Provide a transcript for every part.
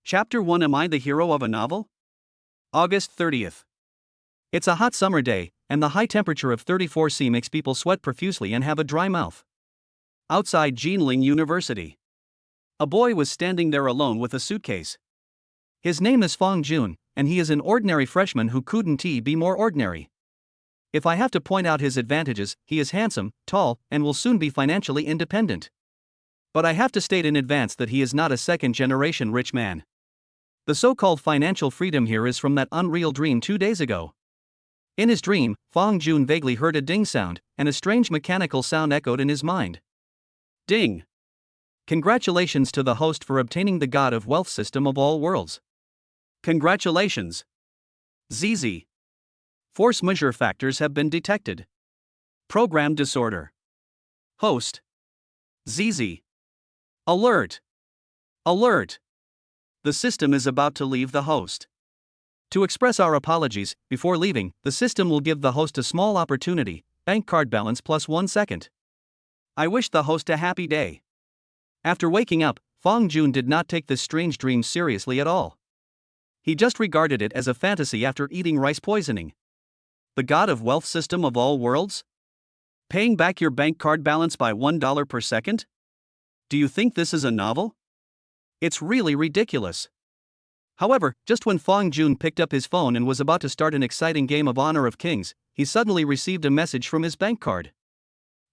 Chapter 1. Am I the hero of a novel? August 30th. It's a hot summer day, and the high temperature of 34°C makes people sweat profusely and have a dry mouth. Outside Jinling University, a boy was standing there alone with a suitcase. His name is Fong Jun, and he is an ordinary freshman who couldn't be more ordinary. If I have to point out his advantages, he is handsome, tall, and will soon be financially independent. But I have to state in advance that he is not a second-generation rich man. The so-called financial freedom here is from that unreal dream 2 days ago. In his dream, Fong Jun vaguely heard a ding sound, and a strange mechanical sound echoed in his mind. Ding! Congratulations to the host for obtaining the God of Wealth system of all worlds. Congratulations! ZZ. Force majeure factors have been detected. Program disorder. Host. ZZ. Alert! Alert! The system is about to leave the host. To express our apologies, before leaving, the system will give the host a small opportunity, bank card balance plus 1 second. I wish the host a happy day. After waking up, Fong Jun did not take this strange dream seriously at all. He just regarded it as a fantasy after eating rice poisoning. The God of Wealth system of all worlds? Paying back your bank card balance by $1 per second? Do you think this is a novel? It's really ridiculous. However, just when Fong Jun picked up his phone and was about to start an exciting game of Honor of Kings, he suddenly received a message from his bank card.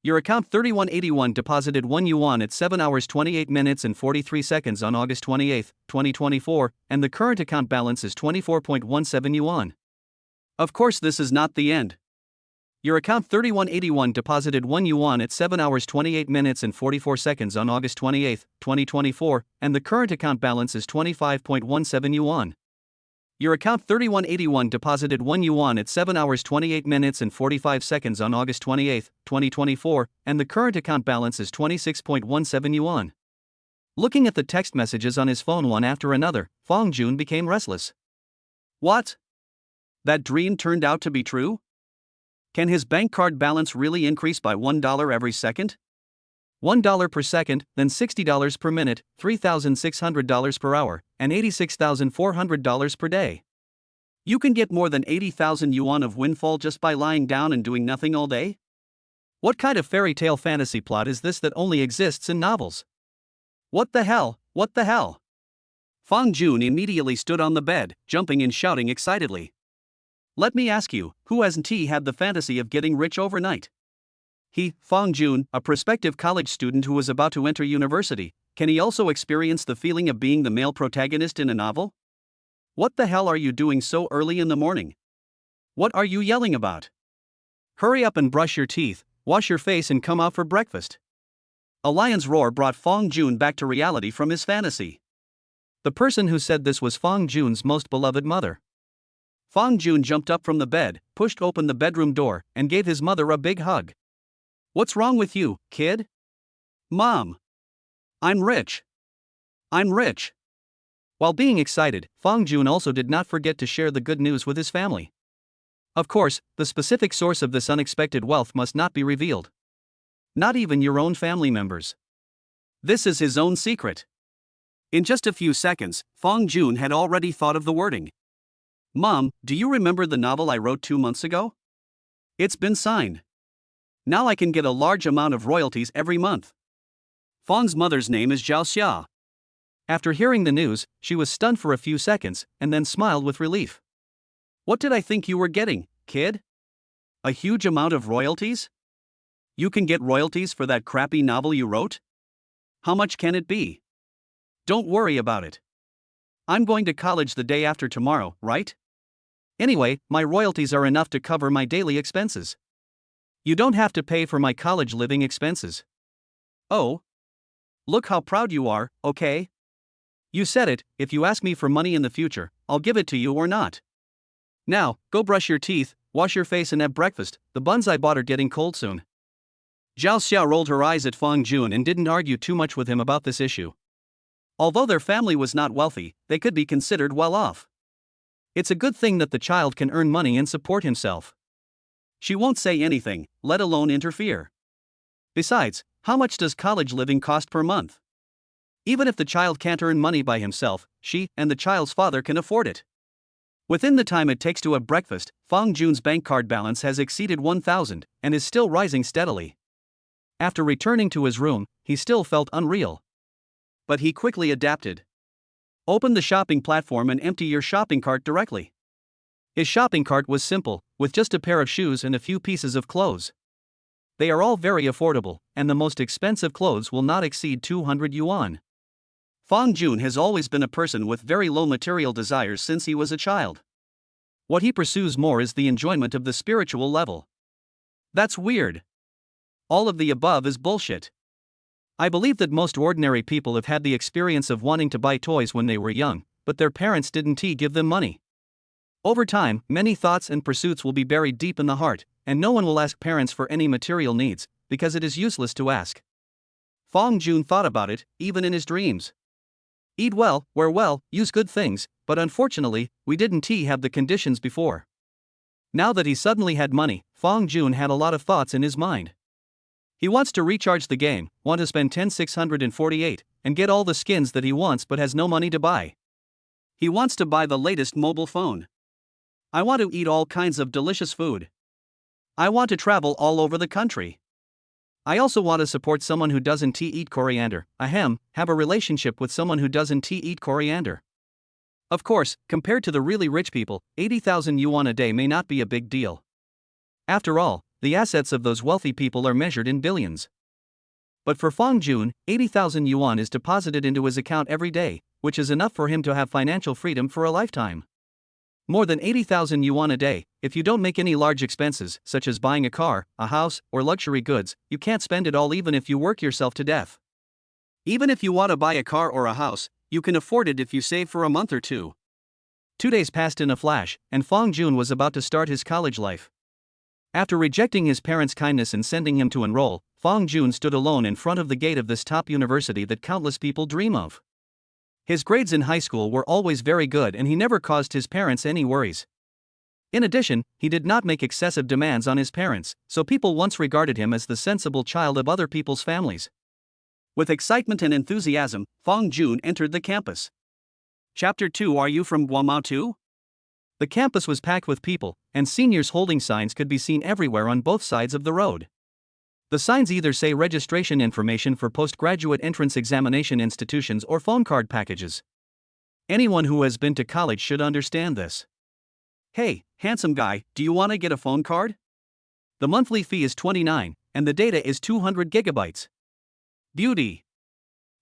Your account 3181 deposited 1 yuan at 7 hours 28 minutes and 43 seconds on August 28, 2024, and the current account balance is 24.17 yuan. Of course, this is not the end. Your account 3181 deposited 1 yuan at 7 hours 28 minutes and 44 seconds on August 28, 2024, and the current account balance is 25.17 yuan. Your account 3181 deposited 1 yuan at 7 hours 28 minutes and 45 seconds on August 28, 2024, and the current account balance is 26.17 yuan. Looking at the text messages on his phone one after another, Fong Jun became restless. What? That dream turned out to be true? Can his bank card balance really increase by $1 every second? $1 per second, then $60 per minute, $3,600 per hour, and $86,400 per day. You can get more than 80,000 yuan of windfall just by lying down and doing nothing all day? What kind of fairy tale fantasy plot is this that only exists in novels? What the hell, what the hell? Fong Jun immediately stood on the bed, jumping and shouting excitedly. Let me ask you, who hasn't had the fantasy of getting rich overnight? He, Fong Jun, a prospective college student who was about to enter university, can he also experience the feeling of being the male protagonist in a novel? What the hell are you doing so early in the morning? What are you yelling about? Hurry up and brush your teeth, wash your face and come out for breakfast. A lion's roar brought Fong Jun back to reality from his fantasy. The person who said this was Fong Jun's most beloved mother. Fong Jun jumped up from the bed, pushed open the bedroom door, and gave his mother a big hug. What's wrong with you, kid? Mom. I'm rich. I'm rich. While being excited, Fong Jun also did not forget to share the good news with his family. Of course, the specific source of this unexpected wealth must not be revealed. Not even your own family members. This is his own secret. In just a few seconds, Fong Jun had already thought of the wording. Mom, do you remember the novel I wrote 2 months ago? It's been signed. Now I can get a large amount of royalties every month. Fong's mother's name is Zhao Xia. After hearing the news, she was stunned for a few seconds, and then smiled with relief. What did I think you were getting, kid? A huge amount of royalties? You can get royalties for that crappy novel you wrote? How much can it be? Don't worry about it. I'm going to college the day after tomorrow, right? Anyway, my royalties are enough to cover my daily expenses. You don't have to pay for my college living expenses. Oh. Look how proud you are, okay? You said it, if you ask me for money in the future, I'll give it to you or not. Now, go brush your teeth, wash your face and have breakfast, the buns I bought are getting cold soon. Zhao Xia rolled her eyes at Fong Jun and didn't argue too much with him about this issue. Although their family was not wealthy, they could be considered well off. It's a good thing that the child can earn money and support himself. She won't say anything, let alone interfere. Besides, how much does college living cost per month? Even if the child can't earn money by himself, she and the child's father can afford it. Within the time it takes to have breakfast, Fang Jun's bank card balance has exceeded 1,000 and is still rising steadily. After returning to his room, he still felt unreal. But he quickly adapted. Open the shopping platform and empty your shopping cart directly. His shopping cart was simple, with just a pair of shoes and a few pieces of clothes. They are all very affordable, and the most expensive clothes will not exceed 200 yuan. Fang Jun has always been a person with very low material desires since he was a child. What he pursues more is the enjoyment of the spiritual level. That's weird. All of the above is bullshit. I believe that most ordinary people have had the experience of wanting to buy toys when they were young, but their parents didn't give them money. Over time, many thoughts and pursuits will be buried deep in the heart, and no one will ask parents for any material needs, because it is useless to ask. Fang Jun thought about it, even in his dreams. Eat well, wear well, use good things, but unfortunately, we didn't have the conditions before. Now that he suddenly had money, Fang Jun had a lot of thoughts in his mind. He wants to recharge the game, want to spend 10,648, and get all the skins that he wants but has no money to buy. He wants to buy the latest mobile phone. I want to eat all kinds of delicious food. I want to travel all over the country. I also want to support someone who doesn't eat coriander, have a relationship with someone who doesn't eat coriander. Of course, compared to the really rich people, 80,000 yuan a day may not be a big deal. After all, the assets of those wealthy people are measured in billions. But for Fang Jun, 80,000 yuan is deposited into his account every day, which is enough for him to have financial freedom for a lifetime. More than 80,000 yuan a day, if you don't make any large expenses, such as buying a car, a house, or luxury goods, you can't spend it all even if you work yourself to death. Even if you want to buy a car or a house, you can afford it if you save for a month or two. 2 days passed in a flash, and Fang Jun was about to start his college life. After rejecting his parents' kindness and sending him to enroll, Fang Jun stood alone in front of the gate of this top university that countless people dream of. His grades in high school were always very good and he never caused his parents any worries. In addition, he did not make excessive demands on his parents, so people once regarded him as the sensible child of other people's families. With excitement and enthusiasm, Fang Jun entered the campus. Chapter 2. Are you from Guamao too? The campus was packed with people, and seniors holding signs could be seen everywhere on both sides of the road. The signs either say registration information for postgraduate entrance examination institutions or phone card packages. Anyone who has been to college should understand this. Hey, handsome guy, do you want to get a phone card? The monthly fee is 29, and the data is 200 gigabytes. Beauty.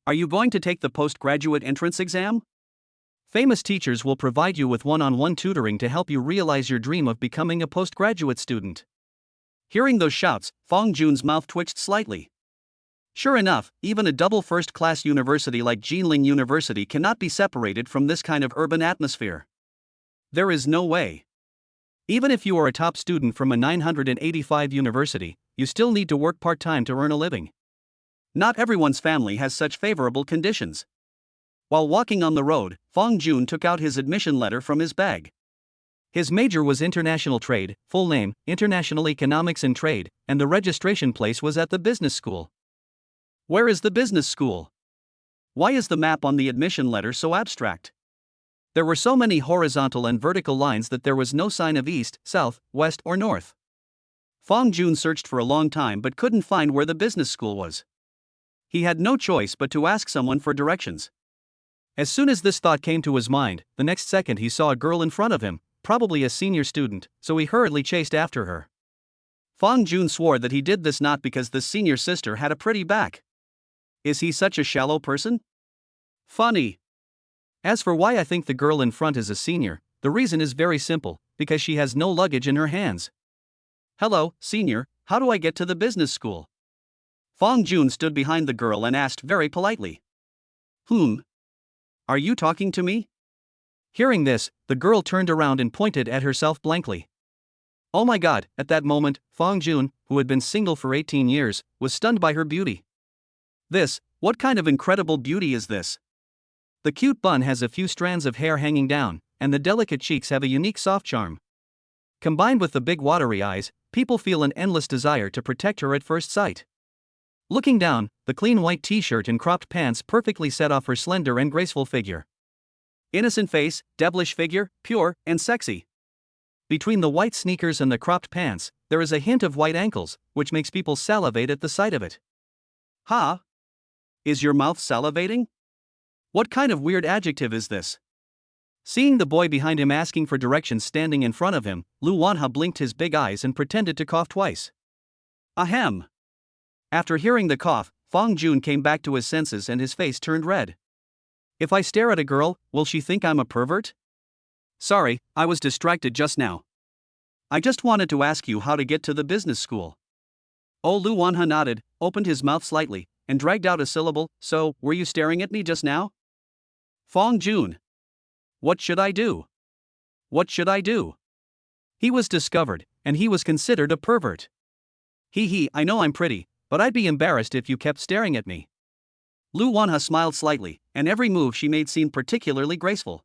Are you going to take the postgraduate entrance exam? Famous teachers will provide you with one-on-one tutoring to help you realize your dream of becoming a postgraduate student. Hearing those shouts, Fang Jun's mouth twitched slightly. Sure enough, even a double first-class university like Jinling University cannot be separated from this kind of urban atmosphere. There is no way. Even if you are a top student from a 985 university, you still need to work part-time to earn a living. Not everyone's family has such favorable conditions. While walking on the road, Fang Jun took out his admission letter from his bag. His major was International Trade, full name, International Economics and Trade, and the registration place was at the business school. Where is the business school? Why is the map on the admission letter so abstract? There were so many horizontal and vertical lines that there was no sign of east, south, west, or north. Fang Jun searched for a long time but couldn't find where the business school was. He had no choice but to ask someone for directions. As soon as this thought came to his mind, the next second he saw a girl in front of him, probably a senior student, so he hurriedly chased after her. Fang Jun swore that he did this not because this senior sister had a pretty back. Is he such a shallow person? Funny. As for why I think the girl in front is a senior, the reason is very simple, because she has no luggage in her hands. Hello, senior, how do I get to the business school? Fang Jun stood behind the girl and asked very politely. Are you talking to me? Hearing this, the girl turned around and pointed at herself blankly. Oh my god, at that moment, Fang Jun, who had been single for 18 years, was stunned by her beauty. What kind of incredible beauty is this? The cute bun has a few strands of hair hanging down, and the delicate cheeks have a unique soft charm. Combined with the big watery eyes, people feel an endless desire to protect her at first sight. Looking down, the clean white t-shirt and cropped pants perfectly set off her slender and graceful figure. Innocent face, devilish figure, pure and sexy. Between the white sneakers and the cropped pants, there is a hint of white ankles, which makes people salivate at the sight of it. Ha! Is your mouth salivating? What kind of weird adjective is this? Seeing the boy behind him asking for directions standing in front of him, Lu Wanha blinked his big eyes and pretended to cough twice. Ahem! After hearing the cough, Fong Jun came back to his senses and his face turned red. If I stare at a girl, will she think I'm a pervert? Sorry, I was distracted just now. I just wanted to ask you how to get to the business school. Oh, Lu Wanha nodded, opened his mouth slightly, and dragged out a syllable. So, were you staring at me just now? Fong Jun. What should I do? What should I do? He was discovered, and he was considered a pervert. I know I'm pretty, but I'd be embarrassed if you kept staring at me. Lu Wanha smiled slightly, and every move she made seemed particularly graceful.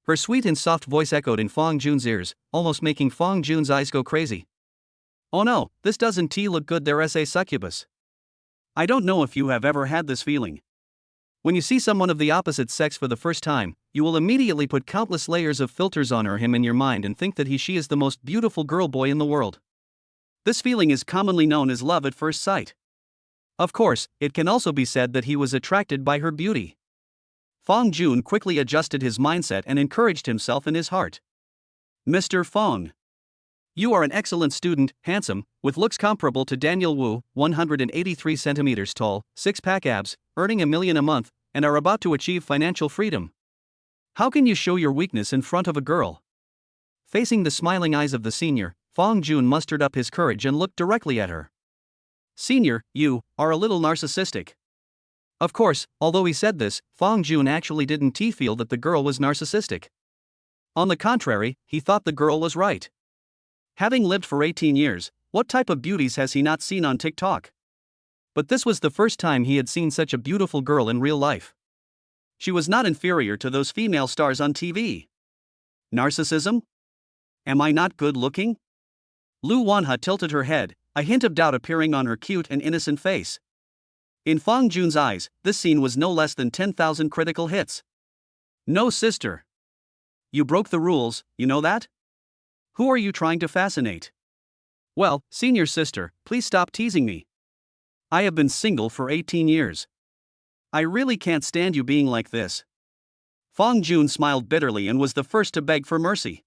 Her sweet and soft voice echoed in Fong Jun's ears, almost making Fong Jun's eyes go crazy. Oh no, this doesn't look good, there's a succubus. I don't know if you have ever had this feeling. When you see someone of the opposite sex for the first time, you will immediately put countless layers of filters on her or him in your mind and think that she is the most beautiful girl boy in the world. This feeling is commonly known as love at first sight. Of course, it can also be said that he was attracted by her beauty. Fong Jun quickly adjusted his mindset and encouraged himself in his heart. Mr. Fong. You are an excellent student, handsome, with looks comparable to Daniel Wu, 183 centimeters tall, six-pack abs, earning $1 million a month, and are about to achieve financial freedom. How can you show your weakness in front of a girl? Facing the smiling eyes of the senior, Fong Jun mustered up his courage and looked directly at her. Senior, you are a little narcissistic. Of course, although he said this, Fong Jun actually didn't feel that the girl was narcissistic. On the contrary, he thought the girl was right. Having lived for 18 years, what type of beauties has he not seen on TikTok? But this was the first time he had seen such a beautiful girl in real life. She was not inferior to those female stars on TV. Narcissism? Am I not good looking? Lu Wanha tilted her head, a hint of doubt appearing on her cute and innocent face. In Fong Jun's eyes, this scene was no less than 10,000 critical hits. No, sister. You broke the rules, you know that? Who are you trying to fascinate? Well, senior sister, please stop teasing me. I have been single for 18 years. I really can't stand you being like this. Fong Jun smiled bitterly and was the first to beg for mercy.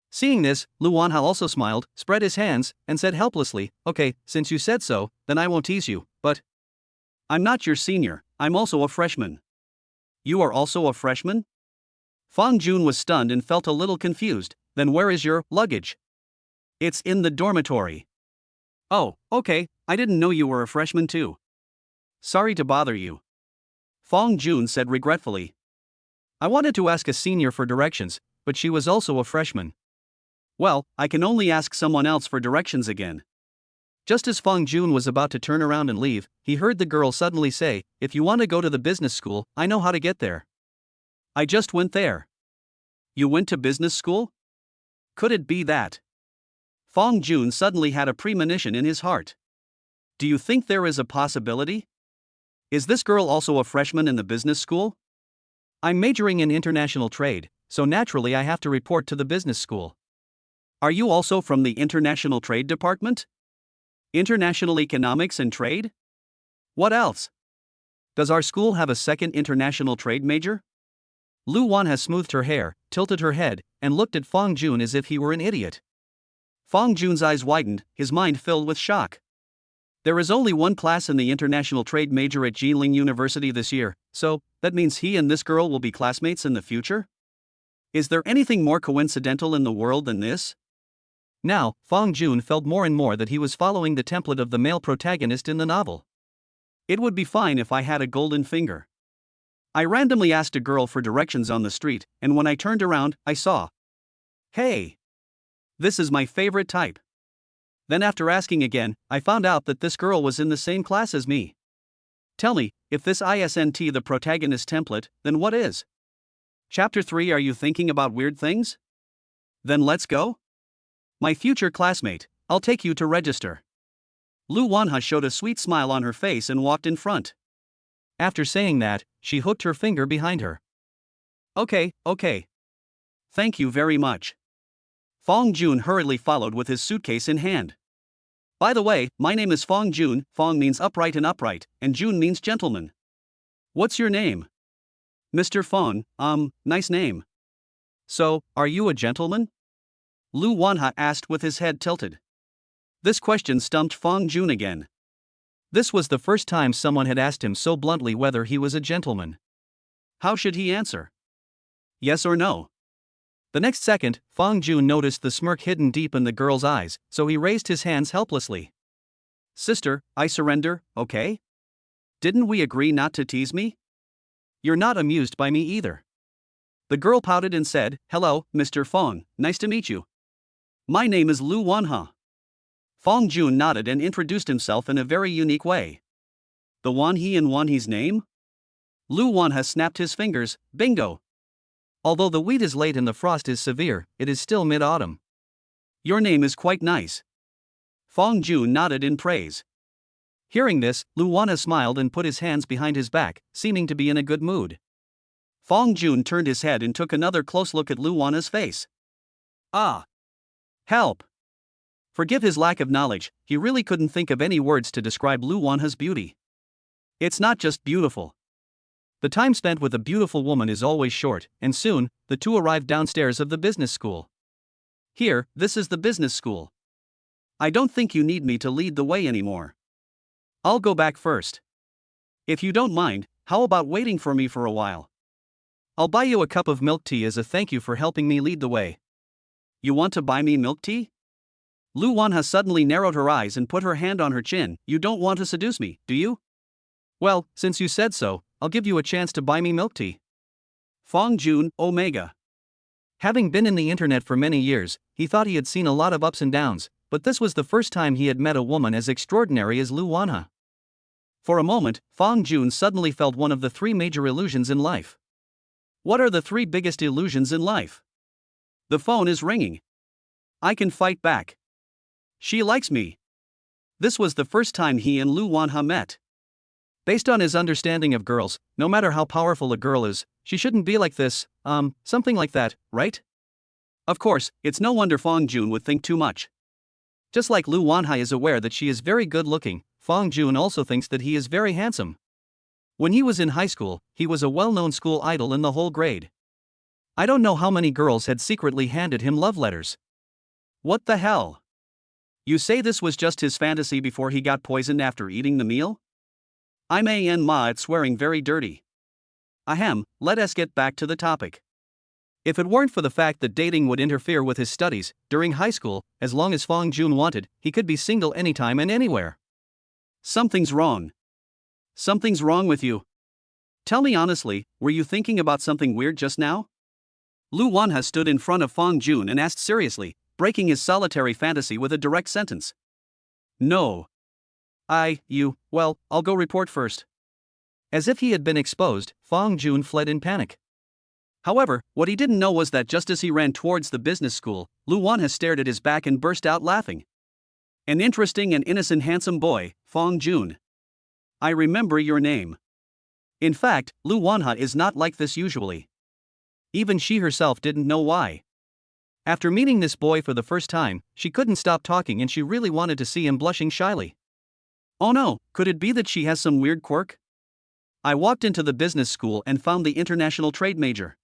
Seeing this, Lu Wanha also smiled, spread his hands, and said helplessly, okay, since you said so, then I won't tease you, but I'm not your senior, I'm also a freshman. You are also a freshman? Fong Jun was stunned and felt a little confused. Then where is your luggage? It's in the dormitory. Oh, okay, I didn't know you were a freshman too. Sorry to bother you. Fong Jun said regretfully. I wanted to ask a senior for directions, but she was also a freshman. Well, I can only ask someone else for directions again. Just as Fong Jun was about to turn around and leave, he heard the girl suddenly say, if you want to go to the business school, I know how to get there. I just went there. You went to business school? Could it be that? Fong Jun suddenly had a premonition in his heart. Do you think there is a possibility? Is this girl also a freshman in the business school? I'm majoring in international trade, so naturally I have to report to the business school. Are you also from the international trade department? International economics and trade? What else? Does our school have a second international trade major? Lu Wanha smoothed her hair, tilted her head, and looked at Fong Jun as if he were an idiot. Fong Jun's eyes widened, his mind filled with shock. There is only one class in the international trade major at Jilin University this year, so that means he and this girl will be classmates in the future? Is there anything more coincidental in the world than this? Now, Fong Jun felt more and more that he was following the template of the male protagonist in the novel. It would be fine if I had a golden finger. I randomly asked a girl for directions on the street, and when I turned around, I saw. Hey! This is my favorite type. Then after asking again, I found out that this girl was in the same class as me. Tell me, if this isn't the protagonist template, then what is? Chapter 3. Are you thinking about weird things? Then let's go? My future classmate, I'll take you to register. Lu Wanha showed a sweet smile on her face and walked in front. After saying that, she hooked her finger behind her. Okay. Thank you very much. Fong Jun hurriedly followed with his suitcase in hand. By the way, my name is Fong Jun. Fong means upright, and Jun means gentleman. What's your name? Mr. Fong, nice name. So, are you a gentleman? Lu Wanha asked with his head tilted. This question stumped Fong Jun again. This was the first time someone had asked him so bluntly whether he was a gentleman. How should he answer? Yes or no? The next second, Fong Jun noticed the smirk hidden deep in the girl's eyes, so he raised his hands helplessly. Sister, I surrender, okay? Didn't we agree not to tease me? You're not amused by me either. The girl pouted and said, Hello, Mr. Fong, nice to meet you. My name is Lu Wanha. Fong Jun nodded and introduced himself in a very unique way. The Wanhe in Wanhe's name? Lu Wanha snapped his fingers, bingo. Although the wheat is late and the frost is severe, it is still mid-autumn. Your name is quite nice. Fong Jun nodded in praise. Hearing this, Lu Wanha smiled and put his hands behind his back, seeming to be in a good mood. Fong Jun turned his head and took another close look at Lu Wanha's face. Ah! Help! Forgive his lack of knowledge, he really couldn't think of any words to describe Lu Wanha's beauty. It's not just beautiful. The time spent with a beautiful woman is always short, and soon, the two arrived downstairs of the business school. Here, this is the business school. I don't think you need me to lead the way anymore. I'll go back first. If you don't mind, how about waiting for me for a while? I'll buy you a cup of milk tea as a thank you for helping me lead the way. You want to buy me milk tea? Lu Wanha suddenly narrowed her eyes and put her hand on her chin. You don't want to seduce me, do you? Well, since you said so, I'll give you a chance to buy me milk tea. Fong Jun, Omega. Having been in the internet for many years, he thought he had seen a lot of ups and downs, but this was the first time he had met a woman as extraordinary as Lu Wanha. For a moment, Fong Jun suddenly felt one of the three major illusions in life. What are the three biggest illusions in life? The phone is ringing. I can fight back. She likes me. This was the first time he and Lu Wanha met. Based on his understanding of girls, no matter how powerful a girl is, she shouldn't be like this, something like that, right? Of course, it's no wonder Fong Jun would think too much. Just like Lu Wanha is aware that she is very good looking, Fong Jun also thinks that he is very handsome. When he was in high school, he was a well-known school idol in the whole grade. I don't know how many girls had secretly handed him love letters. What the hell? You say this was just his fantasy before he got poisoned after eating the meal? I'm at swearing very dirty. Ahem, let us get back to the topic. If it weren't for the fact that dating would interfere with his studies, during high school, as long as Fong Jun wanted, he could be single anytime and anywhere. Something's wrong. Something's wrong with you. Tell me honestly, were you thinking about something weird just now? Lu Wanha stood in front of Fong Jun and asked seriously, breaking his solitary fantasy with a direct sentence. No. I'll go report first. As if he had been exposed, Fong Jun fled in panic. However, what he didn't know was that just as he ran towards the business school, Lu Wanha stared at his back and burst out laughing. An interesting and innocent handsome boy, Fong Jun. I remember your name. In fact, Lu Wanha is not like this usually. Even she herself didn't know why. After meeting this boy for the first time, she couldn't stop talking and she really wanted to see him blushing shyly. Oh no, could it be that she has some weird quirk? I walked into the business school and found the international trade major.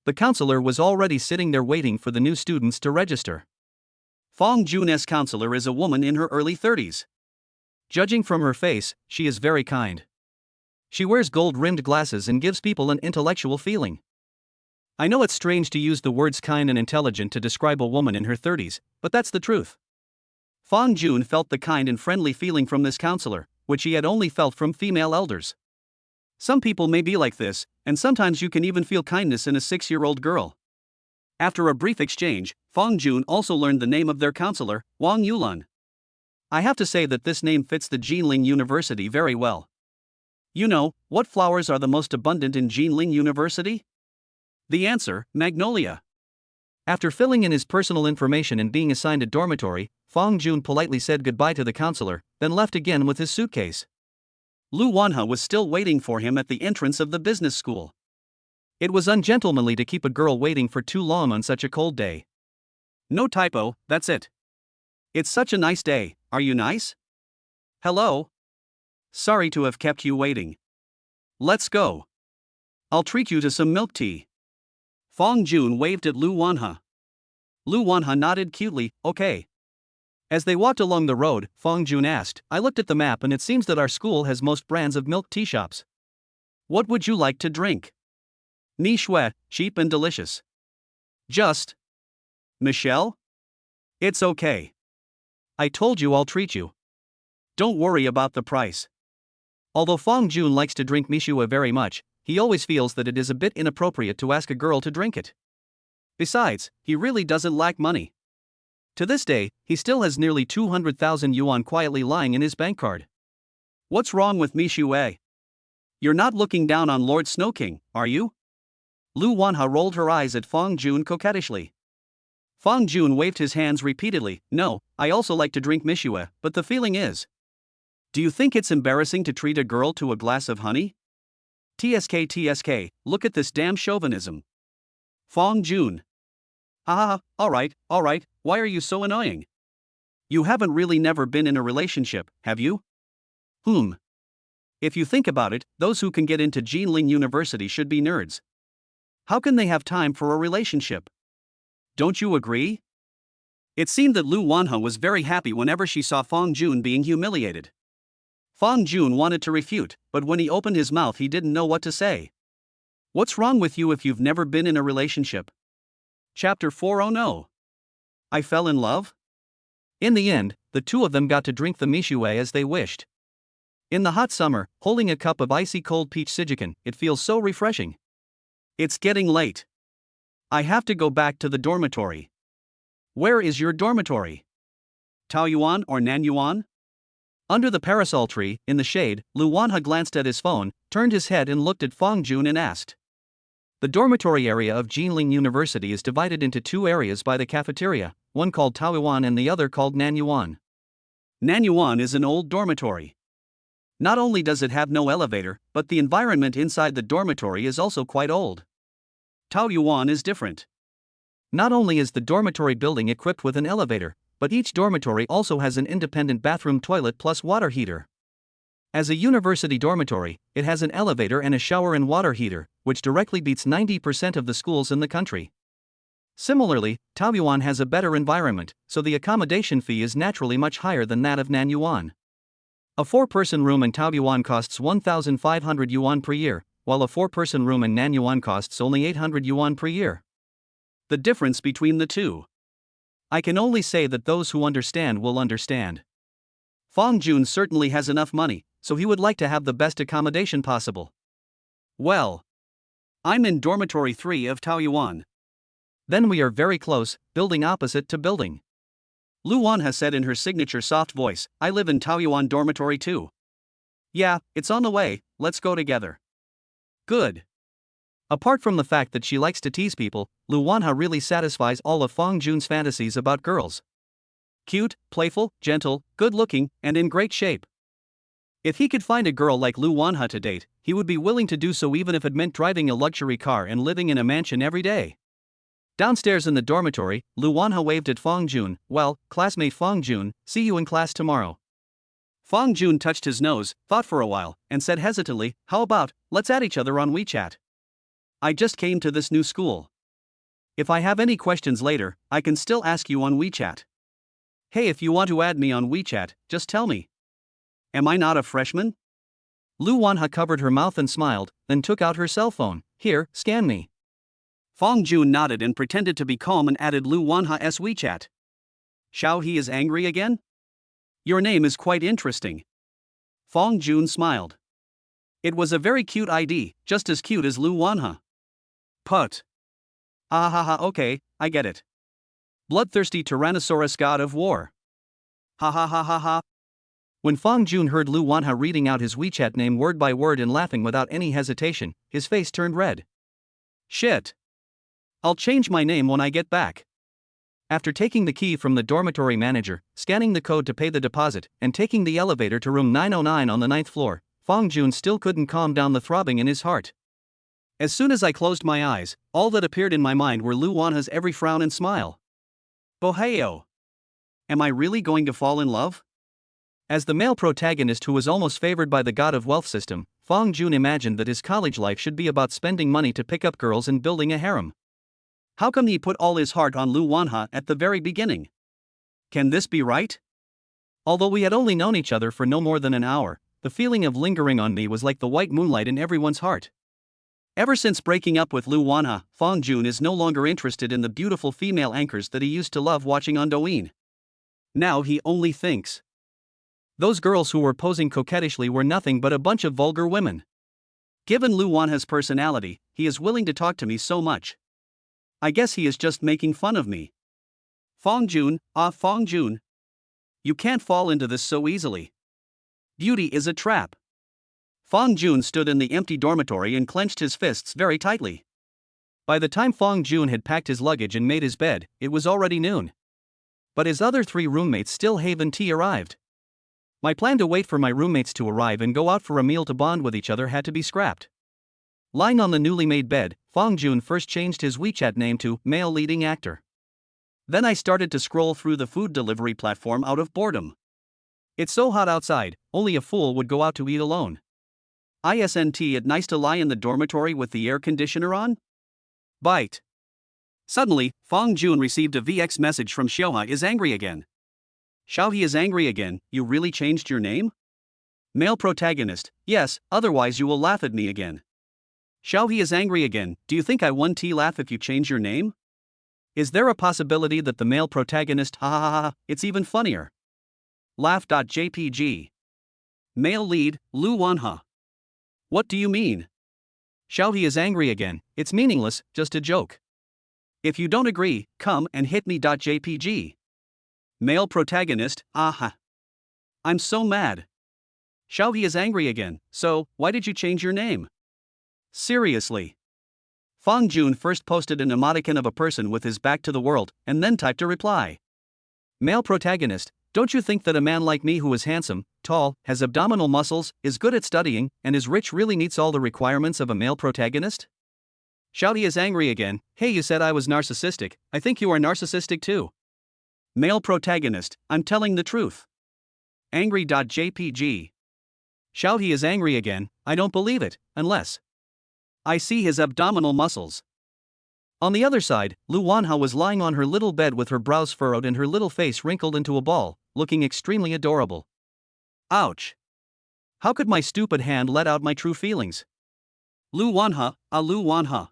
The counselor was already sitting there waiting for the new students to register. Fong Jun's counselor is a woman in her early 30s. Judging from her face, she is very kind. She wears gold-rimmed glasses and gives people an intellectual feeling. I know it's strange to use the words kind and intelligent to describe a woman in her 30s, but that's the truth. Fong Jun felt the kind and friendly feeling from this counselor, which he had only felt from female elders. Some people may be like this, and sometimes you can even feel kindness in a 6-year-old girl. After a brief exchange, Fong Jun also learned the name of their counselor, Wang Yulan. I have to say that this name fits the Jinling University very well. You know, what flowers are the most abundant in Jinling University? The answer, magnolia. After filling in his personal information and being assigned a dormitory, Fong Jun politely said goodbye to the counselor, then left again with his suitcase. Lu Wanha was still waiting for him at the entrance of the business school. It was ungentlemanly to keep a girl waiting for too long on such a cold day. No typo, that's it. It's such a nice day, are you nice? Hello? Sorry to have kept you waiting. Let's go. I'll treat you to some milk tea. Fong Jun waved at Lu Wanha. Lu Wanha nodded cutely, okay. As they walked along the road, Fong Jun asked, I looked at the map and it seems that our school has most brands of milk tea shops. What would you like to drink? Ni shui, cheap and delicious. Just. Michelle? It's okay. I told you I'll treat you. Don't worry about the price. Although Fong Jun likes to drink Mishua very much, he always feels that it is a bit inappropriate to ask a girl to drink it. Besides, he really doesn't lack money. To this day, he still has nearly 200,000 yuan quietly lying in his bank card. What's wrong with Mishue? You're not looking down on Lord Snow King, are you? Lu Wanha rolled her eyes at Fong Jun coquettishly. Fong Jun waved his hands repeatedly. No, I also like to drink Mishue, but the feeling is. Do you think it's embarrassing to treat a girl to a glass of honey? TSK, look at this damn chauvinism. Fong Jun. Haha, alright, why are you so annoying? You haven't really never been in a relationship, have you? If you think about it, those who can get into Jinling University should be nerds. How can they have time for a relationship? Don't you agree? It seemed that Lu Wanha was very happy whenever she saw Fong Jun being humiliated. Fong Jun wanted to refute, but when he opened his mouth he didn't know what to say. What's wrong with you if you've never been in a relationship? Chapter 4. Oh no. I fell in love? In the end, the two of them got to drink the Mishue as they wished. In the hot summer, holding a cup of icy cold peach sijikan, it feels so refreshing. It's getting late. I have to go back to the dormitory. Where is your dormitory? Taoyuan or Nanyuan? Under the parasol tree, in the shade, Lu Wanha glanced at his phone, turned his head and looked at Fong Jun and asked. The dormitory area of Jinling University is divided into two areas by the cafeteria, one called Taoyuan and the other called Nanyuan. Nanyuan is an old dormitory. Not only does it have no elevator, but the environment inside the dormitory is also quite old. Taoyuan is different. Not only is the dormitory building equipped with an elevator, but each dormitory also has an independent bathroom toilet plus water heater. As a university dormitory, it has an elevator and a shower and water heater, which directly beats 90% of the schools in the country. Similarly, Taoyuan has a better environment, so the accommodation fee is naturally much higher than that of Nanyuan. A 4-person room in Taoyuan costs 1,500 yuan per year, while a 4-person room in Nanyuan costs only 800 yuan per year. The difference between the two. I can only say that those who understand will understand. Fong Jun certainly has enough money, so he would like to have the best accommodation possible. Well, I'm in dormitory 3 of Taoyuan. Then we are very close, building opposite to building. Lu Wanha said in her signature soft voice, I live in Taoyuan dormitory too. Yeah, it's on the way, let's go together. Good. Apart from the fact that she likes to tease people, Lu Wanha really satisfies all of Fong Jun's fantasies about girls. Cute, playful, gentle, good-looking, and in great shape. If he could find a girl like Lu Wanha to date, he would be willing to do so even if it meant driving a luxury car and living in a mansion every day. Downstairs in the dormitory, Lu Wanha waved at Fong Jun. Well, classmate Fong Jun, see you in class tomorrow. Fong Jun touched his nose, thought for a while, and said hesitantly, how about, let's add each other on WeChat. I just came to this new school. If I have any questions later, I can still ask you on WeChat. Hey, if you want to add me on WeChat, just tell me. Am I not a freshman? Lu Wanha covered her mouth and smiled, then took out her cell phone. Here, scan me. Fong Jun nodded and pretended to be calm and added Lu Wanha's WeChat. Shao he is angry again? Your name is quite interesting. Fong Jun smiled. It was a very cute ID, just as cute as Lu Wanha. Put. Okay, I get it. Bloodthirsty Tyrannosaurus god of war. Ha. When Fong Jun heard Lu Wanha reading out his WeChat name word by word and laughing without any hesitation, his face turned red. Shit. I'll change my name when I get back. After taking the key from the dormitory manager, scanning the code to pay the deposit, and taking the elevator to room 909 on the 9th floor, Fong Jun still couldn't calm down the throbbing in his heart. As soon as I closed my eyes, all that appeared in my mind were Lu Wanha's every frown and smile. Boheo! Am I really going to fall in love? As the male protagonist who was almost favored by the god of wealth system, Fong Jun imagined that his college life should be about spending money to pick up girls and building a harem. How come he put all his heart on Lu Wanha at the very beginning? Can this be right? Although we had only known each other for no more than an hour, the feeling of lingering on me was like the white moonlight in everyone's heart. Ever since breaking up with Lu Wanha, Fong Jun is no longer interested in the beautiful female anchors that he used to love watching on Douyin. Now he only thinks. Those girls who were posing coquettishly were nothing but a bunch of vulgar women. Given Lu Wanha's personality, he is willing to talk to me so much. I guess he is just making fun of me. Fong Jun, Fong Jun. You can't fall into this so easily. Beauty is a trap. Fong Jun stood in the empty dormitory and clenched his fists very tightly. By the time Fong Jun had packed his luggage and made his bed, it was already noon. But his other 3 roommates still haven't arrived. My plan to wait for my roommates to arrive and go out for a meal to bond with each other had to be scrapped. Lying on the newly made bed, Fong Jun first changed his WeChat name to Male Leading Actor. Then I started to scroll through the food delivery platform out of boredom. It's so hot outside, only a fool would go out to eat alone. Isn't it nice to lie in the dormitory with the air conditioner on? Bite. Suddenly, Fong Jun received a VX message from Xiaoha is angry again. Xiao he is angry again, you really changed your name? Male protagonist, yes, otherwise you will laugh at me again. Xiao he is angry again, do you think I won't laugh if you change your name? Is there a possibility that the male protagonist, ha ha ha ha, it's even funnier. Laugh.jpg. Male lead, Lu Wanha. What do you mean? Xiao he is angry again, it's meaningless, just a joke. If you don't agree, come and hit me.jpg. Male protagonist, aha. I'm so mad. Xiao he is angry again, so, why did you change your name? Seriously. Fong Jun first posted an emoticon of a person with his back to the world, and then typed a reply. Male protagonist, don't you think that a man like me who is handsome, tall, has abdominal muscles, is good at studying, and is rich really meets all the requirements of a male protagonist? Xiao he is angry again, hey you said I was narcissistic, I think you are narcissistic too. Male protagonist, I'm telling the truth. Angry.jpg. Xiao he is angry again, I don't believe it, unless I see his abdominal muscles. On the other side, Lu Wanha was lying on her little bed with her brows furrowed and her little face wrinkled into a ball, looking extremely adorable. Ouch. How could my stupid hand let out my true feelings? Lu Wanha, Lu Wanha.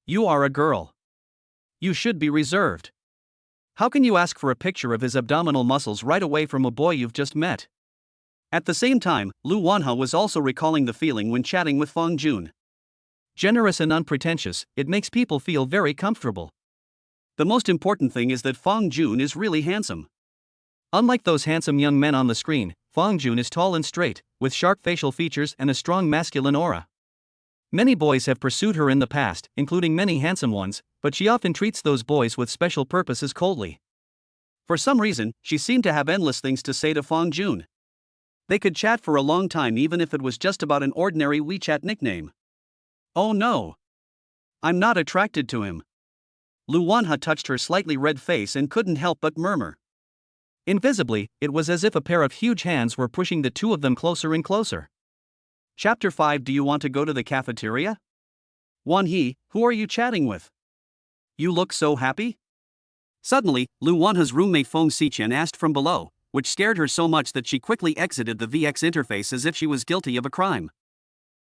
You are a girl. You should be reserved. How can you ask for a picture of his abdominal muscles right away from a boy you've just met? At the same time, Lu Wanha was also recalling the feeling when chatting with Fong Jun. Generous and unpretentious, it makes people feel very comfortable. The most important thing is that Fong Jun is really handsome. Unlike those handsome young men on the screen, Fong Jun is tall and straight, with sharp facial features and a strong masculine aura. Many boys have pursued her in the past, including many handsome ones, but she often treats those boys with special purposes coldly. For some reason, she seemed to have endless things to say to Fong Jun. They could chat for a long time even if it was just about an ordinary WeChat nickname. Oh no. I'm not attracted to him. Lu Wanha touched her slightly red face and couldn't help but murmur. Invisibly, it was as if a pair of huge hands were pushing the two of them closer and closer. Chapter 5. Do you want to go to the cafeteria? Wan He, who are you chatting with? You look so happy? Suddenly, Lu Wanha's roommate Feng Xichen asked from below, which scared her so much that she quickly exited the VX interface as if she was guilty of a crime.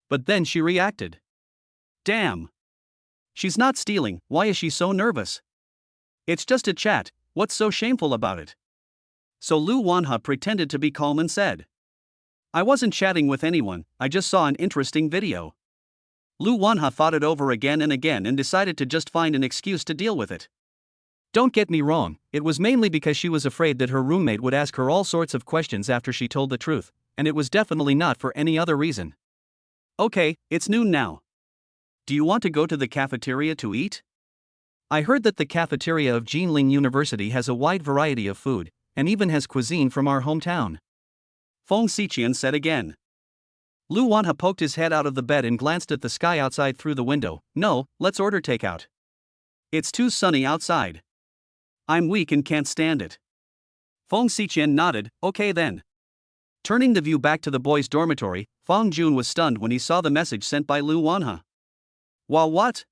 But then she reacted. Damn. She's not stealing, why is she so nervous? It's just a chat, what's so shameful about it? So Lu Wanha pretended to be calm and said. I wasn't chatting with anyone, I just saw an interesting video. Lu Wanha thought it over again and decided to just find an excuse to deal with it. Don't get me wrong, it was mainly because she was afraid that her roommate would ask her all sorts of questions after she told the truth, and it was definitely not for any other reason. Okay, it's noon now. Do you want to go to the cafeteria to eat? I heard that the cafeteria of Jinling University has a wide variety of food, and even has cuisine from our hometown. Feng Xiqian said again. Lu Wanha poked his head out of the bed and glanced at the sky outside through the window. No, let's order takeout. It's too sunny outside. I'm weak and can't stand it. Feng Xiqian nodded, okay then. Turning the view back to the boys' dormitory, Feng Jun was stunned when he saw the message sent by Lu Wanha. What?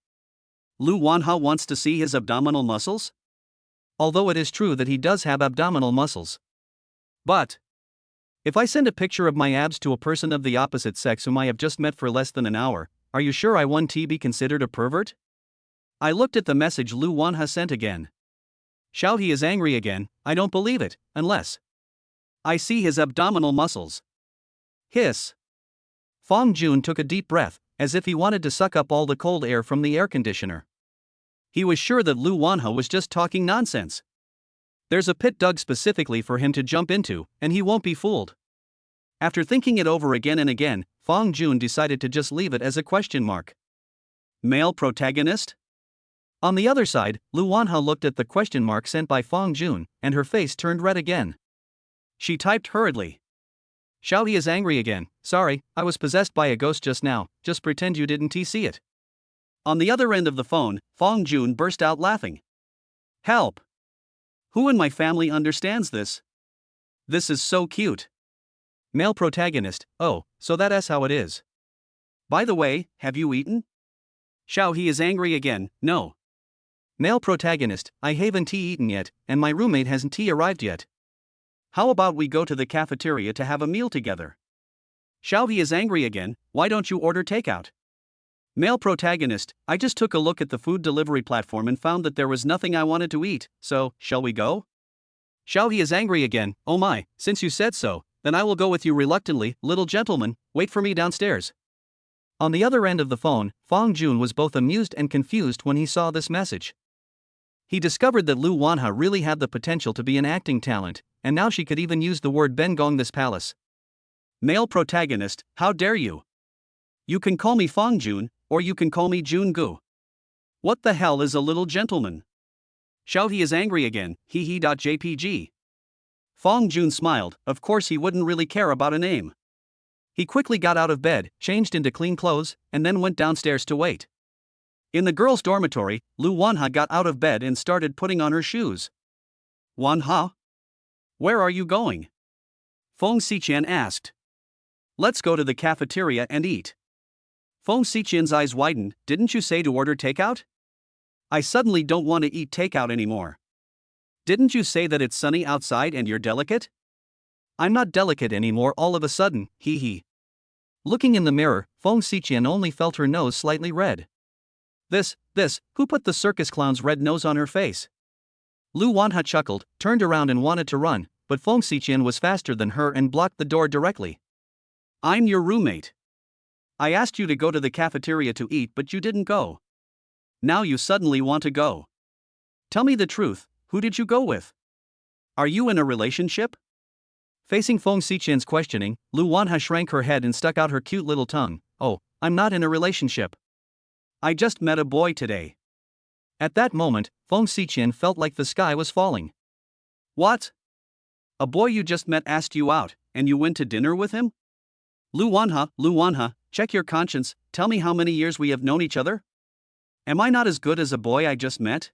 Lu Wanha wants to see his abdominal muscles? Although it is true that he does have abdominal muscles. But if I send a picture of my abs to a person of the opposite sex whom I have just met for less than an hour, are you sure I won't be considered a pervert? I looked at the message Lu Wanha sent again. Xiao He is angry again. I don't believe it, unless I see his abdominal muscles. Hiss. Feng Jun took a deep breath, as if he wanted to suck up all the cold air from the air conditioner. He was sure that Lu Wanha was just talking nonsense. There's a pit dug specifically for him to jump into, and he won't be fooled. After thinking it over again and again, Feng Jun decided to just leave it as a question mark. Male protagonist? On the other side, Lu Wanha looked at the question mark sent by Feng Jun, and her face turned red again. She typed hurriedly. Xiao He is angry again. Sorry, I was possessed by a ghost just now, just pretend you didn't see it. On the other end of the phone, Feng Jun burst out laughing. Help! Who in my family understands this? This is so cute. Male protagonist, oh, so that's how it is. By the way, have you eaten? Xiao He is angry again, no. Male protagonist, I haven't eaten yet, and my roommate hasn't arrived yet. How about we go to the cafeteria to have a meal together? Xiao He is angry again, why don't you order takeout? Male protagonist, I just took a look at the food delivery platform and found that there was nothing I wanted to eat, so, shall we go? Xiao He is angry again, oh my, since you said so, then I will go with you reluctantly, little gentleman, wait for me downstairs. On the other end of the phone, Feng Jun was both amused and confused when he saw this message. He discovered that Lu Wanha really had the potential to be an acting talent, and now she could even use the word Bengong this palace. Male protagonist, how dare you? You can call me Feng Jun, or you can call me Jun Gu. What the hell is a little gentleman? Xiao He is angry again, jpg. Feng Jun smiled, of course he wouldn't really care about a name. He quickly got out of bed, changed into clean clothes, and then went downstairs to wait. In the girls' dormitory, Lu Wanha got out of bed and started putting on her shoes. Wanha? Where are you going? Feng Xiqian asked. Let's go to the cafeteria and eat. Feng Xiqian's eyes widened, didn't you say to order takeout? I suddenly don't want to eat takeout anymore. Didn't you say that it's sunny outside and you're delicate? I'm not delicate anymore all of a sudden, hee. Looking in the mirror, Feng Xiqian only felt her nose slightly red. Who put the circus clown's red nose on her face? Lu Wanha chuckled, turned around and wanted to run, but Feng Xiqian was faster than her and blocked the door directly. I'm your roommate. I asked you to go to the cafeteria to eat but you didn't go. Now you suddenly want to go. Tell me the truth, who did you go with? Are you in a relationship? Facing Feng Xiqian's questioning, Lu Wanha shrank her head and stuck out her cute little tongue. Oh, I'm not in a relationship. I just met a boy today. At that moment, Feng Xiqian felt like the sky was falling. What? A boy you just met asked you out, and you went to dinner with him? Lu Wanha, check your conscience, tell me how many years we have known each other? Am I not as good as a boy I just met?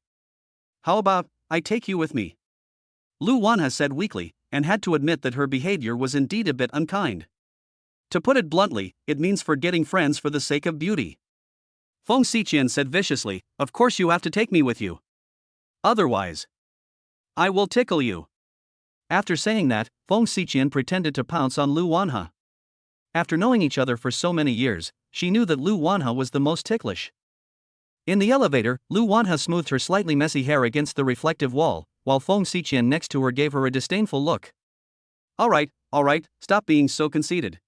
How about, I take you with me? Lu Wanha said weakly, and had to admit that her behavior was indeed a bit unkind. To put it bluntly, it means forgetting friends for the sake of beauty. Feng Xiqian said viciously, of course you have to take me with you. Otherwise, I will tickle you. After saying that, Feng Xiqian pretended to pounce on Lu Wanha. After knowing each other for so many years, she knew that Lu Wanha was the most ticklish. In the elevator, Lu Wanha smoothed her slightly messy hair against the reflective wall, while Feng Xiqian next to her gave her a disdainful look. Alright, stop being so conceited.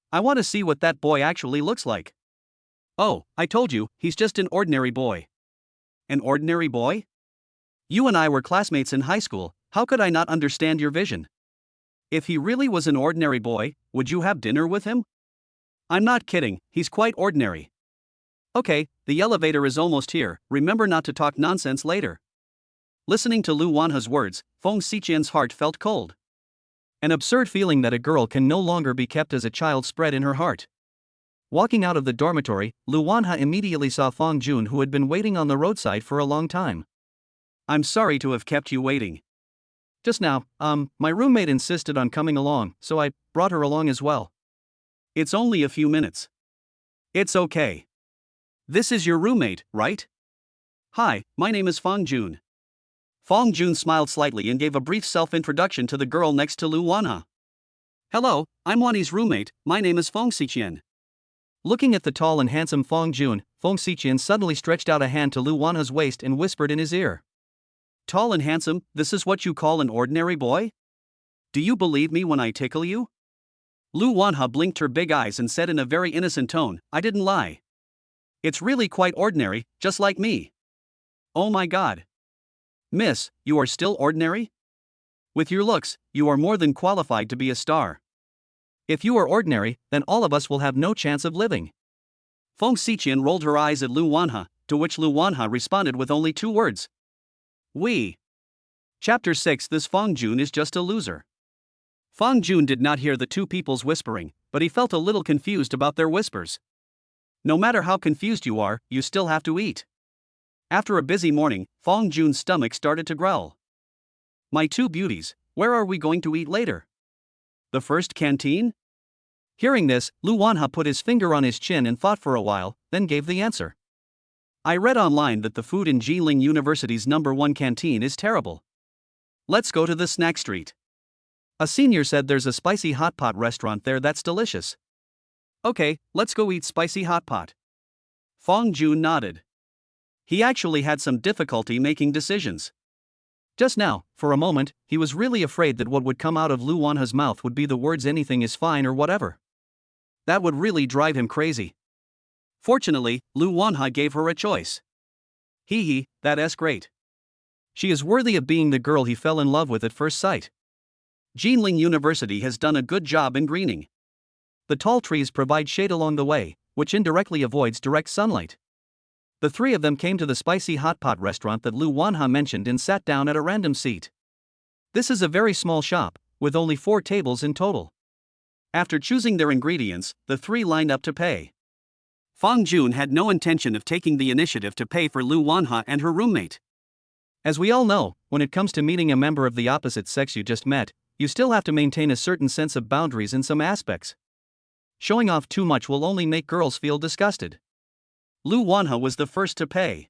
I want to see what that boy actually looks like. Oh, I told you, he's just an ordinary boy. An ordinary boy? You and I were classmates in high school, how could I not understand your vision? If he really was an ordinary boy, would you have dinner with him? I'm not kidding, he's quite ordinary. Okay, the elevator is almost here, remember not to talk nonsense later. Listening to Lu Wanha's words, Feng Xiqian's heart felt cold. An absurd feeling that a girl can no longer be kept as a child spread in her heart. Walking out of the dormitory, Lu Wanha immediately saw Feng Jun, who had been waiting on the roadside for a long time. I'm sorry to have kept you waiting. Just now, my roommate insisted on coming along, so I brought her along as well. It's only a few minutes. It's okay. This is your roommate, right? Hi, my name is Feng Jun. Feng Jun smiled slightly and gave a brief self-introduction to the girl next to Lu Wanha. Hello, I'm Wani's roommate, my name is Feng Xiqian. Looking at the tall and handsome Feng Jun, Feng Xiqian suddenly stretched out a hand to Lu Wanha's waist and whispered in his ear. Tall and handsome, this is what you call an ordinary boy? Do you believe me when I tickle you? Lu Wanha blinked her big eyes and said in a very innocent tone, I didn't lie. It's really quite ordinary, just like me. Oh my god. Miss, you are still ordinary? With your looks, you are more than qualified to be a star. If you are ordinary, then all of us will have no chance of living. Feng Xiqian rolled her eyes at Lu Wanha, to which Lu Wanha responded with only 2 words. We. Chapter 6. This Feng Jun is just a loser. Feng Jun did not hear the two people's whispering, but he felt a little confused about their whispers. No matter how confused you are, you still have to eat. After a busy morning, Feng Jun's stomach started to growl. My two beauties, where are we going to eat later? The first canteen? Hearing this, Lu Wanha put his finger on his chin and thought for a while, then gave the answer. I read online that the food in Jilin University's #1 canteen is terrible. Let's go to the snack street. A senior said there's a spicy hot pot restaurant there that's delicious. Okay, let's go eat spicy hot pot. Feng Jun nodded. He actually had some difficulty making decisions. Just now, for a moment, he was really afraid that what would come out of Lu Wanha's mouth would be the words anything is fine or whatever. That would really drive him crazy. Fortunately, Lu Wanha gave her a choice. Hee, that's great. She is worthy of being the girl he fell in love with at first sight. Jilin University has done a good job in greening. The tall trees provide shade along the way, which indirectly avoids direct sunlight. The three of them came to the spicy hot pot restaurant that Lu Wanha mentioned and sat down at a random seat. This is a very small shop, with only 4 tables in total. After choosing their ingredients, the three lined up to pay. Feng Jun had no intention of taking the initiative to pay for Lu Wanha and her roommate. As we all know, when it comes to meeting a member of the opposite sex you just met, you still have to maintain a certain sense of boundaries in some aspects. Showing off too much will only make girls feel disgusted. Lu Wanha was the first to pay.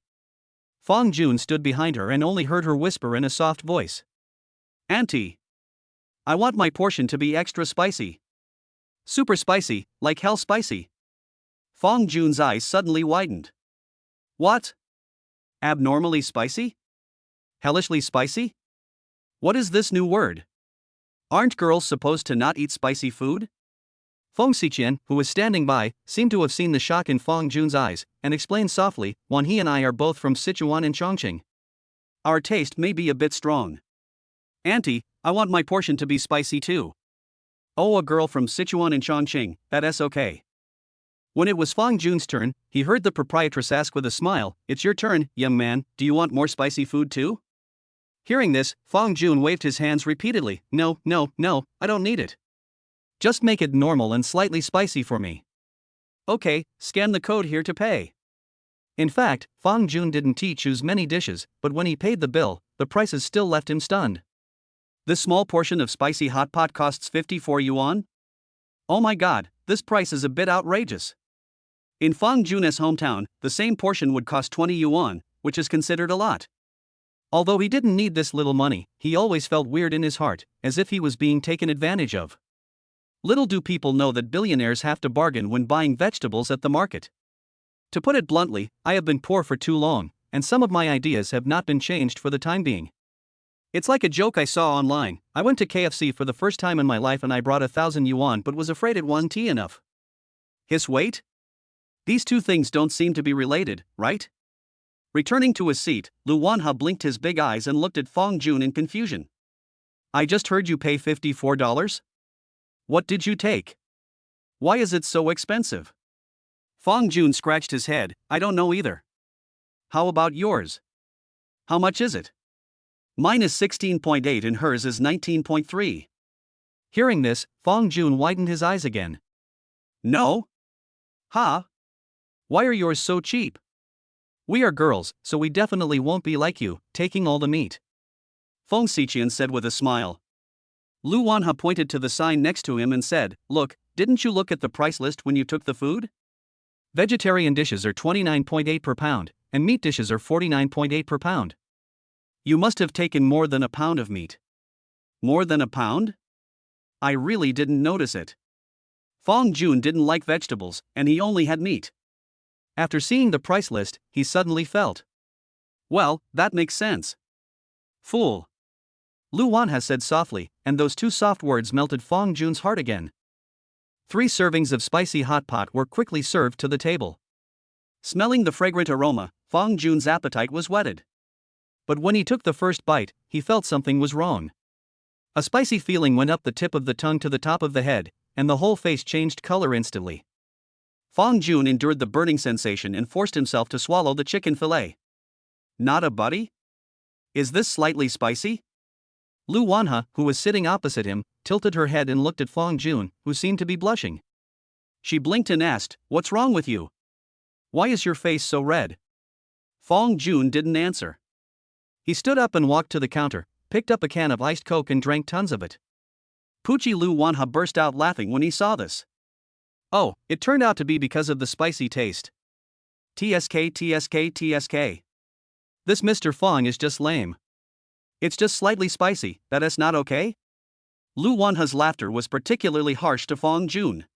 Feng Jun stood behind her and only heard her whisper in a soft voice. Auntie. I want my portion to be extra spicy. Super spicy, like hell spicy. Feng Jun's eyes suddenly widened. What? Abnormally spicy? Hellishly spicy? What is this new word? Aren't girls supposed to not eat spicy food? Feng Xiqian, who was standing by, seemed to have seen the shock in Feng Jun's eyes, and explained softly, He and I are both from Sichuan and Chongqing. Our taste may be a bit strong. Auntie, I want my portion to be spicy too. Oh, a girl from Sichuan and Chongqing, that's okay. When it was Feng Jun's turn, he heard the proprietress ask with a smile, It's your turn, young man, do you want more spicy food too? Hearing this, Feng Jun waved his hands repeatedly, No, I don't need it. Just make it normal and slightly spicy for me. Okay, scan the code here to pay. In fact, Feng Jun didn't choose many dishes, but when he paid the bill, the prices still left him stunned. This small portion of spicy hot pot costs 54 yuan? Oh my god, this price is a bit outrageous. In Feng Jun's hometown, the same portion would cost 20 yuan, which is considered a lot. Although he didn't need this little money, he always felt weird in his heart, as if he was being taken advantage of. Little do people know that billionaires have to bargain when buying vegetables at the market. To put it bluntly, I have been poor for too long, and some of my ideas have not been changed for the time being. It's like a joke I saw online. I went to KFC for the first time in my life and I brought 1,000 yuan but was afraid it wasn't enough. His weight? These two things don't seem to be related, right? Returning to his seat, Lu Wanha blinked his big eyes and looked at Feng Jun in confusion. I just heard you pay $54? What did you take? Why is it so expensive? Fong Jun scratched his head. I don't know either. How about yours? How much is it? Mine is 16.8 and hers is 19.3. Hearing this, Fong Jun widened his eyes again. No? Huh? Why are yours so cheap? We are girls, so we definitely won't be like you, taking all the meat. Fong Xiqian said with a smile. Lu Wanha pointed to the sign next to him and said, Look, didn't you look at the price list when you took the food? Vegetarian dishes are 29.8 per pound, and meat dishes are 49.8 per pound. You must have taken more than a pound of meat. More than a pound? I really didn't notice it. Fong Jun didn't like vegetables, and he only had meat. After seeing the price list, he suddenly felt. Well, that makes sense. Fool. Lu Wanha said softly, and those two soft words melted Fong Jun's heart again. 3 servings of spicy hot pot were quickly served to the table. Smelling the fragrant aroma, Fong Jun's appetite was whetted. But when he took the first bite, he felt something was wrong. A spicy feeling went up the tip of the tongue to the top of the head, and the whole face changed color instantly. Fong Jun endured the burning sensation and forced himself to swallow the chicken fillet. Not a buddy? Is this slightly spicy? Lu Wanha, who was sitting opposite him, tilted her head and looked at Fong Jun, who seemed to be blushing. She blinked and asked, What's wrong with you? Why is your face so red? Fong Jun didn't answer. He stood up and walked to the counter, picked up a can of iced Coke and drank tons of it. Poochie Lu Wanha burst out laughing when he saw this. Oh, it turned out to be because of the spicy taste. TSK. This Mr. Fong is just lame. It's just slightly spicy, that's not okay? Lu Wanha's laughter was particularly harsh to Fong Jun.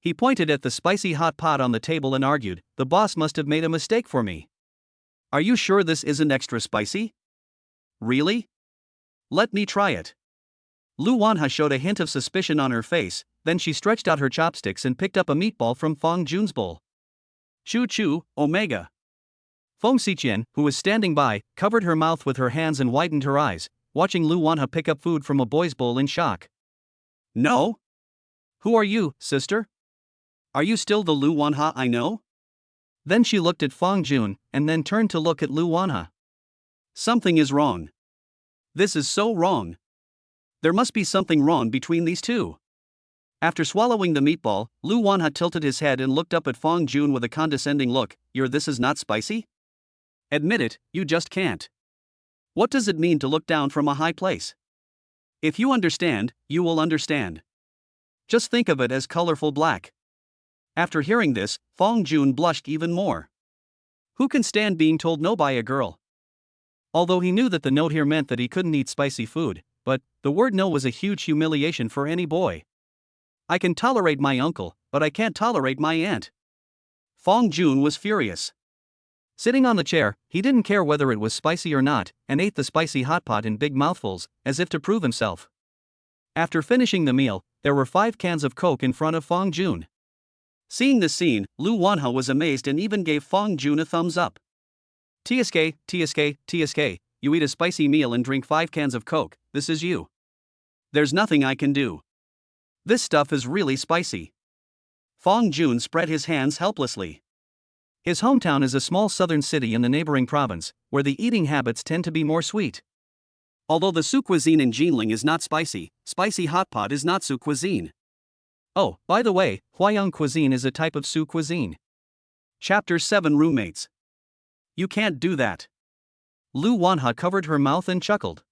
He pointed at the spicy hot pot on the table and argued, The boss must have made a mistake for me. Are you sure this isn't extra spicy? Really? Let me try it. Lu Wanha showed a hint of suspicion on her face, then she stretched out her chopsticks and picked up a meatball from Fong Jun's bowl. Choo, Omega. Fong Xiqian, who was standing by, covered her mouth with her hands and widened her eyes, watching Lu Wanha pick up food from a boy's bowl in shock. No? Who are you, sister? Are you still the Lu Wanha I know? Then she looked at Fong Jun, and then turned to look at Lu Wanha. Something is wrong. This is so wrong. There must be something wrong between these two. After swallowing the meatball, Lu Wanha tilted his head and looked up at Fong Jun with a condescending look. This is not spicy? Admit it, you just can't. What does it mean to look down from a high place? If you understand, you will understand. Just think of it as colorful black. After hearing this, Fong Jun blushed even more. Who can stand being told no by a girl? Although he knew that the note here meant that he couldn't eat spicy food, but the word no was a huge humiliation for any boy. I can tolerate my uncle, but I can't tolerate my aunt. Fong Jun was furious. Sitting on the chair, he didn't care whether it was spicy or not, and ate the spicy hot pot in big mouthfuls, as if to prove himself. After finishing the meal, there were 5 cans of Coke in front of Fong Jun. Seeing this scene, Lu Wanha was amazed and even gave Fong Jun a thumbs up. TSK, you eat a spicy meal and drink 5 cans of Coke, this is you. There's nothing I can do. This stuff is really spicy. Fong Jun spread his hands helplessly. His hometown is a small southern city in the neighboring province, where the eating habits tend to be more sweet. Although the Sioux cuisine in Jinling is not spicy, spicy hot pot is not Sioux cuisine. Oh, by the way, Huayang cuisine is a type of Sioux cuisine. Chapter 7 Roommates. You can't do that. Lu Wanha covered her mouth and chuckled.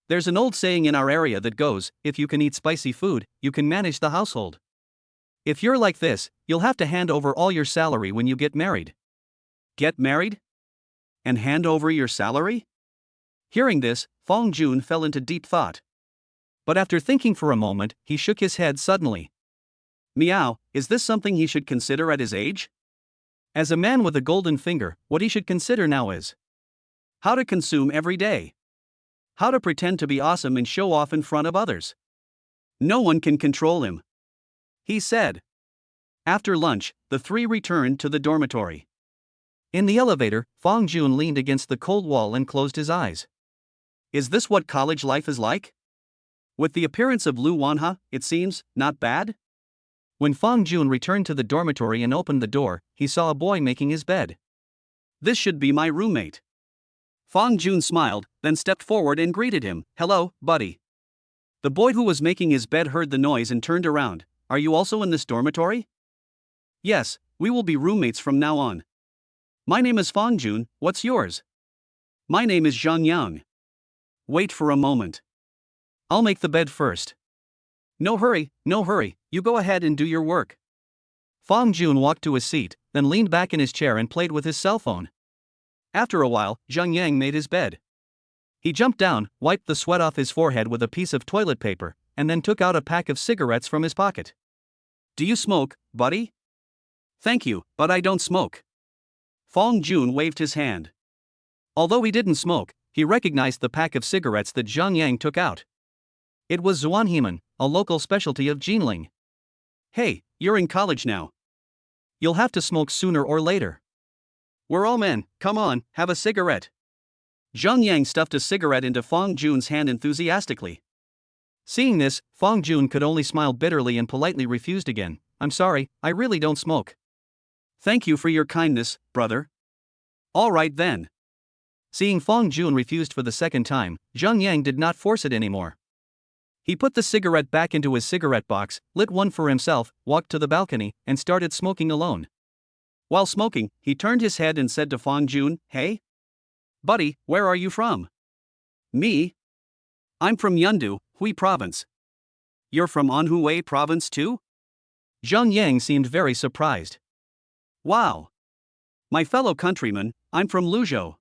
There's an old saying in our area that goes, if you can eat spicy food, you can manage the household. If you're like this, you'll have to hand over all your salary when you get married. Get married? And hand over your salary? Hearing this, Fong Jun fell into deep thought. But after thinking for a moment, he shook his head suddenly. Meow, is this something he should consider at his age? As a man with a golden finger, what he should consider now is how to consume every day. How to pretend to be awesome and show off in front of others. No one can control him, he said. After lunch, the 3 returned to the dormitory. In the elevator, Fong Jun leaned against the cold wall and closed his eyes. Is this what college life is like? With the appearance of Lu Wanha, it seems not bad? When Fang Jun returned to the dormitory and opened the door, he saw a boy making his bed. "This should be my roommate." Fang Jun smiled, then stepped forward and greeted him. "Hello, buddy." The boy who was making his bed heard the noise and turned around. "Are you also in this dormitory?" "Yes, we will be roommates from now on." "My name is Fang Jun, what's yours?" "My name is Zhang Yang." "Wait for a moment. I'll make the bed first." No hurry, you go ahead and do your work." Fang Jun walked to his seat, then leaned back in his chair and played with his cell phone. After a while, Zhang Yang made his bed. He jumped down, wiped the sweat off his forehead with a piece of toilet paper, and then took out a pack of cigarettes from his pocket. "Do you smoke, buddy?" "Thank you, but I don't smoke." Fang Jun waved his hand. Although he didn't smoke, he recognized the pack of cigarettes that Zhang Yang took out. It was Zuanheman, a local specialty of Jinling. "Hey, you're in college now. You'll have to smoke sooner or later. We're all men, come on, have a cigarette." Zhang Yang stuffed a cigarette into Fang Jun's hand enthusiastically. Seeing this, Fang Jun could only smile bitterly and politely refused again. "I'm sorry, I really don't smoke." "Thank you for your kindness, brother. All right then." Seeing Fang Jun refused for the second time, Zhang Yang did not force it anymore. He put the cigarette back into his cigarette box, lit one for himself, walked to the balcony, and started smoking alone. While smoking, he turned his head and said to Fang Jun, "Hey? Buddy, where are you from?" "Me? I'm from Yundu, Hui Province." "You're from Anhui Province too?" Zhang Yang seemed very surprised. "Wow. My fellow countrymen, I'm from Luzhou."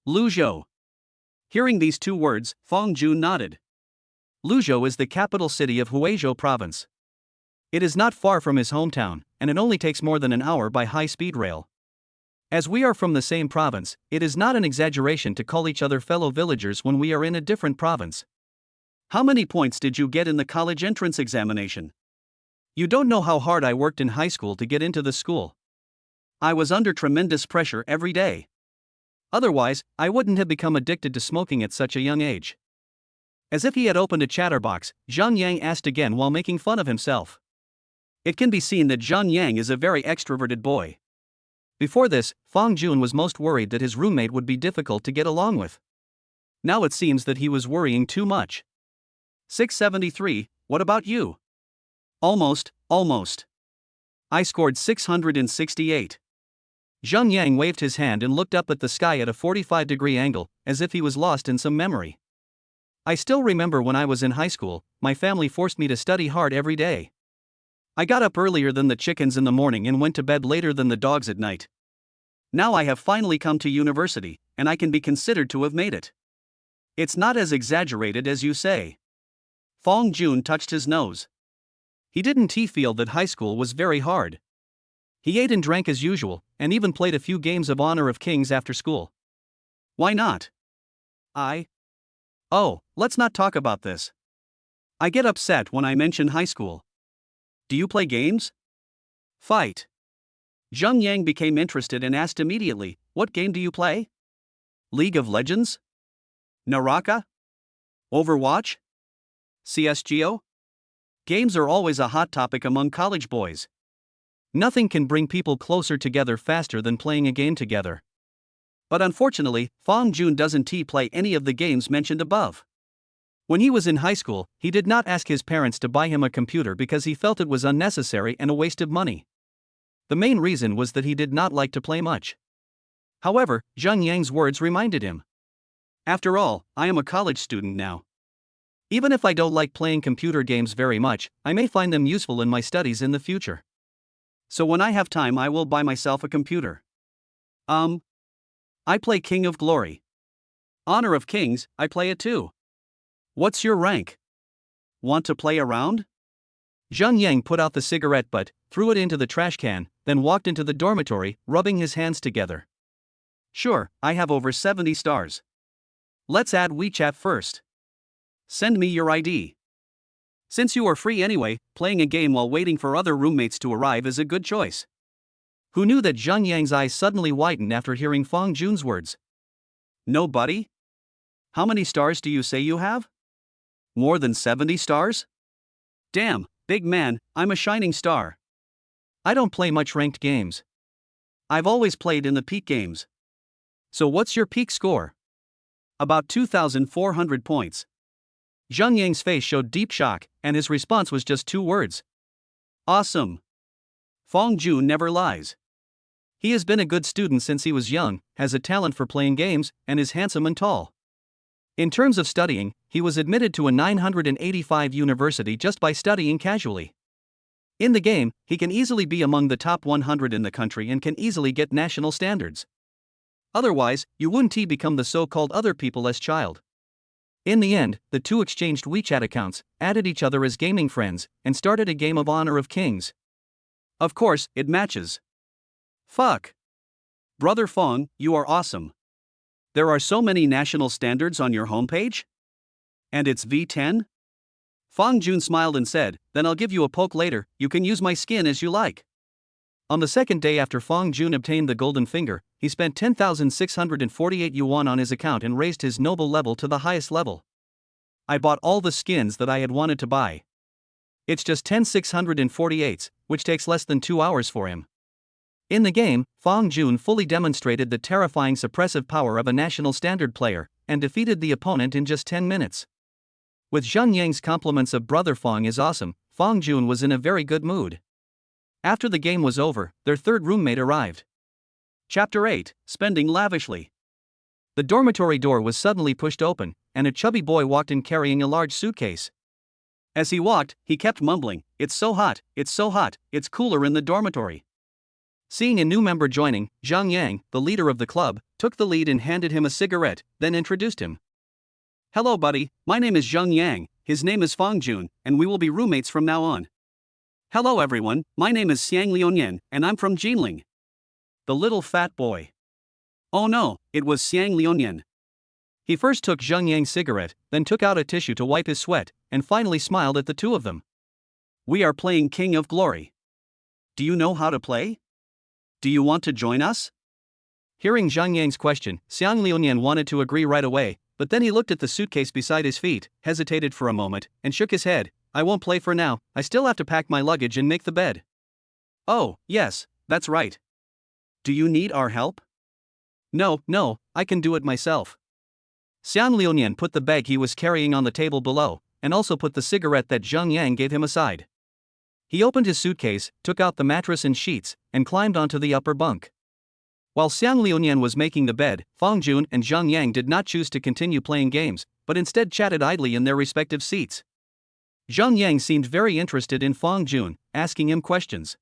"Luzhou." Hearing these two words, Fang Jun nodded. Luzhou is the capital city of Huizhou Province. It is not far from his hometown, and it only takes more than an hour by high-speed rail. As we are from the same province, it is not an exaggeration to call each other fellow villagers when we are in a different province. "How many points did you get in the college entrance examination?" "You don't know how hard I worked in high school to get into the school. I was under tremendous pressure every day. Otherwise, I wouldn't have become addicted to smoking at such a young age." As if he had opened a chatterbox, Zhang Yang asked again while making fun of himself. It can be seen that Zhang Yang is a very extroverted boy. Before this, Fang Jun was most worried that his roommate would be difficult to get along with. Now it seems that he was worrying too much. 673, what about you? Almost. I scored 668. Zhang Yang waved his hand and looked up at the sky at a 45-degree angle, as if he was lost in some memory. "I still remember when I was in high school, my family forced me to study hard every day. I got up earlier than the chickens in the morning and went to bed later than the dogs at night. Now I have finally come to university, and I can be considered to have made it. It's not as exaggerated as you say." Fang Jun touched his nose. He didn't feel that high school was very hard. He ate and drank as usual, and even played a few games of Honor of Kings after school. "Why not?" "Oh, let's not talk about this. I get upset when I mention high school. Do you play games?" "Fight." Zhang Yang became interested and asked immediately, "What game do you play? League of Legends? Naraka? Overwatch? CSGO?" Games are always a hot topic among college boys. Nothing can bring people closer together faster than playing a game together. But unfortunately, Fang Jun doesn't play any of the games mentioned above. When he was in high school, he did not ask his parents to buy him a computer because he felt it was unnecessary and a waste of money. The main reason was that he did not like to play much. However, Zhang Yang's words reminded him. "After all, I am a college student now. Even if I don't like playing computer games very much, I may find them useful in my studies in the future. So when I have time I will buy myself a computer. I play King of Glory. Honor of Kings, I play it too. What's your rank? Want to play around?" Zhang Yang put out the cigarette butt, threw it into the trash can, then walked into the dormitory, rubbing his hands together. "Sure, I have over 70 stars. Let's add WeChat first. Send me your ID. Since you are free anyway, playing a game while waiting for other roommates to arrive is a good choice." Who knew that Zhang Yang's eyes suddenly widened after hearing Fang Jun's words? "No, buddy? How many stars do you say you have? More than 70 stars? Damn, Big man, I'm a shining star. I don't play much ranked games. I've always played in the peak games. So what's your peak score? About 2,400 points. Zhang Yang's face showed deep shock, and his response was just 2 words. Awesome. Fong Jun never lies. He has been a good student since he was young, has a talent for playing games, and is handsome and tall. In terms of studying, he was admitted to a 985 university just by studying casually. In the game, he can easily be among the top 100 in the country and can easily get national standards. Otherwise, you wouldn't become the so-called other people as child. In the end, the two exchanged WeChat accounts, added each other as gaming friends, and started a game of Honor of Kings. Of course, it matches. Fuck. Brother Fong, you are awesome. There are so many national standards on your homepage? And it's V10? Fong Jun smiled and said, then I'll give you a poke later, you can use my skin as you like. On the second day after Fong Jun obtained the golden finger, he spent 10,648 yuan on his account and raised his noble level to the highest level. I bought all the skins that I had wanted to buy. It's just 10,648, which takes less than 2 hours for him. In the game, Fong Jun fully demonstrated the terrifying suppressive power of a national standard player, and defeated the opponent in just 10 minutes. With Zhang Yang's compliments of Brother Fong is awesome, Fong Jun was in a very good mood. After the game was over, their third roommate arrived. Chapter 8, Spending Lavishly. The dormitory door was suddenly pushed open, and a chubby boy walked in carrying a large suitcase. As he walked, he kept mumbling, it's so hot, it's cooler in the dormitory. Seeing a new member joining, Zhang Yang, the leader of the club, took the lead and handed him a cigarette, then introduced him. Hello buddy, my name is Zhang Yang, his name is Fong Jun, and we will be roommates from now on. Hello everyone, my name is Xiang Liuyan, and I'm from Jinling. The little fat boy. Oh no, it was Xiang Liuyan. He first took Zhang Yang's cigarette, then took out a tissue to wipe his sweat, and finally smiled at the two of them. We are playing King of Glory. Do you know how to play? Do you want to join us? Hearing Zhang Yang's question, Xiang Liuyan wanted to agree right away, but then he looked at the suitcase beside his feet, hesitated for a moment, and shook his head. I won't play for now, I still have to pack my luggage and make the bed. Oh, yes, that's right. Do you need our help? No, I can do it myself. Xiang Liuyan put the bag he was carrying on the table below, and also put the cigarette that Zhang Yang gave him aside. He opened his suitcase, took out the mattress and sheets, and climbed onto the upper bunk. While Xiang Liuyan was making the bed, Fong Jun and Zhang Yang did not choose to continue playing games, but instead chatted idly in their respective seats. Zhang Yang seemed very interested in Fong Jun, asking him questions.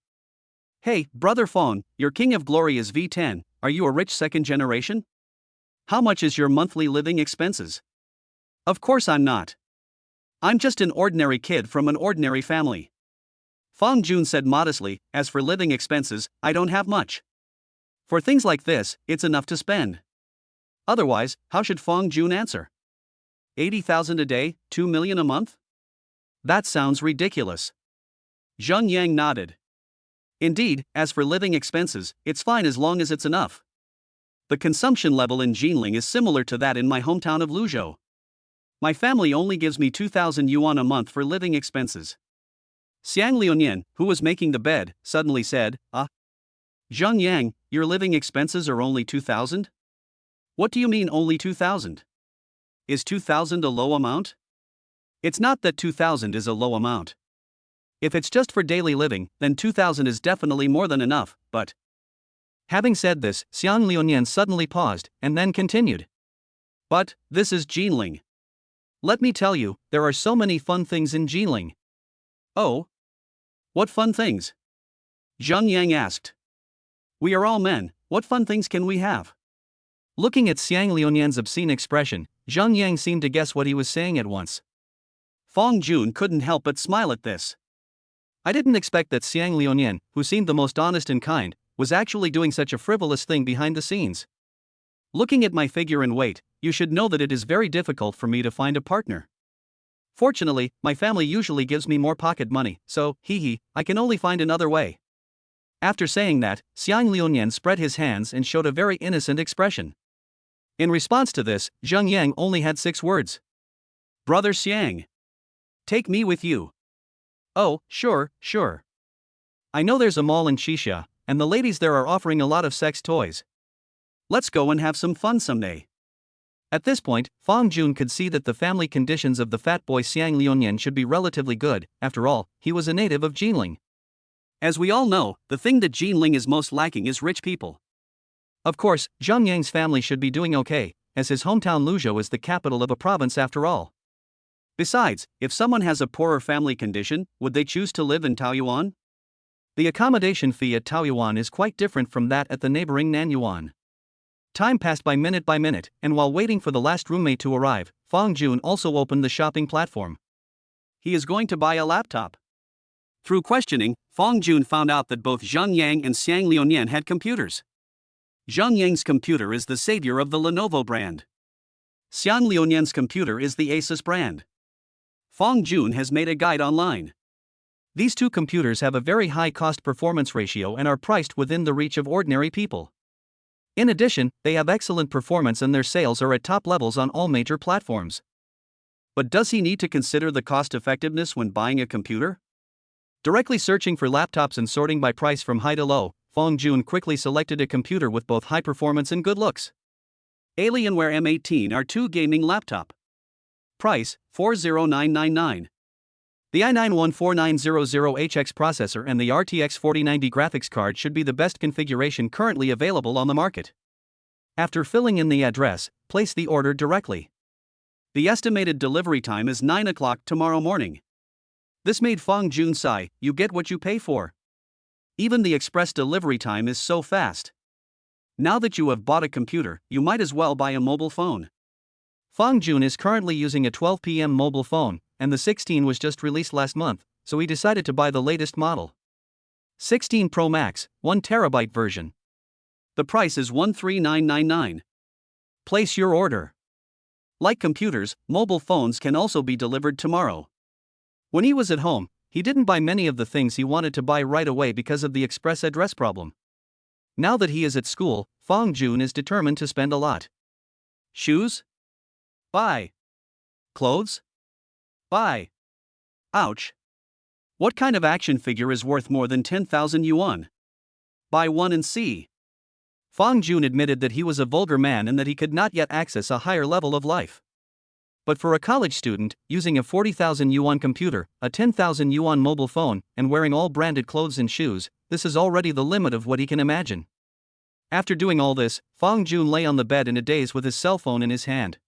Hey, brother Fong, your King of Glory is V10, are you a rich second generation? How much is your monthly living expenses? Of course I'm not. I'm just an ordinary kid from an ordinary family. Fong Jun said modestly, as for living expenses, I don't have much. For things like this, it's enough to spend. Otherwise, how should Fong Jun answer? 80,000 a day, 2 million a month? That sounds ridiculous. Zhang Yang nodded. Indeed, as for living expenses, it's fine as long as it's enough. The consumption level in Jinling is similar to that in my hometown of Luzhou. My family only gives me 2,000 yuan a month for living expenses. Xiang Liuyan, who was making the bed, suddenly said, Zhang Yang, your living expenses are only 2,000? What do you mean only 2,000? Is 2,000 a low amount? It's not that 2,000 is a low amount. If it's just for daily living, then 2,000 is definitely more than enough, but... Having said this, Xiang Liuyan suddenly paused, and then continued. But, this is Jinling. Let me tell you, there are so many fun things in Jinling. Oh? What fun things? Zhang Yang asked. We are all men, what fun things can we have? Looking at Xiang Liuyan's obscene expression, Zhang Yang seemed to guess what he was saying at once. Fong Jun couldn't help but smile at this. I didn't expect that Xiang Liuyan, who seemed the most honest and kind, was actually doing such a frivolous thing behind the scenes. Looking at my figure and weight, you should know that it is very difficult for me to find a partner. Fortunately, my family usually gives me more pocket money, so, I can only find another way. After saying that, Xiang Liuyan spread his hands and showed a very innocent expression. In response to this, Zhang Yang only had 6 words. Brother Xiang. Take me with you. Oh, sure, sure. I know there's a mall in Shisha, and the ladies there are offering a lot of sex toys. Let's go and have some fun someday. At this point, Fong Jun could see that the family conditions of the fat boy Xiang Liunian should be relatively good. After all, he was a native of Jinling. As we all know, the thing that Jinling is most lacking is rich people. Of course, Zhang Yang's family should be doing okay, as his hometown Luzhou is the capital of a province after all. Besides, if someone has a poorer family condition, would they choose to live in Taoyuan? The accommodation fee at Taoyuan is quite different from that at the neighboring Nanyuan. Time passed by minute, and while waiting for the last roommate to arrive, Fong Jun also opened the shopping platform. He is going to buy a laptop. Through questioning, Fong Jun found out that both Zhang Yang and Xiang Liunian had computers. Zhang Yang's computer is the savior of the Lenovo brand. Xiang Liunian's computer is the Asus brand. Fong Jun has made a guide online. These two computers have a very high cost-performance ratio and are priced within the reach of ordinary people. In addition, they have excellent performance and their sales are at top levels on all major platforms. But does he need to consider the cost-effectiveness when buying a computer? Directly searching for laptops and sorting by price from high to low, Fong Jun quickly selected a computer with both high performance and good looks. Alienware M18 R2 gaming laptop. Price, 40999. The i9-14900HX processor and the RTX 4090 graphics card should be the best configuration currently available on the market. After filling in the address, place the order directly. The estimated delivery time is 9 o'clock tomorrow morning. This made Fong Jun sigh. You get what you pay for. Even the express delivery time is so fast. Now that you have bought a computer, you might as well buy a mobile phone. Fong Jun is currently using a 12 PM mobile phone, and the 16 was just released last month, so he decided to buy the latest model. 16 Pro Max, 1TB version. The price is 13999. Place your order. Like computers, mobile phones can also be delivered tomorrow. When he was at home, he didn't buy many of the things he wanted to buy right away because of the express address problem. Now that he is at school, Fong Jun is determined to spend a lot. Shoes? Buy. Clothes? Buy. Ouch. What kind of action figure is worth more than 10,000 yuan? Buy one and see. Fong Jun admitted that he was a vulgar man and that he could not yet access a higher level of life. But for a college student, using a 40,000 yuan computer, a 10,000 yuan mobile phone, and wearing all branded clothes and shoes, this is already the limit of what he can imagine. After doing all this, Fong Jun lay on the bed in a daze with his cell phone in his hand.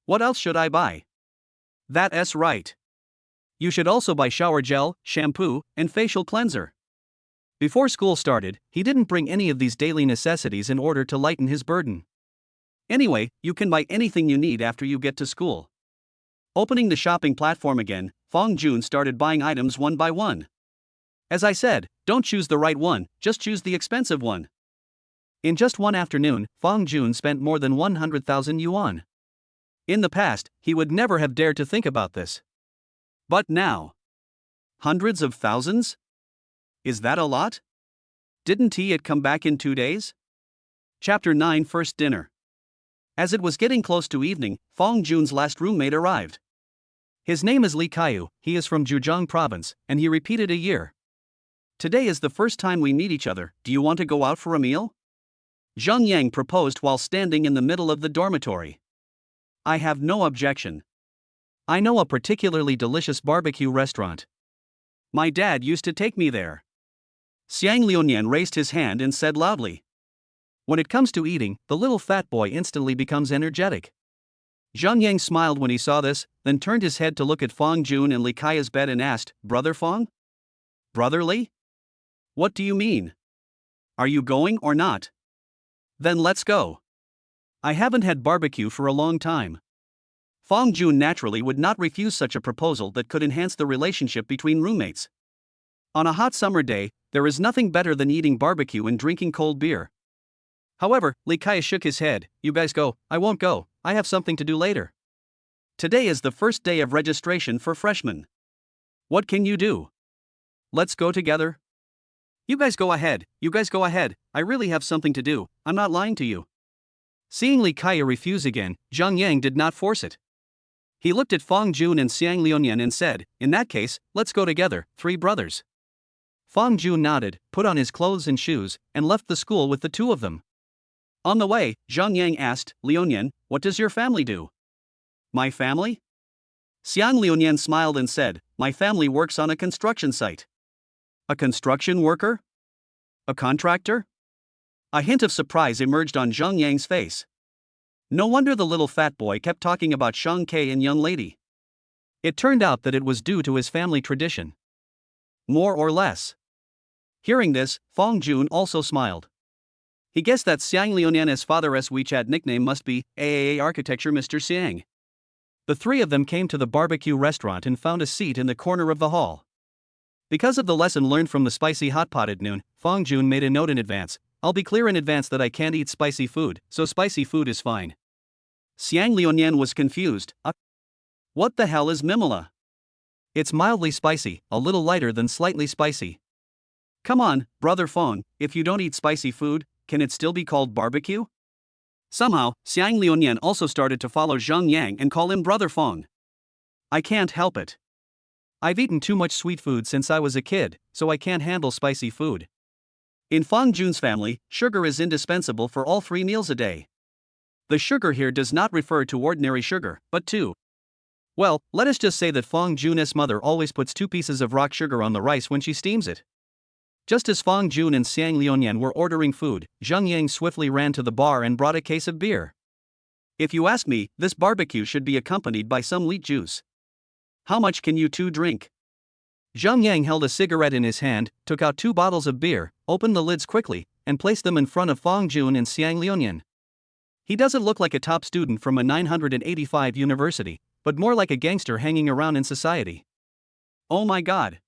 What else should I buy? That's right. You should also buy shower gel, shampoo, and facial cleanser. Before school started, he didn't bring any of these daily necessities in order to lighten his burden. Anyway, you can buy anything you need after you get to school. Opening the shopping platform again, Fong Jun started buying items one by one. As I said, don't choose the right one, just choose the expensive one. In just one afternoon, Fong Jun spent more than 100,000 yuan. In the past, he would never have dared to think about this. But now, hundreds of thousands? Is that a lot? Didn't he come back in 2 days? Chapter 9 First Dinner. As it was getting close to evening, Fong Jun's last roommate arrived. His name is Li Kaiyu, he is from Zhejiang province, and he repeated a year. Today is the first time we meet each other, do you want to go out for a meal? Zhang Yang proposed while standing in the middle of the dormitory. I have no objection. I know a particularly delicious barbecue restaurant. My dad used to take me there. Xiang Liunian raised his hand and said loudly. When it comes to eating, the little fat boy instantly becomes energetic. Zhang Yang smiled when he saw this, then turned his head to look at Fong Jun and Li Kai's bed and asked, Brother Fong? Brother Li? What do you mean? Are you going or not? Then let's go. I haven't had barbecue for a long time. Fong Jun naturally would not refuse such a proposal that could enhance the relationship between roommates. On a hot summer day, there is nothing better than eating barbecue and drinking cold beer. However, Li Kai shook his head. You guys go, I won't go, I have something to do later. Today is the first day of registration for freshmen. What can you do? Let's go together. You guys go ahead, I really have something to do, I'm not lying to you. Seeing Li Kai refuse again, Zhang Yang did not force it. He looked at Fang Jun and Xiang Liuyan and said, "In that case, let's go together, three brothers." Fang Jun nodded, put on his clothes and shoes, and left the school with the two of them. On the way, Zhang Yang asked, "Liuyan, what does your family do?" "My family?" Xiang Liuyan smiled and said, "My family works on a construction site." "A construction worker? A contractor?" A hint of surprise emerged on Zhang Yang's face. No wonder the little fat boy kept talking about Shang Ke and young lady. It turned out that it was due to his family tradition. More or less. Hearing this, Fang Jun also smiled. He guessed that Xiang Liuyan's father's WeChat nickname must be AAA Architecture Mr. Xiang. The three of them came to the barbecue restaurant and found a seat in the corner of the hall. Because of the lesson learned from the spicy hot pot at noon, Fang Jun made a note in advance. "I'll be clear in advance that I can't eat spicy food, so spicy food is fine." Xiang Liuyan was confused. What the hell is Mimala? It's mildly spicy, a little lighter than slightly spicy. Come on, brother Fang, if you don't eat spicy food, can it still be called barbecue? Somehow, Xiang Liuyan also started to follow Zhang Yang and call him brother Fang. I can't help it. I've eaten too much sweet food since I was a kid, so I can't handle spicy food. In Fang Jun's family, sugar is indispensable for all 3 meals a day. The sugar here does not refer to ordinary sugar, but to. Well, let us just say that Fang Jun's mother always puts 2 pieces of rock sugar on the rice when she steams it. Just as Fang Jun and Xiang Liuyan were ordering food, Zhang Yang swiftly ran to the bar and brought a case of beer. If you ask me, this barbecue should be accompanied by some wheat juice. How much can you two drink? Zhang Yang held a cigarette in his hand, took out 2 bottles of beer, opened the lids quickly, and placed them in front of Fang Jun and Xiang Liuyan. He doesn't look like a top student from a 985 university, but more like a gangster hanging around in society. Oh my god.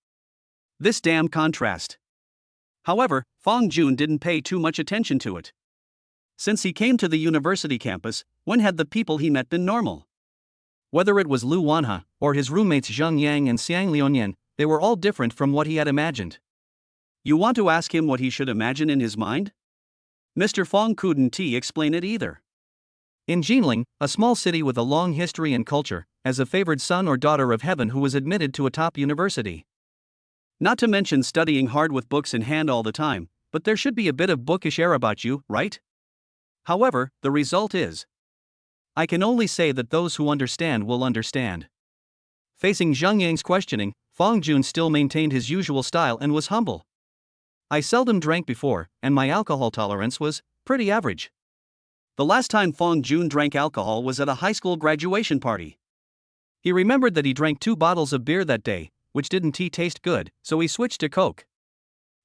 This damn contrast. However, Fang Jun didn't pay too much attention to it. Since he came to the university campus, when had the people he met been normal? Whether it was Lu Wanhe, or his roommates Zhang Yang and Xiang Liuyan, they were all different from what he had imagined. You want to ask him what he should imagine in his mind? Mr. Fang couldn't explain it either. In Jinling, a small city with a long history and culture, as a favored son or daughter of heaven who was admitted to a top university. Not to mention studying hard with books in hand all the time, but there should be a bit of bookish air about you, right? However, the result is. I can only say that those who understand will understand. Facing Zhang Yang's questioning, Fang Jun still maintained his usual style and was humble. I seldom drank before, and my alcohol tolerance was pretty average. The last time Fang Jun drank alcohol was at a high school graduation party. He remembered that he drank 2 bottles of beer that day, which didn't taste good, so he switched to Coke.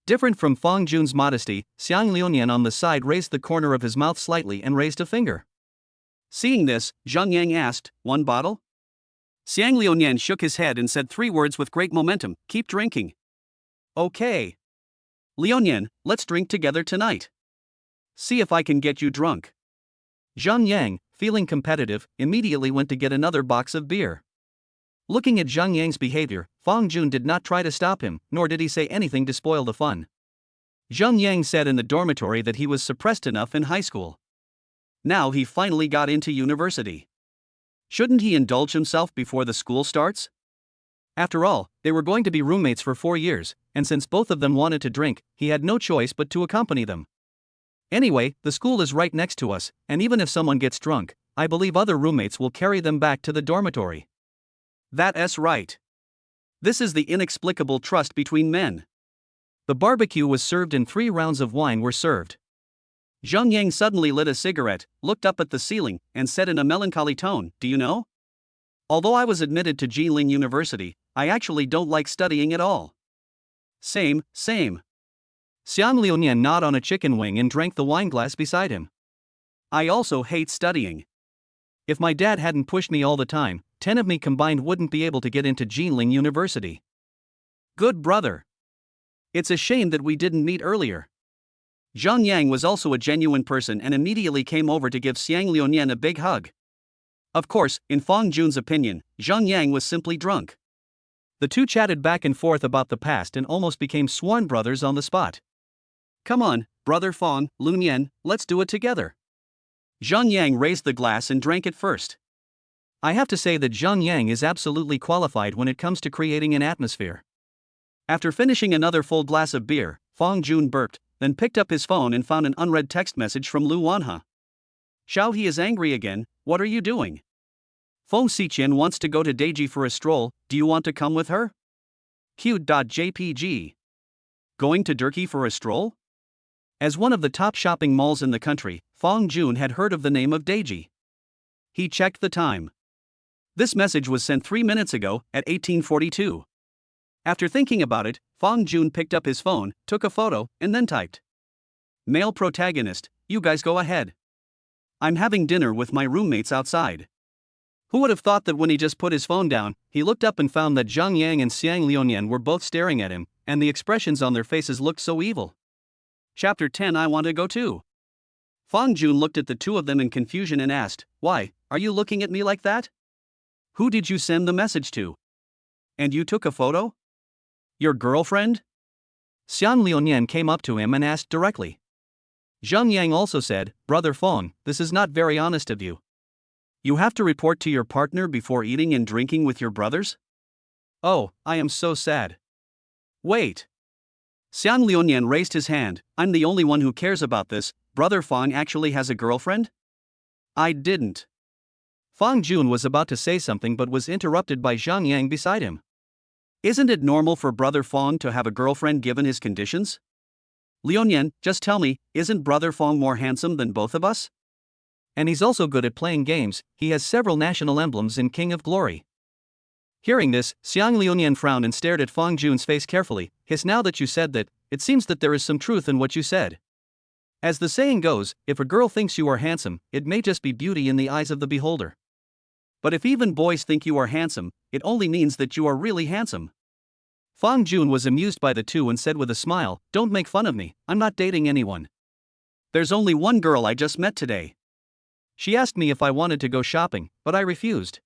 Different from Fang Jun's modesty, Xiang Liuyan on the side raised the corner of his mouth slightly and raised a finger. Seeing this, Zhang Yang asked, 1 bottle? Xiang Liuyan shook his head and said 3 words with great momentum, keep drinking. Okay. Liuyan, let's drink together tonight. See if I can get you drunk. Zhang Yang, feeling competitive, immediately went to get another box of beer. Looking at Zhang Yang's behavior, Fang Jun did not try to stop him, nor did he say anything to spoil the fun. Zhang Yang said in the dormitory that he was suppressed enough in high school. Now he finally got into university. Shouldn't he indulge himself before the school starts? After all, they were going to be roommates for 4 years, and since both of them wanted to drink, he had no choice but to accompany them. Anyway, the school is right next to us, and even if someone gets drunk, I believe other roommates will carry them back to the dormitory. That's right. This is the inexplicable trust between men. The barbecue was served and 3 rounds of wine were served. Zhang Yang suddenly lit a cigarette, looked up at the ceiling, and said in a melancholy tone, "Do you know? Although I was admitted to Jinling University, I actually don't like studying at all." Same. Xiang Liuyan gnawed on a chicken wing and drank the wine glass beside him. I also hate studying. If my dad hadn't pushed me all the time, 10 of me combined wouldn't be able to get into Jinling University. Good brother. It's a shame that we didn't meet earlier. Zhang Yang was also a genuine person and immediately came over to give Xiang Liuyan a big hug. Of course, in Fang Jun's opinion, Zhang Yang was simply drunk. The two chatted back and forth about the past and almost became sworn brothers on the spot. Come on, brother Fang, Liuyan, let's do it together. Zhang Yang raised the glass and drank it first. I have to say that Zhang Yang is absolutely qualified when it comes to creating an atmosphere. After finishing another full glass of beer, Fong Jun burped, then picked up his phone and found an unread text message from Lu Wanha. Xiao He is angry again, what are you doing? Feng Xiqian wants to go to Deji for a stroll, do you want to come with her? Q.jpg. Going to Turkey for a stroll? As one of the top shopping malls in the country, Fong Jun had heard of the name of Deji. He checked the time. This message was sent 3 minutes ago, at 1842. After thinking about it, Fong Jun picked up his phone, took a photo, and then typed. Male protagonist, you guys go ahead. I'm having dinner with my roommates outside. Who would have thought that when he just put his phone down, he looked up and found that Zhang Yang and Xiang Liuyan were both staring at him, and the expressions on their faces looked so evil. Chapter 10 I want to go too. Fong Jun looked at the two of them in confusion and asked, why, are you looking at me like that? Who did you send the message to? And you took a photo? Your girlfriend? Xiang Liuyan came up to him and asked directly. Zhang Yang also said, Brother Fong, this is not very honest of you. You have to report to your partner before eating and drinking with your brothers? Oh, I am so sad. Wait. Xiang Liuyan raised his hand, I'm the only one who cares about this, Brother Fong actually has a girlfriend? I didn't. Fong Jun was about to say something but was interrupted by Zhang Yang beside him. Isn't it normal for Brother Fong to have a girlfriend given his conditions? Liuyan, just tell me, isn't Brother Fong more handsome than both of us? And he's also good at playing games, he has several national emblems in King of Glory. Hearing this, Xiang Liuyan frowned and stared at Fong Jun's face carefully. Now that you said that, it seems that there is some truth in what you said. As the saying goes, if a girl thinks you are handsome, it may just be beauty in the eyes of the beholder. But if even boys think you are handsome, it only means that you are really handsome. Fong Jun was amused by the two and said with a smile, don't make fun of me, I'm not dating anyone. There's only one girl I just met today. She asked me if I wanted to go shopping, but I refused.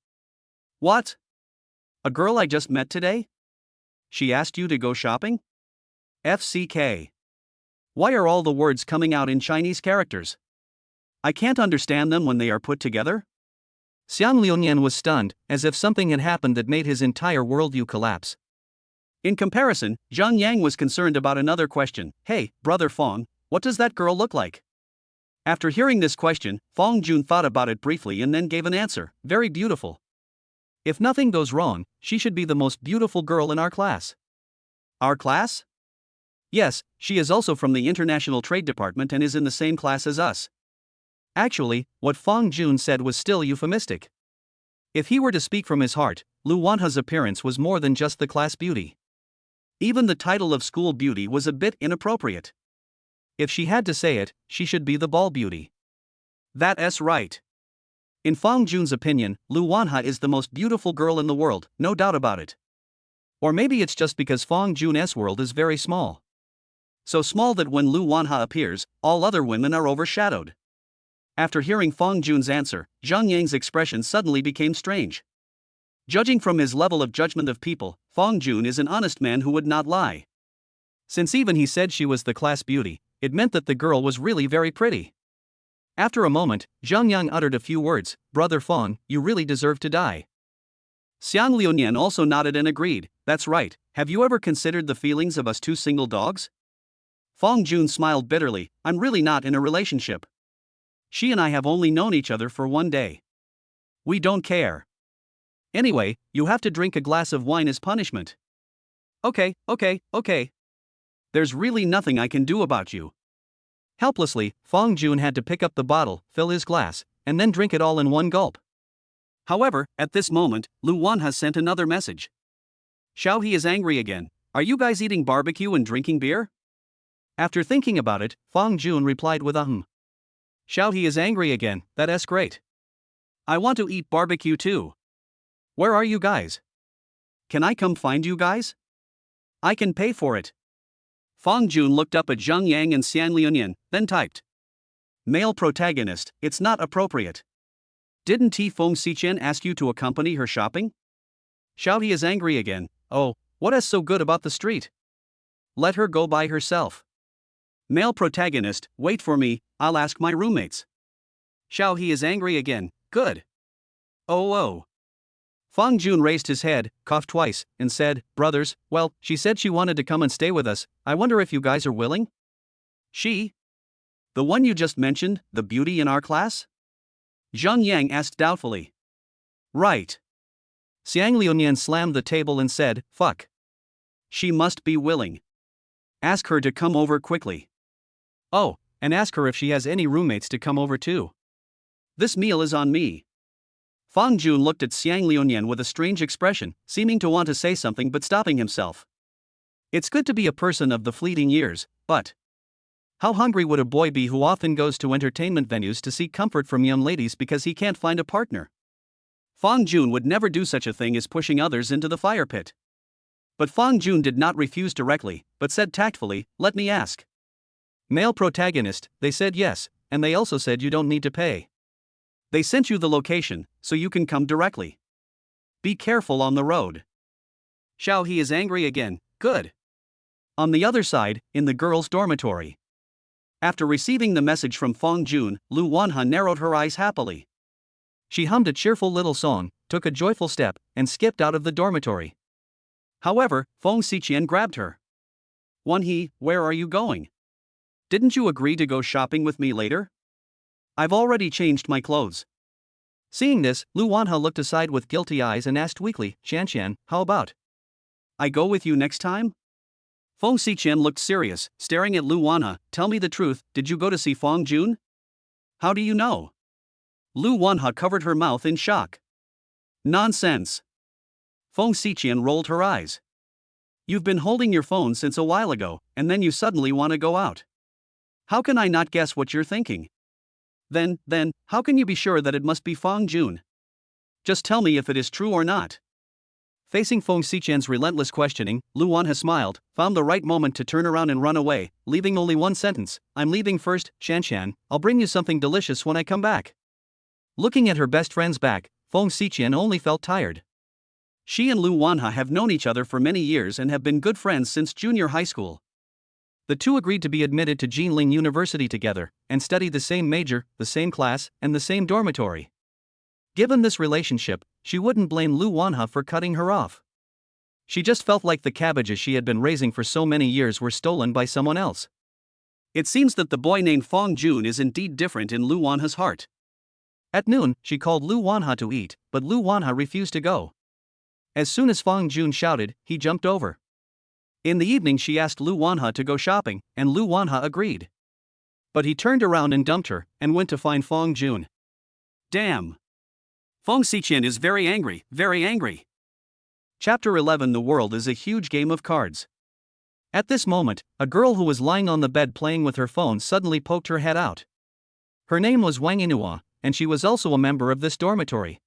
What? A girl I just met today? She asked you to go shopping? FCK. Why are all the words coming out in Chinese characters? I can't understand them when they are put together. Xiang Liuyan was stunned, as if something had happened that made his entire worldview collapse. In comparison, Zhang Yang was concerned about another question. Hey, Brother Fong, what does that girl look like? After hearing this question, Fong Jun thought about it briefly and then gave an answer. Very beautiful. If nothing goes wrong, she should be the most beautiful girl in our class. Our class? Yes, she is also from the International Trade Department and is in the same class as us. Actually, what Fong Jun said was still euphemistic. If he were to speak from his heart, Lu Wanha's appearance was more than just the class beauty. Even the title of school beauty was a bit inappropriate. If she had to say it, she should be the ball beauty. That's right. In Fong Jun's opinion, Lu Wanha is the most beautiful girl in the world, no doubt about it. Or maybe it's just because Fong Jun's world is very small. So small that when Lu Wanha appears, all other women are overshadowed. After hearing Fong Jun's answer, Zhang Yang's expression suddenly became strange. Judging from his level of judgment of people, Fong Jun is an honest man who would not lie. Since even he said she was the class beauty, it meant that the girl was really very pretty. After a moment, Zhang Yang uttered a few words, Brother Fong, you really deserve to die. Xiang Liuyan also nodded and agreed, that's right, have you ever considered the feelings of us two single dogs? Fong Jun smiled bitterly, I'm really not in a relationship. She and I have only known each other for 1 day. We don't care. Anyway, you have to drink a glass of wine as punishment. Okay. There's really nothing I can do about you. Helplessly, Fong Jun had to pick up the bottle, fill his glass, and then drink it all in one gulp. However, at this moment, Lu Wanha sent another message. Xiao He is angry again. Are you guys eating barbecue and drinking beer? After thinking about it, Fong Jun replied with a Xiao He is angry again, that's great. I want to eat barbecue too. Where are you guys? Can I come find you guys? I can pay for it. Fong Jun looked up at Zhang Yang and Xiang Liuyan, then typed. Male protagonist, it's not appropriate. Didn't Feng Xiqian ask you to accompany her shopping? Xiao He is angry again. Oh, what is so good about the street? Let her go by herself. Male protagonist, wait for me, I'll ask my roommates. Xiao He is angry again, good. Oh oh. Fang Jun raised his head, coughed twice, and said, "Brothers, well, she said she wanted to come and stay with us. I wonder if you guys are willing?" She? The one you just mentioned, the beauty in our class? Zhang Yang asked doubtfully. Right. Xiang Liunian slammed the table and said, "Fuck. She must be willing. Ask her to come over quickly. Oh, and ask her if she has any roommates to come over too. This meal is on me." Fang Jun looked at Xiang Liunian with a strange expression, seeming to want to say something but stopping himself. It's good to be a person of the fleeting years, but how hungry would a boy be who often goes to entertainment venues to seek comfort from young ladies because he can't find a partner? Fang Jun would never do such a thing as pushing others into the fire pit. But Fang Jun did not refuse directly, but said tactfully, "Let me ask." Male protagonist, they said yes, and they also said you don't need to pay. They sent you the location, so you can come directly. Be careful on the road. Xiao He is angry again, good. On the other side, in the girls' dormitory. After receiving the message from Fang Jun, Lu Wanha narrowed her eyes happily. She hummed a cheerful little song, took a joyful step, and skipped out of the dormitory. However, Feng Xiqian grabbed her. "Wanhe, where are you going? Didn't you agree to go shopping with me later? I've already changed my clothes." Seeing this, Lu Wanha looked aside with guilty eyes and asked weakly, "Qian, how about I go with you next time?" Feng Xiqian looked serious, staring at Lu Wanha. "Tell me the truth, did you go to see Fang Jun?" "How do you know?" Lu Wanha covered her mouth in shock. "Nonsense." Feng Xiqian rolled her eyes. "You've been holding your phone since a while ago, and then you suddenly want to go out. How can I not guess what you're thinking? Then, how can you be sure that it must be Fang Jun? Just tell me if it is true or not." Facing Feng Xiqian's relentless questioning, Lu Wanha smiled, found the right moment to turn around and run away, leaving only one sentence, "I'm leaving first, Qian, I'll bring you something delicious when I come back." Looking at her best friend's back, Feng Xiqian only felt tired. She and Lu Wanha have known each other for many years and have been good friends since junior high school. The two agreed to be admitted to Jinling University together, and study the same major, the same class, and the same dormitory. Given this relationship, she wouldn't blame Lu Wanha for cutting her off. She just felt like the cabbages she had been raising for so many years were stolen by someone else. It seems that the boy named Fang Jun is indeed different in Lu Wanha's heart. At noon, she called Lu Wanha to eat, but Lu Wanha refused to go. As soon as Fang Jun shouted, he jumped over. In the evening she asked Lu Wanha to go shopping, and Lu Wanha agreed. But he turned around and dumped her, and went to find Fang Jun. Damn. Feng Xiqian is very angry, very angry. Chapter 11. The world is a huge game of cards. At this moment, a girl who was lying on the bed playing with her phone suddenly poked her head out. Her name was Wang Inua, and she was also a member of this dormitory.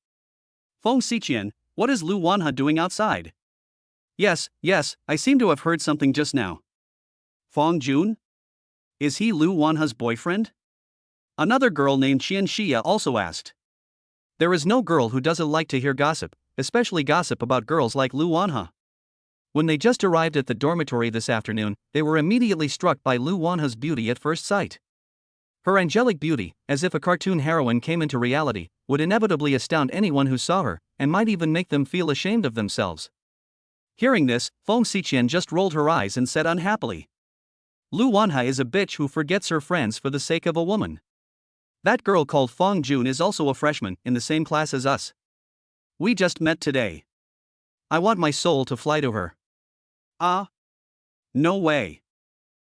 "Feng Xiqian, what is Lu Wanha doing outside?" Yes, I seem to have heard something just now." "Fang Jun? Is he Lu Wanha's boyfriend?" Another girl named Qian Xia also asked. There is no girl who doesn't like to hear gossip, especially gossip about girls like Lu Wanha. When they just arrived at the dormitory this afternoon, they were immediately struck by Lu Wanha's beauty at first sight. Her angelic beauty, as if a cartoon heroine came into reality, would inevitably astound anyone who saw her, and might even make them feel ashamed of themselves. Hearing this, Feng Xiqian just rolled her eyes and said unhappily, "Lu Wanha is a bitch who forgets her friends for the sake of a woman. That girl called Fang Jun is also a freshman, in the same class as us. We just met today. I want my soul to fly to her." "Ah? No way."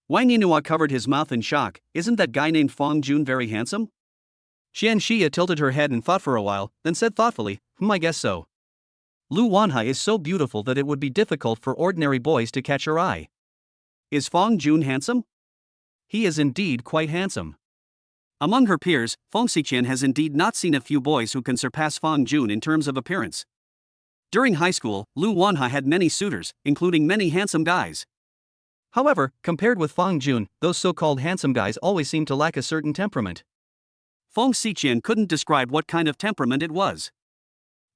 Wang Yinhua covered his mouth in shock. "Isn't that guy named Fang Jun very handsome?" Qian Xia tilted her head and thought for a while, then said thoughtfully, I guess so. Lu Wanha is so beautiful that it would be difficult for ordinary boys to catch her eye." "Is Fang Jun handsome?" "He is indeed quite handsome." Among her peers, Feng Xiqian has indeed not seen a few boys who can surpass Fang Jun in terms of appearance. During high school, Lu Wanha had many suitors, including many handsome guys. However, compared with Fang Jun, those so-called handsome guys always seem to lack a certain temperament. Feng Xiqian couldn't describe what kind of temperament it was.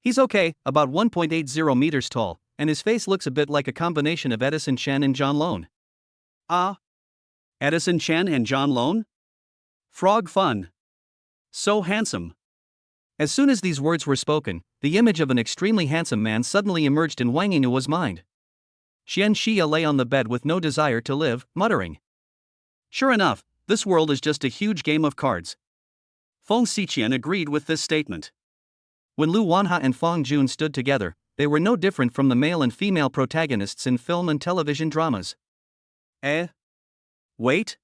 He's okay, about 1.80 meters tall, and his face looks a bit like a combination of Edison Chen and John Lone. Ah? Edison Chen and John Lone? Frog fun. So handsome. As soon as these words were spoken, the image of an extremely handsome man suddenly emerged in Wang Yinghua's mind. Xian Xia lay on the bed with no desire to live, muttering. Sure enough, this world is just a huge game of cards. Feng Xiqian agreed with this statement. When Lu Wanha and Fang Jun stood together, they were no different from the male and female protagonists in film and television dramas. Wait?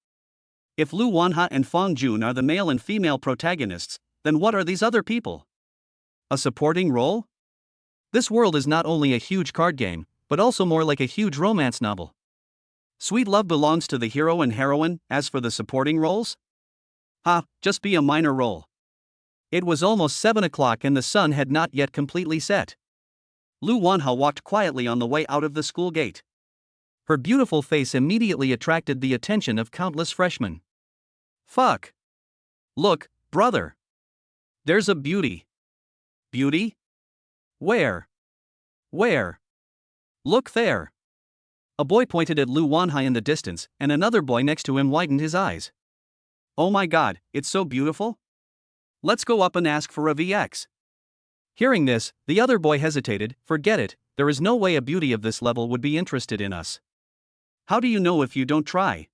If Lu Wanha and Fang Jun are the male and female protagonists, then what are these other people? A supporting role? This world is not only a huge card game, but also more like a huge romance novel. Sweet love belongs to the hero and heroine, as for the supporting roles? Just be a minor role. It was almost 7 o'clock and the sun had not yet completely set. Lu Wanha walked quietly on the way out of the school gate. Her beautiful face immediately attracted the attention of countless freshmen. Fuck! Look, brother! There's a beauty. Beauty? Where? Where? Look there! A boy pointed at Lu Wanha in the distance, and another boy next to him widened his eyes. Oh my god, it's so beautiful? Let's go up and ask for a VX. Hearing this, the other boy hesitated. Forget it, there is no way a beauty of this level would be interested in us. How do you know if you don't try?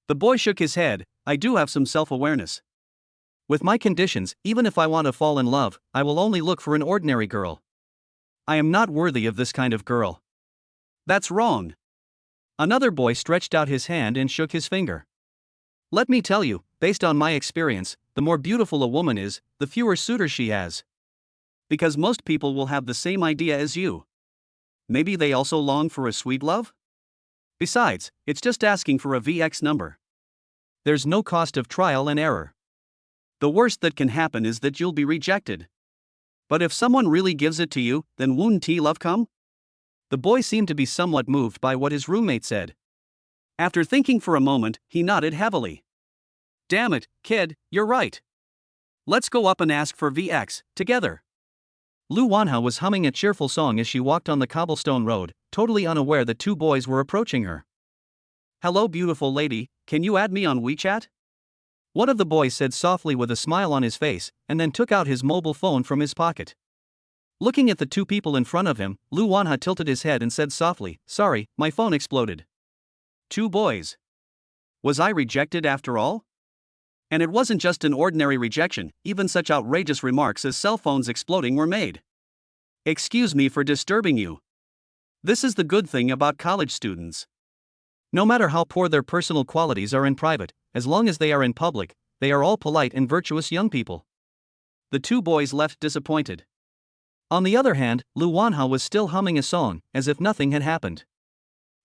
The boy shook his head. I do have some self-awareness. With my conditions, even if I want to fall in love, I will only look for an ordinary girl. I am not worthy of this kind of girl. That's wrong. Another boy stretched out his hand and shook his finger. Let me tell you, based on my experience, the more beautiful a woman is, the fewer suitors she has. Because most people will have the same idea as you. Maybe they also long for a sweet love? Besides, it's just asking for a VX number. There's no cost of trial and error. The worst that can happen is that you'll be rejected. But if someone really gives it to you, then won't T love come? The boy seemed to be somewhat moved by what his roommate said. After thinking for a moment, he nodded heavily. Damn it, kid, you're right. Let's go up and ask for VX, together. Lu Wanha was humming a cheerful song as she walked on the cobblestone road, totally unaware that two boys were approaching her. Hello beautiful lady, can you add me on WeChat? One of the boys said softly with a smile on his face, and then took out his mobile phone from his pocket. Looking at the two people in front of him, Lu Wanha tilted his head and said softly, Sorry, my phone exploded. Two boys. Was I rejected after all? And it wasn't just an ordinary rejection, even such outrageous remarks as cell phones exploding were made. Excuse me for disturbing you. This is the good thing about college students. No matter how poor their personal qualities are in private, as long as they are in public, they are all polite and virtuous young people. The two boys left disappointed. On the other hand, Lu Wanha was still humming a song, as if nothing had happened.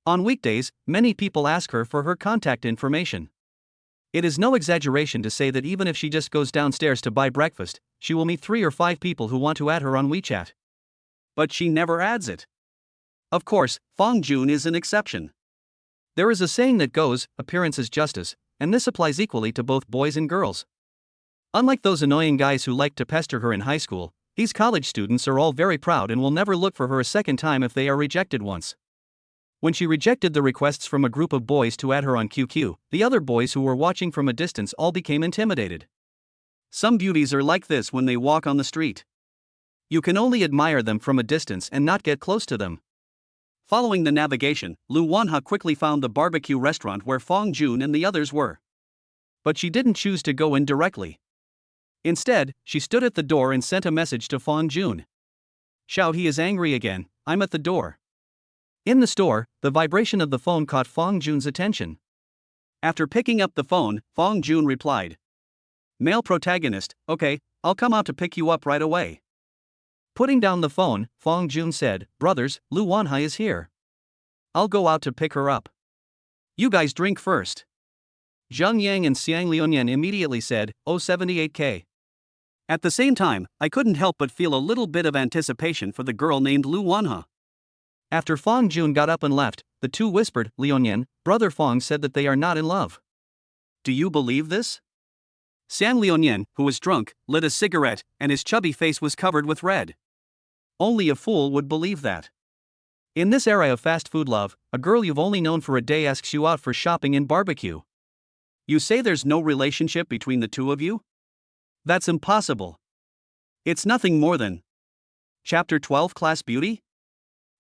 On weekdays, many people ask her for her contact information. It is no exaggeration to say that even if she just goes downstairs to buy breakfast, she will meet 3 or 5 people who want to add her on WeChat. But she never adds it. Of course, Fang Jun is an exception. There is a saying that goes, appearance is justice, and this applies equally to both boys and girls. Unlike those annoying guys who liked to pester her in high school, these college students are all very proud and will never look for her a second time if they are rejected once. When she rejected the requests from a group of boys to add her on QQ, the other boys who were watching from a distance all became intimidated. Some beauties are like this when they walk on the street. You can only admire them from a distance and not get close to them. Following the navigation, Lu Wanha quickly found the barbecue restaurant where Fang Jun and the others were. But she didn't choose to go in directly. Instead, she stood at the door and sent a message to Fang Jun. Shout, he is angry again, I'm at the door. In the store, the vibration of the phone caught Fang Jun's attention. After picking up the phone, Fang Jun replied. Male protagonist, okay, I'll come out to pick you up right away. Putting down the phone, Fang Jun said, Brothers, Lu Wanha is here. I'll go out to pick her up. You guys drink first. Zheng Yang and Xiang Liuyan immediately said, Oh 78k. At the same time, I couldn't help but feel a little bit of anticipation for the girl named Lu Wanha. After Fang Jun got up and left, the two whispered, Liuyan, brother Fang said that they are not in love. Do you believe this? Xiang Liuyan, who was drunk, lit a cigarette, and his chubby face was covered with red. Only a fool would believe that. In this era of fast food love, a girl you've only known for a day asks you out for shopping and barbecue. You say there's no relationship between the two of you? That's impossible. It's nothing more than Chapter 12 Class Beauty?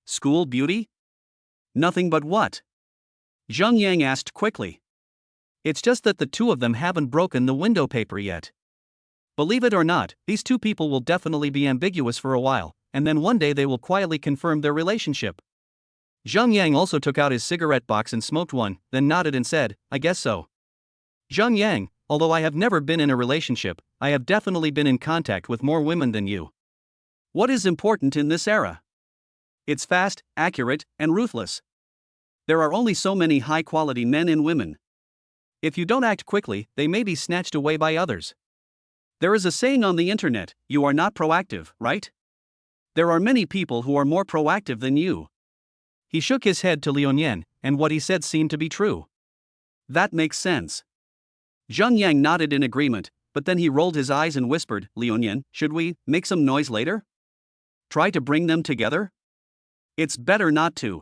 School Beauty? Nothing but what? Zheng Yang asked quickly. It's just that the two of them haven't broken the window paper yet. Believe it or not, these two people will definitely be ambiguous for a while, and then one day they will quietly confirm their relationship. Zheng Yang also took out his cigarette box and smoked one, then nodded and said, I guess so. Zheng Yang, although I have never been in a relationship, I have definitely been in contact with more women than you. What is important in this era? It's fast, accurate, and ruthless. There are only so many high-quality men and women. If you don't act quickly, they may be snatched away by others. There is a saying on the internet, you are not proactive, right? There are many people who are more proactive than you. He shook his head to Liu Yan, and what he said seemed to be true. That makes sense. Zheng Yang nodded in agreement, but then he rolled his eyes and whispered, Liu Yan, should we make some noise later? Try to bring them together? It's better not to.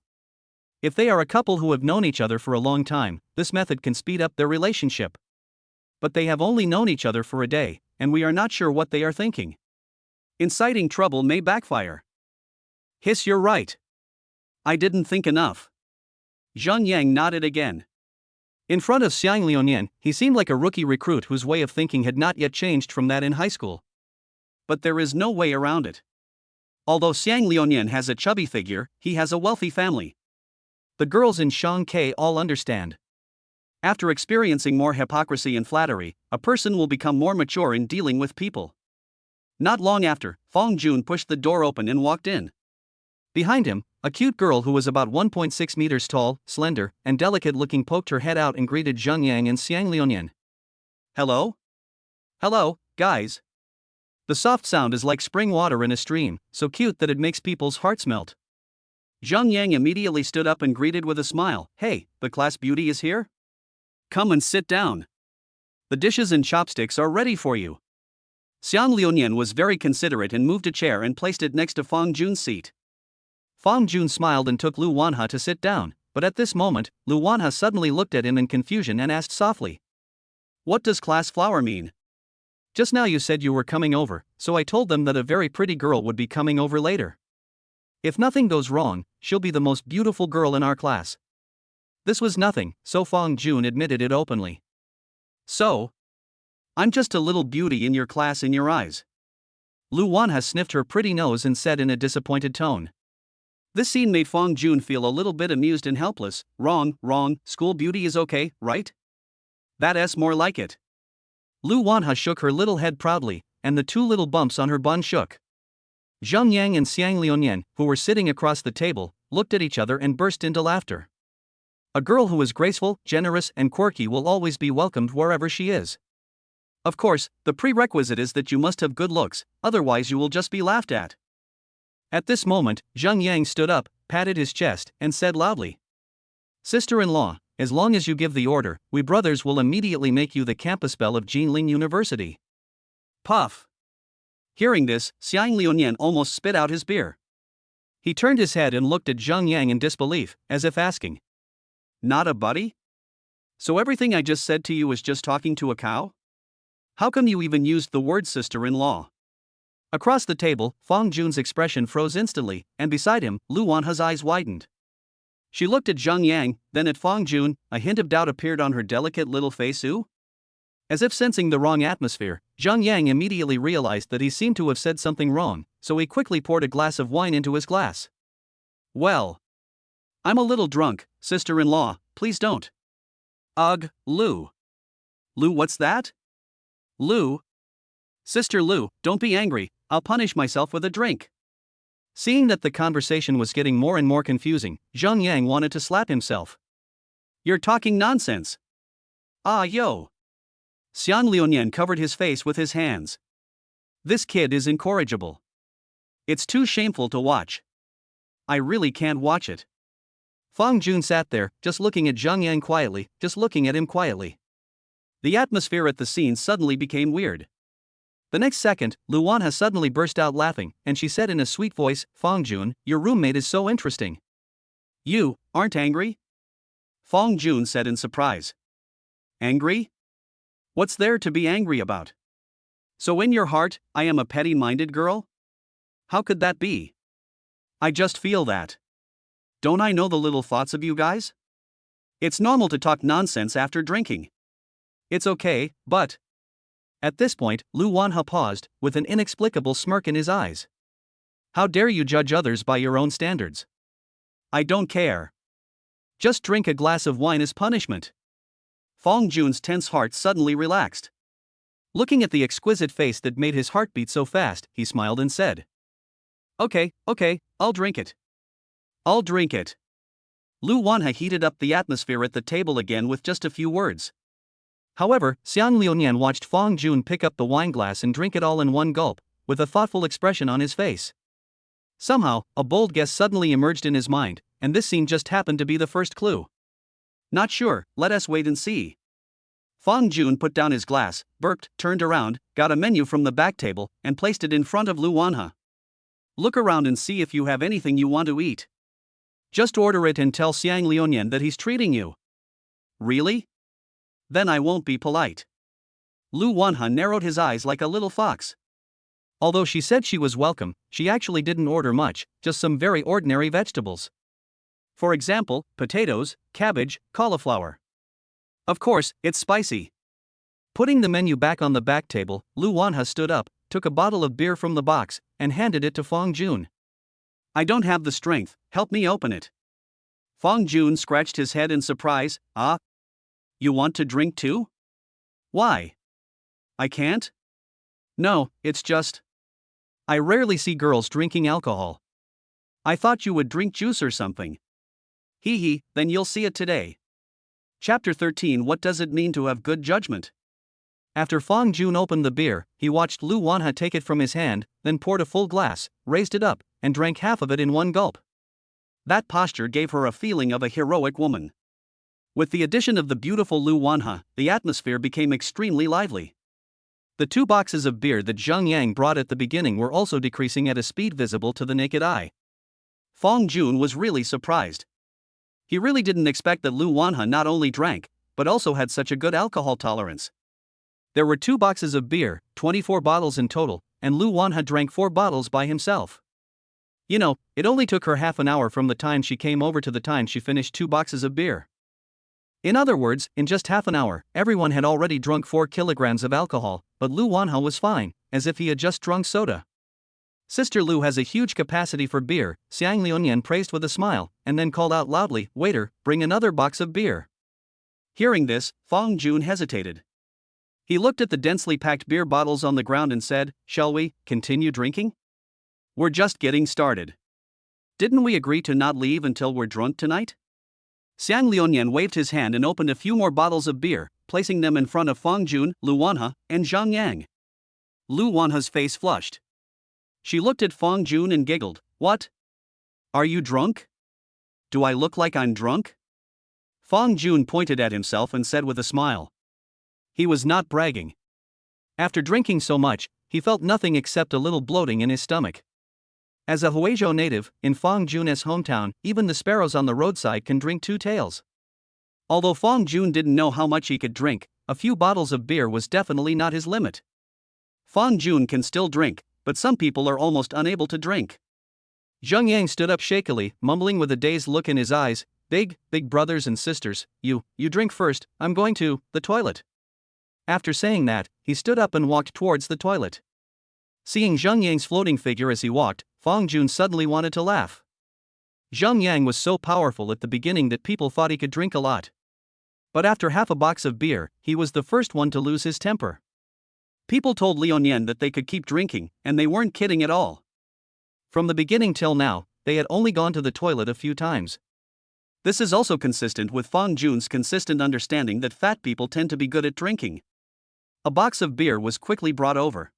If they are a couple who have known each other for a long time, this method can speed up their relationship. But they have only known each other for a day, and we are not sure what they are thinking. Inciting trouble may backfire. Hiss, you're right. I didn't think enough. Zheng Yang nodded again. In front of Xiang Liuyan, he seemed like a rookie recruit whose way of thinking had not yet changed from that in high school. But there is no way around it. Although Xiang Liuyan has a chubby figure, he has a wealthy family. The girls in Shanghai all understand. After experiencing more hypocrisy and flattery, a person will become more mature in dealing with people. Not long after, Fong Jun pushed the door open and walked in. Behind him, a cute girl who was about 1.6 meters tall, slender, and delicate-looking poked her head out and greeted Zheng Yang and Xiang Liuyan. Hello? Hello, guys. The soft sound is like spring water in a stream, so cute that it makes people's hearts melt. Zheng Yang immediately stood up and greeted with a smile, Hey, the class beauty is here? Come and sit down. The dishes and chopsticks are ready for you. Xiang Liuyan was very considerate and moved a chair and placed it next to Fong Jun's seat. Fong Jun smiled and took Lu Wanha to sit down, but at this moment, Lu Wanha suddenly looked at him in confusion and asked softly. What does class flower mean? Just now you said you were coming over, so I told them that a very pretty girl would be coming over later. If nothing goes wrong, she'll be the most beautiful girl in our class. This was nothing, so Fong Jun admitted it openly. So? I'm just a little beauty in your class in your eyes. Lu Wanha sniffed her pretty nose and said in a disappointed tone. This scene made Fong Jun feel a little bit amused and helpless. Wrong, school beauty is okay, right? That's more like it. Lu Wanha shook her little head proudly, and the two little bumps on her bun shook. Zheng Yang and Xiang Liuyan, who were sitting across the table, looked at each other and burst into laughter. A girl who is graceful, generous, and quirky will always be welcomed wherever she is. Of course, the prerequisite is that you must have good looks, otherwise you will just be laughed at. At this moment, Zheng Yang stood up, patted his chest, and said loudly, Sister-in-law, as long as you give the order, we brothers will immediately make you the campus belle of Jinling University. Puff. Hearing this, Xiang Liuyan almost spit out his beer. He turned his head and looked at Zheng Yang in disbelief, as if asking, Not a buddy? So everything I just said to you is just talking to a cow? How come you even used the word sister-in-law? Across the table, Fong Jun's expression froze instantly, and beside him, Lu Wanha's eyes widened. She looked at Zheng Yang, then at Fong Jun. A hint of doubt appeared on her delicate little face. As if sensing the wrong atmosphere, Zheng Yang immediately realized that he seemed to have said something wrong, so he quickly poured a glass of wine into his glass. Well, I'm a little drunk, sister-in-law, please don't. Ugh, Lu. Lu, what's that? Lu? Sister Lu, don't be angry, I'll punish myself with a drink. Seeing that the conversation was getting more and more confusing, Zheng Yang wanted to slap himself. You're talking nonsense. Ah, yo. Xiang Liuyan covered his face with his hands. This kid is incorrigible. It's too shameful to watch. I really can't watch it. Fong Jun sat there, just looking at Zheng Yang quietly, just looking at him quietly. The atmosphere at the scene suddenly became weird. The next second, Lu Wanha suddenly burst out laughing, and she said in a sweet voice, Fong Jun, your roommate is so interesting. You aren't angry? Fong Jun said in surprise. Angry? What's there to be angry about? So in your heart, I am a petty-minded girl? How could that be? I just feel that. Don't I know the little thoughts of you guys? It's normal to talk nonsense after drinking. It's okay, but. At this point, Lu Wanha paused, with an inexplicable smirk in his eyes. How dare you judge others by your own standards? I don't care. Just drink a glass of wine as punishment. Fong Jun's tense heart suddenly relaxed. Looking at the exquisite face that made his heart beat so fast, he smiled and said, Okay, I'll drink it. I'll drink it. Lu Wanha heated up the atmosphere at the table again with just a few words. However, Xiang Liunian watched Fong Jun pick up the wineglass and drink it all in one gulp, with a thoughtful expression on his face. Somehow, a bold guess suddenly emerged in his mind, and this scene just happened to be the first clue. Not sure, let us wait and see. Fong Jun put down his glass, burped, turned around, got a menu from the back table, and placed it in front of Lu Wanha. Look around and see if you have anything you want to eat. Just order it and tell Xiang Liunian that he's treating you. Really? Then I won't be polite. Lu Wanha narrowed his eyes like a little fox. Although she said she was welcome, she actually didn't order much, just some very ordinary vegetables. For example, potatoes, cabbage, cauliflower. Of course, it's spicy. Putting the menu back on the back table, Lu Wanha stood up, took a bottle of beer from the box, and handed it to Fong Jun. I don't have the strength, help me open it. Fong Jun scratched his head in surprise. Ah? You want to drink too? Why? I can't? No, it's just. I rarely see girls drinking alcohol. I thought you would drink juice or something. Hee, then you'll see it today. Chapter 13. What does it mean to have good judgment? After Fong Jun opened the beer, he watched Lu Wanha take it from his hand, then poured a full glass, raised it up, and drank half of it in one gulp. That posture gave her a feeling of a heroic woman. With the addition of the beautiful Lu Wanha, the atmosphere became extremely lively. The 2 boxes of beer that Zhang Yang brought at the beginning were also decreasing at a speed visible to the naked eye. Fong Jun was really surprised. He really didn't expect that Lu Wanha not only drank, but also had such a good alcohol tolerance. There were 2 boxes of beer, 24 bottles in total, and Lu Wanha drank 4 bottles by himself. You know, it only took her half an hour from the time she came over to the time she finished 2 boxes of beer. In other words, in just half an hour, everyone had already drunk 4 kilograms of alcohol, but Lu Wanha was fine, as if he had just drunk soda. Sister Lu has a huge capacity for beer, Xiang Liunian praised with a smile, and then called out loudly, Waiter, bring another box of beer. Hearing this, Fong Jun hesitated. He looked at the densely packed beer bottles on the ground and said, Shall we continue drinking? We're just getting started. Didn't we agree to not leave until we're drunk tonight? Xiang Liunian waved his hand and opened a few more bottles of beer, placing them in front of Fong Jun, Lu Wanha, and Zhang Yang. Lu Wanha's face flushed. She looked at Fong Jun and giggled. What? Are you drunk? Do I look like I'm drunk? Fong Jun pointed at himself and said with a smile. He was not bragging. After drinking so much, he felt nothing except a little bloating in his stomach. As a Huizhou native, in Fong Jun's hometown, even the sparrows on the roadside can drink 2 taels. Although Fong Jun didn't know how much he could drink, a few bottles of beer was definitely not his limit. Fong Jun can still drink, but some people are almost unable to drink. Zhang Yang stood up shakily, mumbling with a dazed look in his eyes. Big brothers and sisters, you drink first, I'm going to the toilet. After saying that, he stood up and walked towards the toilet. Seeing Zhang Yang's floating figure as he walked, Fong Jun suddenly wanted to laugh. Zhang Yang was so powerful at the beginning that people thought he could drink a lot. But after half a box of beer, he was the first one to lose his temper. People told Liunian that they could keep drinking, and they weren't kidding at all. From the beginning till now, they had only gone to the toilet a few times. This is also consistent with Fong Jun's consistent understanding that fat people tend to be good at drinking. A box of beer was quickly brought over.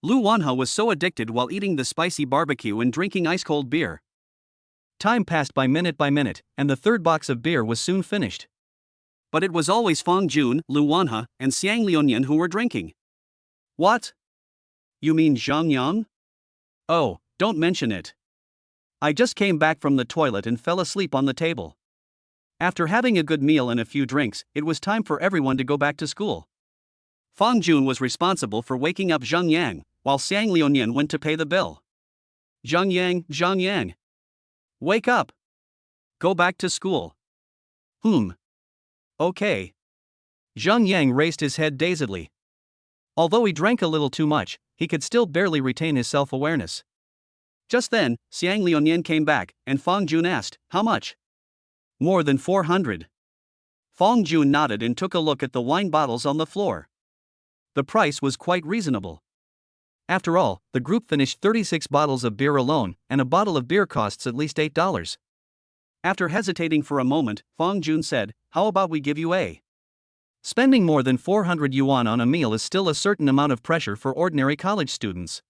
Lu Wanha was so addicted while eating the spicy barbecue and drinking ice-cold beer. Time passed by minute, and the 3rd box of beer was soon finished. But it was always Fong Jun, Lu Wanha, and Xiang Liunian who were drinking. What? You mean Zhang Yang? Oh, don't mention it. I just came back from the toilet and fell asleep on the table. After having a good meal and a few drinks, it was time for everyone to go back to school. Fang Jun was responsible for waking up Zhang Yang, while Xiang Liunian went to pay the bill. Zhang Yang. Wake up. Go back to school. Okay. Zhang Yang raised his head dazedly. Although he drank a little too much, he could still barely retain his self-awareness. Just then, Xiang Liunian came back, and Fang Jun asked, "How much?" "More than 400. Fang Jun nodded and took a look at the wine bottles on the floor. The price was quite reasonable. After all, the group finished 36 bottles of beer alone, and a bottle of beer costs at least $8. After hesitating for a moment, Fang Jun said, "How about we give you a?" Spending more than 400 yuan on a meal is still a certain amount of pressure for ordinary college students.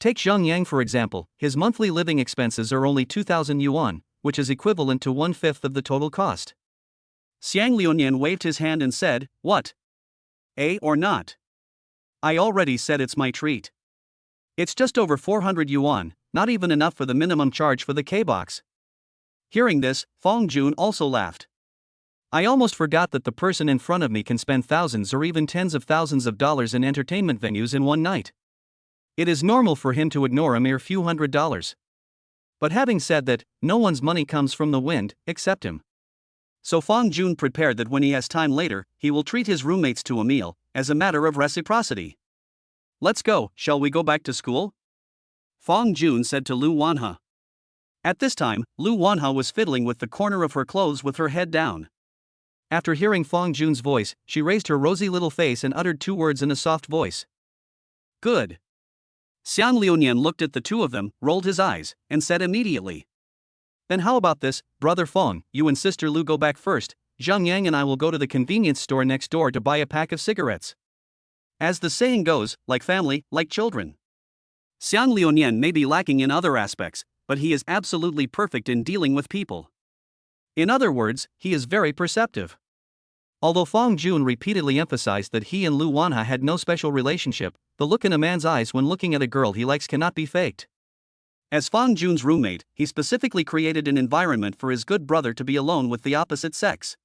Take Zhang Yang for example, his monthly living expenses are only 2,000 yuan, which is equivalent to 1/5 of the total cost. Xiang Liunian waved his hand and said, "What? A or not? I already said it's my treat. It's just over 400 yuan, not even enough for the minimum charge for the K-box." Hearing this, Fang Jun also laughed. "I almost forgot that the person in front of me can spend thousands or even tens of thousands of dollars in entertainment venues in one night. It is normal for him to ignore a mere few $100s. But having said that, no one's money comes from the wind, except him. So Fang Jun prepared that when he has time later, he will treat his roommates to a meal, as a matter of reciprocity. "Let's go, shall we go back to school?" Fang Jun said to Lu Wanhe. At this time, Lu Wanhe was fiddling with the corner of her clothes with her head down. After hearing Fang Jun's voice, she raised her rosy little face and uttered 2 words in a soft voice. "Good." Xiang Liunian looked at the two of them, rolled his eyes, and said immediately, "Then how about this, brother Fang, you and sister Lu go back first, Zhang Yang and I will go to the convenience store next door to buy a pack of cigarettes. As the saying goes, like family, like children." Xiang Liunian may be lacking in other aspects, but he is absolutely perfect in dealing with people. In other words, he is very perceptive. Although Fang Jun repeatedly emphasized that he and Lu Wanhe had no special relationship, the look in a man's eyes when looking at a girl he likes cannot be faked. As Fang Jun's roommate, he specifically created an environment for his good brother to be alone with the opposite sex.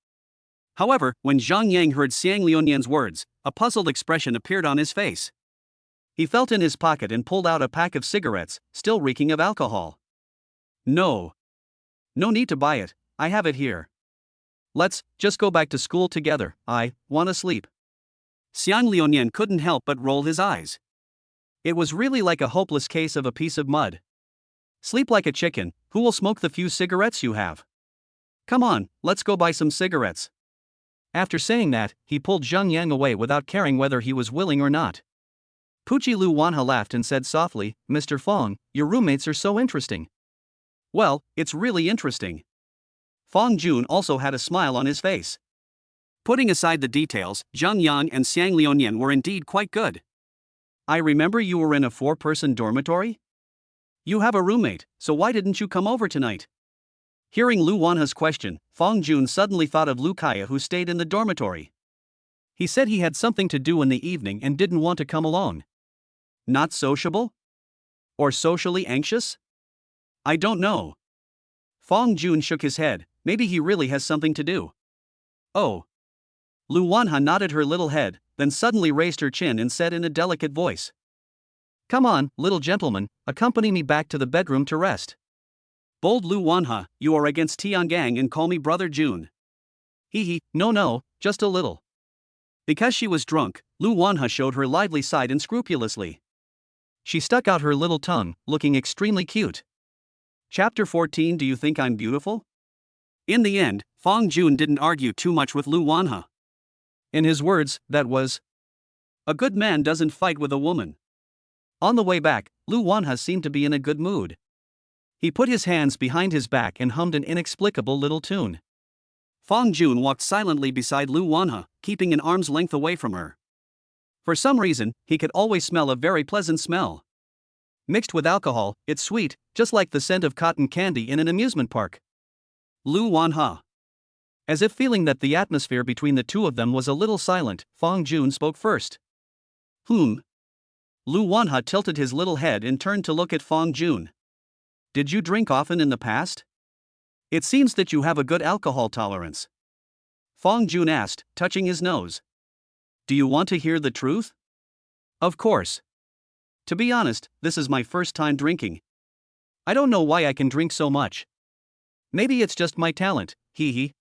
However, when Zhang Yang heard Xiang Liunian's words, a puzzled expression appeared on his face. He felt in his pocket and pulled out a pack of cigarettes, still reeking of alcohol. No need to buy it, I have it here. Let's just go back to school together, I want to sleep." Xiang Liunian couldn't help but roll his eyes. It was really like a hopeless case of a piece of mud. Sleep like a chicken, who will smoke the few cigarettes you have? Come on, let's go buy some cigarettes. After saying that, he pulled Zhang Yang away without caring whether he was willing or not. Pucci Lu Wanhe laughed and said softly, "Mr. Fang, your roommates are so interesting." "Well, it's really interesting." Fang Jun also had a smile on his face. Putting aside the details, Zhang Yang and Xiang Liunian were indeed quite good. "I remember you were in a 4-person dormitory? You have a roommate, so why didn't you come over tonight?" Hearing Lu Wanhe's question, Fang Jun suddenly thought of Lu Kaya who stayed in the dormitory. He said he had something to do in the evening and didn't want to come alone. Not sociable? Or socially anxious? I don't know. Fang Jun shook his head, maybe he really has something to do. Oh. Lu Wanhe nodded her little head, then suddenly raised her chin and said in a delicate voice, "Come on, little gentleman, accompany me back to the bedroom to rest." "Bold Lu Wanhe, you are against Tiangang and call me brother Jun." No, just a little." Because she was drunk, Lu Wanhe showed her lively side unscrupulously. She stuck out her little tongue, looking extremely cute. Chapter 14. Do you think I'm beautiful? In the end, Fang Jun didn't argue too much with Lu Wanhe. In his words, that was, "A good man doesn't fight with a woman." On the way back, Lu Wanhe seemed to be in a good mood. He put his hands behind his back and hummed an inexplicable little tune. Fang Jun walked silently beside Lu Wanhe, keeping an arm's length away from her. For some reason, he could always smell a very pleasant smell. Mixed with alcohol, it's sweet, just like the scent of cotton candy in an amusement park. Lu Wanhe. As if feeling that the atmosphere between the two of them was a little silent, Fang Jun spoke first. Lu Wanhe tilted his little head and turned to look at Fang Jun. "Did you drink often in the past? It seems that you have a good alcohol tolerance." Fang Jun asked, touching his nose. Do you want to hear the truth? Of course. To be honest, this is my first time drinking. I don't know why I can drink so much. Maybe it's just my talent, hee hee.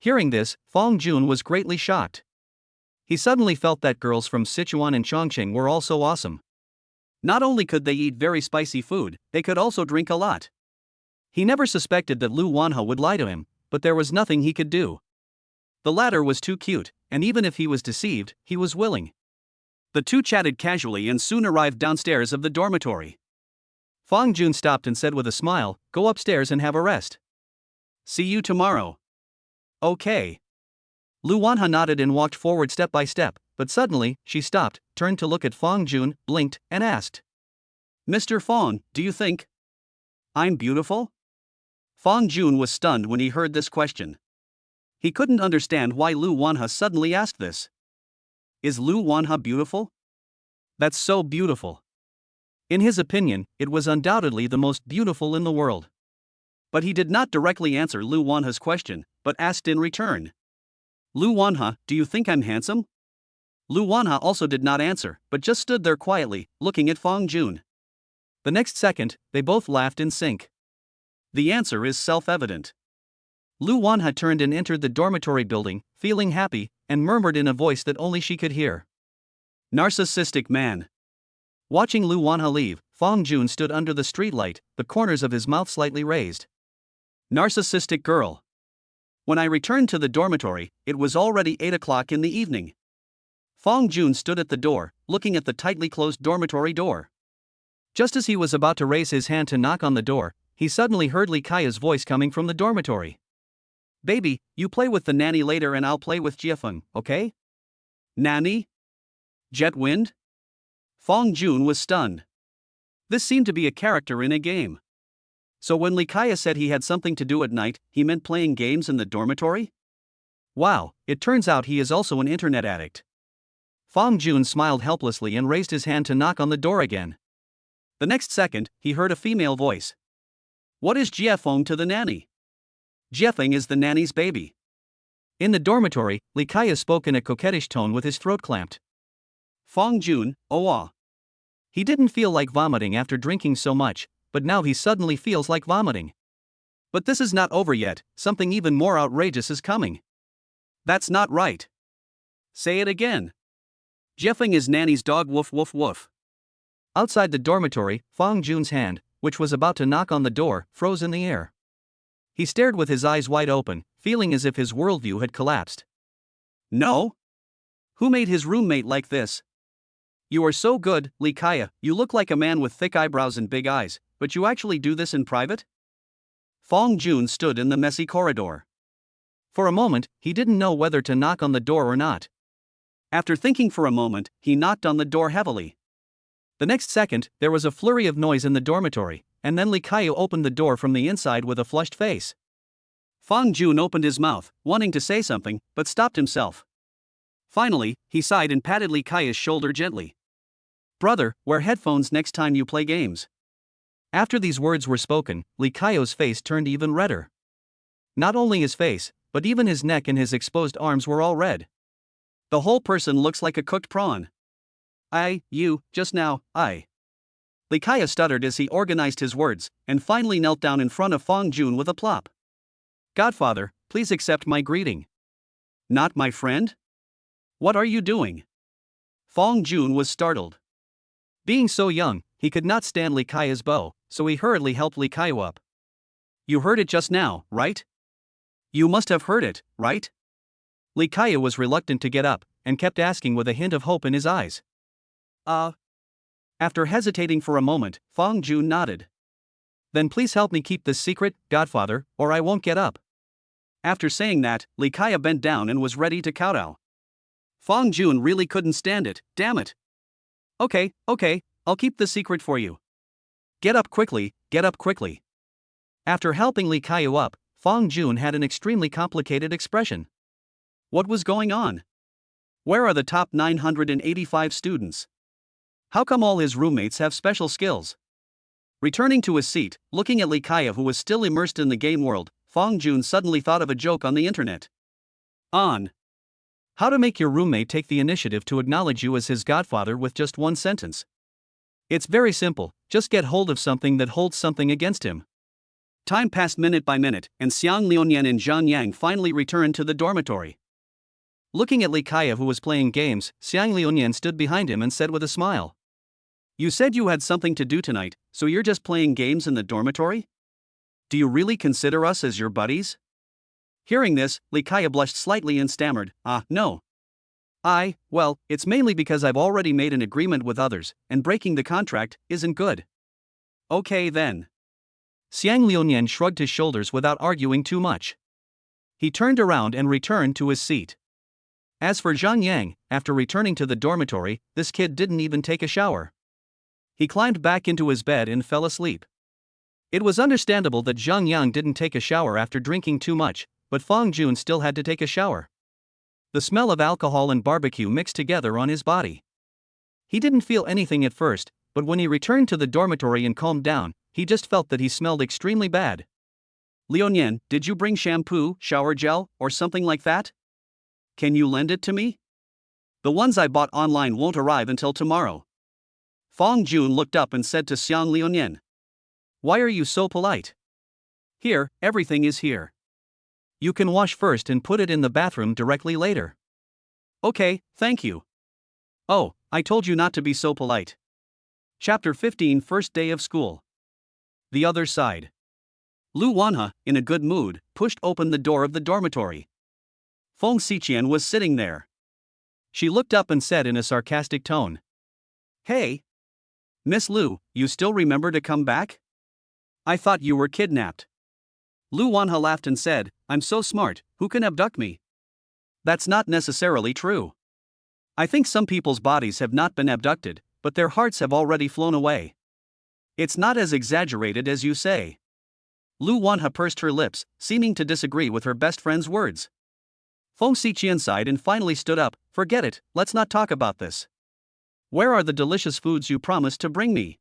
Hearing this, Fong Jun was greatly shocked. He suddenly felt that girls from Sichuan and Chongqing were all so awesome. Not only could they eat very spicy food, they could also drink a lot. He never suspected that Lu Wanhe would lie to him, but there was nothing he could do. The latter was too cute, and even if he was deceived, he was willing. The two chatted casually and soon arrived downstairs of the dormitory. Fong Jun stopped and said with a smile, "Go upstairs and have a rest. See you tomorrow." Okay. Lu Wanhe nodded and walked forward step by step, but suddenly, she stopped, turned to look at Fong Jun, blinked, and asked, "Mr. Fong, do you think I'm beautiful?" Fong Jun was stunned when he heard this question. He couldn't understand why Lu Wanhe suddenly asked this. Is Lu Wanhe beautiful? That's so beautiful. In his opinion, it was undoubtedly the most beautiful in the world. But he did not directly answer Lu Wanhe's question, but asked in return, "Lu Wanhe, do you think I'm handsome?" Lu Wanhe also did not answer, but just stood there quietly, looking at Fong Jun. The next second, they both laughed in sync. The answer is self-evident. Lu Wanhe turned and entered the dormitory building, feeling happy, and murmured in a voice that only she could hear, "Narcissistic man." Watching Lu Wanhe leave, Fong Jun stood under the streetlight, the corners of his mouth slightly raised. Narcissistic girl. When I returned to the dormitory, it was already 8 o'clock in the evening. Fong Jun stood at the door, looking at the tightly closed dormitory door. Just as he was about to raise his hand to knock on the door, he suddenly heard Li Kai's voice coming from the dormitory. "Baby, you play with the nanny later and I'll play with Jiefeng, okay?" Nanny? Jet Wind? Fong Jun was stunned. This seemed to be a character in a game. So when Li Kai said he had something to do at night, he meant playing games in the dormitory? Wow, it turns out he is also an internet addict. Fong Jun smiled helplessly and raised his hand to knock on the door again. The next second, he heard a female voice. "What is Jiefeng to the nanny?" "Jiefeng is the nanny's baby." In the dormitory, Li Kai spoke in a coquettish tone with his throat clamped. Fong Jun, oh ah. He didn't feel like vomiting after drinking so much, but now he suddenly feels like vomiting. But this is not over yet, something even more outrageous is coming. That's not right. Say it again. Jiefeng is nanny's dog, woof woof woof. Outside the dormitory, Fong Jun's hand, which was about to knock on the door, froze in the air. He stared with his eyes wide open, feeling as if his worldview had collapsed. No? Who made his roommate like this? You are so good, Li Kai, you look like a man with thick eyebrows and big eyes, but you actually do this in private? Fong Jun stood in the messy corridor. For a moment, he didn't know whether to knock on the door or not. After thinking for a moment, he knocked on the door heavily. The next second, there was a flurry of noise in the dormitory, and then Li Kai opened the door from the inside with a flushed face. Fong Jun opened his mouth, wanting to say something, but stopped himself. Finally, he sighed and patted Li Kai's shoulder gently. Brother, wear headphones next time you play games. After these words were spoken, Li Kai's face turned even redder. Not only his face, but even his neck and his exposed arms were all red. The whole person looks like a cooked prawn. Just now, Li Kai stuttered as he organized his words, and finally knelt down in front of Fong Jun with a plop. Godfather, please accept my greeting. Not my friend? What are you doing? Fong Jun was startled. Being so young, he could not stand Li Kai's bow, so he hurriedly helped Li Kai up. You heard it just now, right? You must have heard it, right? Li Kai was reluctant to get up, and kept asking with a hint of hope in his eyes. After hesitating for a moment, Fong Jun nodded. Then please help me keep this secret, Godfather, or I won't get up. After saying that, Li Kai bent down and was ready to kowtow. Fong Jun really couldn't stand it, damn it. Okay, I'll keep the secret for you. Get up quickly, get up quickly. After helping Li Kai up, Fong Jun had an extremely complicated expression. What was going on? Where are the top 985 students? How come all his roommates have special skills? Returning to his seat, looking at Li Kai who was still immersed in the game world, Fong Jun suddenly thought of a joke on the internet. How to make your roommate take the initiative to acknowledge you as his godfather with just one sentence. It's very simple, just get hold of something that holds something against him. Time passed minute by minute, and Xiang Liuyan and Zhang Yang finally returned to the dormitory. Looking at Li Kaya, who was playing games, Xiang Liuyan stood behind him and said with a smile, "You said you had something to do tonight, so you're just playing games in the dormitory? Do you really consider us as your buddies?" Hearing this, Li Kaya blushed slightly and stammered, "No. Well, it's mainly because I've already made an agreement with others, and breaking the contract isn't good." "Okay then." Xiang Liuyan shrugged his shoulders without arguing too much. He turned around and returned to his seat. As for Zhang Yang, after returning to the dormitory, this kid didn't even take a shower. He climbed back into his bed and fell asleep. It was understandable that Zhang Yang didn't take a shower after drinking too much, but Fang Jun still had to take a shower. The smell of alcohol and barbecue mixed together on his body. He didn't feel anything at first, but when he returned to the dormitory and calmed down, he just felt that he smelled extremely bad. "Liuyan, did you bring shampoo, shower gel, or something like that? Can you lend it to me? The ones I bought online won't arrive until tomorrow." Fang Jun looked up and said to Xiang Liuyan, "Why are you so polite? Here, everything is here. You can wash first and put it in the bathroom directly later." "Okay, thank you." "Oh, I told you not to be so polite." Chapter 15, First Day of School. The Other Side. Lu Wanhe, in a good mood, pushed open the door of the dormitory. Feng Xiqian was sitting there. She looked up and said in a sarcastic tone, "Hey, Miss Lu, you still remember to come back? I thought you were kidnapped." Lu Wanhe laughed and said, "I'm so smart, who can abduct me?" That's not necessarily true. I think some people's bodies have not been abducted, but their hearts have already flown away. It's not as exaggerated as you say. Lu Wanhe pursed her lips, seeming to disagree with her best friend's words. Feng Xiqian sighed and finally stood up. "Forget it, let's not talk about this. Where are the delicious foods you promised to bring me?"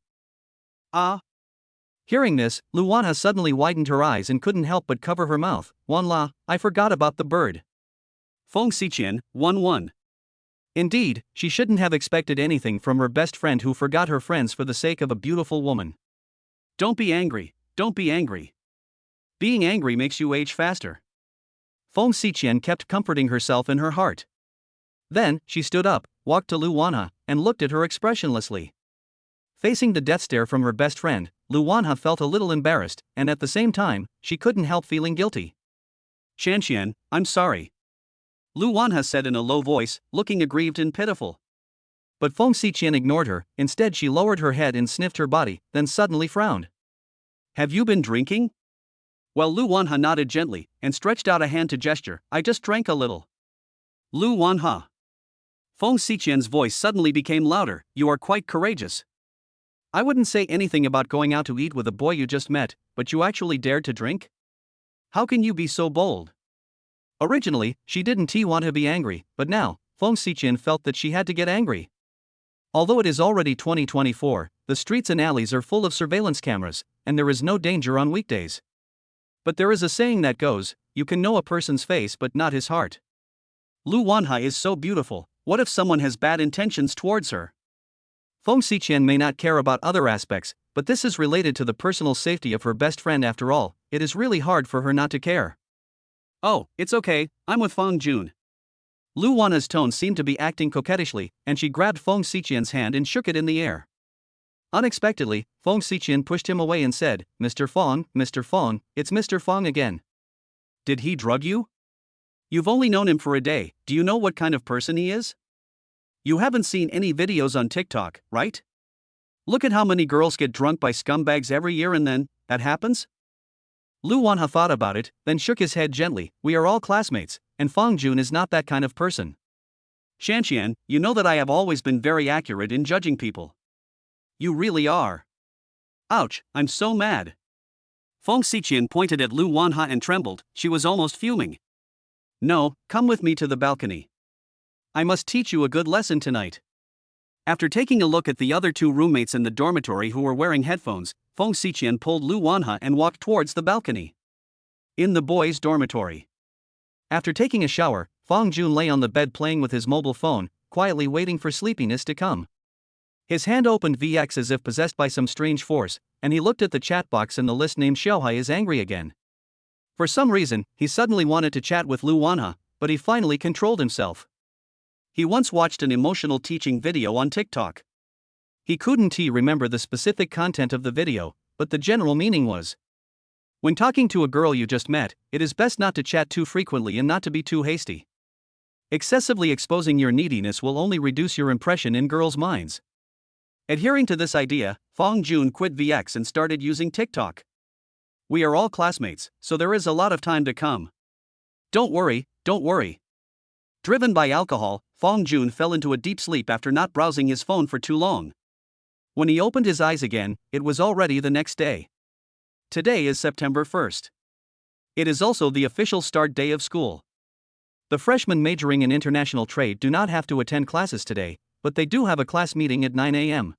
Hearing this, Lu Wanhe suddenly widened her eyes and couldn't help but cover her mouth. "Wanla, I forgot about the bird." Feng Xiqian, 1-1. Indeed, she shouldn't have expected anything from her best friend who forgot her friends for the sake of a beautiful woman. Don't be angry, don't be angry. Being angry makes you age faster. Feng Xiqian kept comforting herself in her heart. Then, she stood up, walked to Lu Wanhe, and looked at her expressionlessly. Facing the death stare from her best friend, Lu Wanhe felt a little embarrassed, and at the same time, she couldn't help feeling guilty. "Shanxian, I'm sorry," Lu Wanhe said in a low voice, looking aggrieved and pitiful. But Feng Xiqian ignored her. Instead, she lowered her head and sniffed her body, then suddenly frowned. "Have you been drinking?" Well, Lu Wanhe nodded gently, and stretched out a hand to gesture. "I just drank a little." "Lu Wanhe." Feng Xiqian's voice suddenly became louder. "You are quite courageous. I wouldn't say anything about going out to eat with a boy you just met, but you actually dared to drink? How can you be so bold?" Originally, she didn't want to be angry, but now, Feng Xiqian felt that she had to get angry. Although it is already 2024, the streets and alleys are full of surveillance cameras, and there is no danger on weekdays. But there is a saying that goes, you can know a person's face but not his heart. Lu Wanhe is so beautiful, what if someone has bad intentions towards her? Feng Xiqian may not care about other aspects, but this is related to the personal safety of her best friend after all. It is really hard for her not to care. "Oh, it's okay, I'm with Fang Jun." Lu Wanhe's tone seemed to be acting coquettishly, and she grabbed Feng Xiqian's hand and shook it in the air. Unexpectedly, Feng Xiqian pushed him away and said, Mr. Fang, it's Mr. Fang again. Did he drug you? You've only known him for a day, do you know what kind of person he is? You haven't seen any videos on TikTok, right? Look at how many girls get drunk by scumbags every year and then, that happens? Lu Wanhe thought about it, then shook his head gently. We are all classmates, and Fang Jun is not that kind of person. Shanxian, you know that I have always been very accurate in judging people. You really are. Ouch, I'm so mad. Feng Xiqian pointed at Lu Wanhe and trembled. She was almost fuming. No, come with me to the balcony. I must teach you a good lesson tonight. After taking a look at the other two roommates in the dormitory who were wearing headphones, Feng Xiqian pulled Lu Wanhe and walked towards the balcony. In the boys' dormitory. After taking a shower, Fong Jun lay on the bed playing with his mobile phone, quietly waiting for sleepiness to come. His hand opened VX as if possessed by some strange force, and he looked at the chat box and the list named Xiaohai is angry again. For some reason, he suddenly wanted to chat with Lu Wanha, but he finally controlled himself. He once watched an emotional teaching video on TikTok. He couldn't remember the specific content of the video, but the general meaning was: when talking to a girl you just met, it is best not to chat too frequently and not to be too hasty. Excessively exposing your neediness will only reduce your impression in girls' minds. Adhering to this idea, Fong Jun quit VX and started using TikTok. We are all classmates, so there is a lot of time to come. Don't worry, don't worry. Driven by alcohol, Fong Jun fell into a deep sleep after not browsing his phone for too long. When he opened his eyes again, it was already the next day. Today is September 1st. It is also the official start day of school. The freshmen majoring in international trade do not have to attend classes today, but they do have a class meeting at 9 a.m.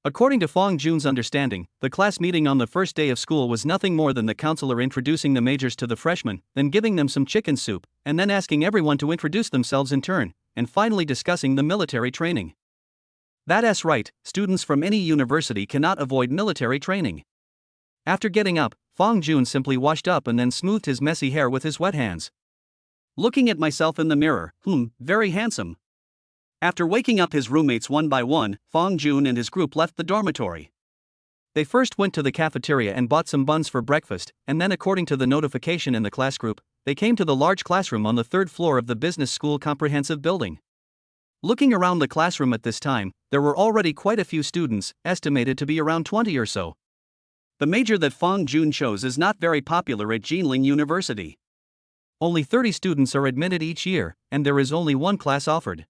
According to Fong Jun's understanding, the class meeting on the first day of school was nothing more than the counselor introducing the majors to the freshmen, then giving them some chicken soup, and then asking everyone to introduce themselves in turn, and finally discussing the military training. That's right, students from any university cannot avoid military training. After getting up, Fong Jun simply washed up and then smoothed his messy hair with his wet hands. Looking at myself in the mirror, very handsome. After waking up his roommates one by one, Fong Jun and his group left the dormitory. They first went to the cafeteria and bought some buns for breakfast, and then, according to the notification in the class group, they came to the large classroom on the third floor of the business school comprehensive building. Looking around the classroom at this time, there were already quite a few students, estimated to be around 20 or so. The major that Fong Jun chose is not very popular at Jinling University. Only 30 students are admitted each year, and there is only one class offered.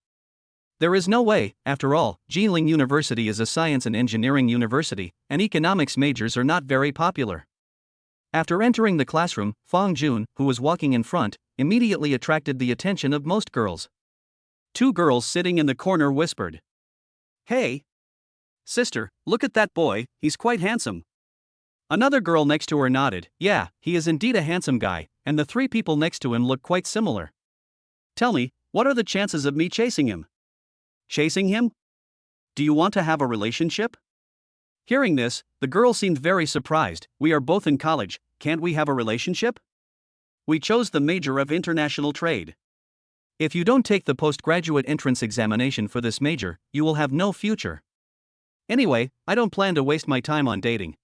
There is no way, after all, Jinling University is a science and engineering university, and economics majors are not very popular. After entering the classroom, Fong Jun, who was walking in front, immediately attracted the attention of most girls. Two girls sitting in the corner whispered, "Hey, sister, look at that boy, he's quite handsome." Another girl next to her nodded, "Yeah, he is indeed a handsome guy," and the three people next to him looked quite similar. "Tell me, what are the chances of me chasing him?" "Chasing him? Do you want to have a relationship?" Hearing this, the girl seemed very surprised. "We are both in college, can't we have a relationship? We chose the major of international trade. If you don't take the postgraduate entrance examination for this major, you will have no future. Anyway, I don't plan to waste my time on dating.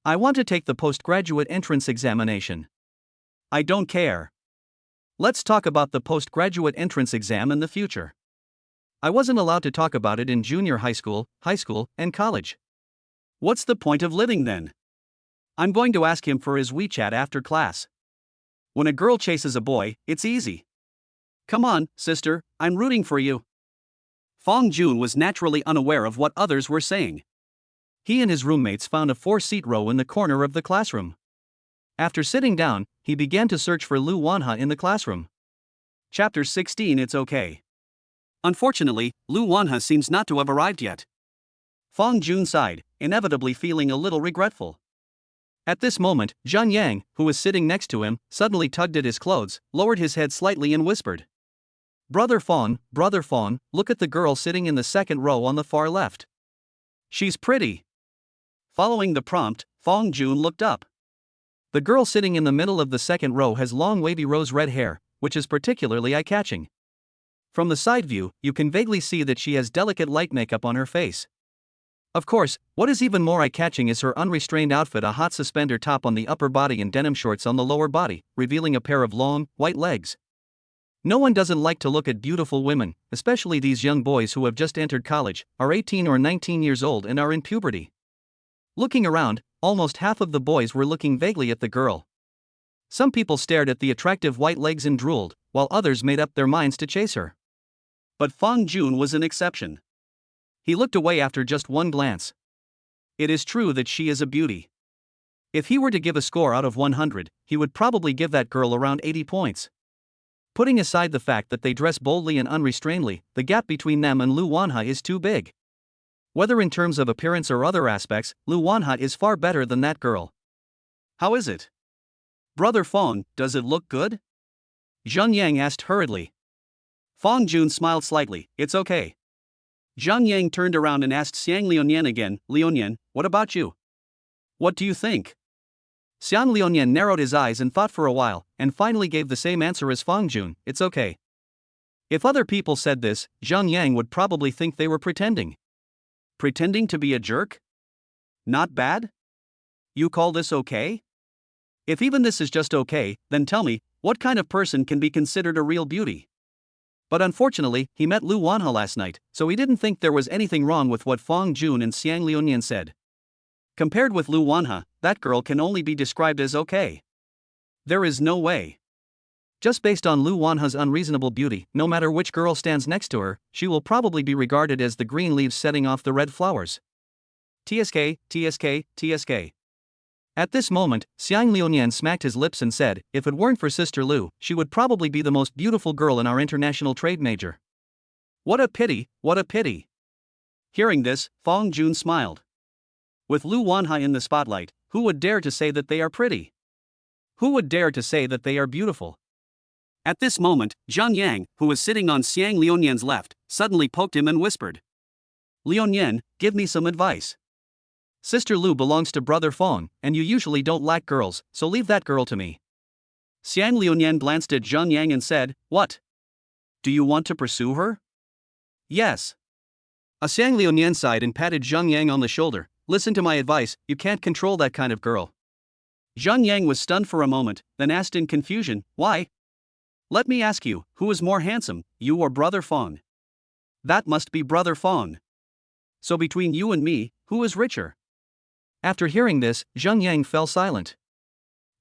I want to take the postgraduate entrance examination." "I don't care. Let's talk about the postgraduate entrance exam in the future. I wasn't allowed to talk about it in junior high school, and college. What's the point of living then? I'm going to ask him for his WeChat after class. When a girl chases a boy, it's easy. Come on, sister, I'm rooting for you." Fong Jun was naturally unaware of what others were saying. He and his roommates found a 4-seat row in the corner of the classroom. After sitting down, he began to search for Lu Wanha in the classroom. Chapter 16. It's okay. Unfortunately, Lu Wanha seems not to have arrived yet. Fong Jun sighed, inevitably feeling a little regretful. At this moment, Zhang Yang, who was sitting next to him, suddenly tugged at his clothes, lowered his head slightly and whispered, Brother Fong, look at the girl sitting in the second row on the far left. She's pretty." Following the prompt, Fong Jun looked up. The girl sitting in the middle of the second row has long wavy rose-red hair, which is particularly eye-catching. From the side view, you can vaguely see that she has delicate light makeup on her face. Of course, what is even more eye-catching is her unrestrained outfit, a hot suspender top on the upper body and denim shorts on the lower body, revealing a pair of long, white legs. No one doesn't like to look at beautiful women, especially these young boys who have just entered college, are 18 or 19 years old and are in puberty. Looking around, almost half of the boys were looking vaguely at the girl. Some people stared at the attractive white legs and drooled, while others made up their minds to chase her. But Fong Jun was an exception. He looked away after just one glance. It is true that she is a beauty. If he were to give a score out of 100, he would probably give that girl around 80 points. Putting aside the fact that they dress boldly and unrestrainedly, the gap between them and Lu Wanha is too big. Whether in terms of appearance or other aspects, Lu Wanha is far better than that girl. How is it? Brother Fong, does it look good? Zhang Yang asked hurriedly. Fang Jun smiled slightly, it's okay. Zhang Yang turned around and asked Xiang Liuyan again, Liuyan, what about you? What do you think? Xiang Liuyan narrowed his eyes and thought for a while, and finally gave the same answer as Fang Jun, it's okay. If other people said this, Zhang Yang would probably think they were pretending. Pretending to be a jerk? Not bad? You call this okay? If even this is just okay, then tell me, what kind of person can be considered a real beauty? But unfortunately, he met Lu Wanhe last night, so he didn't think there was anything wrong with what Fang Jun and Xiang Liuyan said. Compared with Lu Wanhe, that girl can only be described as okay. There is no way. Just based on Lu Wanhe's unreasonable beauty, no matter which girl stands next to her, she will probably be regarded as the green leaves setting off the red flowers. TSK, TSK, TSK. At this moment, Xiang Liuyan smacked his lips and said, if it weren't for Sister Lu, she would probably be the most beautiful girl in our international trade major. What a pity, what a pity. Hearing this, Fang Jun smiled. With Lu Wanhe in the spotlight, who would dare to say that they are pretty? Who would dare to say that they are beautiful? At this moment, Zhang Yang, who was sitting on Xiang Liuyan's left, suddenly poked him and whispered. Liuyan, give me some advice. Sister Lu belongs to Brother Fang, and you usually don't like girls, so leave that girl to me. Xiang Liuyan glanced at Zhang Yang and said, what? Do you want to pursue her? Yes. Xiang Liuyan sighed and patted Zhang Yang on the shoulder. Listen to my advice, you can't control that kind of girl. Zhang Yang was stunned for a moment, then asked in confusion, why? Let me ask you, who is more handsome, you or Brother Fang? That must be Brother Fang. So between you and me, who is richer? After hearing this, Zhang Yang fell silent.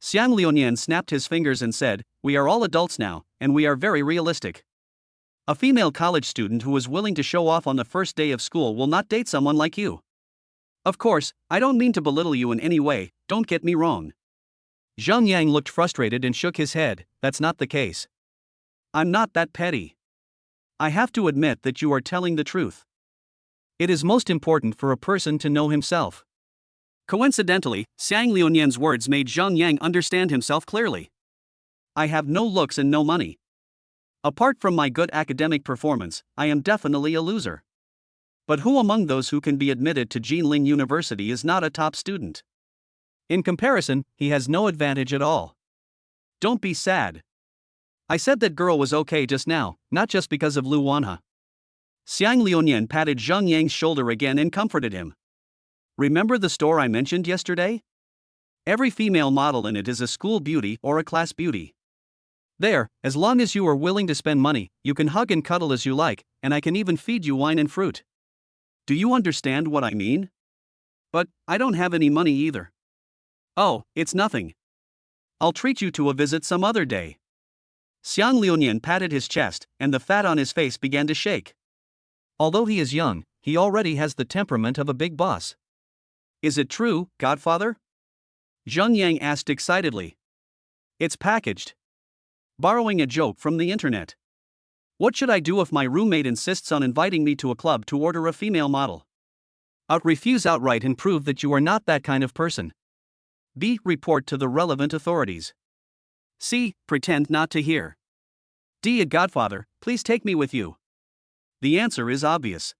Xiang Liuyan snapped his fingers and said, we are all adults now, and we are very realistic. A female college student who is willing to show off on the first day of school will not date someone like you. Of course, I don't mean to belittle you in any way, don't get me wrong. Zhang Yang looked frustrated and shook his head, that's not the case. I'm not that petty. I have to admit that you are telling the truth. It is most important for a person to know himself. Coincidentally, Xiang Liuyan's words made Zhang Yang understand himself clearly. I have no looks and no money. Apart from my good academic performance, I am definitely a loser. But who among those who can be admitted to Jinling University is not a top student? In comparison, he has no advantage at all. Don't be sad. I said that girl was okay just now, not just because of Lu Wanhe. Xiang Liuyan patted Zhang Yang's shoulder again and comforted him. Remember the store I mentioned yesterday? Every female model in it is a school beauty or a class beauty. There, as long as you are willing to spend money, you can hug and cuddle as you like, and I can even feed you wine and fruit. Do you understand what I mean? But, I don't have any money either. Oh, it's nothing. I'll treat you to a visit some other day. Xiang Liuyan patted his chest, and the fat on his face began to shake. Although he is young, he already has the temperament of a big boss. Is it true, Godfather? Zhang Yang asked excitedly. It's packaged. Borrowing a joke from the internet. What should I do if my roommate insists on inviting me to a club to order a female model? Refuse outright and prove that you are not that kind of person. B. Report to the relevant authorities. C. Pretend not to hear. D. Godfather, please take me with you. The answer is obvious.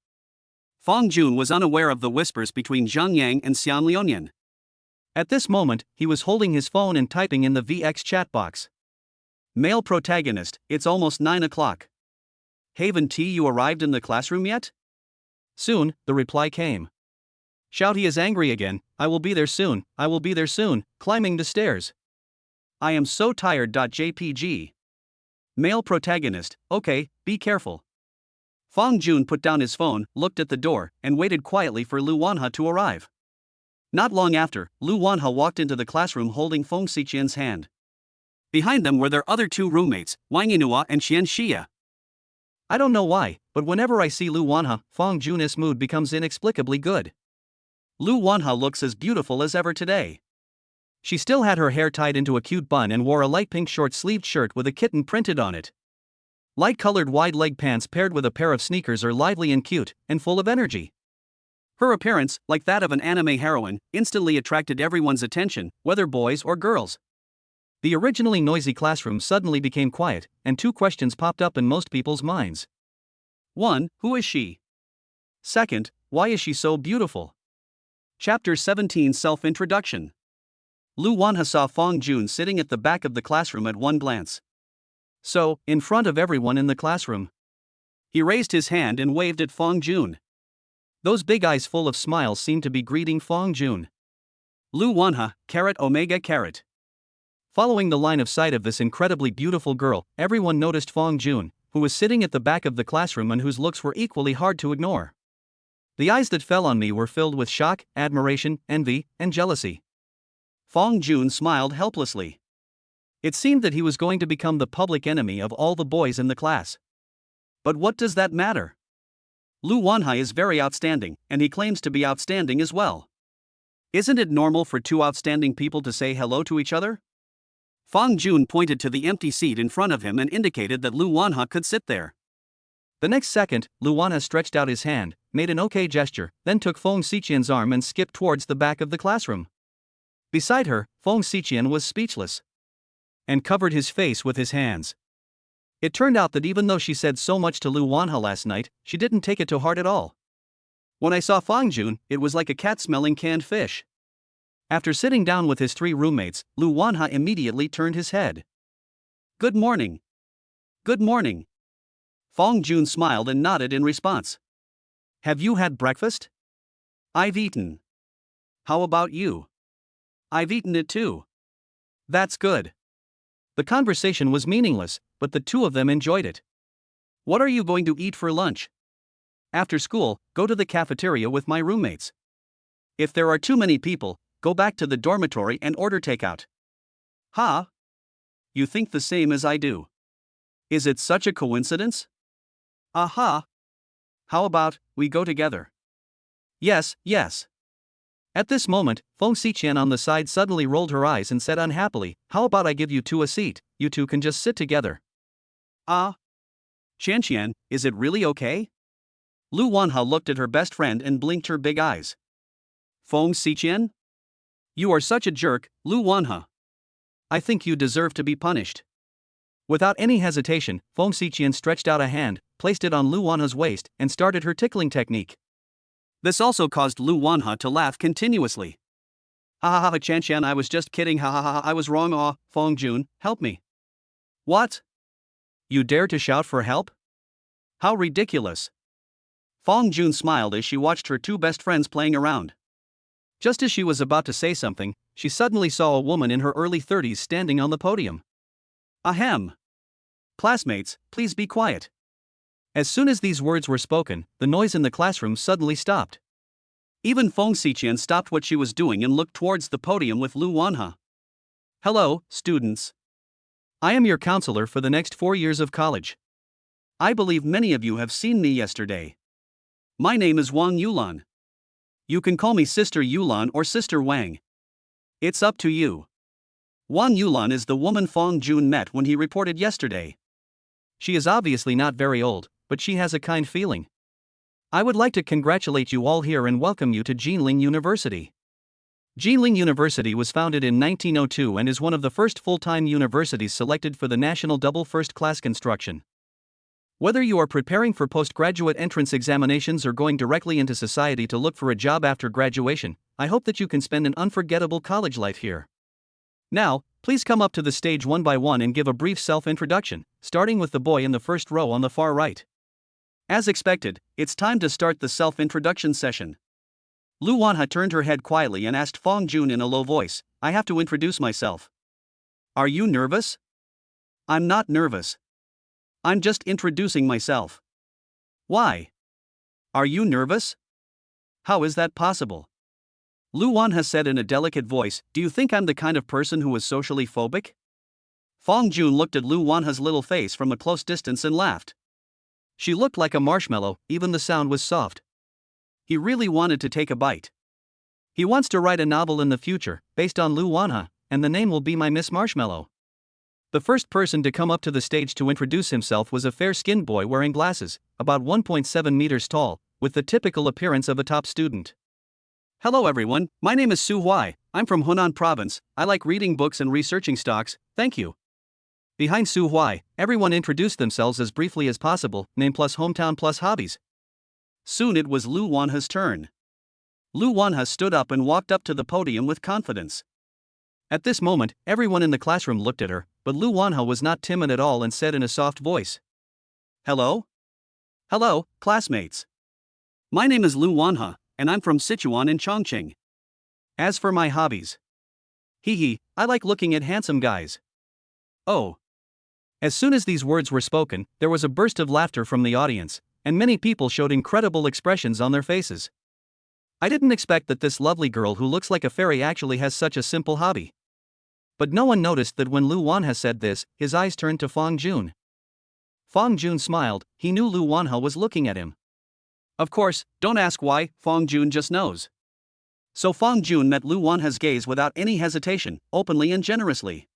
Fang Jun was unaware of the whispers between Zhang Yang and Xiang Liuyan. At this moment, he was holding his phone and typing in the VX chat box. Male protagonist, it's almost 9 o'clock. Haven T, you arrived in the classroom yet? Soon, the reply came. Shout, he is angry again, I will be there soon, I will be there soon, climbing the stairs. I am so tired. JPG. Male protagonist, okay, be careful. Fang Jun put down his phone, looked at the door, and waited quietly for Lu Wanhe to arrive. Not long after, Lu Wanhe walked into the classroom holding Feng Xiqian's hand. Behind them were their other two roommates, Wang Yinhua and Xian Xia. I don't know why, but whenever I see Lu Wanhe, Fang Jun's mood becomes inexplicably good. Lu Wanhe looks as beautiful as ever today. She still had her hair tied into a cute bun and wore a light pink short-sleeved shirt with a kitten printed on it. Light-colored wide-leg pants paired with a pair of sneakers are lively and cute, and full of energy. Her appearance, like that of an anime heroine, instantly attracted everyone's attention, whether boys or girls. The originally noisy classroom suddenly became quiet, and two questions popped up in most people's minds. 1. Who is she? Second, why is she so beautiful? Chapter 17 Self-Introduction. Lu Wanha saw Fong Jun sitting at the back of the classroom at one glance. So, in front of everyone in the classroom, he raised his hand and waved at Fong Jun. Those big eyes full of smiles seemed to be greeting Fong Jun. Lu Wanha, carat omega carat. Following the line of sight of this incredibly beautiful girl, everyone noticed Fong Jun, who was sitting at the back of the classroom and whose looks were equally hard to ignore. The eyes that fell on me were filled with shock, admiration, envy, and jealousy. Fong Jun smiled helplessly. It seemed that he was going to become the public enemy of all the boys in the class. But what does that matter? Lu Wanha is very outstanding, and he claims to be outstanding as well. Isn't it normal for two outstanding people to say hello to each other? Fong Jun pointed to the empty seat in front of him and indicated that Lu Wanha could sit there. The next second, Lu Wanha stretched out his hand, made an OK gesture, then took Fong Xiqian's arm and skipped towards the back of the classroom. Beside her, Fong Xiqian was speechless and covered his face with his hands. It turned out that even though she said so much to Lu Wanha last night, she didn't take it to heart at all. When I saw Fong Jun, it was like a cat smelling canned fish. After sitting down with his three roommates, Lu Wanha immediately turned his head. Good morning. Good morning. Fong Jun smiled and nodded in response. Have you had breakfast? I've eaten. How about you? I've eaten it too. That's good. The conversation was meaningless, but the two of them enjoyed it. What are you going to eat for lunch? After school, go to the cafeteria with my roommates. If there are too many people, go back to the dormitory and order takeout. Ha? You think the same as I do. Is it such a coincidence? Aha. How about, we go together? Yes, yes. At this moment, Fong Xiqian on the side suddenly rolled her eyes and said unhappily, how about I give you two a seat, you two can just sit together. Ah. Qianqian, is it really okay? Lu Wanha looked at her best friend and blinked her big eyes. Fong Xiqian? You are such a jerk, Lu Wanha. I think you deserve to be punished. Without any hesitation, Fong Xiqian stretched out a hand, placed it on Lu Wanha's waist, and started her tickling technique. This also caused Lu Wanha to laugh continuously. Ha ha ha, Qianqian, I was just kidding, ha ha ha, I was wrong, aw, Fong Jun, help me. What? You dare to shout for help? How ridiculous. Fong Jun smiled as she watched her two best friends playing around. Just as she was about to say something, she suddenly saw a woman in her early 30s standing on the podium. Ahem. Classmates, please be quiet. As soon as these words were spoken, the noise in the classroom suddenly stopped. Even Fong Xiqian stopped what she was doing and looked towards the podium with Lu Wanha. Hello, students. I am your counselor for the next 4 years of college. I believe many of you have seen me yesterday. My name is Wang Yulan. You can call me Sister Yulan or Sister Wang. It's up to you. Wang Yulan is the woman Fong Jun met when he reported yesterday. She is obviously not very old, but she has a kind feeling. I would like to congratulate you all here and welcome you to Jinling University. Jinling University was founded in 1902 and is one of the first full-time universities selected for the national double first-class construction. Whether you are preparing for postgraduate entrance examinations or going directly into society to look for a job after graduation, I hope that you can spend an unforgettable college life here. Now, please come up to the stage one by one and give a brief self-introduction, starting with the boy in the first row on the far right. As expected, it's time to start the self-introduction session. Lu Wanha turned her head quietly and asked Fong Jun in a low voice, I have to introduce myself. Are you nervous? I'm not nervous. I'm just introducing myself. Why? Are you nervous? How is that possible? Lu Wanha said in a delicate voice, do you think I'm the kind of person who is socially phobic? Fong Jun looked at Lu Wanha's little face from a close distance and laughed. She looked like a marshmallow, even the sound was soft. He really wanted to take a bite. He wants to write a novel in the future, based on Lu Wanha, and the name will be My Miss Marshmallow. The first person to come up to the stage to introduce himself was a fair-skinned boy wearing glasses, about 1.7 meters tall, with the typical appearance of a top student. Hello everyone, my name is Su Huai, I'm from Hunan province, I like reading books and researching stocks, thank you. Behind Su Huai, everyone introduced themselves as briefly as possible, name plus hometown plus hobbies. Soon it was Lu Wanha's turn. Lu Wanha stood up and walked up to the podium with confidence. At this moment, everyone in the classroom looked at her, but Lu Wanha was not timid at all and said in a soft voice. Hello? Hello, classmates. My name is Lu Wanha, and I'm from Sichuan in Chongqing. As for my hobbies. I like looking at handsome guys. Oh. As soon as these words were spoken, there was a burst of laughter from the audience, and many people showed incredible expressions on their faces. I didn't expect that this lovely girl who looks like a fairy actually has such a simple hobby. But no one noticed that when Lu Wanha said this, his eyes turned to Fong Jun. Fong Jun smiled, he knew Lu Wanha was looking at him. Of course, don't ask why, Fong Jun just knows. So Fong Jun met Lu Wanha's gaze without any hesitation, openly and generously.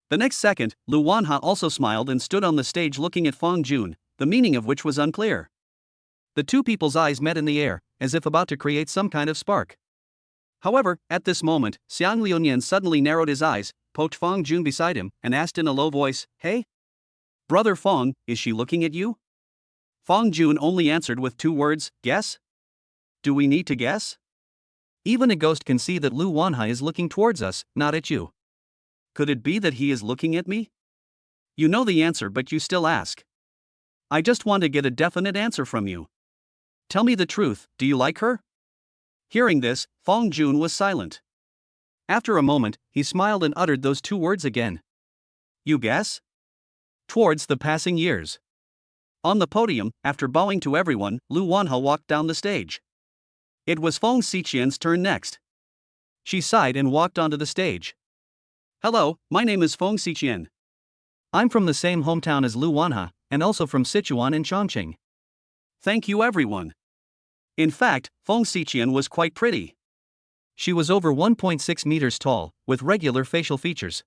The next second, Lu Wanha also smiled and stood on the stage looking at Fong Jun, the meaning of which was unclear. The two people's eyes met in the air, as if about to create some kind of spark. However, at this moment, Xiang Liunian suddenly narrowed his eyes, poked Fong Jun beside him, and asked in a low voice, Hey? Brother Fong, is she looking at you? Fong Jun only answered with 2 words, guess? Do we need to guess? Even a ghost can see that Lu Wanha is looking towards us, not at you. Could it be that he is looking at me? You know the answer but you still ask. I just want to get a definite answer from you. Tell me the truth, do you like her? Hearing this, Fong Jun was silent. After a moment, he smiled and uttered those 2 words again. You guess? Towards the passing years. On the podium, after bowing to everyone, Lu Wanha walked down the stage. It was Fong Xiqian's turn next. She sighed and walked onto the stage. Hello, my name is Fong Xiqian. I'm from the same hometown as Lu Wanha, and also from Sichuan in Chongqing. Thank you everyone. In fact, Fong Xiqian was quite pretty. She was over 1.6 meters tall, with regular facial features.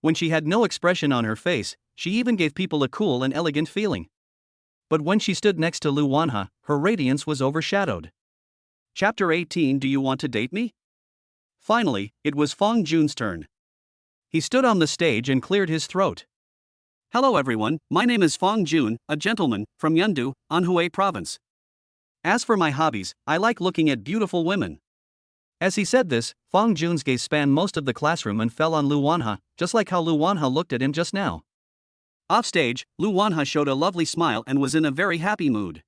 When she had no expression on her face, she even gave people a cool and elegant feeling. But when she stood next to Lu Wanha, her radiance was overshadowed. Chapter 18. Do you want to date me? Finally, it was Fong Jun's turn. He stood on the stage and cleared his throat. Hello everyone, my name is Fong Jun, a gentleman, from Yundu, Anhui province. As for my hobbies, I like looking at beautiful women. As he said this, Fong Jun's gaze spanned most of the classroom and fell on Lu Wanha, just like how Lu Wanha looked at him just now. Offstage, Lu Wanha showed a lovely smile and was in a very happy mood.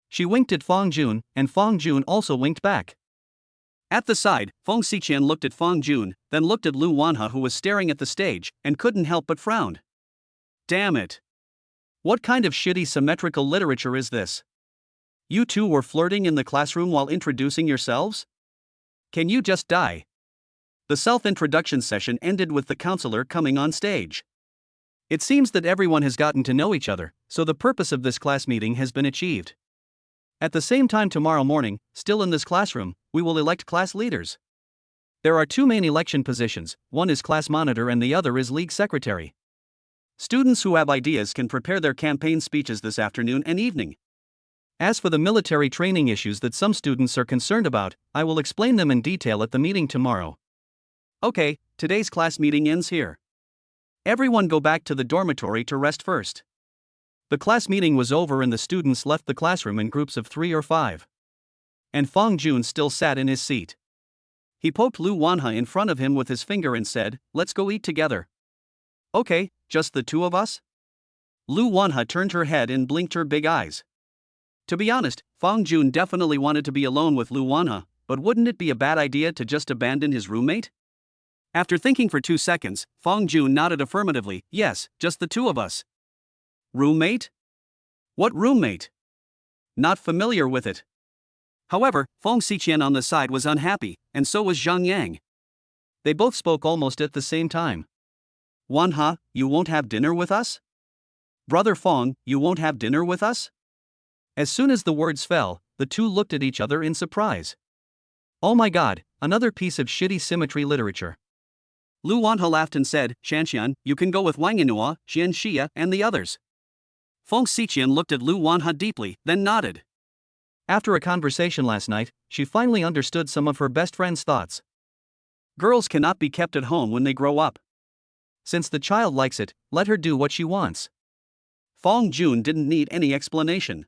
She winked at Fong Jun, and Fong Jun also winked back. At the side, Fong Xiqian looked at Fong Jun, then looked at Lu Wanha who was staring at the stage, and couldn't help but frown. Damn it. What kind of shitty symmetrical literature is this? You two were flirting in the classroom while introducing yourselves? Can you just die? The self-introduction session ended with the counselor coming on stage. It seems that everyone has gotten to know each other, so the purpose of this class meeting has been achieved. At the same time tomorrow morning, still in this classroom, we will elect class leaders. There are 2 main election positions, one is class monitor and the other is league secretary. Students who have ideas can prepare their campaign speeches this afternoon and evening. As for the military training issues that some students are concerned about, I will explain them in detail at the meeting tomorrow. Okay, today's class meeting ends here. Everyone go back to the dormitory to rest first. The class meeting was over and the students left the classroom in groups of 3 or 5. And Fong Jun still sat in his seat. He poked Lu Wanha in front of him with his finger and said, Let's go eat together. Okay, just the 2 of us? Lu Wanha turned her head and blinked her big eyes. To be honest, Fong Jun definitely wanted to be alone with Lu Wanha, but wouldn't it be a bad idea to just abandon his roommate? After thinking for 2 seconds, Fong Jun nodded affirmatively, yes, just the 2 of us. Roommate? What roommate? Not familiar with it. However, Fong Xiqian on the side was unhappy, and so was Zhang Yang. They both spoke almost at the same time. Wanha, you won't have dinner with us? Brother Fong, you won't have dinner with us? As soon as the words fell, the 2 looked at each other in surprise. Oh my god, another piece of shitty symmetry literature. Lu Wanha laughed and said, Shanxian, you can go with Wang Yinhua, Xian Xia, and the others. Fong Xiqian looked at Lu Wanha deeply, then nodded. After a conversation last night, she finally understood some of her best friend's thoughts. Girls cannot be kept at home when they grow up. Since the child likes it, let her do what she wants. Fong Jun didn't need any explanation.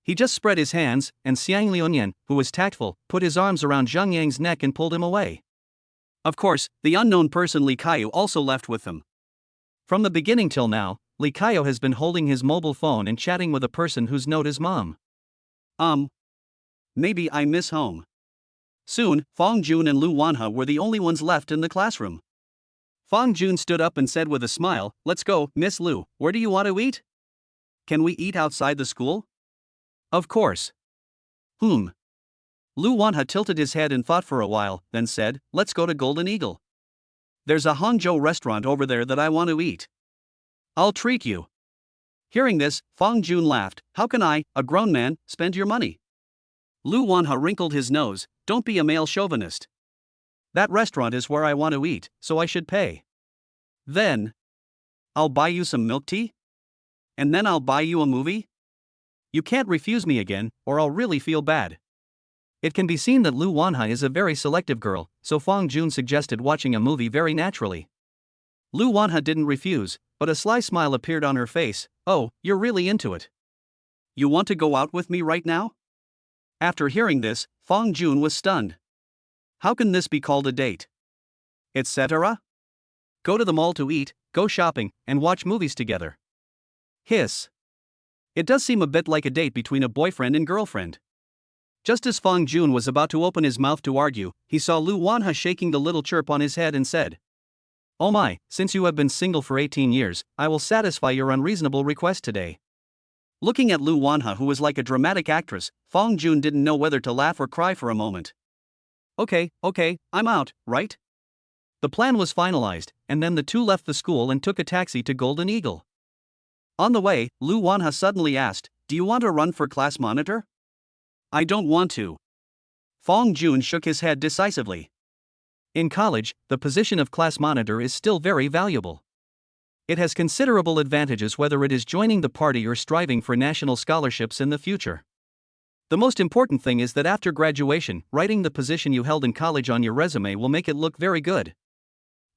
He just spread his hands, and Xiang Liuyan, who was tactful, put his arms around Zhang Yang's neck and pulled him away. Of course, the unknown person Li Kaiyu also left with them. From the beginning till now, Li Kaiyu has been holding his mobile phone and chatting with a person whose note is mom. Maybe I miss home. Soon, Fong Jun and Lu Wanhe were the only ones left in the classroom. Fong Jun stood up and said with a smile, "Let's go, Miss Lu, where do you want to eat? Can we eat outside the school?" "Of course." Lu Wanhe tilted his head and thought for a while, then said, "Let's go to Golden Eagle. There's a Hangzhou restaurant over there that I want to eat. I'll treat you." Hearing this, Fong Jun laughed. "How can I, a grown man, spend your money?" Lu Wanhe wrinkled his nose. "Don't be a male chauvinist. That restaurant is where I want to eat, so I should pay. Then, I'll buy you some milk tea? And then I'll buy you a movie? You can't refuse me again, or I'll really feel bad." It can be seen that Lu Wanhe is a very selective girl, so Fong Jun suggested watching a movie very naturally. Lu Wanhe didn't refuse, but a sly smile appeared on her face. "Oh, you're really into it. You want to go out with me right now?" After hearing this, Fong Jun was stunned. How can this be called a date? Etc. Go to the mall to eat, go shopping, and watch movies together. Hiss. It does seem a bit like a date between a boyfriend and girlfriend. Just as Fong Jun was about to open his mouth to argue, he saw Lu Wanhe shaking the little chirp on his head and said, "Oh my, since you have been single for 18 years, I will satisfy your unreasonable request today." Looking at Lu Wanhe, who was like a dramatic actress, Fong Jun didn't know whether to laugh or cry for a moment. Okay, I'm out, right? The plan was finalized, and then the two left the school and took a taxi to Golden Eagle. On the way, Lu Wanhe suddenly asked, "Do you want to run for class monitor?" "I don't want to." Fong Jun shook his head decisively. In college, the position of class monitor is still very valuable. It has considerable advantages whether it is joining the party or striving for national scholarships in the future. The most important thing is that after graduation, writing the position you held in college on your resume will make it look very good.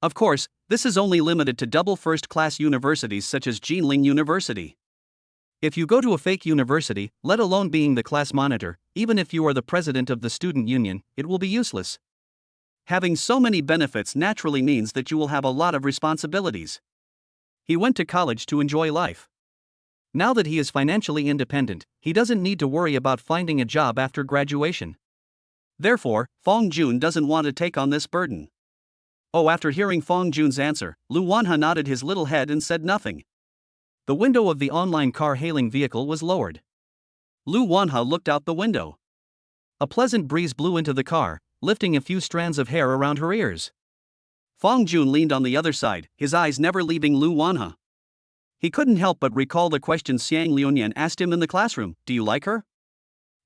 Of course, this is only limited to double first-class universities such as Jinling University. If you go to a fake university, let alone being the class monitor, even if you are the president of the student union, it will be useless. Having so many benefits naturally means that you will have a lot of responsibilities. He went to college to enjoy life. Now that he is financially independent, he doesn't need to worry about finding a job after graduation. Therefore, Fong Jun doesn't want to take on this burden. After hearing Fong Jun's answer, Lu Wanhe nodded his little head and said nothing. The window of the online car-hailing vehicle was lowered. Lu Wanhe looked out the window. A pleasant breeze blew into the car, lifting a few strands of hair around her ears. Fong Jun leaned on the other side, his eyes never leaving Lu Wanhe. He couldn't help but recall the question Xiang Liuyan asked him in the classroom, "Do you like her?"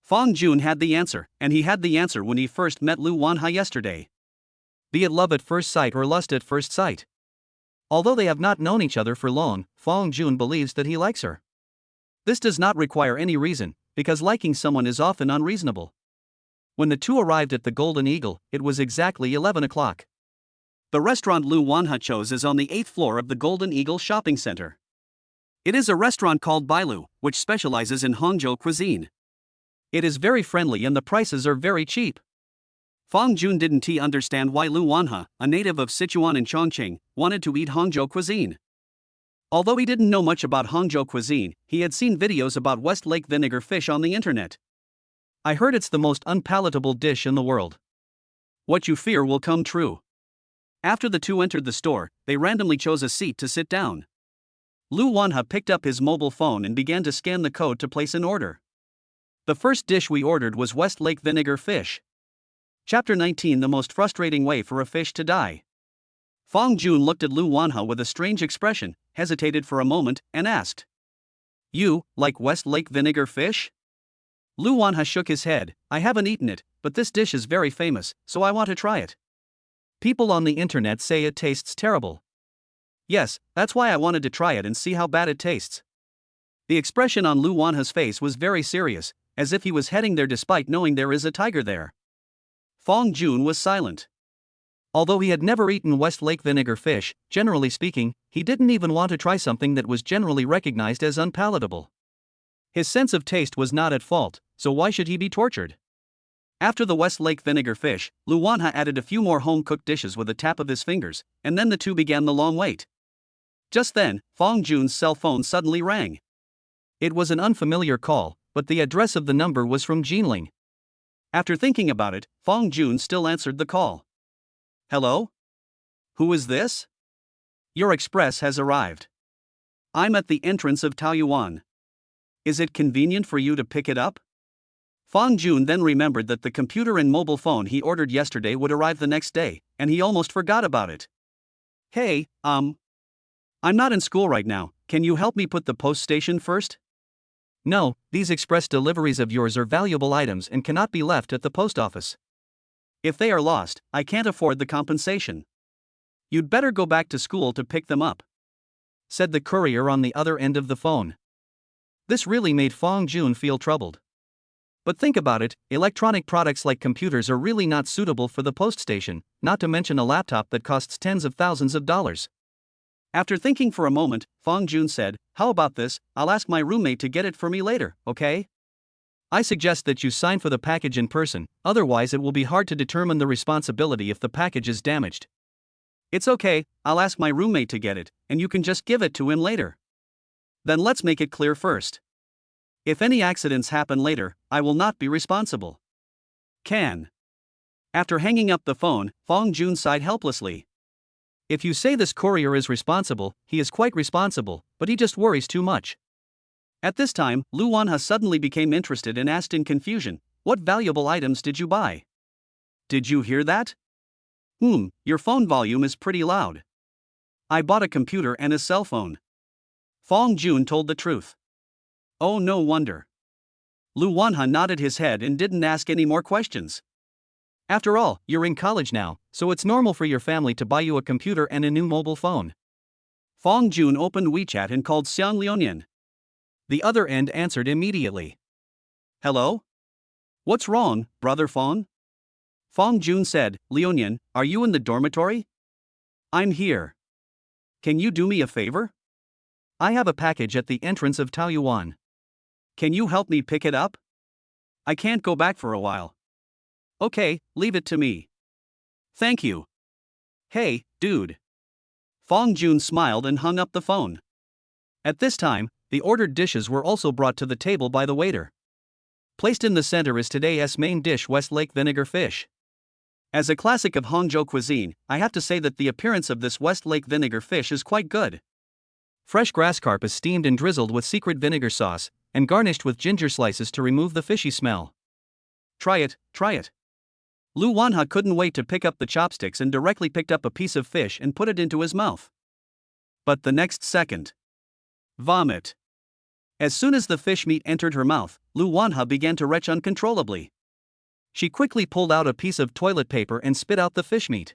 Fong Jun had the answer, and he had the answer when he first met Lu Wanhe yesterday. Be it love at first sight or lust at first sight. Although they have not known each other for long, Fong Jun believes that he likes her. This does not require any reason, because liking someone is often unreasonable. When the two arrived at the Golden Eagle, it was exactly 11 o'clock. The restaurant Lu Wanhe chose is on the 8th floor of the Golden Eagle shopping center. It is a restaurant called Bailu, which specializes in Hangzhou cuisine. It is very friendly and the prices are very cheap. Fong Jun didn't understand why Lu Wanhe, a native of Sichuan and Chongqing, wanted to eat Hangzhou cuisine. Although he didn't know much about Hangzhou cuisine, he had seen videos about Westlake vinegar fish on the internet. "I heard it's the most unpalatable dish in the world. What you fear will come true." After the two entered the store, they randomly chose a seat to sit down. Lu Wanhe picked up his mobile phone and began to scan the code to place an order. The first dish we ordered was Westlake vinegar fish. Chapter 19: The most frustrating way for a fish to die. Fong Jun looked at Lu Wanhe with a strange expression, hesitated for a moment, and asked, "You like Westlake vinegar fish?" Lu Wanhe shook his head. "I haven't eaten it, but this dish is very famous, so I want to try it. People on the internet say it tastes terrible. Yes, that's why I wanted to try it and see how bad it tastes." The expression on Lu Wanhe's face was very serious, as if he was heading there despite knowing there is a tiger there. Fong Jun was silent. Although he had never eaten West Lake vinegar fish, generally speaking, he didn't even want to try something that was generally recognized as unpalatable. His sense of taste was not at fault, so why should he be tortured? After the West Lake vinegar fish, Lu Wanha added a few more home-cooked dishes with a tap of his fingers, and then the two began the long wait. Just then, Fong Jun's cell phone suddenly rang. It was an unfamiliar call, but the address of the number was from Jinling. After thinking about it, Fong Jun still answered the call. Hello? Who is this? Your express has arrived. I'm at the entrance of Taoyuan. Is it convenient for you to pick it up? Fong Jun then remembered that the computer and mobile phone he ordered yesterday would arrive the next day, and he almost forgot about it. Hey, I'm not in school right now, can you help me put the post station first? No, these express deliveries of yours are valuable items and cannot be left at the post office. If they are lost, I can't afford the compensation. You'd better go back to school to pick them up, said the courier on the other end of the phone. This really made Fong Jun feel troubled. But think about it, electronic products like computers are really not suitable for the post station, not to mention a laptop that costs tens of thousands of dollars. After thinking for a moment, Fong Jun said, how about this, I'll ask my roommate to get it for me later, okay? I suggest that you sign for the package in person, otherwise it will be hard to determine the responsibility if the package is damaged. It's okay, I'll ask my roommate to get it, and you can just give it to him later. Then let's make it clear first. If any accidents happen later, I will not be responsible. Can. After hanging up the phone, Fong Jun sighed helplessly. If you say this courier is responsible, he is quite responsible, but he just worries too much. At this time, Lu Wanha suddenly became interested and asked in confusion, what valuable items did you buy? Did you hear that? Your phone volume is pretty loud. I bought a computer and a cell phone. Fong Jun told the truth. Oh, no wonder. Lu Wanha nodded his head and didn't ask any more questions. After all, you're in college now, so it's normal for your family to buy you a computer and a new mobile phone. Fong Jun opened WeChat and called Xiang Lionian. The other end answered immediately. Hello? What's wrong, brother Fong? Fong Jun said, Lionian, are you in the dormitory? I'm here. Can you do me a favor? I have a package at the entrance of Taoyuan. Can you help me pick it up? I can't go back for a while. Okay, leave it to me. Thank you. Hey, dude. Fong Jun smiled and hung up the phone. At this time, the ordered dishes were also brought to the table by the waiter. Placed in the center is today's main dish, West Lake vinegar fish. As a classic of Hangzhou cuisine, I have to say that the appearance of this West Lake vinegar fish is quite good. Fresh grass carp is steamed and drizzled with secret vinegar sauce, and garnished with ginger slices to remove the fishy smell. Try it, try it. Lu Wanha couldn't wait to pick up the chopsticks and directly picked up a piece of fish and put it into his mouth. But the next second, vomit. As soon as the fish meat entered her mouth, Lu Wanha began to retch uncontrollably. She quickly pulled out a piece of toilet paper and spit out the fish meat.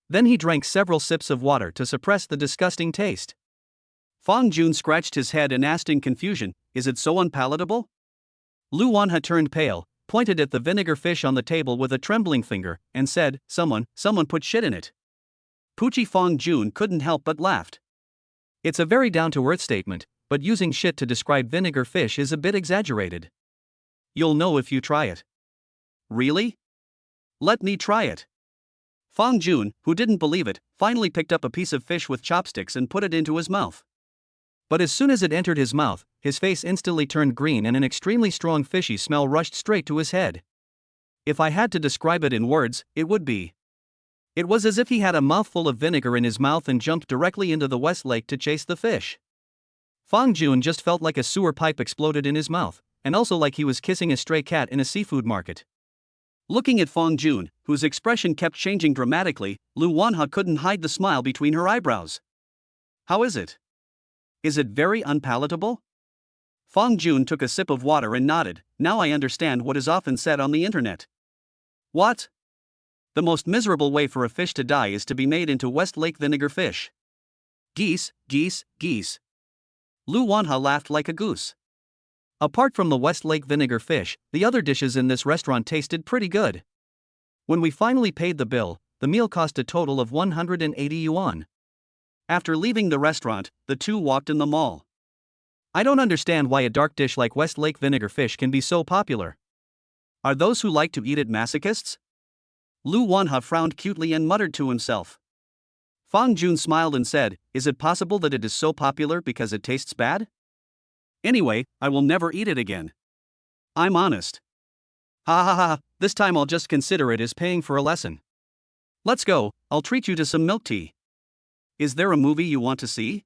Then he drank several sips of water to suppress the disgusting taste. Fong Jun scratched his head and asked in confusion, is it so unpalatable? Lu Wanha turned pale, pointed at the vinegar fish on the table with a trembling finger, and said, someone put shit in it. Poochie Fong Jun couldn't help but laughed. It's a very down-to-earth statement, but using shit to describe vinegar fish is a bit exaggerated. You'll know if you try it. Really? Let me try it. Fong Jun, who didn't believe it, finally picked up a piece of fish with chopsticks and put it into his mouth. But as soon as it entered his mouth, his face instantly turned green and an extremely strong fishy smell rushed straight to his head. If I had to describe it in words, it would be. It was as if he had a mouthful of vinegar in his mouth and jumped directly into the West Lake to chase the fish. Fong Jun just felt like a sewer pipe exploded in his mouth, and also like he was kissing a stray cat in a seafood market. Looking at Fong Jun, whose expression kept changing dramatically, Lu Wanha couldn't hide the smile between her eyebrows. How is it? Is it very unpalatable? Fong Jun took a sip of water and nodded. Now I understand what is often said on the internet. What? The most miserable way for a fish to die is to be made into West Lake vinegar fish. Geese, geese, geese. Lu Wanha laughed like a goose. Apart from the West Lake vinegar fish, the other dishes in this restaurant tasted pretty good. When we finally paid the bill, the meal cost a total of 180 yuan. After leaving the restaurant, the two walked in the mall. I don't understand why a dark dish like Westlake vinegar fish can be so popular. Are those who like to eat it masochists? Lu Wanha frowned cutely and muttered to himself. Fang Jun smiled and said, is it possible that it is so popular because it tastes bad? Anyway, I will never eat it again. I'm honest. Ha ha ha, this time I'll just consider it as paying for a lesson. Let's go, I'll treat you to some milk tea. Is there a movie you want to see?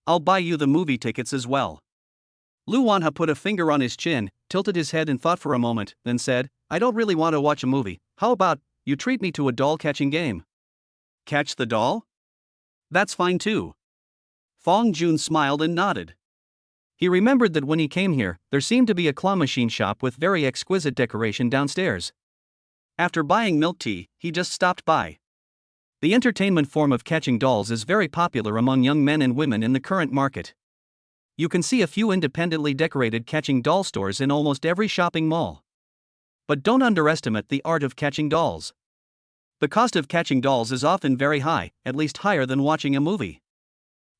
I'll buy you the movie tickets as well. Lu Wanha put a finger on his chin, tilted his head and thought for a moment, then said, I don't really want to watch a movie, how about you treat me to a doll catching game? Catch the doll? That's fine too. Fang Jun smiled and nodded. He remembered that when he came here, there seemed to be a claw machine shop with very exquisite decoration downstairs. After buying milk tea, he just stopped by. The entertainment form of catching dolls is very popular among young men and women in the current market. You can see a few independently decorated catching doll stores in almost every shopping mall. But don't underestimate the art of catching dolls. The cost of catching dolls is often very high, at least higher than watching a movie.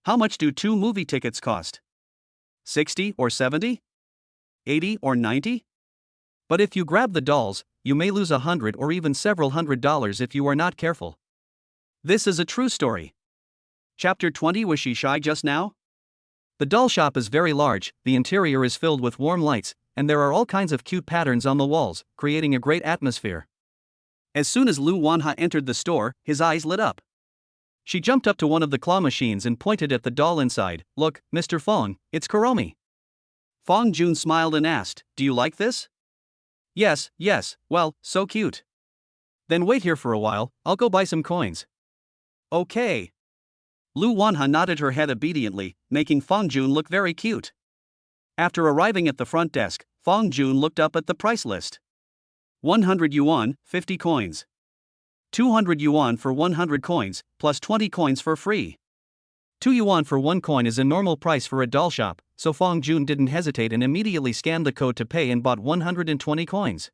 How much do 2 movie tickets cost? 60 or 70? 80 or 90? But if you grab the dolls, you may lose $100 or even several $100s if you are not careful. This is a true story. Chapter 20. Was she shy just now? The doll shop is very large, the interior is filled with warm lights, and there are all kinds of cute patterns on the walls, creating a great atmosphere. As soon as Lu Wanha entered the store, his eyes lit up. She jumped up to one of the claw machines and pointed at the doll inside. Look, Mr. Fong, it's Kuromi. Fang Jun smiled and asked, do you like this? Yes, well, so cute. Then wait here for a while, I'll go buy some coins. Okay. Lu Wanha nodded her head obediently, making Fang Jun look very cute. After arriving at the front desk, Fang Jun looked up at the price list. 100 yuan, 50 coins. 200 yuan for 100 coins, plus 20 coins for free. 2 yuan for 1 coin is a normal price for a doll shop, so Fang Jun didn't hesitate and immediately scanned the code to pay and bought 120 coins.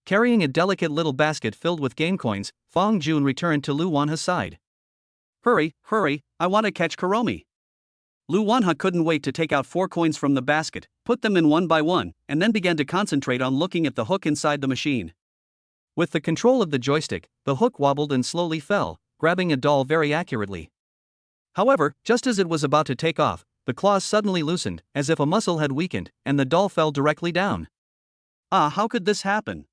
Carrying a delicate little basket filled with game coins, Fang Jun returned to Lu Wanha's side. Hurry, I want to catch Kuromi. Lu Wanha couldn't wait to take out 4 coins from the basket, put them in one by one, and then began to concentrate on looking at the hook inside the machine. With the control of the joystick, the hook wobbled and slowly fell, grabbing a doll very accurately. However, just as it was about to take off, the claws suddenly loosened, as if a muscle had weakened, and the doll fell directly down. Ah, how could this happen?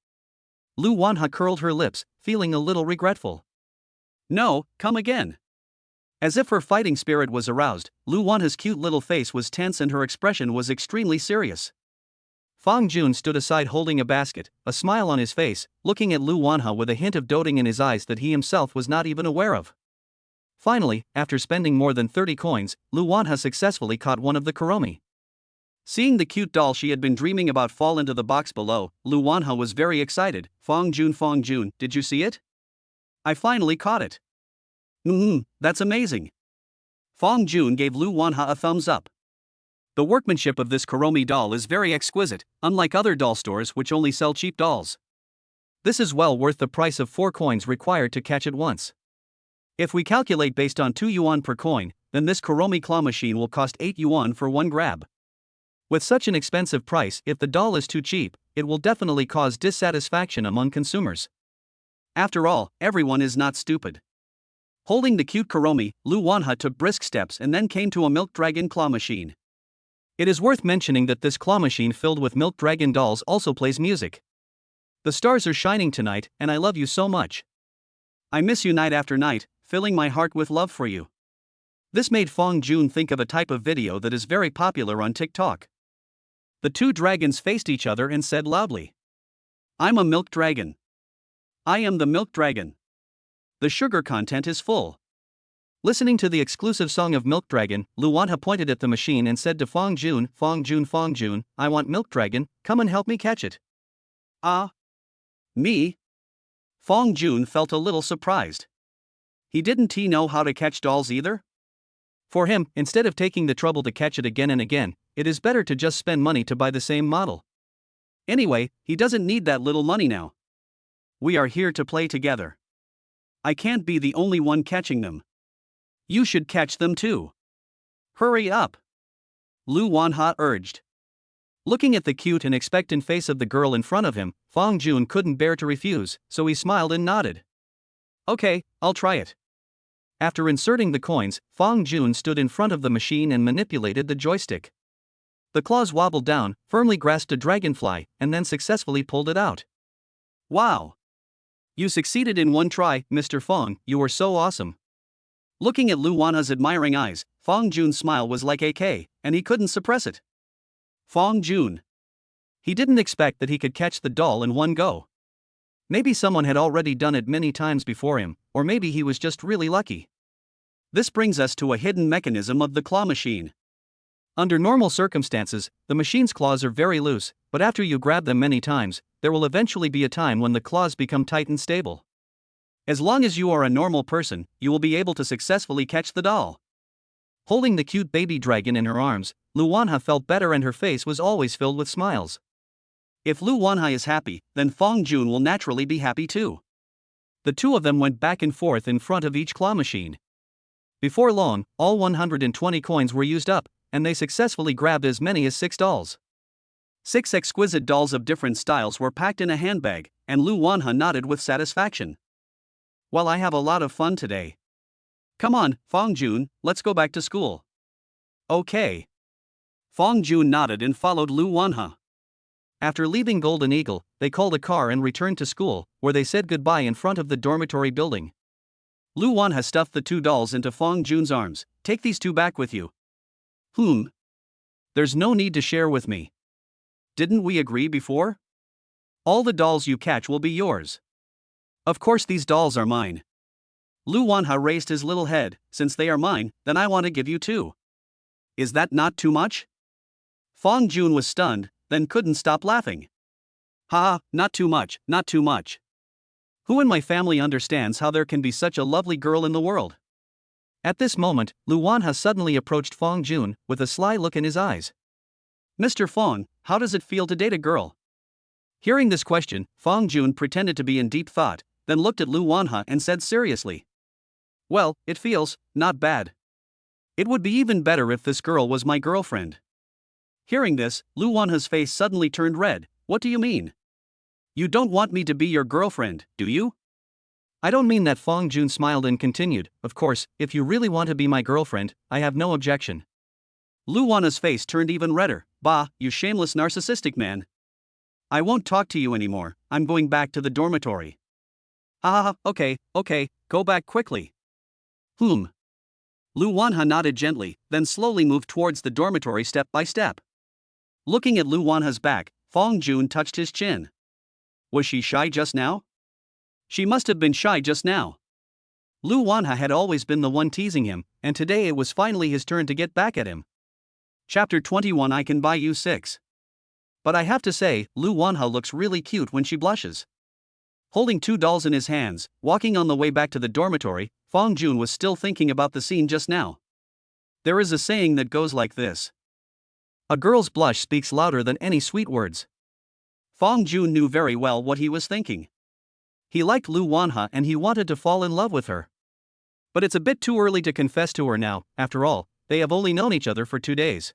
Lu Wanha curled her lips, feeling a little regretful. No, come again. As if her fighting spirit was aroused, Lu Wanha's cute little face was tense and her expression was extremely serious. Fang Jun stood aside holding a basket, a smile on his face, looking at Lu Wanha with a hint of doting in his eyes that he himself was not even aware of. Finally, after spending more than 30 coins, Lu Wanha successfully caught one of the Kuromi. Seeing the cute doll she had been dreaming about fall into the box below, Lu Wanha was very excited. Fang Jun, did you see it? I finally caught it. That's amazing. Fang Jun gave Lu Wanha a thumbs up. The workmanship of this Kuromi doll is very exquisite, unlike other doll stores which only sell cheap dolls. This is well worth the price of 4 coins required to catch it once. If we calculate based on 2 yuan per coin, then this Kuromi claw machine will cost 8 yuan for 1 grab. With such an expensive price, if the doll is too cheap, it will definitely cause dissatisfaction among consumers. After all, everyone is not stupid. Holding the cute Kuromi, Lu Wanha took brisk steps and then came to a Milk Dragon claw machine. It is worth mentioning that this claw machine filled with Milk Dragon dolls also plays music. The stars are shining tonight, and I love you so much. I miss you night after night, filling my heart with love for you. This made Fang Jun think of a type of video that is very popular on TikTok. The two dragons faced each other and said loudly, I'm a milk dragon. I am the milk dragon. The sugar content is full. Listening to the exclusive song of Milk Dragon, Lu Wanha pointed at the machine and said to Fang Jun, I want Milk Dragon, come and help me catch it. Ah? Me? Fang Jun felt a little surprised. Didn't he know how to catch dolls either? For him, instead of taking the trouble to catch it again and again, it is better to just spend money to buy the same model. Anyway, he doesn't need that little money now. We are here to play together. I can't be the only one catching them. You should catch them too. Hurry up, Lu Wanha urged. Looking at the cute and expectant face of the girl in front of him, Fong Jun couldn't bear to refuse, so he smiled and nodded. Okay, I'll try it. After inserting the coins, Fong Jun stood in front of the machine and manipulated the joystick. The claws wobbled down, firmly grasped a dragonfly, and then successfully pulled it out. Wow! You succeeded in one try, Mr. Fong, you were so awesome. Looking at Lu Wanha's admiring eyes, Fong Jun's smile was like AK, and he couldn't suppress it. Fong Jun. He didn't expect that he could catch the doll in one go. Maybe someone had already done it many times before him, or maybe he was just really lucky. This brings us to a hidden mechanism of the claw machine. Under normal circumstances, the machine's claws are very loose, but after you grab them many times, there will eventually be a time when the claws become tight and stable. As long as you are a normal person, you will be able to successfully catch the doll. Holding the cute baby dragon in her arms, Lu Wanha felt better and her face was always filled with smiles. If Lu Wanha is happy, then Fong Jun will naturally be happy too. The two of them went back and forth in front of each claw machine. Before long, all 120 coins were used up, and they successfully grabbed as many as 6 dolls. 6 exquisite dolls of different styles were packed in a handbag, and Lu Wanha nodded with satisfaction. Well, I have a lot of fun today. Come on, Fong Jun, let's go back to school. Okay. Fong Jun nodded and followed Lu Wanha. After leaving Golden Eagle, they called a car and returned to school, where they said goodbye in front of the dormitory building. Lu Wanha stuffed the 2 dolls into Fong Jun's arms. Take these 2 back with you. There's no need to share with me. Didn't we agree before? All the dolls you catch will be yours. Of course these dolls are mine. Lu Wanha raised his little head. Since they are mine, then I want to give you 2. Is that not too much? Fong Jun was stunned, then couldn't stop laughing. Ha, not too much, not too much. Who in my family understands how there can be such a lovely girl in the world? At this moment, Lu Wanha suddenly approached Fong Jun, with a sly look in his eyes. Mr. Fong, how does it feel to date a girl? Hearing this question, Fong Jun pretended to be in deep thought, then looked at Lu Wanha and said seriously. Well, it feels not bad. It would be even better if this girl was my girlfriend. Hearing this, Lu Wanha's face suddenly turned red. What do you mean? You don't want me to be your girlfriend, do you? I don't mean that. Fong Jun smiled and continued. Of course, if you really want to be my girlfriend, I have no objection. Lu Wanha's face turned even redder. Bah, you shameless narcissistic man. I won't talk to you anymore, I'm going back to the dormitory. Okay, go back quickly. Lu Wanha nodded gently, then slowly moved towards the dormitory step by step. Looking at Lu Wanha's back, Fong Jun touched his chin. Was she shy just now? She must have been shy just now. Lu Wanha had always been the one teasing him, and today it was finally his turn to get back at him. Chapter 21. I can buy you 6. But I have to say, Lu Wanha looks really cute when she blushes. Holding 2 dolls in his hands, walking on the way back to the dormitory, Fong Jun was still thinking about the scene just now. There is a saying that goes like this. A girl's blush speaks louder than any sweet words. Fong Jun knew very well what he was thinking. He liked Lu Wanha and he wanted to fall in love with her. But it's a bit too early to confess to her now. After all, they have only known each other for 2 days.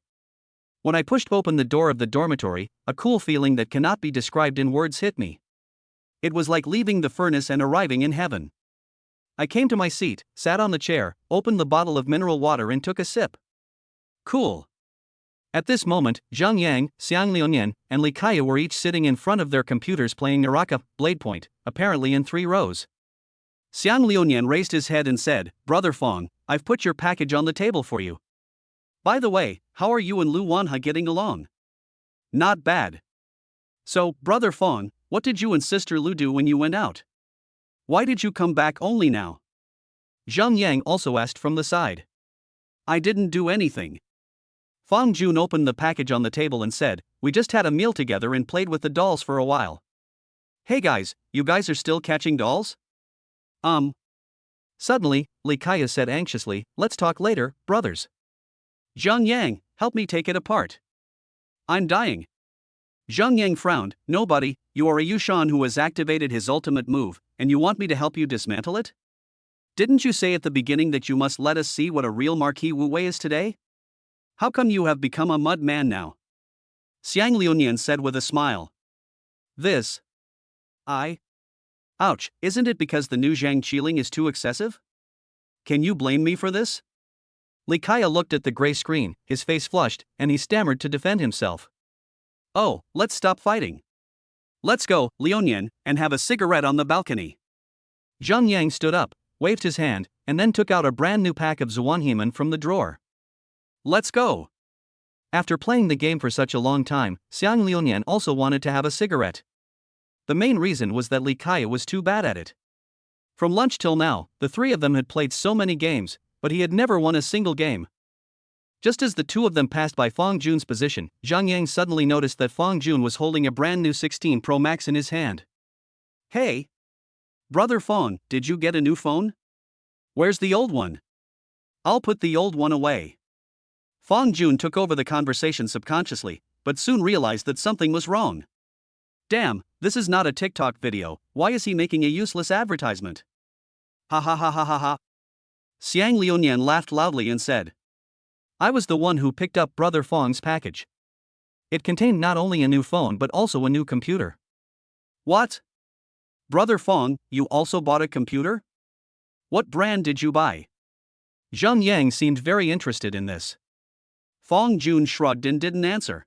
When I pushed open the door of the dormitory, a cool feeling that cannot be described in words hit me. It was like leaving the furnace and arriving in heaven. I came to my seat, sat on the chair, opened the bottle of mineral water and took a sip. Cool. At this moment, Zhang Yang, Xiang Liuyan, and Li Kaya were each sitting in front of their computers playing Naraka, Blade Point, apparently in 3 rows. Xiang Liuyan raised his head and said, Brother Fong, I've put your package on the table for you. By the way, how are you and Lu Wanha getting along? Not bad. So, Brother Fong, what did you and Sister Lu do when you went out? Why did you come back only now? Zhang Yang also asked from the side. I didn't do anything. Fong Jun opened the package on the table and said, we just had a meal together and played with the dolls for a while. Hey guys, you guys are still catching dolls? Suddenly, Li Kaya said anxiously, let's talk later, brothers. Zhang Yang, help me take it apart. I'm dying. Zhang Yang frowned. Nobody, you are a Yushan who has activated his ultimate move, and you want me to help you dismantle it? Didn't you say at the beginning that you must let us see what a real Marquis Wu Wei is today? How come you have become a mud man now? Xiang Liunian said with a smile. This. Ouch, isn't it because the new Zhang Qiling is too excessive? Can you blame me for this? Li Kaya looked at the gray screen, his face flushed, and he stammered to defend himself. Oh, let's stop fighting. Let's go, Liunian, and have a cigarette on the balcony. Zhang Yang stood up, waved his hand, and then took out a brand new pack of Zuanheman from the drawer. Let's go. After playing the game for such a long time, Xiang Liunian also wanted to have a cigarette. The main reason was that Li Kaya was too bad at it. From lunch till now, the three of them had played so many games, but he had never won a single game. Just as the two of them passed by Fang Jun's position, Zhang Yang suddenly noticed that Fang Jun was holding a brand new 16 Pro Max in his hand. Hey! Brother Fang, did you get a new phone? Where's the old one? I'll put the old one away. Fang Jun took over the conversation subconsciously, but soon realized that something was wrong. Damn, this is not a TikTok video, why is he making a useless advertisement? Ha ha ha ha ha ha. Xiang Liunian laughed loudly and said, I was the one who picked up Brother Fang's package. It contained not only a new phone but also a new computer. What? Brother Fang, you also bought a computer? What brand did you buy? Zhang Yang seemed very interested in this. Fang Jun shrugged and didn't answer.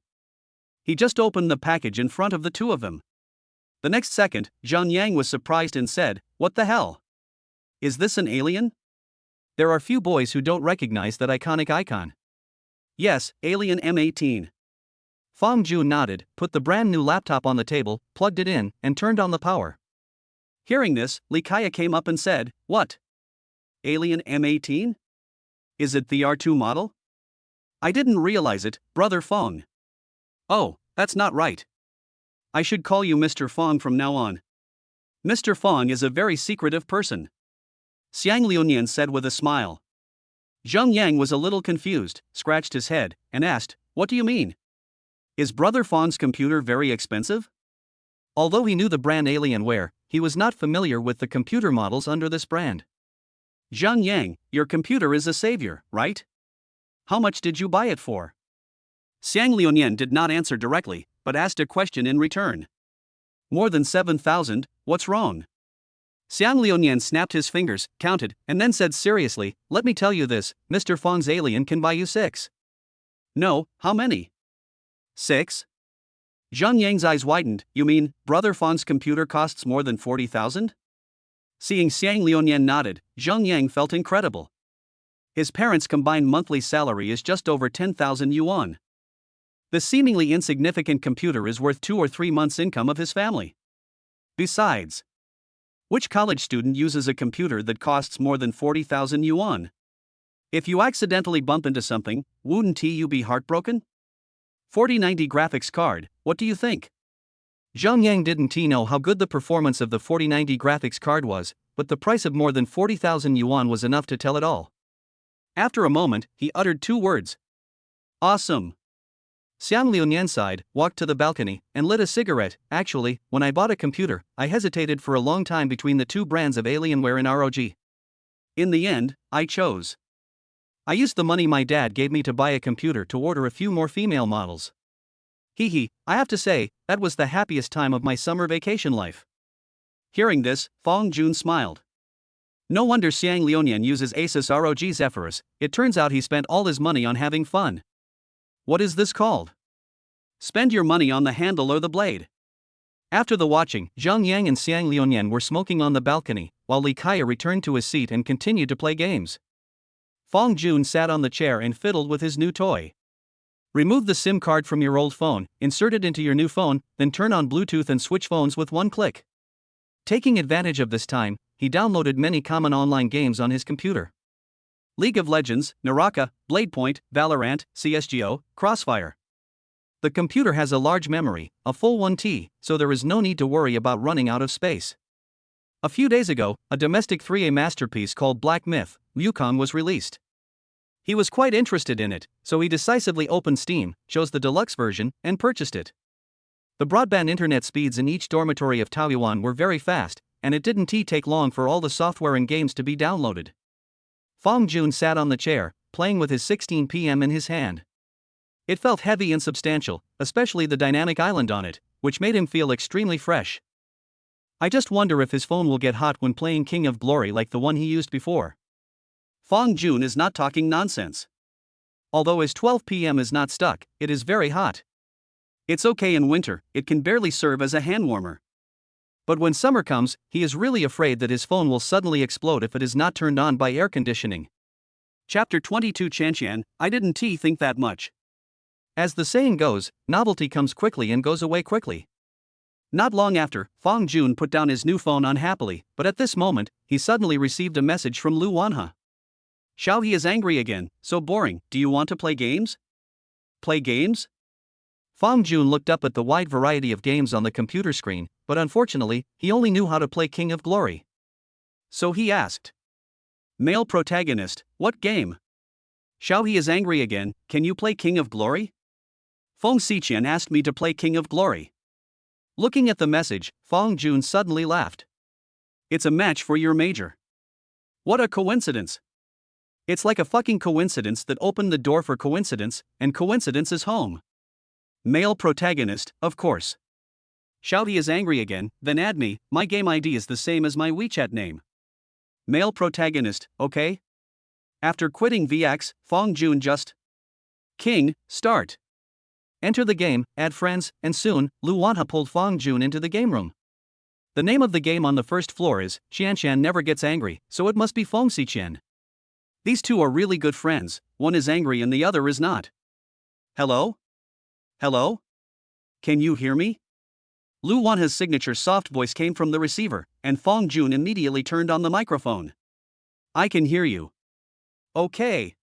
He just opened the package in front of the two of them. The next second, Zhang Yang was surprised and said, What the hell? Is this an alien? There are few boys who don't recognize that iconic icon. Yes, Alien M18. Fang Jun nodded, put the brand new laptop on the table, plugged it in, and turned on the power. Hearing this, Li Kaya came up and said, What? Alien M18? Is it the R2 model? I didn't realize it, Brother Fang. Oh, that's not right. I should call you Mr. Fang from now on. Mr. Fang is a very secretive person. Xiang Liunian said with a smile. Zhang Yang was a little confused, scratched his head, and asked, What do you mean? Is Brother Fang's computer very expensive? Although he knew the brand Alienware, he was not familiar with the computer models under this brand. Zhang Yang, your computer is a savior, right? How much did you buy it for? Xiang Liunian did not answer directly, but asked a question in return. More than 7,000, what's wrong? Xiang Liunian snapped his fingers, counted, and then said seriously, Let me tell you this, Mr. Fang's alien can buy you 6. No, how many? 6? Zhang Yang's eyes widened, You mean, Brother Fang's computer costs more than 40,000? Seeing Xiang Liunian nodded, Zhang Yang felt incredible. His parents' combined monthly salary is just over 10,000 yuan. The seemingly insignificant computer is worth 2 or 3 months' income of his family. Besides, which college student uses a computer that costs more than 40,000 yuan? If you accidentally bump into something, wouldn't you be heartbroken? 4090 graphics card, what do you think? Zhang Yang didn't know how good the performance of the 4090 graphics card was, but the price of more than 40,000 yuan was enough to tell it all. After a moment, he uttered 2 words. Awesome. Xiang Liunian sighed, walked to the balcony, and lit a cigarette. Actually, when I bought a computer, I hesitated for a long time between the 2 brands of Alienware and ROG. In the end, I chose. I used the money my dad gave me to buy a computer to order a few more female models. Hee, I have to say, that was the happiest time of my summer vacation life. Hearing this, Fang Jun smiled. No wonder Xiang Liunian uses Asus ROG Zephyrus, it turns out he spent all his money on having fun. What is this called? Spend your money on the handle or the blade. After the watching, Zhang Yang and Xiang Liunian were smoking on the balcony, while Li Kaya returned to his seat and continued to play games. Fang Jun sat on the chair and fiddled with his new toy. Remove the SIM card from your old phone, insert it into your new phone, then turn on Bluetooth and switch phones with one click. Taking advantage of this time, he downloaded many common online games on his computer. League of Legends, Naraka, Bladepoint, Valorant, CSGO, Crossfire. The computer has a large memory, a full 1 TB, so there is no need to worry about running out of space. A few days ago, a domestic 3A masterpiece called Black Myth, Wukong was released. He was quite interested in it, so he decisively opened Steam, chose the deluxe version, and purchased it. The broadband internet speeds in each dormitory of Taoyuan were very fast, and it didn't take long for all the software and games to be downloaded. Fong Jun sat on the chair, playing with his 16 PM in his hand. It felt heavy and substantial, especially the dynamic island on it, which made him feel extremely fresh. I just wonder if his phone will get hot when playing King of Glory like the one he used before. Fong Jun is not talking nonsense. Although his 12 PM is not stuck, it is very hot. It's okay in winter, it can barely serve as a hand warmer. But when summer comes, he is really afraid that his phone will suddenly explode if it is not turned on by air conditioning. Chapter 22 Chanqian, I didn't think that much. As the saying goes, novelty comes quickly and goes away quickly. Not long after, Fong Jun put down his new phone unhappily, but at this moment, he suddenly received a message from Lu Wanhe. Xiao He is angry again, so boring, do you want to play games? Play games? Fong Jun looked up at the wide variety of games on the computer screen, but unfortunately, he only knew how to play King of Glory. So he asked. Male protagonist, what game? Xiao He is angry again, can you play King of Glory? Feng Xiqian asked me to play King of Glory. Looking at the message, Fong Jun suddenly laughed. It's a match for your major. What a coincidence. It's like a fucking coincidence that opened the door for coincidence, and coincidence is home. Male protagonist, of course. Xiao He is angry again, then add me, my game ID is the same as my WeChat name. Male protagonist, okay? After quitting VX, Fong Jun just. King, start. Enter the game, add friends, and soon, Lu Wanhe pulled Fong Jun into the game room. The name of the game on the first floor is, Qianshan Never Gets Angry, so it must be Feng Xiqian. These two are really good friends, one is angry and the other is not. Hello? Hello? Can you hear me? Lu Wanhe's signature soft voice came from the receiver, and Fong Jun immediately turned on the microphone. I can hear you. Okay.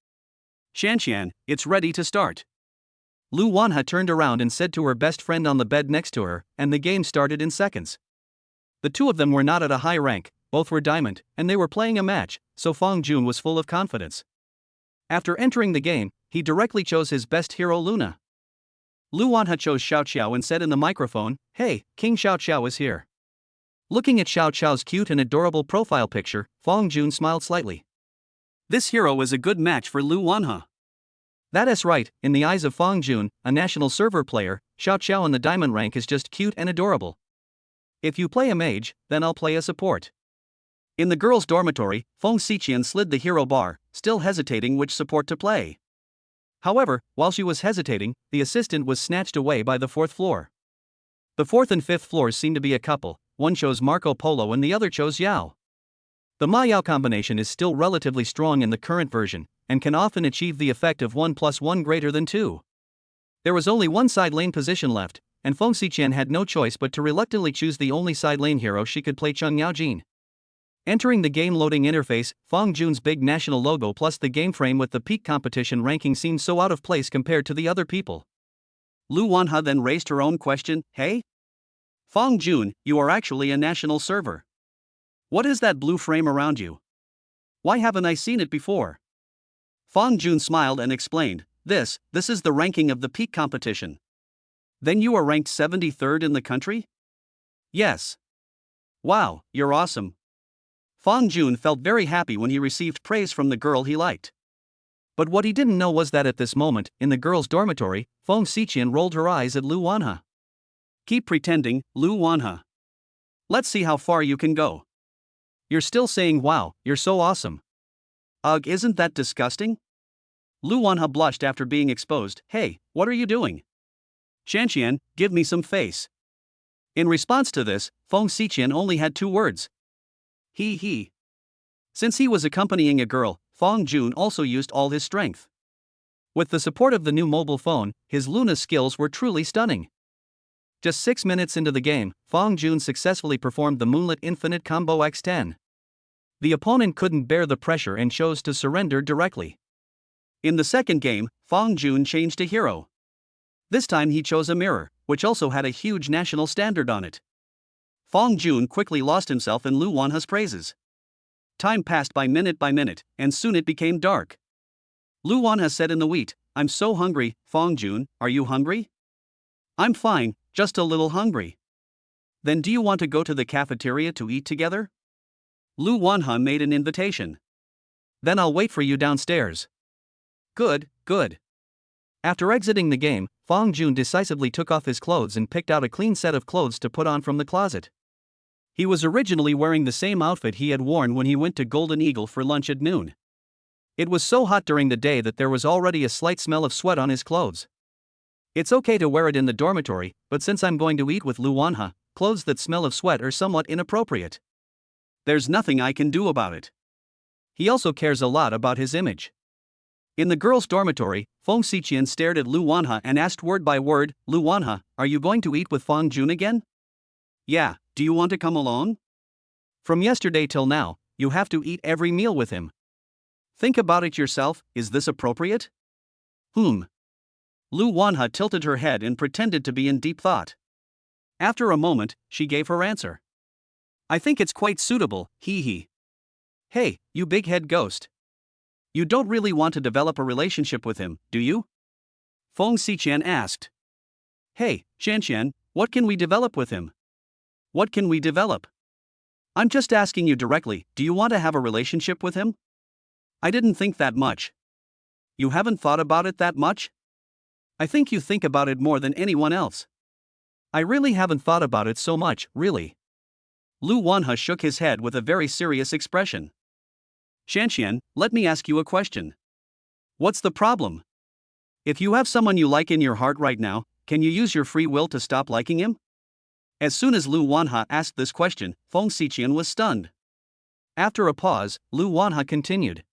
Qianshan, it's ready to start. Lu Wanhe turned around and said to her best friend on the bed next to her, and the game started in seconds. The two of them were not at a high rank, both were diamond, and they were playing a match, so Fong Jun was full of confidence. After entering the game, he directly chose his best hero Luna. Lu Wanhe chose Xiao Xiao and said in the microphone, Hey, King Xiao Xiao is here. Looking at Xiao Xiao's cute and adorable profile picture, Fong Jun smiled slightly. This hero is a good match for Lu Wanhe. That is right, in the eyes of Fong Jun, a national server player, Xiao Xiao in the diamond rank is just cute and adorable. If you play a mage, then I'll play a support. In the girls' dormitory, Feng Xiqian slid the hero bar, still hesitating which support to play. However, while she was hesitating, the assistant was snatched away by the fourth floor. The fourth and fifth floors seemed to be a couple, one chose Marco Polo and the other chose Yao. The Ma-Yao combination is still relatively strong in the current version, and can often achieve the effect of 1 + 1 greater than 2. There was only one side lane position left, and Feng Xiqian had no choice but to reluctantly choose the only side lane hero she could play, Chung Yaojin. Entering the game loading interface, Fong Jun's big national logo plus the game frame with the peak competition ranking seemed so out of place compared to the other people. Lu Wanhe then raised her own question, Hey? Fong Jun, you are actually a national server. What is that blue frame around you? Why haven't I seen it before? Fong Jun smiled and explained, This is the ranking of the peak competition. Then you are ranked 73rd in the country? Yes. Wow, you're awesome. Fong Jun felt very happy when he received praise from the girl he liked. But what he didn't know was that at this moment, in the girls' dormitory, Feng Xiqian rolled her eyes at Lu Wanhe. Keep pretending, Lu Wanhe. Let's see how far you can go. You're still saying wow, you're so awesome. Ugh, isn't that disgusting? Lu Wanhe blushed after being exposed. Hey, what are you doing? Qianshan, give me some face. In response to this, Feng Xiqian only had 2 words. He. Since he was accompanying a girl, Fong Jun also used all his strength. With the support of the new mobile phone, his Luna skills were truly stunning. Just 6 minutes into the game, Fong Jun successfully performed the Moonlit Infinite Combo X10. The opponent couldn't bear the pressure and chose to surrender directly. In the second game, Fong Jun changed a hero. This time he chose a mirror, which also had a huge national standard on it. Fong Jun quickly lost himself in Lu Wanhe's praises. Time passed by minute, and soon it became dark. Lu Wanhe said in the wheat, I'm so hungry, Fong Jun, are you hungry? I'm fine, just a little hungry. Then do you want to go to the cafeteria to eat together? Lu Wanha made an invitation. Then I'll wait for you downstairs. Good, good. After exiting the game, Fong Jun decisively took off his clothes and picked out a clean set of clothes to put on from the closet. He was originally wearing the same outfit he had worn when he went to Golden Eagle for lunch at noon. It was so hot during the day that there was already a slight smell of sweat on his clothes. It's okay to wear it in the dormitory, but since I'm going to eat with Lu Wanha, clothes that smell of sweat are somewhat inappropriate. There's nothing I can do about it. He also cares a lot about his image. In the girls' dormitory, Fong Xiqian stared at Lu Wanha and asked word by word, Lu Wanha, are you going to eat with Fong Jun again? Yeah, do you want to come along? From yesterday till now, you have to eat every meal with him. Think about it yourself, is this appropriate? Lu Wanha tilted her head and pretended to be in deep thought. After a moment, she gave her answer. I think it's quite suitable, hee hee. Hey, you big head ghost. You don't really want to develop a relationship with him, do you? Fong Xiqian asked. Hey, Xianxian, what can we develop with him? What can we develop? I'm just asking you directly, do you want to have a relationship with him? I didn't think that much. You haven't thought about it that much? I think you think about it more than anyone else. I really haven't thought about it so much, really. Lu Wanha shook his head with a very serious expression. Xianxian, let me ask you a question. What's the problem? If you have someone you like in your heart right now, can you use your free will to stop liking him? As soon as Lu Wanha asked this question, Fong Xiqian was stunned. After a pause, Lu Wanha continued.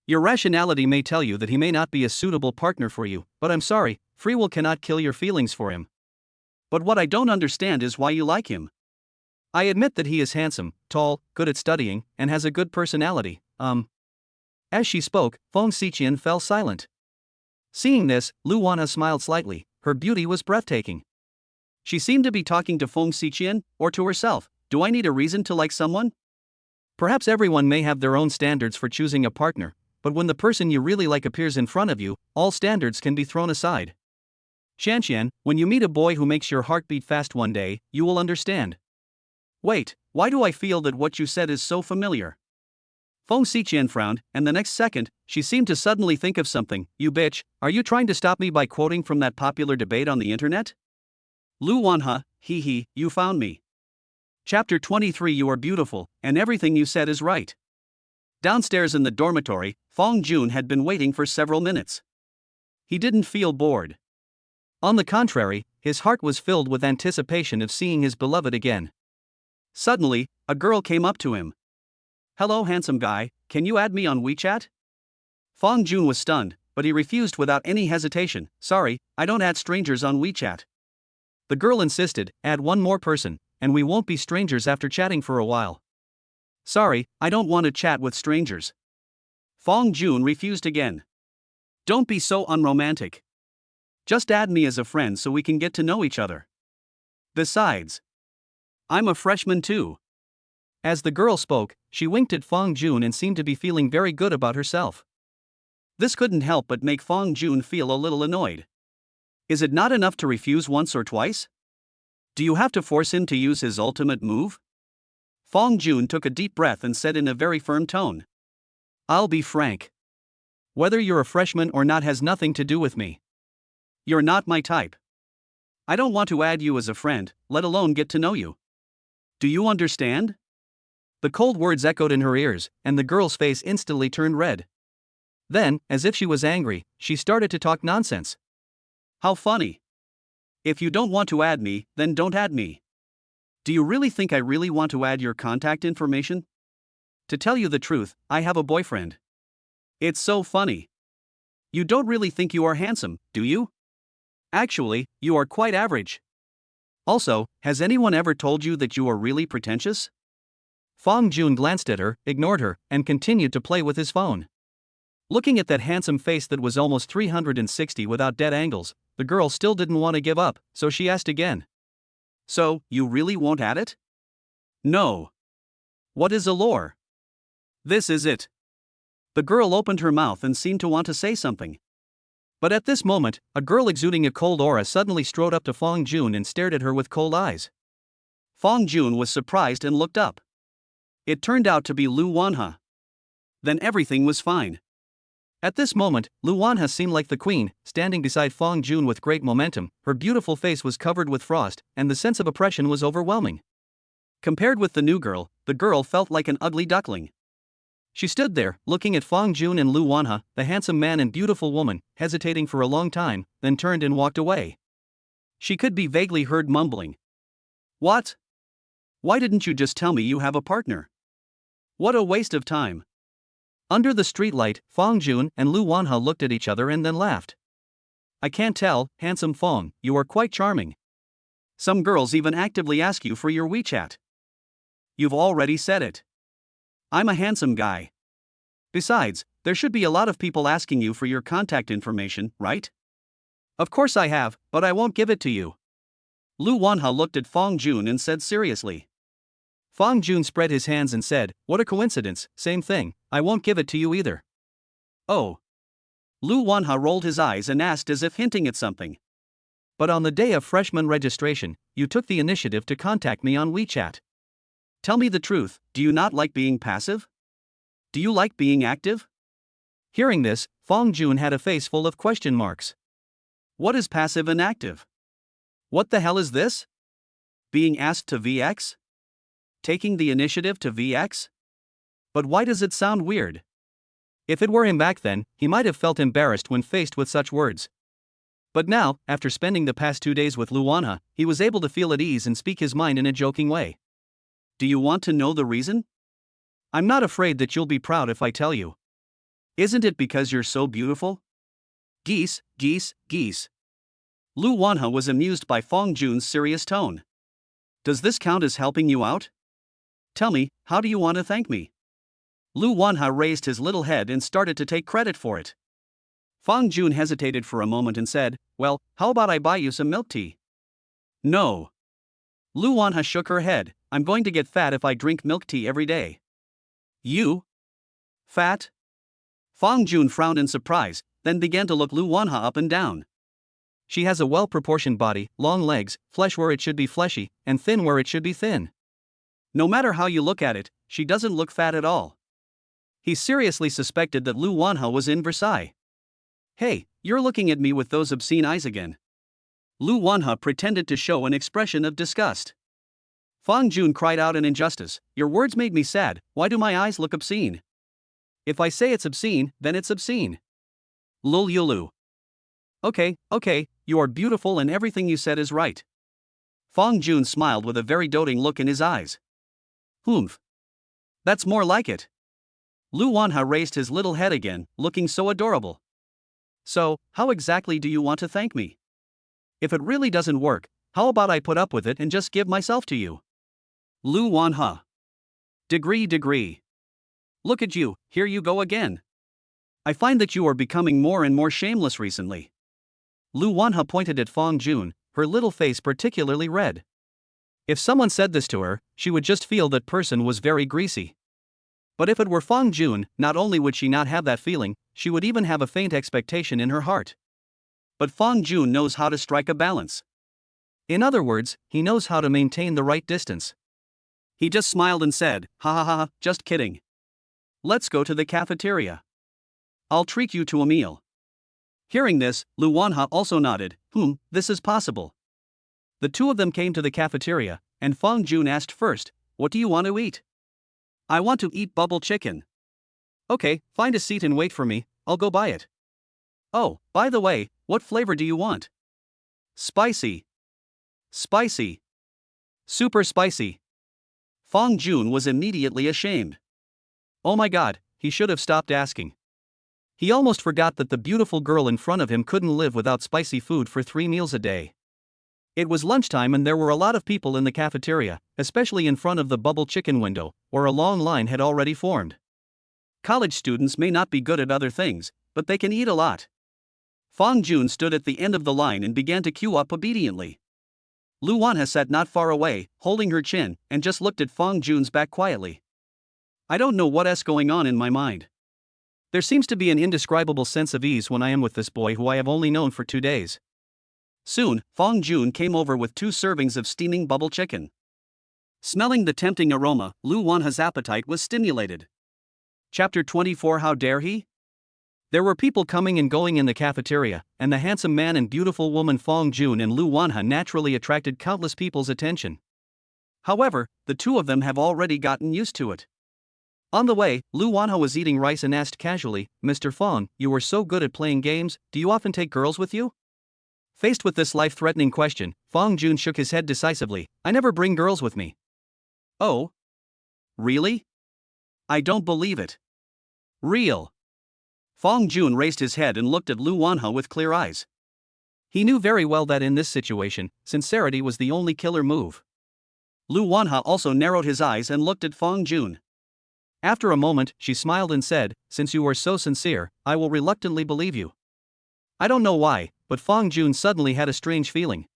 Your rationality may tell you that he may not be a suitable partner for you, but I'm sorry, free will cannot kill your feelings for him. But what I don't understand is why you like him. I admit that he is handsome, tall, good at studying, and has a good personality. As she spoke, Fong Xiqian fell silent. Seeing this, Lu Wanha smiled slightly. Her beauty was breathtaking. She seemed to be talking to Fong Xiqian, or to herself. Do I need a reason to like someone? Perhaps everyone may have their own standards for choosing a partner, but when the person you really like appears in front of you, all standards can be thrown aside. Xianxian, when you meet a boy who makes your heart beat fast one day, you will understand. Wait, why do I feel that what you said is so familiar? Fong Xiqian frowned, and the next second, she seemed to suddenly think of something. You bitch, are you trying to stop me by quoting from that popular debate on the internet? Lu Wanha, hee hee, you found me. Chapter 23. You are beautiful, and everything you said is right. Downstairs in the dormitory, Fong Jun had been waiting for several minutes. He didn't feel bored. On the contrary, his heart was filled with anticipation of seeing his beloved again. Suddenly, a girl came up to him. Hello, handsome guy, can you add me on WeChat? Fong Jun was stunned, but he refused without any hesitation. Sorry, I don't add strangers on WeChat. The girl insisted, add one more person, and we won't be strangers after chatting for a while. Sorry, I don't want to chat with strangers. Fong Jun refused again. Don't be so unromantic. Just add me as a friend so we can get to know each other. Besides, I'm a freshman too. As the girl spoke, she winked at Fong Jun and seemed to be feeling very good about herself. This couldn't help but make Fong Jun feel a little annoyed. Is it not enough to refuse once or twice? Do you have to force him to use his ultimate move? Fong Jun took a deep breath and said in a very firm tone. I'll be frank. Whether you're a freshman or not has nothing to do with me. You're not my type. I don't want to add you as a friend, let alone get to know you. Do you understand? The cold words echoed in her ears, and the girl's face instantly turned red. Then, as if she was angry, she started to talk nonsense. How funny. If you don't want to add me, then don't add me. Do you really think I really want to add your contact information? To tell you the truth, I have a boyfriend. It's so funny. You don't really think you are handsome, do you? Actually, you are quite average. Also, has anyone ever told you that you are really pretentious? Fong Jun glanced at her, ignored her, and continued to play with his phone. Looking at that handsome face that was almost 360 without dead angles, the girl still didn't want to give up, so she asked again. So, you really won't add it? No. What is allure? This is it. The girl opened her mouth and seemed to want to say something. But at this moment, a girl exuding a cold aura suddenly strode up to Fong Jun and stared at her with cold eyes. Fong Jun was surprised and looked up. It turned out to be Lu Wanha. Then everything was fine. At this moment, Lu Wanha seemed like the queen, standing beside Fong Jun with great momentum. Her beautiful face was covered with frost, and the sense of oppression was overwhelming. Compared with the new girl, the girl felt like an ugly duckling. She stood there, looking at Fong Jun and Lu Wanha, the handsome man and beautiful woman, hesitating for a long time, then turned and walked away. She could be vaguely heard mumbling. "What? Why didn't you just tell me you have a partner? What a waste of time." Under the streetlight, Fong Jun and Lu Wanha looked at each other and then laughed. "I can't tell, handsome Fong, you are quite charming. Some girls even actively ask you for your WeChat. You've already said it. I'm a handsome guy. Besides, there should be a lot of people asking you for your contact information, right?" "Of course I have, but I won't give it to you." Lu Wanha looked at Fong Jun and said seriously. Fong Jun spread his hands and said, "What a coincidence, same thing, I won't give it to you either." "Oh." Lu Wanha rolled his eyes and asked as if hinting at something. "But on the day of freshman registration, you took the initiative to contact me on WeChat. Tell me the truth, do you not like being passive? Do you like being active?" Hearing this, Fong Jun had a face full of question marks. What is passive and active? What the hell is this? Being asked to VX? Taking the initiative to VX? But why does it sound weird? If it were him back then, he might have felt embarrassed when faced with such words. But now, after spending the past 2 days with Lu Wanha, he was able to feel at ease and speak his mind in a joking way. "Do you want to know the reason? I'm not afraid that you'll be proud if I tell you. Isn't it because you're so beautiful?" Geese, geese, geese. Lu Wanha was amused by Fong Jun's serious tone. "Does this count as helping you out? Tell me, how do you want to thank me?" Lu Wanha raised his little head and started to take credit for it. Fong Jun hesitated for a moment and said, "Well, how about I buy you some milk tea?" "No." Lu Wanha shook her head, "I'm going to get fat if I drink milk tea every day." "You? Fat?" Fong Jun frowned in surprise, then began to look Lu Wanha up and down. She has a well-proportioned body, long legs, flesh where it should be fleshy, and thin where it should be thin. No matter how you look at it, she doesn't look fat at all. He seriously suspected that Lu Wanha was in Versailles. "Hey, you're looking at me with those obscene eyes again." Lu Wanha pretended to show an expression of disgust. Fong Jun cried out in injustice, "Your words made me sad, why do my eyes look obscene? If I say it's obscene, then it's obscene. Lul yulu." Okay, you are beautiful and everything you said is right." Fong Jun smiled with a very doting look in his eyes. "Humph. That's more like it." Lu Wanha raised his little head again, looking so adorable. "So, how exactly do you want to thank me? If it really doesn't work, how about I put up with it and just give myself to you?" Lu Wanha. Degree. Look at you, here you go again. I find that you are becoming more and more shameless recently. Lu Wanha pointed at Fong Jun, her little face particularly red. If someone said this to her, she would just feel that person was very greasy. But if it were Fong Jun, not only would she not have that feeling, she would even have a faint expectation in her heart. But Fong Jun knows how to strike a balance. In other words, he knows how to maintain the right distance. He just smiled and said, "Ha ha ha, just kidding. Let's go to the cafeteria. I'll treat you to a meal." Hearing this, Lu Wanha also nodded, this is possible. The two of them came to the cafeteria, and Fong Jun asked first, "What do you want to eat?" "I want to eat bubble chicken." "Okay, find a seat and wait for me, I'll go buy it." "Oh, by the way, what flavor do you want?" "Spicy." "Spicy." "Super spicy." Fong Jun was immediately ashamed. Oh my god, he should have stopped asking. He almost forgot that the beautiful girl in front of him couldn't live without spicy food for 3 meals a day. It was lunchtime and there were a lot of people in the cafeteria, especially in front of the bubble chicken window, where a long line had already formed. College students may not be good at other things, but they can eat a lot. Fong Jun stood at the end of the line and began to queue up obediently. Lu Wanha sat not far away, holding her chin, and just looked at Fong Jun's back quietly. I don't know what's going on in my mind. There seems to be an indescribable sense of ease when I am with this boy who I have only known for 2 days. Soon, Fong Jun came over with 2 servings of steaming bubble chicken. Smelling the tempting aroma, Lu Wanha's appetite was stimulated. Chapter 24. How dare he? There were people coming and going in the cafeteria, and the handsome man and beautiful woman Fong Jun and Lu Wanha naturally attracted countless people's attention. However, the two of them have already gotten used to it. On the way, Lu Wanha was eating rice and asked casually, "Mr. Fong, you were so good at playing games, do you often take girls with you?" Faced with this life-threatening question, Fong Jun shook his head decisively. "I never bring girls with me." "Oh? Really? I don't believe it." "Real." Fong Jun raised his head and looked at Lu Wanha with clear eyes. He knew very well that in this situation, sincerity was the only killer move. Lu Wanha also narrowed his eyes and looked at Fong Jun. After a moment, she smiled and said, "Since you are so sincere, I will reluctantly believe you." I don't know why, but Fong Jun suddenly had a strange feeling.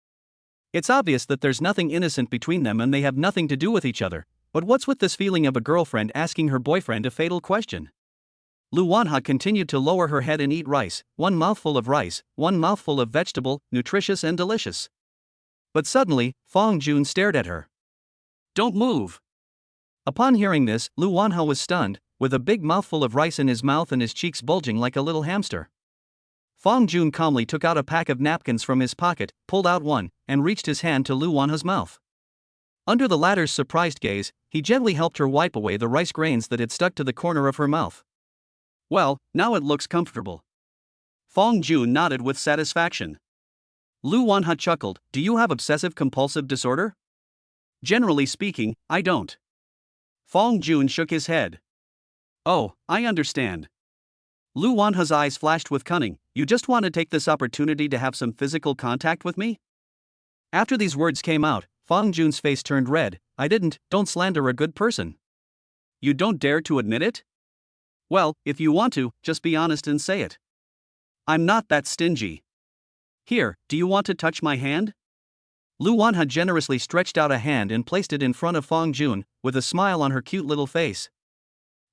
It's obvious that there's nothing innocent between them and they have nothing to do with each other, but what's with this feeling of a girlfriend asking her boyfriend a fatal question? Lu Wanha continued to lower her head and eat rice, one mouthful of rice, one mouthful of vegetable, nutritious and delicious. But suddenly, Fong Jun stared at her. "Don't move." Upon hearing this, Lu Wanha was stunned, with a big mouthful of rice in his mouth and his cheeks bulging like a little hamster. Fong Jun calmly took out a pack of napkins from his pocket, pulled out one, and reached his hand to Lu Wanha's mouth. Under the latter's surprised gaze, he gently helped her wipe away the rice grains that had stuck to the corner of her mouth. "Well, now it looks comfortable." Fong Jun nodded with satisfaction. Lu Wanha chuckled, "Do you have obsessive-compulsive disorder?" "Generally speaking, I don't." Fong Jun shook his head. "Oh, I understand." Lu Wanha's eyes flashed with cunning. "You just want to take this opportunity to have some physical contact with me?" After these words came out, Fong Jun's face turned red. Don't slander a good person." "You don't dare to admit it?" "Well, if you want to, just be honest and say it." "I'm not that stingy." "Here, do you want to touch my hand?" Lu Wanha generously stretched out a hand and placed it in front of Fong Jun, with a smile on her cute little face.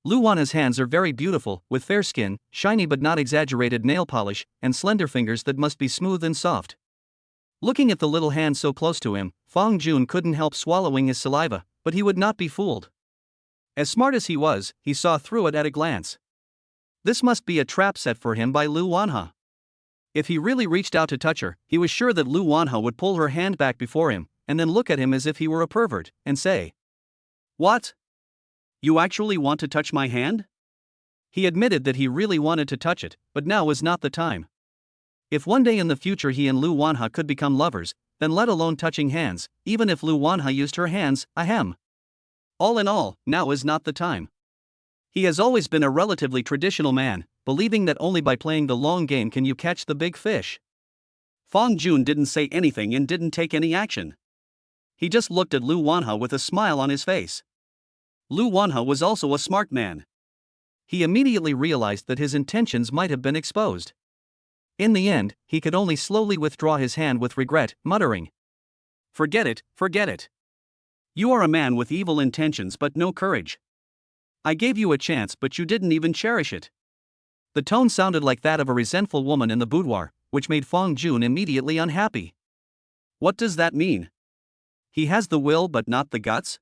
Lu Wanha's hands are very beautiful, with fair skin, shiny but not exaggerated nail polish, and slender fingers that must be smooth and soft. Looking at the little hand so close to him, Fong Jun couldn't help swallowing his saliva, but he would not be fooled. As smart as he was, he saw through it at a glance. This must be a trap set for him by Lu Wanha. If he really reached out to touch her, he was sure that Lu Wanha would pull her hand back before him, and then look at him as if he were a pervert, and say, "What? You actually want to touch my hand?" He admitted that he really wanted to touch it, but now was not the time. If one day in the future he and Lu Wanha could become lovers, then let alone touching hands, even if Lu Wanha used her hands, ahem. All in all, now is not the time. He has always been a relatively traditional man, believing that only by playing the long game can you catch the big fish. Fong Jun didn't say anything and didn't take any action. He just looked at Lu Wanha with a smile on his face. Lu Wanha was also a smart man. He immediately realized that his intentions might have been exposed. In the end, he could only slowly withdraw his hand with regret, muttering, forget it. You are a man with evil intentions but no courage. I gave you a chance but you didn't even cherish it." The tone sounded like that of a resentful woman in the boudoir, which made Fong Jun immediately unhappy. What does that mean? He has the will but not the guts?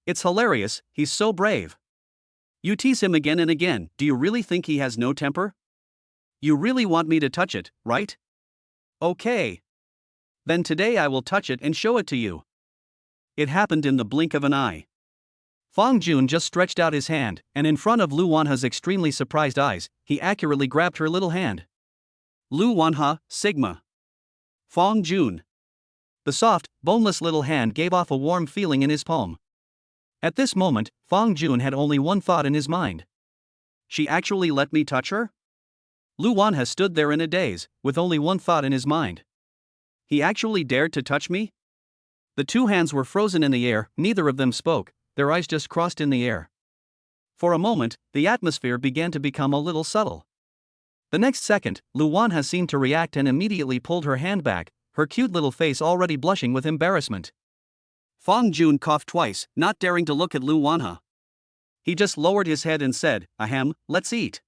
It's hilarious, he's so brave. You tease him again and again, do you really think he has no temper? You really want me to touch it, right? Okay. Then today I will touch it and show it to you. It happened in the blink of an eye. Fong Jun just stretched out his hand, and in front of Lu Wanha's extremely surprised eyes, he accurately grabbed her little hand. Lu Wanha, Sigma. Fong Jun. The soft, boneless little hand gave off a warm feeling in his palm. At this moment, Fong Jun had only one thought in his mind. She actually let me touch her? Lu Wanha stood there in a daze, with only one thought in his mind. He actually dared to touch me? The two hands were frozen in the air, neither of them spoke, their eyes just crossed in the air. For a moment, the atmosphere began to become a little subtle. The next second, Lu Wanha seemed to react and immediately pulled her hand back, her cute little face already blushing with embarrassment. Fong Jun coughed twice, not daring to look at Lu Wanha. He just lowered his head and said, "Ahem, let's eat."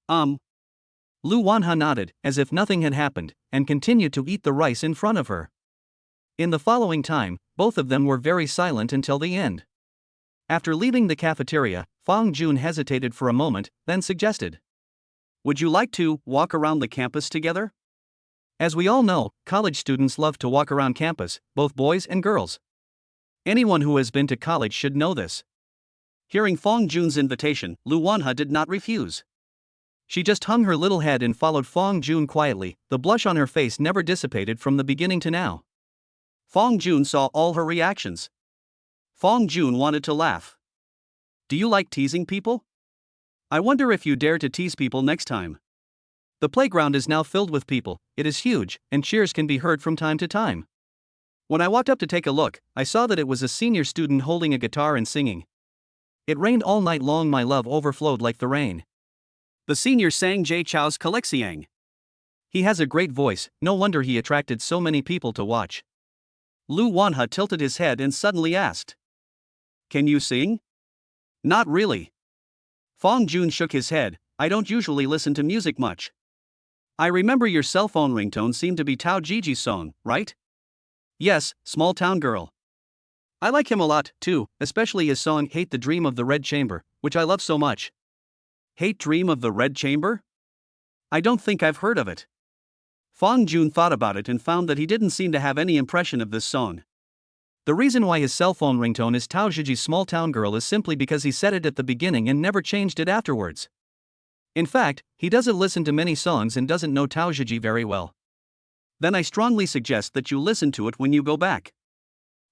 Lu Wanha nodded, as if nothing had happened, and continued to eat the rice in front of her. In the following time, both of them were very silent until the end. After leaving the cafeteria, Fong Jun hesitated for a moment, then suggested, "Would you like to walk around the campus together?" As we all know, college students love to walk around campus, both boys and girls. Anyone who has been to college should know this. Hearing Fong Jun's invitation, Lu Wanha did not refuse. She just hung her little head and followed Fong Jun quietly. The blush on her face never dissipated from the beginning to now. Fong Jun saw all her reactions. Fong Jun wanted to laugh. "Do you like teasing people? I wonder if you dare to tease people next time." The playground is now filled with people, it is huge, and cheers can be heard from time to time. When I walked up to take a look, I saw that it was a senior student holding a guitar and singing. It rained all night long, my love overflowed like the rain. The senior sang Jay Chou's Kalexiang. He has a great voice, no wonder he attracted so many people to watch. Lu Wanha tilted his head and suddenly asked, "Can you sing?" "Not really." Fong Jun shook his head. "I don't usually listen to music much." "I remember your cell phone ringtone seemed to be Tao Gigi's song, right?" "Yes, Small Town Girl." "I like him a lot, too, especially his song Hate the Dream of the Red Chamber, which I love so much." "Hate Dream of the Red Chamber? I don't think I've heard of it." Fong Jun thought about it and found that he didn't seem to have any impression of this song. The reason why his cell phone ringtone is Tao Gigi's Small Town Girl is simply because he said it at the beginning and never changed it afterwards. In fact, he doesn't listen to many songs and doesn't know Tao Gigi very well. "Then I strongly suggest that you listen to it when you go back."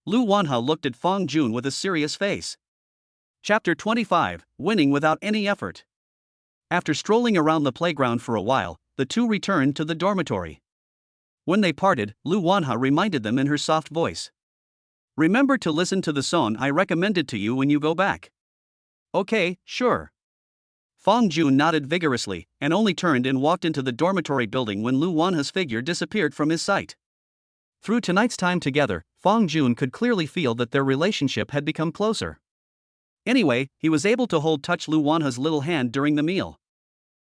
Lu Wanha looked at Fong Jun with a serious face. Chapter 25, Winning Without Any Effort. After strolling around the playground for a while, the two returned to the dormitory. When they parted, Lu Wanha reminded them in her soft voice, "Remember to listen to the song I recommended to you when you go back." "Okay, sure." Fong Jun nodded vigorously, and only turned and walked into the dormitory building when Lu Wanha's figure disappeared from his sight. Through tonight's time together, Fong Jun could clearly feel that their relationship had become closer. Anyway, he was able to touch Lu Wanha's little hand during the meal.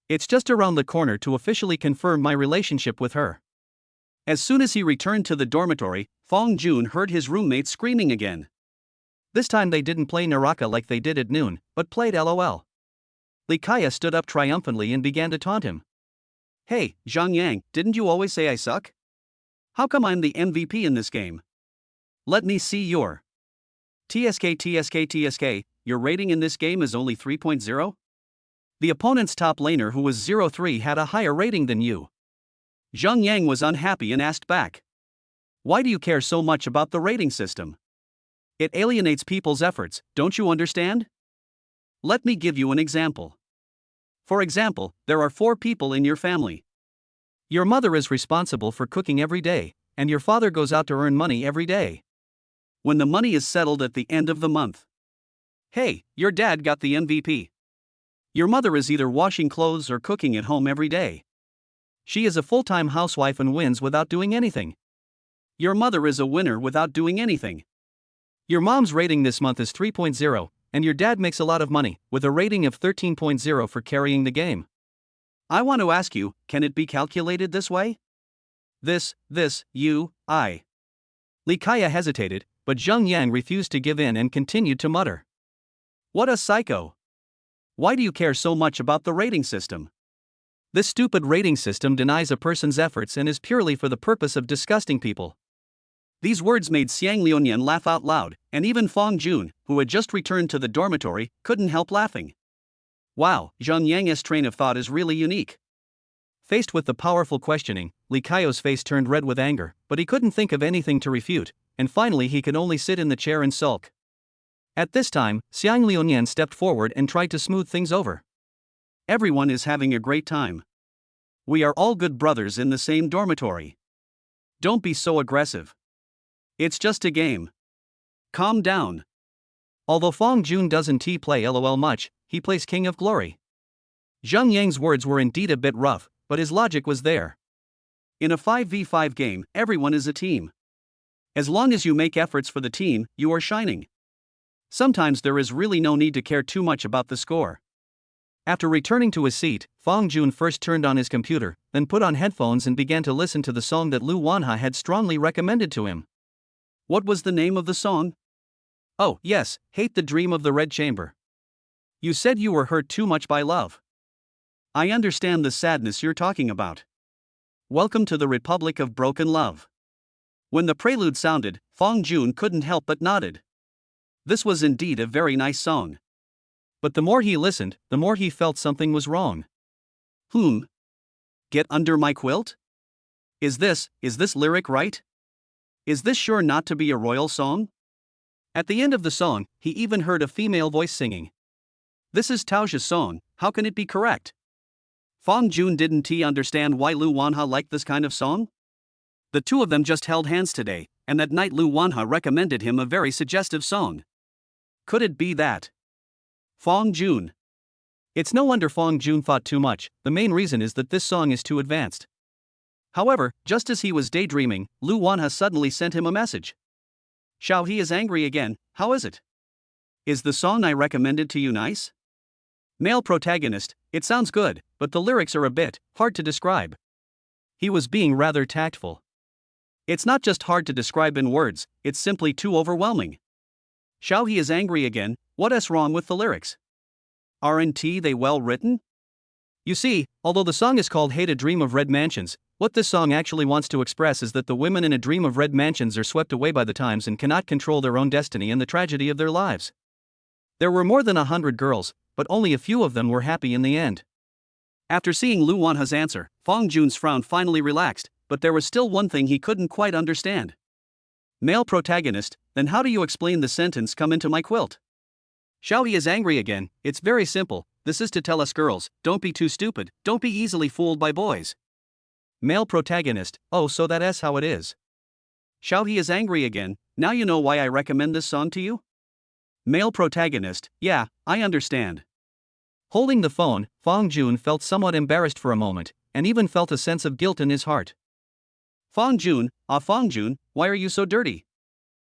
"It's just around the corner to officially confirm my relationship with her." As soon as he returned to the dormitory, Fong Jun heard his roommate screaming again. This time they didn't play Naraka like they did at noon, but played LOL. Li Kaya stood up triumphantly and began to taunt him. "Hey, Zhang Yang, didn't you always say I suck? How come I'm the MVP in this game? Let me see your TSK. Your rating in this game is only 3.0? The opponent's top laner, who was 0-3, had a higher rating than you." Zhang Yang was unhappy and asked back, "Why do you care so much about the rating system? It alienates people's efforts, don't you understand? Let me give you an example. For example, there are 4 people in your family. Your mother is responsible for cooking every day, and your father goes out to earn money every day. When the money is settled at the end of the month, hey, your dad got the MVP. Your mother is either washing clothes or cooking at home every day. She is a full-time housewife and wins without doing anything. Your mother is a winner without doing anything. Your mom's rating this month is 3.0, and your dad makes a lot of money, with a rating of 13.0 for carrying the game. I want to ask you, can it be calculated this way? I. Li Kaya hesitated, but Zhang Yang refused to give in and continued to mutter. "What a psycho. Why do you care so much about the rating system? This stupid rating system denies a person's efforts and is purely for the purpose of disgusting people." These words made Xiang Liunian laugh out loud, and even Fong Jun, who had just returned to the dormitory, couldn't help laughing. Wow, Zhang Yang's train of thought is really unique. Faced with the powerful questioning, Li Kaio's face turned red with anger, but he couldn't think of anything to refute, and finally he could only sit in the chair and sulk. At this time, Xiang Liunian stepped forward and tried to smooth things over. "Everyone is having a great time. We are all good brothers in the same dormitory. Don't be so aggressive. It's just a game. Calm down." Although Fong Jun doesn't play LOL much, he plays King of Glory. Zhang Yang's words were indeed a bit rough, but his logic was there. In a 5v5 game, everyone is a team. As long as you make efforts for the team, you are shining. Sometimes there is really no need to care too much about the score. After returning to his seat, Fong Jun first turned on his computer, then put on headphones and began to listen to the song that Lu Wanha had strongly recommended to him. What was the name of the song? Oh, yes, Hate the Dream of the Red Chamber. You said you were hurt too much by love. I understand the sadness you're talking about. Welcome to the Republic of Broken Love. When the prelude sounded, Fong Jun couldn't help but nodded. This was indeed a very nice song. But the more he listened, the more he felt something was wrong. Get under my quilt? Is this lyric right? Is this sure not to be a royal song? At the end of the song, he even heard a female voice singing. This is Taoxia's song, how can it be correct? Fong Jun didn't understand why Lu Wanha liked this kind of song? The two of them just held hands today, and that night Lu Wanha recommended him a very suggestive song. Could it be that? Fong Jun. It's no wonder Fong Jun thought too much, the main reason is that this song is too advanced. However, just as he was daydreaming, Lu Wanha suddenly sent him a message. Xiao He is angry again, how is it? Is the song I recommended to you nice? Male protagonist, it sounds good, but the lyrics are a bit hard to describe. He was being rather tactful. It's not just hard to describe in words, it's simply too overwhelming. Xiao He is angry again, what's wrong with the lyrics? Aren't they well written? You see, although the song is called Hate a Dream of Red Mansions, what this song actually wants to express is that the women in a dream of red mansions are swept away by the times and cannot control their own destiny and the tragedy of their lives. There were more than 100 girls, but only a few of them were happy in the end. After seeing Lu Wanha's answer, Fong Jun's frown finally relaxed, but there was still one thing he couldn't quite understand. Male protagonist, then how do you explain the sentence "come into my quilt"? Xiao He is angry again, it's very simple, this is to tell us girls, don't be too stupid, don't be easily fooled by boys. Male protagonist, oh so that's how it is. Xiao He is angry again, now you know why I recommend this song to you? Male protagonist, yeah, I understand. Holding the phone, Fong Jun felt somewhat embarrassed for a moment, and even felt a sense of guilt in his heart. Fong Jun, why are you so dirty?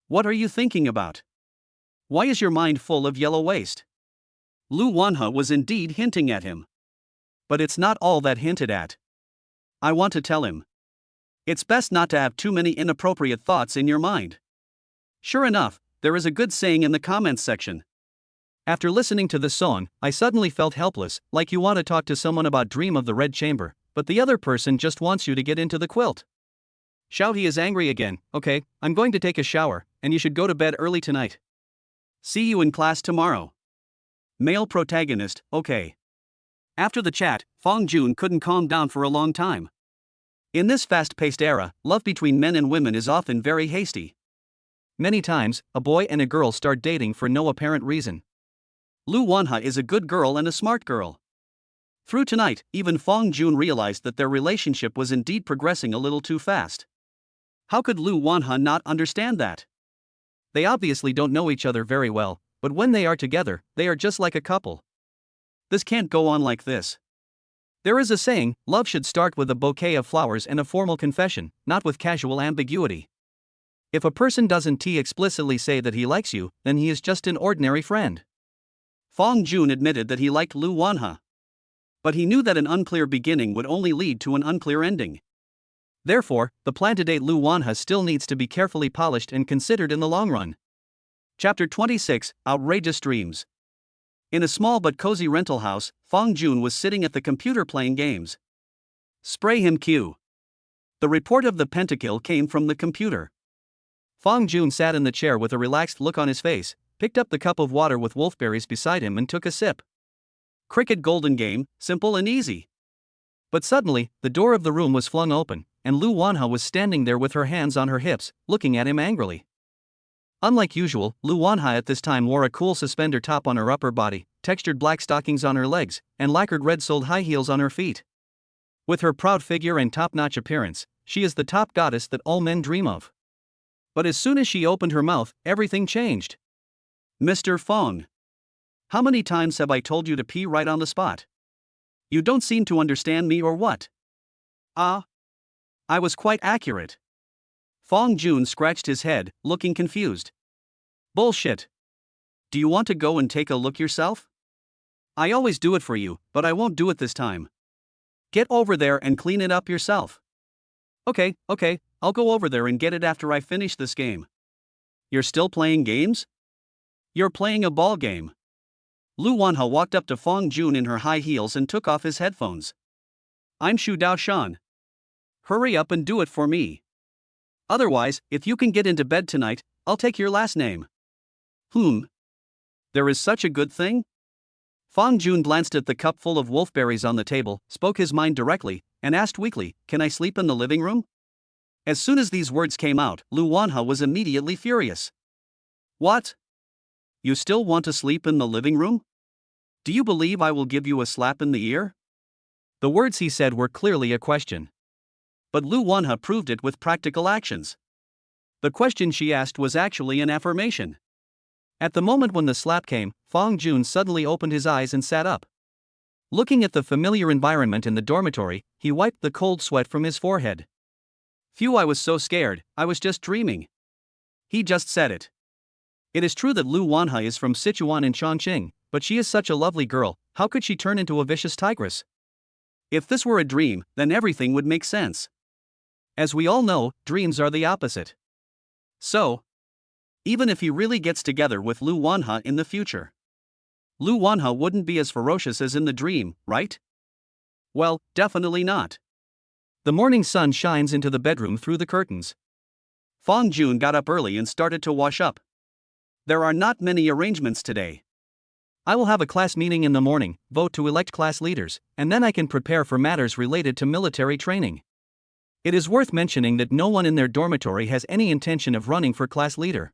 What are you thinking about? Why is your mind full of yellow waste? Lu Wanha was indeed hinting at him. But it's not all that hinted at. I want to tell him. It's best not to have too many inappropriate thoughts in your mind. Sure enough, there is a good saying in the comments section. After listening to this song, I suddenly felt helpless, like you want to talk to someone about Dream of the Red Chamber, but the other person just wants you to get into the quilt. Xiao He is angry again, okay, I'm going to take a shower, and you should go to bed early tonight. See you in class tomorrow. Male protagonist, okay. After the chat, Fong Jun couldn't calm down for a long time. In this fast-paced era, love between men and women is often very hasty. Many times, a boy and a girl start dating for no apparent reason. Lu Wanha is a good girl and a smart girl. Through tonight, even Fong Jun realized that their relationship was indeed progressing a little too fast. How could Lu Wanha not understand that? They obviously don't know each other very well, but when they are together, they are just like a couple. This can't go on like this. There is a saying, love should start with a bouquet of flowers and a formal confession, not with casual ambiguity. If a person doesn't explicitly say that he likes you, then he is just an ordinary friend. Fong Jun admitted that he liked Lu Wanha. But he knew that an unclear beginning would only lead to an unclear ending. Therefore, the plan to date Lu Wanha still needs to be carefully polished and considered in the long run. Chapter 26, Outrageous Dreams. In a small but cozy rental house, Fong Jun was sitting at the computer playing games. Spray him Q. The report of the pentakill came from the computer. Fong Jun sat in the chair with a relaxed look on his face, picked up the cup of water with wolfberries beside him and took a sip. Cricket golden game, simple and easy. But suddenly, the door of the room was flung open, and Lu Wanha was standing there with her hands on her hips, looking at him angrily. Unlike usual, Lu Wanha at this time wore a cool suspender top on her upper body, textured black stockings on her legs, and lacquered red-soled high heels on her feet. With her proud figure and top-notch appearance, she is the top goddess that all men dream of. But as soon as she opened her mouth, everything changed. Mr. Fong. How many times have I told you to pee right on the spot? You don't seem to understand me or what? I was quite accurate. Fong Jun scratched his head, looking confused. Bullshit. Do you want to go and take a look yourself? I always do it for you, but I won't do it this time. Get over there and clean it up yourself. Okay, I'll go over there and get it after I finish this game. You're still playing games? You're playing a ball game. Lu Wanha walked up to Fong Jun in her high heels and took off his headphones. I'm Shu Dao Shan. Hurry up and do it for me. Otherwise, if you can get into bed tonight, I'll take your last name. There is such a good thing? Fong Jun glanced at the cup full of wolfberries on the table, spoke his mind directly, and asked weakly, Can I sleep in the living room? As soon as these words came out, Lu Wanha was immediately furious. What? You still want to sleep in the living room? Do you believe I will give you a slap in the ear? The words he said were clearly a question. But Lu Wanha proved it with practical actions. The question she asked was actually an affirmation. At the moment when the slap came, Fong Jun suddenly opened his eyes and sat up. Looking at the familiar environment in the dormitory, he wiped the cold sweat from his forehead. Phew, I was so scared, I was just dreaming. He just said it. It is true that Lu Wanha is from Sichuan in Chongqing, but she is such a lovely girl, how could she turn into a vicious tigress? If this were a dream, then everything would make sense. As we all know, dreams are the opposite. So, even if he really gets together with Lu Wanha in the future, Lu Wanha wouldn't be as ferocious as in the dream, right? Well, definitely not. The morning sun shines into the bedroom through the curtains. Fong Jun got up early and started to wash up. There are not many arrangements today. I will have a class meeting in the morning, vote to elect class leaders, and then I can prepare for matters related to military training. It is worth mentioning that no one in their dormitory has any intention of running for class leader.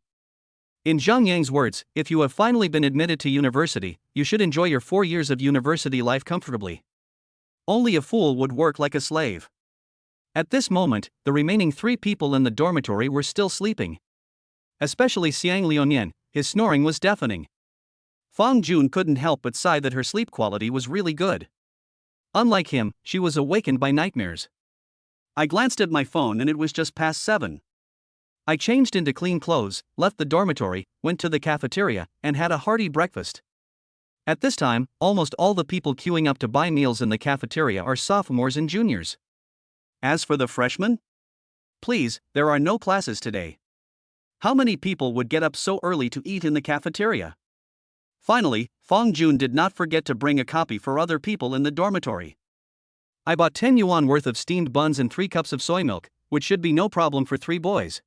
In Zhang Yang's words, if you have finally been admitted to university, you should enjoy your 4 years of university life comfortably. Only a fool would work like a slave. At this moment, the remaining 3 people in the dormitory were still sleeping. Especially Xiang Liunian, his snoring was deafening. Fong Jun couldn't help but sigh that her sleep quality was really good. Unlike him, she was awakened by nightmares. I glanced at my phone and it was just past 7. I changed into clean clothes, left the dormitory, went to the cafeteria, and had a hearty breakfast. At this time, almost all the people queuing up to buy meals in the cafeteria are sophomores and juniors. As for the freshmen? Please, there are no classes today. How many people would get up so early to eat in the cafeteria? Finally, Fong Jun did not forget to bring a copy for other people in the dormitory. I bought 10 yuan worth of steamed buns and 3 cups of soy milk, which should be no problem for 3 boys.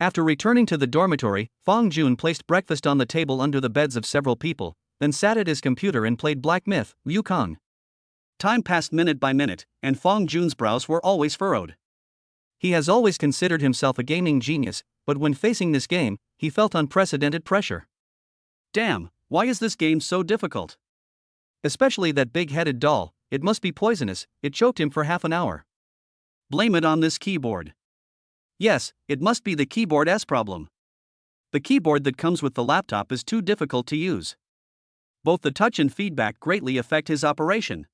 After returning to the dormitory, Fong Jun placed breakfast on the table under the beds of several people, then sat at his computer and played Black Myth, Liu Kang. Time passed minute by minute, and Fong Jun's brows were always furrowed. He has always considered himself a gaming genius, but when facing this game, he felt unprecedented pressure. Damn, why is this game so difficult? Especially that big-headed doll, it must be poisonous, it choked him for half an hour. Blame it on this keyboard. Yes, it must be the keyboard's problem. The keyboard that comes with the laptop is too difficult to use. Both the touch and feedback greatly affect his operation.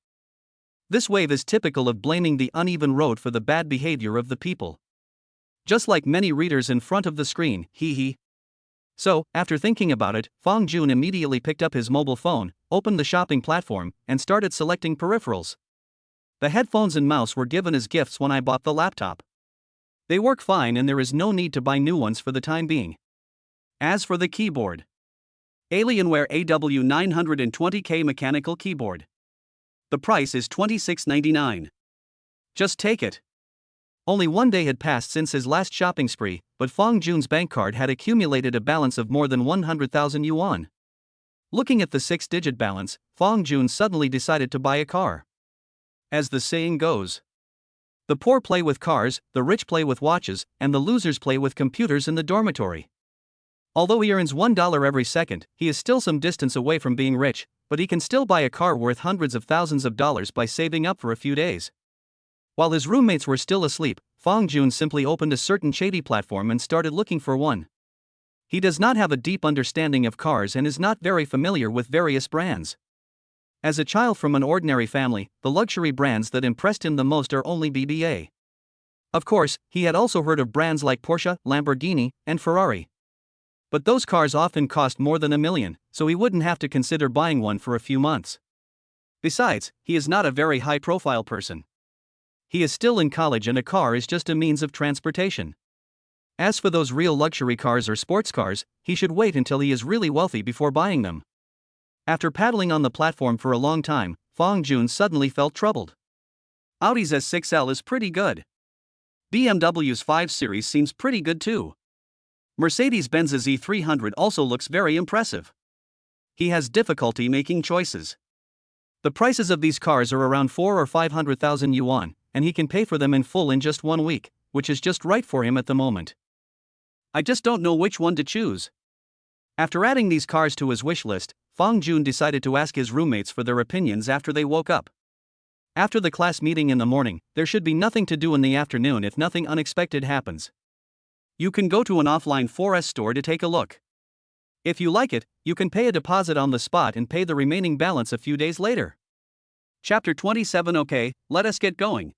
This wave is typical of blaming the uneven road for the bad behavior of the people. Just like many readers in front of the screen, hee. So, after thinking about it, Fong Jun immediately picked up his mobile phone, opened the shopping platform, and started selecting peripherals. The headphones and mouse were given as gifts when I bought the laptop. They work fine and there is no need to buy new ones for the time being. As for the keyboard, Alienware AW920K mechanical keyboard. The price is $26.99. Just take it. Only 1 day had passed since his last shopping spree, but Fong Jun's bank card had accumulated a balance of more than 100,000 yuan. Looking at the 6-digit balance, Fong Jun suddenly decided to buy a car. As the saying goes, the poor play with cars, the rich play with watches, and the losers play with computers in the dormitory. Although he earns $1 every second, he is still some distance away from being rich, but he can still buy a car worth hundreds of thousands of dollars by saving up for a few days. While his roommates were still asleep, Fong Jun simply opened a certain shady platform and started looking for one. He does not have a deep understanding of cars and is not very familiar with various brands. As a child from an ordinary family, the luxury brands that impressed him the most are only BBA. Of course, he had also heard of brands like Porsche, Lamborghini, and Ferrari. But those cars often cost more than $1 million, so he wouldn't have to consider buying one for a few months. Besides, he is not a very high-profile person. He is still in college and a car is just a means of transportation. As for those real luxury cars or sports cars, he should wait until he is really wealthy before buying them. After paddling on the platform for a long time, Fong Jun suddenly felt troubled. Audi's S6L is pretty good. BMW's 5 Series seems pretty good too. Mercedes-Benz's E300 also looks very impressive. He has difficulty making choices. The prices of these cars are around 4 or 500,000 yuan, and he can pay for them in full in just 1 week, which is just right for him at the moment. I just don't know which one to choose. After adding these cars to his wish list, Fong Jun decided to ask his roommates for their opinions after they woke up. After the class meeting in the morning, there should be nothing to do in the afternoon if nothing unexpected happens. You can go to an offline 4S store to take a look. If you like it, you can pay a deposit on the spot and pay the remaining balance a few days later. Chapter 27. Okay, let us get going.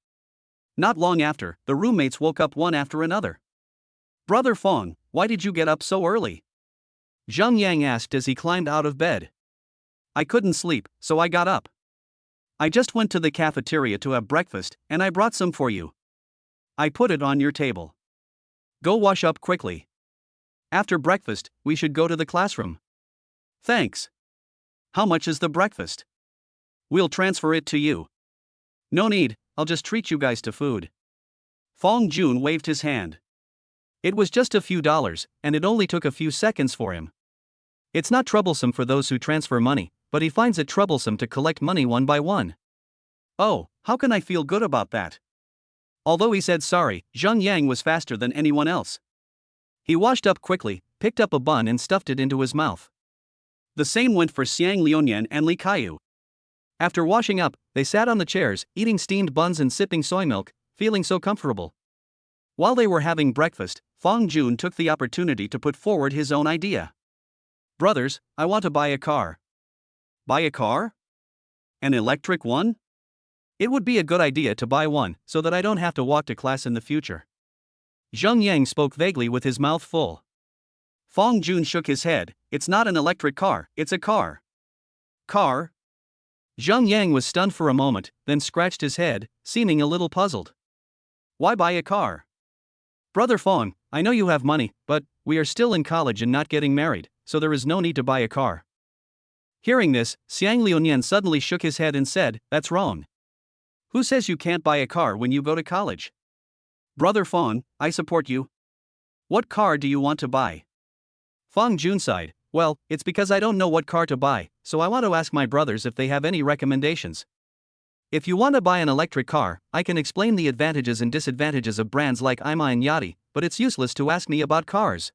Not long after, the roommates woke up one after another. Brother Fong, why did you get up so early? Zheng Yang asked as he climbed out of bed. I couldn't sleep, so I got up. I just went to the cafeteria to have breakfast, and I brought some for you. I put it on your table. Go wash up quickly. After breakfast, we should go to the classroom. Thanks. How much is the breakfast? We'll transfer it to you. No need, I'll just treat you guys to food. Fong Jun waved his hand. It was just a few dollars, and it only took a few seconds for him. It's not troublesome for those who transfer money, but he finds it troublesome to collect money one by one. Oh, how can I feel good about that? Although he said sorry, Zheng Yang was faster than anyone else. He washed up quickly, picked up a bun and stuffed it into his mouth. The same went for Xiang Liuyan and Li Kaiyu. After washing up, they sat on the chairs, eating steamed buns and sipping soy milk, feeling so comfortable. While they were having breakfast, Fong Jun took the opportunity to put forward his own idea. Brothers, I want to buy a car. Buy a car? An electric one? It would be a good idea to buy one, so that I don't have to walk to class in the future. Zheng Yang spoke vaguely with his mouth full. Fong Jun shook his head. It's not an electric car, it's a car. Car? Zheng Yang was stunned for a moment, then scratched his head, seeming a little puzzled. Why buy a car? Brother Fong, I know you have money, but we are still in college and not getting married, so there is no need to buy a car. Hearing this, Xiang Liuyan suddenly shook his head and said, That's wrong. Who says you can't buy a car when you go to college? Brother Fong, I support you. What car do you want to buy? Fong Jun sighed. Well, it's because I don't know what car to buy, so I want to ask my brothers if they have any recommendations. If you want to buy an electric car, I can explain the advantages and disadvantages of brands like Ima and Yachty, but it's useless to ask me about cars.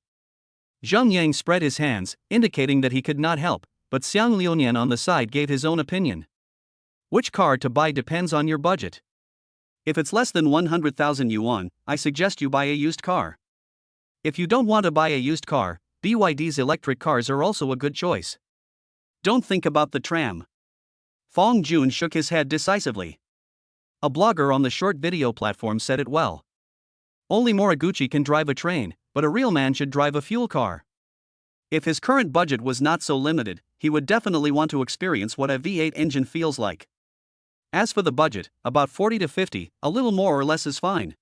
Zheng Yang spread his hands, indicating that he could not help, but Xiang Liuyan on the side gave his own opinion. Which car to buy depends on your budget. If it's less than 100,000 yuan, I suggest you buy a used car. If you don't want to buy a used car, BYD's electric cars are also a good choice. Don't think about the tram. Fong Jun shook his head decisively. A blogger on the short video platform said it well. Only Moriguchi can drive a train, but a real man should drive a fuel car. If his current budget was not so limited, he would definitely want to experience what a V8 engine feels like. As for the budget, about 40 to 50, a little more or less is fine.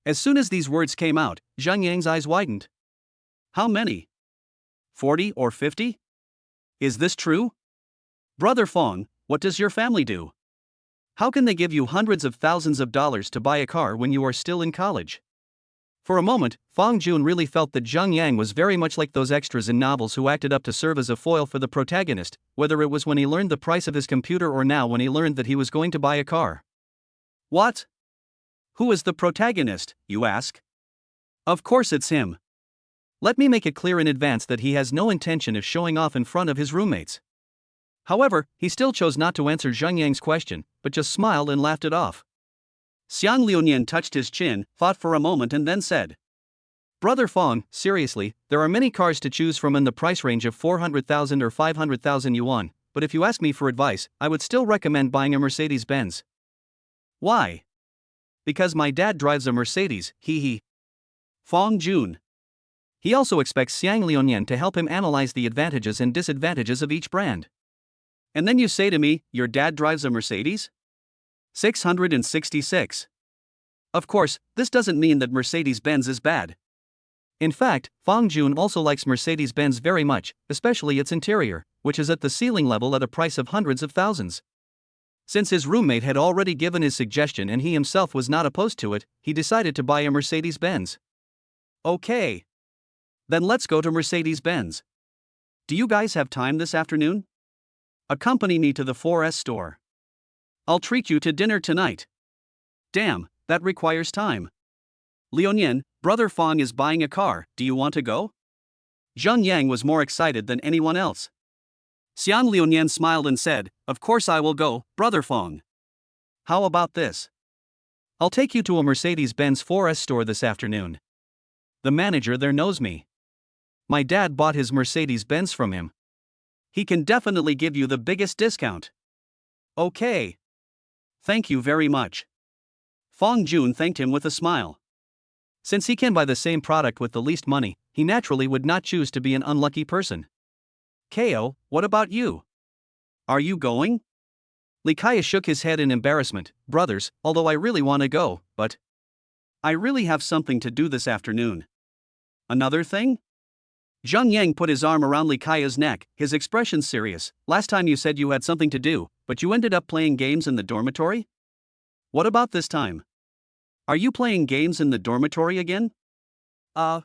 As soon as these words came out, Zheng Yang's eyes widened. How many? 40 or 50? Is this true? Brother Fong, what does your family do? How can they give you hundreds of thousands of dollars to buy a car when you are still in college? For a moment, Fong Jun really felt that Zheng Yang was very much like those extras in novels who acted up to serve as a foil for the protagonist, whether it was when he learned the price of his computer or now when he learned that he was going to buy a car. What? Who is the protagonist, you ask? Of course it's him. Let me make it clear in advance that he has no intention of showing off in front of his roommates. However, he still chose not to answer Zheng Yang's question, but just smiled and laughed it off. Xiang Liuyan touched his chin, thought for a moment and then said, Brother Fong, seriously, there are many cars to choose from in the price range of 400,000 or 500,000 yuan, but if you ask me for advice, I would still recommend buying a Mercedes-Benz. Why? Because my dad drives a Mercedes, hee. Fong Jun. He also expects Xiang Liuyan to help him analyze the advantages and disadvantages of each brand. And then you say to me, your dad drives a Mercedes? 666. Of course, this doesn't mean that Mercedes-Benz is bad. In fact, Fong Jun also likes Mercedes-Benz very much, especially its interior, which is at the ceiling level at a price of hundreds of thousands. Since his roommate had already given his suggestion and he himself was not opposed to it, he decided to buy a Mercedes-Benz. Okay. Then let's go to Mercedes-Benz. Do you guys have time this afternoon? Accompany me to the 4S store. I'll treat you to dinner tonight. Damn, that requires time. Liuyan, brother Fong is buying a car, do you want to go? Zheng Yang was more excited than anyone else. Xian Liuyan smiled and said, of course I will go, brother Fong. How about this? I'll take you to a Mercedes-Benz 4S store this afternoon. The manager there knows me. My dad bought his Mercedes-Benz from him. He can definitely give you the biggest discount. Okay. Thank you very much. Fong Jun thanked him with a smile. Since he can buy the same product with the least money, he naturally would not choose to be an unlucky person. Ko, what about you? Are you going? Li Kaya shook his head in embarrassment. Brothers, although I really want to go, but I really have something to do this afternoon. Another thing? Zheng Yang put his arm around Li Kaya's neck, his expression serious. Last time you said you had something to do, but you ended up playing games in the dormitory? What about this time? Are you playing games in the dormitory again? I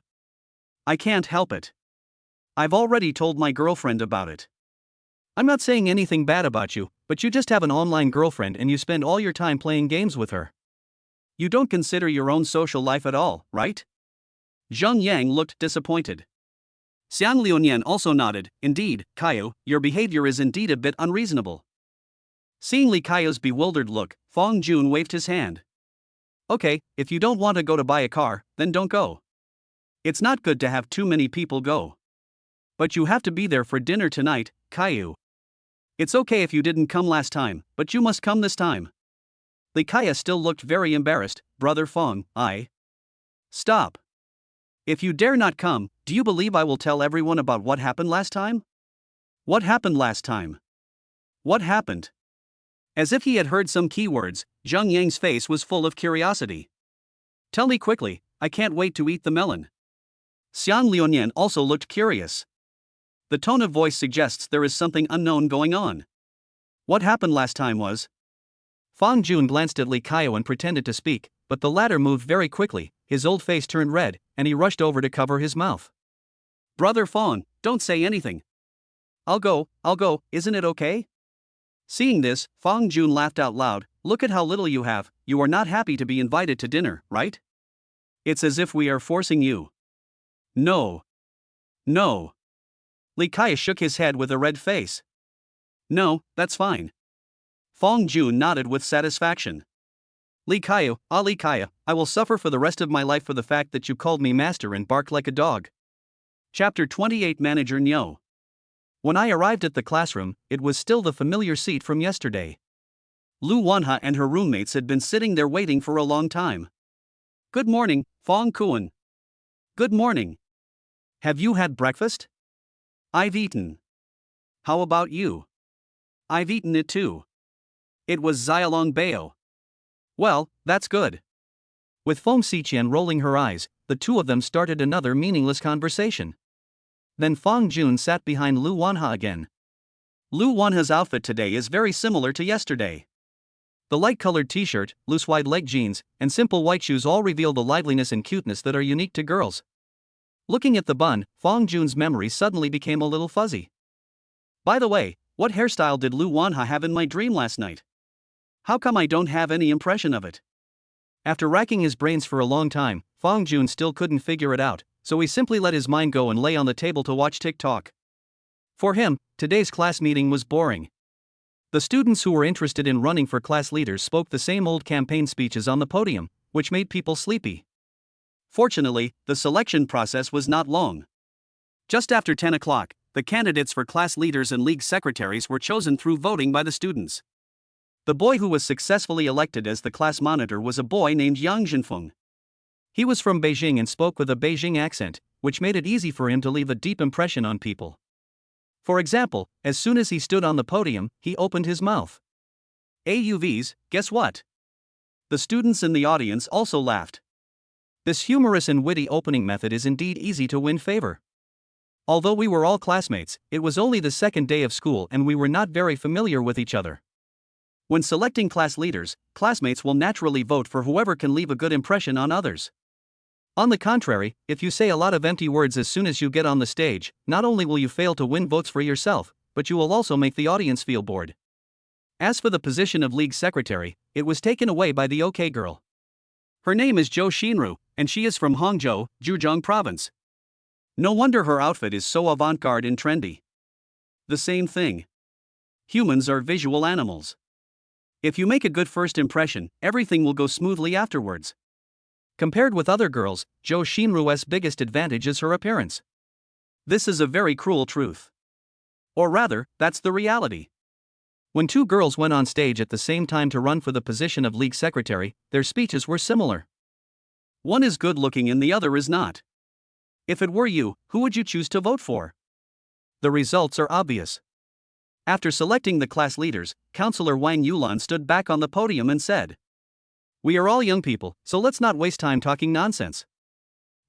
can't help it. I've already told my girlfriend about it. I'm not saying anything bad about you, but you just have an online girlfriend and you spend all your time playing games with her. You don't consider your own social life at all, right? Zheng Yang looked disappointed. Xian Liuyan also nodded. Indeed, Kaio, your behavior is indeed a bit unreasonable. Seeing Li Kaio's bewildered look, Fong Jun waved his hand. Okay, if you don't want to go to buy a car, then don't go. It's not good to have too many people go. But you have to be there for dinner tonight, Kaio. It's okay if you didn't come last time, but you must come this time. Li Kaya still looked very embarrassed. Brother Fong, Stop. If you dare not come, do you believe I will tell everyone about what happened last time? What happened last time? What happened? As if he had heard some keywords, Zheng Yang's face was full of curiosity. Tell me quickly, I can't wait to eat the melon. Xian Liuyan also looked curious. The tone of voice suggests there is something unknown going on. What happened last time was? Fong Jun glanced at Li Kaio and pretended to speak, but the latter moved very quickly, his old face turned red, and he rushed over to cover his mouth. Brother Fong, don't say anything. I'll go, isn't it okay? Seeing this, Fong Jun laughed out loud. Look at how little you have, you are not happy to be invited to dinner, right? It's as if we are forcing you. No. Li Kaya shook his head with a red face. No, that's fine. Fong Jun nodded with satisfaction. Li Kaya, I will suffer for the rest of my life for the fact that you called me master and barked like a dog. Chapter 28 Manager Nyo. When I arrived at the classroom, it was still the familiar seat from yesterday. Lu Wanha and her roommates had been sitting there waiting for a long time. Good morning, Fong Kuan. Good morning. Have you had breakfast? I've eaten. How about you? I've eaten it too. It was Xiaolong Bao. Well, that's good. With Feng Xiqian rolling her eyes, the two of them started another meaningless conversation. Then Fong Jun sat behind Lu Wanha again. Lu Wanha's outfit today is very similar to yesterday. The light-colored t-shirt, loose wide-leg jeans, and simple white shoes all reveal the liveliness and cuteness that are unique to girls. Looking at the bun, Fong Jun's memory suddenly became a little fuzzy. By the way, what hairstyle did Lu Wanha have in my dream last night? How come I don't have any impression of it? After racking his brains for a long time, Fong Jun still couldn't figure it out, so he simply let his mind go and lay on the table to watch TikTok. For him, today's class meeting was boring. The students who were interested in running for class leaders spoke the same old campaign speeches on the podium, which made people sleepy. Fortunately, the selection process was not long. Just after 10 o'clock, the candidates for class leaders and league secretaries were chosen through voting by the students. The boy who was successfully elected as the class monitor was a boy named Yang Jinfeng. He was from Beijing and spoke with a Beijing accent, which made it easy for him to leave a deep impression on people. For example, as soon as he stood on the podium, he opened his mouth. AUVs, guess what? The students in the audience also laughed. This humorous and witty opening method is indeed easy to win favor. Although we were all classmates, it was only the second day of school and we were not very familiar with each other. When selecting class leaders, classmates will naturally vote for whoever can leave a good impression on others. On the contrary, if you say a lot of empty words as soon as you get on the stage, not only will you fail to win votes for yourself, but you will also make the audience feel bored. As for the position of league secretary, it was taken away by the OK girl. Her name is Jo Shinru, and she is from Hangzhou, Zhejiang province. No wonder her outfit is so avant-garde and trendy. The same thing. Humans are visual animals. If you make a good first impression, everything will go smoothly afterwards. Compared with other girls, Jo Shinru's biggest advantage is her appearance. This is a very cruel truth. Or rather, that's the reality. When two girls went on stage at the same time to run for the position of league secretary, their speeches were similar. One is good looking and the other is not. If it were you, who would you choose to vote for? The results are obvious. After selecting the class leaders, Counselor Wang Yulan stood back on the podium and said, "We are all young people, so let's not waste time talking nonsense.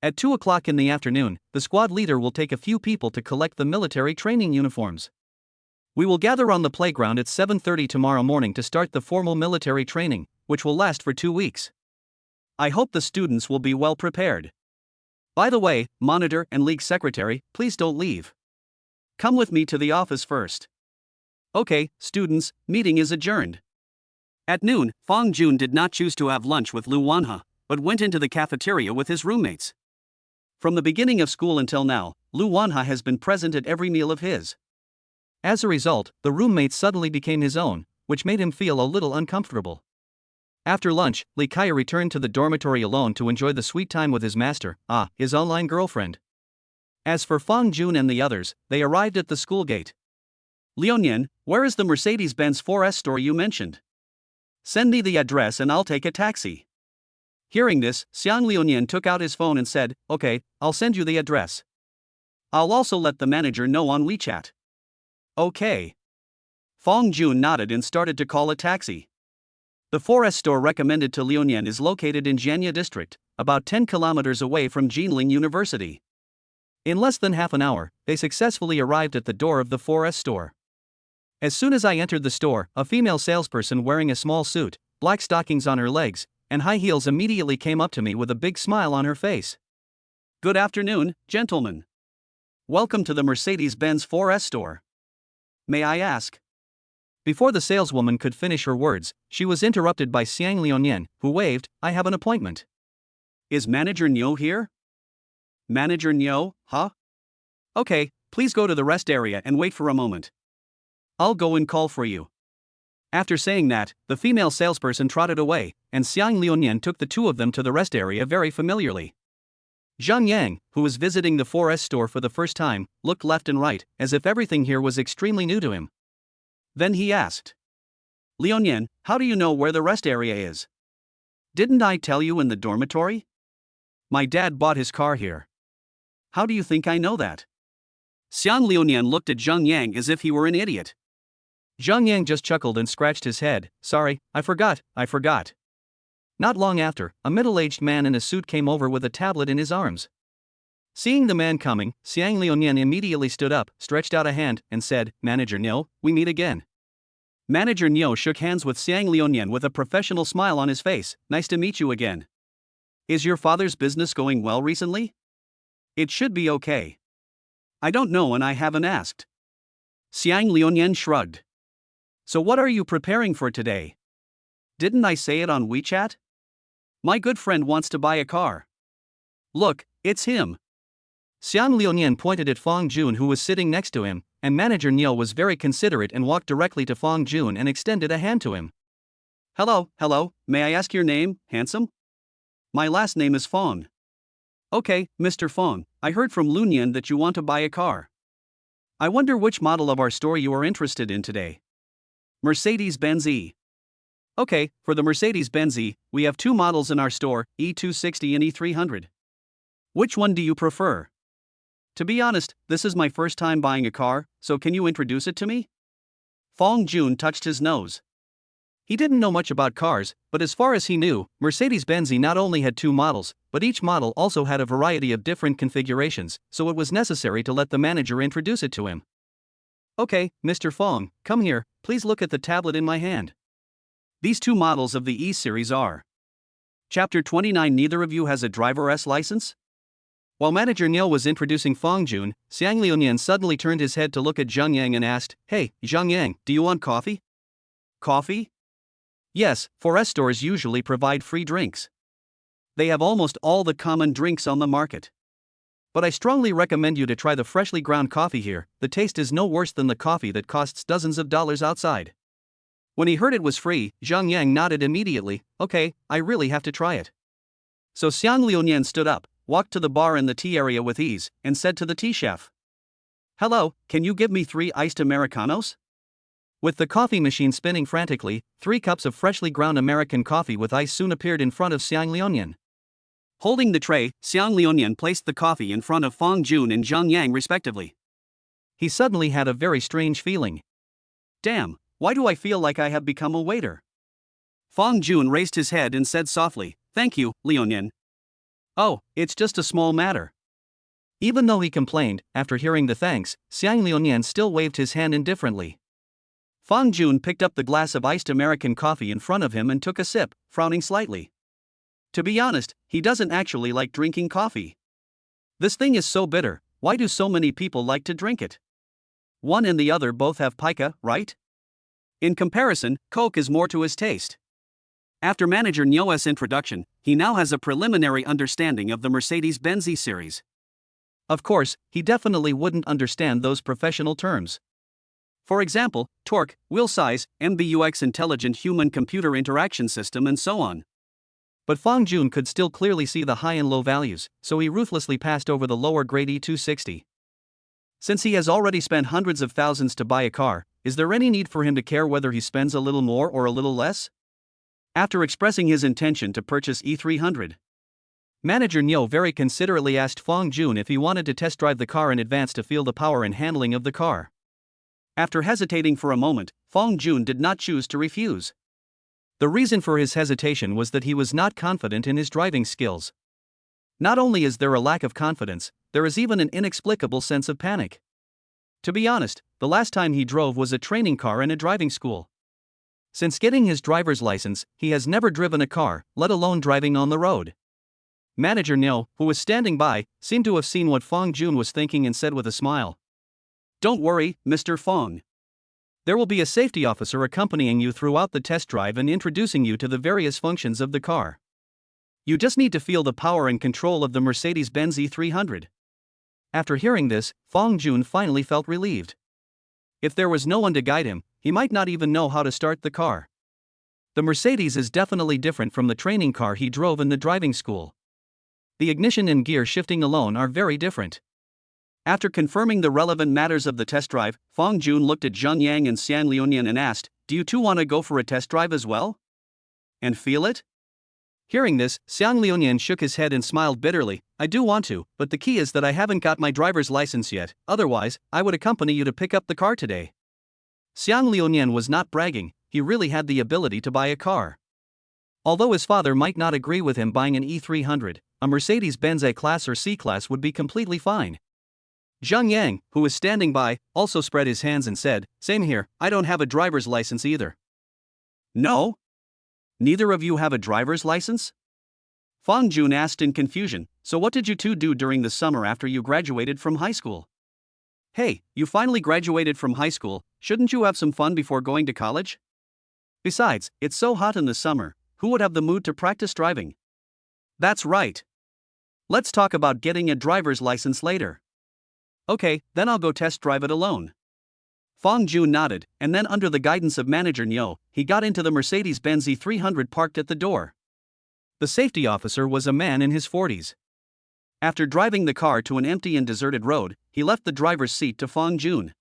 At 2 o'clock in the afternoon, the squad leader will take a few people to collect the military training uniforms. We will gather on the playground at 7:30 tomorrow morning to start the formal military training, which will last for 2 weeks. I hope the students will be well prepared. By the way, monitor and league secretary, please don't leave. Come with me to the office first." Okay, students, meeting is adjourned. At noon, Fang Jun did not choose to have lunch with Lu Wanhe, but went into the cafeteria with his roommates. From the beginning of school until now, Lu Wanhe has been present at every meal of his. As a result, the roommates suddenly became his own, which made him feel a little uncomfortable. After lunch, Li Kaya returned to the dormitory alone to enjoy the sweet time with his master, his online girlfriend. As for Fang Jun and the others, they arrived at the school gate. "Liuyan, where is the Mercedes-Benz 4S store you mentioned? Send me the address and I'll take a taxi." Hearing this, Xiang Liuyan took out his phone and said, "Okay, I'll send you the address. I'll also let the manager know on WeChat." "Okay." Fang Jun nodded and started to call a taxi. The 4S store recommended to Liuyan is located in Jianye district, about 10 kilometers away from Jinling University. In less than half an hour, they successfully arrived at the door of the 4S store. As soon as I entered the store, a female salesperson wearing a small suit, black stockings on her legs, and high heels immediately came up to me with a big smile on her face. "Good afternoon, gentlemen. Welcome to the Mercedes-Benz 4S store. May I ask?" Before the saleswoman could finish her words, she was interrupted by Xiang Liuyan, who waved, "I have an appointment." "Is Manager Niu here?" "Manager Niu, huh? Okay, please go to the rest area and wait for a moment. I'll go and call for you." After saying that, the female salesperson trotted away, and Xiang Liuyan took the two of them to the rest area very familiarly. Zhang Yang, who was visiting the 4S store for the first time, looked left and right, as if everything here was extremely new to him. Then he asked, "Liuyan, how do you know where the rest area is? Didn't I tell you in the dormitory? My dad bought his car here. How do you think I know that?" Xiang Liuyan looked at Zhang Yang as if he were an idiot. Zhang Yang just chuckled and scratched his head. "Sorry, I forgot. Not long after, a middle-aged man in a suit came over with a tablet in his arms. Seeing the man coming, Xiang Liuyan immediately stood up, stretched out a hand, and said, "Manager Niu, we meet again." Manager Niu shook hands with Xiang Liuyan with a professional smile on his face. "Nice to meet you again. Is your father's business going well recently?" "It should be okay. I don't know and I haven't asked." Xiang Liuyan shrugged. "So what are you preparing for today? Didn't I say it on WeChat? My good friend wants to buy a car. Look, it's him." Xiang Liuyan pointed at Fang Jun, who was sitting next to him, and Manager Niu was very considerate and walked directly to Fang Jun and extended a hand to him. Hello, may I ask your name, handsome?" "My last name is Fang." "Okay, Mr. Fang, I heard from Liuyan that you want to buy a car. I wonder which model of our store you are interested in today." "Mercedes-Benz E." "Okay, for the Mercedes-Benz E, we have two models in our store, E260 and E300. Which one do you prefer?" "To be honest, this is my first time buying a car, so can you introduce it to me?" Fang Jun touched his nose. He didn't know much about cars, but as far as he knew, Mercedes-Benz not only had two models, but each model also had a variety of different configurations, so it was necessary to let the manager introduce it to him. Okay, Mr. Fong, come here, please look at the tablet in my hand. These two models of the E-series are. Chapter 29. Neither of you has a driver's license? While Manager Niu was introducing Fong Jun, Xiang Liuyan suddenly turned his head to look at Zhang Yang and asked, "Hey, Zhang Yang, do you want coffee?" Coffee? Yes, 4S stores usually provide free drinks. They have almost all the common drinks on the market. But I strongly recommend you to try the freshly ground coffee here. The taste is no worse than the coffee that costs dozens of dollars outside. When he heard it was free, Zhang Yang nodded immediately. Okay, I really have to try it. So Xiang Liuyan stood up, walked to the bar in the tea area with ease, and said to the tea chef, "Hello, can you give me 3 iced Americanos?" With the coffee machine spinning frantically, 3 cups of freshly ground American coffee with ice soon appeared in front of Xiang Liuyan. Holding the tray, Xiang Liuyan placed the coffee in front of Fong Jun and Zhang Yang respectively. He suddenly had a very strange feeling. Damn, why do I feel like I have become a waiter? Fong Jun raised his head and said softly, "Thank you, Liuyan." Oh, it's just a small matter. Even though he complained, after hearing the thanks, Xiang Liuyan still waved his hand indifferently. Fong Jun picked up the glass of iced American coffee in front of him and took a sip, frowning slightly. To be honest, he doesn't actually like drinking coffee. This thing is so bitter, why do so many people like to drink it? One and the other both have pica, right? In comparison, Coke is more to his taste. After Manager Niu's introduction, he now has a preliminary understanding of the Mercedes-Benz E-series. Of course, he definitely wouldn't understand those professional terms. For example, torque, wheel size, MBUX, intelligent human-computer interaction system, and so on. But Fong Jun could still clearly see the high and low values, so he ruthlessly passed over the lower grade E260. Since he has already spent hundreds of thousands to buy a car, is there any need for him to care whether he spends a little more or a little less? After expressing his intention to purchase E300, Manager Niu very considerately asked Fong Jun if he wanted to test drive the car in advance to feel the power and handling of the car. After hesitating for a moment, Fong Jun did not choose to refuse. The reason for his hesitation was that he was not confident in his driving skills. Not only is there a lack of confidence, there is even an inexplicable sense of panic. To be honest, the last time he drove was a training car in a driving school. Since getting his driver's license, he has never driven a car, let alone driving on the road. Manager Niu, who was standing by, seemed to have seen what Fong Jun was thinking and said with a smile, "Don't worry, Mr. Fong. There will be a safety officer accompanying you throughout the test drive and introducing you to the various functions of the car. You just need to feel the power and control of the Mercedes-Benz E300. After hearing this, Fong Jun finally felt relieved. If there was no one to guide him, he might not even know how to start the car. The Mercedes is definitely different from the training car he drove in the driving school. The ignition and gear shifting alone are very different. After confirming the relevant matters of the test drive, Fong Jun looked at Zhang Yang and Xiang Liuyan and asked, "Do you two want to go for a test drive as well? And feel it?" Hearing this, Xiang Liuyan shook his head and smiled bitterly. "I do want to, but the key is that I haven't got my driver's license yet, otherwise, I would accompany you to pick up the car today." Xiang Liuyan was not bragging, he really had the ability to buy a car. Although his father might not agree with him buying an E300, a Mercedes-Benz A-Class or C-Class would be completely fine. Zhang Yang, who was standing by, also spread his hands and said, "Same here, I don't have a driver's license either." "No? Neither of you have a driver's license?" Fong Jun asked in confusion. "So what did you two do during the summer after you graduated from high school?" "Hey, you finally graduated from high school, shouldn't you have some fun before going to college? Besides, it's so hot in the summer, who would have the mood to practice driving?" "That's right. Let's talk about getting a driver's license later." "Okay, then I'll go test drive it alone." Fong Jun nodded, and then under the guidance of Manager Niu, he got into the Mercedes-Benz E300 parked at the door. The safety officer was a man in his 40s. After driving the car to an empty and deserted road, he left the driver's seat to Fong Jun.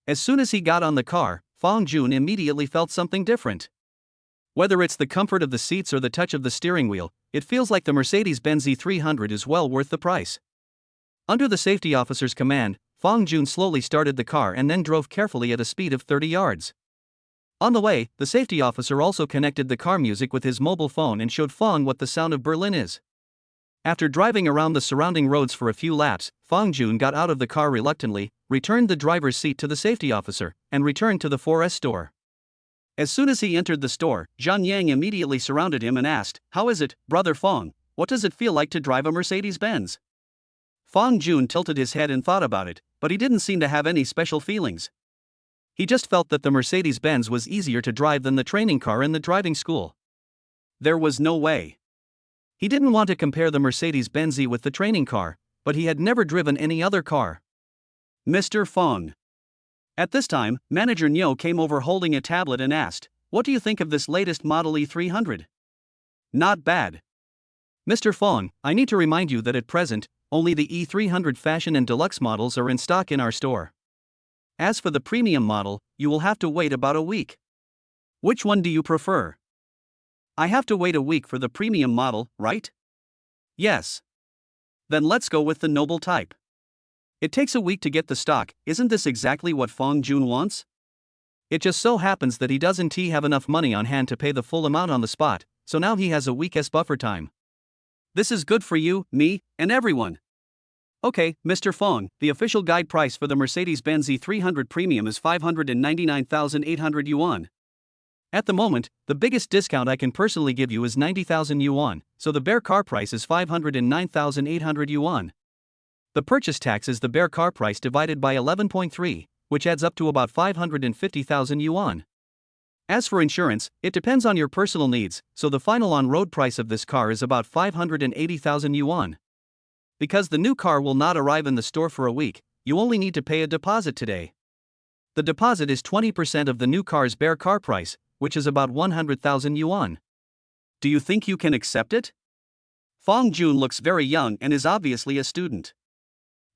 As soon as he got on the car, Fong Jun immediately felt something different. Whether it's the comfort of the seats or the touch of the steering wheel, it feels like the Mercedes-Benz E300 is well worth the price. Under the safety officer's command, Fong Jun slowly started the car and then drove carefully at a speed of 30 yards. On the way, the safety officer also connected the car music with his mobile phone and showed Fong what the sound of Berlin is. After driving around the surrounding roads for a few laps, Fong Jun got out of the car reluctantly, returned the driver's seat to the safety officer, and returned to the 4S store. As soon as he entered the store, Zhang Yang immediately surrounded him and asked, "How is it, brother Fong? What does it feel like to drive a Mercedes-Benz?" Fong Jun tilted his head and thought about it, but he didn't seem to have any special feelings. He just felt that the Mercedes-Benz was easier to drive than the training car in the driving school. There was no way. He didn't want to compare the Mercedes-Benz E with the training car, but he had never driven any other car. Mr. Fong. At this time, Manager Nyo came over holding a tablet and asked, "What do you think of this latest model E300? Not bad. Mr. Fong, I need to remind you that at present, only the E300 Fashion and Deluxe models are in stock in our store. As for the premium model, you will have to wait about a week. Which one do you prefer?" "I have to wait a week for the premium model, right?" "Yes." "Then let's go with the noble type. It takes a week to get the stock. Isn't this exactly what Fong Jun wants? It just so happens that he doesn't have enough money on hand to pay the full amount on the spot, so now he has a week's buffer time. This is good for you, me, and everyone." "Okay, Mr. Fong, the official guide price for the Mercedes-Benz E300 Premium is 599,800 yuan. At the moment, the biggest discount I can personally give you is 90,000 yuan, so the bare car price is 509,800 yuan. The purchase tax is the bare car price divided by 11.3, which adds up to about 550,000 yuan. As for insurance, it depends on your personal needs, so the final on-road price of this car is about 580,000 yuan. Because the new car will not arrive in the store for a week, you only need to pay a deposit today. The deposit is 20% of the new car's bare car price, which is about 100,000 yuan. Do you think you can accept it?" Fong Jun looks very young and is obviously a student.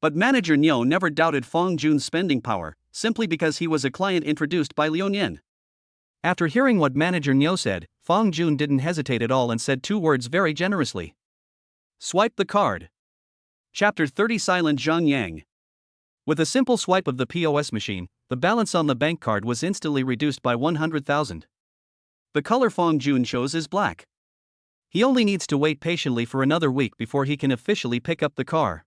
But Manager Nyo never doubted Fong Jun's spending power, simply because he was a client introduced by Liu Yin. After hearing what Manager Nyo said, Fong Jun didn't hesitate at all and said two words very generously. "Swipe the card." Chapter 30 Silent Zhang Yang. With a simple swipe of the POS machine, the balance on the bank card was instantly reduced by 100,000. The color Fong Jun chose is black. He only needs to wait patiently for another week before he can officially pick up the car.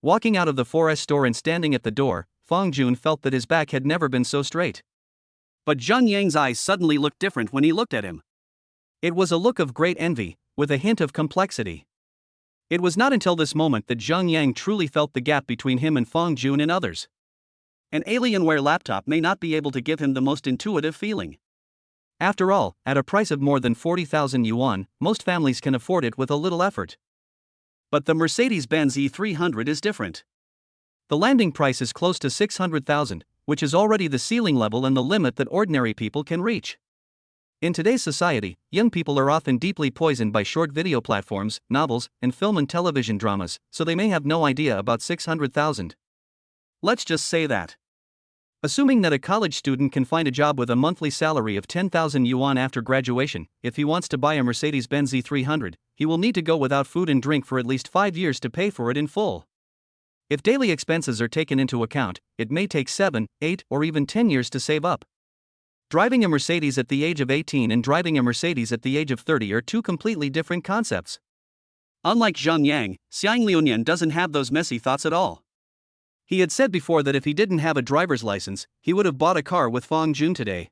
Walking out of the 4S store and standing at the door, Fong Jun felt that his back had never been so straight. But Zhang Yang's eyes suddenly looked different when he looked at him. It was a look of great envy, with a hint of complexity. It was not until this moment that Zhang Yang truly felt the gap between him and Fong Jun and others. An Alienware laptop may not be able to give him the most intuitive feeling. After all, at a price of more than 40,000 yuan, most families can afford it with a little effort. But the Mercedes-Benz E300 is different. The landing price is close to 600,000, which is already the ceiling level and the limit that ordinary people can reach. In today's society, young people are often deeply poisoned by short video platforms, novels, and film and television dramas, so they may have no idea about 600,000. Let's just say that. Assuming that a college student can find a job with a monthly salary of 10,000 yuan after graduation, if he wants to buy a Mercedes-Benz E300, he will need to go without food and drink for at least 5 years to pay for it in full. If daily expenses are taken into account, it may take 7, 8, or even 10 years to save up. Driving a Mercedes at the age of 18 and driving a Mercedes at the age of 30 are two completely different concepts. Unlike Zhang Yang, Xiang Liuyan doesn't have those messy thoughts at all. He had said before that if he didn't have a driver's license, he would have bought a car with Fong Jun today.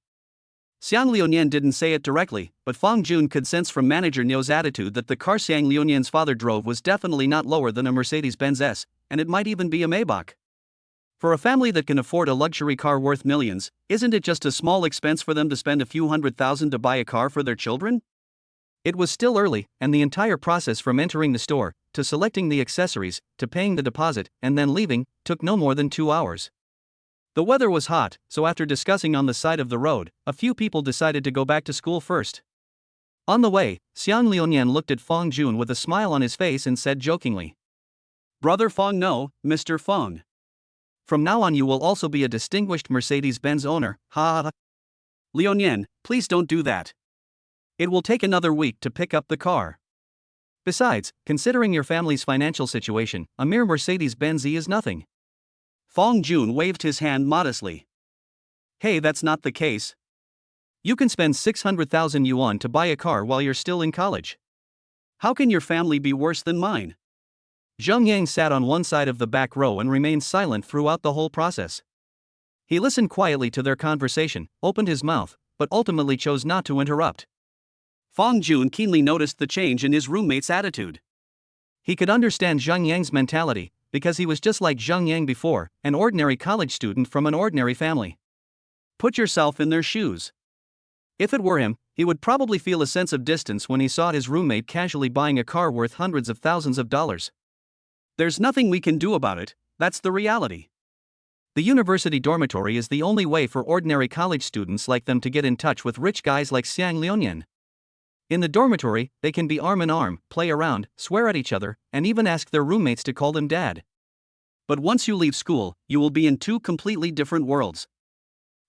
Xiang Liuyan didn't say it directly, but Fong Jun could sense from Manager Nyo's attitude that the car Xiang Liuyan's father drove was definitely not lower than a Mercedes-Benz S, and it might even be a Maybach. For a family that can afford a luxury car worth millions, isn't it just a small expense for them to spend a few $100,000 to buy a car for their children? It was still early, and the entire process from entering the store, to selecting the accessories, to paying the deposit, and then leaving, took no more than 2 hours. The weather was hot, so after discussing on the side of the road, a few people decided to go back to school first. On the way, Xiang Liuyan looked at Fong Jun with a smile on his face and said jokingly, "Brother Fong, no, Mr. Fong. From now on you will also be a distinguished Mercedes-Benz owner, ha ha ha. Liuyan, please don't do that. It will take another week to pick up the car. Besides, considering your family's financial situation, a mere Mercedes-Benz E is nothing." Fong Jun waved his hand modestly. "Hey, that's not the case. You can spend 600,000 yuan to buy a car while you're still in college. How can your family be worse than mine? Zheng Yang sat on one side of the back row and remained silent throughout the whole process. He listened quietly to their conversation, opened his mouth, but ultimately chose not to interrupt. Fang Jun keenly noticed the change in his roommate's attitude. He could understand Zheng Yang's mentality, because he was just like Zheng Yang before, an ordinary college student from an ordinary family. Put yourself in their shoes. If it were him, he would probably feel a sense of distance when he saw his roommate casually buying a car worth hundreds of thousands of dollars. There's nothing we can do about it, that's the reality. The university dormitory is the only way for ordinary college students like them to get in touch with rich guys like Xiang Liunian. In the dormitory, they can be arm in arm, play around, swear at each other, and even ask their roommates to call them dad. But once you leave school, you will be in two completely different worlds.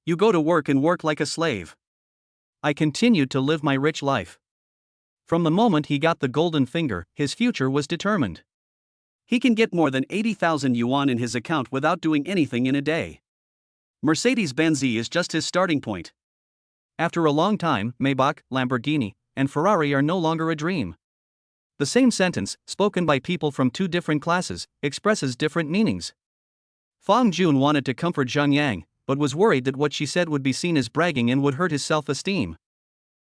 You go to work and work like a slave. I continued to live my rich life. From the moment he got the golden finger, his future was determined. He can get more than 80,000 yuan in his account without doing anything in a day. Mercedes-Benz is just his starting point. After a long time, Maybach, Lamborghini, and Ferrari are no longer a dream. The same sentence, spoken by people from two different classes, expresses different meanings. Fang Jun wanted to comfort Zheng Yang, but was worried that what she said would be seen as bragging and would hurt his self-esteem.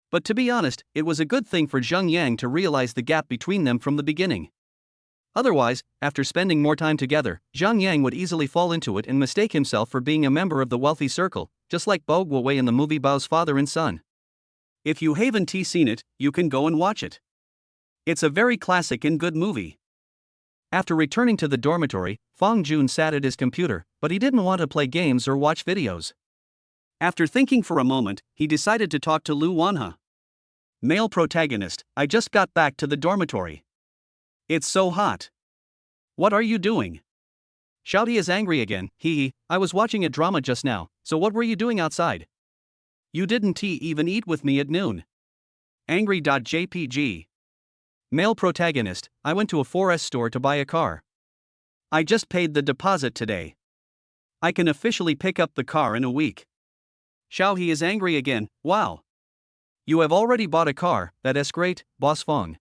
But to be honest, it was a good thing for Zheng Yang to realize the gap between them from the beginning. Otherwise, after spending more time together, Zheng Yang would easily fall into it and mistake himself for being a member of the wealthy circle, just like Bo Guowei in the movie Bao's Father and Son. If you haven't seen it, you can go and watch it. It's a very classic and good movie. After returning to the dormitory, Fang Jun sat at his computer, but he didn't want to play games or watch videos. After thinking for a moment, he decided to talk to Lu Wanhe. Male protagonist, I just got back to the dormitory. It's so hot. What are you doing? Shouty is angry again, I was watching a drama just now, so what were you doing outside? You didn't even eat with me at noon. Angry.jpg. Male protagonist, I went to a 4S store to buy a car. I just paid the deposit today. I can officially pick up the car in a week. Xiaohe is angry again, wow. You have already bought a car, that's great, Boss Feng.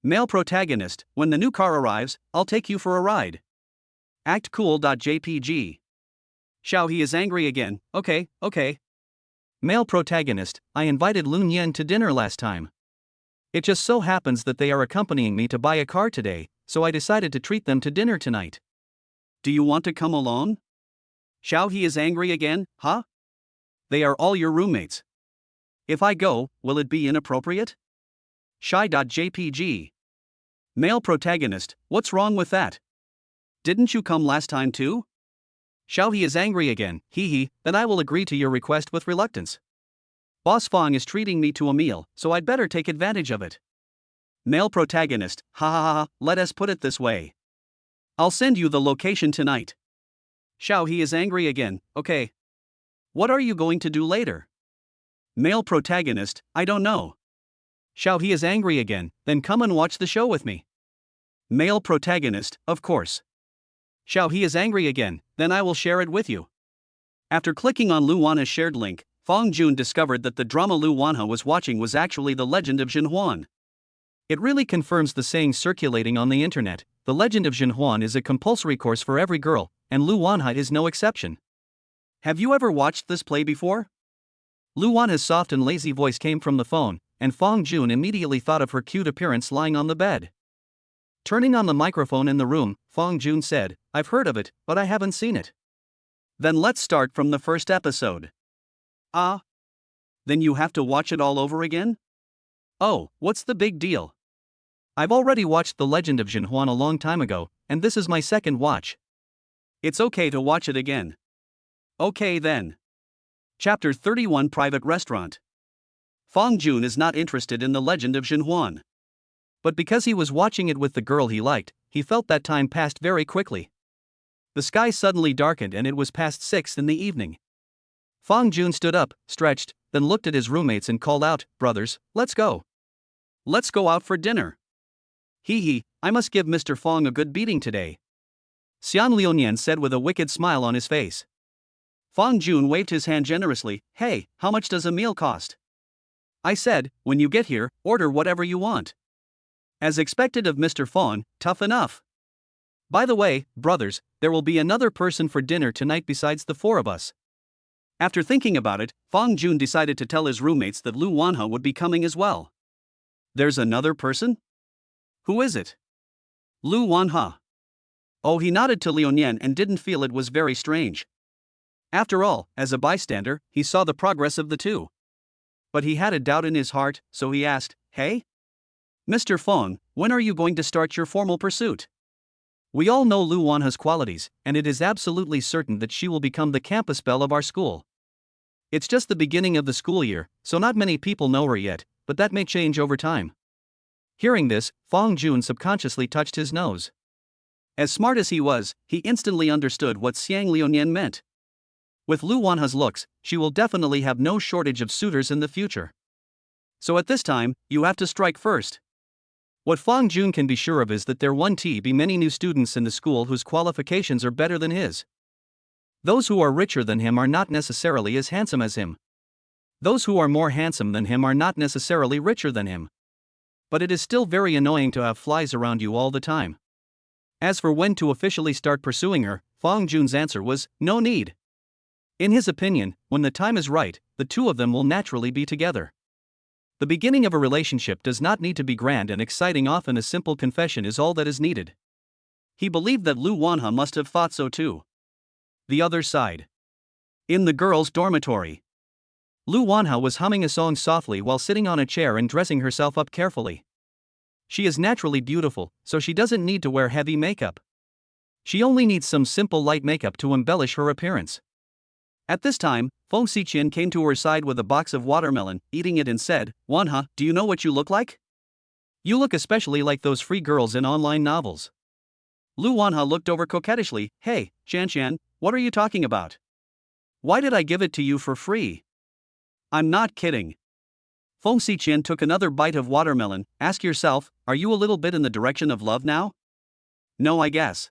Male protagonist, when the new car arrives, I'll take you for a ride. Act cool.jpg. Xiaohe is angry again, okay. Male protagonist, I invited Lun Yan to dinner last time. It just so happens that they are accompanying me to buy a car today, so I decided to treat them to dinner tonight. Do you want to come along? Xiaohe is angry again, huh? They are all your roommates. If I go, will it be inappropriate? Shy.jpg. Male protagonist, what's wrong with that? Didn't you come last time too? Xiaohe is angry again, then I will agree to your request with reluctance. Boss Fang is treating me to a meal, so I'd better take advantage of it. Male protagonist, let us put it this way. I'll send you the location tonight. Xiaohe is angry again, okay. What are you going to do later? Male protagonist, I don't know. Xiaohe is angry again, then come and watch the show with me. Male protagonist, of course. Xiaohe is angry again, then I will share it with you. After clicking on Lu Wanhe's shared link, Fang Jun discovered that the drama Lu Wanhe was watching was actually The Legend of Jinhuan. It really confirms the saying circulating on the internet, The Legend of Jinhuan is a compulsory course for every girl, and Lu Wanhe is no exception. Have you ever watched this play before? Lu Wanhe's soft and lazy voice came from the phone, and Fang Jun immediately thought of her cute appearance lying on the bed. Turning on the microphone in the room, Fang Jun said, I've heard of it, but I haven't seen it. Then let's start from the first episode. Ah? Then you have to watch it all over again? Oh, what's the big deal? I've already watched The Legend of Jinhuan a long time ago, and this is my second watch. It's okay to watch it again. Okay then. Chapter 31 Private Restaurant. Fang Jun is not interested in The Legend of Jinhuan. But because he was watching it with the girl he liked, he felt that time passed very quickly. The sky suddenly darkened and it was past 6 in the evening. Fang Jun stood up, stretched, then looked at his roommates and called out, brothers, let's go. Let's go out for dinner. I must give Mr. Fang a good beating today. Xian Liunian said with a wicked smile on his face. Fang Jun waved his hand generously. Hey, how much does a meal cost? I said, when you get here, order whatever you want. As expected of Mr. Fang, tough enough. By the way, brothers, there will be another person for dinner tonight besides the four of us. After thinking about it, Fang Jun decided to tell his roommates that Lu Wanhe would be coming as well. There's another person? Who is it? Lu Wanhe. Oh, he nodded to Liu Nian and didn't feel it was very strange. After all, as a bystander, he saw the progress of the two. But he had a doubt in his heart, so he asked, Hey? Mr. Fang, when are you going to start your formal pursuit? We all know Lu Wanhe's qualities, and it is absolutely certain that she will become the campus belle of our school. It's just the beginning of the school year, so not many people know her yet, but that may change over time. Hearing this, Fang Jun subconsciously touched his nose. As smart as he was, he instantly understood what Xiang Liunian meant. With Lu Wanhe's looks, she will definitely have no shortage of suitors in the future. So at this time, you have to strike first. What Fang Jun can be sure of is that there won't be many new students in the school whose qualifications are better than his. Those who are richer than him are not necessarily as handsome as him. Those who are more handsome than him are not necessarily richer than him. But it is still very annoying to have flies around you all the time. As for when to officially start pursuing her, Fang Jun's answer was, no need. In his opinion, when the time is right, the two of them will naturally be together. The beginning of a relationship does not need to be grand and exciting. Often a simple confession is all that is needed. He believed that Lu Wanhe must have thought so too. The other side. In the girls' dormitory. Lu Wanhe was humming a song softly while sitting on a chair and dressing herself up carefully. She is naturally beautiful, so she doesn't need to wear heavy makeup. She only needs some simple light makeup to embellish her appearance. At this time, Feng Xiqian came to her side with a box of watermelon, eating it and said, Wanhe, do you know what you look like? You look especially like those free girls in online novels. Lu Wanhe looked over coquettishly. Hey, Xian, what are you talking about? Why did I give it to you for free? I'm not kidding. Feng Xiqian took another bite of watermelon. Ask yourself, are you a little bit in the direction of love now? No, I guess.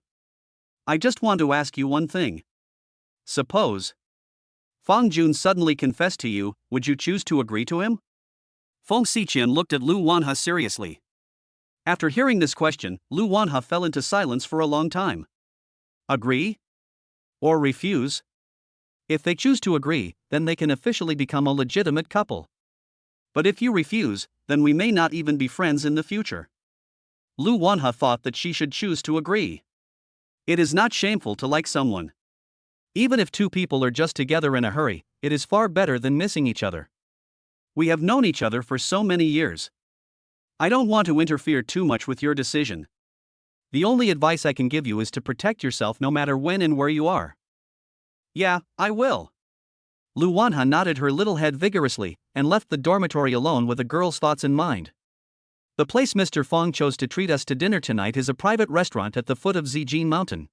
I just want to ask you one thing. Suppose Fang Jun suddenly confessed to you, would you choose to agree to him? Feng Xiqian looked at Lu Wanhe seriously. After hearing this question, Lu Wanhe fell into silence for a long time. Agree? Or refuse? If they choose to agree, then they can officially become a legitimate couple. But if you refuse, then we may not even be friends in the future. Lu Wanhe thought that she should choose to agree. It is not shameful to like someone. Even if two people are just together in a hurry, it is far better than missing each other. We have known each other for so many years. I don't want to interfere too much with your decision. The only advice I can give you is to protect yourself no matter when and where you are. Yeah, I will. Lu Wanhe nodded her little head vigorously and left the dormitory alone with the girl's thoughts in mind. The place Mr. Fang chose to treat us to dinner tonight is a private restaurant at the foot of Zijin Mountain.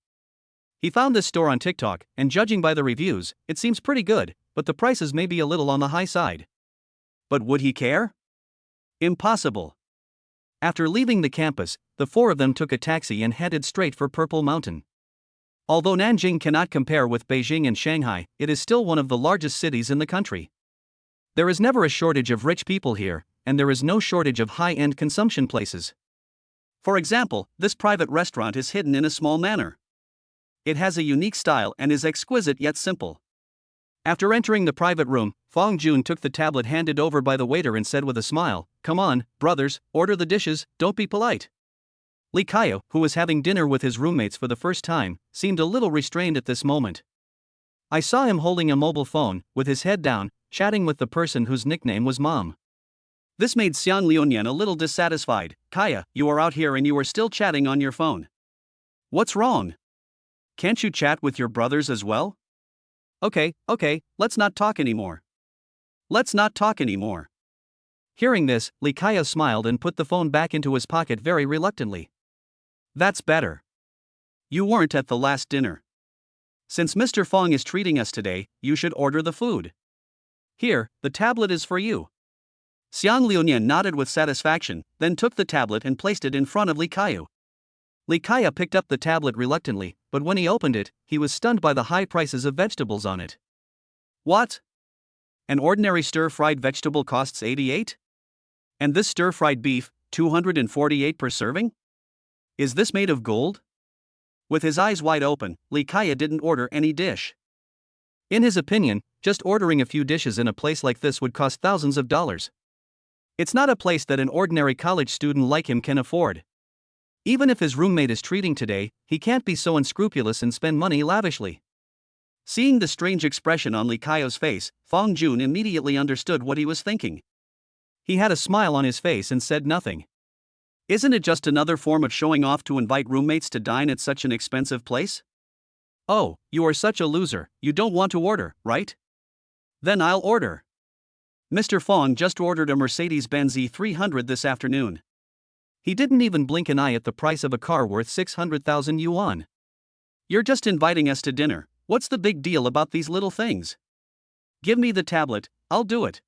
He found this store on TikTok, and judging by the reviews, it seems pretty good, but the prices may be a little on the high side. But would he care? Impossible. After leaving the campus, the four of them took a taxi and headed straight for Purple Mountain. Although Nanjing cannot compare with Beijing and Shanghai, it is still one of the largest cities in the country. There is never a shortage of rich people here, and there is no shortage of high-end consumption places. For example, this private restaurant is hidden in a small manor. It has a unique style and is exquisite yet simple. After entering the private room, Fang Jun took the tablet handed over by the waiter and said with a smile, Come on, brothers, order the dishes, don't be polite. Li Kaiyu, who was having dinner with his roommates for the first time, seemed a little restrained at this moment. I saw him holding a mobile phone, with his head down, chatting with the person whose nickname was Mom. This made Xiang Liunian a little dissatisfied. Kaiyu, you are out here and you are still chatting on your phone. What's wrong? Can't you chat with your brothers as well? Okay, let's not talk anymore. Let's not talk anymore. Hearing this, Li Kaiyu smiled and put the phone back into his pocket very reluctantly. That's better. You weren't at the last dinner. Since Mr. Fang is treating us today, you should order the food. Here, the tablet is for you. Xiang Liunian nodded with satisfaction, then took the tablet and placed it in front of Li Kaiyu. Li Kaiyu picked up the tablet reluctantly, but when he opened it, he was stunned by the high prices of vegetables on it. What? An ordinary stir-fried vegetable costs 88? And this stir-fried beef, 248 per serving? Is this made of gold? With his eyes wide open, Lee Kaya didn't order any dish. In his opinion, just ordering a few dishes in a place like this would cost thousands of dollars. It's not a place that an ordinary college student like him can afford. Even if his roommate is treating today, he can't be so unscrupulous and spend money lavishly. Seeing the strange expression on Lee Kayo's face, Fong Jun immediately understood what he was thinking. He had a smile on his face and said nothing. Isn't it just another form of showing off to invite roommates to dine at such an expensive place? Oh, you are such a loser, you don't want to order, right? Then I'll order. Mr. Fong just ordered a Mercedes-Benz E300 this afternoon. He didn't even blink an eye at the price of a car worth 600,000 yuan. You're just inviting us to dinner, what's the big deal about these little things? Give me the tablet, I'll do it.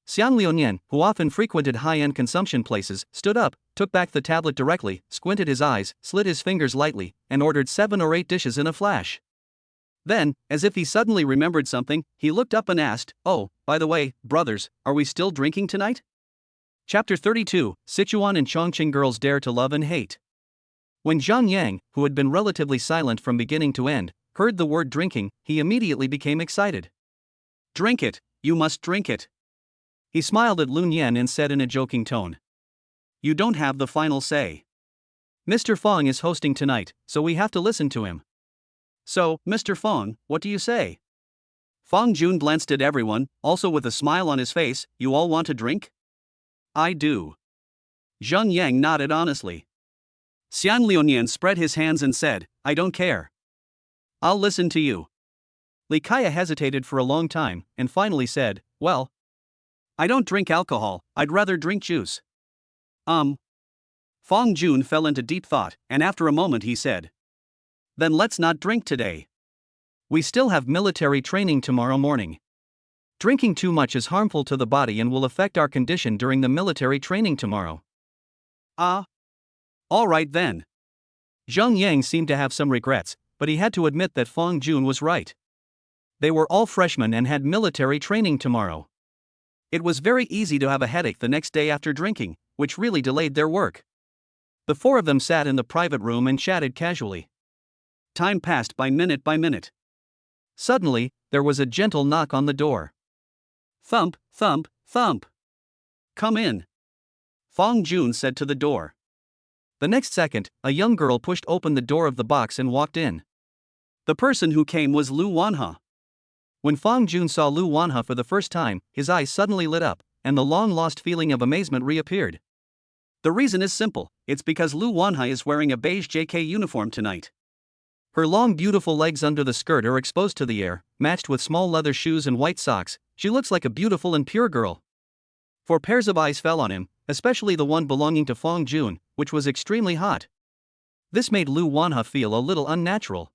Xiang Liuyan, who often frequented high-end consumption places, stood up, took back the tablet directly, squinted his eyes, slid his fingers lightly, and ordered 7 or 8 dishes in a flash. Then, as if he suddenly remembered something, he looked up and asked, "Oh, by the way, brothers, are we still drinking tonight?" Chapter 32, Sichuan and Chongqing Girls Dare to Love and Hate. When Zhang Yang, who had been relatively silent from beginning to end, heard the word drinking, he immediately became excited. "Drink it, you must drink it." He smiled at Lun Yan and said in a joking tone, "You don't have the final say. Mr. Fong is hosting tonight, so we have to listen to him. So, Mr. Fong, what do you say?" Fong Jun glanced at everyone, also with a smile on his face. "You all want to drink?" "I do." Zhang Yang nodded honestly. Xian Liuyan spread his hands and said, "I don't care. I'll listen to you." Lee Kaya hesitated for a long time, and finally said, "Well, I don't drink alcohol, I'd rather drink juice." Fong Jun fell into deep thought, and after a moment he said, "Then let's not drink today. We still have military training tomorrow morning. Drinking too much is harmful to the body and will affect our condition during the military training tomorrow." All right then. Zhang Yang seemed to have some regrets, but he had to admit that Fong Jun was right. They were all freshmen and had military training tomorrow. It was very easy to have a headache the next day after drinking, which really delayed their work. The 4 of them sat in the private room and chatted casually. Time passed by minute. Suddenly, there was a gentle knock on the door. Thump, thump, thump. "Come in," Fong Jun said to the door. The next second, a young girl pushed open the door of the box and walked in. The person who came was Lu Wanha. When Fong Jun saw Lu Wanha for the first time, his eyes suddenly lit up, and the long-lost feeling of amazement reappeared. The reason is simple, it's because Lu Wanha is wearing a beige JK uniform tonight. Her long beautiful legs under the skirt are exposed to the air, matched with small leather shoes and white socks. She looks like a beautiful and pure girl. 4 pairs of eyes fell on him, especially the one belonging to Fong Jun, which was extremely hot. This made Lu Wanha feel a little unnatural.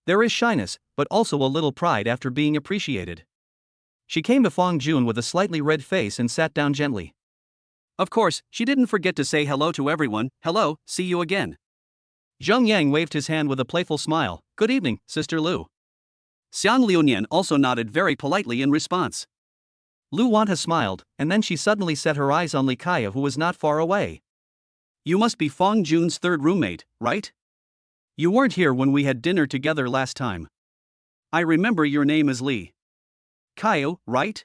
There is shyness, but also a little pride after being appreciated. She came to Fong Jun with a slightly red face and sat down gently. Of course, she didn't forget to say hello to everyone. "Hello, see you again." Zhang Yang waved his hand with a playful smile. "Good evening, Sister Lu." Xiang Liuyan also nodded very politely in response. Lu Wanha smiled, and then she suddenly set her eyes on Lee Kaya, who was not far away. "You must be Fong Jun's 3rd roommate, right? You weren't here when we had dinner together last time. I remember your name is Lee Kaya, right?"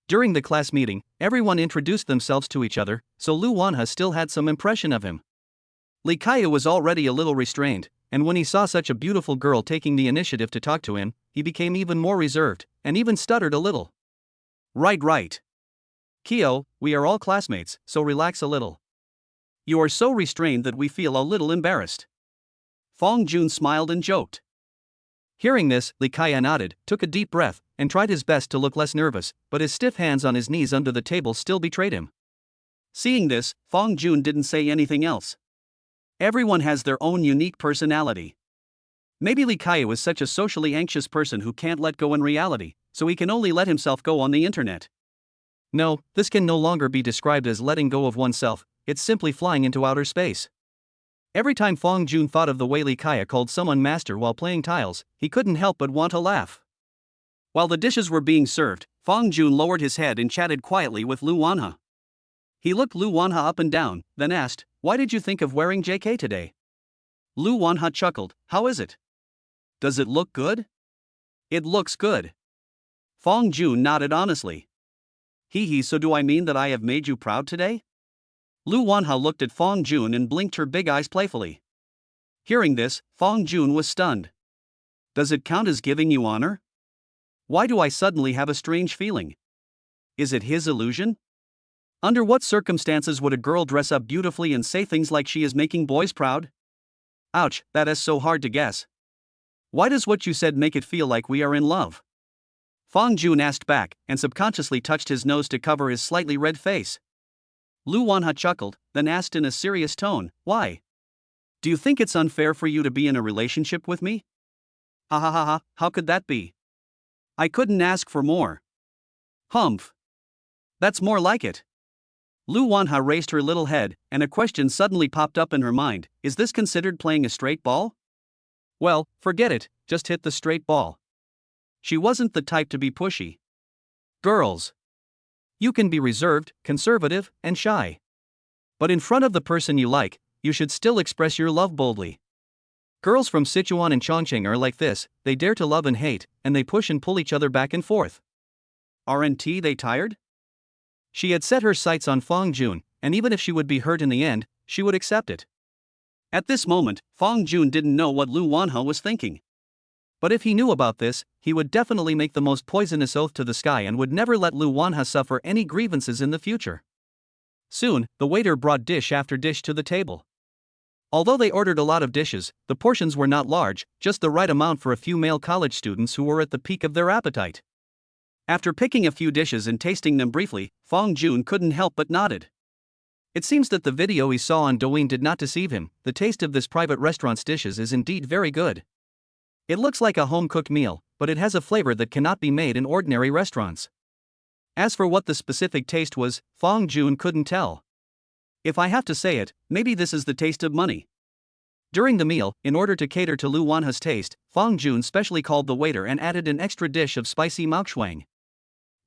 During the class meeting, everyone introduced themselves to each other, so Lu Wanha still had some impression of him. Lee Kaya was already a little restrained, and when he saw such a beautiful girl taking the initiative to talk to him, he became even more reserved, and even stuttered a little. Right. Kyo, we are all classmates, so relax a little. You are so restrained that we feel a little embarrassed." Fong Jun smiled and joked. Hearing this, Lee Kaya nodded, took a deep breath, and tried his best to look less nervous, but his stiff hands on his knees under the table still betrayed him. Seeing this, Fong Jun didn't say anything else. Everyone has their own unique personality. Maybe Lee Kaya was such a socially anxious person who can't let go in reality, so he can only let himself go on the internet. No, this can no longer be described as letting go of oneself, it's simply flying into outer space. Every time Fong Jun thought of the way Lee Kaya called someone master while playing tiles, he couldn't help but want to laugh. While the dishes were being served, Fong Jun lowered his head and chatted quietly with Lu Wanha. He looked Lu Wanha up and down, then asked, "Why did you think of wearing JK today?" Lu Wanha chuckled, "How is it? Does it look good?" "It looks good." Fong Jun nodded honestly. "Hee, so do I mean that I have made you proud today?" Lu Wanha looked at Fong Jun and blinked her big eyes playfully. Hearing this, Fong Jun was stunned. "Does it count as giving you honor? Why do I suddenly have a strange feeling? Is it his illusion? Under what circumstances would a girl dress up beautifully and say things like she is making boys proud? Ouch, that is so hard to guess. Why does what you said make it feel like we are in love?" Fong Jun asked back, and subconsciously touched his nose to cover his slightly red face. Lu Wanha chuckled, then asked in a serious tone, "Why? Do you think it's unfair for you to be in a relationship with me?" "Ha ha ha ha, how could that be? I couldn't ask for more." "Humph. That's more like it." Lu Wanha raised her little head, and a question suddenly popped up in her mind: is this considered playing a straight ball? Well, forget it, just hit the straight ball. She wasn't the type to be pushy. Girls, you can be reserved, conservative, and shy. But in front of the person you like, you should still express your love boldly. Girls from Sichuan and Chongqing are like this: they dare to love and hate, and they push and pull each other back and forth. Aren't they tired? She had set her sights on Fong Jun, and even if she would be hurt in the end, she would accept it. At this moment, Fong Jun didn't know what Lu Wanha was thinking. But if he knew about this, he would definitely make the most poisonous oath to the sky and would never let Lu Wanha suffer any grievances in the future. Soon, the waiter brought dish after dish to the table. Although they ordered a lot of dishes, the portions were not large, just the right amount for a few male college students who were at the peak of their appetite. After picking a few dishes and tasting them briefly, Fong Jun couldn't help but nodded. It seems that the video he saw on Douyin did not deceive him. The taste of this private restaurant's dishes is indeed very good. It looks like a home-cooked meal, but it has a flavor that cannot be made in ordinary restaurants. As for what the specific taste was, Fong Jun couldn't tell. If I have to say it, maybe this is the taste of money. During the meal, in order to cater to Lu Wanha's taste, Fong Jun specially called the waiter and added an extra dish of spicy maoxuang.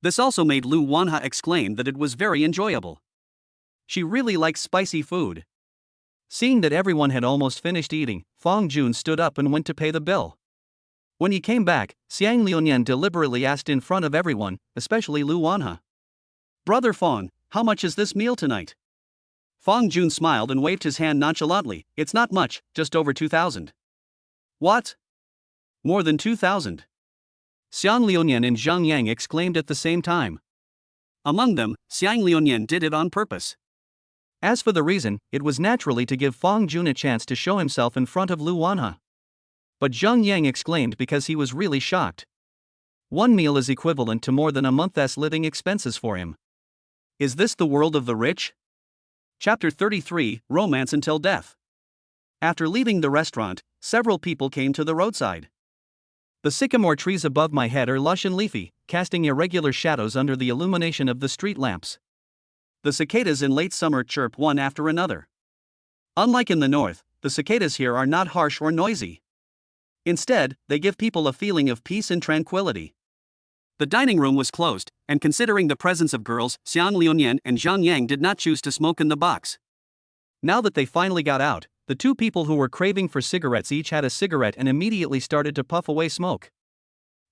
This also made Lu Wanha exclaim that it was very enjoyable. She really likes spicy food. Seeing that everyone had almost finished eating, Fong Jun stood up and went to pay the bill. When he came back, Xiang Liunian deliberately asked in front of everyone, especially Lu Wanha, "Brother Fong, how much is this meal tonight?" Fong Jun smiled and waved his hand nonchalantly. "It's not much, just over 2,000. "What? More than 2,000? Xiang Liunian and Zhang Yang exclaimed at the same time. Among them, Xiang Liunian did it on purpose. As for the reason, it was naturally to give Fong Jun a chance to show himself in front of Lu Wanha. But Zhang Yang exclaimed because he was really shocked. One meal is equivalent to more than a month's living expenses for him. Is this the world of the rich? Chapter 33, Romance Until Death. After leaving the restaurant, several people came to the roadside. The sycamore trees above my head are lush and leafy, casting irregular shadows under the illumination of the street lamps. The cicadas in late summer chirp one after another. Unlike in the north, the cicadas here are not harsh or noisy. Instead, they give people a feeling of peace and tranquility. The dining room was closed, and considering the presence of girls, Xiang Liunian and Zhang Yang did not choose to smoke in the box. Now that they finally got out, the two people who were craving for cigarettes each had a cigarette and immediately started to puff away smoke.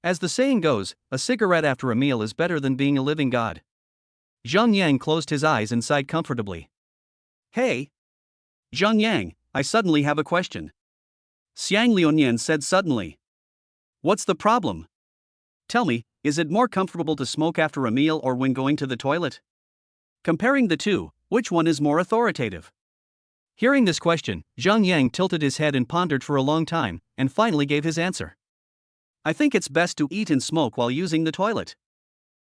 As the saying goes, a cigarette after a meal is better than being a living god. Zhang Yang closed his eyes and sighed comfortably. Hey! Zhang Yang, I suddenly have a question. Xiang Liunian said suddenly. What's the problem? Tell me, is it more comfortable to smoke after a meal or when going to the toilet? Comparing the two, which one is more authoritative? Hearing this question, Zhang Yang tilted his head and pondered for a long time, and finally gave his answer. I think it's best to eat and smoke while using the toilet.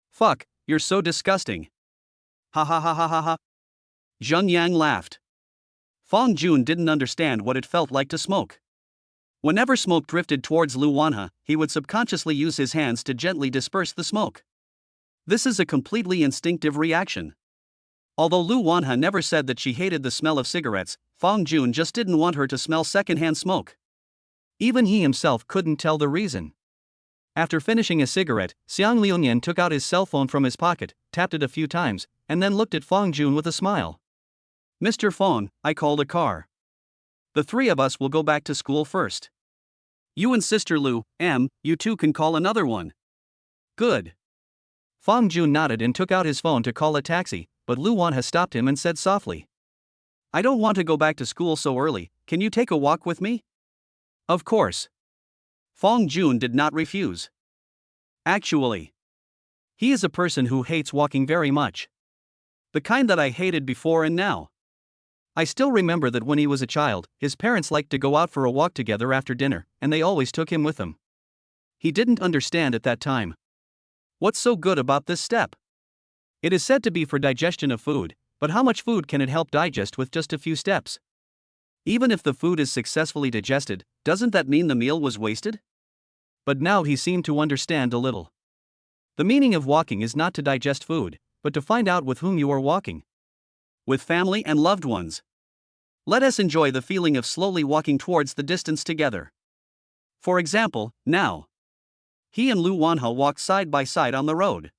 Fuck, you're so disgusting. Ha ha ha ha ha ha. Zhang Yang laughed. Fong Jun didn't understand what it felt like to smoke. Whenever smoke drifted towards Lu Wanha, he would subconsciously use his hands to gently disperse the smoke. This is a completely instinctive reaction. Although Lu Wanha never said that she hated the smell of cigarettes, Fong Jun just didn't want her to smell secondhand smoke. Even he himself couldn't tell the reason. After finishing a cigarette, Xiang Liuyan took out his cell phone from his pocket, tapped it a few times, and then looked at Fang Jun with a smile. "Mr. Fong, I called a car. The three of us will go back to school first. You and Sister Lu, you two can call another one." "Good." Fang Jun nodded and took out his phone to call a taxi, but Lu Wanha stopped him and said softly, "I don't want to go back to school so early, can you take a walk with me?" "Of course." Fang Jun did not refuse. Actually, he is a person who hates walking very much. The kind that I hated before and now. I still remember that when he was a child, his parents liked to go out for a walk together after dinner, and they always took him with them. He didn't understand at that time. What's so good about this step? It is said to be for digestion of food, but how much food can it help digest with just a few steps? Even if the food is successfully digested, doesn't that mean the meal was wasted? But now he seemed to understand a little. The meaning of walking is not to digest food, but to find out with whom you are walking. With family and loved ones. Let us enjoy the feeling of slowly walking towards the distance together. For example, now. He and Lu Wanha walked side by side on the road.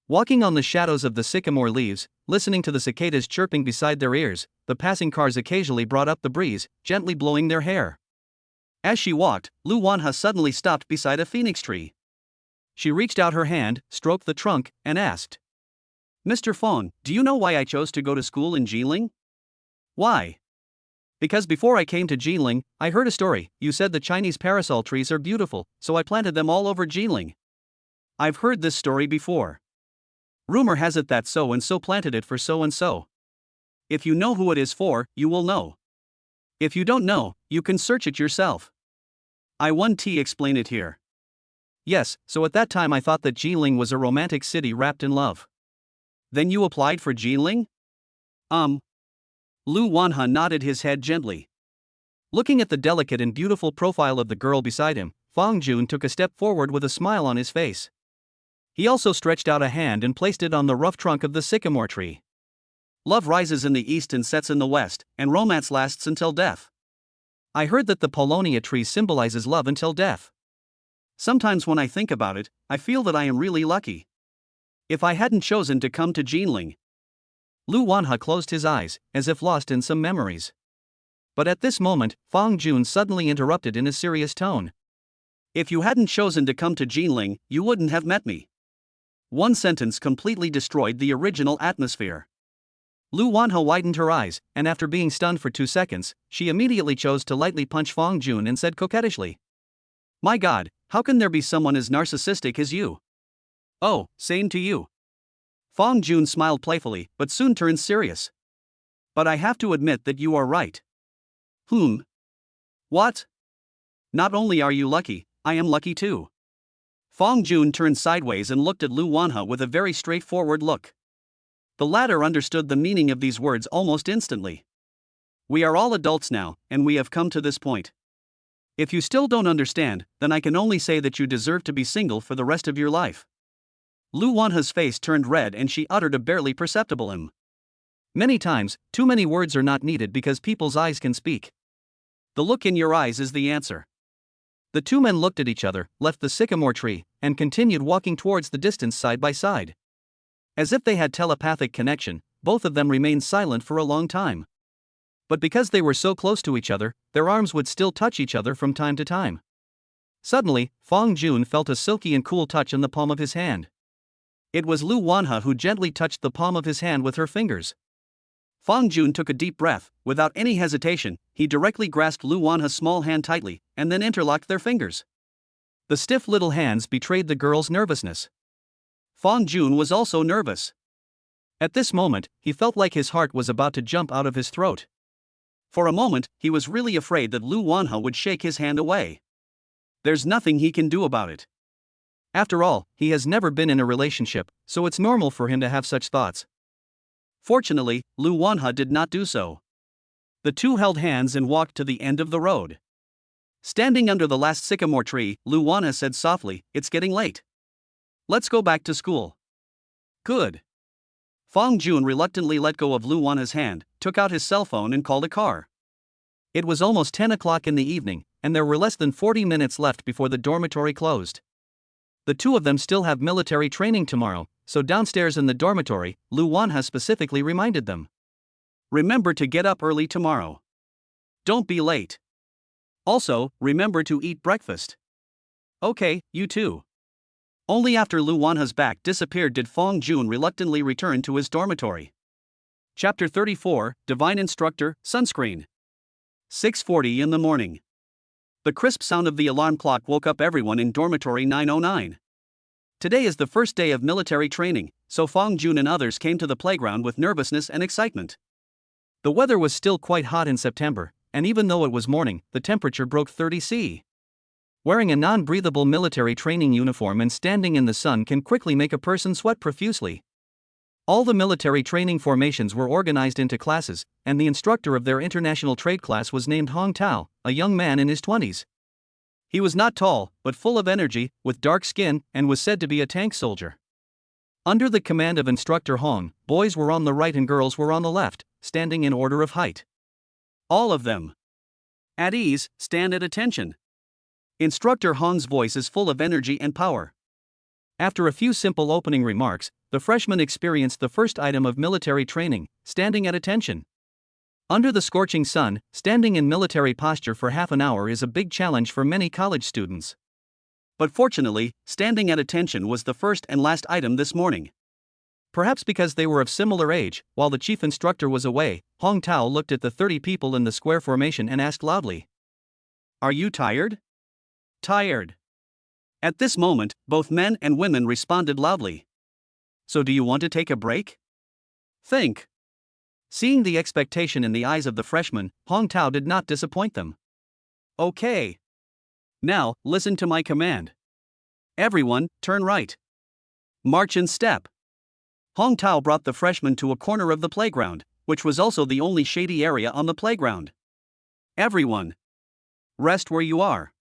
Walking on the shadows of the sycamore leaves, listening to the cicadas chirping beside their ears, the passing cars occasionally brought up the breeze, gently blowing their hair. As she walked, Lu Wanha suddenly stopped beside a phoenix tree. She reached out her hand, stroked the trunk, and asked, "Mr. Fong, do you know why I chose to go to school in Jiling?" "Why?" "Because before I came to Jiling, I heard a story. You said the Chinese parasol trees are beautiful, so I planted them all over Jiling." "I've heard this story before. Rumor has it that so and so planted it for so and so. If you know who it is for, you will know. If you don't know, you can search it yourself. I 1T explain it here." "Yes, so at that time I thought that Jiling was a romantic city wrapped in love." "Then you applied for Jiling?" Lu Wanha nodded his head gently. Looking at the delicate and beautiful profile of the girl beside him, Fang Jun took a step forward with a smile on his face. He also stretched out a hand and placed it on the rough trunk of the sycamore tree. "Love rises in the east and sets in the west, and romance lasts until death. I heard that the Polonia tree symbolizes love until death. Sometimes when I think about it, I feel that I am really lucky. If I hadn't chosen to come to Jiling." Lu Wanha closed his eyes, as if lost in some memories. But at this moment, Fang Jun suddenly interrupted in a serious tone. "If you hadn't chosen to come to Jiling, you wouldn't have met me." One sentence completely destroyed the original atmosphere. Lu Wanha widened her eyes, and after being stunned for 2 seconds, she immediately chose to lightly punch Fang Jun and said coquettishly, "My God, how can there be someone as narcissistic as you?" "Oh, same to you." Fang Jun smiled playfully, but soon turned serious. "But I have to admit that you are right." "What?" "Not only are you lucky, I am lucky too." Fang Jun turned sideways and looked at Lu Wanha with a very straightforward look. The latter understood the meaning of these words almost instantly. "We are all adults now, and we have come to this point. If you still don't understand, then I can only say that you deserve to be single for the rest of your life." Lu Wanha's face turned red and she uttered a barely perceptible Many times, too many words are not needed because people's eyes can speak. The look in your eyes is the answer. The two men looked at each other, left the sycamore tree, and continued walking towards the distance side by side. As if they had telepathic connection, both of them remained silent for a long time. But because they were so close to each other, their arms would still touch each other from time to time. Suddenly, Fang Jun felt a silky and cool touch on the palm of his hand. It was Lu Wanha who gently touched the palm of his hand with her fingers. Fang Jun took a deep breath. Without any hesitation, he directly grasped Lu Wanha's small hand tightly, and then interlocked their fingers. The stiff little hands betrayed the girl's nervousness. Fang Jun was also nervous. At this moment, he felt like his heart was about to jump out of his throat. For a moment, he was really afraid that Lu Wanha would shake his hand away. There's nothing he can do about it. After all, he has never been in a relationship, so it's normal for him to have such thoughts. Fortunately, Lu Wanha did not do so. The two held hands and walked to the end of the road. Standing under the last sycamore tree, Lu Wanha said softly, "It's getting late. Let's go back to school." "Good." Fang Jun reluctantly let go of Lu Wanha's hand, took out his cell phone and called a car. It was almost 10 o'clock in the evening, and there were less than 40 minutes left before the dormitory closed. The two of them still have military training tomorrow, so downstairs in the dormitory, Lu Wanha specifically reminded them. Remember to get up early tomorrow. Don't be late. Also, remember to eat breakfast. Okay, you too. Only after Lu Wanha's back disappeared did Fong Jun reluctantly return to his dormitory. Chapter 34, Divine Instructor, Sunscreen. 6:40 in the morning. The crisp sound of the alarm clock woke up everyone in dormitory 909. Today is the first day of military training, so Fong Jun and others came to the playground with nervousness and excitement. The weather was still quite hot in September, and even though it was morning, the temperature broke 30 C. Wearing a non-breathable military training uniform and standing in the sun can quickly make a person sweat profusely. All the military training formations were organized into classes, and the instructor of their international trade class was named Hong Tao, a young man in his 20s. He was not tall, but full of energy, with dark skin, and was said to be a tank soldier. Under the command of instructor Hong, boys were on the right and girls were on the left, standing in order of height. All of them. At ease, stand at attention. Instructor Hong's voice is full of energy and power. After a few simple opening remarks, the freshmen experienced the first item of military training, standing at attention. Under the scorching sun, standing in military posture for half an hour is a big challenge for many college students. But fortunately, standing at attention was the first and last item this morning. Perhaps because they were of similar age, while the chief instructor was away, Hong Tao looked at the 30 people in the square formation and asked loudly, "Are you tired?" "Tired." At this moment, both men and women responded loudly. "So do you want to take a break?" "Think." Seeing the expectation in the eyes of the freshmen, Hong Tao did not disappoint them. "Okay. Now, listen to my command. Everyone, turn right. March in step." Hong Tao brought the freshmen to a corner of the playground, which was also the only shady area on the playground. "Everyone, rest where you are."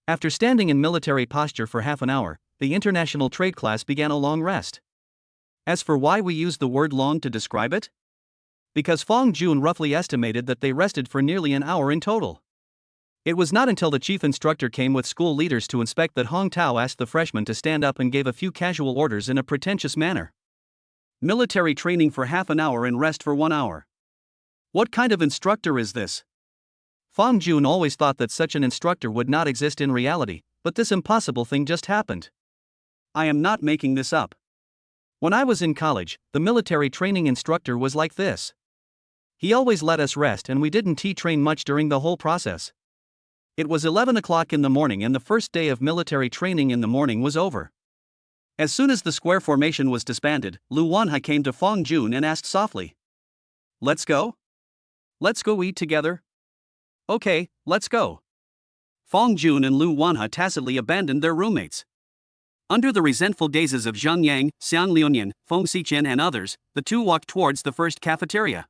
After standing in military posture for half an hour, the international trade class began a long rest. As for why we use the word long to describe it? Because Fong Jun roughly estimated that they rested for nearly an hour in total. It was not until the chief instructor came with school leaders to inspect that Hong Tao asked the freshmen to stand up and gave a few casual orders in a pretentious manner. Military training for half an hour and rest for 1 hour. What kind of instructor is this? Fong Jun always thought that such an instructor would not exist in reality, but this impossible thing just happened. I am not making this up. When I was in college, the military training instructor was like this. He always let us rest and we didn't train much during the whole process. It was 11 o'clock in the morning and the first day of military training in the morning was over. As soon as the square formation was disbanded, Lu Wanha came to Fong Jun and asked softly, "Let's go? Let's go eat together?" "Okay, let's go." Fong Jun and Lu Wanha tacitly abandoned their roommates. Under the resentful gazes of Zhang Yang, Xiang Liunian, Feng Xichen and others, the two walked towards the first cafeteria.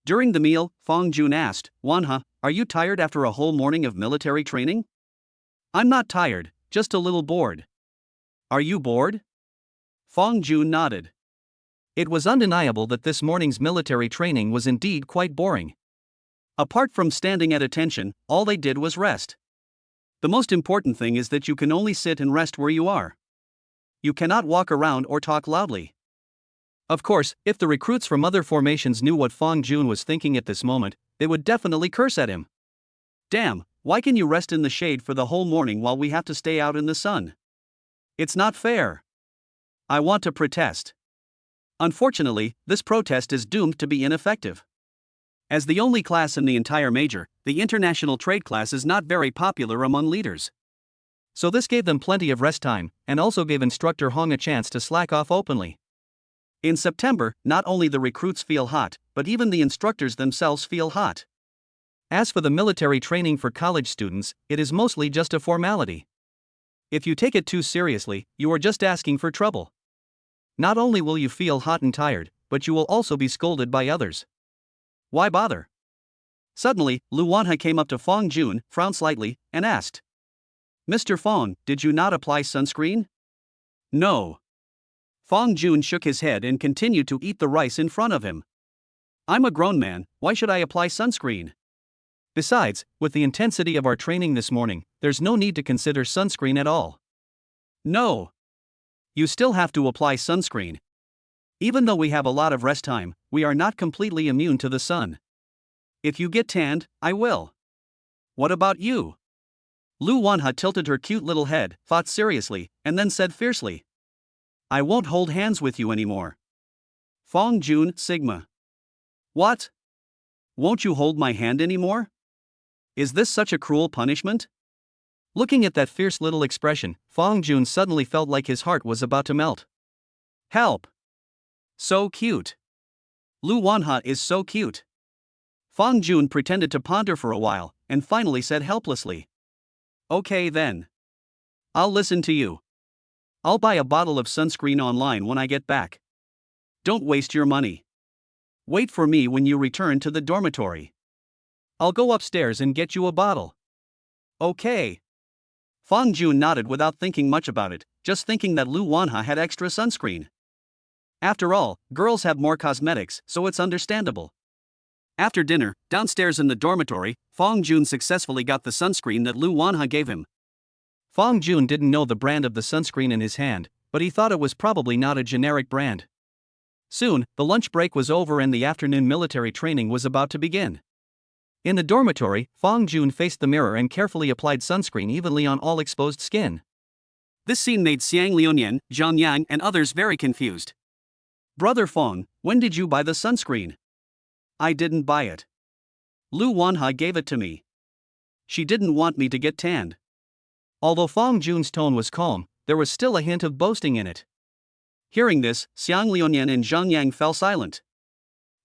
During the meal, Fong Jun asked, "Wanha, are you tired after a whole morning of military training?" "I'm not tired, just a little bored." "Are you bored?" Fong Jun nodded. It was undeniable that this morning's military training was indeed quite boring. Apart from standing at attention, all they did was rest. The most important thing is that you can only sit and rest where you are. You cannot walk around or talk loudly. Of course, if the recruits from other formations knew what Fong Jun was thinking at this moment, they would definitely curse at him. "Damn, why can you rest in the shade for the whole morning while we have to stay out in the sun? It's not fair. I want to protest." Unfortunately, this protest is doomed to be ineffective. As the only class in the entire major, the international trade class is not very popular among leaders. So this gave them plenty of rest time, and also gave instructor Hong a chance to slack off openly. In September, not only the recruits feel hot, but even the instructors themselves feel hot. As for the military training for college students, it is mostly just a formality. If you take it too seriously, you are just asking for trouble. Not only will you feel hot and tired, but you will also be scolded by others. Why bother? Suddenly, Lu Wanha came up to Fong Jun, frowned slightly, and asked, "Mr. Fong, did you not apply sunscreen?" "No." Fong Jun shook his head and continued to eat the rice in front of him. "I'm a grown man, why should I apply sunscreen? Besides, with the intensity of our training this morning, there's no need to consider sunscreen at all." No. You still have to apply sunscreen. Even though we have a lot of rest time, we are not completely immune to the sun. If you get tanned, I will. What about you? Lu Wanha tilted her cute little head, thought seriously, and then said fiercely. I won't hold hands with you anymore. Fong Jun, Sigma. What? Won't you hold my hand anymore? Is this such a cruel punishment? Looking at that fierce little expression, Fong Jun suddenly felt like his heart was about to melt. Help! So cute. Lu Wanha is so cute. Fong Jun pretended to ponder for a while, and finally said helplessly. Okay then. I'll listen to you. I'll buy a bottle of sunscreen online when I get back. Don't waste your money. Wait for me when you return to the dormitory. I'll go upstairs and get you a bottle. Okay. Fong Jun nodded without thinking much about it, just thinking that Lu Wanha had extra sunscreen. After all, girls have more cosmetics, so it's understandable. After dinner, downstairs in the dormitory, Fong Jun successfully got the sunscreen that Lu Wanha gave him. Fong Jun didn't know the brand of the sunscreen in his hand, but he thought it was probably not a generic brand. Soon, the lunch break was over and the afternoon military training was about to begin. In the dormitory, Fong Jun faced the mirror and carefully applied sunscreen evenly on all exposed skin. This scene made Xiang Liunian, Zhang Yang, and others very confused. Brother Fong, when did you buy the sunscreen? I didn't buy it. Lu Wanha gave it to me. She didn't want me to get tanned. Although Fong Jun's tone was calm, there was still a hint of boasting in it. Hearing this, Xiang Liunian and Zhang Yang fell silent.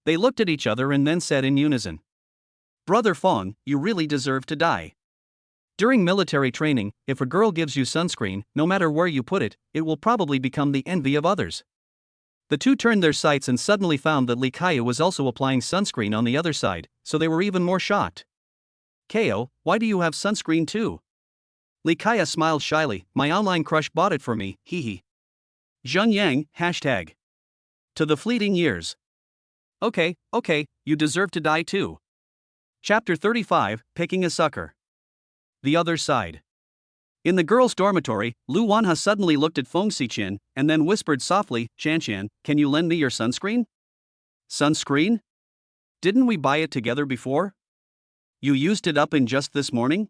They looked at each other and then said in unison. Brother Fong, you really deserve to die. During military training, if a girl gives you sunscreen, no matter where you put it, it will probably become the envy of others. The two turned their sights and suddenly found that Li Kaya was also applying sunscreen on the other side, so they were even more shocked. Ko, why do you have sunscreen too? Li Kaya smiled shyly, my online crush bought it for me, hehe. Zheng Yang, hashtag. To the fleeting years. Okay, you deserve to die too. Chapter 35, Picking a Sucker. The other side. In the girls' dormitory, Lu Wanha suddenly looked at Feng Xiqian, and then whispered softly, Qianqian, can you lend me your sunscreen? Sunscreen? Didn't we buy it together before? You used it up in just this morning?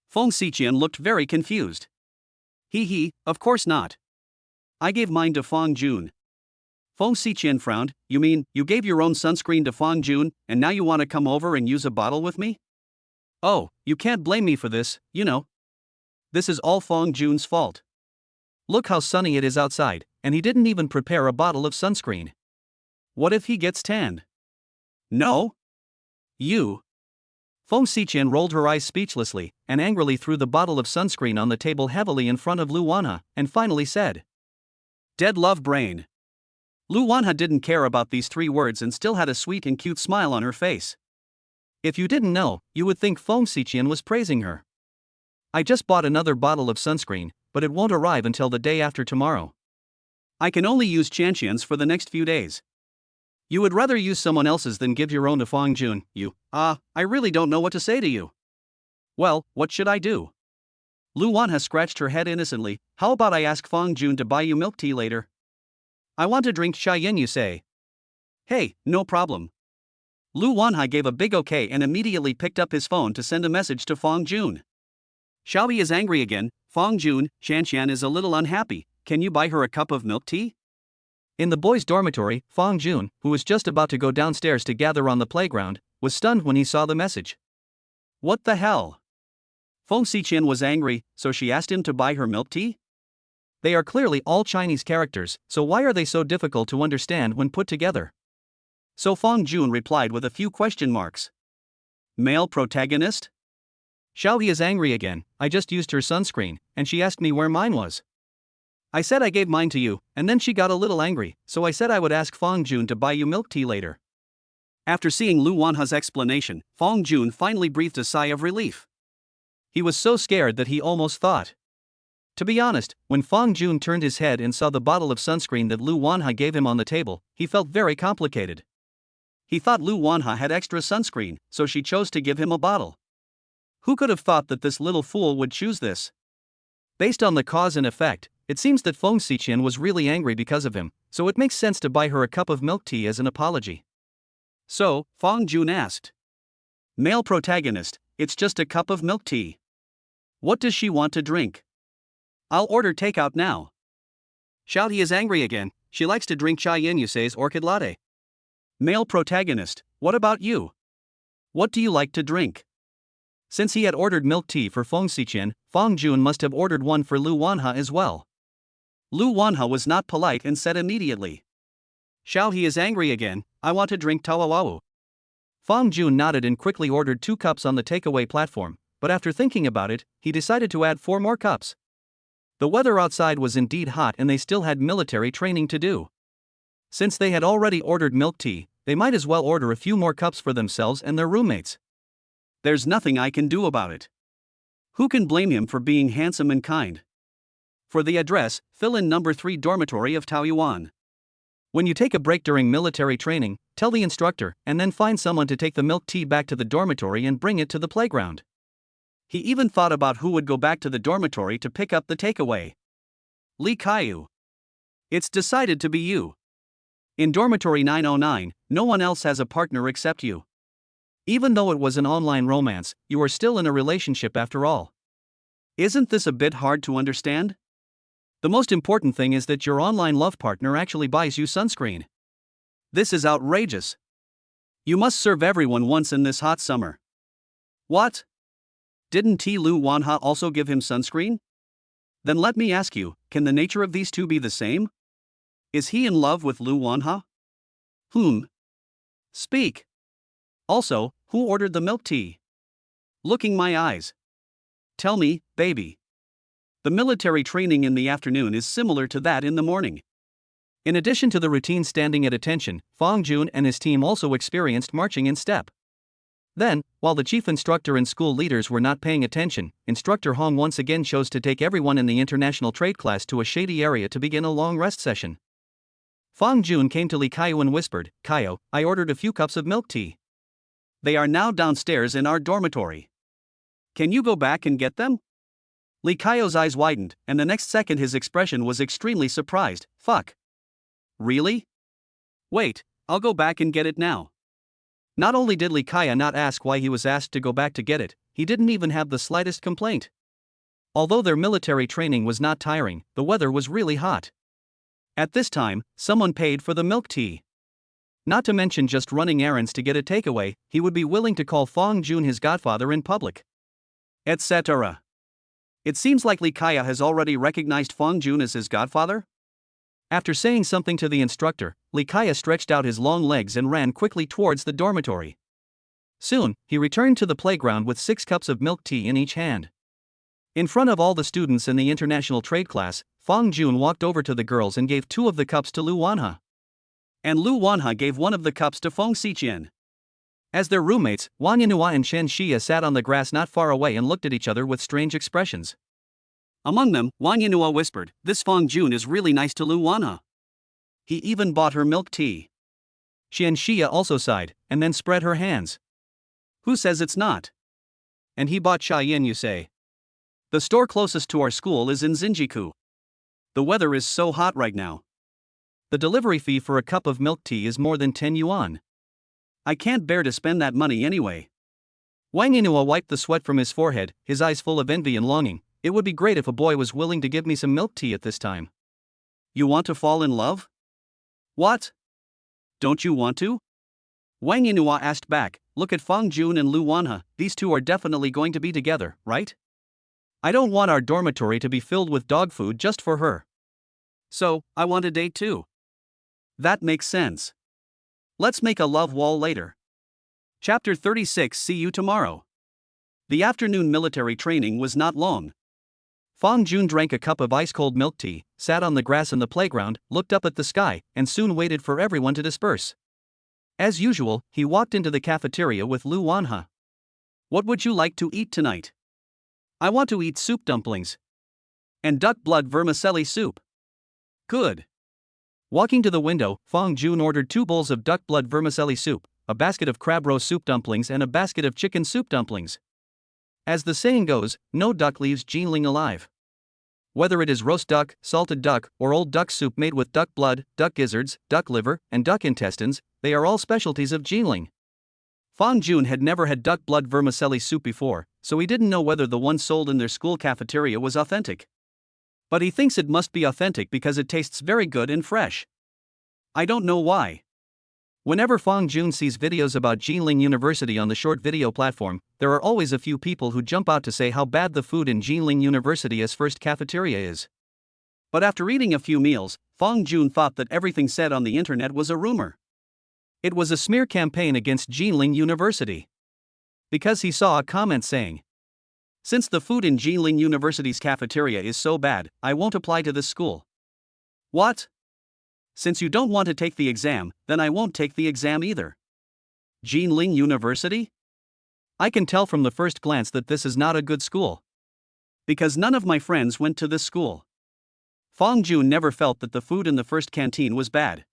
Feng Xiqian looked very confused. Of course not. I gave mine to Fong Jun. Feng Xiqian frowned, you mean, you gave your own sunscreen to Fong Jun, and now you want to come over and use a bottle with me? Oh, you can't blame me for this, you know. This is all Fong Jun's fault. Look how sunny it is outside, and he didn't even prepare a bottle of sunscreen. What if he gets tanned? No. You. Feng Xiqian rolled her eyes speechlessly, and angrily threw the bottle of sunscreen on the table heavily in front of Lu Wanha, and finally said, Dead love brain. Lu Wanha didn't care about these 3 words and still had a sweet and cute smile on her face. If you didn't know, you would think Feng Xiqian was praising her. I just bought another bottle of sunscreen, but it won't arrive until the day after tomorrow. I can only use Qianqian's for the next few days. You would rather use someone else's than give your own to Fong Jun, you. I really don't know what to say to you. Well, what should I do? Lu Wanha scratched her head innocently, how about I ask Fong Jun to buy you milk tea later? I want to drink chai yin, you say. Hey, no problem. Lu Wanha gave a big okay and immediately picked up his phone to send a message to Fong Jun. Xiaobi is angry again, Fong Jun, Qianqian is a little unhappy, can you buy her a cup of milk tea? In the boys' dormitory, Fong Jun, who was just about to go downstairs to gather on the playground, was stunned when he saw the message. What the hell? Feng Xiqian was angry, so she asked him to buy her milk tea? They are clearly all Chinese characters, so why are they so difficult to understand when put together? So Fong Jun replied with a few question marks. Male protagonist? Xiaoyi is angry again, I just used her sunscreen, and she asked me where mine was. I said I gave mine to you, and then she got a little angry, so I said I would ask Fong Jun to buy you milk tea later. After seeing Lu Wanha's explanation, Fong Jun finally breathed a sigh of relief. He was so scared that he almost thought. To be honest, when Fong Jun turned his head and saw the bottle of sunscreen that Lu Wanha gave him on the table, he felt very complicated. He thought Lu Wanha had extra sunscreen, so she chose to give him a bottle. Who could have thought that this little fool would choose this? Based on the cause and effect, it seems that Feng Xiqian was really angry because of him, so it makes sense to buy her a cup of milk tea as an apology. So, Feng Jun asked. Male protagonist, it's just a cup of milk tea. What does she want to drink? I'll order takeout now. Shout, he is angry again, she likes to drink Chai Yin Yusei's orchid latte. Male protagonist, what about you? What do you like to drink? Since he had ordered milk tea for Feng Xiqian, Feng Jun must have ordered one for Lu Wanha as well. Lu Wanha was not polite and said immediately. Xiao, he is angry again, I want to drink Tawawawu. Feng Jun nodded and quickly ordered 2 cups on the takeaway platform, but after thinking about it, he decided to add 4 more cups. The weather outside was indeed hot and they still had military training to do. Since they had already ordered milk tea, they might as well order a few more cups for themselves and their roommates. There's nothing I can do about it. Who can blame him for being handsome and kind? For the address, fill in number 3 dormitory of Taoyuan. When you take a break during military training, tell the instructor and then find someone to take the milk tea back to the dormitory and bring it to the playground. He even thought about who would go back to the dormitory to pick up the takeaway. Li Kaiyu. It's decided to be you. In dormitory 909, no one else has a partner except you. Even though it was an online romance, you are still in a relationship after all. Isn't this a bit hard to understand? The most important thing is that your online love partner actually buys you sunscreen. This is outrageous. You must serve everyone once in this hot summer. What? Didn't Lu Wanha also give him sunscreen? Then let me ask you, can the nature of these two be the same? Is he in love with Lu Wanha? Speak. Also, who ordered the milk tea? Looking my eyes. Tell me, baby. The military training in the afternoon is similar to that in the morning. In addition to the routine standing at attention, Feng Jun and his team also experienced marching in step. Then, while the chief instructor and school leaders were not paying attention, Instructor Hong once again chose to take everyone in the international trade class to a shady area to begin a long rest session. Feng Jun came to Li Kaiyu and whispered, Kaiyu, I ordered a few cups of milk tea. They are now downstairs in our dormitory. Can you go back and get them? Li Kaiyu's eyes widened, and the next second his expression was extremely surprised. Fuck. Really? Wait, I'll go back and get it now. Not only did Li Kaiyu not ask why he was asked to go back to get it, he didn't even have the slightest complaint. Although their military training was not tiring, the weather was really hot. At this time, someone paid for the milk tea. Not to mention just running errands to get a takeaway, he would be willing to call Feng Jun his godfather in public. Etc. It seems like Li Kaiyu has already recognized Feng Jun as his godfather? After saying something to the instructor, Li Kaiyu stretched out his long legs and ran quickly towards the dormitory. Soon, he returned to the playground with 6 cups of milk tea in each hand. In front of all the students in the international trade class, Feng Jun walked over to the girls and gave 2 of the cups to Lu Wanha. And Lu Wanha gave 1 of the cups to Feng Xiqian. As their roommates, Wang Yanhua and Shen Xia sat on the grass not far away and looked at each other with strange expressions. Among them, Wang Yanhua whispered, this Feng Jun is really nice to Lu Wanha. He even bought her milk tea. Shen Xia also sighed, and then spread her hands. Who says it's not? And he bought Chai Yin Yusei. The store closest to our school is in Xinjiku. The weather is so hot right now. The delivery fee for a cup of milk tea is more than 10 yuan. I can't bear to spend that money anyway. Wang Yanhua wiped the sweat from his forehead, his eyes full of envy and longing. It would be great if a boy was willing to give me some milk tea at this time. You want to fall in love? What? Don't you want to? Wang Yanhua asked back, look at Feng Jun and Lu Wanha, these two are definitely going to be together, right? I don't want our dormitory to be filled with dog food just for her. So, I want a date too. That makes sense. Let's make a love wall later. Chapter 36. See you tomorrow. The afternoon military training was not long. Feng Jun drank a cup of ice-cold milk tea, sat on the grass in the playground, looked up at the sky, and soon waited for everyone to disperse. As usual, he walked into the cafeteria with Lu Wanha. What would you like to eat tonight? I want to eat soup dumplings. And duck blood vermicelli soup. Good. Walking to the window, Feng Jun ordered 2 bowls of duck blood vermicelli soup, a basket of crab roe soup dumplings and a basket of chicken soup dumplings. As the saying goes, no duck leaves Jinling alive. Whether it is roast duck, salted duck, or old duck soup made with duck blood, duck gizzards, duck liver, and duck intestines, they are all specialties of Jinling. Fang Jun had never had duck blood vermicelli soup before, so he didn't know whether the one sold in their school cafeteria was authentic. But he thinks it must be authentic because it tastes very good and fresh. I don't know why. Whenever Fang Jun sees videos about Jinling University on the short video platform, there are always a few people who jump out to say how bad the food in Jinling University's first cafeteria is. But after eating a few meals, Fang Jun thought that everything said on the internet was a rumor. It was a smear campaign against Jinling University. Because he saw a comment saying, "Since the food in Jinling University's cafeteria is so bad, I won't apply to this school." What? Since you don't want to take the exam, then I won't take the exam either. Jinling University? I can tell from the first glance that this is not a good school. Because none of my friends went to this school. Fang Jun never felt that the food in the first canteen was bad.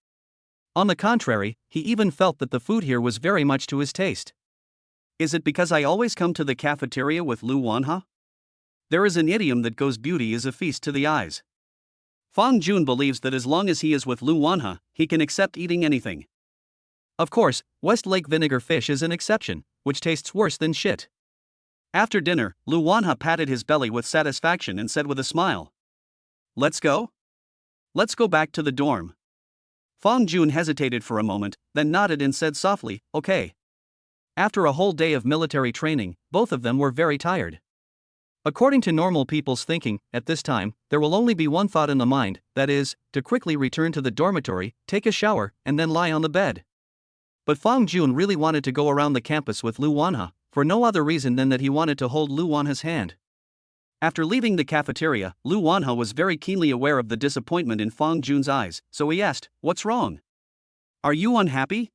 On the contrary, he even felt that the food here was very much to his taste. Is it because I always come to the cafeteria with Lu Wanha? There is an idiom that goes, beauty is a feast to the eyes. Fang Jun believes that as long as he is with Lu Wanha, he can accept eating anything. Of course, Westlake vinegar fish is an exception, which tastes worse than shit. After dinner, Lu Wanha patted his belly with satisfaction and said with a smile, "Let's go? Let's go back to the dorm." Fang Jun hesitated for a moment, then nodded and said softly, "Okay." After a whole day of military training, both of them were very tired. According to normal people's thinking, at this time, there will only be one thought in the mind, that is, to quickly return to the dormitory, take a shower, and then lie on the bed. But Fang Jun really wanted to go around the campus with Lu Wanha, for no other reason than that he wanted to hold Lu Wanha's hand. After leaving the cafeteria, Lu Wanha was very keenly aware of the disappointment in Fang Jun's eyes, so he asked, "What's wrong? Are you unhappy?"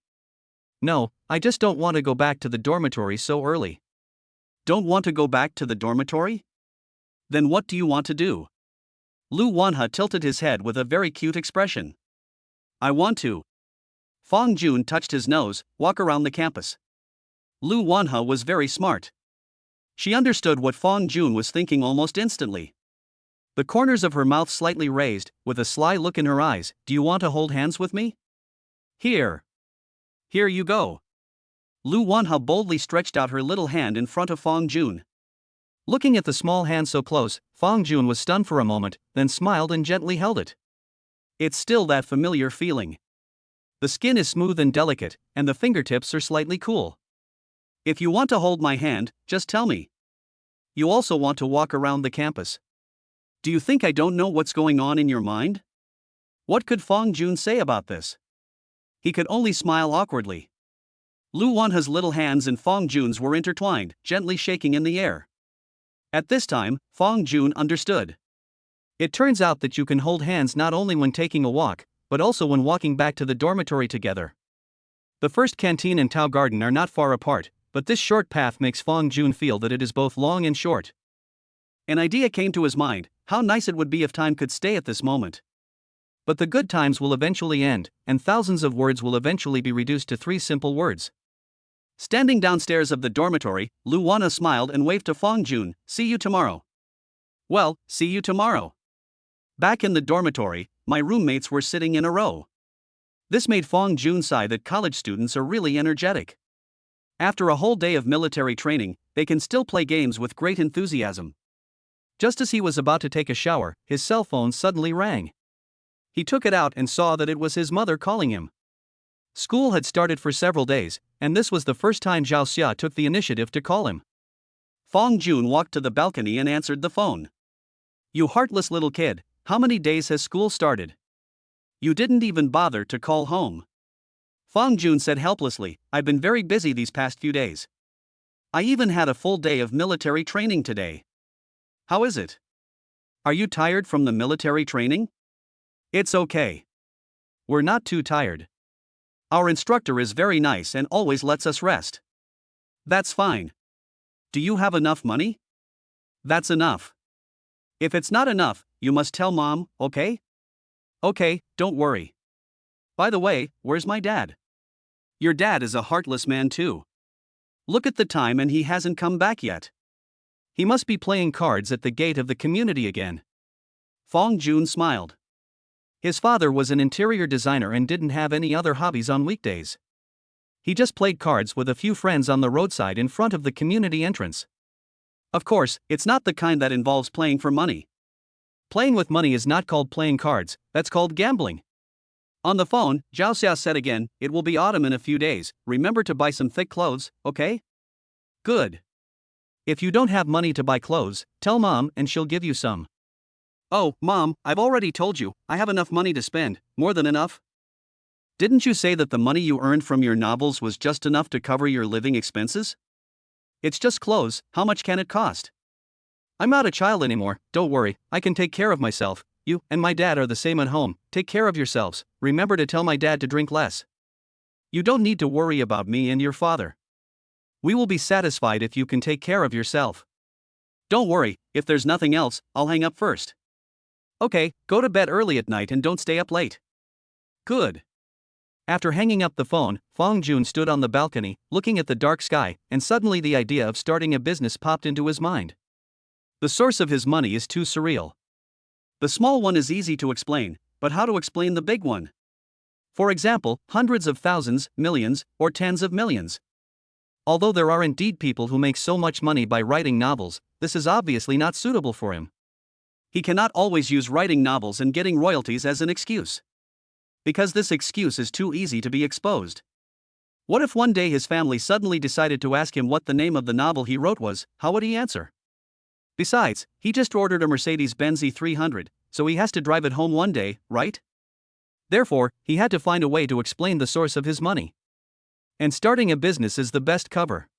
"No, I just don't want to go back to the dormitory so early." "Don't want to go back to the dormitory? Then what do you want to do?" Lu Wanha tilted his head with a very cute expression. "I want to." Fang Jun touched his nose, walk around the campus. Lu Wanha was very smart. She understood what Fang Jun was thinking almost instantly. The corners of her mouth slightly raised, with a sly look in her eyes. "Do you want to hold hands with me?" "Here. Here you go." Lu Wanha boldly stretched out her little hand in front of Fang Jun. Looking at the small hand so close, Fang Jun was stunned for a moment, then smiled and gently held it. It's still that familiar feeling. The skin is smooth and delicate, and the fingertips are slightly cool. If you want to hold my hand, just tell me. You also want to walk around the campus. Do you think I don't know what's going on in your mind? What could Fang Jun say about this? He could only smile awkwardly. Lu Wanha's little hands and Fang Jun's were intertwined, gently shaking in the air. At this time, Fang Jun understood. It turns out that you can hold hands not only when taking a walk, but also when walking back to the dormitory together. The first canteen and Tao Garden are not far apart, but this short path makes Fang Jun feel that it is both long and short. An idea came to his mind: how nice it would be if time could stay at this moment. But the good times will eventually end, and thousands of words will eventually be reduced to 3 simple words. Standing downstairs of the dormitory, Lu Wanha smiled and waved to Fang Jun, "See you tomorrow." "Well, see you tomorrow." Back in the dormitory, my roommates were sitting in a row. This made Fang Jun sigh that college students are really energetic. After a whole day of military training, they can still play games with great enthusiasm. Just as he was about to take a shower, his cell phone suddenly rang. He took it out and saw that it was his mother calling him. School had started for several days, and this was the first time Zhao Xia took the initiative to call him. Fang Jun walked to the balcony and answered the phone. "You heartless little kid, how many days has school started? You didn't even bother to call home." Fang Jun said helplessly, "I've been very busy these past few days. I even had a full day of military training today." "How is it? Are you tired from the military training?" "It's okay. We're not too tired. Our instructor is very nice and always lets us rest." "That's fine. Do you have enough money?" "That's enough. If it's not enough, you must tell Mom, okay?" "Okay, don't worry. By the way, where's my dad?" "Your dad is a heartless man too. Look at the time and he hasn't come back yet. He must be playing cards at the gate of the community again." Fong Jun smiled. His father was an interior designer and didn't have any other hobbies on weekdays. He just played cards with a few friends on the roadside in front of the community entrance. Of course, it's not the kind that involves playing for money. Playing with money is not called playing cards, that's called gambling. On the phone, Zhao Xia said again, "It will be autumn in a few days, remember to buy some thick clothes, okay?" "Good. If you don't have money to buy clothes, tell Mom and she'll give you some." "Oh, Mom, I've already told you, I have enough money to spend, more than enough." "Didn't you say that the money you earned from your novels was just enough to cover your living expenses?" "It's just clothes, how much can it cost?" "I'm not a child anymore, don't worry, I can take care of myself. You and my dad are the same at home, take care of yourselves, remember to tell my dad to drink less. You don't need to worry about me and your father. We will be satisfied if you can take care of yourself. Don't worry, if there's nothing else, I'll hang up first." "Okay, go to bed early at night and don't stay up late." "Good." After hanging up the phone, Fong Jun stood on the balcony, looking at the dark sky, and suddenly the idea of starting a business popped into his mind. The source of his money is too surreal. The small one is easy to explain, but how to explain the big one? For example, hundreds of thousands, millions, or tens of millions. Although there are indeed people who make so much money by writing novels, this is obviously not suitable for him. He cannot always use writing novels and getting royalties as an excuse. Because this excuse is too easy to be exposed. What if one day his family suddenly decided to ask him what the name of the novel he wrote was, how would he answer? Besides, he just ordered a Mercedes-Benz E300, so he has to drive it home one day, right? Therefore, he had to find a way to explain the source of his money. And starting a business is the best cover.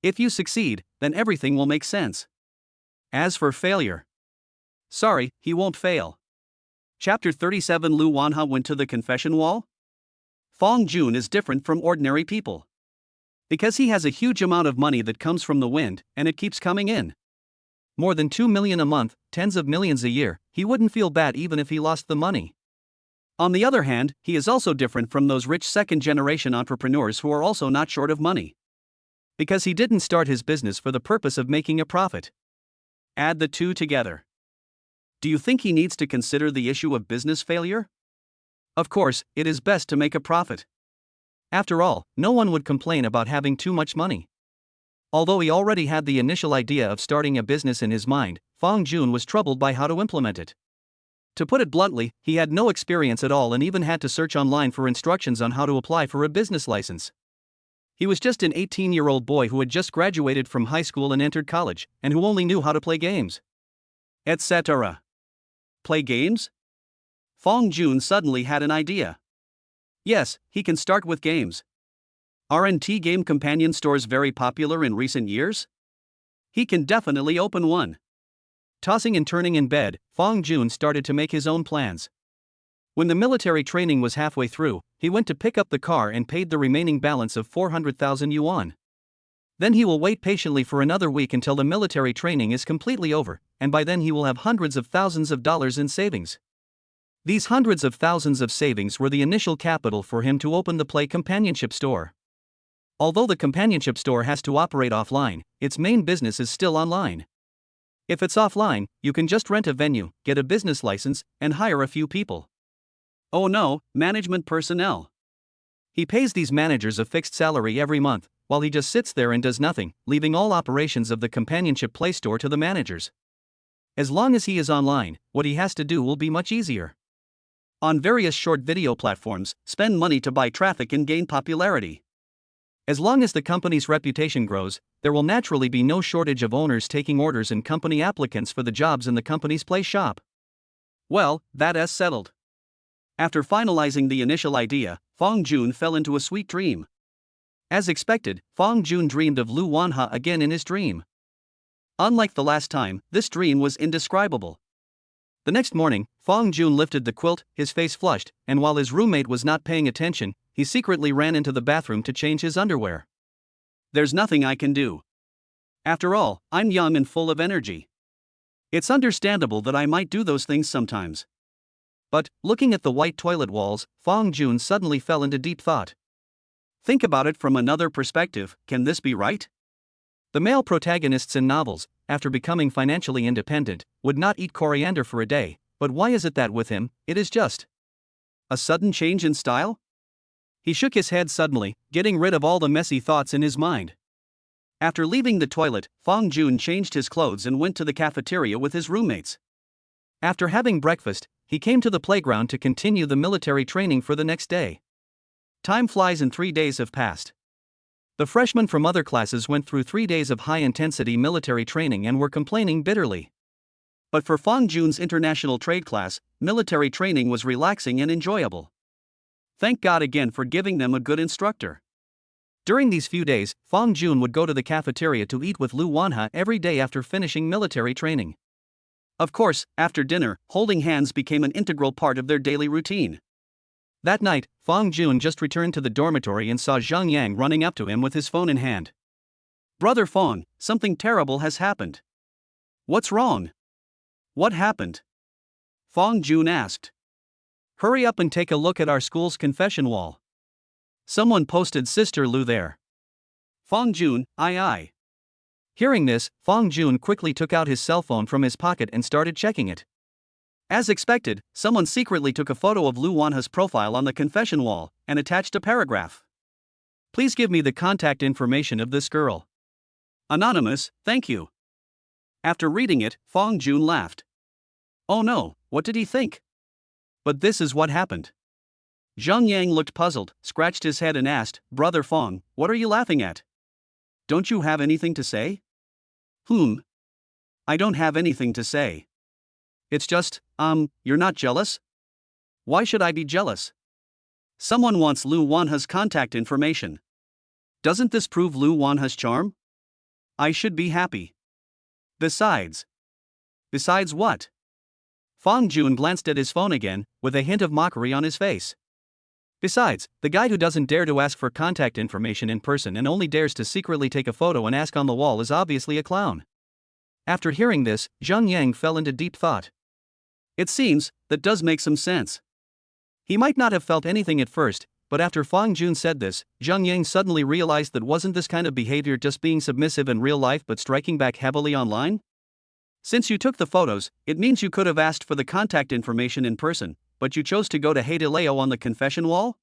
If you succeed, then everything will make sense. As for failure, sorry, he won't fail. Chapter 37. Lu Wanha went to the confession wall? Fong Jun is different from ordinary people. Because he has a huge amount of money that comes from the wind, and it keeps coming in. More than 2 million a month, tens of millions a year, he wouldn't feel bad even if he lost the money. On the other hand, he is also different from those rich second-generation entrepreneurs who are also not short of money. Because he didn't start his business for the purpose of making a profit. Add the two together. Do you think he needs to consider the issue of business failure? Of course, it is best to make a profit. After all, no one would complain about having too much money. Although he already had the initial idea of starting a business in his mind, Fong Jun was troubled by how to implement it. To put it bluntly, he had no experience at all and even had to search online for instructions on how to apply for a business license. He was just an 18-year-old boy who had just graduated from high school and entered college, and who only knew how to play games. Etc. Play games? Fong Jun suddenly had an idea. Yes, he can start with games. Aren't game companion stores very popular in recent years? He can definitely open one. Tossing and turning in bed, Fong Jun started to make his own plans. When the military training was halfway through, he went to pick up the car and paid the remaining balance of 400,000 yuan. Then he will wait patiently for another week until the military training is completely over, and by then he will have hundreds of thousands of dollars in savings. These hundreds of thousands of savings were the initial capital for him to open the Play Companionship store. Although the companionship store has to operate offline, its main business is still online. If it's offline, you can just rent a venue, get a business license, and hire a few people. Oh no, management personnel. He pays these managers a fixed salary every month, while he just sits there and does nothing, leaving all operations of the companionship Play store to the managers. As long as he is online, what he has to do will be much easier. On various short video platforms, spend money to buy traffic and gain popularity. As long as the company's reputation grows, there will naturally be no shortage of owners taking orders and company applicants for the jobs in the company's Play shop. Well, that is settled. After finalizing the initial idea, Fong Jun fell into a sweet dream. As expected, Fong Jun dreamed of Lu Wanha again in his dream. Unlike the last time, this dream was indescribable. The next morning, Fong Jun lifted the quilt, his face flushed, and while his roommate was not paying attention, he secretly ran into the bathroom to change his underwear. There's nothing I can do. After all, I'm young and full of energy. It's understandable that I might do those things sometimes. But, looking at the white toilet walls, Fong Jun suddenly fell into deep thought. Think about it from another perspective, can this be right? The male protagonists in novels, after becoming financially independent, would not eat coriander for a day, But why is it that with him, it is just a sudden change in style? He shook his head suddenly, getting rid of all the messy thoughts in his mind. After leaving the toilet, Fong Jun changed his clothes and went to the cafeteria with his roommates. After having breakfast, he came to the playground to continue the military training for the next day. Time flies and 3 days have passed. The freshmen from other classes went through 3 days of high-intensity military training and were complaining bitterly. But for Fong Jun's international trade class, military training was relaxing and enjoyable. Thank God again for giving them a good instructor. During these few days, Fong Jun would go to the cafeteria to eat with Lu Wanha every day after finishing military training. Of course, after dinner, holding hands became an integral part of their daily routine. That night, Fong Jun just returned to the dormitory and saw Zhang Yang running up to him with his phone in hand. "Brother Fong, something terrible has happened." "What's wrong?" "What happened?" Fong Jun asked. "Hurry up and take a look at our school's confession wall. Someone posted Sister Lu there." Fong Jun, aye. Hearing this, Fong Jun quickly took out his cell phone from his pocket and started checking it. As expected, someone secretly took a photo of Lu Wanha's profile on the confession wall and attached a paragraph. "Please give me the contact information of this girl. Anonymous, thank you." After reading it, Fong Jun laughed. Oh no, what did he think? But this is what happened. Zhang Yang looked puzzled, scratched his head and asked, "Brother Fong, what are you laughing at? Don't you have anything to say?" I don't have anything to say. It's just, you're not jealous? Why should I be jealous? Someone wants Lu Wanha's contact information. Doesn't this prove Lu Wanha's charm? I should be happy. Besides what? Fong Jun glanced at his phone again, with a hint of mockery on his face. Besides, the guy who doesn't dare to ask for contact information in person and only dares to secretly take a photo and ask on the wall is obviously a clown. After hearing this, Zhang Yang fell into deep thought. It seems, that does make some sense. He might not have felt anything at first, but after Fong Jun said this, Zhang Yang suddenly realized that wasn't this kind of behavior just being submissive in real life but striking back heavily online? Since you took the photos, it means you could have asked for the contact information in person, but you chose to go to Heideleo on the confession wall?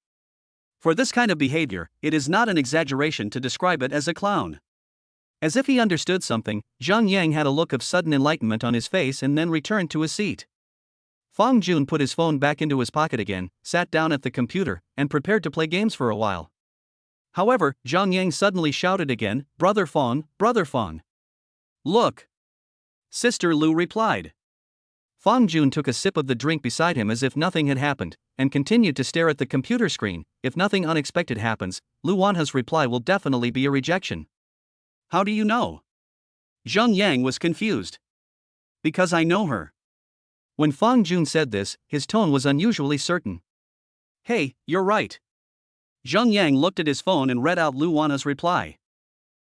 For this kind of behavior, it is not an exaggeration to describe it as a clown. As if he understood something, Zhang Yang had a look of sudden enlightenment on his face and then returned to his seat. Fong Jun put his phone back into his pocket again, sat down at the computer, and prepared to play games for a while. However, Zhang Yang suddenly shouted again, "Brother Fong, Brother Fong. Look!" Sister Lu replied. Fong Jun took a sip of the drink beside him as if nothing had happened, and continued to stare at the computer screen. If nothing unexpected happens, Lu Wanha's reply will definitely be a rejection. How do you know? Zhang Yang was confused. Because I know her. When Fong Jun said this, his tone was unusually certain. Hey, you're right. Zhang Yang looked at his phone and read out Lu Wanha's reply.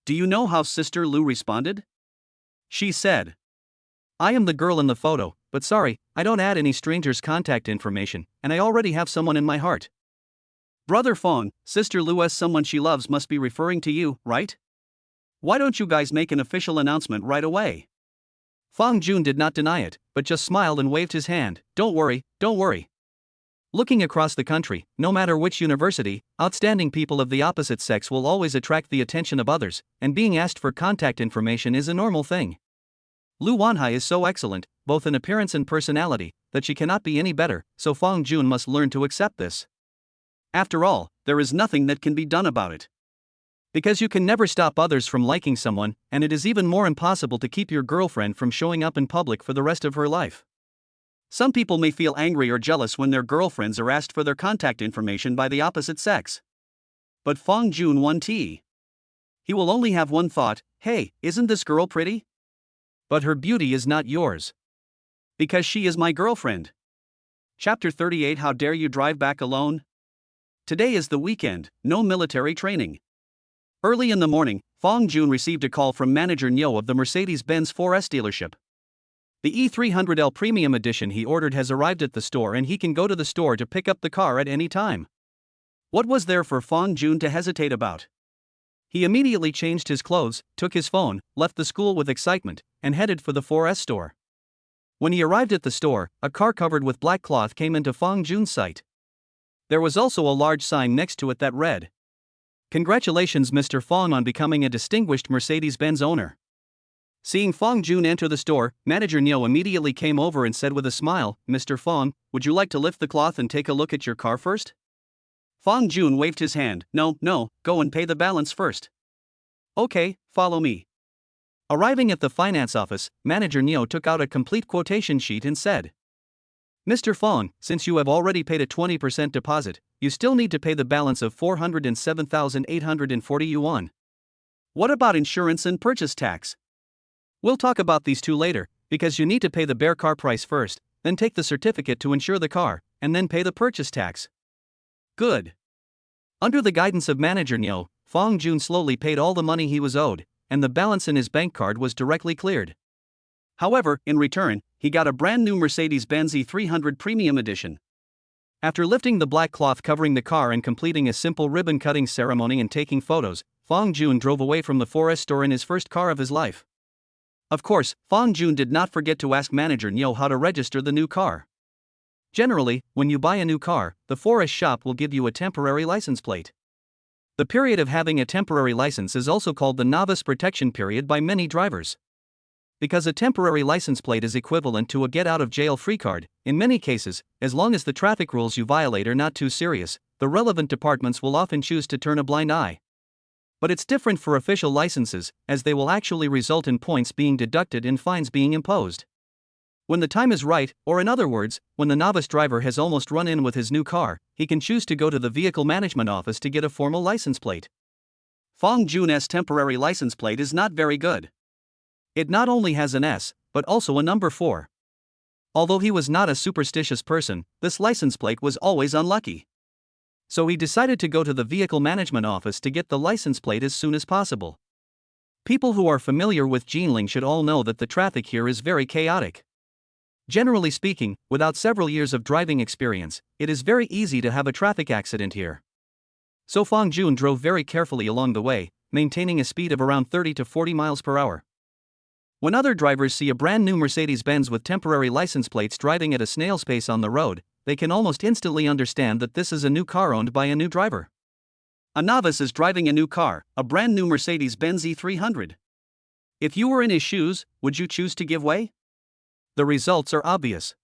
Do you know how Sister Lu responded? She said, I am the girl in the photo, but sorry, I don't add any strangers' contact information, and I already have someone in my heart. Brother Fong, Sister Lu as someone she loves must be referring to you, right? Why don't you guys make an official announcement right away? Fong Jun did not deny it, but just smiled and waved his hand. Don't worry. Looking across the country, no matter which university, outstanding people of the opposite sex will always attract the attention of others, and being asked for contact information is a normal thing. Lu Wanha is so excellent, both in appearance and personality, that she cannot be any better, so Fong Jun must learn to accept this. After all, there is nothing that can be done about it. Because you can never stop others from liking someone, and it is even more impossible to keep your girlfriend from showing up in public for the rest of her life. Some people may feel angry or jealous when their girlfriends are asked for their contact information by the opposite sex. But Fong Jun won't. He will only have one thought, hey, isn't this girl pretty? But her beauty is not yours. Because she is my girlfriend. Chapter 38 How dare you drive back alone? Today is the weekend, no military training. Early in the morning, Fong Jun received a call from manager Nyo of the Mercedes-Benz 4S dealership. The E300L Premium Edition he ordered has arrived at the store and he can go to the store to pick up the car at any time. What was there for Fong Jun to hesitate about? He immediately changed his clothes, took his phone, left the school with excitement, and headed for the 4S store. When he arrived at the store, a car covered with black cloth came into Fong Jun's sight. There was also a large sign next to it that read, "Congratulations Mr. Fong on becoming a distinguished Mercedes-Benz owner." Seeing Fong Jun enter the store, Manager Neo immediately came over and said with a smile, "Mr. Fong, would you like to lift the cloth and take a look at your car first?" Fong Jun waved his hand, No, go and pay the balance first." "Okay, follow me." Arriving at the finance office, Manager Neo took out a complete quotation sheet and said, "Mr. Fong, since you have already paid a 20% deposit, you still need to pay the balance of 407,840 yuan. What about insurance and purchase tax? We'll talk about these two later, because you need to pay the bare car price first, then take the certificate to insure the car, and then pay the purchase tax." Good. Under the guidance of Manager Neo, Fong Jun slowly paid all the money he was owed, and the balance in his bank card was directly cleared. However, in return, he got a brand new Mercedes-Benz E300 Premium Edition. After lifting the black cloth covering the car and completing a simple ribbon-cutting ceremony and taking photos, Fong Jun drove away from the forest store in his first car of his life. Of course, Fong Jun did not forget to ask Manager Neo how to register the new car. Generally, when you buy a new car, the forest shop will give you a temporary license plate. The period of having a temporary license is also called the novice protection period by many drivers. Because a temporary license plate is equivalent to a get-out-of-jail-free card, in many cases, as long as the traffic rules you violate are not too serious, the relevant departments will often choose to turn a blind eye. But it's different for official licenses, as they will actually result in points being deducted and fines being imposed. When the time is right, or in other words, when the novice driver has almost run in with his new car, he can choose to go to the vehicle management office to get a formal license plate. Fong Jun's temporary license plate is not very good. It not only has an S, but also a number 4. Although he was not a superstitious person, this license plate was always unlucky. So he decided to go to the vehicle management office to get the license plate as soon as possible. People who are familiar with Jinling should all know that the traffic here is very chaotic. Generally speaking, without several years of driving experience, it is very easy to have a traffic accident here. So Fong Jun drove very carefully along the way, maintaining a speed of around 30 to 40 miles per hour. When other drivers see a brand new Mercedes-Benz with temporary license plates driving at a snail's pace on the road, they can almost instantly understand that this is a new car owned by a new driver. A novice is driving a new car, a brand new Mercedes-Benz E300. If you were in his shoes, would you choose to give way? The results are obvious.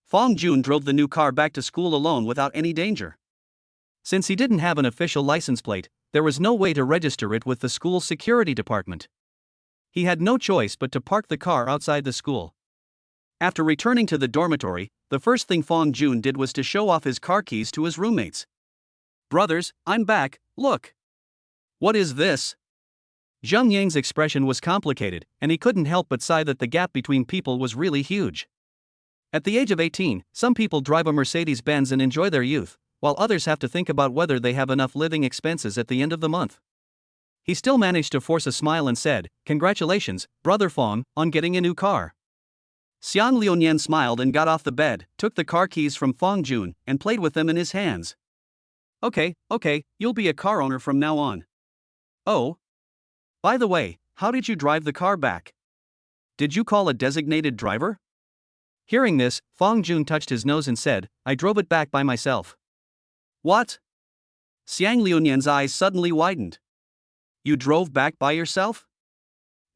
Fong Jun drove the new car back to school alone without any danger. Since he didn't have an official license plate, there was no way to register it with the school's security department. He had no choice but to park the car outside the school. After returning to the dormitory, the first thing Fong Jun did was to show off his car keys to his roommates. "Brothers, I'm back, look." "What is this?" Zheng Yang's expression was complicated, and he couldn't help but sigh that the gap between people was really huge. At the age of 18, some people drive a Mercedes-Benz and enjoy their youth, while others have to think about whether they have enough living expenses at the end of the month. He still managed to force a smile and said, "Congratulations, Brother Fong, on getting a new car." Xiang Liuyan smiled and got off the bed, took the car keys from Fong Jun, and played with them in his hands. Okay, you'll be a car owner from now on." "Oh. By the way, how did you drive the car back? Did you call a designated driver?" Hearing this, Fong Jun touched his nose and said, "I drove it back by myself." "What?" Xiang Liuyan's eyes suddenly widened. "You drove back by yourself?"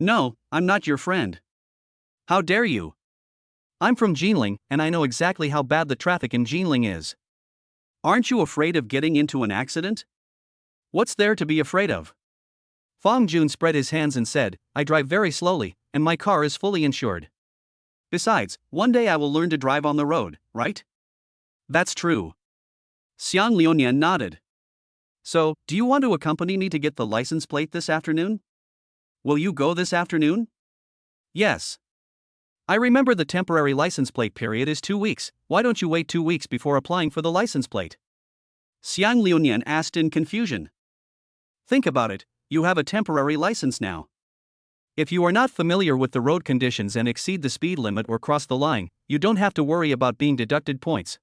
"No, I'm not your friend." "How dare you? I'm from Jinling, and I know exactly how bad the traffic in Jinling is." "Aren't you afraid of getting into an accident?" "What's there to be afraid of?" Fong Jun spread his hands and said, "I drive very slowly, and my car is fully insured. Besides, one day I will learn to drive on the road, right?" "That's true." Xiang Liuyan nodded. "So, do you want to accompany me to get the license plate this afternoon? Will you go this afternoon?" "Yes. I remember the temporary license plate period is 2 weeks, why don't you wait 2 weeks before applying for the license plate?" Xiang Liuyan asked in confusion. "Think about it, you have a temporary license now. If you are not familiar with the road conditions and exceed the speed limit or cross the line, you don't have to worry about being deducted points.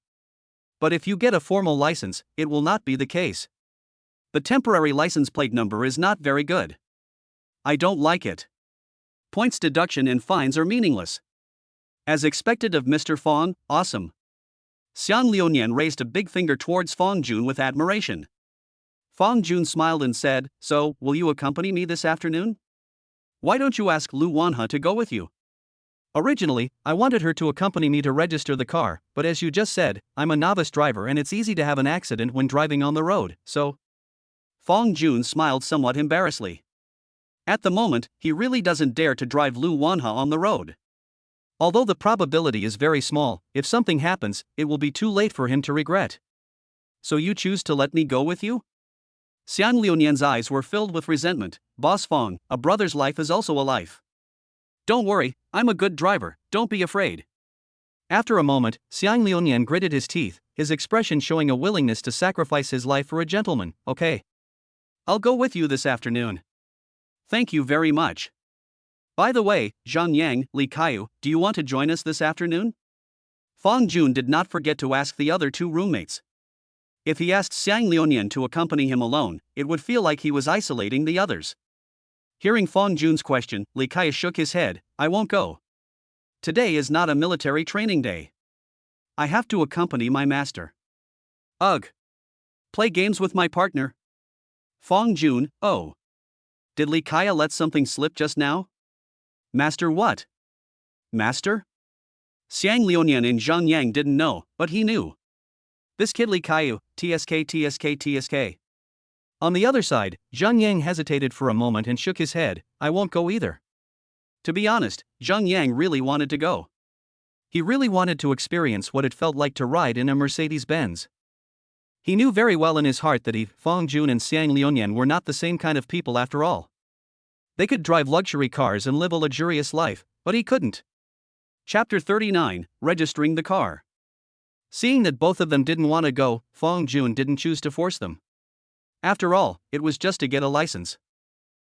But if you get a formal license, it will not be the case. The temporary license plate number is not very good. I don't like it. Points deduction and fines are meaningless. As expected of Mr. Fong, awesome. Xiang Liuyan raised a big finger towards Fong Jun with admiration. Fong Jun smiled and said, "So, will you accompany me this afternoon? Why don't you ask Lu Wanhe to go with you?" Originally, I wanted her to accompany me to register the car, but as you just said, I'm a novice driver and it's easy to have an accident when driving on the road, so. Fong Jun smiled somewhat embarrassedly. At the moment, he really doesn't dare to drive Lu Wanhe on the road. Although the probability is very small, if something happens, it will be too late for him to regret. So you choose to let me go with you? Xiang Liuyan's eyes were filled with resentment. Boss Fong, a brother's life is also a life. Don't worry, I'm a good driver, don't be afraid. After a moment, Xiang Liuyan gritted his teeth, his expression showing a willingness to sacrifice his life for a gentleman. Okay. I'll go with you this afternoon. Thank you very much. By the way, Zhang Yang, Li Kaiyu, do you want to join us this afternoon? Fong Jun did not forget to ask the other two roommates. If he asked Xiang Liuyan to accompany him alone, it would feel like he was isolating the others. Hearing Fong Jun's question, Li Kaiyu shook his head. I won't go. Today is not a military training day. I have to accompany my master. Ugh. Play games with my partner? Fong Jun, oh. Did Li Kaiyu let something slip just now? Master what? Master? Xiang Liuyan and Zhang Yang didn't know, but he knew. This kid Li Kaiyu, TSK. On the other side, Zhang Yang hesitated for a moment and shook his head. I won't go either. To be honest, Zhang Yang really wanted to go. He really wanted to experience what it felt like to ride in a Mercedes-Benz. He knew very well in his heart that he, Fong Jun and Xiang Liuyan were not the same kind of people after all. They could drive luxury cars and live a luxurious life, but he couldn't. Chapter 39, Registering the Car. Seeing that both of them didn't want to go, Fong Jun didn't choose to force them. After all, it was just to get a license.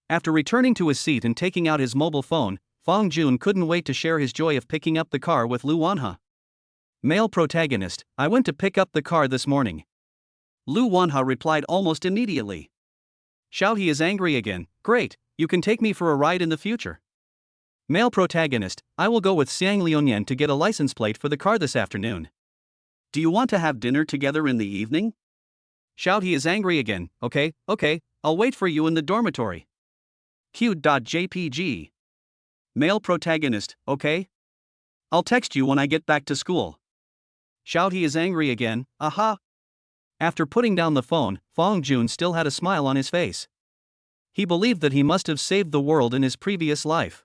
After returning to his seat and taking out his mobile phone, Fong Jun couldn't wait to share his joy of picking up the car with Lu Wanhe. Male protagonist, I went to pick up the car this morning. Lu Wanhe replied almost immediately. Xiao He is angry again. Great, you can take me for a ride in the future. Male protagonist, I will go with Xiang Liuyan to get a license plate for the car this afternoon. Do you want to have dinner together in the evening? Xiao He is angry again. Okay, I'll wait for you in the dormitory. Q.jpg. Male protagonist, okay? I'll text you when I get back to school. Xiao He is angry again, aha. After putting down the phone, Fong Jun still had a smile on his face. He believed that he must have saved the world in his previous life.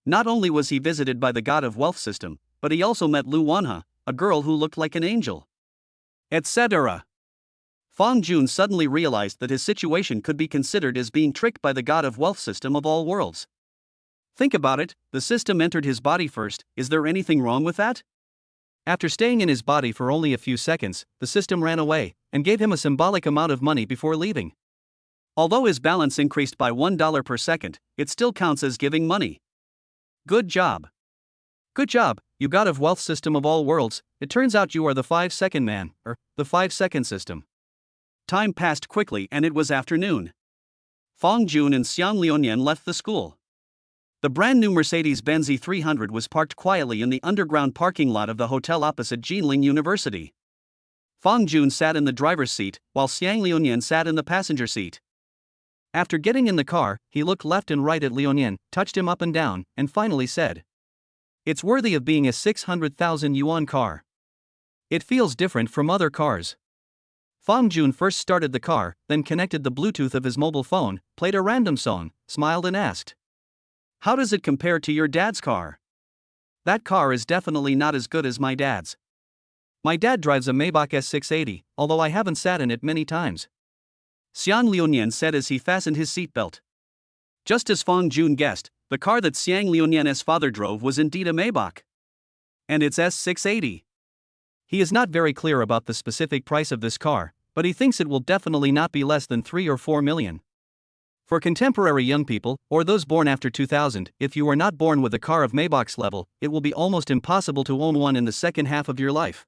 Not only was he visited by the god of wealth system, but he also met Lu Wanhe, a girl who looked like an angel. Etc. Fong Jun suddenly realized that his situation could be considered as being tricked by the god of wealth system of all worlds. Think about it, the system entered his body first, is there anything wrong with that? After staying in his body for only a few seconds, the system ran away, and gave him a symbolic amount of money before leaving. Although his balance increased by $1 per second, it still counts as giving money. Good job. Good job, you god of wealth system of all worlds, it turns out you are the 5-second man, or, the 5-second system. Time passed quickly and it was afternoon. Fong Jun and Xiang Liuyan left the school. The brand new Mercedes-Benz E300 was parked quietly in the underground parking lot of the hotel opposite Jinling University. Fong Jun sat in the driver's seat, while Xiang Liuyan sat in the passenger seat. After getting in the car, he looked left and right at Liuyan, touched him up and down, and finally said, "It's worthy of being a 600,000 yuan car. It feels different from other cars." Fong Jun first started the car, then connected the Bluetooth of his mobile phone, played a random song, smiled and asked, "How does it compare to your dad's car?" "That car is definitely not as good as my dad's. My dad drives a Maybach S680, although I haven't sat in it many times," Xiang Liuyan said as he fastened his seatbelt. Just as Fong Jun guessed, the car that Xiang Liuyan's father drove was indeed a Maybach. And it's S680. He is not very clear about the specific price of this car, but he thinks it will definitely not be less than 3 or 4 million. For contemporary young people, or those born after 2000, if you are not born with a car of Maybach's level, it will be almost impossible to own one in the second half of your life.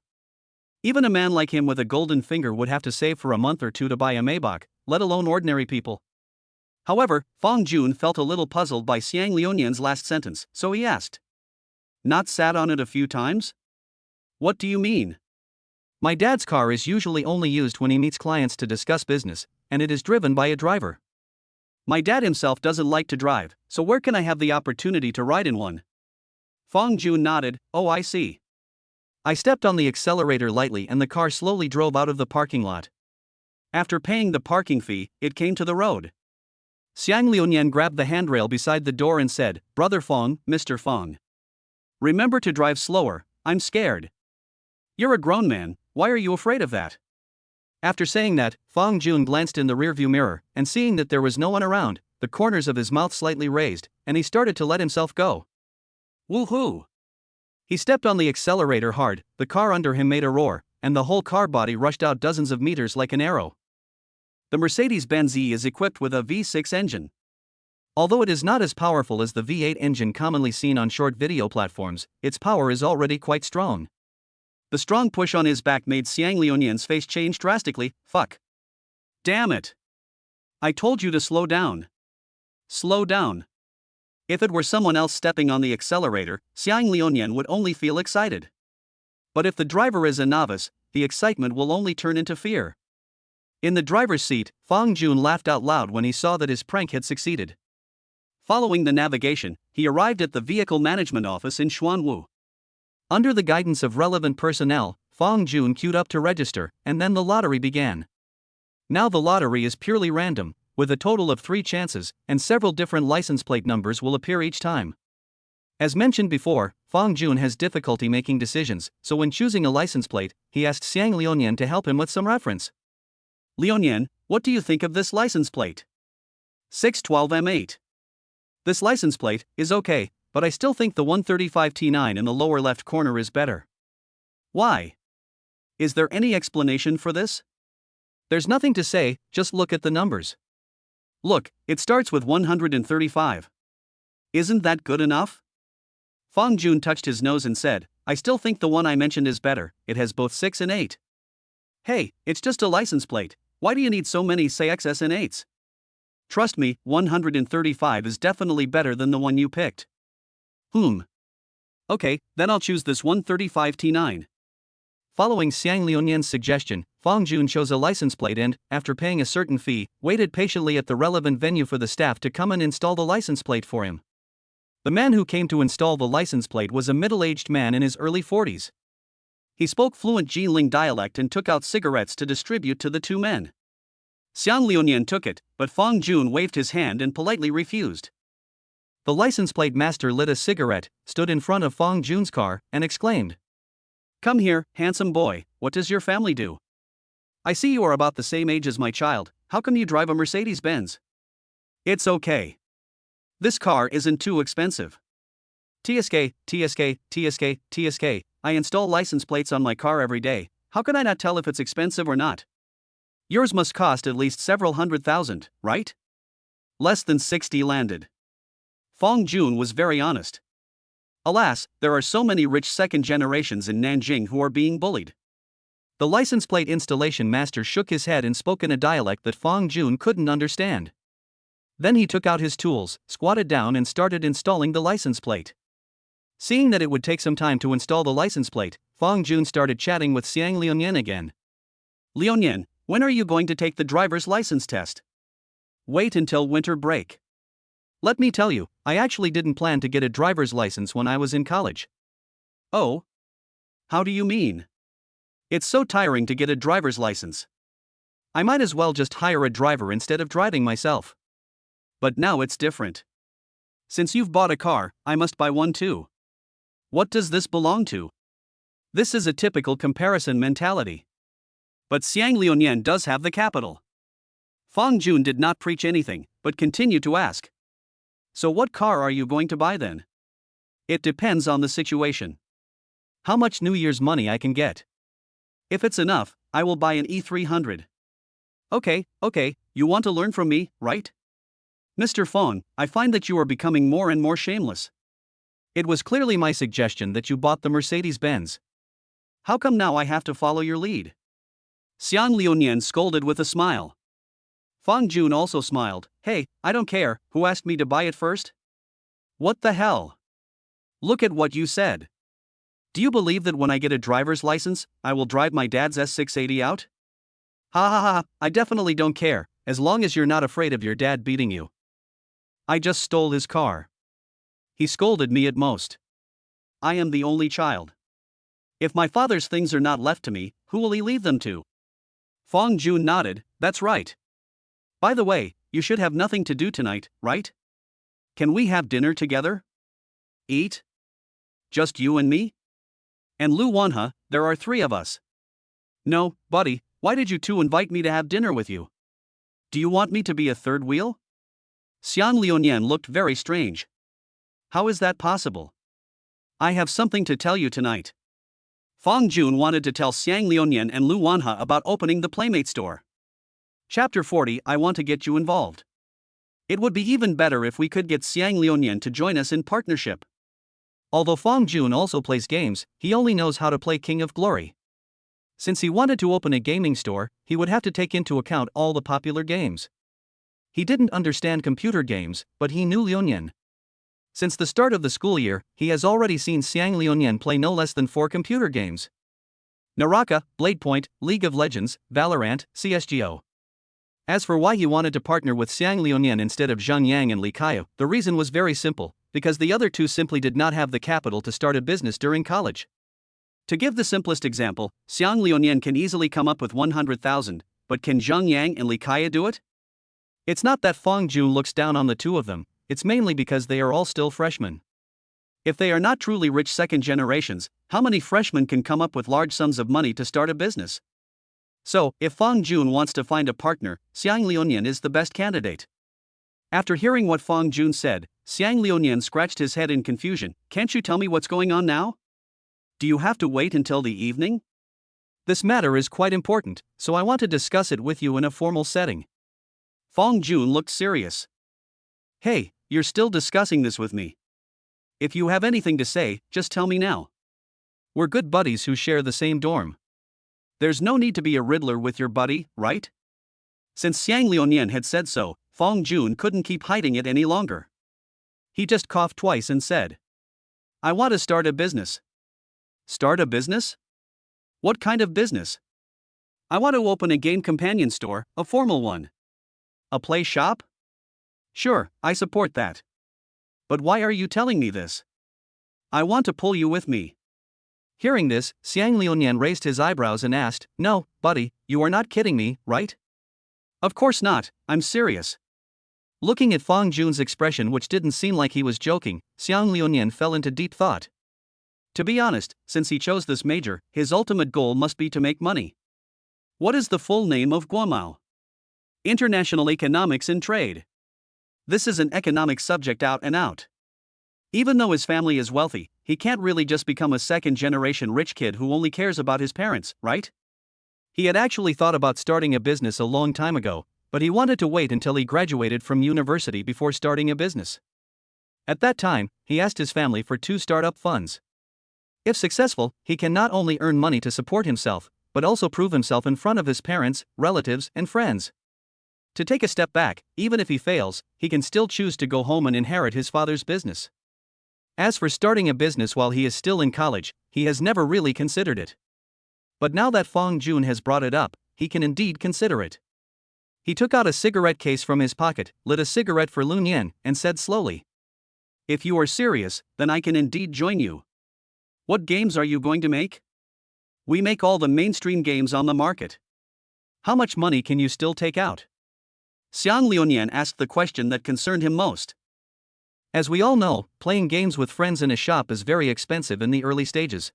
Even a man like him with a golden finger would have to save for a month or two to buy a Maybach, let alone ordinary people. However, Fong Jun felt a little puzzled by Xiang Liuyan's last sentence, so he asked, Not sat on it a few times? What do you mean? My dad's car is usually only used when he meets clients to discuss business, and it is driven by a driver. My dad himself doesn't like to drive, so where can I have the opportunity to ride in one? Fong Jun nodded. Oh, I see. I stepped on the accelerator lightly and the car slowly drove out of the parking lot. After paying the parking fee, it came to the road. Xiang Liuyan grabbed the handrail beside the door and said, Brother Fong, Mr. Fong. Remember to drive slower, I'm scared. You're a grown man, why are you afraid of that? After saying that, Fong Jun glanced in the rearview mirror, and seeing that there was no one around, the corners of his mouth slightly raised, and he started to let himself go. Woohoo! He stepped on the accelerator hard, the car under him made a roar, and the whole car body rushed out dozens of meters like an arrow. The Mercedes-Benz E is equipped with a V6 engine. Although it is not as powerful as the V8 engine commonly seen on short video platforms, its power is already quite strong. The strong push on his back made Xiang Liuyan's face change drastically. Fuck. Damn it. I told you to slow down. Slow down. If it were someone else stepping on the accelerator, Xiang Liuyan would only feel excited. But if the driver is a novice, the excitement will only turn into fear. In the driver's seat, Fong Jun laughed out loud when he saw that his prank had succeeded. Following the navigation, he arrived at the vehicle management office in Xuanwu. Under the guidance of relevant personnel, Fong Jun queued up to register, and then the lottery began. Now the lottery is purely random, with a total of 3 chances, and several different license plate numbers will appear each time. As mentioned before, Fong Jun has difficulty making decisions, so when choosing a license plate, he asked Xiang Liuyan to help him with some reference. Liuyan, what do you think of this license plate? 612M8. This license plate is okay, but I still think the 135T9 in the lower left corner is better. Why? Is there any explanation for this? There's nothing to say, just look at the numbers. Look, it starts with 135. Isn't that good enough? Fong Jun touched his nose and said, I still think the one I mentioned is better, it has both 6 and 8. Hey, it's just a license plate, why do you need so many 6s and 8s? Trust me, 135 is definitely better than the one you picked. Okay, then I'll choose this 135T9. Following Xiang Liuyan's suggestion, Fong Jun chose a license plate and, after paying a certain fee, waited patiently at the relevant venue for the staff to come and install the license plate for him. The man who came to install the license plate was a middle-aged man in his early 40s. He spoke fluent Jilin dialect and took out cigarettes to distribute to the 2 men. Xiang Liuyan took it, but Fong Jun waved his hand and politely refused. The license plate master lit a cigarette, stood in front of Fong Jun's car, and exclaimed, Come here, handsome boy, what does your family do? I see you are about the same age as my child, how come you drive a Mercedes-Benz? It's okay. This car isn't too expensive. TSK, I install license plates on my car every day, how can I not tell if it's expensive or not? Yours must cost at least several 100,000, right? Less than 60 landed. Fong Jun was very honest. Alas, there are so many rich second generations in Nanjing who are being bullied. The license plate installation master shook his head and spoke in a dialect that Fong Jun couldn't understand. Then he took out his tools, squatted down and started installing the license plate. Seeing that it would take some time to install the license plate, Fong Jun started chatting with Xiang Liuyan again. Liuyan, when are you going to take the driver's license test? Wait until winter break. Let me tell you, I actually didn't plan to get a driver's license when I was in college. Oh? How do you mean? It's so tiring to get a driver's license. I might as well just hire a driver instead of driving myself. But now it's different. Since you've bought a car, I must buy one too. What does this belong to? This is a typical comparison mentality. But Xiang Liuyan does have the capital. Fong Jun did not preach anything, but continued to ask. So what car are you going to buy then? It depends on the situation. How much New Year's money I can get. If it's enough, I will buy an E300. Okay, you want to learn from me, right? Mr. Fong, I find that you are becoming more and more shameless. It was clearly my suggestion that you bought the Mercedes-Benz. How come now I have to follow your lead? Xiang Liuyan scolded with a smile. Fong Jun also smiled. Hey, I don't care, who asked me to buy it first? What the hell? Look at what you said. Do you believe that when I get a driver's license, I will drive my dad's S680 out? Ha ha ha, I definitely don't care, as long as you're not afraid of your dad beating you. I just stole his car. He scolded me at most. I am the only child. If my father's things are not left to me, who will he leave them to? Fong Jun nodded, that's right. By the way, you should have nothing to do tonight, right? Can we have dinner together? Eat? Just you and me? And Lu Wanhe, there are 3 of us. No, buddy, why did you 2 invite me to have dinner with you? Do you want me to be a third wheel? Xiang Liuyan looked very strange. How is that possible? I have something to tell you tonight. Fong Jun wanted to tell Xiang Liuyan and Lu Wanhe about opening the Playmate store. Chapter 40. I want to get you involved. It would be even better if we could get Xiang Liuyan to join us in partnership. Although Fong Jun also plays games, he only knows how to play King of Glory. Since he wanted to open a gaming store, he would have to take into account all the popular games. He didn't understand computer games, but he knew Liuyan. Since the start of the school year, he has already seen Xiang Liuyan play no less than 4 computer games: Naraka, Bladepoint, League of Legends, Valorant, CSGO. As for why he wanted to partner with Xiang Liuyan instead of Zhang Yang and Li Kaiyu, the reason was very simple, because the other 2 simply did not have the capital to start a business during college. To give the simplest example, Xiang Liuyan can easily come up with 100,000, but can Zhang Yang and Li Kaiyu do it? It's not that Fong Jun looks down on the 2 of them, it's mainly because they are all still freshmen. If they are not truly rich second generations, how many freshmen can come up with large sums of money to start a business? So, if Fong Jun wants to find a partner, Xiang Liuyan is the best candidate. After hearing what Fong Jun said, Xiang Liuyan scratched his head in confusion. Can't you tell me what's going on now? Do you have to wait until the evening? This matter is quite important, so I want to discuss it with you in a formal setting. Fong Jun looked serious. Hey, you're still discussing this with me. If you have anything to say, just tell me now. We're good buddies who share the same dorm. There's no need to be a riddler with your buddy, right? Since Xiang Liuyan had said so, Fong Jun couldn't keep hiding it any longer. He just coughed twice and said, I want to start a business. Start a business? What kind of business? I want to open a game companion store, a formal one. A play shop? Sure, I support that. But why are you telling me this? I want to pull you with me. Hearing this, Xiang Liuyan raised his eyebrows and asked, No, buddy, you are not kidding me, right? Of course not, I'm serious. Looking at Fong Jun's expression, which didn't seem like he was joking, Xiang Liuyan fell into deep thought. To be honest, since he chose this major, his ultimate goal must be to make money. What is the full name of Guomao? International Economics and Trade. This is an economic subject out and out. Even though his family is wealthy, he can't really just become a second-generation rich kid who only cares about his parents, right? He had actually thought about starting a business a long time ago, but he wanted to wait until he graduated from university before starting a business. At that time, he asked his family for 2 startup funds. If successful, he can not only earn money to support himself, but also prove himself in front of his parents, relatives, and friends. To take a step back, even if he fails, he can still choose to go home and inherit his father's business. As for starting a business while he is still in college, he has never really considered it. But now that Fong Jun has brought it up, he can indeed consider it. He took out a cigarette case from his pocket, lit a cigarette for Liuyan, and said slowly, If you are serious, then I can indeed join you. What games are you going to make? We make all the mainstream games on the market. How much money can you still take out? Xiang Liuyan asked the question that concerned him most. As we all know, playing games with friends in a shop is very expensive in the early stages.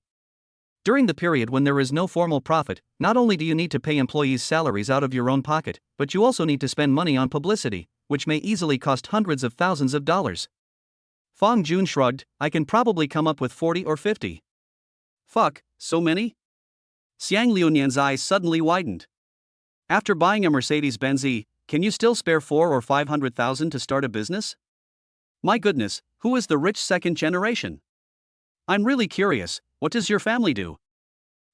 During the period when there is no formal profit, not only do you need to pay employees' salaries out of your own pocket, but you also need to spend money on publicity, which may easily cost hundreds of thousands of dollars. Fong Jun shrugged, I can probably come up with 40 or 50. Fuck, so many? Xiang Liuyan's eyes suddenly widened. After buying a Mercedes-Benz E, can you still spare 4 or 500,000 to start a business? My goodness, who is the rich second generation? I'm really curious, what does your family do?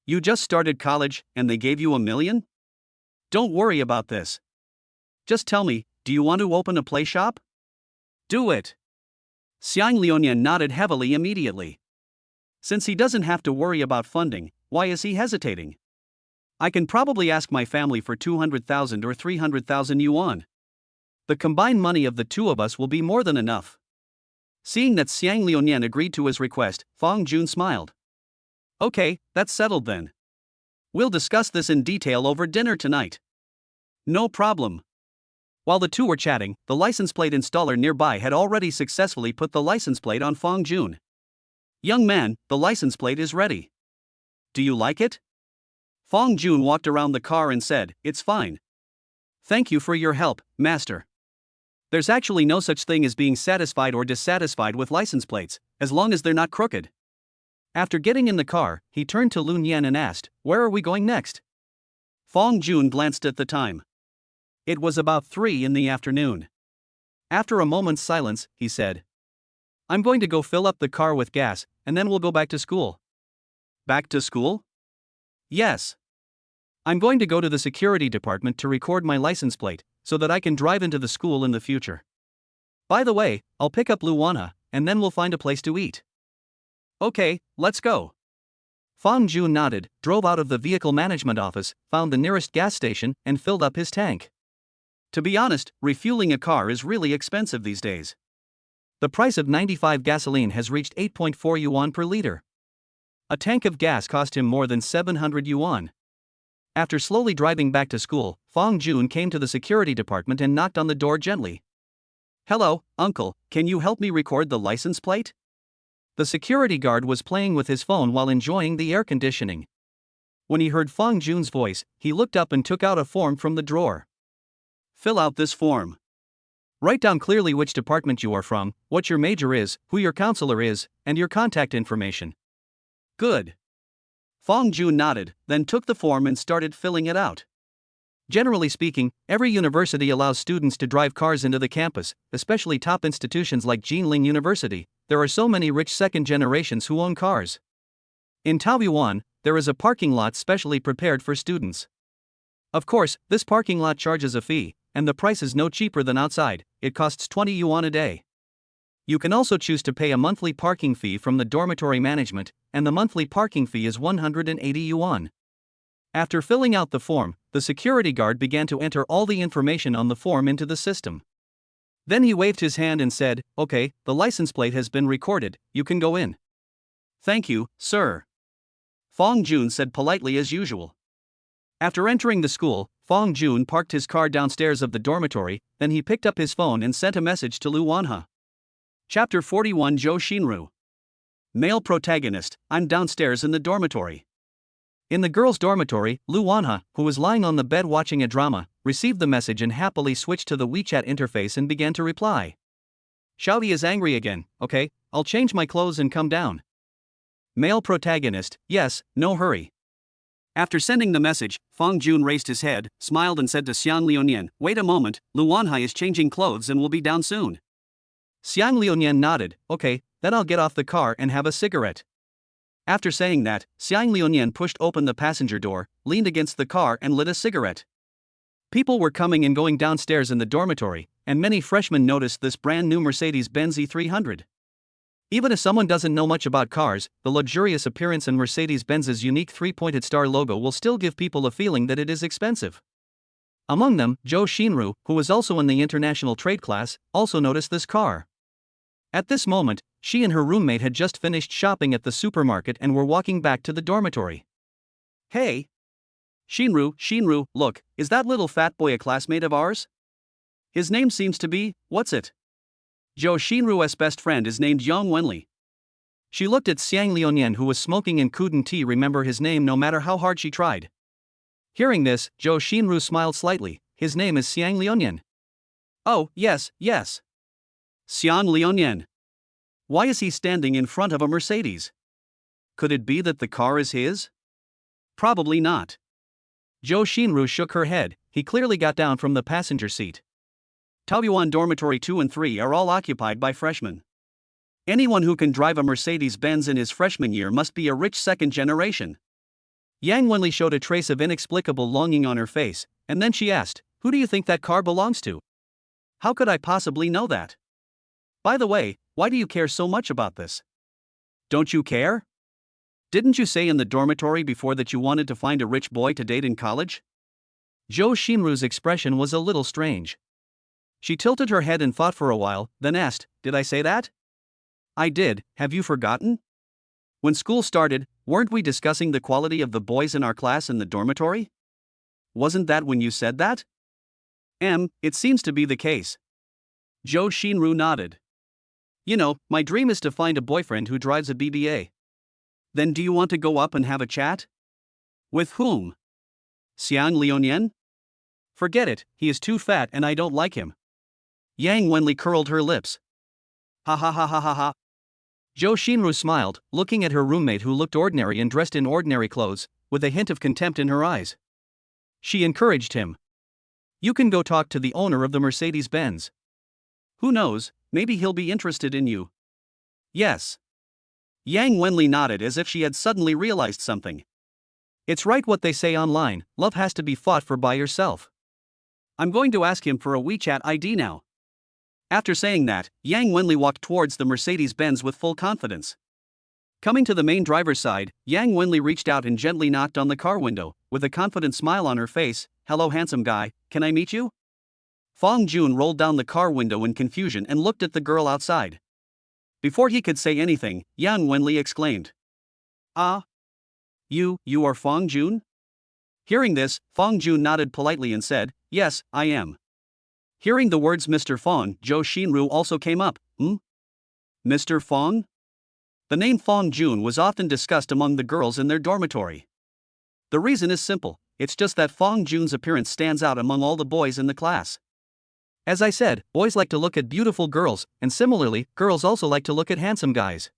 You just started college, and they gave you $1 million? Don't worry about this. Just tell me, do you want to open a play shop? Do it. Xiang Liunian nodded heavily immediately. Since he doesn't have to worry about funding, why is he hesitating? I can probably ask my family for 200,000 or 300,000 yuan. The combined money of the two of us will be more than enough. Seeing that Xiang Liunian agreed to his request, Fang Jun smiled. Okay, that's settled then. We'll discuss this in detail over dinner tonight. No problem. While the two were chatting, the license plate installer nearby had already successfully put the license plate on Fang Jun. Young man, the license plate is ready. Do you like it? Fang Jun walked around the car and said, It's fine. Thank you for your help, master. There's actually no such thing as being satisfied or dissatisfied with license plates, as long as they're not crooked. After getting in the car, he turned to Lun Yan and asked, Where are we going next? Fang Jun glanced at the time. It was about 3 in the afternoon. After a moment's silence, he said, I'm going to go fill up the car with gas, and then we'll go back to school. Back to school? Yes. I'm going to go to the security department to record my license plate, so that I can drive into the school in the future. By the way, I'll pick up Luana, and then we'll find a place to eat. Okay, let's go. Fang Jun nodded, drove out of the vehicle management office, found the nearest gas station, and filled up his tank. To be honest, refueling a car is really expensive these days. The price of 95 gasoline has reached 8.4 yuan per liter. A tank of gas cost him more than 700 yuan. After slowly driving back to school, Fang Jun came to the security department and knocked on the door gently. Hello, uncle, can you help me record the license plate? The security guard was playing with his phone while enjoying the air conditioning. When he heard Fang Jun's voice, he looked up and took out a form from the drawer. Fill out this form. Write down clearly which department you are from, what your major is, who your counselor is, and your contact information. Good. Fang Jun nodded, then took the form and started filling it out. Generally speaking, every university allows students to drive cars into the campus, especially top institutions like Jinling University. There are so many rich second generations who own cars. In Taoyuan, there is a parking lot specially prepared for students. Of course, this parking lot charges a fee, and the price is no cheaper than outside. It costs 20 yuan a day. You can also choose to pay a monthly parking fee from the dormitory management, and the monthly parking fee is 180 yuan. After filling out the form, the security guard began to enter all the information on the form into the system. Then he waved his hand and said, Okay, the license plate has been recorded, you can go in. Thank you, sir. Fang Jun said politely as usual. After entering the school, Fang Jun parked his car downstairs of the dormitory, then he picked up his phone and sent a message to Lu Wanhe. Chapter 41 Zhou Xinru. Male protagonist, I'm downstairs in the dormitory. In the girls' dormitory, Lu Wanhe, who was lying on the bed watching a drama, received the message and happily switched to the WeChat interface and began to reply. Shouty is angry again, okay, I'll change my clothes and come down. Male protagonist, yes, no hurry. After sending the message, Fang Jun raised his head, smiled and said to Xiang Liunian, Wait a moment, Lu Wanhe is changing clothes and will be down soon. Xiang Liunian nodded, Okay, then I'll get off the car and have a cigarette. After saying that, Xiang Liunian pushed open the passenger door, leaned against the car and lit a cigarette. People were coming and going downstairs in the dormitory, and many freshmen noticed this brand new Mercedes-Benz E300. Even if someone doesn't know much about cars, the luxurious appearance and Mercedes-Benz's unique three-pointed star logo will still give people a feeling that it is expensive. Among them, Zhou Xinru, who was also in the international trade class, also noticed this car. At this moment, she and her roommate had just finished shopping at the supermarket and were walking back to the dormitory. Hey! Xinru, look, is that little fat boy a classmate of ours? His name seems to be, what's it? Zhou Xinru's best friend is named Yang Wenli. She looked at Xiang Liunian who was smoking and couldn't remember his name no matter how hard she tried. Hearing this, Zhou Xinru smiled slightly. His name is Xiang Liunian. Oh, yes. Xiang Liunian. Why is he standing in front of a Mercedes? Could it be that the car is his? Probably not. Zhou Xinru shook her head. He clearly got down from the passenger seat. Taoyuan Dormitory 2 and 3 are all occupied by freshmen. Anyone who can drive a Mercedes-Benz in his freshman year must be a rich second generation. Yang Wenli showed a trace of inexplicable longing on her face, and then she asked, Who do you think that car belongs to? How could I possibly know that? By the way, why do you care so much about this? Don't you care? Didn't you say in the dormitory before that you wanted to find a rich boy to date in college? Jo Shinru's expression was a little strange. She tilted her head and thought for a while, then asked, Did I say that? I did, have you forgotten? When school started, weren't we discussing the quality of the boys in our class in the dormitory? Wasn't that when you said that? It seems to be the case. Jo Shinru nodded. You know, my dream is to find a boyfriend who drives a BBA. Then do you want to go up and have a chat? With whom? Xiang Liuyan? Forget it, he is too fat and I don't like him. Yang Wenli curled her lips. Ha ha ha ha ha ha. Jo Shinru smiled, looking at her roommate who looked ordinary and dressed in ordinary clothes, with a hint of contempt in her eyes. She encouraged him. You can go talk to the owner of the Mercedes-Benz. Who knows, maybe he'll be interested in you. Yes. Yang Wenli nodded as if she had suddenly realized something. It's right what they say online, love has to be fought for by yourself. I'm going to ask him for a WeChat ID now. After saying that, Yang Wenli walked towards the Mercedes-Benz with full confidence. Coming to the main driver's side, Yang Wenli reached out and gently knocked on the car window, with a confident smile on her face. Hello handsome guy, can I meet you? Fong Jun rolled down the car window in confusion and looked at the girl outside. Before he could say anything, Yang Wenli exclaimed. Ah? You are Fong Jun? Hearing this, Fong Jun nodded politely and said, Yes, I am. Hearing the words Mr. Fong, Jo Shinru also came up. Mr. Fong? The name Fong Jun was often discussed among the girls in their dormitory. The reason is simple, it's just that Fong Jun's appearance stands out among all the boys in the class. As I said, boys like to look at beautiful girls, and similarly, girls also like to look at handsome guys.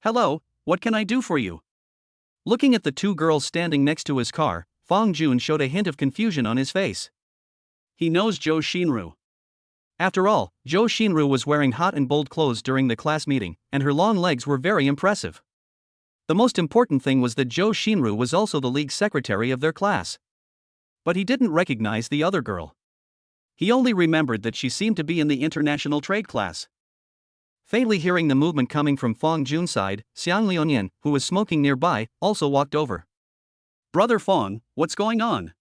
Hello, what can I do for you? Looking at the two girls standing next to his car, Fong Jun showed a hint of confusion on his face. He knows Jo Shinru. After all, Jo Shinru was wearing hot and bold clothes during the class meeting, and her long legs were very impressive. The most important thing was that Jo Shinru was also the league secretary of their class. But he didn't recognize the other girl. He only remembered that she seemed to be in the international trade class. Faintly hearing the movement coming from Fong Jun's side, Xiang Liuyan, who was smoking nearby, also walked over. Brother Fong, what's going on?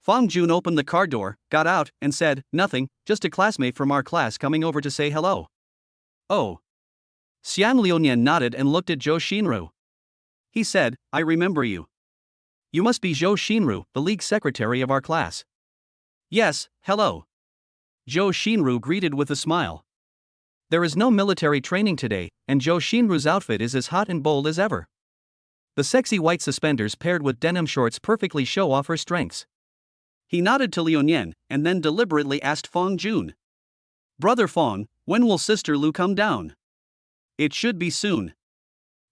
Fong Jun opened the car door, got out, and said, Nothing, just a classmate from our class coming over to say hello. Oh. Xiang Liuyan nodded and looked at Jo Shinru. He said, I remember you. You must be Jo Shinru, the league secretary of our class. Yes, hello. Jo Shinru greeted with a smile. There is no military training today, and Jo Shinru's outfit is as hot and bold as ever. The sexy white suspenders paired with denim shorts perfectly show off her strengths. He nodded to Liuyan, and then deliberately asked Fong Jun. Brother Fong, when will Sister Lu come down? It should be soon.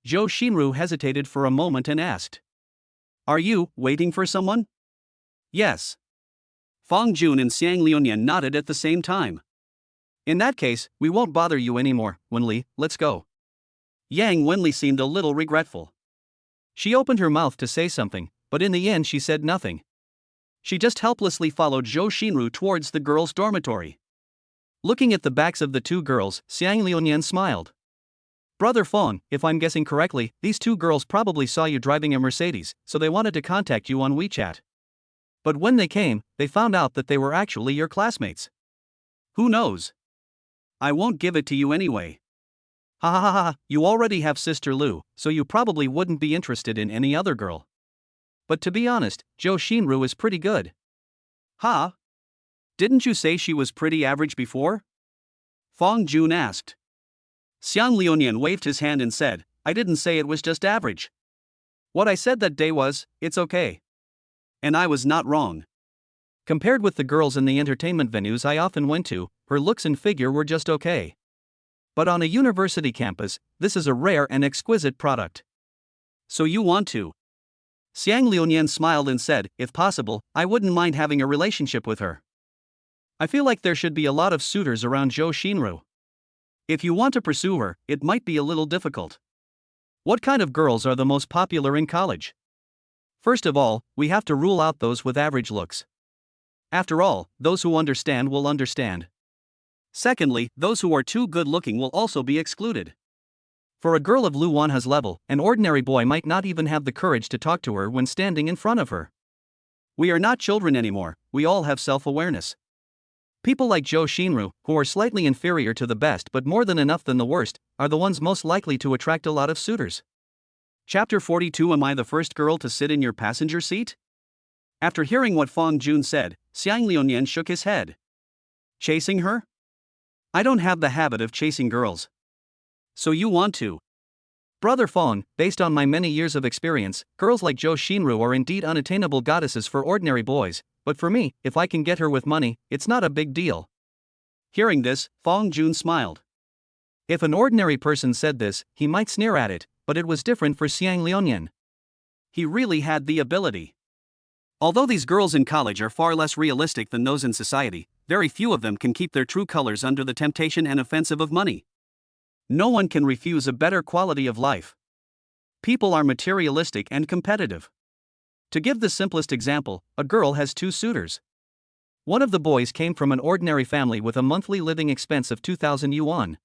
Jo Shinru hesitated for a moment and asked. Are you waiting for someone? Yes. Fong Jun and Xiang Liuyan nodded at the same time. In that case, we won't bother you anymore, Wenli, let's go. Yang Wenli seemed a little regretful. She opened her mouth to say something, but in the end she said nothing. She just helplessly followed Jo Shinru towards the girls' dormitory. Looking at the backs of the two girls, Xiang Liuyan smiled. Brother Fong, if I'm guessing correctly, these two girls probably saw you driving a Mercedes, so they wanted to contact you on WeChat. But when they came, they found out that they were actually your classmates. Who knows? I won't give it to you anyway. Ha ha ha ha, you already have Sister Lu, so you probably wouldn't be interested in any other girl. But to be honest, Jo Shinru is pretty good. Ha? Didn't you say she was pretty average before? Fong Jun asked. Xiang Liuyan waved his hand and said, I didn't say it was just average. What I said that day was, it's okay. And I was not wrong. Compared with the girls in the entertainment venues I often went to, her looks and figure were just okay. But on a university campus, this is a rare and exquisite product. So you want to? Xiang Liuyan smiled and said, if possible, I wouldn't mind having a relationship with her. I feel like there should be a lot of suitors around Jo Shinru. If you want to pursue her, it might be a little difficult. What kind of girls are the most popular in college? First of all, we have to rule out those with average looks. After all, those who understand will understand. Secondly, those who are too good-looking will also be excluded. For a girl of Lu Wanha's level, an ordinary boy might not even have the courage to talk to her when standing in front of her. We are not children anymore, we all have self-awareness. People like Zhou Xinru, who are slightly inferior to the best but more than enough than the worst, are the ones most likely to attract a lot of suitors. Chapter 42. Am I the first girl to sit in your passenger seat? After hearing what Fang Jun said, Xiang Liuyan shook his head. Chasing her? I don't have the habit of chasing girls. So you want to? Brother Fang, based on my many years of experience, girls like Zhou Xinru are indeed unattainable goddesses for ordinary boys, but for me, if I can get her with money, it's not a big deal. Hearing this, Fang Jun smiled. If an ordinary person said this, he might sneer at it, but it was different for Xiang Liuyan. He really had the ability. Although these girls in college are far less realistic than those in society, very few of them can keep their true colors under the temptation and offensive of money. No one can refuse a better quality of life. People are materialistic and competitive. To give the simplest example, a girl has two suitors. One of the boys came from an ordinary family with a monthly living expense of 2,000 yuan.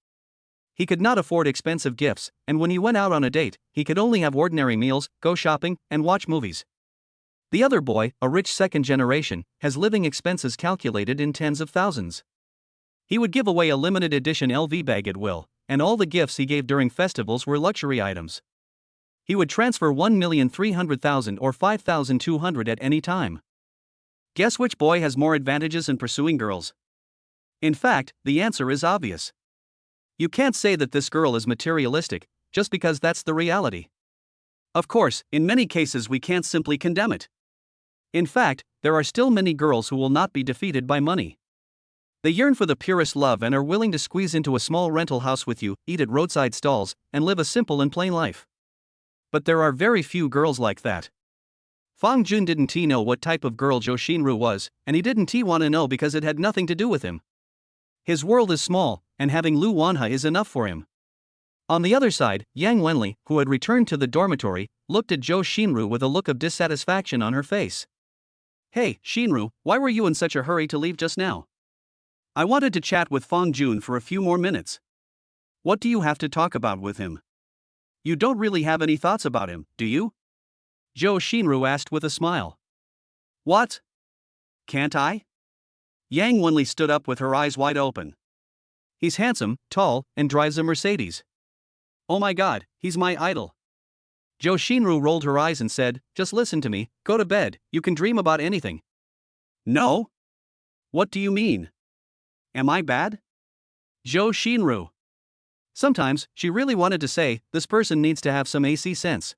He could not afford expensive gifts, and when he went out on a date, he could only have ordinary meals, go shopping, and watch movies. The other boy, a rich second generation, has living expenses calculated in tens of thousands. He would give away a limited edition LV bag at will, and all the gifts he gave during festivals were luxury items. He would transfer 1,300,000 or 5,200 at any time. Guess which boy has more advantages in pursuing girls? In fact, the answer is obvious. You can't say that this girl is materialistic, just because that's the reality. Of course, in many cases we can't simply condemn it. In fact, there are still many girls who will not be defeated by money. They yearn for the purest love and are willing to squeeze into a small rental house with you, eat at roadside stalls, and live a simple and plain life. But there are very few girls like that. Fang Jun didn't know what type of girl Zhou Xinru was, and he didn't want to know because it had nothing to do with him. His world is small, and having Lu Wanha is enough for him. On the other side, Yang Wenli, who had returned to the dormitory, looked at Zhou Xinru with a look of dissatisfaction on her face. Hey, Xinru, why were you in such a hurry to leave just now? I wanted to chat with Fang Jun for a few more minutes. What do you have to talk about with him? You don't really have any thoughts about him, do you? Zhou Xinru asked with a smile. What? Can't I? Yang Wenli stood up with her eyes wide open. He's handsome, tall, and drives a Mercedes. Oh my god, he's my idol. Zhou Xinru rolled her eyes and said, just listen to me, go to bed, you can dream about anything. No? What do you mean? Am I bad? Zhou Xinru. Sometimes, she really wanted to say, this person needs to have some AC sense.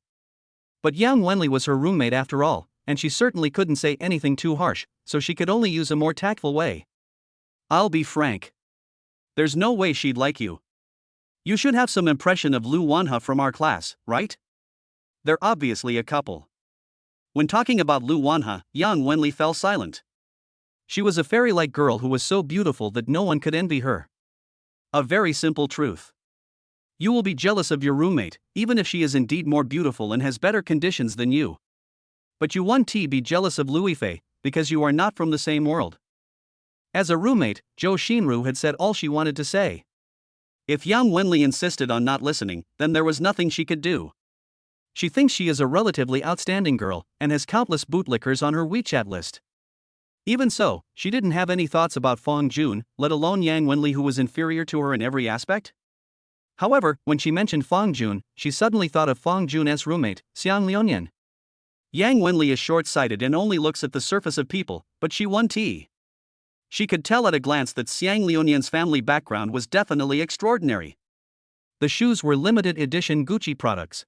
But Yang Wenli was her roommate after all, and she certainly couldn't say anything too harsh, so she could only use a more tactful way. I'll be frank. There's no way she'd like you. You should have some impression of Lu Wanha from our class, right? They're obviously a couple. When talking about Lu Wanha, Yang Wenli fell silent. She was a fairy-like girl who was so beautiful that no one could envy her. A very simple truth. You will be jealous of your roommate, even if she is indeed more beautiful and has better conditions than you. But you won't be jealous of Lu Yifei, because you are not from the same world. As a roommate, Zhou Xinru had said all she wanted to say. If Yang Wenli insisted on not listening, then there was nothing she could do. She thinks she is a relatively outstanding girl, and has countless bootlickers on her WeChat list. Even so, she didn't have any thoughts about Fang Jun, let alone Yang Wenli, who was inferior to her in every aspect. However, when she mentioned Fang Jun, she suddenly thought of Fang Jun's roommate, Xiang Liuyan. Yang Wenli is short-sighted and only looks at the surface of people, but she won tea. She could tell at a glance that Xiang Liuyan's family background was definitely extraordinary. The shoes were limited edition Gucci products.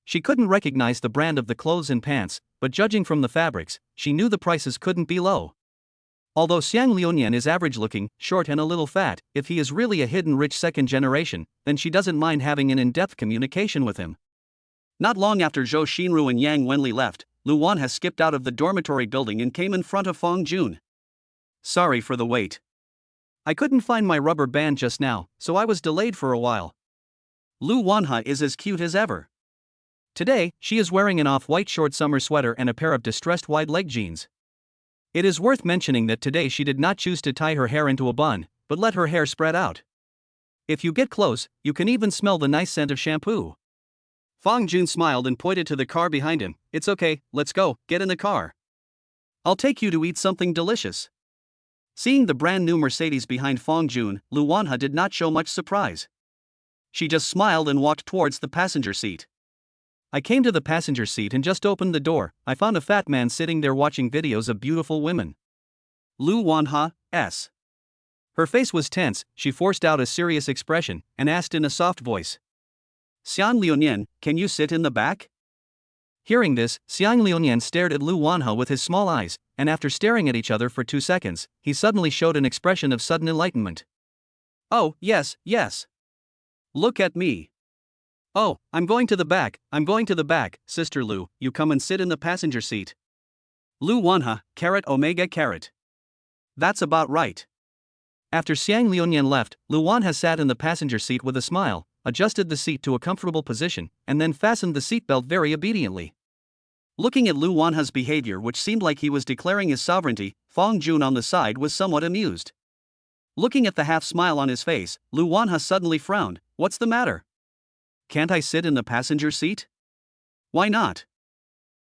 She couldn't recognize the brand of the clothes and pants, but judging from the fabrics, she knew the prices couldn't be low. Although Xiang Liuyan is average-looking, short and a little fat, if he is really a hidden rich second generation, then she doesn't mind having an in-depth communication with him. Not long after Zhou Xinru and Yang Wenli left, Lu Wanha skipped out of the dormitory building and came in front of Fang Jun. Sorry for the wait. I couldn't find my rubber band just now, so I was delayed for a while. Lu Wanha is as cute as ever. Today, she is wearing an off-white short summer sweater and a pair of distressed wide-leg jeans. It is worth mentioning that today she did not choose to tie her hair into a bun, but let her hair spread out. If you get close, you can even smell the nice scent of shampoo. Fong Jun smiled and pointed to the car behind him. It's okay, let's go, get in the car. I'll take you to eat something delicious. Seeing the brand new Mercedes behind Fong Jun, Lu Wanha did not show much surprise. She just smiled and walked towards the passenger seat. I came to the passenger seat and just opened the door. I found a fat man sitting there watching videos of beautiful women. Lu Wanha, S. Her face was tense, she forced out a serious expression, and asked in a soft voice. Xiang Liunian, can you sit in the back? Hearing this, Xiang Liunian stared at Lu Wanha with his small eyes, and after staring at each other for 2 seconds, he suddenly showed an expression of sudden enlightenment. Oh, yes, yes. Look at me. Oh, I'm going to the back, Sister Lu, you come and sit in the passenger seat. Lu Wanha, carat omega carat. That's about right. After Xiang Liunian left, Lu Wanha sat in the passenger seat with a smile, adjusted the seat to a comfortable position, and then fastened the seatbelt very obediently. Looking at Lu Wanha's behavior, which seemed like he was declaring his sovereignty, Fong Jun on the side was somewhat amused. Looking at the half-smile on his face, Lu Wanha suddenly frowned. What's the matter? Can't I sit in the passenger seat? Why not?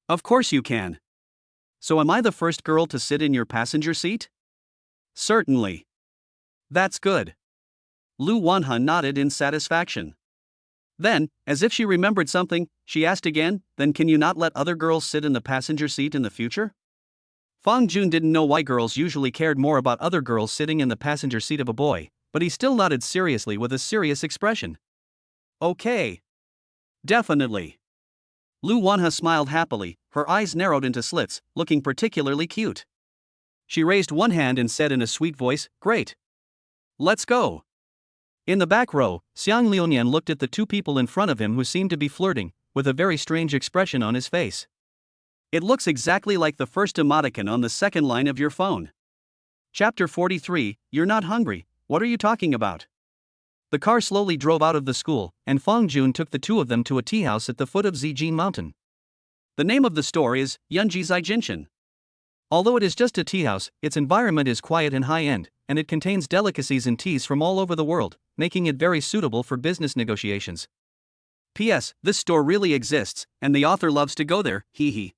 Of course you can. So am I the first girl to sit in your passenger seat? Certainly. That's good. Lu Wanha nodded in satisfaction. Then, as if she remembered something, she asked again, then can you not let other girls sit in the passenger seat in the future? Fong Jun didn't know why girls usually cared more about other girls sitting in the passenger seat of a boy, but he still nodded seriously with a serious expression. Okay. Definitely. Lu Wanha smiled happily, her eyes narrowed into slits, looking particularly cute. She raised one hand and said in a sweet voice, Great. Let's go. In the back row, Xiang Liunian looked at the 2 people in front of him who seemed to be flirting, with a very strange expression on his face. It looks exactly like the first emoticon on the second line of your phone. Chapter 43, You're not hungry, what are you talking about? The car slowly drove out of the school, and Fong Jun took the 2 of them to a tea house at the foot of Zijin Mountain. The name of the store is Yunji Zaijinshan. Although it is just a tea house, its environment is quiet and high-end, and it contains delicacies and teas from all over the world, making it very suitable for business negotiations. P.S. This store really exists, and the author loves to go there, hee hee.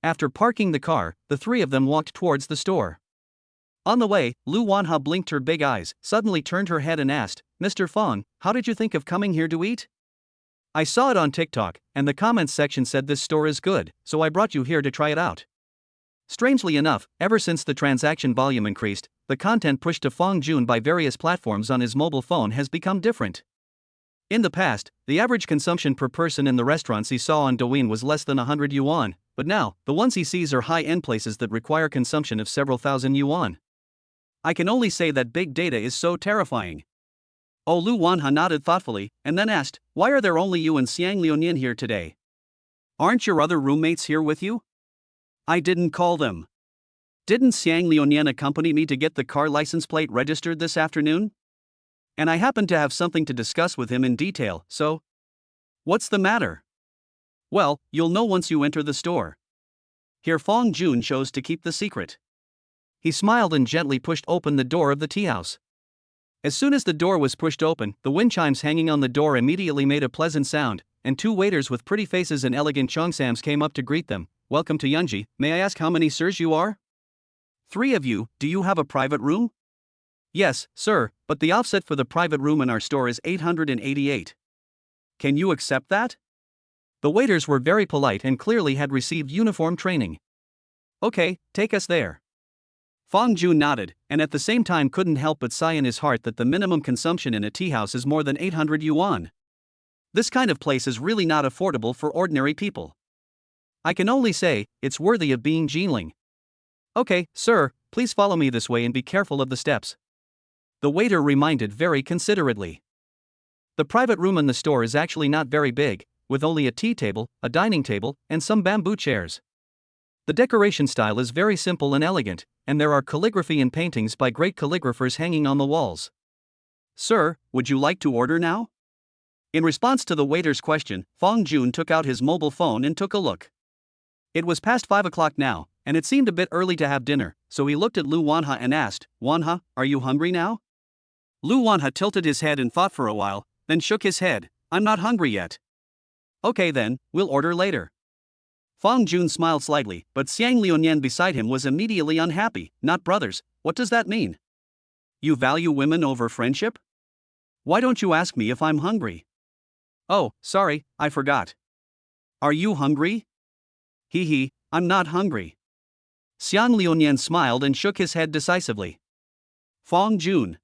After parking the car, the 3 of them walked towards the store. On the way, Lu Wanha blinked her big eyes, suddenly turned her head and asked, Mr. Fong, how did you think of coming here to eat? I saw it on TikTok, and the comments section said this store is good, so I brought you here to try it out. Strangely enough, ever since the transaction volume increased, the content pushed to Fong Jun by various platforms on his mobile phone has become different. In the past, the average consumption per person in the restaurants he saw on Douyin was less than 100 yuan, but now, the ones he sees are high-end places that require consumption of several thousand yuan. I can only say that big data is so terrifying. Oh, Lu Wanha nodded thoughtfully, and then asked, Why are there only you and Xiang Liunian here today? Aren't your other roommates here with you? I didn't call them. Didn't Xiang Liunian accompany me to get the car license plate registered this afternoon? And I happened to have something to discuss with him in detail, so? What's the matter? Well, you'll know once you enter the store. Here Fong Jun chose to keep the secret. He smiled and gently pushed open the door of the tea house. As soon as the door was pushed open, the wind chimes hanging on the door immediately made a pleasant sound, and 2 waiters with pretty faces and elegant cheongsams came up to greet them. Welcome to Yunji, may I ask how many sirs you are? 3 of you, do you have a private room? Yes, sir, but the offset for the private room in our store is 888. Can you accept that? The waiters were very polite and clearly had received uniform training. Okay, take us there. Fong Jun nodded, and at the same time couldn't help but sigh in his heart that the minimum consumption in a tea house is more than 800 yuan. This kind of place is really not affordable for ordinary people. I can only say, it's worthy of being Jinling. Okay, sir, please follow me this way and be careful of the steps. The waiter reminded very considerately. The private room in the store is actually not very big, with only a tea table, a dining table, and some bamboo chairs. The decoration style is very simple and elegant, and there are calligraphy and paintings by great calligraphers hanging on the walls. Sir, would you like to order now? In response to the waiter's question, Fong Jun took out his mobile phone and took a look. It was past 5 o'clock now, and it seemed a bit early to have dinner, so he looked at Lu Wanha and asked, Wanha, are you hungry now? Lu Wanha tilted his head and thought for a while, then shook his head. I'm not hungry yet. Okay then, we'll order later. Fong Jun smiled slightly, but Xiang Liuyan beside him was immediately unhappy. Not brothers, what does that mean? You value women over friendship? Why don't you ask me if I'm hungry? Oh, sorry, I forgot. Are you hungry? Hee, I'm not hungry. Xiang Liuyan smiled and shook his head decisively. Fong Jun.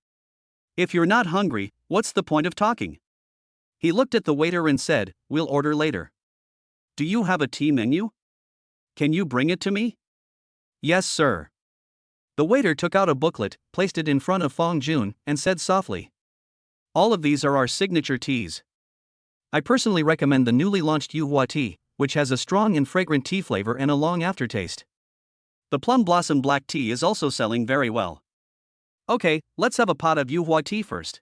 If you're not hungry, what's the point of talking? He looked at the waiter and said, we'll order later. Do you have a tea menu? Can you bring it to me? Yes, sir. The waiter took out a booklet, placed it in front of Fong Jun, and said softly. All of these are our signature teas. I personally recommend the newly launched Yuhua tea, which has a strong and fragrant tea flavor and a long aftertaste. The plum blossom black tea is also selling very well. Okay, let's have a pot of Yuhua tea first.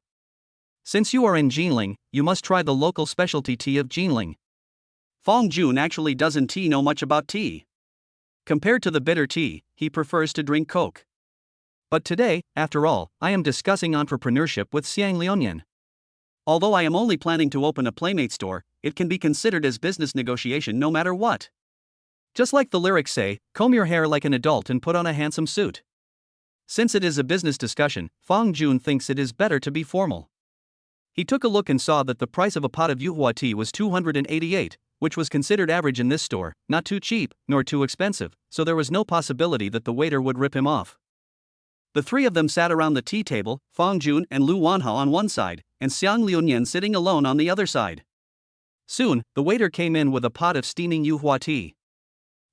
Since you are in Jinling, you must try the local specialty tea of Jinling. Fong Jun actually doesn't know much about tea. Compared to the bitter tea, he prefers to drink Coke. But today, after all, I am discussing entrepreneurship with Xiang Liuyan. Although I am only planning to open a Playmate store, it can be considered as business negotiation no matter what. Just like the lyrics say, comb your hair like an adult and put on a handsome suit. Since it is a business discussion, Fong Jun thinks it is better to be formal. He took a look and saw that the price of a pot of Yuhua tea was 288, which was considered average in this store, not too cheap, nor too expensive, so there was no possibility that the waiter would rip him off. The three of them sat around the tea table, Fong Jun and Lu Wanha on one side, and Xiang Liuyan sitting alone on the other side. Soon, the waiter came in with a pot of steaming Yuhua tea.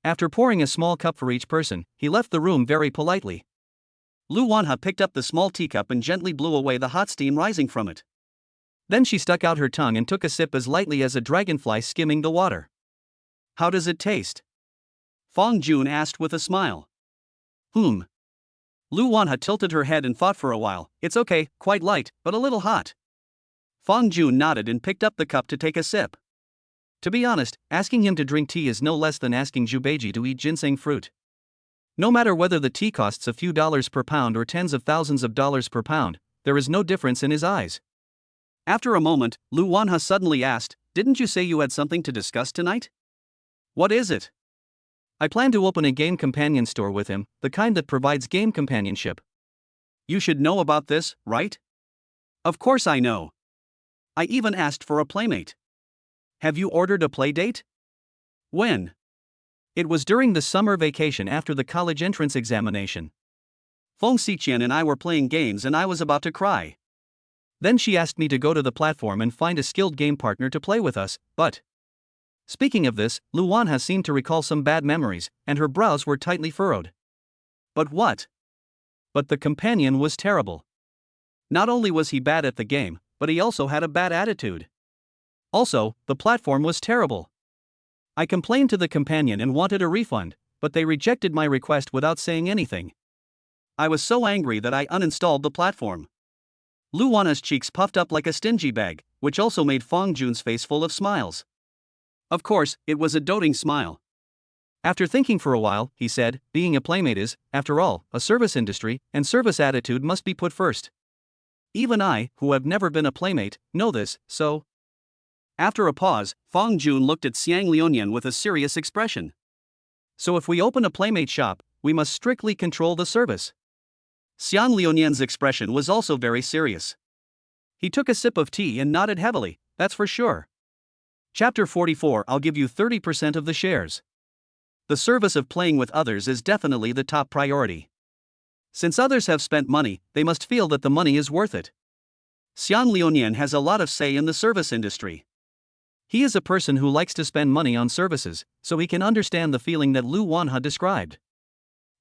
After pouring a small cup for each person, he left the room very politely. Lu Wanha picked up the small teacup and gently blew away the hot steam rising from it. Then she stuck out her tongue and took a sip as lightly as a dragonfly skimming the water. How does it taste? Fong Jun asked with a smile. Lu Wanha tilted her head and thought for a while. It's okay, quite light, but a little hot. Fong Jun nodded and picked up the cup to take a sip. To be honest, asking him to drink tea is no less than asking Zhubeiji to eat ginseng fruit. No matter whether the tea costs a few dollars per pound or tens of thousands of dollars per pound, there is no difference in his eyes. After a moment, Lu Wanha suddenly asked, didn't you say you had something to discuss tonight? What is it? I plan to open a game companion store with him, the kind that provides game companionship. You should know about this, right? Of course I know. I even asked for a playmate. Have you ordered a playdate? When? It was during the summer vacation after the college entrance examination. Feng Xiqian and I were playing games and I was about to cry. Then she asked me to go to the platform and find a skilled game partner to play with us, but... Speaking of this, Lu Wanha seemed to recall some bad memories, and her brows were tightly furrowed. But what? But the companion was terrible. Not only was he bad at the game, but he also had a bad attitude. Also, the platform was terrible. I complained to the companion and wanted a refund, but they rejected my request without saying anything. I was so angry that I uninstalled the platform. Lu Wanha's cheeks puffed up like a stingy bag, which also made Fong Jun's face full of smiles. Of course, it was a doting smile. After thinking for a while, he said, being a playmate is, after all, a service industry, and service attitude must be put first. Even I, who have never been a playmate, know this, so... After a pause, Fong Jun looked at Xiang Liuyan with a serious expression. So if we open a playmate shop, we must strictly control the service. Xiang Liuyan's expression was also very serious. He took a sip of tea and nodded heavily, that's for sure. Chapter 44. I'll give you 30% of the shares. The service of playing with others is definitely the top priority. Since others have spent money, they must feel that the money is worth it. Xiang Liuyan has a lot of say in the service industry. He is a person who likes to spend money on services, so he can understand the feeling that Lu Wanha described.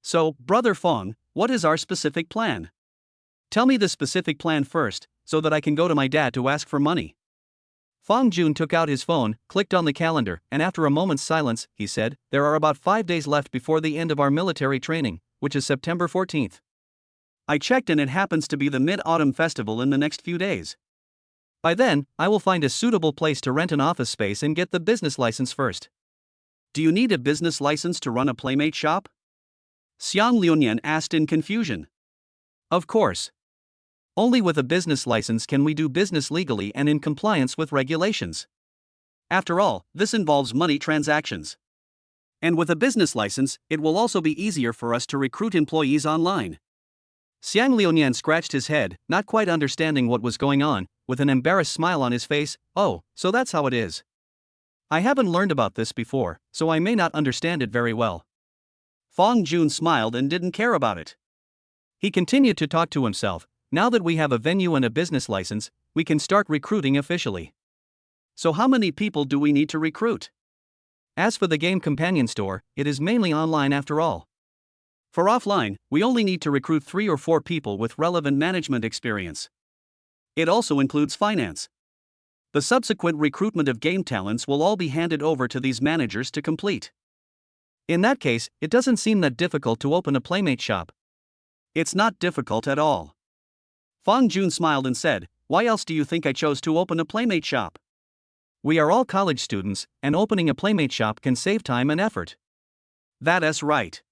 So, Brother Fong, what is our specific plan? Tell me the specific plan first, so that I can go to my dad to ask for money. Fong Jun took out his phone, clicked on the calendar, and after a moment's silence, he said, there are about 5 days left before the end of our military training, which is September 14th. I checked and it happens to be the Mid-Autumn Festival in the next few days. By then, I will find a suitable place to rent an office space and get the business license first. Do you need a business license to run a playmate shop? Xiang Liuyan asked in confusion. Of course. Only with a business license can we do business legally and in compliance with regulations. After all, this involves money transactions. And with a business license, it will also be easier for us to recruit employees online. Xiang Liunian scratched his head, not quite understanding what was going on, with an embarrassed smile on his face. Oh, so that's how it is. I haven't learned about this before, so I may not understand it very well. Fong Jun smiled and didn't care about it. He continued to talk to himself. Now that we have a venue and a business license, we can start recruiting officially. So how many people do we need to recruit? As for the game companion store, it is mainly online after all. For offline, we only need to recruit 3 or 4 people with relevant management experience. It also includes finance. The subsequent recruitment of game talents will all be handed over to these managers to complete. In that case, it doesn't seem that difficult to open a Playmate shop. It's not difficult at all. Fong Jun smiled and said, why else do you think I chose to open a Playmate shop? We are all college students, and opening a Playmate shop can save time and effort. That's right.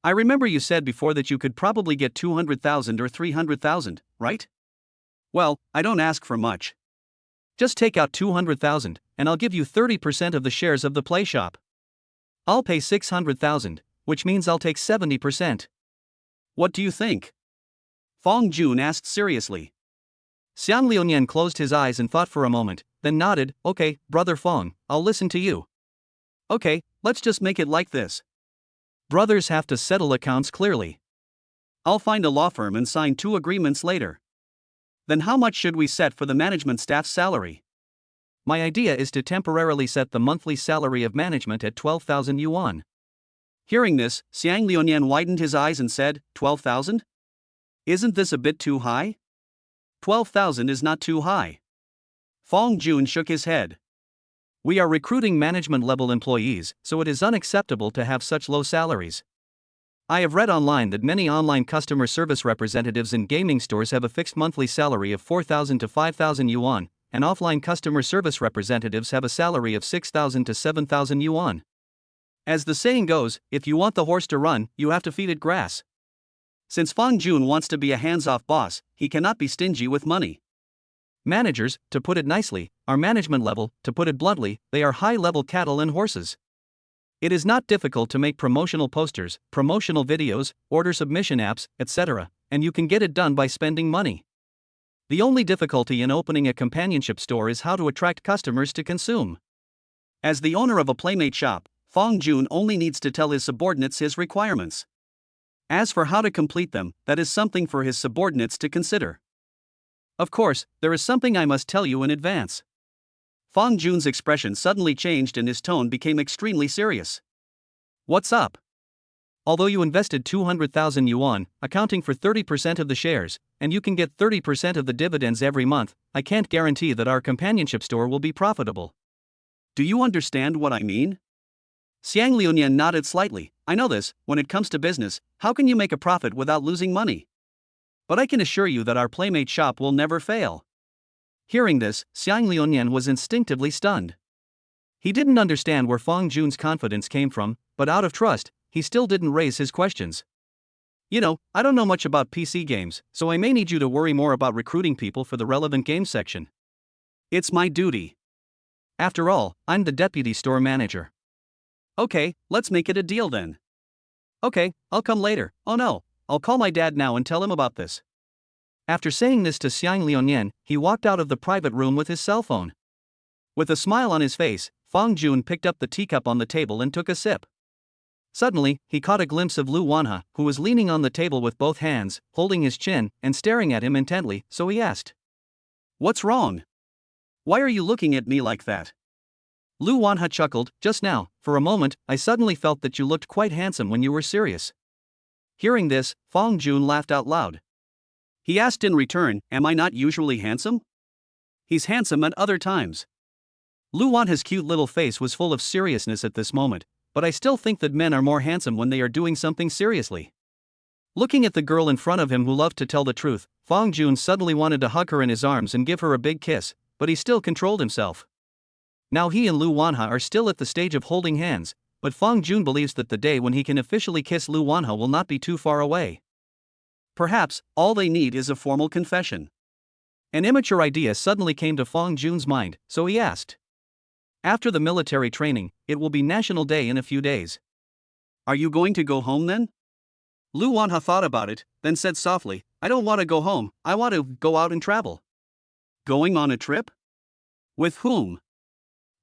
I remember you said before that you could probably get 200,000 or 300,000, right? Well, I don't ask for much. Just take out 200,000, and I'll give you 30% of the shares of the Play shop. I'll pay 600,000, which means I'll take 70%. What do you think? Fong Jun asked seriously. Xiang Liunian closed his eyes and thought for a moment, then nodded. Okay, brother Fong, I'll listen to you. Okay, let's just make it like this. Brothers have to settle accounts clearly. I'll find a law firm and sign 2 agreements later. Then how much should we set for the management staff's salary? My idea is to temporarily set the monthly salary of management at 12,000 yuan. Hearing this, Xiang Liunian widened his eyes and said, 12,000? Isn't this a bit too high? 12,000 is not too high. Fong Jun shook his head. We are recruiting management-level employees, so it is unacceptable to have such low salaries. I have read online that many online customer service representatives in gaming stores have a fixed monthly salary of 4,000 to 5,000 yuan, and offline customer service representatives have a salary of 6,000 to 7,000 yuan. As the saying goes, if you want the horse to run, you have to feed it grass. Since Fong Jun wants to be a hands-off boss, he cannot be stingy with money. Managers, to put it nicely, are management level. To put it bluntly, they are high-level cattle and horses. It is not difficult to make promotional posters, promotional videos, order submission apps, etc., and you can get it done by spending money. The only difficulty in opening a companionship store is how to attract customers to consume. As the owner of a Playmate shop, Fong Jun only needs to tell his subordinates his requirements. As for how to complete them, that is something for his subordinates to consider. Of course, there is something I must tell you in advance. Fong Jun's expression suddenly changed and his tone became extremely serious. What's up? Although you invested 200,000 yuan, accounting for 30% of the shares, and you can get 30% of the dividends every month, I can't guarantee that our companionship store will be profitable. Do you understand what I mean? Xiang Liunian nodded slightly. I know this. When it comes to business, how can you make a profit without losing money? But I can assure you that our Playmate shop will never fail. Hearing this, Xiang Liunian was instinctively stunned. He didn't understand where Fong Jun's confidence came from, but out of trust, he still didn't raise his questions. You know, I don't know much about PC games, so I may need you to worry more about recruiting people for the relevant game section. It's my duty. After all, I'm the deputy store manager. Okay, let's make it a deal then. Okay, I'll come later. Oh no, I'll call my dad now and tell him about this. After saying this to Xiang Liunian, he walked out of the private room with his cell phone. With a smile on his face, Fong Jun picked up the teacup on the table and took a sip. Suddenly, he caught a glimpse of Lu Wanhe, who was leaning on the table with both hands, holding his chin, and staring at him intently, so he asked. What's wrong? Why are you looking at me like that? Lu Wanhe chuckled. Just now, for a moment, I suddenly felt that you looked quite handsome when you were serious. Hearing this, Fong Jun laughed out loud. He asked in return, am I not usually handsome? He's handsome at other times. Lu Wanhe's cute little face was full of seriousness at this moment, but I still think that men are more handsome when they are doing something seriously. Looking at the girl in front of him who loved to tell the truth, Fong Jun suddenly wanted to hug her in his arms and give her a big kiss, but he still controlled himself. Now he and Lu Wanhe are still at the stage of holding hands, but Fong Jun believes that the day when he can officially kiss Lu Wanhe will not be too far away. Perhaps, all they need is a formal confession. An immature idea suddenly came to Fong Jun's mind, so he asked. After the military training, it will be National Day in a few days. Are you going to go home then? Lu Wanha thought about it, then said softly, I don't want to go home, I want to go out and travel. Going on a trip? With whom?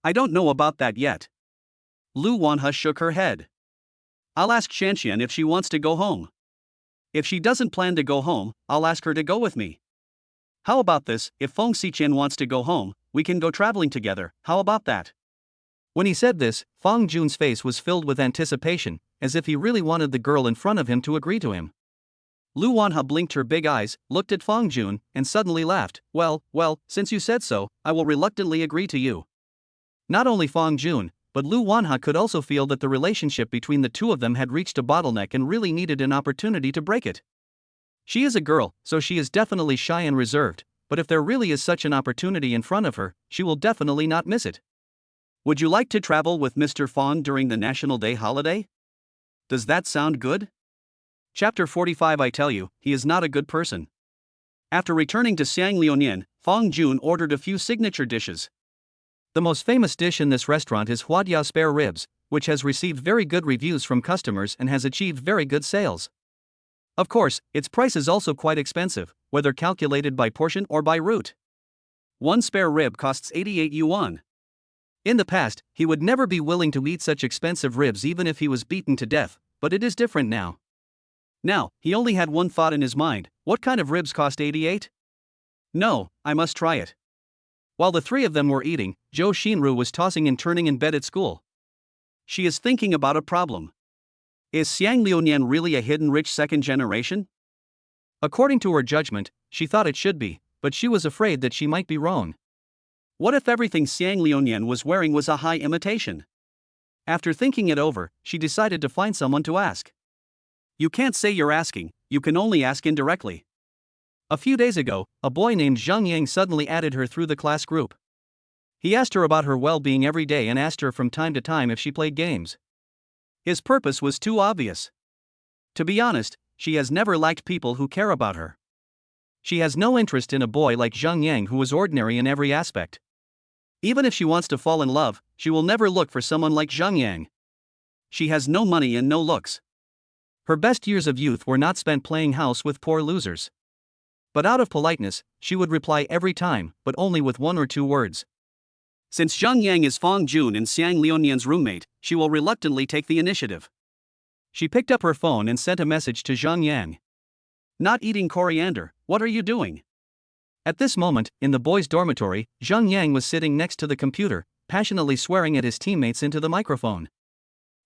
I don't know about that yet. Lu Wanha shook her head. I'll ask Shanxian if she wants to go home. If she doesn't plan to go home, I'll ask her to go with me. How about this, if Feng Xiqian wants to go home, we can go traveling together, how about that? When he said this, Fong Jun's face was filled with anticipation, as if he really wanted the girl in front of him to agree to him. Lu Wanha blinked her big eyes, looked at Fong Jun, and suddenly laughed. Well, since you said so, I will reluctantly agree to you. Not only Fong Jun, but Lu Wanha could also feel that the relationship between the two of them had reached a bottleneck and really needed an opportunity to break it. She is a girl, so she is definitely shy and reserved, but if there really is such an opportunity in front of her, she will definitely not miss it. Would you like to travel with Mr. Fong during the National Day holiday? Does that sound good? Chapter 45. I tell you, he is not a good person. After returning to Xiang Liunian, Fong Jun ordered a few signature dishes. The most famous dish in this restaurant is Huadiao spare ribs, which has received very good reviews from customers and has achieved very good sales. Of course, its price is also quite expensive, whether calculated by portion or by root. One spare rib costs 88 yuan. In the past, he would never be willing to eat such expensive ribs even if he was beaten to death, but it is different now. Now, he only had one thought in his mind, what kind of ribs cost 88? No, I must try it. While the three of them were eating, Zhou Xinru was tossing and turning in bed at school. She is thinking about a problem. Is Xiang Liunian really a hidden rich second generation? According to her judgment, she thought it should be, but she was afraid that she might be wrong. What if everything Xiang Liunian was wearing was a high imitation? After thinking it over, she decided to find someone to ask. You can't say you're asking, you can only ask indirectly. A few days ago, a boy named Zhang Yang suddenly added her through the class group. He asked her about her well-being every day and asked her from time to time if she played games. His purpose was too obvious. To be honest, she has never liked people who care about her. She has no interest in a boy like Zhang Yang who is ordinary in every aspect. Even if she wants to fall in love, she will never look for someone like Zhang Yang. She has no money and no looks. Her best years of youth were not spent playing house with poor losers. But out of politeness, she would reply every time, but only with one or two words. Since Zhang Yang is Fong Jun and Xiang Liunian's roommate, she will reluctantly take the initiative. She picked up her phone and sent a message to Zhang Yang. Not eating coriander, what are you doing? At this moment, in the boys' dormitory, Zhang Yang was sitting next to the computer, passionately swearing at his teammates into the microphone.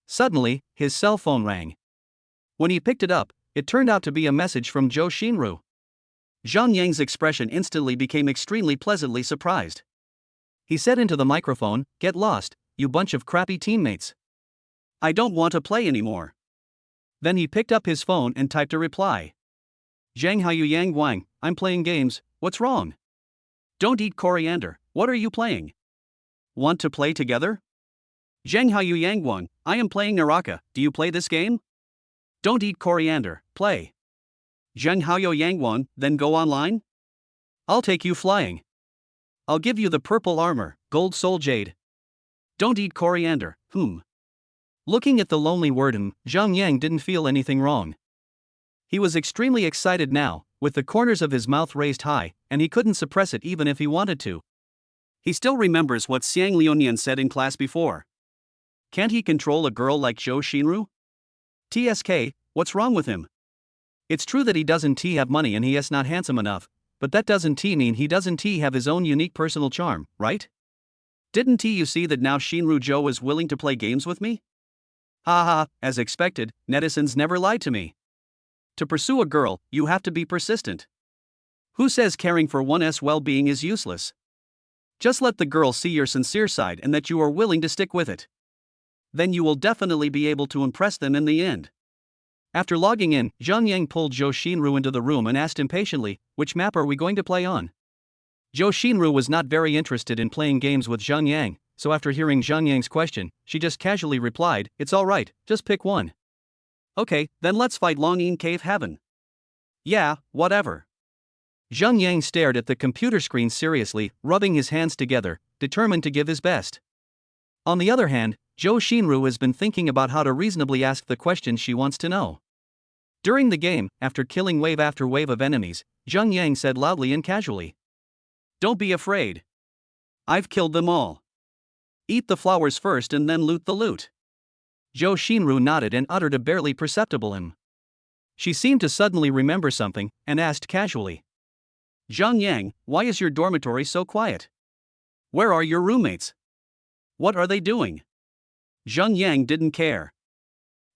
Suddenly, his cell phone rang. When he picked it up, it turned out to be a message from Zhou Xinru. Zhang Yang's expression instantly became extremely pleasantly surprised. He said into the microphone, "Get lost, you bunch of crappy teammates. I don't want to play anymore." Then he picked up his phone and typed a reply. Zhang Haiyu Yang Guang, I'm playing games, what's wrong? Don't eat coriander, what are you playing? Want to play together? Zhang Haiyu Yang Guang, I am playing Naraka, do you play this game? Don't eat coriander, play. Zhang Haoyo Yangguan, then go online? I'll take you flying. I'll give you the purple armor, gold soul jade. Don't eat coriander, Looking at the lonely word Zhang Yang didn't feel anything wrong. He was extremely excited now, with the corners of his mouth raised high, and he couldn't suppress it even if he wanted to. He still remembers what Xiang Liunian said in class before. Can't he control a girl like Zhou Xinru? TSK, what's wrong with him? It's true that he doesn't have money and he is not handsome enough, but that doesn't mean he doesn't have his own unique personal charm, right? Didn't you see that now Xinru Zhou is willing to play games with me? Haha, as expected, netizens never lied to me. To pursue a girl, you have to be persistent. Who says caring for one's well-being is useless? Just let the girl see your sincere side and that you are willing to stick with it. Then you will definitely be able to impress them in the end. After logging in, Zhang Yang pulled Zhou Xinru into the room and asked impatiently, which map are we going to play on? Zhou Xinru was not very interested in playing games with Zhang Yang, so after hearing Zhang Yang's question, she just casually replied, it's alright, just pick one. Okay, then let's fight Longyin Cave Heaven. Yeah, whatever. Zheng Yang stared at the computer screen seriously, rubbing his hands together, determined to give his best. On the other hand, Zhou Xinru has been thinking about how to reasonably ask the questions she wants to know. During the game, after killing wave after wave of enemies, Zheng Yang said loudly and casually, "Don't be afraid. I've killed them all. Eat the flowers first and then loot the loot." Zhou Xinru nodded and uttered a barely perceptible She seemed to suddenly remember something, and asked casually, "Zheng Yang, why is your dormitory so quiet? Where are your roommates? What are they doing?" Zheng Yang didn't care.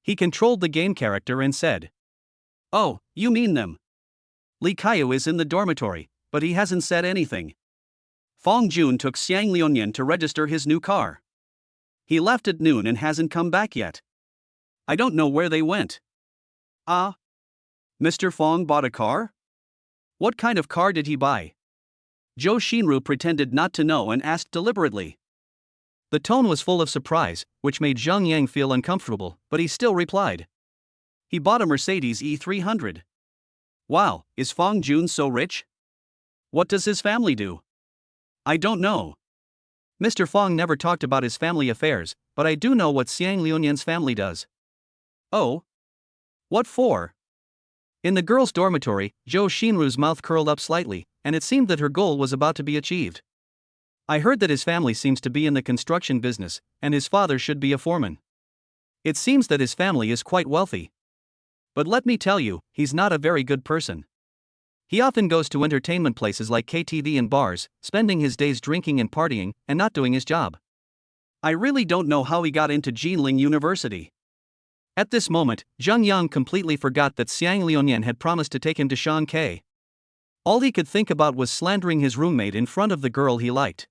He controlled the game character and said, "Oh, you mean them. Li Kaiyu is in the dormitory, but he hasn't said anything. Fong Jun took Xiang Liuyan to register his new car. He left at noon and hasn't come back yet. I don't know where they went." "Ah? Mr. Fong bought a car? What kind of car did he buy?" Zhou Xinru pretended not to know and asked deliberately. The tone was full of surprise, which made Zheng Yang feel uncomfortable, but he still replied, "He bought a Mercedes E300. Wow, is Fong Jun so rich? What does his family do?" "I don't know. Mr. Fong never talked about his family affairs, but I do know what Xiang Liuyan's family does." "Oh? What for?" In the girls' dormitory, Zhou Xinru's mouth curled up slightly, and it seemed that her goal was about to be achieved. "I heard that his family seems to be in the construction business, and his father should be a foreman. It seems that his family is quite wealthy. But let me tell you, he's not a very good person. He often goes to entertainment places like KTV and bars, spending his days drinking and partying, and not doing his job. I really don't know how he got into Jinling University." At this moment, Zheng Yang completely forgot that Xiang Liuyan had promised to take him to Shanghai. All he could think about was slandering his roommate in front of the girl he liked.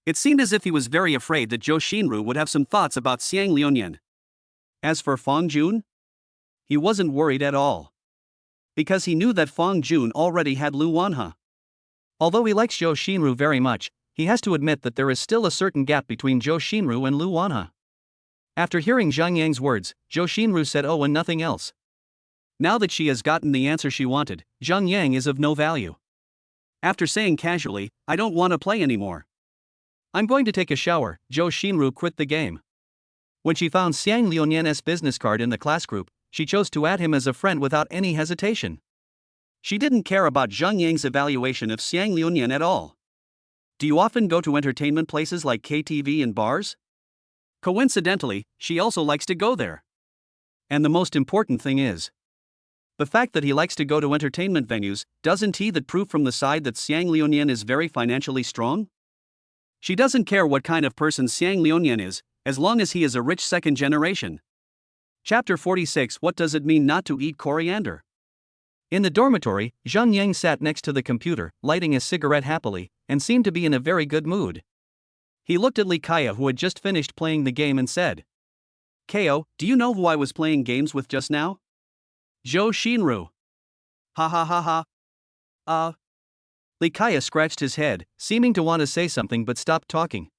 It seemed as if he was very afraid that Zhou Xinru would have some thoughts about Xiang Liuyan. As for Fong Jun, he wasn't worried at all. Because he knew that Fong Jun already had Lu Wanhe. Although he likes Zhou Xinru very much, he has to admit that there is still a certain gap between Zhou Xinru and Lu Wanhe. After hearing Zheng Yang's words, Zhou Xinru said oh and nothing else. Now that she has gotten the answer she wanted, Zheng Yang is of no value. After saying casually, "I don't want to play anymore. I'm going to take a shower," Zhou Xinru quit the game. When she found Xiang Liuyan's business card in the class group, she chose to add him as a friend without any hesitation. She didn't care about Zheng Yang's evaluation of Xiang Liuyan at all. "Do you often go to entertainment places like KTV and bars?" Coincidentally, she also likes to go there. And the most important thing is, the fact that he likes to go to entertainment venues, doesn't he that prove from the side that Xiang Liuyan is very financially strong? She doesn't care what kind of person Xiang Liuyan is, as long as he is a rich second generation. Chapter 46 What does it mean not to eat coriander? In the dormitory, Zheng Yang sat next to the computer, lighting a cigarette happily, and seemed to be in a very good mood. He looked at Li Kaiyu, who had just finished playing the game, and said, "Kaiyu, do you know who I was playing games with just now?" "Zhou Xinru." "Ha ha ha ha. Li Kaiyu scratched his head, seeming to want to say something but stopped talking.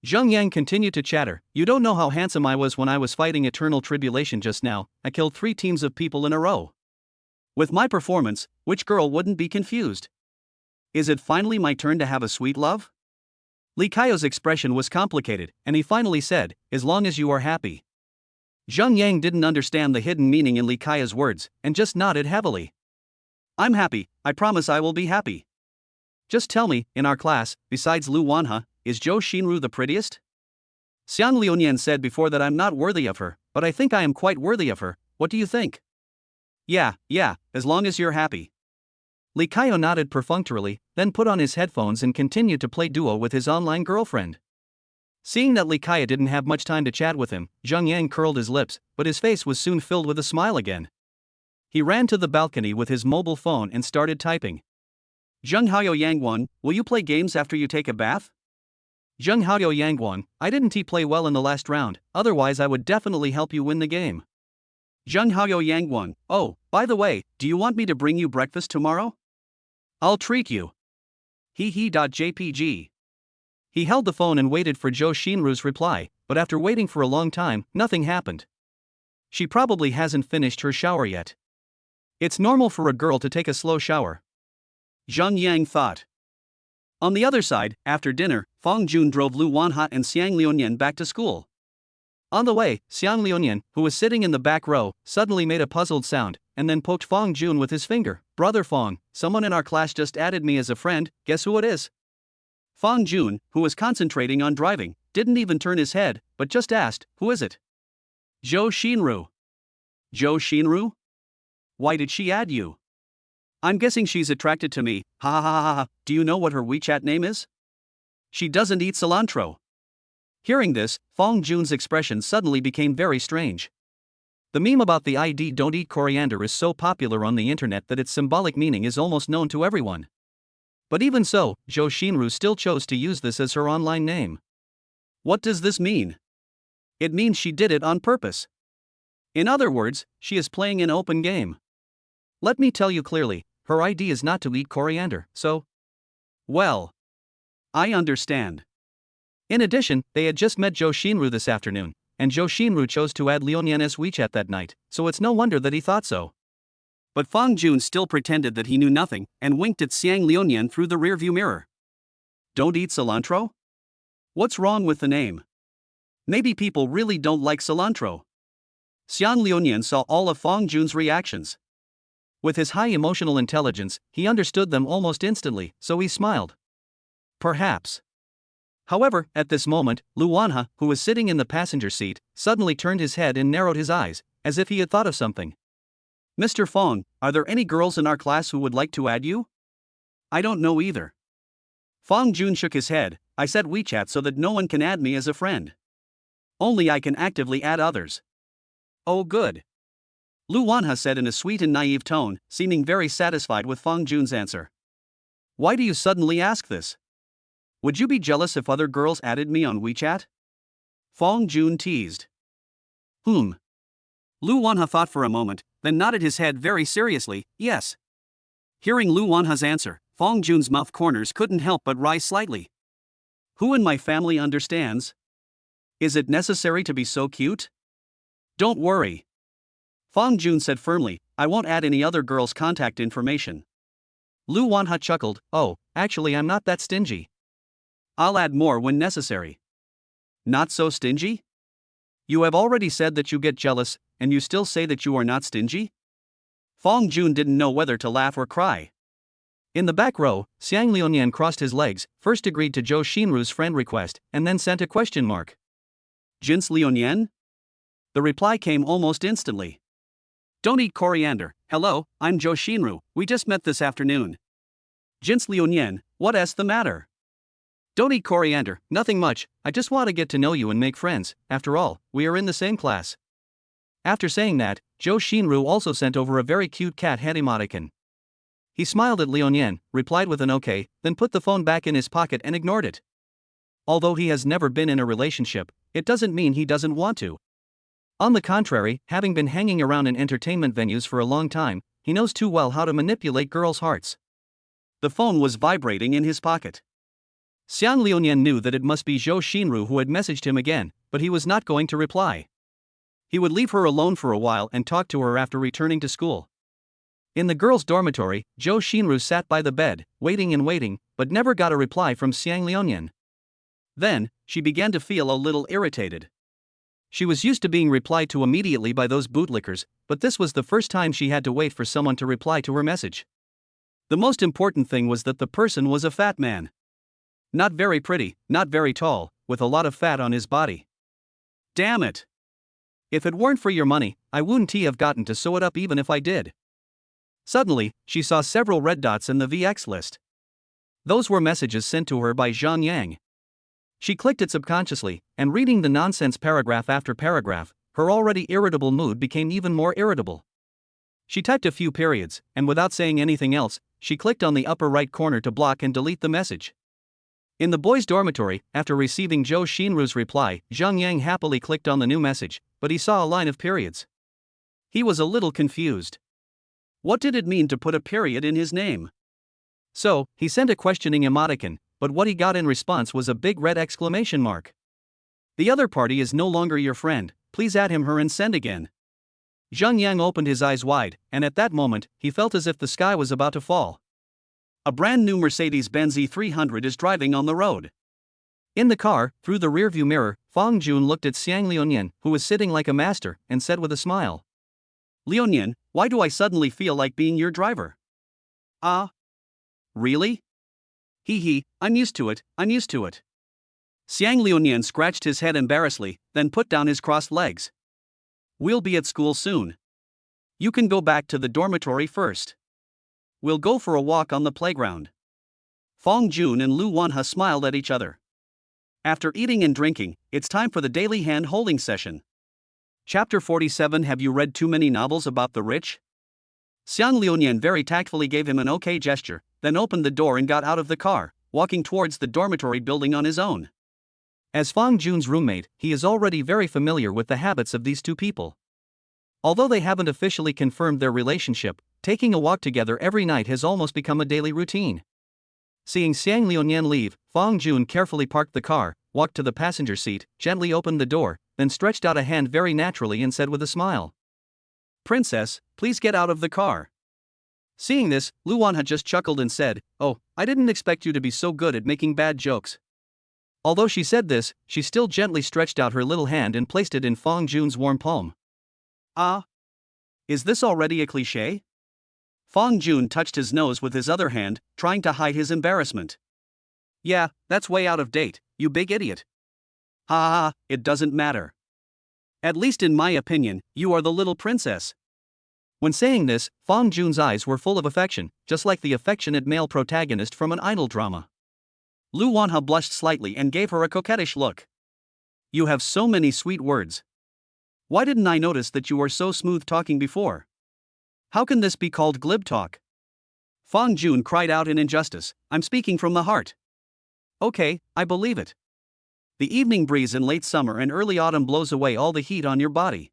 Zheng Yang continued to chatter, "You don't know how handsome I was when I was fighting Eternal Tribulation just now. I killed 3 teams of people in a row. With my performance, which girl wouldn't be confused? Is it finally my turn to have a sweet love?" Li Kaiyu's expression was complicated, and he finally said, "As long as you are happy." Zheng Yang didn't understand the hidden meaning in Li Kaiyu's words, and just nodded heavily. "I'm happy, I promise I will be happy. Just tell me, in our class, besides Lu Wanhe, is Zhou Xinru the prettiest?" "Xiang Liuyan said before that I'm not worthy of her, but I think I am quite worthy of her. What do you think?" Yeah, as long as you're happy." Li Kaiyu nodded perfunctorily, then put on his headphones and continued to play duo with his online girlfriend. Seeing that Li Kaiyu didn't have much time to chat with him, Zheng Yang curled his lips, but his face was soon filled with a smile again. He ran to the balcony with his mobile phone and started typing. "Zheng Haoyou Yangguan, will you play games after you take a bath?" "Zheng Haoyou Yangguan, I didn't play well in the last round, otherwise I would definitely help you win the game." "Zheng Haoyou Yangguan, oh, by the way, do you want me to bring you breakfast tomorrow? I'll treat you. Jpg. He held the phone and waited for Zhou Xinru's reply, but after waiting for a long time, nothing happened. She probably hasn't finished her shower yet. It's normal for a girl to take a slow shower, Zhang Yang thought. On the other side, after dinner, Fang Jun drove Lu Wanha and Xiang Liunian back to school. On the way, Xiang Liunian, who was sitting in the back row, suddenly made a puzzled sound, and then poked Fang Jun with his finger. Brother Fang, someone in our class just added me as a friend, guess who it is? Fang Jun, who was concentrating on driving, didn't even turn his head, but just asked, who is it? Zhou Xinru. Zhou Xinru? Why did she add you? I'm guessing she's attracted to me, ha ha ha ha ha. Do you know what her WeChat name is? She doesn't eat cilantro. Hearing this, Fang Jun's expression suddenly became very strange. The meme about the ID don't eat coriander is so popular on the internet that its symbolic meaning is almost known to everyone. But even so, Zhou Xinru still chose to use this as her online name. What does this mean? It means she did it on purpose. In other words, she is playing an open game. Let me tell you clearly, her ID is not to eat coriander, so... Well, I understand. In addition, they had just met Zhou Xinru this afternoon, and Zhou Xinru chose to add Liunian's WeChat that night, so it's no wonder that he thought so. But Fang Jun still pretended that he knew nothing, and winked at Xiang Liunian through the rearview mirror. Don't eat cilantro? What's wrong with the name? Maybe people really don't like cilantro. Xiang Liunian saw all of Fang Jun's reactions. With his high emotional intelligence, he understood them almost instantly, so he smiled. Perhaps. However, at this moment, Lu Wanha, who was sitting in the passenger seat, suddenly turned his head and narrowed his eyes, as if he had thought of something. Mr. Fang, are there any girls in our class who would like to add you? I don't know either. Fang Jun shook his head. I said WeChat so that no one can add me as a friend. Only I can actively add others. Oh good. Lu Wanha said in a sweet and naive tone, seeming very satisfied with Fang Jun's answer. Why do you suddenly ask this? Would you be jealous if other girls added me on WeChat? Fang Jun teased. Lu Wanha thought for a moment, then nodded his head very seriously, yes. Hearing Lu Wanha's answer, Fang Jun's mouth corners couldn't help but rise slightly. Who in my family understands? Is it necessary to be so cute? Don't worry. Fang Jun said firmly, I won't add any other girl's contact information. Lu Wanha chuckled, oh, actually I'm not that stingy. I'll add more when necessary. Not so stingy? You have already said that you get jealous, and you still say that you are not stingy? Fang Jun didn't know whether to laugh or cry. In the back row, Xiang Liunian crossed his legs, first agreed to Zhou Xinru's friend request, and then sent a question mark. Jins Liunian? The reply came almost instantly. Don't eat coriander. Hello, I'm Zhou Xinru, we just met this afternoon. Jins Liunian, what is the matter? Don't eat coriander, nothing much, I just want to get to know you and make friends, after all, we are in the same class. After saying that, Zhou Xinru also sent over a very cute cat head emoticon. He smiled at Liunian, replied with an okay, then put the phone back in his pocket and ignored it. Although he has never been in a relationship, it doesn't mean he doesn't want to. On the contrary, having been hanging around in entertainment venues for a long time, he knows too well how to manipulate girls' hearts. The phone was vibrating in his pocket. Xiang Liunian knew that it must be Zhou Xinru who had messaged him again, but he was not going to reply. He would leave her alone for a while and talk to her after returning to school. In the girls' dormitory, Zhou Xinru sat by the bed, waiting and waiting, but never got a reply from Xiang Liunian. Then, she began to feel a little irritated. She was used to being replied to immediately by those bootlickers, but this was the first time she had to wait for someone to reply to her message. The most important thing was that the person was a fat man. Not very pretty, not very tall, with a lot of fat on his body. Damn it! If it weren't for your money, I wouldn't have gotten to sew it up even if I did. Suddenly, she saw several red dots in the VX list. Those were messages sent to her by Zhang Yang. She clicked it subconsciously, and reading the nonsense paragraph after paragraph, her already irritable mood became even more irritable. She typed a few periods, and without saying anything else, she clicked on the upper right corner to block and delete the message. In the boys' dormitory, after receiving Zhou Xinru's reply, Zhang Yang happily clicked on the new message, but he saw a line of periods. He was a little confused. What did it mean to put a period in his name? So, he sent a questioning emoticon, but what he got in response was a big red exclamation mark. The other party is no longer your friend, please add him her and send again. Zheng Yang opened his eyes wide, and at that moment, he felt as if the sky was about to fall. A brand new Mercedes-Benz E300 is driving on the road. In the car, through the rearview mirror, Fang Jun looked at Xiang Liunian, who was sitting like a master, and said with a smile, "Liunian, why do I suddenly feel like being your driver?" "Ah? Really? Hee, I'm used to it. Xiang Liunian scratched his head embarrassedly, then put down his crossed legs. "We'll be at school soon. You can go back to the dormitory first. We'll go for a walk on the playground." Fang Jun and Lu Wanhe smiled at each other. After eating and drinking, it's time for the daily hand-holding session. Chapter 47. Have you read too many novels about the rich? Xiang Liunian very tactfully gave him an okay gesture, then opened the door and got out of the car, walking towards the dormitory building on his own. As Fang Jun's roommate, he is already very familiar with the habits of these two people. Although they haven't officially confirmed their relationship, taking a walk together every night has almost become a daily routine. Seeing Xiang Liunian leave, Fang Jun carefully parked the car, walked to the passenger seat, gently opened the door, then stretched out a hand very naturally and said with a smile, "Princess, please get out of the car." Seeing this, Lu Wanhe just chuckled and said, "Oh, I didn't expect you to be so good at making bad jokes." Although she said this, she still gently stretched out her little hand and placed it in Fang Jun's warm palm. "Ah? Is this already a cliché?" Fang Jun touched his nose with his other hand, trying to hide his embarrassment. "Yeah, that's way out of date, you big idiot." "Ha ha ha, it doesn't matter. At least in my opinion, you are the little princess." When saying this, Fang Jun's eyes were full of affection, just like the affectionate male protagonist from an idol drama. Lu Wanhe blushed slightly and gave her a coquettish look. "You have so many sweet words. Why didn't I notice that you were so smooth talking before? How can this be called glib talk?" Fang Jun cried out in injustice, "I'm speaking from the heart." "Okay, I believe it. The evening breeze in late summer and early autumn blows away all the heat on your body."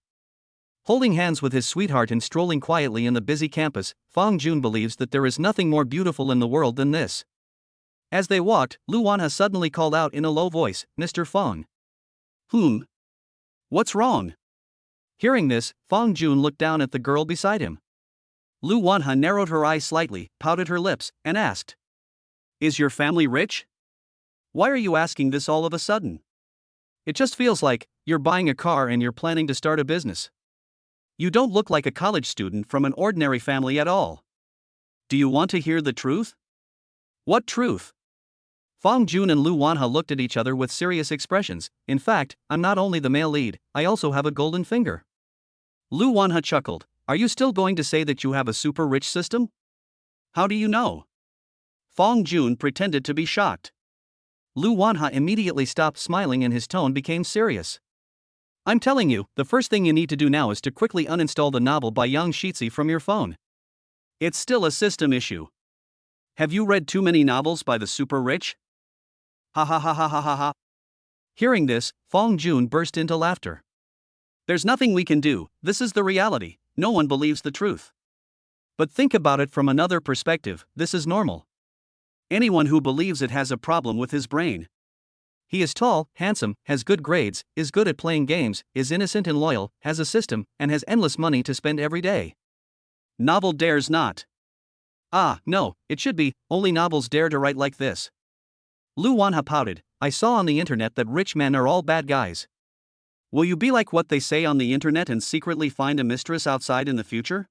Holding hands with his sweetheart and strolling quietly in the busy campus, Fang Jun believes that there is nothing more beautiful in the world than this. As they walked, Lu Wanhe suddenly called out in a low voice, "Mr. Fang." What's wrong?" Hearing this, Fang Jun looked down at the girl beside him. Lu Wanhe narrowed her eyes slightly, pouted her lips, and asked, "Is your family rich? Why are you asking this all of a sudden? It just feels like you're buying a car and you're planning to start a business. You don't look like a college student from an ordinary family at all. Do you want to hear the truth?" "What truth?" Fang Jun and Lu Wanhe looked at each other with serious expressions. "In fact, I'm not only the male lead, I also have a golden finger." Lu Wanhe chuckled. "Are you still going to say that you have a super rich system? How do you know?" Fang Jun pretended to be shocked. Lu Wanhe immediately stopped smiling and his tone became serious. "I'm telling you, the first thing you need to do now is to quickly uninstall the novel by Yang Shixi from your phone. It's still a system issue. Have you read too many novels by the super rich?" "Ha ha ha ha ha ha ha." Hearing this, Fang Jun burst into laughter. "There's nothing we can do, this is the reality, no one believes the truth. But think about it from another perspective, this is normal. Anyone who believes it has a problem with his brain. He is tall, handsome, has good grades, is good at playing games, is innocent and loyal, has a system, and has endless money to spend every day. Novel dares not. Ah, no, it should be, only novels dare to write like this." Lu Wanhe pouted. "I saw on the internet that rich men are all bad guys. Will you be like what they say on the internet and secretly find a mistress outside in the future?"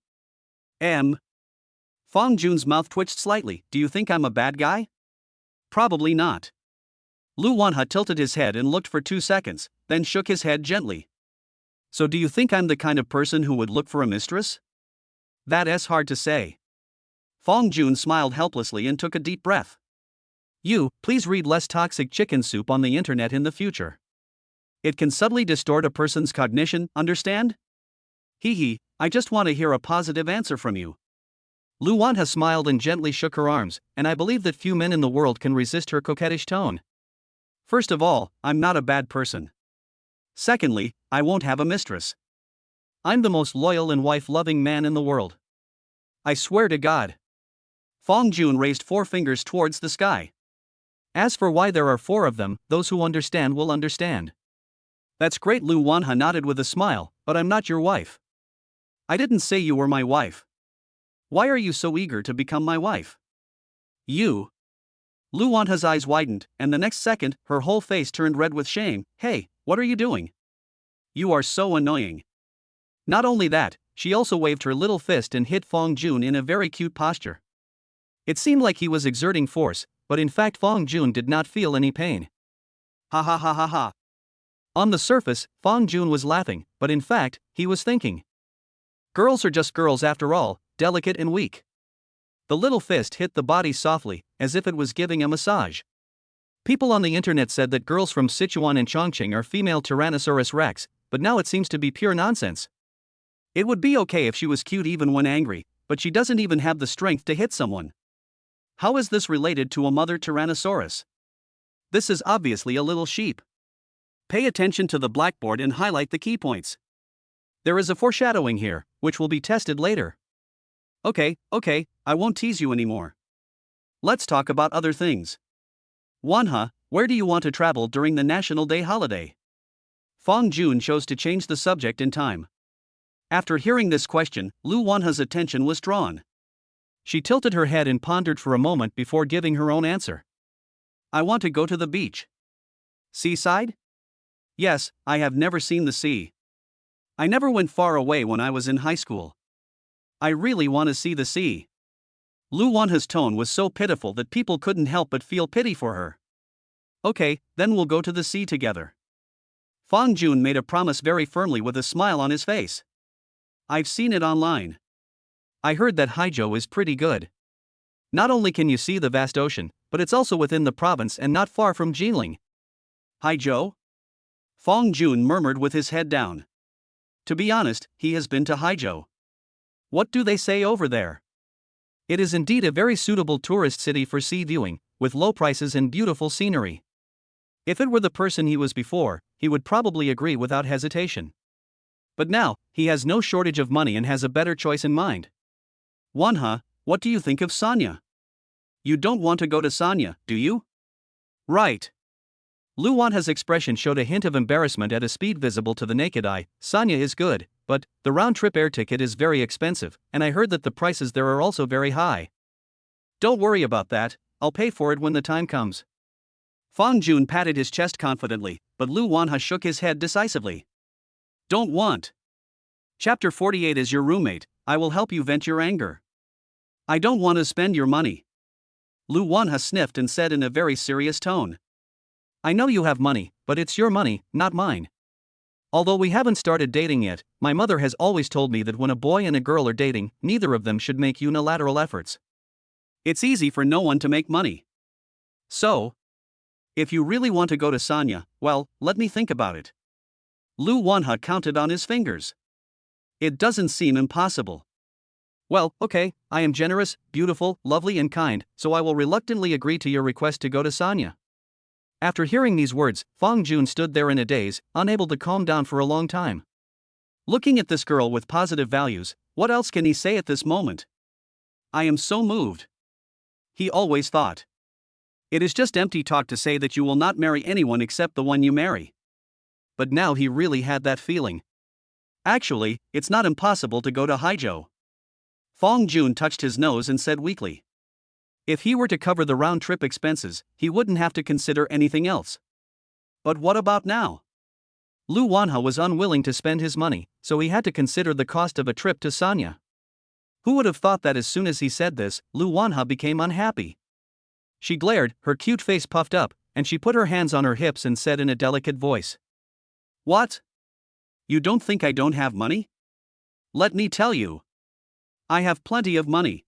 Fang Jun's mouth twitched slightly. "Do you think I'm a bad guy?" "Probably not." Lu Wanhe tilted his head and looked for 2 seconds, then shook his head gently. "So do you think I'm the kind of person who would look for a mistress?" "That's hard to say." Fang Jun smiled helplessly and took a deep breath. Please read less toxic chicken soup on the internet in the future. It can subtly distort a person's cognition, understand? I just want to hear a positive answer from you." Lu Wanhe smiled and gently shook her arms, and I believe that few men in the world can resist her coquettish tone. "First of all, I'm not a bad person. Secondly, I won't have a mistress. I'm the most loyal and wife-loving man in the world. I swear to God." Fang Jun raised 4 fingers towards the sky. "As for why there are 4 of them, those who understand will understand." "That's great," Lu Wanhe nodded with a smile, "but I'm not your wife." I didn't say you were my wife. Why are you so eager to become my wife? You. Lu Wanha's eyes widened, and the next second, her whole face turned red with shame. Hey, what are you doing? You are so annoying. Not only that, she also waved her little fist and hit Fong Jun in a very cute posture. It seemed like he was exerting force, but in fact Fong Jun did not feel any pain. Ha ha ha ha ha. On the surface, Fong Jun was laughing, but in fact, he was thinking. Girls are just girls after all, delicate and weak. The little fist hit the body softly, as if it was giving a massage. People on the internet said that girls from Sichuan and Chongqing are female Tyrannosaurus rex, but now it seems to be pure nonsense. It would be okay if she was cute even when angry, but she doesn't even have the strength to hit someone. How is this related to a mother Tyrannosaurus? This is obviously a little sheep. Pay attention to the blackboard and highlight the key points. There is a foreshadowing here, which will be tested later. Okay, I won't tease you anymore. Let's talk about other things. Wanha, where do you want to travel during the National Day holiday? Fong Jun chose to change the subject in time. After hearing this question, Lu Wanha's attention was drawn. She tilted her head and pondered for a moment before giving her own answer. I want to go to the beach. Seaside? Yes, I have never seen the sea. I never went far away when I was in high school. I really want to see the sea. Lu Wanha's tone was so pitiful that people couldn't help but feel pity for her. Okay, then we'll go to the sea together. Fong Jun made a promise very firmly with a smile on his face. I've seen it online. I heard that Haizhou is pretty good. Not only can you see the vast ocean, but it's also within the province and not far from Jilin. Haizhou? Fong Jun murmured with his head down. To be honest, he has been to Haizhou. What do they say over there? It is indeed a very suitable tourist city for sea viewing, with low prices and beautiful scenery. If it were the person he was before, he would probably agree without hesitation. But now, he has no shortage of money and has a better choice in mind. Wanha, what do you think of Sanya? You don't want to go to Sanya, do you? Right. Lu Wanha's expression showed a hint of embarrassment at a speed visible to the naked eye. Sanya is good, but the round-trip air ticket is very expensive, and I heard that the prices there are also very high. Don't worry about that, I'll pay for it when the time comes. Fong Jun patted his chest confidently, but Lu Wanha shook his head decisively. Don't want. Chapter 48 is your roommate, I will help you vent your anger. I don't want to spend your money. Lu Wanha sniffed and said in a very serious tone. I know you have money, but it's your money, not mine. Although we haven't started dating yet, my mother has always told me that when a boy and a girl are dating, neither of them should make unilateral efforts. It's easy for no one to make money. So, if you really want to go to Sanya, well, let me think about it. Lu Wanha counted on his fingers. It doesn't seem impossible. Well, okay, I am generous, beautiful, lovely and kind, so I will reluctantly agree to your request to go to Sanya. After hearing these words, Fong Jun stood there in a daze, unable to calm down for a long time. Looking at this girl with positive values, what else can he say at this moment? I am so moved. He always thought. It is just empty talk to say that you will not marry anyone except the one you marry. But now he really had that feeling. Actually, it's not impossible to go to Haizhou. Fong Jun touched his nose and said weakly. If he were to cover the round-trip expenses, he wouldn't have to consider anything else. But what about now? Lu Wanha was unwilling to spend his money, so he had to consider the cost of a trip to Sanya. Who would have thought that as soon as he said this, Lu Wanha became unhappy? She glared, her cute face puffed up, and she put her hands on her hips and said in a delicate voice. What? You don't think I don't have money? Let me tell you. I have plenty of money.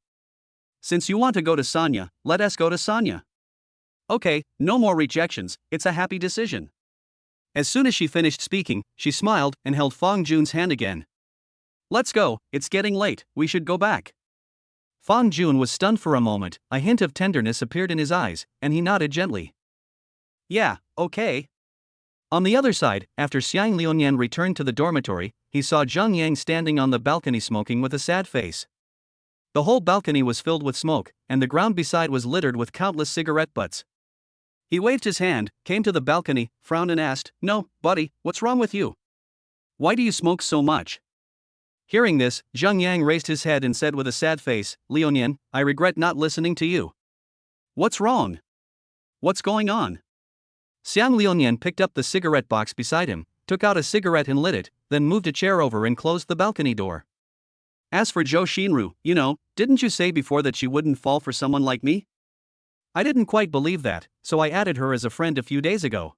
Since you want to go to Sanya, let us go to Sanya. Okay, no more rejections, it's a happy decision. As soon as she finished speaking, she smiled and held Fong Jun's hand again. Let's go, it's getting late, we should go back. Fong Jun was stunned for a moment, a hint of tenderness appeared in his eyes, and he nodded gently. Yeah, okay. On the other side, after Xiang Liuyan returned to the dormitory, he saw Zheng Yang standing on the balcony smoking with a sad face. The whole balcony was filled with smoke, and the ground beside was littered with countless cigarette butts. He waved his hand, came to the balcony, frowned and asked, No, buddy, what's wrong with you? Why do you smoke so much? Hearing this, Zhang Yang raised his head and said with a sad face, Liuan, I regret not listening to you. What's wrong? What's going on? Xiang Liuan picked up the cigarette box beside him, took out a cigarette and lit it, then moved a chair over and closed the balcony door. As for Zhou Xinru, didn't you say before that she wouldn't fall for someone like me? I didn't quite believe that, so I added her as a friend a few days ago.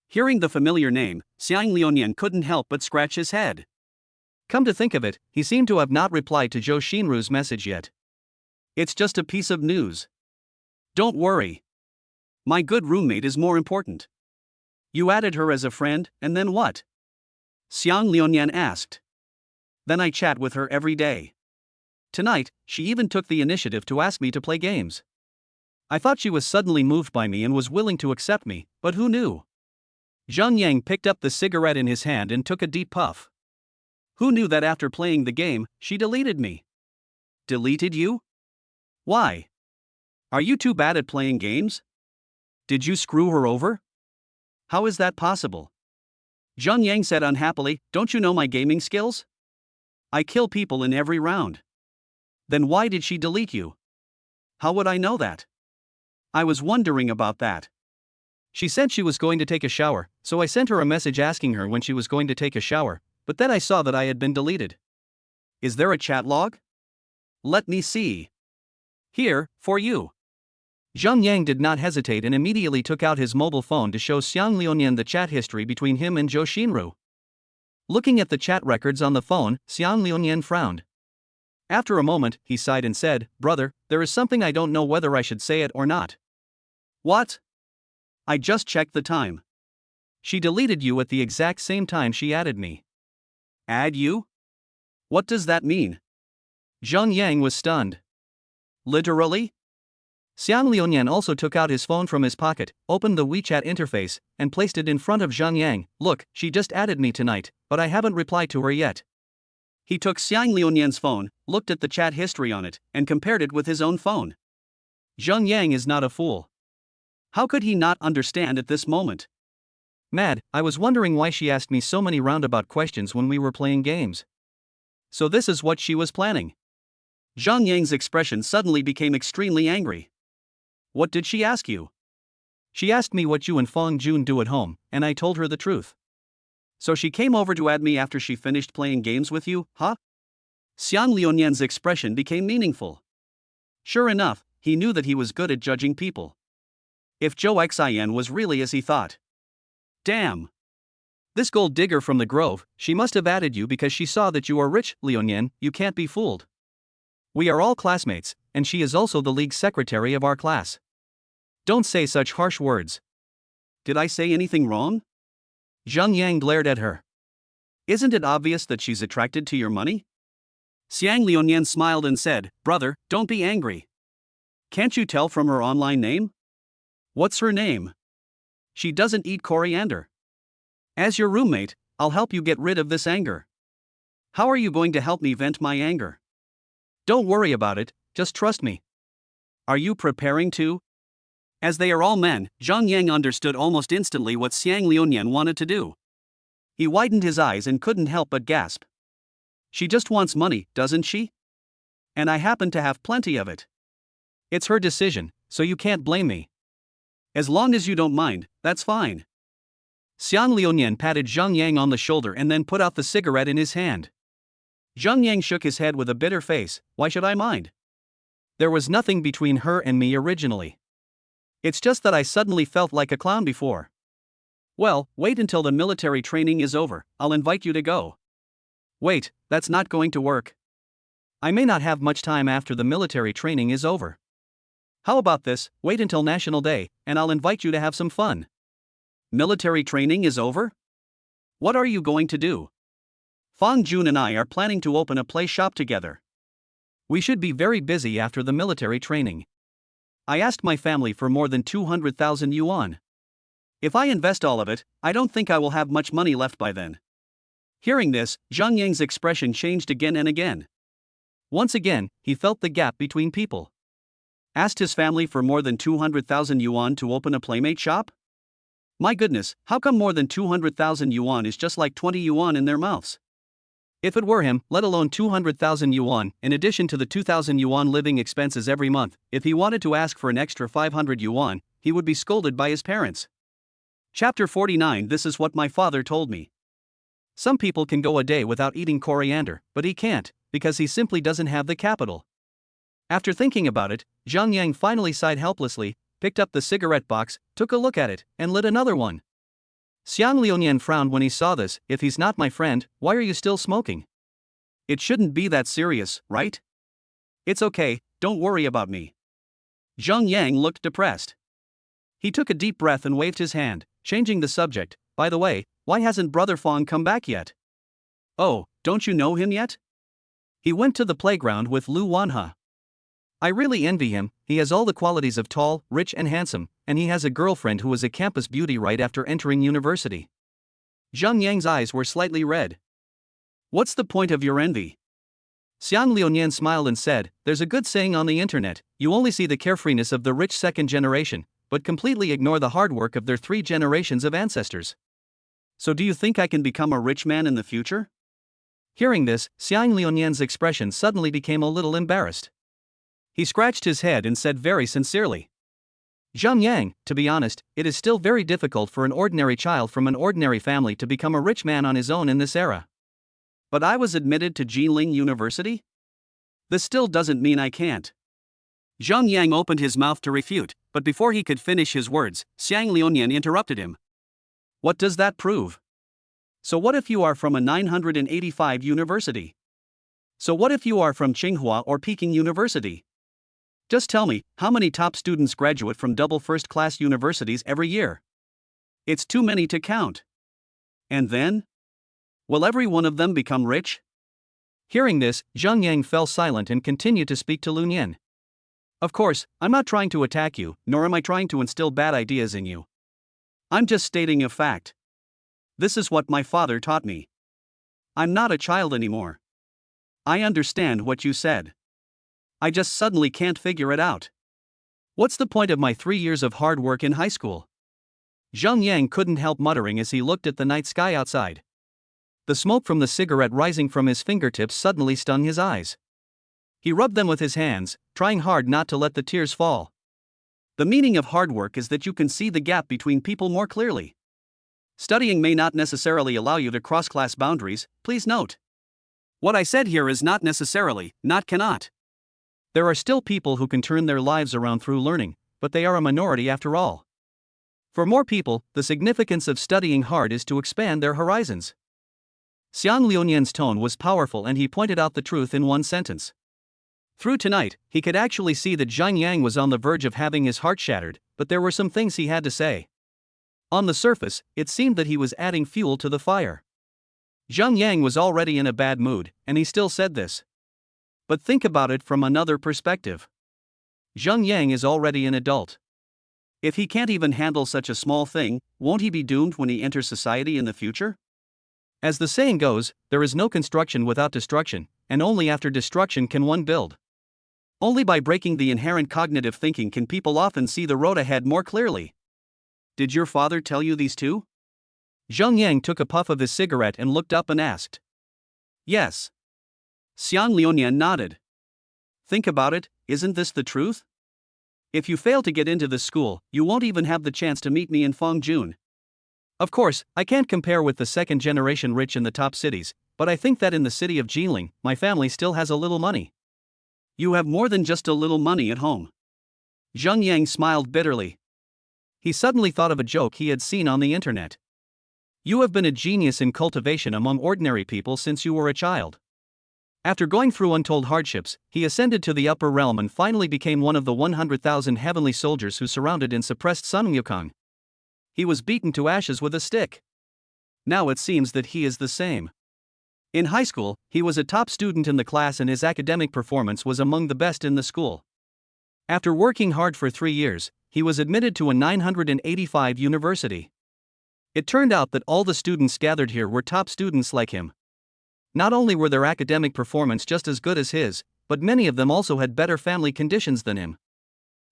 Hearing the familiar name, Xiang Liuan couldn't help but scratch his head. Come to think of it, he seemed to have not replied to Zhou Xinru's message yet. It's just a piece of news. Don't worry. My good roommate is more important. You added her as a friend, and then what? Xiang Liuan asked. Then I chat with her every day. Tonight, she even took the initiative to ask me to play games. I thought she was suddenly moved by me and was willing to accept me, but who knew? Zhang Yang picked up the cigarette in his hand and took a deep puff. Who knew that after playing the game, she deleted me? Deleted you? Why? Are you too bad at playing games? Did you screw her over? How is that possible? Zhang Yang said unhappily, don't you know my gaming skills? I kill people in every round. Then why did she delete you? How would I know that? I was wondering about that. She said she was going to take a shower, so I sent her a message asking her when she was going to take a shower, but then I saw that I had been deleted. Is there a chat log? Let me see. Here, for you. Zhang Yang did not hesitate and immediately took out his mobile phone to show Xiang Liuan the chat history between him and Zhou Xinru. Looking at the chat records on the phone, Xiang Liuan frowned. After a moment, he sighed and said, Brother, there is something I don't know whether I should say it or not. What? I just checked the time. She deleted you at the exact same time she added me. Add you? What does that mean? Zhang Yang was stunned. Literally? Xiang Liuan also took out his phone from his pocket, opened the WeChat interface, and placed it in front of Zhang Yang. Look, she just added me tonight, but I haven't replied to her yet. He took Xiang Liuan's phone, looked at the chat history on it, and compared it with his own phone. Zhang Yang is not a fool. How could he not understand at this moment? Mad, I was wondering why she asked me so many roundabout questions when we were playing games. So this is what she was planning. Zhang Yang's expression suddenly became extremely angry. What did she ask you? She asked me what you and Feng Jun do at home, and I told her the truth. So she came over to add me after she finished playing games with you, huh? Xiang Liuan's expression became meaningful. Sure enough, he knew that he was good at judging people. If Zhou Xian was really as he thought. Damn! This gold digger from the grove, she must have added you because she saw that you are rich, Liuan, you can't be fooled. We are all classmates, and she is also the league secretary of our class. Don't say such harsh words. Did I say anything wrong? Zhang Yang glared at her. Isn't it obvious that she's attracted to your money? Xiang Liuan smiled and said, Brother, don't be angry. Can't you tell from her online name? What's her name? She doesn't eat coriander. As your roommate, I'll help you get rid of this anger. How are you going to help me vent my anger? Don't worry about it, just trust me. Are you preparing to? As they are all men, Zhang Yang understood almost instantly what Xiang Liuan wanted to do. He widened his eyes and couldn't help but gasp. She just wants money, doesn't she? And I happen to have plenty of it. It's her decision, so you can't blame me. As long as you don't mind, that's fine. Xiang Liuan patted Zhang Yang on the shoulder and then put out the cigarette in his hand. Zhang Yang shook his head with a bitter face. Why should I mind? There was nothing between her and me originally. It's just that I suddenly felt like a clown before. Well, wait until the military training is over, I'll invite you to go. Wait, that's not going to work. I may not have much time after the military training is over. How about this, wait until National Day, and I'll invite you to have some fun. Military training is over? What are you going to do? Feng Jun and I are planning to open a play shop together. We should be very busy after the military training. I asked my family for more than 200,000 yuan. If I invest all of it, I don't think I will have much money left by then. Hearing this, Zhang Yang's expression changed again and again. Once again, he felt the gap between people. Asked his family for more than 200,000 yuan to open a playmate shop? My goodness, how come more than 200,000 yuan is just like 20 yuan in their mouths? If it were him, let alone 200,000 yuan, in addition to the 2,000 yuan living expenses every month, if he wanted to ask for an extra 500 yuan, he would be scolded by his parents. Chapter 49. This is what my father told me. Some people can go a day without eating coriander, but he can't, because he simply doesn't have the capital. After thinking about it, Zhang Yang finally sighed helplessly, picked up the cigarette box, took a look at it, and lit another one. Xiang Liunian frowned when he saw this. If he's not my friend, why are you still smoking? It shouldn't be that serious, right? It's okay, don't worry about me. Zhang Yang looked depressed. He took a deep breath and waved his hand, changing the subject. By the way, why hasn't Brother Fong come back yet? Oh, don't you know him yet? He went to the playground with Lu Wanhe. I really envy him. He has all the qualities of tall, rich and handsome, and he has a girlfriend who is a campus beauty right after entering university. Zhang Yang's eyes were slightly red. What's the point of your envy? Xiang Liunian smiled and said, there's a good saying on the internet, you only see the carefreeness of the rich second generation, but completely ignore the hard work of their 3 generations of ancestors. So do you think I can become a rich man in the future? Hearing this, Xiang Liunian's expression suddenly became a little embarrassed. He scratched his head and said very sincerely, Zhang Yang, to be honest, it is still very difficult for an ordinary child from an ordinary family to become a rich man on his own in this era. But I was admitted to Jilin University? This still doesn't mean I can't. Zhang Yang opened his mouth to refute, but before he could finish his words, Xiang Liunian interrupted him. What does that prove? So what if you are from a 985 university? So what if you are from Tsinghua or Peking University? Just tell me, how many top students graduate from double first-class universities every year? It's too many to count. And then? Will every one of them become rich? Hearing this, Zhang Yang fell silent and continued to speak to Lu Nian. Of course, I'm not trying to attack you, nor am I trying to instill bad ideas in you. I'm just stating a fact. This is what my father taught me. I'm not a child anymore. I understand what you said. I just suddenly can't figure it out. What's the point of my 3 years of hard work in high school? Zhang Yang couldn't help muttering as he looked at the night sky outside. The smoke from the cigarette rising from his fingertips suddenly stung his eyes. He rubbed them with his hands, trying hard not to let the tears fall. The meaning of hard work is that you can see the gap between people more clearly. Studying may not necessarily allow you to cross class boundaries, please note. What I said here is not necessarily, not cannot. There are still people who can turn their lives around through learning, but they are a minority after all. For more people, the significance of studying hard is to expand their horizons. Xiang Liunian's tone was powerful and he pointed out the truth in one sentence. Through tonight, he could actually see that Zhang Yang was on the verge of having his heart shattered, but there were some things he had to say. On the surface, it seemed that he was adding fuel to the fire. Zhang Yang was already in a bad mood, and he still said this. But think about it from another perspective. Zhang Yang is already an adult. If he can't even handle such a small thing, won't he be doomed when he enters society in the future? As the saying goes, there is no construction without destruction, and only after destruction can one build. Only by breaking the inherent cognitive thinking can people often see the road ahead more clearly. Did your father tell you these too? Zhang Yang took a puff of his cigarette and looked up and asked. Yes. Xiang Liunian nodded. Think about it, isn't this the truth? If you fail to get into this school, you won't even have the chance to meet me in Fongjun. Of course, I can't compare with the second generation rich in the top cities, but I think that in the city of Jilin, my family still has a little money. You have more than just a little money at home. Zhang Yang smiled bitterly. He suddenly thought of a joke he had seen on the internet. You have been a genius in cultivation among ordinary people since you were a child. After going through untold hardships, he ascended to the upper realm and finally became one of the 100,000 heavenly soldiers who surrounded and suppressed Sun Wukong. He was beaten to ashes with a stick. Now it seems that he is the same. In high school, he was a top student in the class and his academic performance was among the best in the school. After working hard for 3 years, he was admitted to a 985 university. It turned out that all the students gathered here were top students like him. Not only were their academic performance just as good as his, but many of them also had better family conditions than him.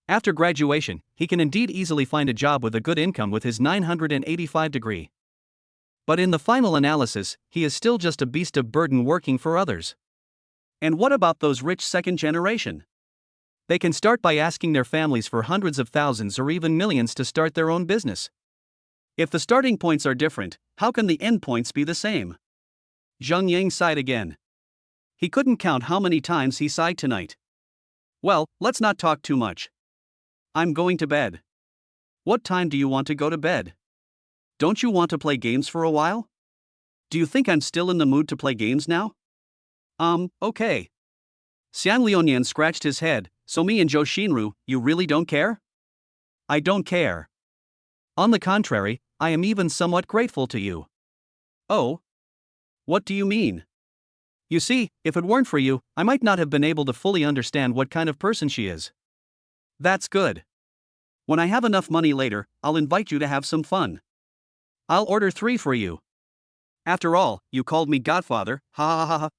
After graduation, he can indeed easily find a job with a good income with his 985 degree. But in the final analysis, he is still just a beast of burden working for others. And what about those rich second generation? They can start by asking their families for hundreds of thousands or even millions to start their own business. If the starting points are different, how can the end points be the same? Zheng Yang sighed again. He couldn't count how many times he sighed tonight. Well, let's not talk too much. I'm going to bed. What time do you want to go to bed? Don't you want to play games for a while? Do you think I'm still in the mood to play games now? Okay. Xiang Liuyan scratched his head. So me and Zhou Xinru, you really don't care? I don't care. On the contrary, I am even somewhat grateful to you. Oh? What do you mean? You see, if it weren't for you, I might not have been able to fully understand what kind of person she is. That's good. When I have enough money later, I'll invite you to have some fun. I'll order 3 for you. After all, you called me godfather, ha ha ha ha.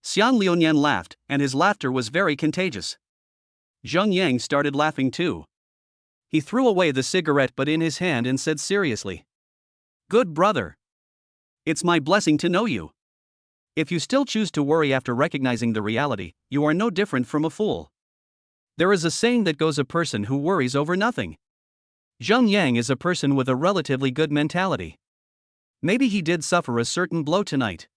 Xiang Liuyan laughed, and his laughter was very contagious. Zheng Yang started laughing too. He threw away the cigarette butt in his hand and said seriously, "Good brother. It's my blessing to know you. If you still choose to worry after recognizing the reality, you are no different from a fool. There is a saying that goes, a person who worries over nothing." Zheng Yang is a person with a relatively good mentality. Maybe he did suffer a certain blow tonight.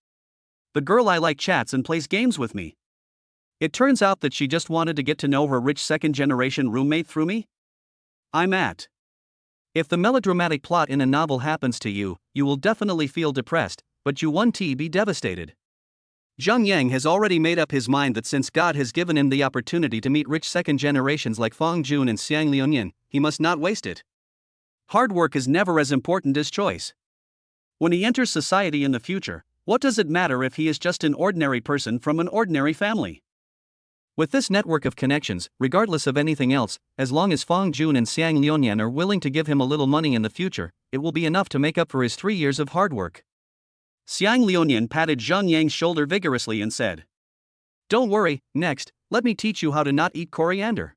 The girl I like chats and plays games with me. It turns out that she just wanted to get to know her rich second-generation roommate through me? I'm at. If the melodramatic plot in a novel happens to you, you will definitely feel depressed, but you won't be devastated. Zheng Yang has already made up his mind that since God has given him the opportunity to meet rich second generations like Fang Jun and Xiang Liuyan, he must not waste it. Hard work is never as important as choice. When he enters society in the future, what does it matter if he is just an ordinary person from an ordinary family? With this network of connections, regardless of anything else, as long as Fang Jun and Xiang Liuyan are willing to give him a little money in the future, it will be enough to make up for his 3 years of hard work. Xiang Liuyan patted Zheng Yang's shoulder vigorously and said, "Don't worry, next, let me teach you how to not eat coriander."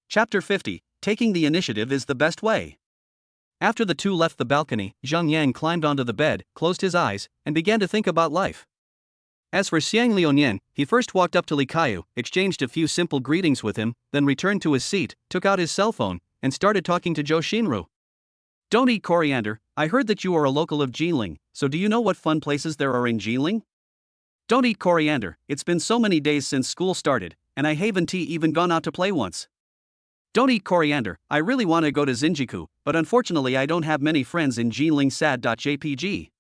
Chapter 50, Taking the Initiative is the Best Way. After the two left the balcony, Zheng Yang climbed onto the bed, closed his eyes, and began to think about life. As for Xiang Liuyan, he first walked up to Li Kaiyu, exchanged a few simple greetings with him, then returned to his seat, took out his cell phone, and started talking to Zhou Xinru. "Don't eat coriander. I heard that you are a local of Jinling, so do you know what fun places there are in Jinling? Don't eat coriander. It's been so many days since school started, and I haven't even gone out to play once. Don't eat coriander. I really want to go to Zinjiku, but unfortunately I don't have many friends in Jinling sad.jpg.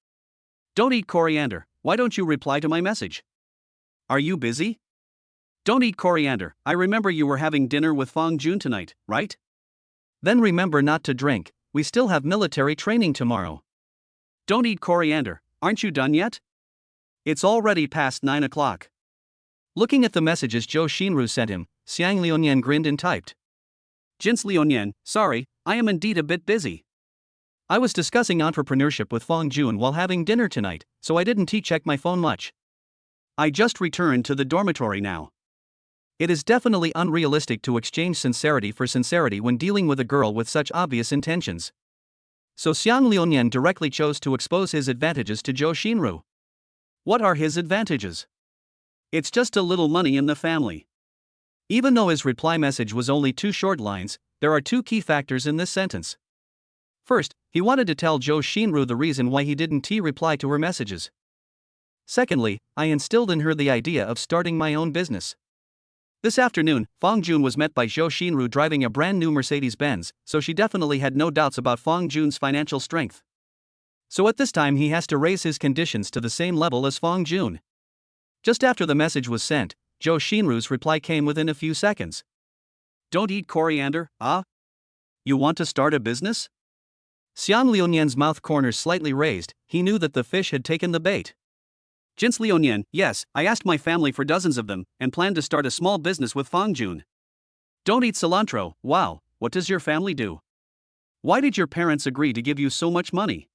Don't eat coriander. Why don't you reply to my message? Are you busy? Don't eat coriander. I remember you were having dinner with Fang Jun tonight, right? Then remember not to drink. We still have military training tomorrow. Don't eat coriander. Aren't you done yet? It's already past 9 o'clock. Looking at the messages Zhou Xinru sent him, Xiang Liuyan grinned and typed. "Jins Liuyan, sorry, I am indeed a bit busy. I was discussing entrepreneurship with Fang Jun while having dinner tonight, so I didn't check my phone much. I just returned to the dormitory now." It is definitely unrealistic to exchange sincerity for sincerity when dealing with a girl with such obvious intentions. So Xiang Liuyan directly chose to expose his advantages to Zhou Xinru. What are his advantages? It's just a little money in the family. Even though his reply message was only 2 short lines, there are 2 key factors in this sentence. First, he wanted to tell Zhou Xinru the reason why he didn't reply to her messages. Secondly, I instilled in her the idea of starting my own business. This afternoon, Fang Jun was met by Zhou Xinru driving a brand new Mercedes-Benz, so she definitely had no doubts about Fang Jun's financial strength. So at this time he has to raise his conditions to the same level as Fang Jun. Just after the message was sent, Zhou Xinru's reply came within a few seconds. "Don't eat coriander, ah? You want to start a business?" Xiang Liuyan's mouth corners slightly raised. He knew that the fish had taken the bait. "Jins Liuyan, yes, I asked my family for dozens of them, and planned to start a small business with Fang Jun. Don't eat cilantro, wow, what does your family do? Why did your parents agree to give you so much money?"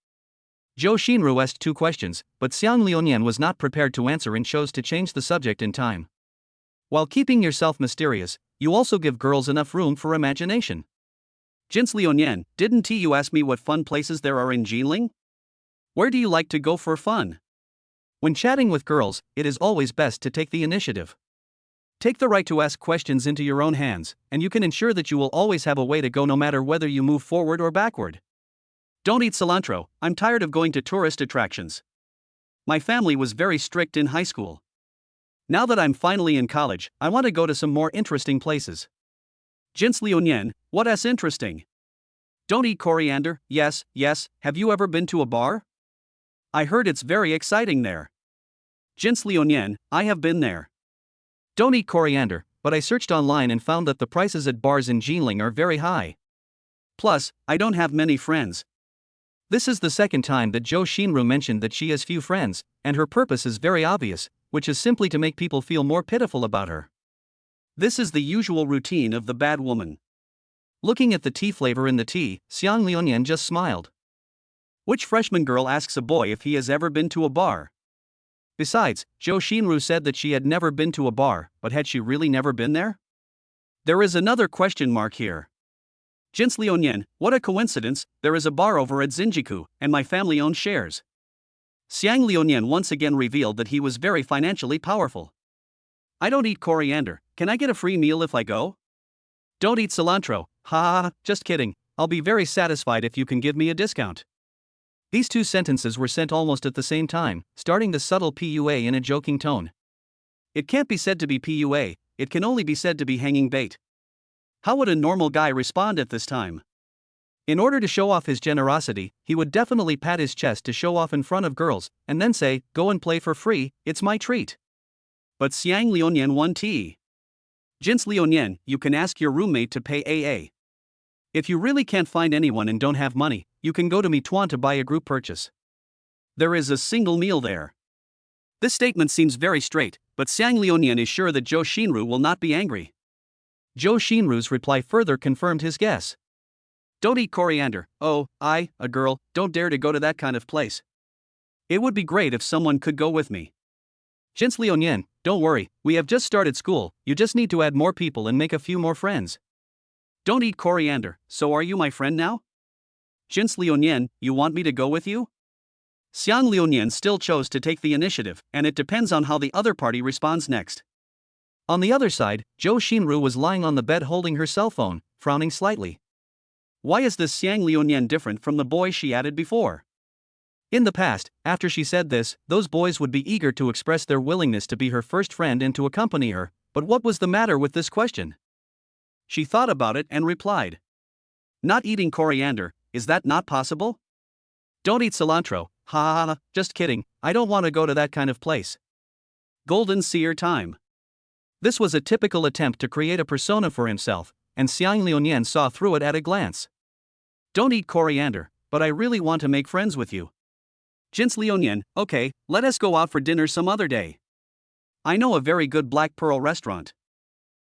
Zhou Xinru asked 2 questions, but Xiang Liuyan was not prepared to answer and chose to change the subject in time. While keeping yourself mysterious, you also give girls enough room for imagination. "Jins Liuyan, didn't you ask me what fun places there are in Jinling? Where do you like to go for fun? When chatting with girls, it is always best to take the initiative. Take the right to ask questions into your own hands, and you can ensure that you will always have a way to go no matter whether you move forward or backward. Don't eat cilantro. I'm tired of going to tourist attractions. My family was very strict in high school. Now that I'm finally in college, I want to go to some more interesting places. Jins Liunian, what's interesting? Don't eat coriander. Yes, have you ever been to a bar? I heard it's very exciting there. Jins Liunian, I have been there. Don't eat coriander, but I searched online and found that the prices at bars in Jinling are very high. Plus, I don't have many friends. This is the second time that Zhou Xinru mentioned that she has few friends, and her purpose is very obvious, which is simply to make people feel more pitiful about her. This is the usual routine of the bad woman. Looking at the tea flavor in the tea, Xiang Liunian just smiled. Which freshman girl asks a boy if he has ever been to a bar? Besides, Zhou Xinru said that she had never been to a bar, but had she really never been there? There is another question mark here. Jins Liunian, what a coincidence, there is a bar over at Xinjiku, and my family owns shares. Xiang Liunian once again revealed that he was very financially powerful. I don't eat coriander, can I get a free meal if I go? Don't eat cilantro, ha, just kidding, I'll be very satisfied if you can give me a discount. These two sentences were sent almost at the same time, starting the subtle PUA in a joking tone. It can't be said to be PUA, it can only be said to be hanging bait. How would a normal guy respond at this time? In order to show off his generosity, he would definitely pat his chest to show off in front of girls, and then say, go and play for free, it's my treat. But Xiang Liunian won tea. Jins Liunian, you can ask your roommate to pay AA. If you really can't find anyone and don't have money, you can go to Meituan to buy a group purchase. There is a single meal there. This statement seems very straight, but Xiang Liunian is sure that Zhou Xinru will not be angry. Zhou Xinru's reply further confirmed his guess. Don't eat coriander. Oh, I, a girl, don't dare to go to that kind of place. It would be great if someone could go with me. Jins Liunian, don't worry, we have just started school, you just need to add more people and make a few more friends. Don't eat coriander, so are you my friend now? Jins Liunian, you want me to go with you? Xiang Liunian still chose to take the initiative, and it depends on how the other party responds next. On the other side, Zhou Xinru was lying on the bed holding her cell phone, frowning slightly. Why is this Xiang Liunian different from the boy she added before? In the past, after she said this, those boys would be eager to express their willingness to be her first friend and to accompany her, but what was the matter with this question? She thought about it and replied. Not eating coriander, is that not possible? Don't eat cilantro, ha, just kidding, I don't want to go to that kind of place. Golden seer time. This was a typical attempt to create a persona for himself, and Xiang Liunian saw through it at a glance. Don't eat coriander, but I really want to make friends with you. Jins Liunian, okay, let us go out for dinner some other day. I know a very good Black Pearl restaurant.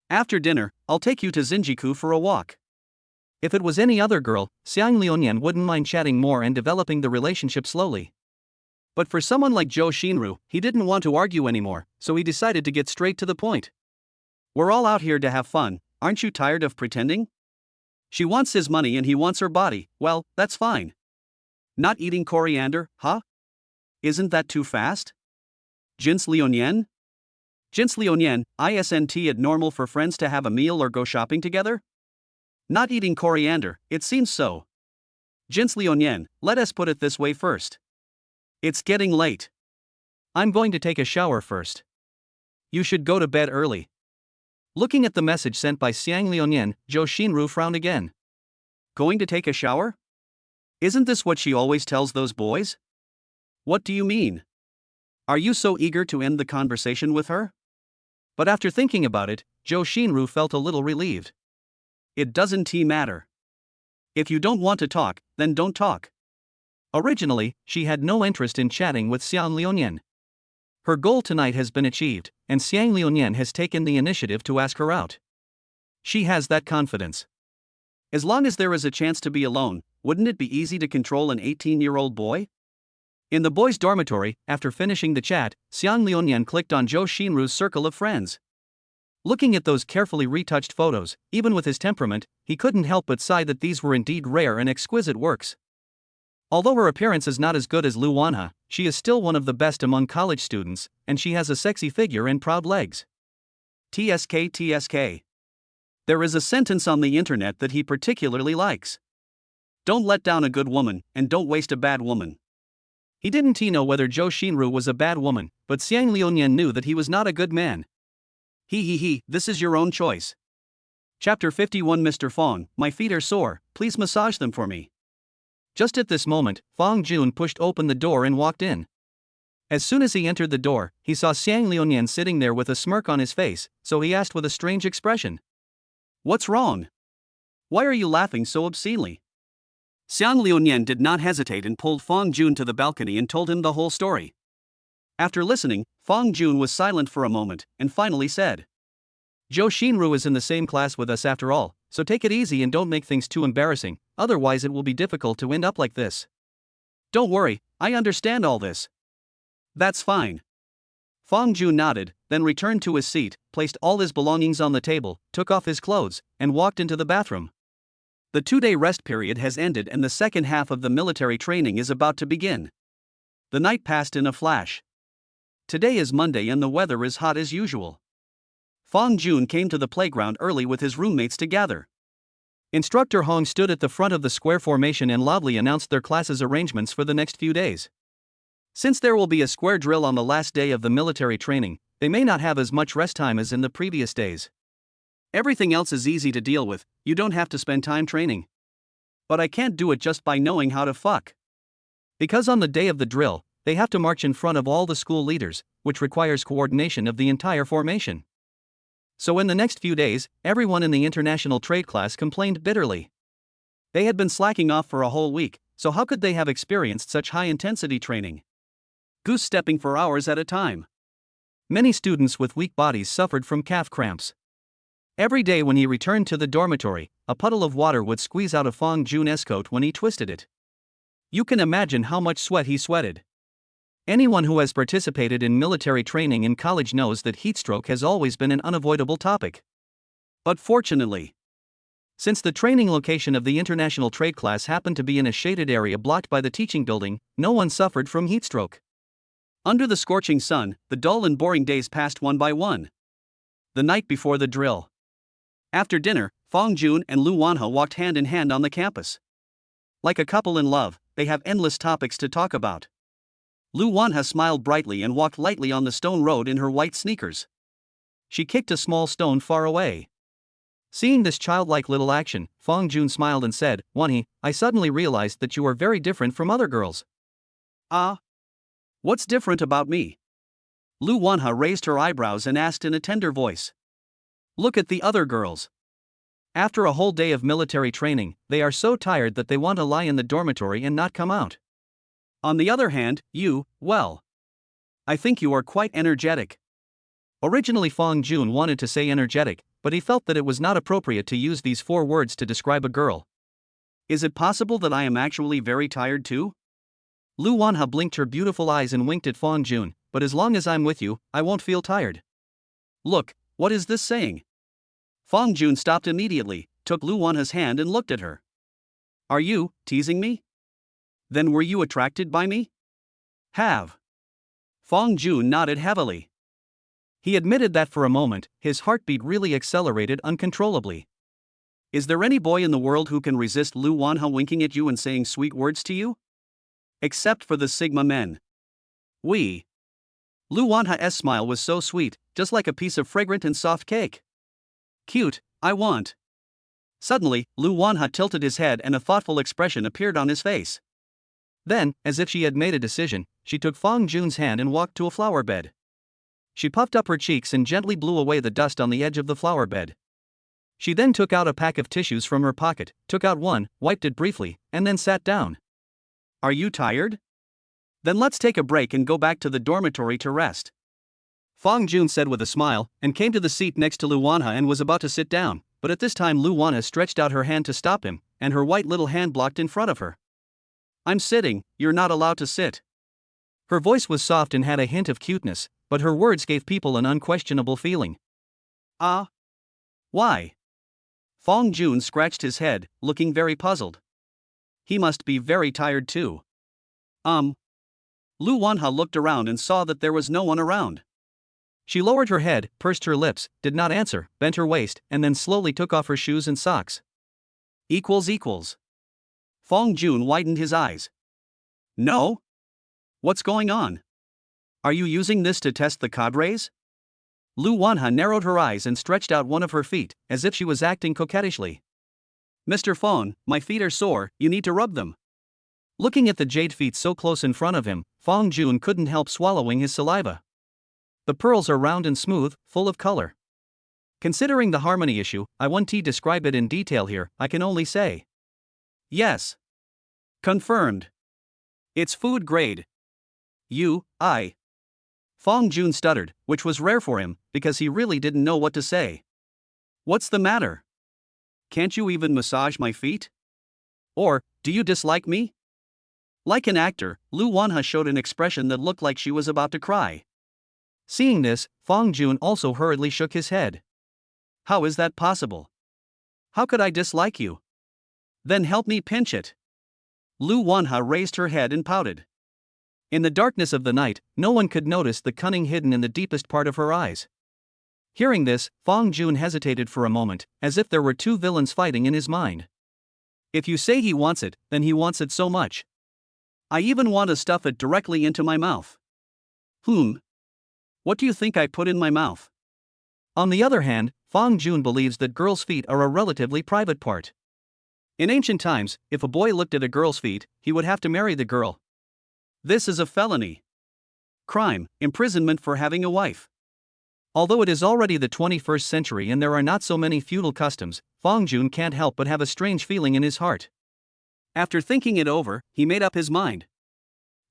After dinner, I'll take you to Xinjiku for a walk. If it was any other girl, Xiang Liunian wouldn't mind chatting more and developing the relationship slowly. But for someone like Zhou Xinru, he didn't want to argue anymore, so he decided to get straight to the point. We're all out here to have fun, aren't you tired of pretending? She wants his money and he wants her body, well, that's fine. Not eating coriander, huh? Isn't that too fast? Jins Liunian? Jins Liunian, isn't it normal for friends to have a meal or go shopping together? Not eating coriander, it seems so. Jins Liunian, let us put it this way first. It's getting late. I'm going to take a shower first. You should go to bed early. Looking at the message sent by Xiang Liunian, Zhou Xinru frowned again. Going to take a shower? Isn't this what she always tells those boys? What do you mean? Are you so eager to end the conversation with her? But after thinking about it, Zhou Xinru felt a little relieved. It doesn't matter. If you don't want to talk, then don't talk. Originally, she had no interest in chatting with Xiang Liunian. Her goal tonight has been achieved, and Xiang Liunian has taken the initiative to ask her out. She has that confidence. As long as there is a chance to be alone, wouldn't it be easy to control an 18-year-old boy? In the boys' dormitory, after finishing the chat, Xiang Liunian clicked on Zhou Xinru's circle of friends. Looking at those carefully retouched photos, even with his temperament, he couldn't help but sigh that these were indeed rare and exquisite works. Although her appearance is not as good as Lu Wanha, she is still one of the best among college students, and she has a sexy figure and proud legs. TSK TSK. There is a sentence on the internet that he particularly likes. Don't let down a good woman, and don't waste a bad woman. He didn't know whether Zhou Xinru was a bad woman, but Xiang Liunian knew that he was not a good man. He, this is your own choice. Chapter 51. Mr. Fong, my feet are sore, please massage them for me. Just at this moment, Fong Jun pushed open the door and walked in. As soon as he entered the door, he saw Xiang Liunian sitting there with a smirk on his face, so he asked with a strange expression. What's wrong? Why are you laughing so obscenely? Xiang Liunian did not hesitate and pulled Fong Jun to the balcony and told him the whole story. After listening, Fong Jun was silent for a moment, and finally said, Zhou Xinru is in the same class with us after all, so take it easy and don't make things too embarrassing, otherwise it will be difficult to end up like this. Don't worry, I understand all this. That's fine. Fong Jun nodded, then returned to his seat, placed all his belongings on the table, took off his clothes, and walked into the bathroom. The 2-day rest period has ended and the second half of the military training is about to begin. The night passed in a flash. Today is Monday and the weather is hot as usual. Fong Jun came to the playground early with his roommates to gather. Instructor Hong stood at the front of the square formation and loudly announced their class's arrangements for the next few days. Since there will be a square drill on the last day of the military training, they may not have as much rest time as in the previous days. Everything else is easy to deal with, you don't have to spend time training. But I can't do it just by knowing how to fuck. Because on the day of the drill, they have to march in front of all the school leaders, which requires coordination of the entire formation. So in the next few days, everyone in the international trade class complained bitterly. They had been slacking off for a whole week, so how could they have experienced such high-intensity training? Goose-stepping for hours at a time. Many students with weak bodies suffered from calf cramps. Every day when he returned to the dormitory, a puddle of water would squeeze out of Fong Jun's coat when he twisted it. You can imagine how much sweat he sweated. Anyone who has participated in military training in college knows that heatstroke has always been an unavoidable topic. But fortunately, since the training location of the international trade class happened to be in a shaded area blocked by the teaching building, no one suffered from heatstroke. Under the scorching sun, the dull and boring days passed one by one. The night before the drill. After dinner, Fong Jun and Lu Wanha walked hand in hand on the campus. Like a couple in love, they have endless topics to talk about. Lu Wanha smiled brightly and walked lightly on the stone road in her white sneakers. She kicked a small stone far away. Seeing this childlike little action, Fong Jun smiled and said, Wanhi, I suddenly realized that you are very different from other girls. Ah? What's different about me? Lu Wanha raised her eyebrows and asked in a tender voice. Look at the other girls. After a whole day of military training, they are so tired that they want to lie in the dormitory and not come out. On the other hand, you, well, I think you are quite energetic. Originally Fong Jun wanted to say energetic, but he felt that it was not appropriate to use these 4 words to describe a girl. Is it possible that I am actually very tired too? Lu Wanha blinked her beautiful eyes and winked at Fong Jun, but as long as I'm with you, I won't feel tired. Look, what is this saying? Fong Jun stopped immediately, took Lu Wanha's hand and looked at her. Are you teasing me? Then were you attracted by me? Have. Fong Jun nodded heavily. He admitted that for a moment, his heartbeat really accelerated uncontrollably. Is there any boy in the world who can resist Lu Wanha winking at you and saying sweet words to you? Except for the Sigma men. We. Lu Wanha's smile was so sweet, just like a piece of fragrant and soft cake. Cute, I want. Suddenly, Lu Wanha tilted his head and a thoughtful expression appeared on his face. Then, as if she had made a decision, she took Fong Jun's hand and walked to a flower bed. She puffed up her cheeks and gently blew away the dust on the edge of the flower bed. She then took out a pack of tissues from her pocket, took out one, wiped it briefly, and then sat down. Are you tired? Then let's take a break and go back to the dormitory to rest. Fong Jun said with a smile, and came to the seat next to Lu Wanha and was about to sit down, but at this time Lu Wanha stretched out her hand to stop him, and her white little hand blocked in front of her. I'm sitting, you're not allowed to sit. Her voice was soft and had a hint of cuteness, but her words gave people an unquestionable feeling. Ah? Why? Fong Jun scratched his head, looking very puzzled. He must be very tired too. Lu Wanha looked around and saw that there was no one around. She lowered her head, pursed her lips, did not answer, bent her waist, and then slowly took off her shoes and socks. Fong Jun widened his eyes. No? What's going on? Are you using this to test the cadres? Lu Wanha narrowed her eyes and stretched out one of her feet, as if she was acting coquettishly. Mr. Fong, my feet are sore, you need to rub them. Looking at the jade feet so close in front of him, Fong Jun couldn't help swallowing his saliva. The pearls are round and smooth, full of color. Considering the harmony issue, I won't describe it in detail here, I can only say. Yes. Confirmed. It's food grade. Fong Jun stuttered, which was rare for him, because he really didn't know what to say. What's the matter? Can't you even massage my feet? Or, do you dislike me? Like an actor, Lu Wanha showed an expression that looked like she was about to cry. Seeing this, Fong Jun also hurriedly shook his head. How is that possible? How could I dislike you? Then help me pinch it. Lu Wanha raised her head and pouted. In the darkness of the night, no one could notice the cunning hidden in the deepest part of her eyes. Hearing this, Fong Jun hesitated for a moment, as if there were two villains fighting in his mind. If you say he wants it, then he wants it so much. I even want to stuff it directly into my mouth. What do you think I put in my mouth? On the other hand, Fong Jun believes that girls' feet are a relatively private part. In ancient times, if a boy looked at a girl's feet, he would have to marry the girl. This is a felony. Crime, imprisonment for having a wife. Although it is already the 21st century and there are not so many feudal customs, Fong Jun can't help but have a strange feeling in his heart. After thinking it over, he made up his mind.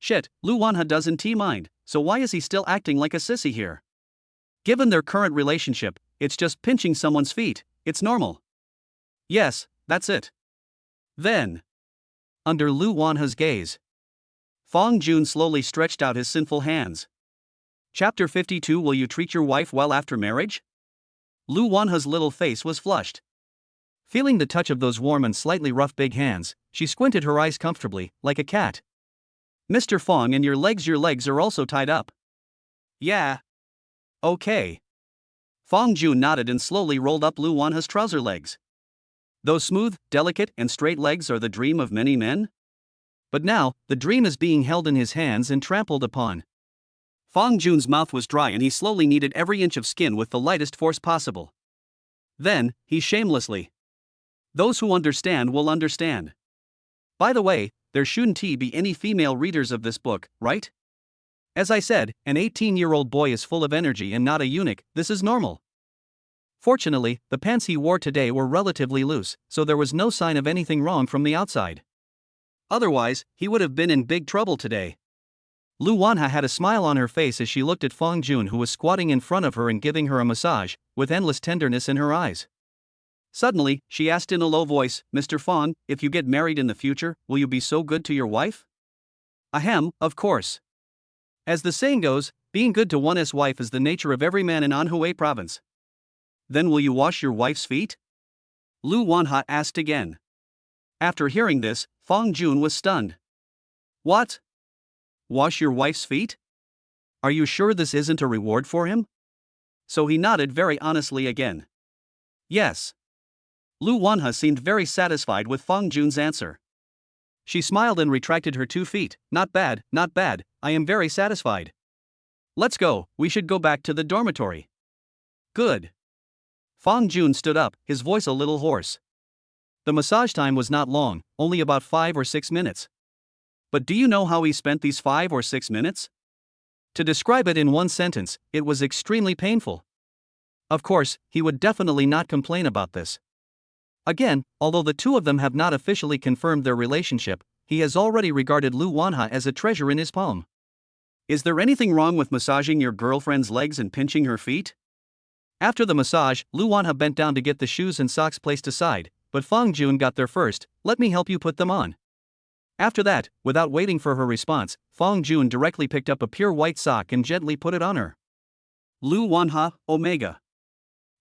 Shit, Lu Wanha doesn't mind, so why is he still acting like a sissy here? Given their current relationship, it's just pinching someone's feet, it's normal. Yes, that's it. Then, under Lu Wanha's gaze, Fong Jun slowly stretched out his sinful hands. Chapter 52. Will you treat your wife well after marriage? Lu Wanha's little face was flushed. Feeling the touch of those warm and slightly rough big hands, she squinted her eyes comfortably, like a cat. Mr. Fong, and your legs are also tied up. Yeah. Okay. Fong Jun nodded and slowly rolled up Lu Wanha's trouser legs. Those smooth, delicate, and straight legs are the dream of many men. But now, the dream is being held in his hands and trampled upon. Fong Jun's mouth was dry and he slowly kneaded every inch of skin with the lightest force possible. Then, he shamelessly. Those who understand will understand. By the way, there shouldn't be any female readers of this book, right? As I said, an 18-year-old boy is full of energy and not a eunuch, this is normal. Fortunately, the pants he wore today were relatively loose, so there was no sign of anything wrong from the outside. Otherwise, he would have been in big trouble today. Lu Wanha had a smile on her face as she looked at Fong Jun, who was squatting in front of her and giving her a massage, with endless tenderness in her eyes. Suddenly, she asked in a low voice, Mr. Fong, if you get married in the future, will you be so good to your wife? Ahem, of course. As the saying goes, being good to one's wife is the nature of every man in Anhui province. Then will you wash your wife's feet? Lu Wanha asked again. After hearing this, Fong Jun was stunned. What? Wash your wife's feet? Are you sure this isn't a reward for him? So he nodded very honestly again. Yes. Lu Wanha seemed very satisfied with Fong Jun's answer. She smiled and retracted her 2 feet. Not bad, I am very satisfied. Let's go, we should go back to the dormitory. Good. Fong Jun stood up, his voice a little hoarse. The massage time was not long, only about 5 or 6 minutes. But do you know how he spent these 5 or 6 minutes? To describe it in one sentence, it was extremely painful. Of course, he would definitely not complain about this. Again, although the two of them have not officially confirmed their relationship, he has already regarded Lu Wanha as a treasure in his palm. Is there anything wrong with massaging your girlfriend's legs and pinching her feet? After the massage, Lu Wanha bent down to get the shoes and socks placed aside, but Fong Jun got there first. Let me help you put them on. After that, without waiting for her response, Fong Jun directly picked up a pure white sock and gently put it on her. Lu Wanha, Omega.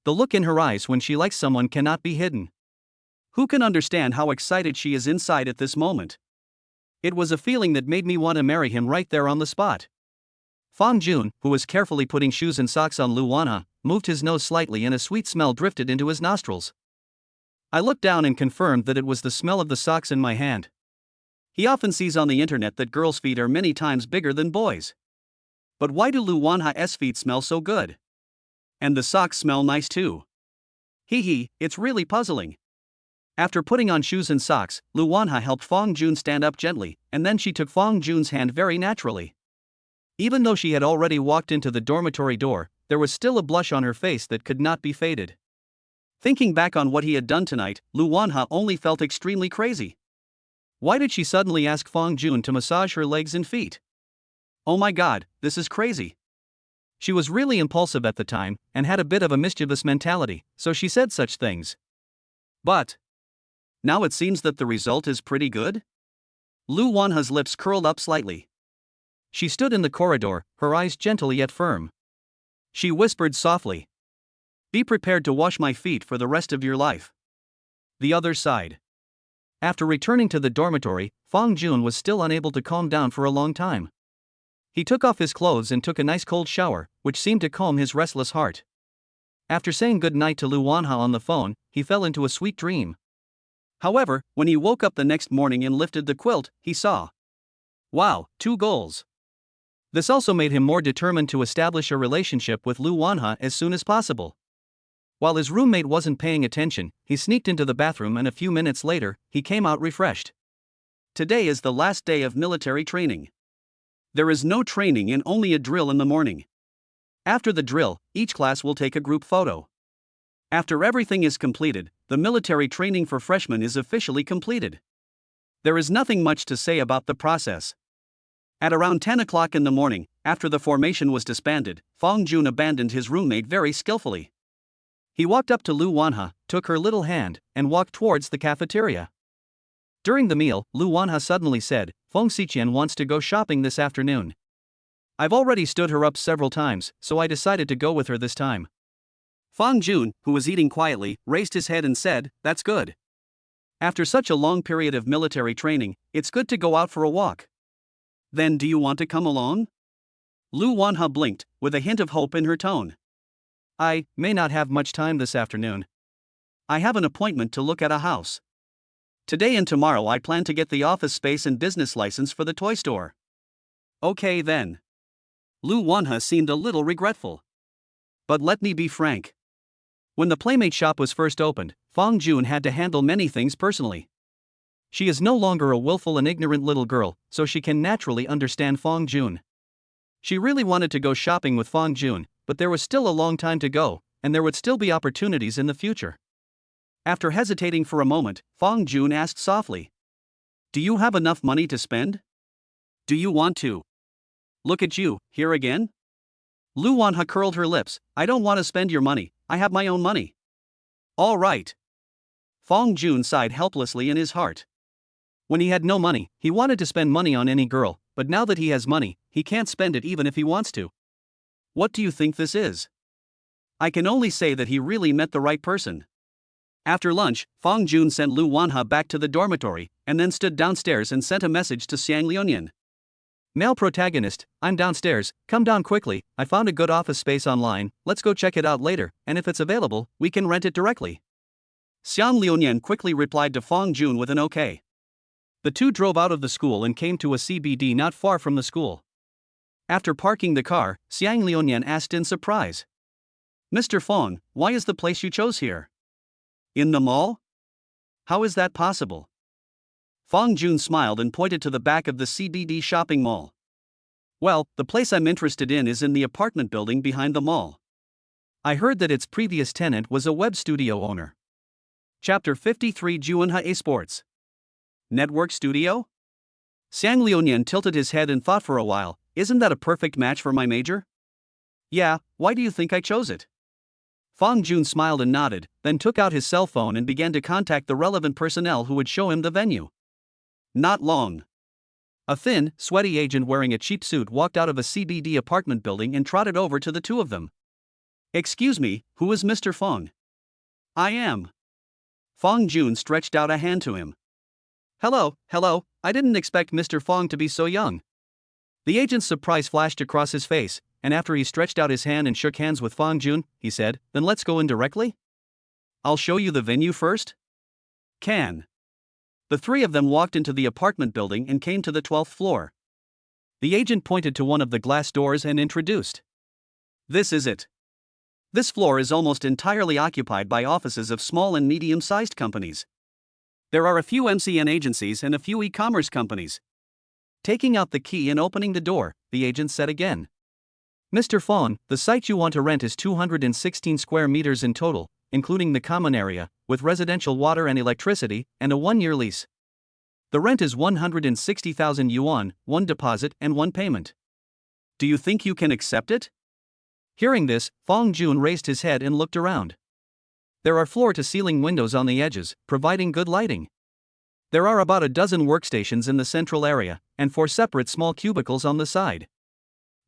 The look in her eyes when she likes someone cannot be hidden. Who can understand how excited she is inside at this moment? It was a feeling that made me want to marry him right there on the spot. Fong Jun, who was carefully putting shoes and socks on Lu Wanha, moved his nose slightly and a sweet smell drifted into his nostrils. I looked down and confirmed that it was the smell of the socks in my hand. He often sees on the internet that girls' feet are many times bigger than boys. But why do Lu Wanha's feet smell so good? And the socks smell nice too. It's really puzzling. After putting on shoes and socks, Lu Wanha helped Fong Jun stand up gently, and then she took Fong Jun's hand very naturally. Even though she had already walked into the dormitory door, there was still a blush on her face that could not be faded. Thinking back on what he had done tonight, Lu Wanha only felt extremely crazy. Why did she suddenly ask Fong Jun to massage her legs and feet? Oh my god, this is crazy. She was really impulsive at the time, and had a bit of a mischievous mentality, so she said such things. But now it seems that the result is pretty good? Lu Wanha's lips curled up slightly. She stood in the corridor, her eyes gentle yet firm. She whispered softly. Be prepared to wash my feet for the rest of your life. The other side. After returning to the dormitory, Fong Jun was still unable to calm down for a long time. He took off his clothes and took a nice cold shower, which seemed to calm his restless heart. After saying good night to Lu Wanha on the phone, he fell into a sweet dream. However, when he woke up the next morning and lifted the quilt, he saw, wow, 2 goals. This also made him more determined to establish a relationship with Lu Wanha as soon as possible. While his roommate wasn't paying attention, he sneaked into the bathroom and a few minutes later, he came out refreshed. Today is the last day of military training. There is no training and only a drill in the morning. After the drill, each class will take a group photo. After everything is completed, the military training for freshmen is officially completed. There is nothing much to say about the process. At around 10 o'clock in the morning, after the formation was disbanded, Fong Jun abandoned his roommate very skillfully. He walked up to Lu Wanha, took her little hand, and walked towards the cafeteria. During the meal, Lu Wanha suddenly said, Fong Xiqian wants to go shopping this afternoon. I've already stood her up several times, so I decided to go with her this time. Fong Jun, who was eating quietly, raised his head and said, that's good. After such a long period of military training, it's good to go out for a walk. Then do you want to come along? Lu Wanha blinked, with a hint of hope in her tone. I may not have much time this afternoon. I have an appointment to look at a house. Today and tomorrow I plan to get the office space and business license for the toy store. Okay then. Lu Wanha seemed a little regretful. But let me be frank. When the Playmate shop was first opened, Fong Jun had to handle many things personally. She is no longer a willful and ignorant little girl, so she can naturally understand Fong Jun. She really wanted to go shopping with Fong Jun, but there was still a long time to go, and there would still be opportunities in the future. After hesitating for a moment, Fong Jun asked softly, do you have enough money to spend? Do you want to? Look at you, here again? Lu Wanha curled her lips. I don't want to spend your money, I have my own money. All right. Fong Jun sighed helplessly in his heart. When he had no money, he wanted to spend money on any girl, but now that he has money, he can't spend it even if he wants to. What do you think this is? I can only say that he really met the right person. After lunch, Fong Jun sent Lu Wanha back to the dormitory, and then stood downstairs and sent a message to Xiang Liunian. Male protagonist, I'm downstairs, come down quickly, I found a good office space online, let's go check it out later, and if it's available, we can rent it directly. Xiang Liunian quickly replied to Fong Jun with an okay. The two drove out of the school and came to a CBD not far from the school. After parking the car, Xiang Liunian asked in surprise. Mr. Fong, why is the place you chose here? In the mall? How is that possible? Fong Jun smiled and pointed to the back of the CBD shopping mall. Well, the place I'm interested in is in the apartment building behind the mall. I heard that its previous tenant was a web studio owner. Chapter 53 Juanha Esports. Network studio? Xiang Liunian tilted his head and thought for a while, isn't that a perfect match for my major? Yeah, why do you think I chose it? Fong Jun smiled and nodded, then took out his cell phone and began to contact the relevant personnel who would show him the venue. Not long. A thin, sweaty agent wearing a cheap suit walked out of a CBD apartment building and trotted over to the two of them. Excuse me, who is Mr. Fong? I am. Fong Jun stretched out a hand to him. Hello, I didn't expect Mr. Fong to be so young. The agent's surprise flashed across his face, and after he stretched out his hand and shook hands with Fong Jun, he said, then let's go in directly? I'll show you the venue first? Can. The three of them walked into the apartment building and came to the 12th floor. The agent pointed to one of the glass doors and introduced. This is it. This floor is almost entirely occupied by offices of small and medium-sized companies. There are a few MCN agencies and a few e-commerce companies. Taking out the key and opening the door, the agent said again. Mr. Fong, the site you want to rent is 216 square meters in total, including the common area, with residential water and electricity, and a 1-year lease. The rent is 160,000 yuan, 1 deposit and 1 payment. Do you think you can accept it? Hearing this, Fong Jun raised his head and looked around. There are floor-to-ceiling windows on the edges, providing good lighting. There are about a dozen workstations in the central area, and 4 separate small cubicles on the side.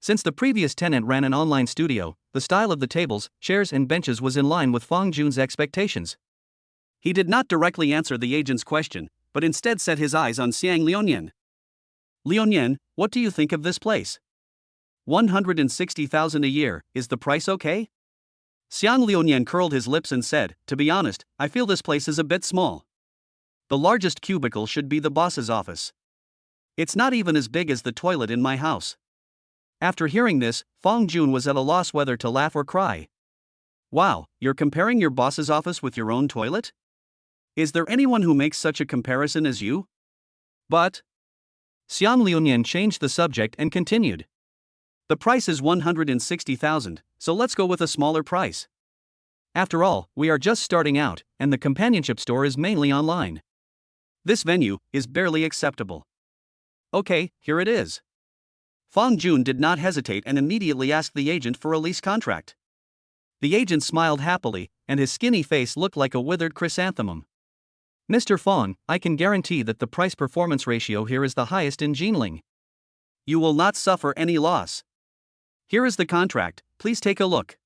Since the previous tenant ran an online studio, the style of the tables, chairs and benches was in line with Fong Jun's expectations. He did not directly answer the agent's question, but instead set his eyes on Xiang Liuyan. Liuyan, what do you think of this place? 160,000 a year, is the price okay? Xiang Liuyan curled his lips and said, to be honest, I feel this place is a bit small. The largest cubicle should be the boss's office. It's not even as big as the toilet in my house. After hearing this, Fong Jun was at a loss whether to laugh or cry. Wow, you're comparing your boss's office with your own toilet? Is there anyone who makes such a comparison as you? But Xiang Liuyan changed the subject and continued. The price is 160,000, so let's go with a smaller price. After all, we are just starting out, and the companionship store is mainly online. This venue is barely acceptable. Okay, here it is. Fong Jun did not hesitate and immediately asked the agent for a lease contract. The agent smiled happily, and his skinny face looked like a withered chrysanthemum. Mr. Fong, I can guarantee that the price-performance ratio here is the highest in Jinling. You will not suffer any loss. Here is the contract, please take a look.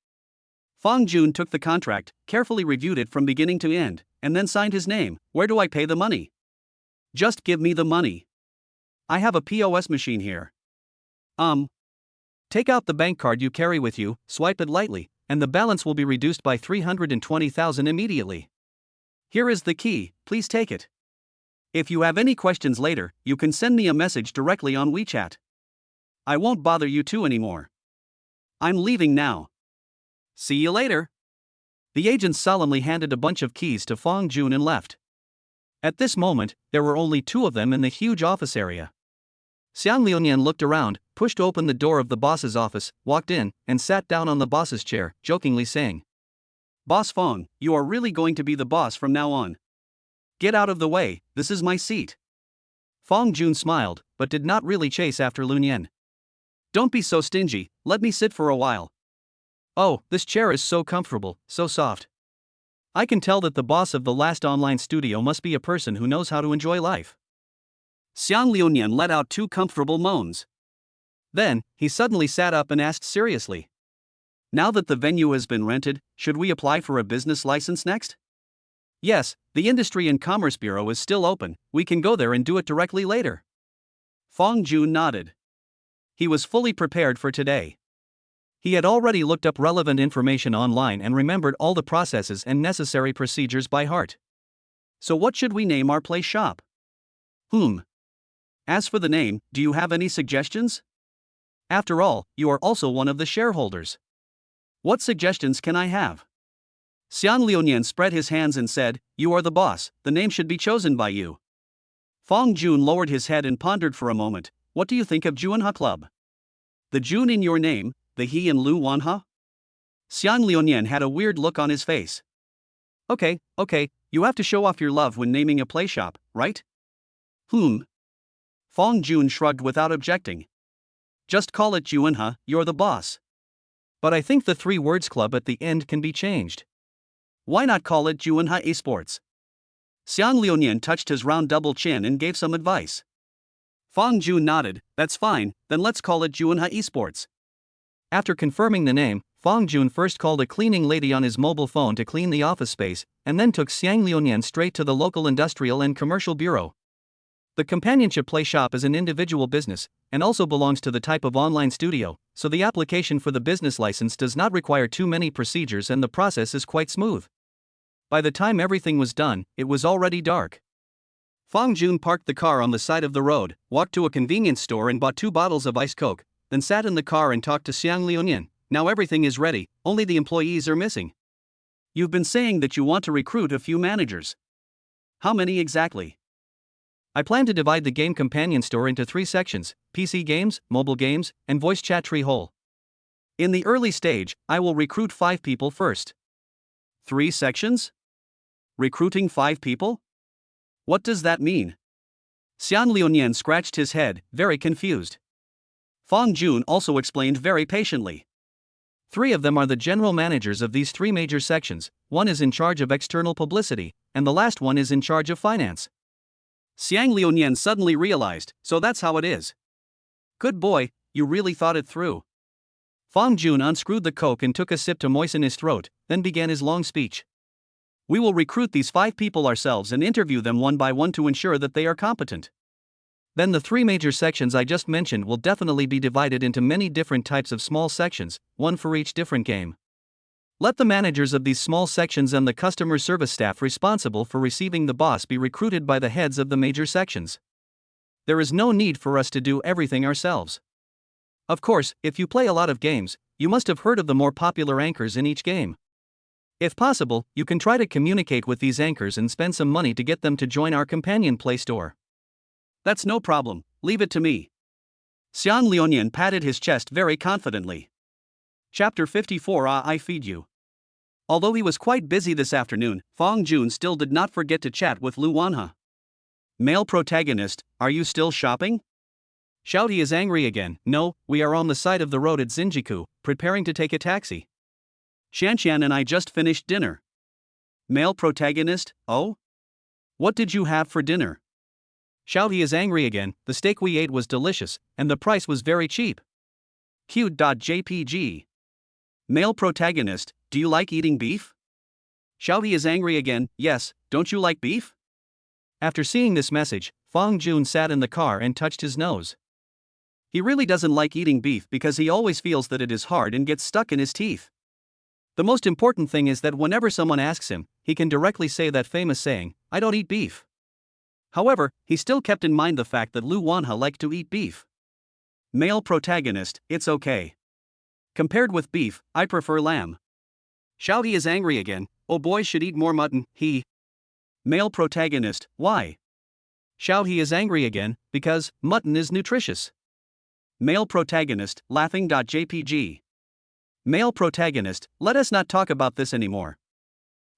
Fong Jun took the contract, carefully reviewed it from beginning to end, and then signed his name. Where do I pay the money? Just give me the money. I have a POS machine here. Take out the bank card you carry with you, swipe it lightly, and the balance will be reduced by 320,000 immediately. Here is the key, please take it. If you have any questions later, you can send me a message directly on WeChat. I won't bother you two anymore. I'm leaving now. See you later. The agent solemnly handed a bunch of keys to Fong Jun and left. At this moment, there were only 2 of them in the huge office area. Xiang Liuyan looked around, pushed open the door of the boss's office, walked in, and sat down on the boss's chair, jokingly saying, Boss Fong, you are really going to be the boss from now on. Get out of the way, this is my seat. Fong Jun smiled, but did not really chase after Liuyan. Don't be so stingy, let me sit for a while. Oh, this chair is so comfortable, so soft. I can tell that the boss of the last online studio must be a person who knows how to enjoy life. Xiang Liuyan let out 2 comfortable moans. Then, he suddenly sat up and asked seriously. Now that the venue has been rented, should we apply for a business license next? Yes, the Industry and Commerce Bureau is still open, we can go there and do it directly later. Fong Jun nodded. He was fully prepared for today. He had already looked up relevant information online and remembered all the processes and necessary procedures by heart. So what should we name our place shop? As for the name, do you have any suggestions? After all, you are also one of the shareholders. What suggestions can I have? Xiang Liuyan spread his hands and said, You are the boss, the name should be chosen by you. Fong Jun lowered his head and pondered for a moment. What do you think of Juanha Club? The Jun in your name, the he in Lu Wanha? Xiang Liuyan had a weird look on his face. Okay, you have to show off your love when naming a play shop, right? Fong Jun shrugged without objecting. Just call it Juanha, you're the boss. But I think the 3 words club at the end can be changed. Why not call it Juanha Esports? Xiang Liuyan touched his round double chin and gave some advice. Fong Jun nodded, that's fine, then let's call it Juanha Esports. After confirming the name, Fong Jun first called a cleaning lady on his mobile phone to clean the office space, and then took Xiang Liunian straight to the local industrial and commercial bureau. The companionship play shop is an individual business, and also belongs to the type of online studio, so the application for the business license does not require too many procedures and the process is quite smooth. By the time everything was done, it was already dark. Fong Jun parked the car on the side of the road, walked to a convenience store and bought 2 bottles of iced Coke, then sat in the car and talked to Xiang Liunian. Now everything is ready, only the employees are missing. You've been saying that you want to recruit a few managers. How many exactly? I plan to divide the game companion store into 3 sections: PC games, mobile games, and voice chat tree hole. In the early stage, I will recruit 5 people first. 3 sections? Recruiting 5 people? What does that mean? Xian Liunian scratched his head, very confused. Fong Jun also explained very patiently. 3 of them are the general managers of these 3 major sections, one is in charge of external publicity, and the last one is in charge of finance. Xiang Liunian suddenly realized, so that's how it is. Good boy, you really thought it through. Fong Jun unscrewed the Coke and took a sip to moisten his throat, then began his long speech. We will recruit these 5 people ourselves and interview them one by one to ensure that they are competent. Then the 3 major sections I just mentioned will definitely be divided into many different types of small sections, one for each different game. Let the managers of these small sections and the customer service staff responsible for receiving the boss be recruited by the heads of the major sections. There is no need for us to do everything ourselves. Of course, if you play a lot of games, you must have heard of the more popular anchors in each game. If possible, you can try to communicate with these anchors and spend some money to get them to join our companion play store. That's no problem, leave it to me. Xian Liunian patted his chest very confidently. Chapter 54. I feed you. Although he was quite busy this afternoon, Fong Jun still did not forget to chat with Lu Wanhe. Male protagonist, are you still shopping? Shouty is angry again. No, we are on the side of the road at Xinjiku, preparing to take a taxi. Shanqian and I just finished dinner. Male protagonist, oh? What did you have for dinner? Shouty is angry again. The steak we ate was delicious, and the price was very cheap. Cute.jpg. Male protagonist, do you like eating beef? Shouty is angry again. Yes, don't you like beef? After seeing this message, Fong Jun sat in the car and touched his nose. He really doesn't like eating beef because he always feels that it is hard and gets stuck in his teeth. The most important thing is that whenever someone asks him, he can directly say that famous saying, I don't eat beef. However, he still kept in mind the fact that Lu Wanhe liked to eat beef. Male protagonist, it's okay. Compared with beef, I prefer lamb. Shouty is angry again. Oh, boys should eat more mutton. Male protagonist, why? Shouty is angry again, because mutton is nutritious. Male protagonist, laughing.jpg. Male protagonist, let us not talk about this anymore.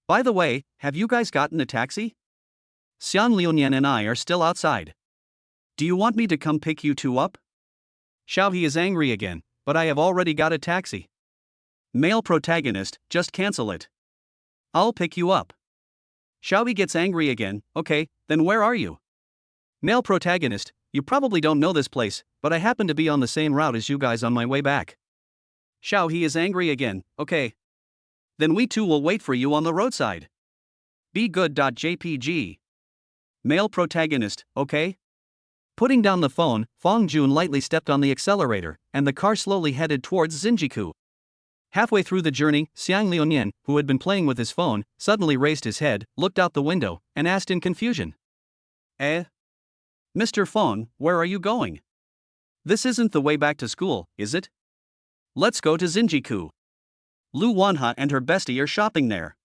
By the way, have you guys gotten a taxi? Xian Liunian and I are still outside. Do you want me to come pick you 2 up? Shouty is angry again, but I have already got a taxi. Male protagonist, just cancel it. I'll pick you up. Shouty gets angry again. Okay, then where are you? Male protagonist, you probably don't know this place, but I happen to be on the same route as you guys on my way back. Shouty is angry again. Okay. Then we 2 will wait for you on the roadside. Be good.jpg. Male protagonist, okay? Putting down the phone, Fong Jun lightly stepped on the accelerator, and the car slowly headed towards Xinjiku. Halfway through the journey, Xiang Liunian, who had been playing with his phone, suddenly raised his head, looked out the window, and asked in confusion. Mr. Fong, where are you going? This isn't the way back to school, is it? Let's go to Xinjiku. Lu Wanhe and her bestie are shopping there.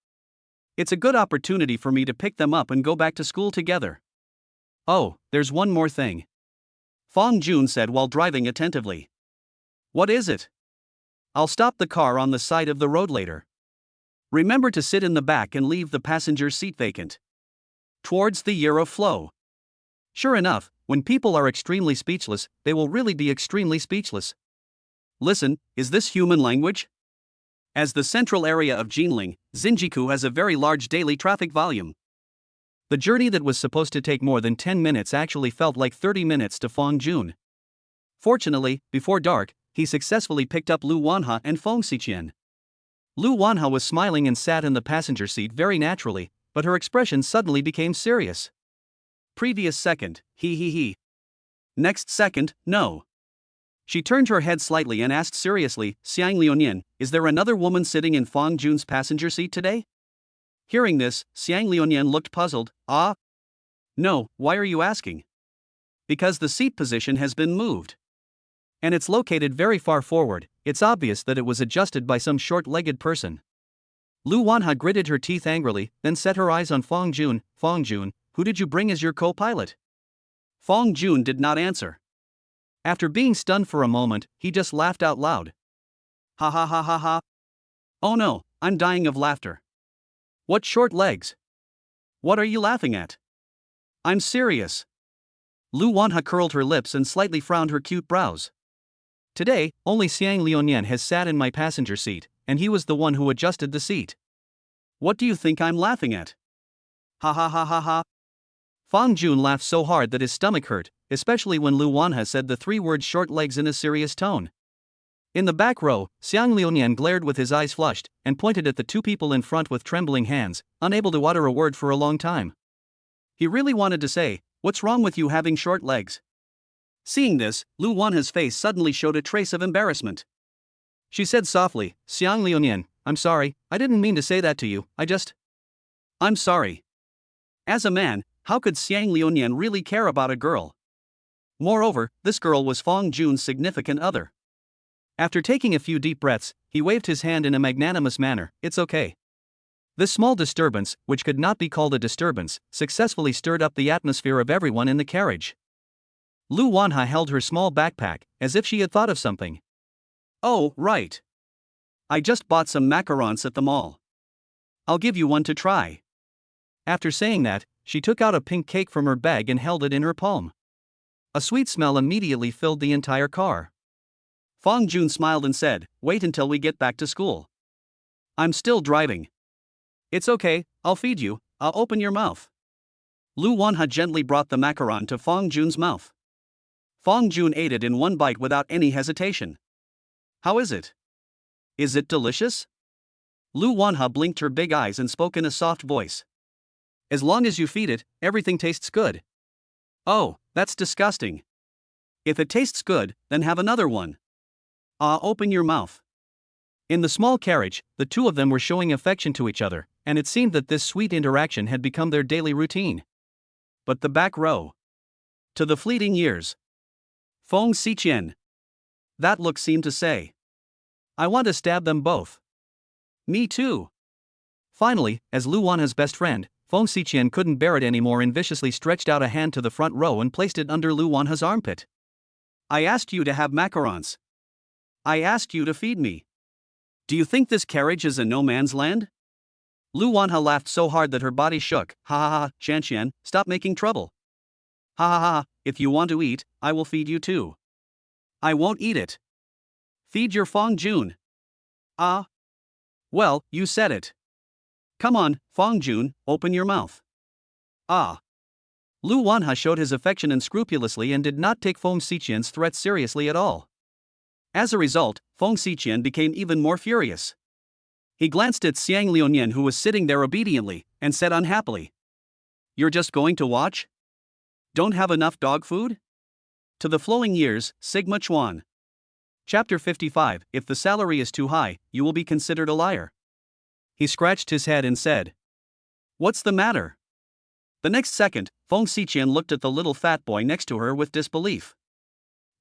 It's a good opportunity for me to pick them up and go back to school together. Oh, there's one more thing. Fong Jun said while driving attentively. What is it? I'll stop the car on the side of the road later. Remember to sit in the back and leave the passenger seat vacant. Towards the year of flow. Sure enough, when people are extremely speechless, they will really be extremely speechless. Listen, is this human language? As the central area of Jinling, Xinjiku has a very large daily traffic volume. The journey that was supposed to take more than 10 minutes actually felt like 30 minutes to Fong Jun. Fortunately, before dark, he successfully picked up Lu Wanhe and Fong Xiqian. Lu Wanha was smiling and sat in the passenger seat very naturally, but her expression suddenly became serious. Previous second, he. Next second, no. She turned her head slightly and asked seriously, Xiang Liunian, is there another woman sitting in Fong Jun's passenger seat today? Hearing this, Xiang Liunian looked puzzled. Ah? No, why are you asking? Because the seat position has been moved. And it's located very far forward, it's obvious that it was adjusted by some short-legged person. Lu Wanha gritted her teeth angrily, then set her eyes on Fong Jun. Fong Jun, who did you bring as your co-pilot? Fong Jun did not answer. After being stunned for a moment, he just laughed out loud. Ha ha ha ha ha. Oh no, I'm dying of laughter. What short legs? What are you laughing at? I'm serious. Lu Wanha curled her lips and slightly frowned her cute brows. Today, only Xiang Liunian has sat in my passenger seat, and he was the one who adjusted the seat. What do you think I'm laughing at? Ha ha ha ha ha. Fong Jun laughed so hard that his stomach hurt, especially when Lu Wanha said the three words short legs in a serious tone. In the back row, Xiang Liunian glared with his eyes flushed, and pointed at the two people in front with trembling hands, unable to utter a word for a long time. He really wanted to say, what's wrong with you having short legs? Seeing this, Lu Wanha's face suddenly showed a trace of embarrassment. She said softly, Xiang Liunian, I'm sorry, I didn't mean to say that to you, I'm sorry. As a man, how could Xiang Liunian really care about a girl? Moreover, this girl was Fong Jun's significant other. After taking a few deep breaths, he waved his hand in a magnanimous manner, it's okay. This small disturbance, which could not be called a disturbance, successfully stirred up the atmosphere of everyone in the carriage. Lu Wanha held her small backpack, as if she had thought of something. Oh, right. I just bought some macarons at the mall. I'll give you one to try. After saying that, she took out a pink cake from her bag and held it in her palm. A sweet smell immediately filled the entire car. Fong Jun smiled and said, wait until we get back to school. I'm still driving. It's okay, I'll feed you, I'll open your mouth. Lu Wanha gently brought the macaron to Fong Jun's mouth. Fong Jun ate it in one bite without any hesitation. How is it? Is it delicious? Lu Wanha blinked her big eyes and spoke in a soft voice. As long as you feed it, everything tastes good. Oh, that's disgusting. If it tastes good, then have another one. Open your mouth. In the small carriage, the two of them were showing affection to each other, and it seemed that this sweet interaction had become their daily routine. But the back row. To the fleeting years. Feng Xiqian. That look seemed to say. I want to stab them both. Me too. Finally, as Lu Wanha's best friend, Feng Xiqian couldn't bear it anymore and viciously stretched out a hand to the front row and placed it under Lu Wanha's armpit. I asked you to have macarons. I asked you to feed me. Do you think this carriage is a no man's land? Lu Wanha laughed so hard that her body shook. Ha ha ha, Shanxian, stop making trouble. Ha ha ha, if you want to eat, I will feed you too. I won't eat it. Feed your Fong Jun. Well, you said it. Come on, Fong Jun, open your mouth. Lu Wanha showed his affection unscrupulously and did not take Feng Xiqian's threats seriously at all. As a result, Feng Xiqian became even more furious. He glanced at Xiang Liunian, who was sitting there obediently, and said unhappily, you're just going to watch? Don't have enough dog food? To the flowing years, Sigma Chuan. Chapter 55, If the salary is too high, you will be considered a liar. He scratched his head and said, what's the matter? The next second, Feng Xiqian looked at the little fat boy next to her with disbelief.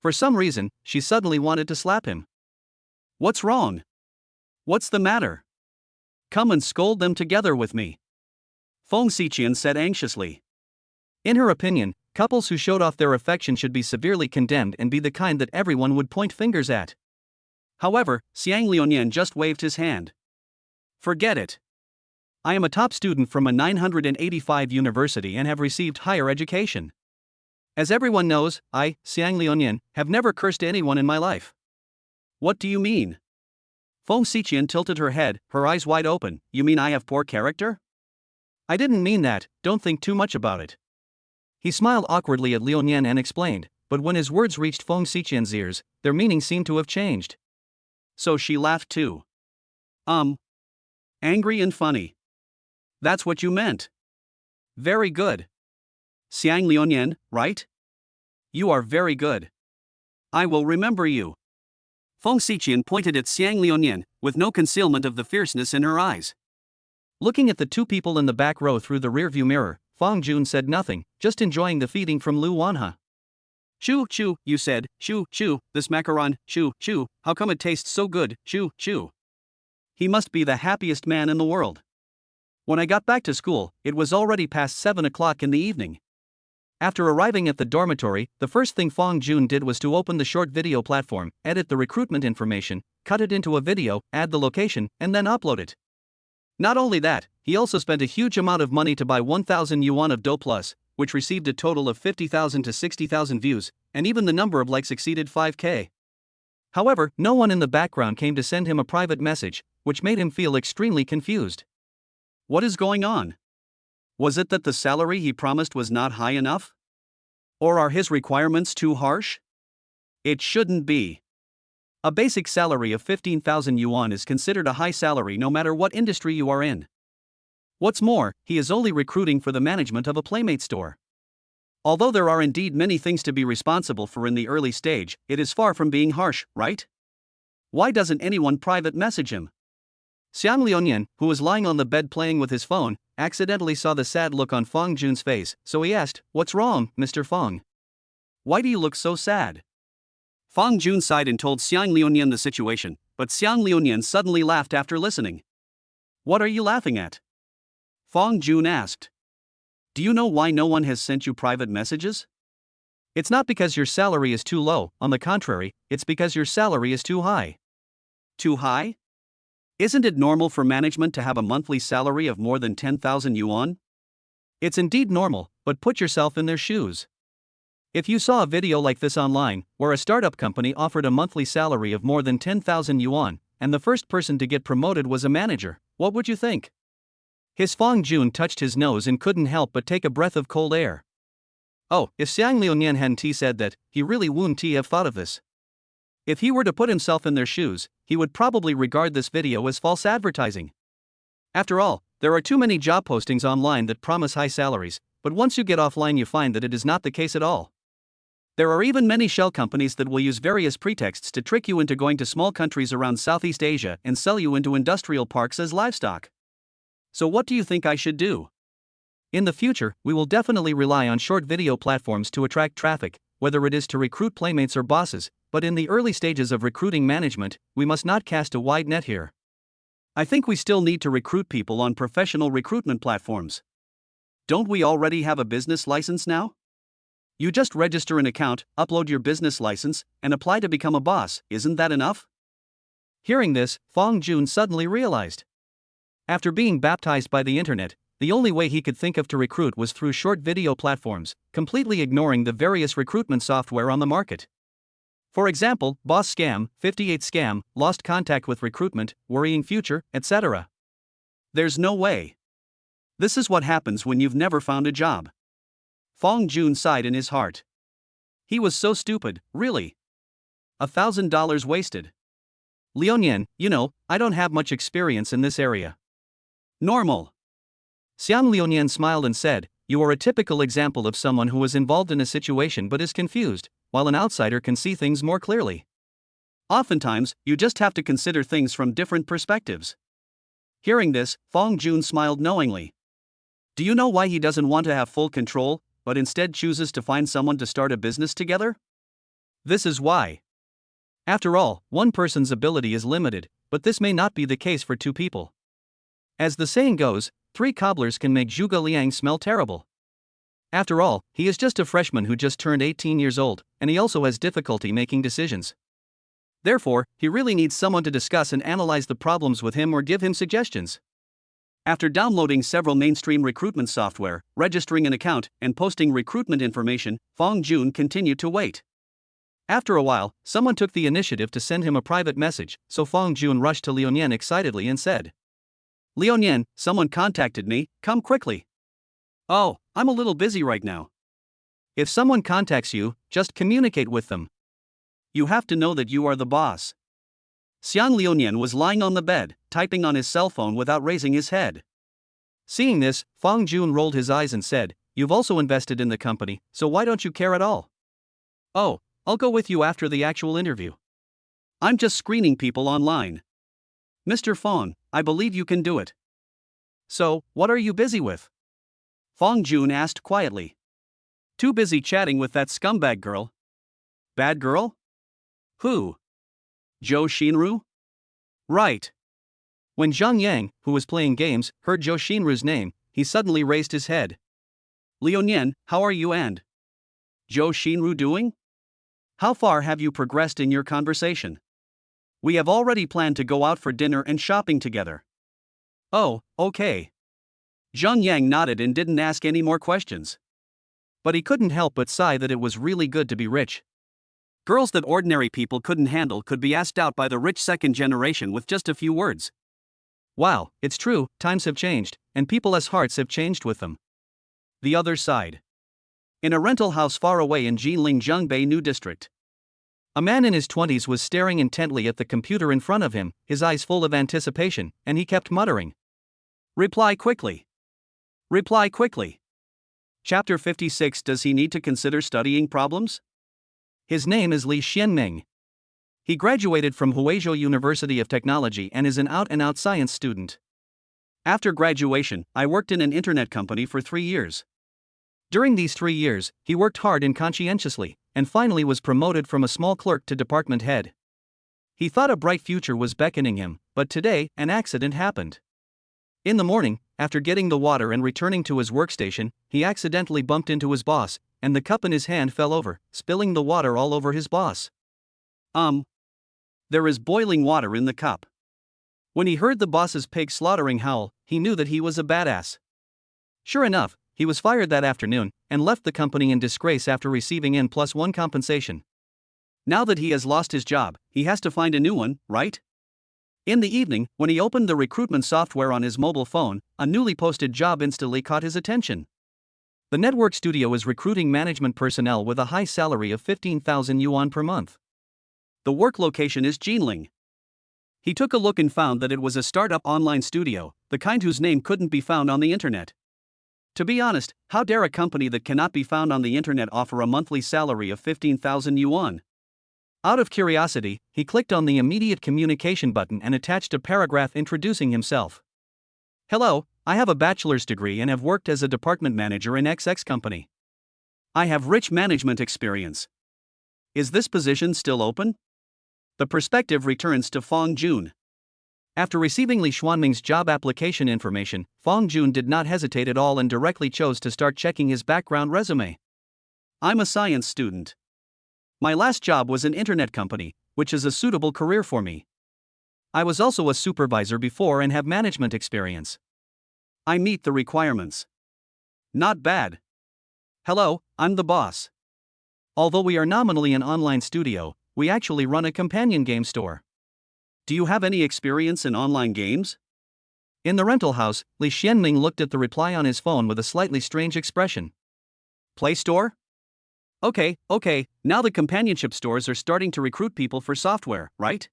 For some reason, she suddenly wanted to slap him. What's wrong? What's the matter? Come and scold them together with me. Feng Xiqian said anxiously. In her opinion, couples who showed off their affection should be severely condemned and be the kind that everyone would point fingers at. However, Xiang Liunian just waved his hand. Forget it. I am a top student from a 985 university and have received higher education. As everyone knows, I, Xiang Liunian, have never cursed anyone in my life. What do you mean? Feng Xiqian tilted her head, her eyes wide open. You mean I have poor character? I didn't mean that, don't think too much about it. He smiled awkwardly at Liunian and explained, but when his words reached Feng Xiqian's ears, their meaning seemed to have changed. So she laughed too. Angry and funny. That's what you meant. Very good. Xiang Liuyan, right? You are very good. I will remember you. Feng Xiqian pointed at Xiang Liuyan, with no concealment of the fierceness in her eyes. Looking at the two people in the back row through the rearview mirror, Feng Jun said nothing, just enjoying the feeding from Lu Wanhe. Chew, chew, you said, chew, chew, this macaron, chew, chew, how come it tastes so good, chew, chew. He must be the happiest man in the world. When I got back to school, it was already past 7 o'clock in the evening. After arriving at the dormitory, the first thing Feng Jun did was to open the short video platform, edit the recruitment information, cut it into a video, add the location, and then upload it. Not only that, he also spent a huge amount of money to buy 1,000 yuan of Dough Plus, which received a total of 50,000 to 60,000 views, and even the number of likes exceeded 5K. However, no one in the background came to send him a private message, which made him feel extremely confused. What is going on? Was it that the salary he promised was not high enough? Or are his requirements too harsh? It shouldn't be. A basic salary of 15,000 yuan is considered a high salary no matter what industry you are in. What's more, he is only recruiting for the management of a Playmate store. Although there are indeed many things to be responsible for in the early stage, it is far from being harsh, right? Why doesn't anyone private message him? Xiang Liuyan, who was lying on the bed playing with his phone, accidentally saw the sad look on Feng Jun's face, so he asked, "What's wrong, Mr. Feng? Why do you look so sad?" Feng Jun sighed and told Xiang Liuyan the situation, but Xiang Liuyan suddenly laughed after listening. "What are you laughing at?" Feng Jun asked. "Do you know why no one has sent you private messages? It's not because your salary is too low, on the contrary, it's because your salary is too high." Too high? Isn't it normal for management to have a monthly salary of more than 10,000 yuan? It's indeed normal, but put yourself in their shoes. If you saw a video like this online, where a startup company offered a monthly salary of more than 10,000 yuan, and the first person to get promoted was a manager, what would you think? His Feng Jun touched his nose and couldn't help but take a breath of cold air. Oh, if Xiang Liuyan hadn't said that, he really wouldn't have thought of this. If he were to put himself in their shoes, he would probably regard this video as false advertising. After all, there are too many job postings online that promise high salaries, but once you get offline you find that it is not the case at all. There are even many shell companies that will use various pretexts to trick you into going to small countries around Southeast Asia and sell you into industrial parks as livestock. So what do you think I should do? In the future, we will definitely rely on short video platforms to attract traffic, whether it is to recruit playmates or bosses, but in the early stages of recruiting management, we must not cast a wide net here. I think we still need to recruit people on professional recruitment platforms. Don't we already have a business license now? You just register an account, upload your business license, and apply to become a boss, isn't that enough? Hearing this, Feng Jun suddenly realized. After being baptized by the internet, the only way he could think of to recruit was through short video platforms, completely ignoring the various recruitment software on the market. For example, Boss Scam, 58 Scam, Lost Contact with Recruitment, Worrying Future, etc. There's no way. This is what happens when you've never found a job. Feng Jun sighed in his heart. He was so stupid, really. $1,000 wasted. Liuyan, I don't have much experience in this area. Normal. Xiang Liuyan smiled and said, "You are a typical example of someone who is involved in a situation but is confused, while an outsider can see things more clearly. Oftentimes, you just have to consider things from different perspectives." Hearing this, Feng Jun smiled knowingly. Do you know why he doesn't want to have full control, but instead chooses to find someone to start a business together? This is why. After all, one person's ability is limited, but this may not be the case for two people. As the saying goes, 3 cobblers can make Zhuge Liang smell terrible. After all, he is just a freshman who just turned 18 years old, and he also has difficulty making decisions. Therefore, he really needs someone to discuss and analyze the problems with him or give him suggestions. After downloading several mainstream recruitment software, registering an account, and posting recruitment information, Feng Jun continued to wait. After a while, someone took the initiative to send him a private message, so Feng Jun rushed to Liuyan excitedly and said, "Liuyan, someone contacted me, come quickly." "Oh, I'm a little busy right now." If someone contacts you, just communicate with them. You have to know that you are the boss. Xiang Liunian was lying on the bed, typing on his cell phone without raising his head. Seeing this, Fang Jun rolled his eyes and said, "You've also invested in the company, so why don't you care at all?" "Oh, I'll go with you after the actual interview. I'm just screening people online." "Mr. Fang, I believe you can do it." "So, what are you busy with?" Fang Jun asked quietly. "Too busy chatting with that scumbag girl." "Bad girl? Who? Zhou Xinru?" "Right." When Zhang Yang, who was playing games, heard Zhou Xinru's name, he suddenly raised his head. "Liu Nian, how are you and Zhou Xinru doing? How far have you progressed in your conversation? We have already planned to go out for dinner and shopping together." "Oh, okay." Zhang Yang nodded and didn't ask any more questions. But he couldn't help but sigh that it was really good to be rich. Girls that ordinary people couldn't handle could be asked out by the rich second generation with just a few words. Wow, it's true, times have changed, and people's hearts have changed with them. The other side. In a rental house far away in Jinling Zhengbei New District, a man in his 20s was staring intently at the computer in front of him, his eyes full of anticipation, and he kept muttering, "Reply quickly. Reply quickly." Chapter 56. Does he need to consider studying problems? His name is Li Xianming. He graduated from Huizhou University of Technology and is an out-and-out science student. After graduation, I worked in an internet company for 3 years. During these 3 years, he worked hard and conscientiously, and finally was promoted from a small clerk to department head. He thought a bright future was beckoning him, but today, an accident happened. In the morning, after getting the water and returning to his workstation, he accidentally bumped into his boss, and the cup in his hand fell over, spilling the water all over his boss. There is boiling water in the cup." When he heard the boss's pig slaughtering howl, he knew that he was a badass. Sure enough, he was fired that afternoon, and left the company in disgrace after receiving N+1 compensation. Now that he has lost his job, he has to find a new one, right? In the evening, when he opened the recruitment software on his mobile phone, a newly posted job instantly caught his attention. The network studio is recruiting management personnel with a high salary of 15,000 yuan per month. The work location is Jinling. He took a look and found that it was a startup online studio, the kind whose name couldn't be found on the internet. To be honest, how dare a company that cannot be found on the internet offer a monthly salary of 15,000 yuan? Out of curiosity, he clicked on the immediate communication button and attached a paragraph introducing himself. "Hello, I have a bachelor's degree and have worked as a department manager in XX company. I have rich management experience. Is this position still open?" The perspective returns to Fang Jun. After receiving Li Xuanming's job application information, Fang Jun did not hesitate at all and directly chose to start checking his background resume. "I'm a science student. My last job was an internet company, which is a suitable career for me. I was also a supervisor before and have management experience. I meet the requirements. Not bad. Hello, I'm the boss. Although we are nominally an online studio, we actually run a companion game store. Do you have any experience in online games?" In the rental house, Li Xianming looked at the reply on his phone with a slightly strange expression. "Play Store? Okay, now the companionship stores are starting to recruit people for software, right?"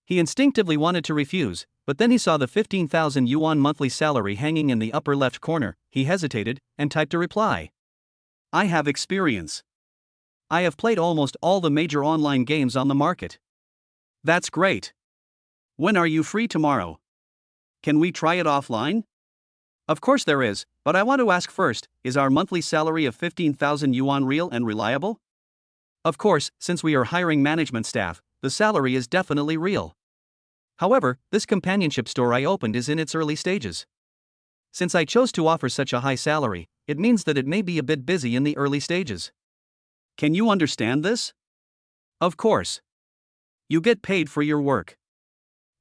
He instinctively wanted to refuse, but then he saw the 15,000 yuan monthly salary hanging in the upper left corner. He hesitated and typed a reply. "I have experience. I have played almost all the major online games on the market." "That's great. When are you free tomorrow? Can we try it offline?" "Of course there is, but I want to ask first, is our monthly salary of 15,000 yuan real and reliable?" "Of course, since we are hiring management staff, the salary is definitely real. However, this companionship store I opened is in its early stages. Since I chose to offer such a high salary, it means that it may be a bit busy in the early stages." "Can you understand this?" "Of course. You get paid for your work."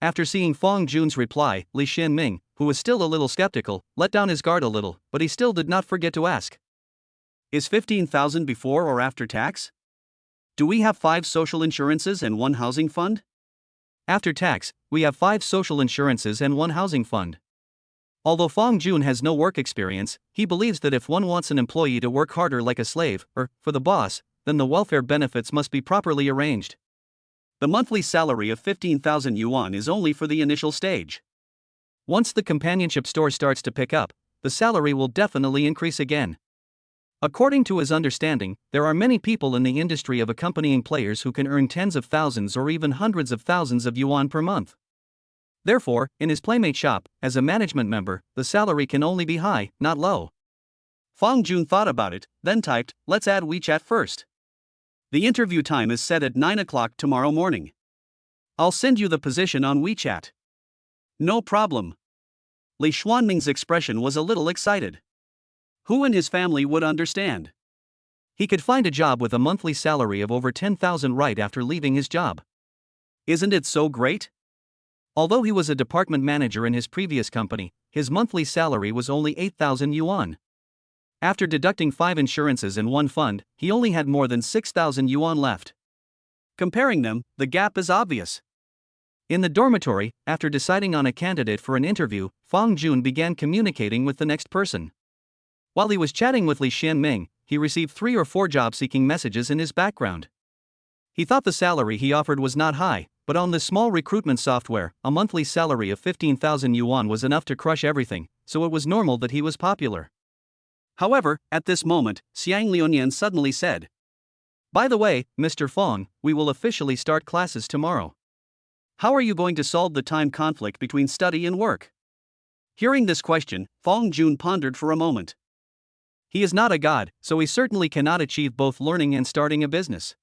After seeing Fang Jun's reply, Li Xianming, who was still a little skeptical, let down his guard a little, but he still did not forget to ask. "Is 15,000 before or after tax? Do we have 5 social insurances and 1 housing fund?" "After tax, we have 5 social insurances and 1 housing fund." Although Fang Jun has no work experience, he believes that if one wants an employee to work harder like a slave, or, for the boss, then the welfare benefits must be properly arranged. The monthly salary of 15,000 yuan is only for the initial stage. Once the companionship store starts to pick up, the salary will definitely increase again. According to his understanding, there are many people in the industry of accompanying players who can earn tens of thousands or even hundreds of thousands of yuan per month. Therefore, in his playmate shop, as a management member, the salary can only be high, not low. Fang Jun thought about it, then typed, "Let's add WeChat first. The interview time is set at 9 o'clock tomorrow morning. I'll send you the position on WeChat." "No problem." Li Xuanming's expression was a little excited. Who in his family would understand? He could find a job with a monthly salary of over 10,000 right after leaving his job. Isn't it so great? Although he was a department manager in his previous company, his monthly salary was only 8,000 yuan. After deducting 5 insurances and 1 fund, he only had more than 6,000 yuan left. Comparing them, the gap is obvious. In the dormitory, after deciding on a candidate for an interview, Fang Jun began communicating with the next person. While he was chatting with Li Xianming, he received 3 or 4 job-seeking messages in his background. He thought the salary he offered was not high, but on this small recruitment software, a monthly salary of 15,000 yuan was enough to crush everything, so it was normal that he was popular. However, at this moment, Xiang Liunian suddenly said, "By the way, Mr. Fang, we will officially start classes tomorrow. How are you going to solve the time conflict between study and work?" Hearing this question, Fang Jun pondered for a moment. He is not a god, so he certainly cannot achieve both learning and starting a business.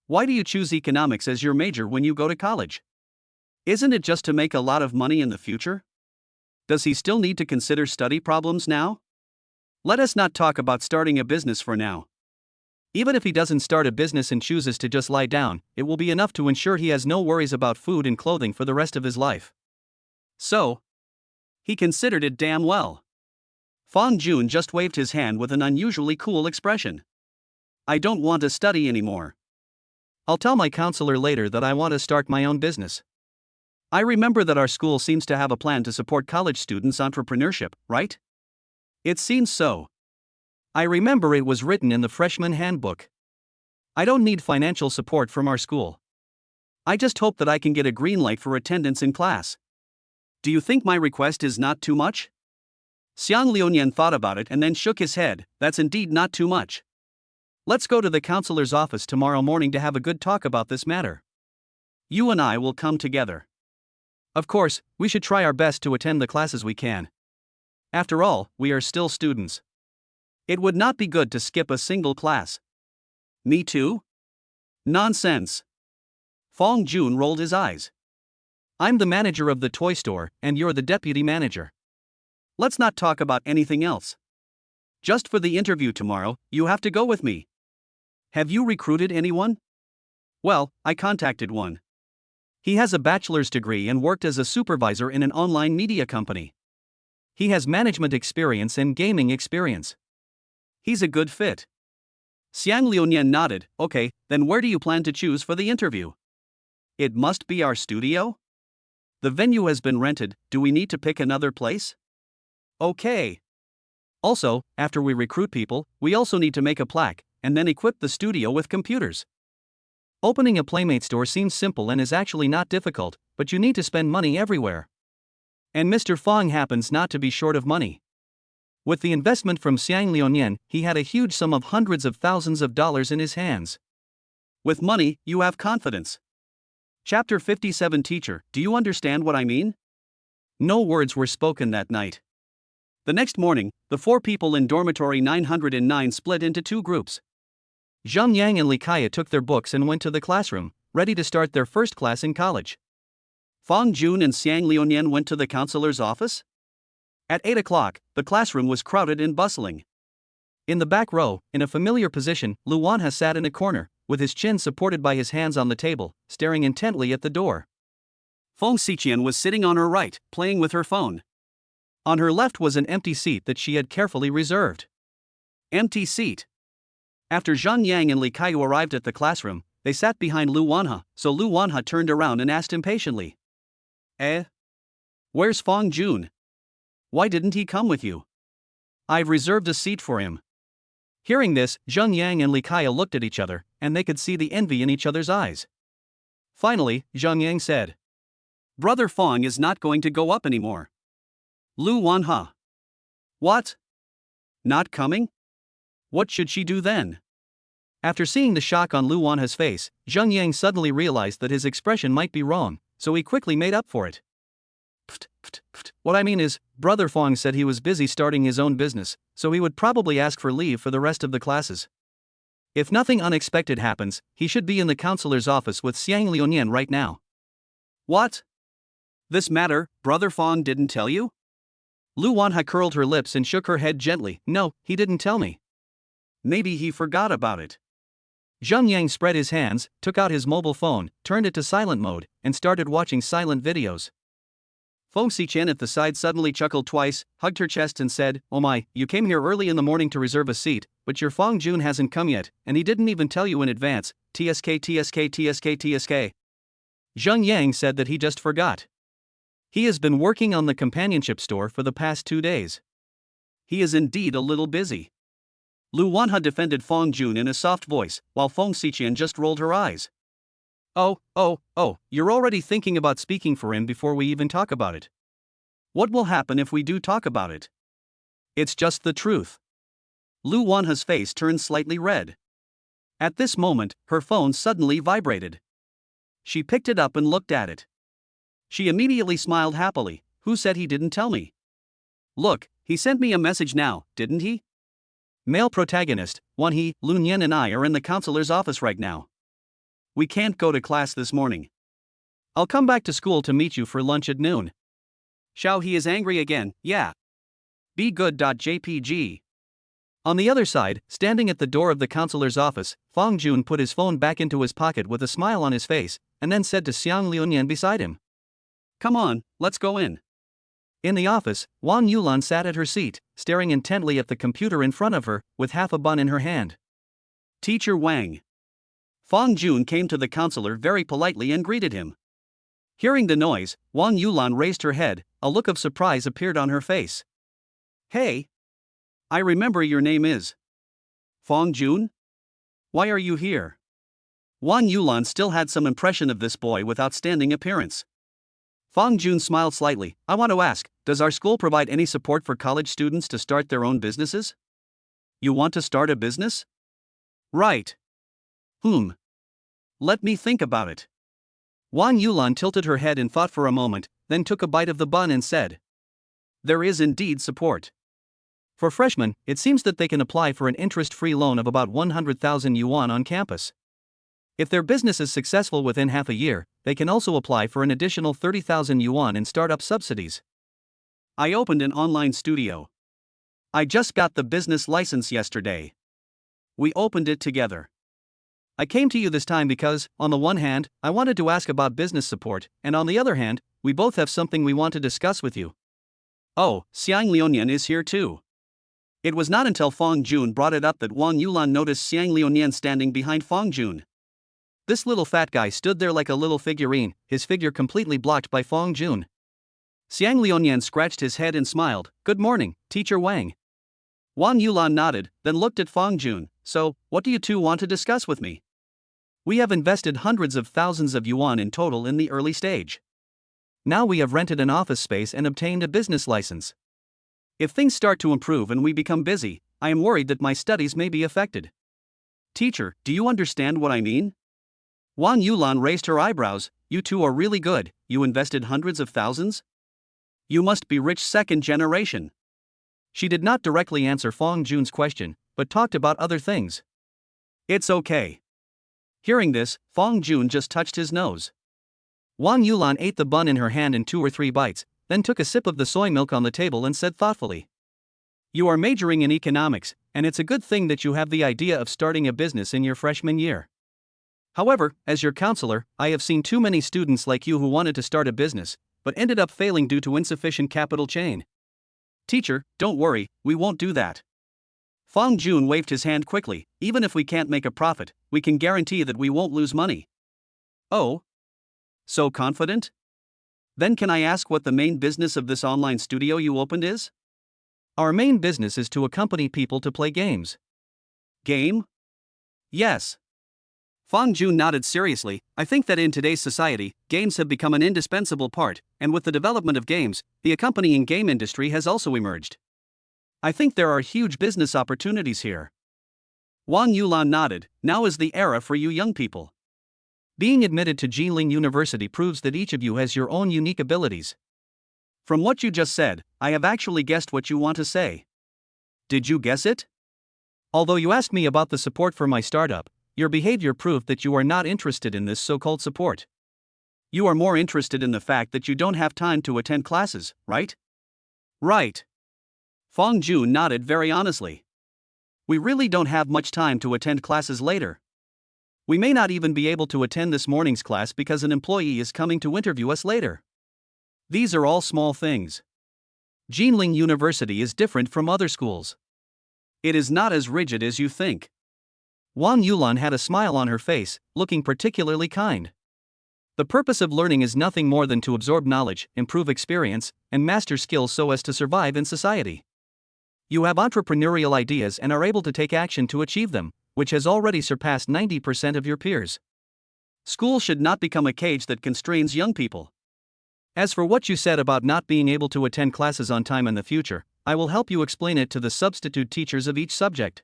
Why do you choose economics as your major when you go to college? Isn't it just to make a lot of money in the future? Does he still need to consider study problems now? Let us not talk about starting a business for now. Even if he doesn't start a business and chooses to just lie down, it will be enough to ensure he has no worries about food and clothing for the rest of his life. So, he considered it damn well. Fang Jun just waved his hand with an unusually cool expression. "I don't want to study anymore. I'll tell my counselor later that I want to start my own business. I remember that our school seems to have a plan to support college students' entrepreneurship, right? It seems so. I remember it was written in the freshman handbook. I don't need financial support from our school. I just hope that I can get a green light for attendance in class. Do you think my request is not too much?" Xiang Liunian thought about it and then shook his head. "That's indeed not too much. Let's go to the counselor's office tomorrow morning to have a good talk about this matter. You and I will come together. Of course, we should try our best to attend the classes we can. After all, we are still students. It would not be good to skip a single class." "Me too?" "Nonsense." Fang Jun rolled his eyes. "I'm the manager of the toy store, and you're the deputy manager. Let's not talk about anything else. Just for the interview tomorrow, you have to go with me. Have you recruited anyone?" "Well, I contacted one. He has a bachelor's degree and worked as a supervisor in an online media company. He has management experience and gaming experience. He's a good fit." Xiang Liunian nodded. "Okay, then where do you plan to choose for the interview?" "It must be our studio? The venue has been rented, do we need to pick another place?" "Okay. Also, after we recruit people, we also need to make a plaque, and then equip the studio with computers. Opening a playmate store seems simple and is actually not difficult, but you need to spend money everywhere. And Mr. Fang happens not to be short of money. With the investment from Xiang Liunian, he had a huge sum of hundreds of thousands of dollars in his hands. With money, you have confidence. Chapter 57. Teacher, do you understand what I mean?" No words were spoken that night. The next morning, the 4 people in dormitory 909 split into 2 groups. Zhang Yang and Li Kaya took their books and went to the classroom, ready to start their first class in college. Fang Jun and Xiang Liunian went to the counselor's office. At 8 o'clock, the classroom was crowded and bustling. In the back row, in a familiar position, Lu Wanha sat in a corner, with his chin supported by his hands on the table, staring intently at the door. Feng Xiqian was sitting on her right, playing with her phone. On her left was an empty seat that she had carefully reserved. Empty seat. After Zhang Yang and Li Kaiyu arrived at the classroom, they sat behind Lu Wanha, so Lu Wanha turned around and asked impatiently. Where's Fang Jun? Why didn't he come with you? I've reserved a seat for him." Hearing this, Zhang Yang and Li Kaiyu looked at each other, and they could see the envy in each other's eyes. Finally, Zhang Yang said. Brother Fong is not going to go up anymore. Lu Wan huh? What? Not coming? What should she do then? After seeing the shock on Lu Wanha's face, Zhang Yang suddenly realized that his expression might be wrong, so he quickly made up for it. What I mean is, Brother Fong said he was busy starting his own business, so he would probably ask for leave for the rest of the classes. If nothing unexpected happens, he should be in the counselor's office with Xiang Liuyan right now. What? This matter, Brother Fong didn't tell you? Lu Wanha curled her lips and shook her head gently. No, he didn't tell me. Maybe he forgot about it. Zhang Yang spread his hands, took out his mobile phone, turned it to silent mode, and started watching silent videos. Feng Xichen at the side suddenly chuckled twice, hugged her chest and said, "Oh my, you came here early in the morning to reserve a seat, but your Fong Jun hasn't come yet, and he didn't even tell you in advance, TSK TSK TSK TSK." Zhang Yang said that he just forgot. He has been working on the companionship store for the past 2 days. He is indeed a little busy. Lu Wanha defended Fong Jun in a soft voice, while Feng Xichen just rolled her eyes. Oh, you're already thinking about speaking for him before we even talk about it. What will happen if we do talk about it? It's just the truth. Lu Wanha's face turned slightly red. At this moment, her phone suddenly vibrated. She picked it up and looked at it. She immediately smiled happily. Who said he didn't tell me? Look, he sent me a message now, didn't he? Male protagonist, Wan He, Lun Yan and I are in the counselor's office right now. We can't go to class this morning. I'll come back to school to meet you for lunch at noon. Xiao He is angry again, yeah. Be good.jpg. On the other side, standing at the door of the counselor's office, Fong Jun put his phone back into his pocket with a smile on his face, and then said to Xiang Liuyan beside him. Come on, let's go in. In the office, Wang Yulan sat at her seat, staring intently at the computer in front of her, with half a bun in her hand. Teacher Wang. Fong Jun came to the counselor very politely and greeted him. Hearing the noise, Wang Yulan raised her head, a look of surprise appeared on her face. Hey! I remember your name is Fong Jun? Why are you here? Wang Yulan still had some impression of this boy with outstanding appearance. Fong Jun smiled slightly. I want to ask, does our school provide any support for college students to start their own businesses? You want to start a business? Right. Let me think about it. Wang Yulan tilted her head in thought for a moment, then took a bite of the bun and said. There is indeed support. For freshmen, it seems that they can apply for an interest-free loan of about 100,000 yuan on campus. If their business is successful within half a year, they can also apply for an additional 30,000 yuan in startup subsidies. I opened an online studio. I just got the business license yesterday. We opened it together. I came to you this time because, on the one hand, I wanted to ask about business support, and on the other hand, we both have something we want to discuss with you. Oh, Xiang Liuyan is here too. It was not until Fong Jun brought it up that Wang Yulan noticed Xiang Liuyan standing behind Fong Jun. This little fat guy stood there like a little figurine, his figure completely blocked by Fong Jun. Xiang Liuyan scratched his head and smiled. Good morning, Teacher Wang. Wang Yulan nodded, then looked at Fong Jun. So, what do you two want to discuss with me? We have invested hundreds of thousands of yuan in total in the early stage. Now we have rented an office space and obtained a business license. If things start to improve and we become busy, I am worried that my studies may be affected. Teacher, do you understand what I mean? Wang Yulan raised her eyebrows. You two are really good, you invested hundreds of thousands? You must be rich second generation. She did not directly answer Fong Jun's question, but talked about other things. It's okay. Hearing this, Fong Jun just touched his nose. Wang Yulan ate the bun in her hand in 2 or 3 bites, then took a sip of the soy milk on the table and said thoughtfully. You are majoring in economics, and it's a good thing that you have the idea of starting a business in your freshman year. However, as your counselor, I have seen too many students like you who wanted to start a business, but ended up failing due to insufficient capital chain. Teacher, don't worry, we won't do that. Fong Jun waved his hand quickly. Even if we can't make a profit, we can guarantee that we won't lose money. Oh? So confident? Then can I ask what the main business of this online studio you opened is? Our main business is to accompany people to play games. Game? Yes. Fang Jun nodded seriously. I think that in today's society, games have become an indispensable part, and with the development of games, the accompanying game industry has also emerged. I think there are huge business opportunities here. Wang Yulan nodded. Now is the era for you young people. Being admitted to Jinling University proves that each of you has your own unique abilities. From what you just said, I have actually guessed what you want to say. Did you guess it? Although you asked me about the support for my startup, your behavior proved that you are not interested in this so-called support. You are more interested in the fact that you don't have time to attend classes, right? Right. Fang Jun nodded very honestly. We really don't have much time to attend classes later. We may not even be able to attend this morning's class because an employee is coming to interview us later. These are all small things. Jinling University is different from other schools. It is not as rigid as you think. Wang Yulan had a smile on her face, looking particularly kind. The purpose of learning is nothing more than to absorb knowledge, improve experience, and master skills so as to survive in society. You have entrepreneurial ideas and are able to take action to achieve them, which has already surpassed 90% of your peers. School should not become a cage that constrains young people. As for what you said about not being able to attend classes on time in the future, I will help you explain it to the substitute teachers of each subject.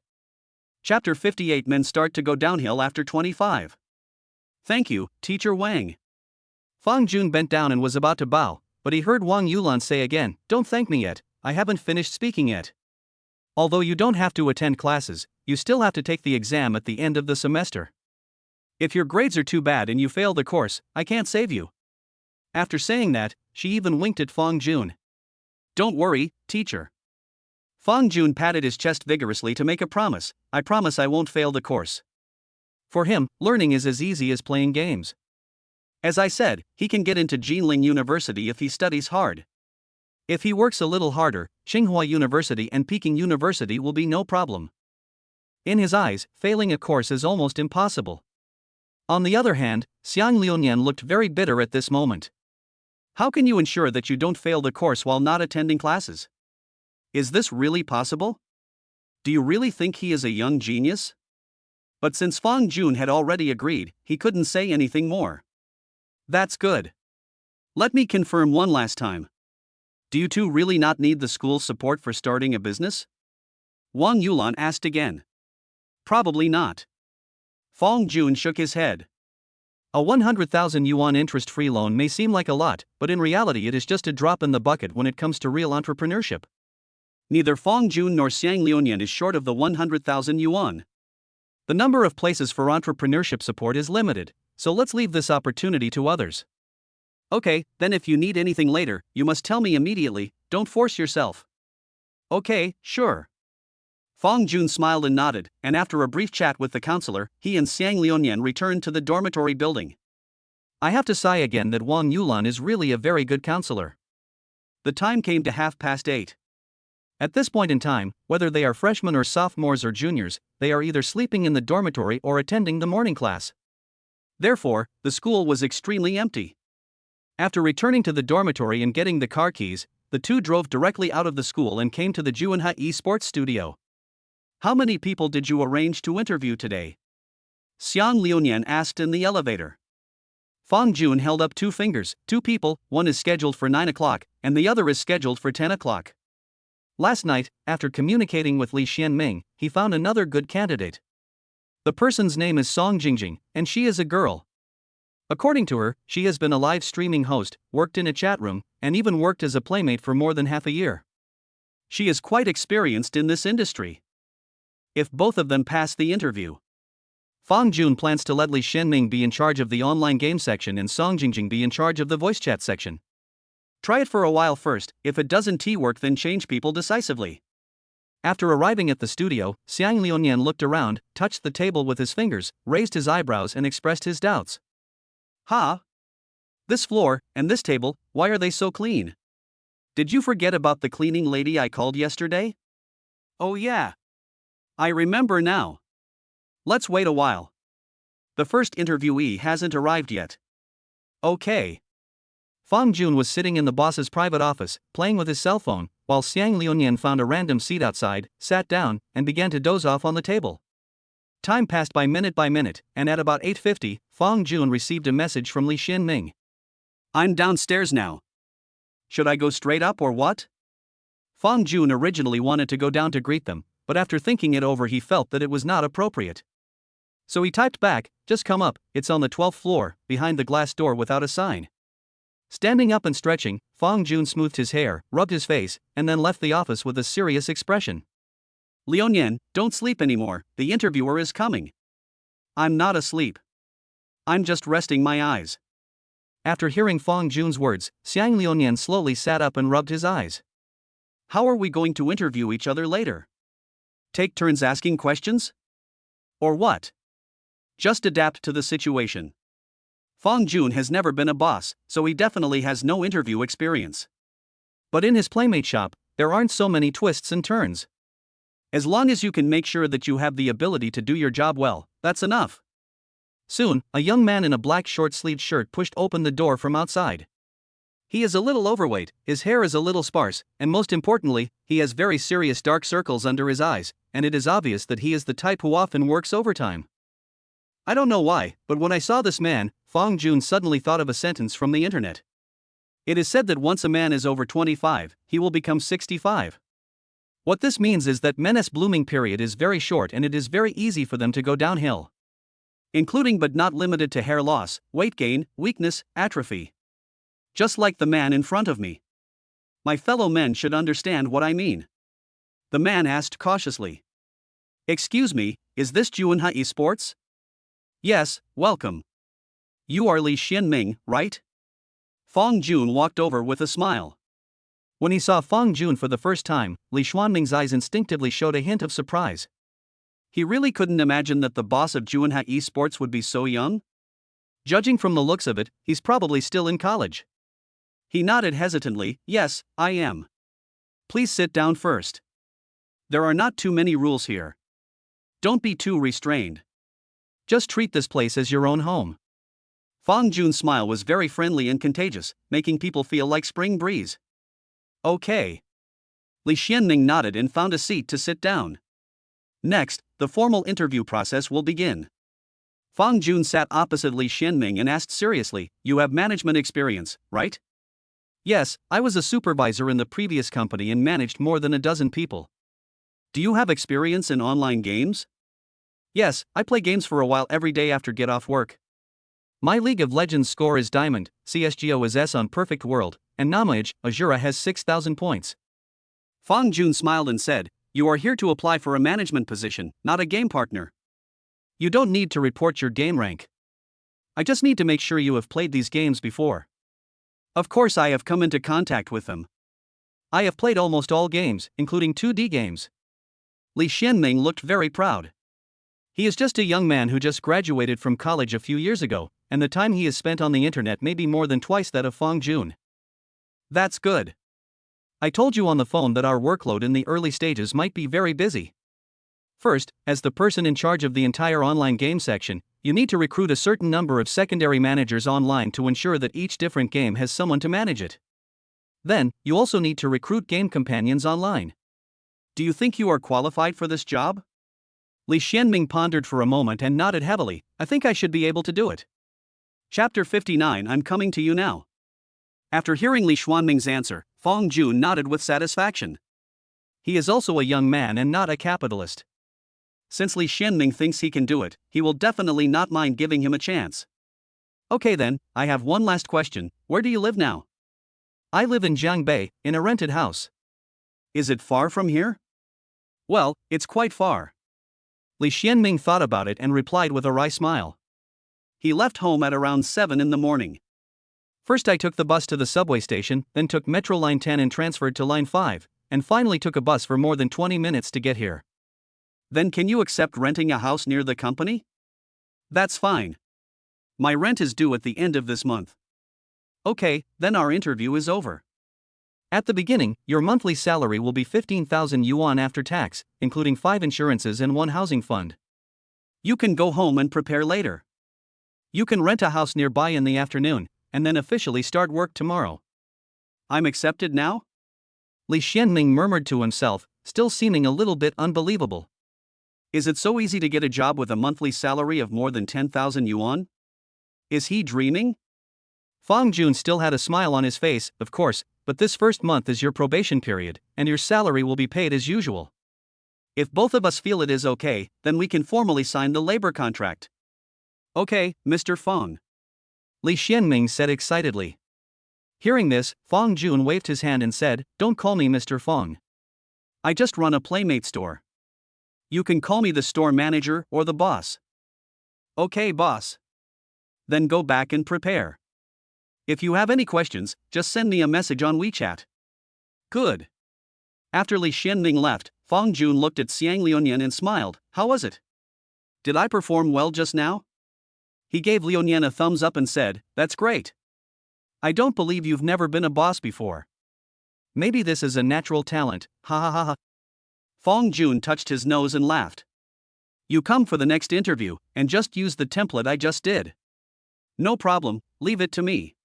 Chapter 58 Men start to go downhill after 25. Thank you, Teacher Wang. Fang Jun bent down and was about to bow, but he heard Wang Yulan say again, Don't thank me yet, I haven't finished speaking yet. Although you don't have to attend classes, you still have to take the exam at the end of the semester. If your grades are too bad and you fail the course, I can't save you. After saying that, she even winked at Fang Jun. Don't worry, teacher. Fang Jun patted his chest vigorously to make a promise. I promise I won't fail the course. For him, learning is as easy as playing games. As I said, he can get into Jinling University if he studies hard. If he works a little harder, Tsinghua University and Peking University will be no problem. In his eyes, failing a course is almost impossible. On the other hand, Xiang Liunian looked very bitter at this moment. How can you ensure that you don't fail the course while not attending classes? Is this really possible? Do you really think he is a young genius? But since Fang Jun had already agreed, he couldn't say anything more. That's good. Let me confirm one last time. Do you two really not need the school's support for starting a business? Wang Yulan asked again. Probably not. Fang Jun shook his head. A 100,000 yuan interest-free loan may seem like a lot, but in reality it is just a drop in the bucket when it comes to real entrepreneurship. Neither Fang Jun nor Xiang Liunian is short of the 100,000 yuan. The number of places for entrepreneurship support is limited, so let's leave this opportunity to others. Okay, then if you need anything later, you must tell me immediately, don't force yourself. Okay, sure. Fang Jun smiled and nodded, and after a brief chat with the counselor, he and Xiang Liunian returned to the dormitory building. I have to sigh again that Wang Yulan is really a very good counselor. The time came to 8:30. At this point in time, whether they are freshmen or sophomores or juniors, they are either sleeping in the dormitory or attending the morning class. Therefore, the school was extremely empty. After returning to the dormitory and getting the car keys, the two drove directly out of the school and came to the Juanha Esports studio. How many people did you arrange to interview today? Xiang Liunian asked in the elevator. Fang Jun held up 2 fingers, 2 people, one is scheduled for 9 o'clock, and the other is scheduled for 10 o'clock. Last night, after communicating with Li Xianming, he found another good candidate. The person's name is Song Jingjing, and she is a girl. According to her, she has been a live streaming host, worked in a chat room, and even worked as a playmate for more than half a year. She is quite experienced in this industry. If both of them pass the interview, Fang Jun plans to let Li Xianming be in charge of the online game section and Song Jingjing be in charge of the voice chat section. Try it for a while first, if it doesn't work then change people decisively. After arriving at the studio, Xiang Liunian looked around, touched the table with his fingers, raised his eyebrows and expressed his doubts. This floor, and this table, why are they so clean? Did you forget about the cleaning lady I called yesterday? Oh yeah. I remember now. Let's wait a while. The first interviewee hasn't arrived yet. Okay. Fang Jun was sitting in the boss's private office, playing with his cell phone, while Xiang Liunian found a random seat outside, sat down, and began to doze off on the table. Time passed by minute, and at about 8:50, Fong Jun received a message from Li Xianming. I'm downstairs now. Should I go straight up or what? Fong Jun originally wanted to go down to greet them, but after thinking it over he felt that it was not appropriate. So he typed back, just come up, it's on the 12th floor, behind the glass door without a sign. Standing up and stretching, Fong Jun smoothed his hair, rubbed his face, and then left the office with a serious expression. Liuyan, don't sleep anymore, the interviewer is coming. I'm not asleep. I'm just resting my eyes. After hearing Fong Jun's words, Xiang Liuyan slowly sat up and rubbed his eyes. How are we going to interview each other later? Take turns asking questions? Or what? Just adapt to the situation. Fong Jun has never been a boss, so he definitely has no interview experience. But in his playmate shop, there aren't so many twists and turns. As long as you can make sure that you have the ability to do your job well, that's enough. Soon, a young man in a black short-sleeved shirt pushed open the door from outside. He is a little overweight, his hair is a little sparse, and most importantly, he has very serious dark circles under his eyes, and it is obvious that he is the type who often works overtime. I don't know why, but when I saw this man, Fong Jun suddenly thought of a sentence from the internet. It is said that once a man is over 25, he will become 65. What this means is that men's blooming period is very short and it is very easy for them to go downhill. Including but not limited to hair loss, weight gain, weakness, atrophy. Just like the man in front of me. My fellow men should understand what I mean. The man asked cautiously. Excuse me, is this Juanhai Sports? Yes, welcome. You are Li Xianming, right? Fong Jun walked over with a smile. When he saw Fong Jun for the first time, Li Xianming's eyes instinctively showed a hint of surprise. He really couldn't imagine that the boss of Juanhai Esports would be so young. Judging from the looks of it, he's probably still in college. He nodded hesitantly, yes, I am. Please sit down first. There are not too many rules here. Don't be too restrained. Just treat this place as your own home. Fong Jun's smile was very friendly and contagious, making people feel like spring breeze. Okay. Li Xianming nodded and found a seat to sit down. Next, the formal interview process will begin. Fong Jun sat opposite Li Xianming and asked seriously, you have management experience, right? Yes, I was a supervisor in the previous company and managed more than a dozen people. Do you have experience in online games? Yes, I play games for a while every day after get off work. My League of Legends score is Diamond, CSGO is S on Perfect World, and Namage, Azura has 6,000 points. Fong Jun smiled and said, you are here to apply for a management position, not a game partner. You don't need to report your game rank. I just need to make sure you have played these games before. Of course I have come into contact with them. I have played almost all games, including 2D games. Li Xianming looked very proud. He is just a young man who just graduated from college a few years ago, and the time he has spent on the internet may be more than twice that of Fong Jun. That's good. I told you on the phone that our workload in the early stages might be very busy. First, as the person in charge of the entire online game section, you need to recruit a certain number of secondary managers online to ensure that each different game has someone to manage it. Then, you also need to recruit game companions online. Do you think you are qualified for this job? Li Xianming pondered for a moment and nodded heavily, I think I should be able to do it. Chapter 59 I'm coming to you now. After hearing Li Xianming's answer, Fong Jun nodded with satisfaction. He is also a young man and not a capitalist. Since Li Xianming thinks he can do it, he will definitely not mind giving him a chance. Okay then, I have one last question, where do you live now? I live in Jiangbei, in a rented house. Is it far from here? Well, it's quite far. Li Xianming thought about it and replied with a wry smile. He left home at around 7 in the morning. First I took the bus to the subway station, then took Metro Line 10 and transferred to Line 5, and finally took a bus for more than 20 minutes to get here. Then can you accept renting a house near the company? That's fine. My rent is due at the end of this month. Okay, then our interview is over. At the beginning, your monthly salary will be 15,000 yuan after tax, including 5 insurances and 1 housing fund. You can go home and prepare later. You can rent a house nearby in the afternoon, and then officially start work tomorrow. I'm accepted now? Li Xianming murmured to himself, still seeming a little bit unbelievable. Is it so easy to get a job with a monthly salary of more than 10,000 yuan? Is he dreaming? Fang Jun still had a smile on his face, of course, but this first month is your probation period, and your salary will be paid as usual. If both of us feel it is okay, then we can formally sign the labor contract. Okay, Mr. Fang. Li Xianming said excitedly. Hearing this, Fang Jun waved his hand and said, "Don't call me Mr. Fang. I just run a Playmate store. You can call me the store manager or the boss." Okay, boss. Then go back and prepare. If you have any questions, just send me a message on WeChat. Good. After Li Xianming left, Fang Jun looked at Xiang Liuyan and smiled. How was it? Did I perform well just now? He gave Liuyan a thumbs up and said, "That's great. I don't believe you've never been a boss before. Maybe this is a natural talent, ha ha ha ha." Fang Jun touched his nose and laughed. You come for the next interview, and just use the template I just did. No problem, leave it to me.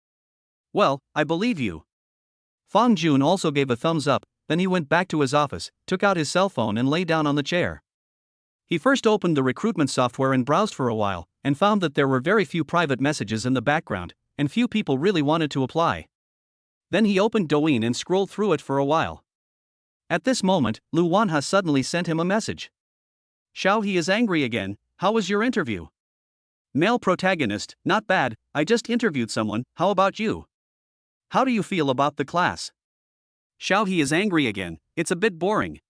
Well, I believe you. Fang Jun also gave a thumbs up, then he went back to his office, took out his cell phone and lay down on the chair. He first opened the recruitment software and browsed for a while, and found that there were very few private messages in the background, and few people really wanted to apply. Then he opened Douyin and scrolled through it for a while. At this moment, Lu Wanha suddenly sent him a message. Xiao, he is angry again. How was your interview? Male protagonist, not bad, I just interviewed someone, how about you? How do you feel about the class? Xiao, he is angry again, it's a bit boring.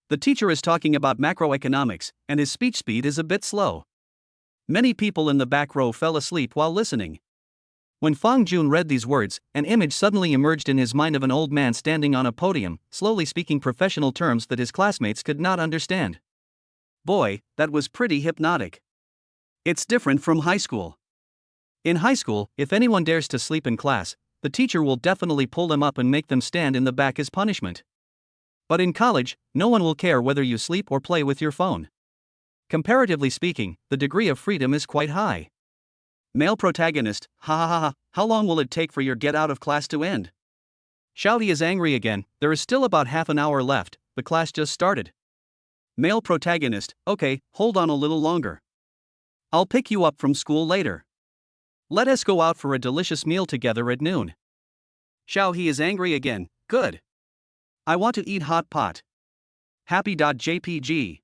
The teacher is talking about macroeconomics, and his speech speed is a bit slow. Many people in the back row fell asleep while listening. When Fang Jun read these words, an image suddenly emerged in his mind of an old man standing on a podium, slowly speaking professional terms that his classmates could not understand. Boy, that was pretty hypnotic. It's different from high school. In high school, if anyone dares to sleep in class, the teacher will definitely pull them up and make them stand in the back as punishment. But in college, no one will care whether you sleep or play with your phone. Comparatively speaking, the degree of freedom is quite high. Male protagonist, ha ha ha ha, how long will it take for your get out of class to end? Shouty is angry again, there is still about half an hour left, the class just started. Male protagonist, okay, hold on a little longer. I'll pick you up from school later. Let us go out for a delicious meal together at noon. Xiao, he is angry again, good. I want to eat hot pot. Happy.jpg.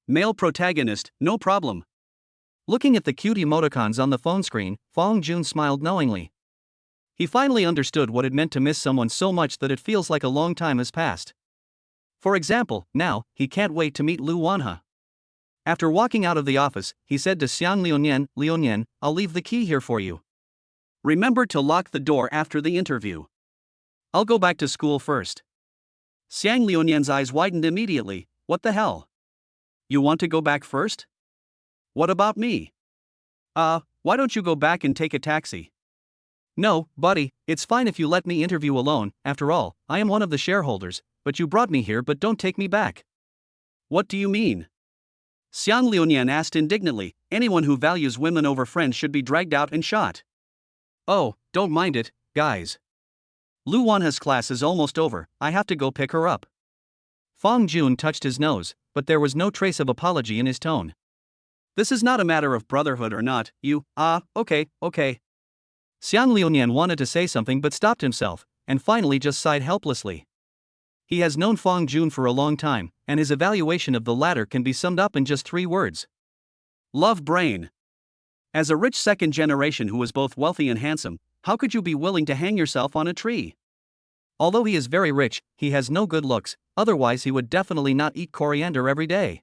Male protagonist, no problem. Looking at the cute emoticons on the phone screen, Fang Jun smiled knowingly. He finally understood what it meant to miss someone so much that it feels like a long time has passed. For example, now, he can't wait to meet Lu Wanha. After walking out of the office, he said to Xiang Liuyan, I'll leave the key here for you. Remember to lock the door after the interview. I'll go back to school first. Xiang Liuyan's eyes widened immediately, what the hell? You want to go back first? What about me? Why don't you go back and take a taxi? No, buddy, it's fine if you let me interview alone, after all, I am one of the shareholders, but you brought me here but don't take me back. What do you mean? Xiang Liuyan asked indignantly, anyone who values women over friends should be dragged out and shot. Oh, don't mind it, guys. Lu Wanha's class is almost over, I have to go pick her up. Fang Jun touched his nose, but there was no trace of apology in his tone. This is not a matter of brotherhood or not, okay. Xiang Liuyan wanted to say something but stopped himself, and finally just sighed helplessly. He has known Fang Jun for a long time, and his evaluation of the latter can be summed up in just 3 words. Love brain. As a rich second generation who is both wealthy and handsome, how could you be willing to hang yourself on a tree? Although he is very rich, he has no good looks, otherwise he would definitely not eat coriander every day.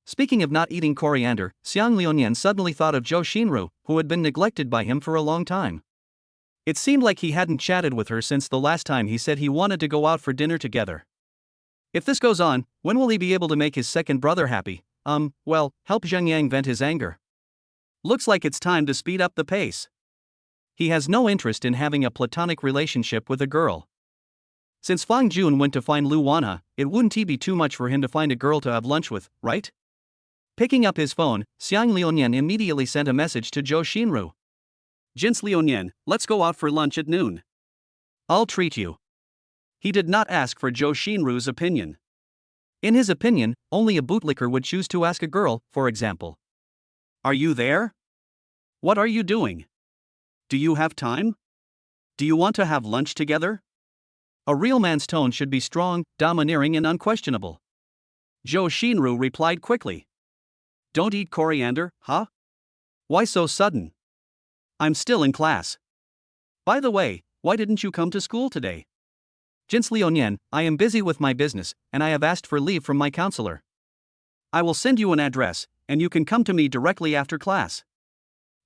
Speaking of not eating coriander, Xiang Liuyan suddenly thought of Zhou Xinru, who had been neglected by him for a long time. It seemed like he hadn't chatted with her since the last time he said he wanted to go out for dinner together. If this goes on, when will he be able to make his second brother happy? Help Zheng Yang vent his anger. Looks like it's time to speed up the pace. He has no interest in having a platonic relationship with a girl. Since Fang Jun went to find Lu Wanha, it wouldn't be too much for him to find a girl to have lunch with, right? Picking up his phone, Xiang Liuyan immediately sent a message to Zhou Xinru. Jins Liuyan, let's go out for lunch at noon. I'll treat you. He did not ask for Zhou Xinru's opinion. In his opinion, only a bootlicker would choose to ask a girl, for example. Are you there? What are you doing? Do you have time? Do you want to have lunch together? A real man's tone should be strong, domineering, and unquestionable. Jo Shinru replied quickly. Don't eat coriander, huh? Why so sudden? I'm still in class. By the way, why didn't you come to school today? Jins Liuyan, I am busy with my business, and I have asked for leave from my counselor. I will send you an address, and you can come to me directly after class.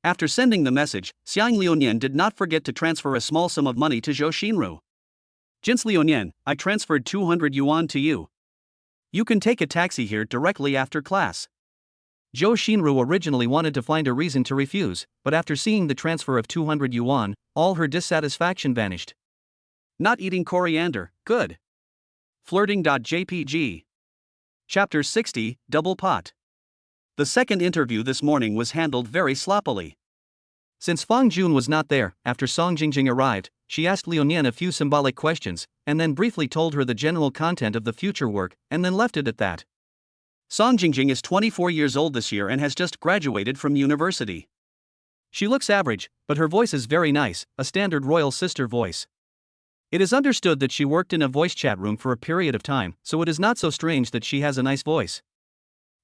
After sending the message, Xiang Liuyan did not forget to transfer a small sum of money to Jo Shinru. Jins Liuyan, I transferred 200 yuan to you. You can take a taxi here directly after class. Jo Shinru originally wanted to find a reason to refuse, but after seeing the transfer of 200 yuan, all her dissatisfaction vanished. Not eating coriander, good. Flirting.jpg. Chapter 60, Double Pot. The second interview this morning was handled very sloppily. Since Fang Jun was not there, after Song Jingjing arrived, she asked Liuyan a few symbolic questions, and then briefly told her the general content of the future work, and then left it at that. Song Jingjing is 24 years old this year and has just graduated from university. She looks average, but her voice is very nice, a standard royal sister voice. It is understood that she worked in a voice chat room for a period of time, so it is not so strange that she has a nice voice.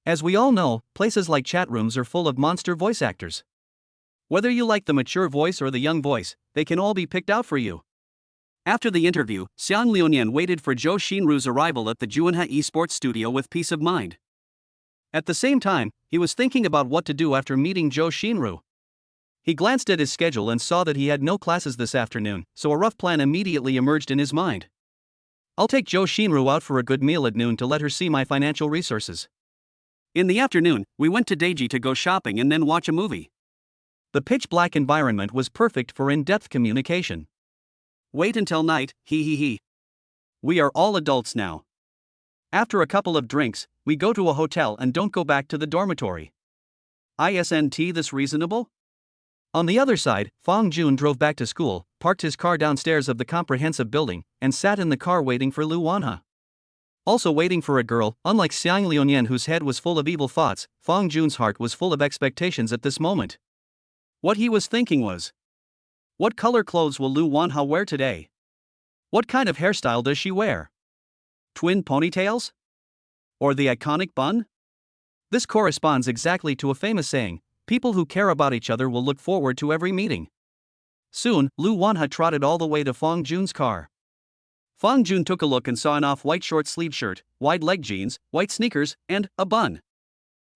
As we all know, places like chat rooms are full of monster voice actors. Whether you like the mature voice or the young voice, they can all be picked out for you. After the interview, Xiang Liuyan waited for Jo Shinru's arrival at the Juanha Esports studio with peace of mind. At the same time, he was thinking about what to do after meeting Jo Shinru. He glanced at his schedule and saw that he had no classes this afternoon, so a rough plan immediately emerged in his mind. I'll take Jo Shinru out for a good meal at noon to let her see my financial resources. In the afternoon, we went to Daiji to go shopping and then watch a movie. The pitch-black environment was perfect for in-depth communication. Wait until night, he. We are all adults now. After a couple of drinks, we go to a hotel and don't go back to the dormitory. Isn't this reasonable? On the other side, Fang Jun drove back to school, parked his car downstairs of the comprehensive building, and sat in the car waiting for Lu Wanha. Also waiting for a girl, unlike Xiang Liuyan whose head was full of evil thoughts, Fang Jun's heart was full of expectations at this moment. What he was thinking was, what color clothes will Lu Wanha wear today? What kind of hairstyle does she wear? Twin ponytails? Or the iconic bun? This corresponds exactly to a famous saying, people who care about each other will look forward to every meeting. Soon, Lu Wanha trotted all the way to Fang Jun's car. Fang Jun took a look and saw an off-white short-sleeve shirt, wide-leg jeans, white sneakers, and a bun.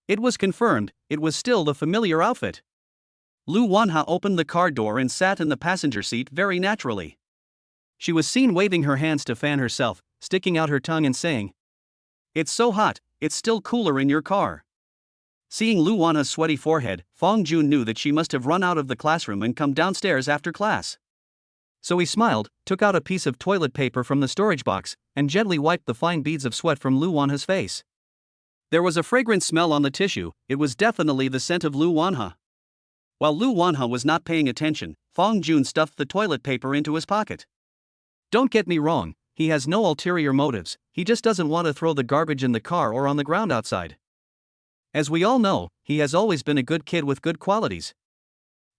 It was confirmed, it was still the familiar outfit. Lu Wanha opened the car door and sat in the passenger seat very naturally. She was seen waving her hands to fan herself, sticking out her tongue and saying, "It's so hot, it's still cooler in your car." Seeing Lu Wanha's sweaty forehead, Fang Jun knew that she must have run out of the classroom and come downstairs after class. So he smiled, took out a piece of toilet paper from the storage box, and gently wiped the fine beads of sweat from Lu Wanha's face. There was a fragrant smell on the tissue, it was definitely the scent of Lu Wanha. While Lu Wanha was not paying attention, Fang Jun stuffed the toilet paper into his pocket. Don't get me wrong, he has no ulterior motives, he just doesn't want to throw the garbage in the car or on the ground outside. As we all know, he has always been a good kid with good qualities.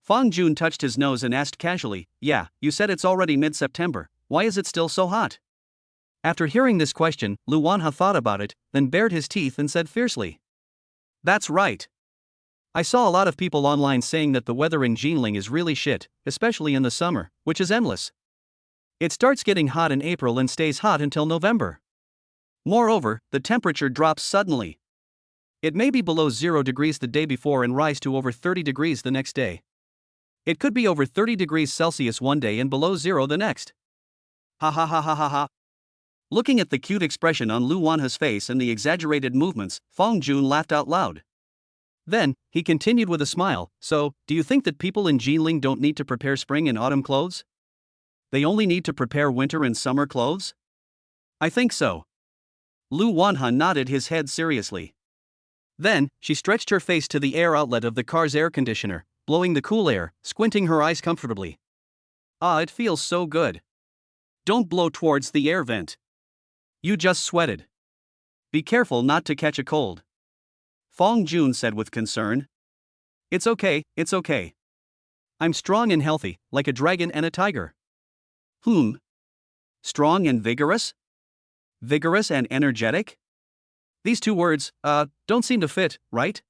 Fang Jun touched his nose and asked casually, "Yeah, you said it's already mid-September, why is it still so hot?" After hearing this question, Lu Wanha thought about it, then bared his teeth and said fiercely, "That's right. I saw a lot of people online saying that the weather in Jinling is really shit, especially in the summer, which is endless. It starts getting hot in April and stays hot until November. Moreover, the temperature drops suddenly. It may be below 0 degrees the day before and rise to over 30 degrees the next day. It could be over 30 degrees Celsius one day and below 0 the next." Ha ha ha ha ha ha. Looking at the cute expression on Lu Wanha's face and the exaggerated movements, Fang Jun laughed out loud. Then, he continued with a smile, "So, do you think that people in Jinling don't need to prepare spring and autumn clothes? They only need to prepare winter and summer clothes?" "I think so." Lu Wanha nodded his head seriously. Then, she stretched her face to the air outlet of the car's air conditioner, blowing the cool air, squinting her eyes comfortably. "Ah, it feels so good. Don't blow towards the air vent. You just sweated." Be careful not to catch a cold. Fong Jun said with concern. It's okay, it's okay. I'm strong and healthy, like a dragon and a tiger. Strong and vigorous? Vigorous and energetic? These two words, don't seem to fit, right?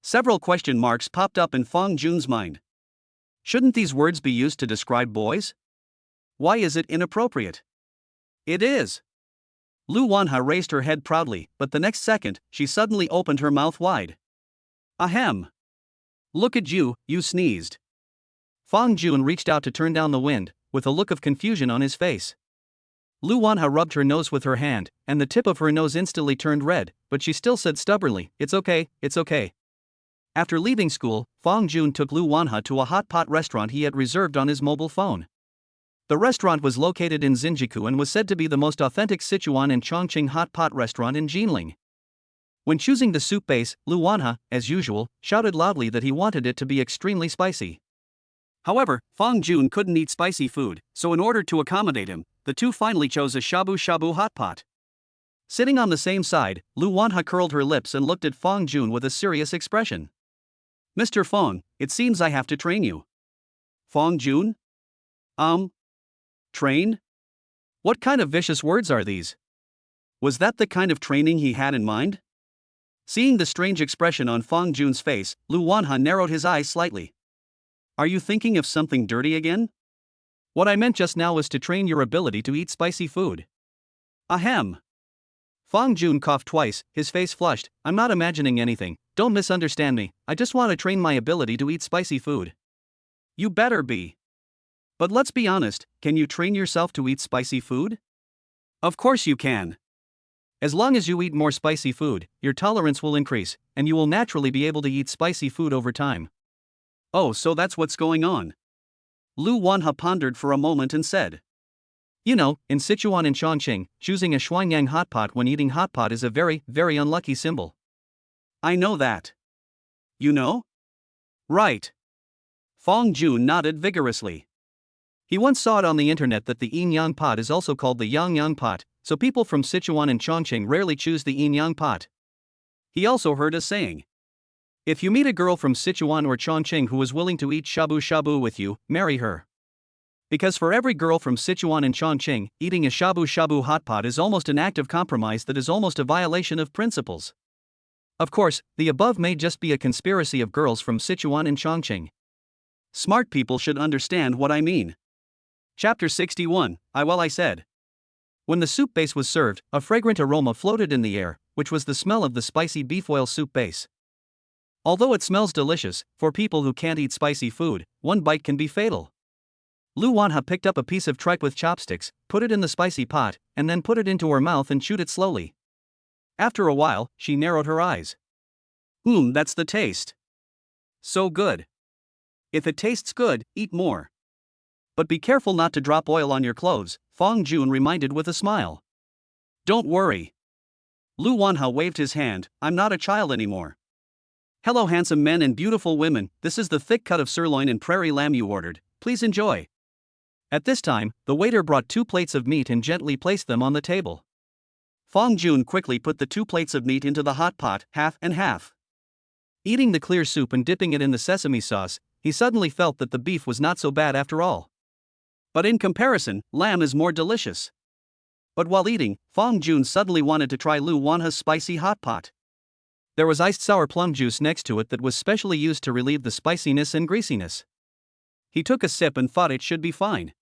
Several question marks popped up in Fong Jun's mind. Shouldn't these words be used to describe boys? Why is it inappropriate? It is. Lu Wanha raised her head proudly, but the next second, she suddenly opened her mouth wide. Ahem. Look at you, you sneezed. Fong Jun reached out to turn down the wind, with a look of confusion on his face. Lu Wanha rubbed her nose with her hand, and the tip of her nose instantly turned red, but she still said stubbornly, it's okay, it's okay. After leaving school, Fong Jun took Lu Wanha to a hot pot restaurant he had reserved on his mobile phone. The restaurant was located in Xinjiku and was said to be the most authentic Sichuan and Chongqing hot pot restaurant in Jinling. When choosing the soup base, Lu Wanha, as usual, shouted loudly that he wanted it to be extremely spicy. However, Fong Jun couldn't eat spicy food, so in order to accommodate him, the two finally chose a shabu shabu hot pot. Sitting on the same side, Lu Wanha curled her lips and looked at Fong Jun with a serious expression. Mr. Fong, it seems I have to train you. Fong Jun? Train? What kind of vicious words are these? Was that the kind of training he had in mind? Seeing the strange expression on Fong Jun's face, Lu Wanha narrowed his eyes slightly. Are you thinking of something dirty again? What I meant just now was to train your ability to eat spicy food. Ahem. Fong Jun coughed twice, his face flushed. I'm not imagining anything, don't misunderstand me, I just want to train my ability to eat spicy food. You better be. But let's be honest, can you train yourself to eat spicy food? Of course you can. As long as you eat more spicy food, your tolerance will increase, and you will naturally be able to eat spicy food over time. Oh, so that's what's going on. Lu Wanha pondered for a moment and said. You know, in Sichuan and Chongqing, choosing a shuangyang hot pot when eating hot pot is a very, very unlucky symbol. I know that. You know? Right. Fong Jun nodded vigorously. He once saw it on the internet that the yin-yang pot is also called the yang-yang pot, so people from Sichuan and Chongqing rarely choose the yin-yang pot. He also heard a saying. If you meet a girl from Sichuan or Chongqing who is willing to eat shabu-shabu with you, marry her. Because for every girl from Sichuan and Chongqing, eating a shabu-shabu hot pot is almost an act of compromise that is almost a violation of principles. Of course, the above may just be a conspiracy of girls from Sichuan and Chongqing. Smart people should understand what I mean. Chapter 61, I said. When the soup base was served, a fragrant aroma floated in the air, which was the smell of the spicy beef oil soup base. Although it smells delicious, for people who can't eat spicy food, one bite can be fatal. Lu Wanha picked up a piece of tripe with chopsticks, put it in the spicy pot, and then put it into her mouth and chewed it slowly. After a while, she narrowed her eyes. That's the taste. So good. If it tastes good, eat more. But be careful not to drop oil on your clothes, Fong Jun reminded with a smile. Don't worry. Lu Wanha waved his hand, I'm not a child anymore. Hello handsome men and beautiful women, this is the thick cut of sirloin and prairie lamb you ordered, please enjoy. At this time, the waiter brought 2 plates of meat and gently placed them on the table. Fong Jun quickly put the 2 plates of meat into the hot pot, half and half. Eating the clear soup and dipping it in the sesame sauce, he suddenly felt that the beef was not so bad after all. But in comparison, lamb is more delicious. But while eating, Fong Jun suddenly wanted to try Lu Wanha's spicy hot pot. There was iced sour plum juice next to it that was specially used to relieve the spiciness and greasiness. He took a sip and thought it should be fine.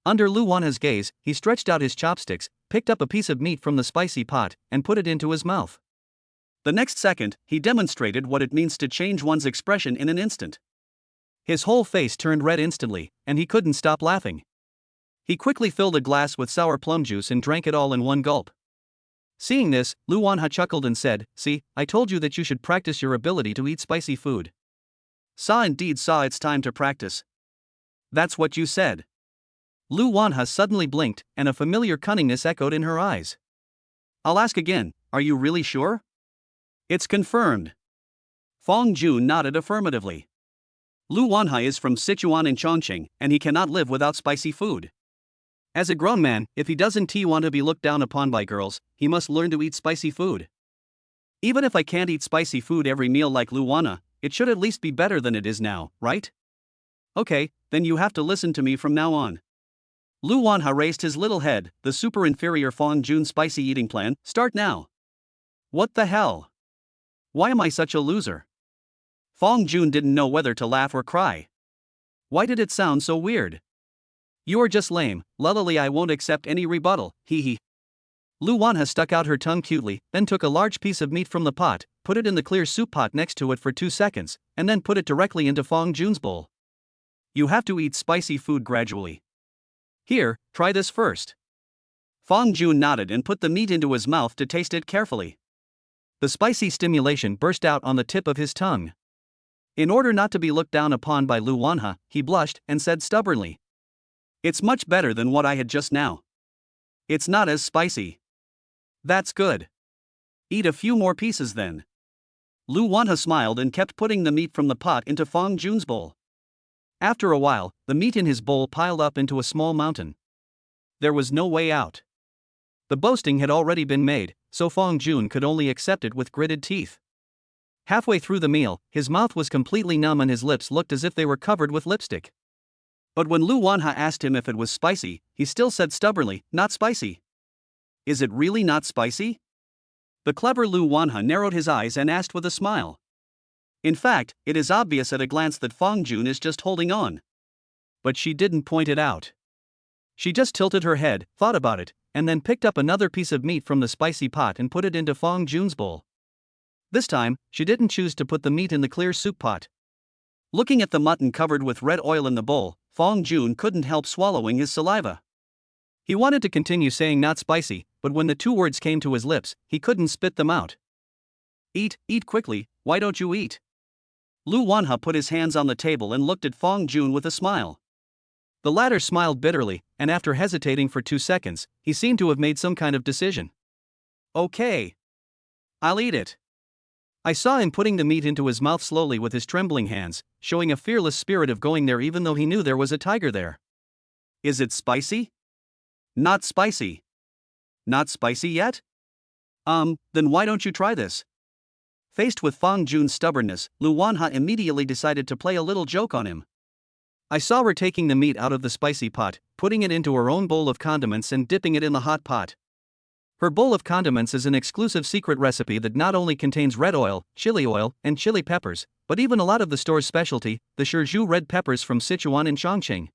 Under Lu Wanha's gaze, he stretched out his chopsticks, picked up a piece of meat from the spicy pot, and put it into his mouth. The next second, he demonstrated what it means to change one's expression in an instant. His whole face turned red instantly, and he couldn't stop laughing. He quickly filled a glass with sour plum juice and drank it all in one gulp. Seeing this, Lu Wanha chuckled and said, See, I told you that you should practice your ability to eat spicy food. Indeed saw it's time to practice. That's what you said. Lu Wanha suddenly blinked, and a familiar cunningness echoed in her eyes. I'll ask again, are you really sure? It's confirmed. Fong Jun nodded affirmatively. Lu Wanha is from Sichuan and Chongqing, and he cannot live without spicy food. As a grown man, if he doesn't want to be looked down upon by girls, he must learn to eat spicy food. Even if I can't eat spicy food every meal like Luana, it should at least be better than it is now, right? Okay, then you have to listen to me from now on. Lu Wanha raised his little head. The super inferior Fong Jun spicy eating plan, start now. What the hell? Why am I such a loser? Fong Jun didn't know whether to laugh or cry. Why did it sound so weird? You are just lame, lullily I won't accept any rebuttal, hee hee. Lu Wanha stuck out her tongue cutely, then took a large piece of meat from the pot, put it in the clear soup pot next to it for 2 seconds, and then put it directly into Fong Jun's bowl. You have to eat spicy food gradually. Here, try this first. Fong Jun nodded and put the meat into his mouth to taste it carefully. The spicy stimulation burst out on the tip of his tongue. In order not to be looked down upon by Lu Wanha, he blushed and said stubbornly, "It's much better than what I had just now. It's not as spicy." "That's good. Eat a few more pieces then." Lu Wanha smiled and kept putting the meat from the pot into Fong Jun's bowl. After a while, the meat in his bowl piled up into a small mountain. There was no way out. The boasting had already been made, so Fong Jun could only accept it with gritted teeth. Halfway through the meal, his mouth was completely numb and his lips looked as if they were covered with lipstick. But when Lu Wanha asked him if it was spicy, he still said stubbornly, "Not spicy." "Is it really not spicy?" The clever Lu Wanha narrowed his eyes and asked with a smile. In fact, it is obvious at a glance that Fong Jun is just holding on. But she didn't point it out. She just tilted her head, thought about it, and then picked up another piece of meat from the spicy pot and put it into Fong Jun's bowl. This time, she didn't choose to put the meat in the clear soup pot. Looking at the mutton covered with red oil in the bowl, Fong Jun couldn't help swallowing his saliva. He wanted to continue saying "not spicy," but when the 2 words came to his lips, he couldn't spit them out. Eat quickly, why don't you eat?" Lu Wanha put his hands on the table and looked at Fong Jun with a smile. The latter smiled bitterly, and after hesitating for 2 seconds, he seemed to have made some kind of decision. "Okay. I'll eat it." I saw him putting the meat into his mouth slowly with his trembling hands, showing a fearless spirit of going there even though he knew there was a tiger there. "Is it spicy?" "Not spicy." "Not spicy yet?" Then why don't you try this?" Faced with Fong Jun's stubbornness, Lu Wanha immediately decided to play a little joke on him. I saw her taking the meat out of the spicy pot, putting it into her own bowl of condiments and dipping it in the hot pot. Her bowl of condiments is an exclusive secret recipe that not only contains red oil, and chili peppers, but even a lot of the store's specialty, the Shizhu red peppers from Sichuan and Chongqing.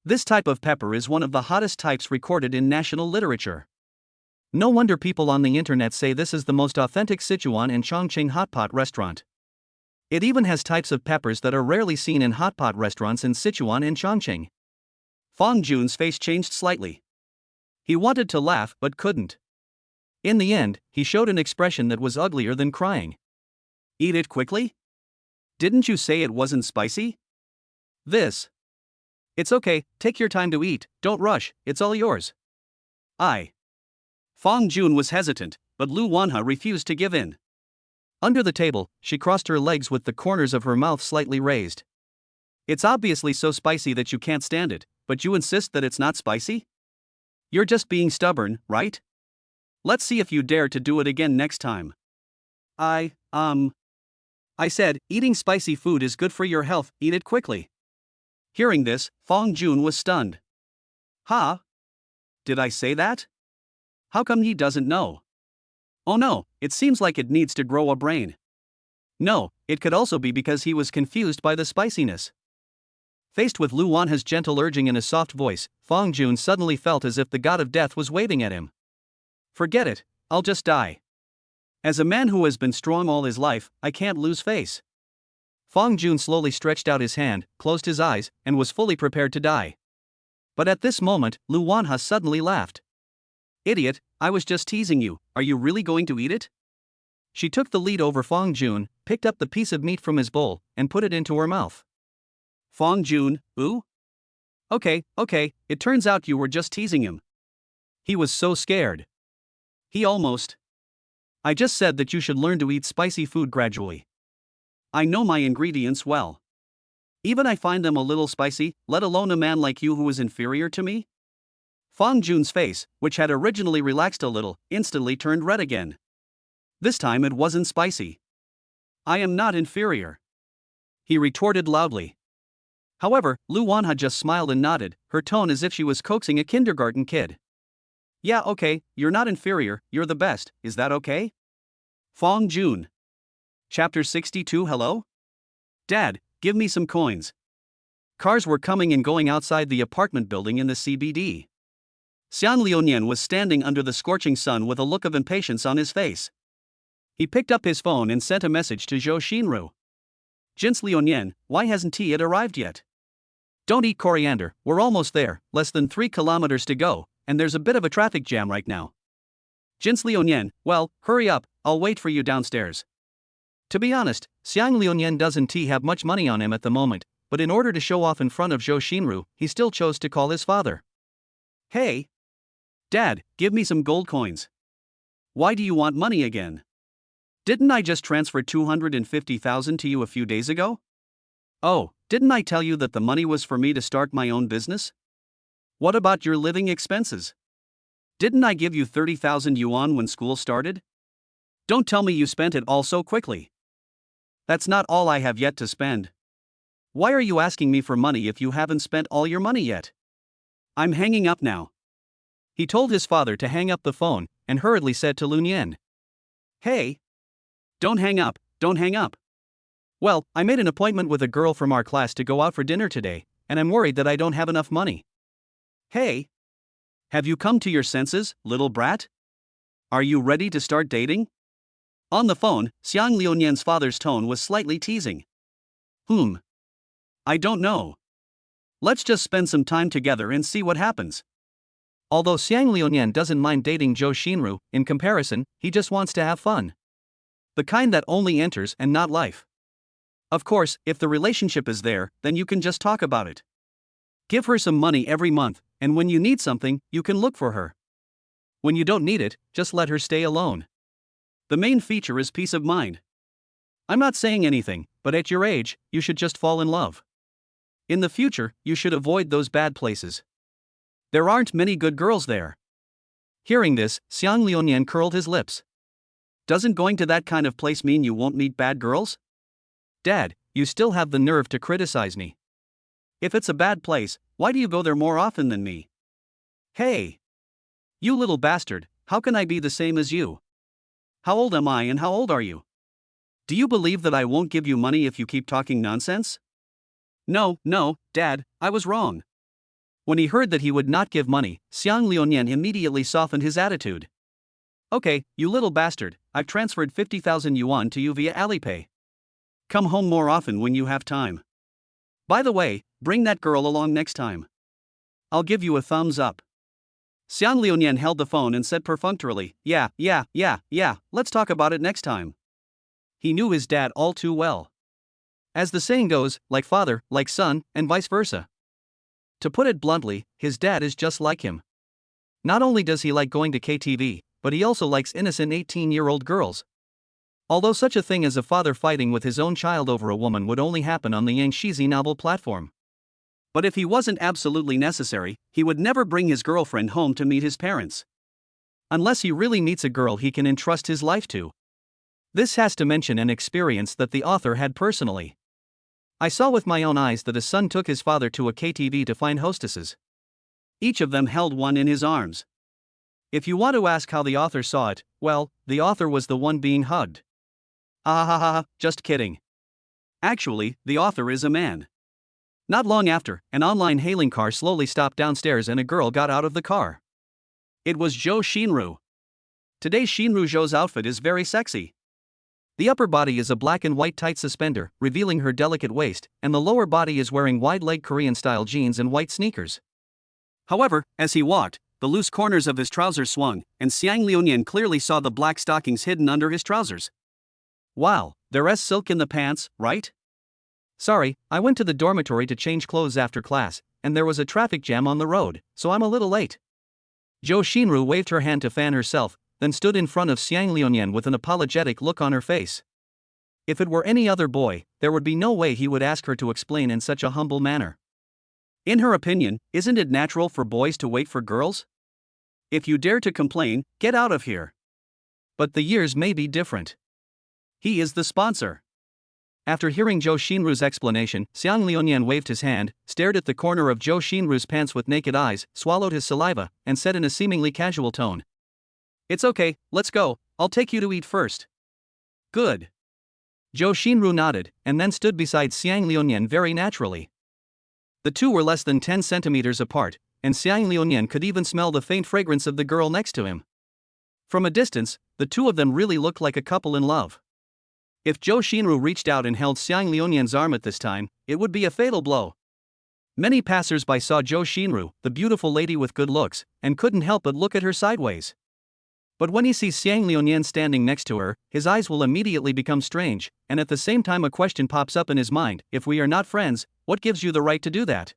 This type of pepper is one of the hottest types recorded in national literature. No wonder people on the internet say this is the most authentic Sichuan and Chongqing hot pot restaurant. It even has types of peppers that are rarely seen in hot pot restaurants in Sichuan and Chongqing. Fong Jun's face changed slightly. He wanted to laugh but couldn't. In the end, he showed an expression that was uglier than crying. "Eat it quickly? Didn't you say it wasn't spicy?" "This." "It's okay, take your time to eat, don't rush, it's all yours." Fong Jun was hesitant, but Lu Wanha refused to give in. Under the table, she crossed her legs with the corners of her mouth slightly raised. "It's obviously so spicy that you can't stand it, but you insist that it's not spicy? You're just being stubborn, right? Let's see if you dare to do it again next time." I said, eating spicy food is good for your health, eat it quickly." Hearing this, Fong Jun was stunned. "Huh? Did I say that? How come he doesn't know? Oh no, it seems like it needs to grow a brain." No, it could also be because he was confused by the spiciness. Faced with Lu Wanha's gentle urging in a soft voice, Fong Jun suddenly felt as if the god of death was waving at him. "Forget it, I'll just die. As a man who has been strong all his life, I can't lose face." Fong Jun slowly stretched out his hand, closed his eyes, and was fully prepared to die. But at this moment, Lu Wanha suddenly laughed. "Idiot, I was just teasing you, are you really going to eat it?" She took the lead over Fong Jun, picked up the piece of meat from his bowl, and put it into her mouth. Fong Jun, ooh? Okay, it turns out you were just teasing him. He was so scared. I just said that you should learn to eat spicy food gradually. I know my ingredients well. Even I find them a little spicy, let alone a man like you who is inferior to me? Fang Jun's face, which had originally relaxed a little, instantly turned red again. This time it wasn't spicy. I am not inferior, he retorted loudly. However, Lu Wanha just smiled and nodded, her tone as if she was coaxing a kindergarten kid. Yeah, okay, you're not inferior, you're the best, is that okay? Fang Jun. Chapter 62. Hello? Dad, give me some coins. Cars were coming and going outside the apartment building in the CBD. Xiang Liunian was standing under the scorching sun with a look of impatience on his face. He picked up his phone and sent a message to Zhou Xinru. Jins Liunian, why hasn't he arrived yet? Don't eat coriander, we're almost there, less than 3 kilometers to go, and there's a bit of a traffic jam right now. Jins Liunian, well, hurry up, I'll wait for you downstairs. To be honest, Xiang Liunian doesn't have much money on him at the moment, but in order to show off in front of Zhou Xinru, he still chose to call his father. Hey! Dad, give me some gold coins. Why do you want money again? Didn't I just transfer 250,000 to you a few days ago? Oh, didn't I tell you that the money was for me to start my own business? What about your living expenses? Didn't I give you 30,000 yuan when school started? Don't tell me you spent it all so quickly. That's not all I have yet to spend. Why are you asking me for money if you haven't spent all your money yet? I'm hanging up now. He told his father to hang up the phone, and hurriedly said to Lunyan. Hey! Don't hang up, don't hang up. Well, I made an appointment with a girl from our class to go out for dinner today, and I'm worried that I don't have enough money. Hey! Have you come to your senses, little brat? Are you ready to start dating? On the phone, Xiang Liunian's father's tone was slightly teasing. I don't know. Let's just spend some time together and see what happens. Although Xiang Liunian doesn't mind dating Zhou Xinru, in comparison, he just wants to have fun. The kind that only enters and not life. Of course, if the relationship is there, then you can just talk about it. Give her some money every month, and when you need something, you can look for her. When you don't need it, just let her stay alone. The main feature is peace of mind. I'm not saying anything, but at your age, you should just fall in love. In the future, you should avoid those bad places. There aren't many good girls there. Hearing this, Xiang Liunian curled his lips. Doesn't going to that kind of place mean you won't meet bad girls? Dad, you still have the nerve to criticize me. If it's a bad place, why do you go there more often than me? Hey! You little bastard, how can I be the same as you? How old am I and how old are you? Do you believe that I won't give you money if you keep talking nonsense? No, Dad, I was wrong. When he heard that he would not give money, Xiang Liunian immediately softened his attitude. Okay, you little bastard, I've transferred 50,000 yuan to you via Alipay. Come home more often when you have time. By the way, bring that girl along next time. I'll give you a thumbs up. Xiang Liunian held the phone and said perfunctorily, yeah, let's talk about it next time. He knew his dad all too well. As the saying goes, like father, like son, and vice versa. To put it bluntly, his dad is just like him. Not only does he like going to KTV, but he also likes innocent 18-year-old girls. Although such a thing as a father fighting with his own child over a woman would only happen on the Yangshizi novel platform. But if he wasn't absolutely necessary, he would never bring his girlfriend home to meet his parents. Unless he really meets a girl he can entrust his life to. This has to mention an experience that the author had personally. I saw with my own eyes that a son took his father to a KTV to find hostesses. Each of them held one in his arms. If you want to ask how the author saw it, well, the author was the one being hugged. Just kidding. Actually, the author is a man. Not long after, an online hailing car slowly stopped downstairs and a girl got out of the car. It was Zhou Xinru. Today Xinru Zhou's outfit is very sexy. The upper body is a black and white tight suspender, revealing her delicate waist, and the lower body is wearing wide-leg Korean-style jeans and white sneakers. However, as he walked, the loose corners of his trousers swung, and Xiang Liunian clearly saw the black stockings hidden under his trousers. Wow, there's silk in the pants, right? Sorry, I went to the dormitory to change clothes after class, and there was a traffic jam on the road, so I'm a little late. Zhou Xinru waved her hand to fan herself, then stood in front of Xiang Liunian with an apologetic look on her face. If it were any other boy, there would be no way he would ask her to explain in such a humble manner. In her opinion, isn't it natural for boys to wait for girls? If you dare to complain, get out of here. But the years may be different. He is the sponsor. After hearing Zhou Xinru's explanation, Xiang Liunian waved his hand, stared at the corner of Zhou Xinru's pants with naked eyes, swallowed his saliva, and said in a seemingly casual tone, "It's okay, let's go, I'll take you to eat first." "Good." Zhou Xinru nodded, and then stood beside Xiang Liunian very naturally. The two were less than 10 centimeters apart, and Xiang Liunian could even smell the faint fragrance of the girl next to him. From a distance, the two of them really looked like a couple in love. If Zhou Xinru reached out and held Xiang Liunian's arm at this time, it would be a fatal blow. Many passers-by saw Zhou Xinru, the beautiful lady with good looks, and couldn't help but look at her sideways. But when he sees Xiang Liunian standing next to her, his eyes will immediately become strange, and at the same time a question pops up in his mind: if we are not friends, what gives you the right to do that?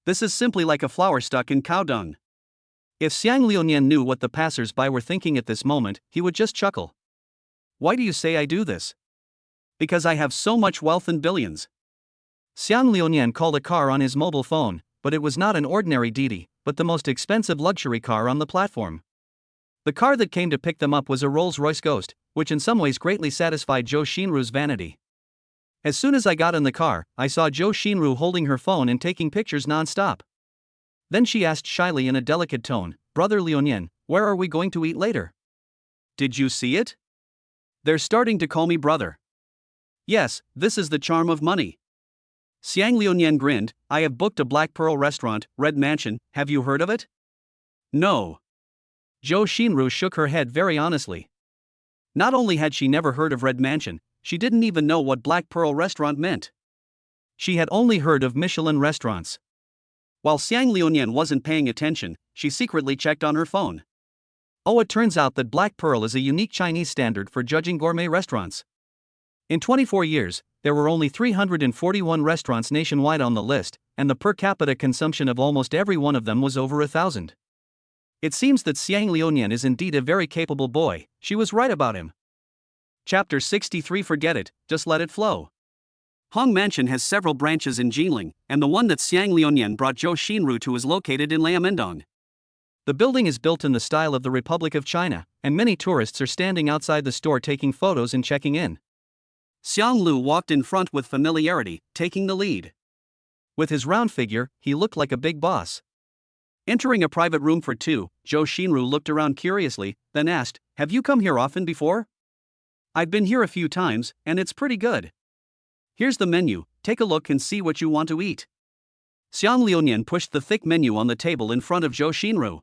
This is simply like a flower stuck in cow dung. If Xiang Liunian knew what the passers-by were thinking at this moment, he would just chuckle. "Why do you say I do this?" "Because I have so much wealth and billions." Xiang Liunian called a car on his mobile phone, but it was not an ordinary Didi, but the most expensive luxury car on the platform. The car that came to pick them up was a Rolls-Royce Ghost, which in some ways greatly satisfied Zhou Xinru's vanity. As soon as I got in the car, I saw Zhou Xinru holding her phone and taking pictures non-stop. Then she asked shyly in a delicate tone, "Brother Liunian, where are we going to eat later?" "Did you see it? They're starting to call me brother." "Yes, this is the charm of money." Xiang Liunian grinned, "I have booked a Black Pearl restaurant, Red Mansion, have you heard of it?" "No." Zhou Xinru shook her head very honestly. Not only had she never heard of Red Mansion, she didn't even know what Black Pearl restaurant meant. She had only heard of Michelin restaurants. While Xiang Liunian wasn't paying attention, she secretly checked on her phone. Oh, it turns out that Black Pearl is a unique Chinese standard for judging gourmet restaurants. In 24 years, there were only 341 restaurants nationwide on the list, and the per capita consumption of almost every one of them was over 1,000. It seems that Xiang Liunian is indeed a very capable boy. She was right about him. Chapter 63. Forget it, just let it flow. Hong Mansion has several branches in Jinling, and the one that Xiang Liunian brought Zhou Xinru to is located in Liamendong. The building is built in the style of the Republic of China, and many tourists are standing outside the store taking photos and checking in. Xiang Lu walked in front with familiarity, taking the lead. With his round figure, he looked like a big boss. Entering a private room for two, Zhou Xinru looked around curiously, then asked, "Have you come here often before?" "I've been here a few times, and it's pretty good. Here's the menu, take a look and see what you want to eat." Xiang Liunian pushed the thick menu on the table in front of Zhou Xinru.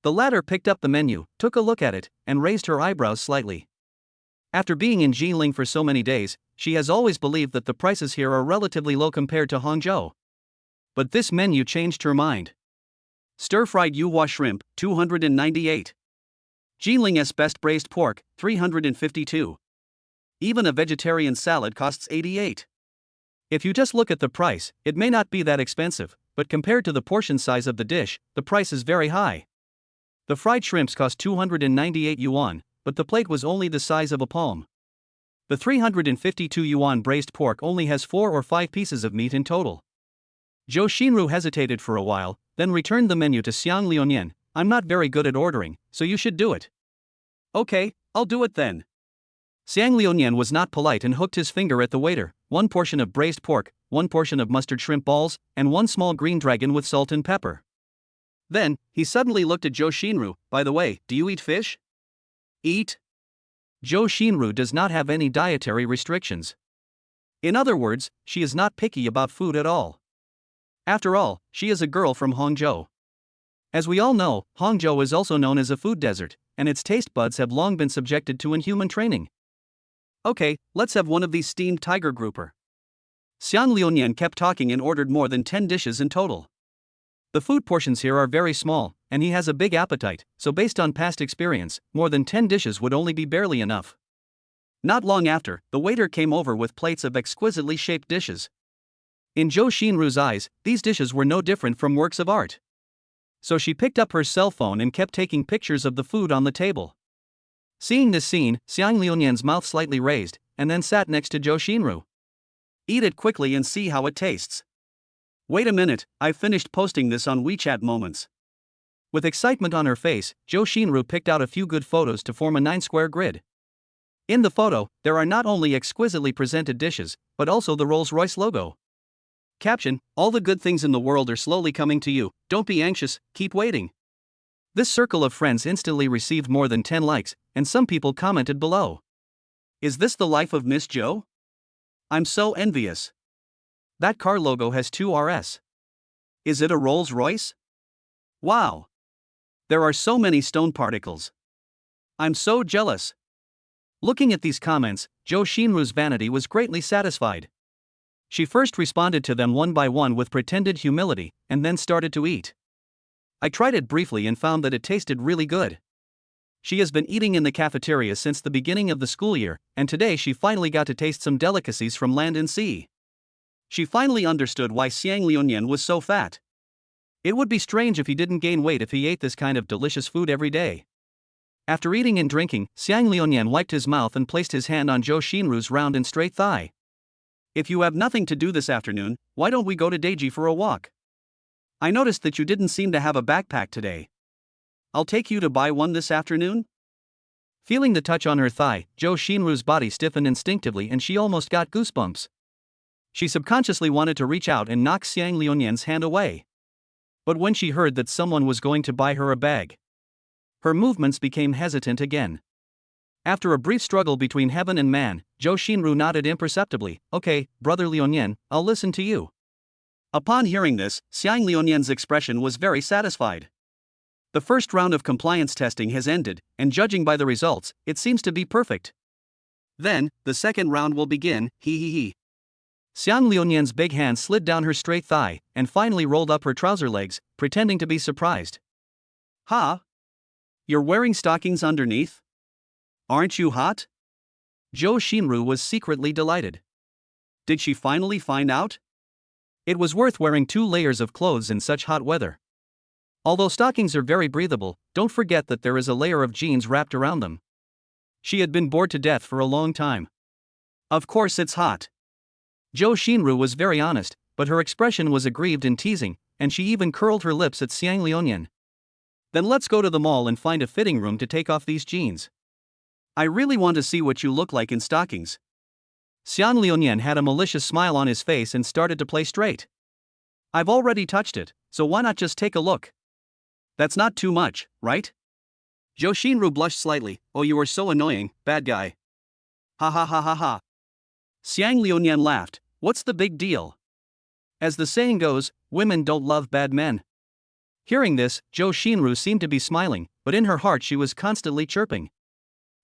The latter picked up the menu, took a look at it, and raised her eyebrows slightly. After being in Jiling for so many days, she has always believed that the prices here are relatively low compared to Hangzhou. But this menu changed her mind. Stir-fried Yuhua shrimp, 298. Jiling's best braised pork, 352. Even a vegetarian salad costs 88. If you just look at the price, it may not be that expensive, but compared to the portion size of the dish, the price is very high. The fried shrimps cost 298 yuan, but the plate was only the size of a palm. The 352 yuan braised pork only has 4 or 5 pieces of meat in total. Zhou Xinru hesitated for a while, then returned the menu to Xiang Liunian. "I'm not very good at ordering, so you should do it." "Okay, I'll do it then." Xiang Liunian was not polite and hooked his finger at the waiter. 1 portion of braised pork, 1 portion of mustard shrimp balls, and 1 small green dragon with salt and pepper. Then, he suddenly looked at Zhou Xinru. "By the way, do you eat fish?" "Eat?" Zhou Xinru does not have any dietary restrictions. In other words, she is not picky about food at all. After all, she is a girl from Hangzhou. As we all know, Hangzhou is also known as a food desert, and its taste buds have long been subjected to inhuman training. "Okay, let's have one of these steamed tiger grouper." Xiang Liunian kept talking and ordered more than 10 dishes in total. The food portions here are very small, and he has a big appetite, so based on past experience, more than 10 dishes would only be barely enough. Not long after, the waiter came over with plates of exquisitely shaped dishes. In Zhou Xinru's eyes, these dishes were no different from works of art. So she picked up her cell phone and kept taking pictures of the food on the table. Seeing this scene, Xiang Liunian's mouth slightly raised, and then sat next to Zhou Xinru. "Eat it quickly and see how it tastes." Wait a minute, I've finished posting this on WeChat Moments. With excitement on her face, Jo Shinru picked out a few good photos to form a 9-square grid. In the photo, there are not only exquisitely presented dishes, but also the Rolls-Royce logo. Caption: all the good things in the world are slowly coming to you, don't be anxious, keep waiting. This circle of friends instantly received more than 10 likes, and some people commented below. Is this the life of Miss Jo? I'm so envious. That car logo has 2RS. Is it a Rolls-Royce? Wow. There are so many stone particles. I'm so jealous. Looking at these comments, Jo Shinru's vanity was greatly satisfied. She first responded to them one by one with pretended humility, and then started to eat. I tried it briefly and found that it tasted really good. She has been eating in the cafeteria since the beginning of the school year, and today she finally got to taste some delicacies from land and sea. She finally understood why Xiang Liuyan was so fat. It would be strange if he didn't gain weight if he ate this kind of delicious food every day. After eating and drinking, Xiang Liuyan wiped his mouth and placed his hand on Jo Shinru's round and straight thigh. If you have nothing to do this afternoon, why don't we go to Daiji for a walk? I noticed that you didn't seem to have a backpack today. I'll take you to buy one this afternoon? Feeling the touch on her thigh, Jo Shinru's body stiffened instinctively and she almost got goosebumps. She subconsciously wanted to reach out and knock Xiang Liuyan's hand away. But when she heard that someone was going to buy her a bag, her movements became hesitant again. After a brief struggle between heaven and man, Jo Shinru nodded imperceptibly. Okay, brother Liuyan, I'll listen to you. Upon hearing this, Xiang Liuyan's expression was very satisfied. The first round of compliance testing has ended, and judging by the results, it seems to be perfect. Then, the second round will begin, he. Xiang Liuyan's big hand slid down her straight thigh, and finally rolled up her trouser legs, pretending to be surprised. Ha! You're wearing stockings underneath? Aren't you hot? Jo Shinru was secretly delighted. Did she finally find out? It was worth wearing 2 layers of clothes in such hot weather. Although stockings are very breathable, don't forget that there is a layer of jeans wrapped around them. She had been bored to death for a long time. Of course it's hot. Jo Shinru was very honest, but her expression was aggrieved and teasing, and she even curled her lips at Xiang Liuyan. Then let's go to the mall and find a fitting room to take off these jeans. I really want to see what you look like in stockings. Xiang Liuyan had a malicious smile on his face and started to play straight. I've already touched it, so why not just take a look? That's not too much, right? Jo Shinru blushed slightly. Oh, you are so annoying, bad guy. Ha ha ha ha ha. Xiang Liuyan laughed. What's the big deal? As the saying goes, women don't love bad men. Hearing this, Jo Shinru seemed to be smiling, but in her heart she was constantly chirping.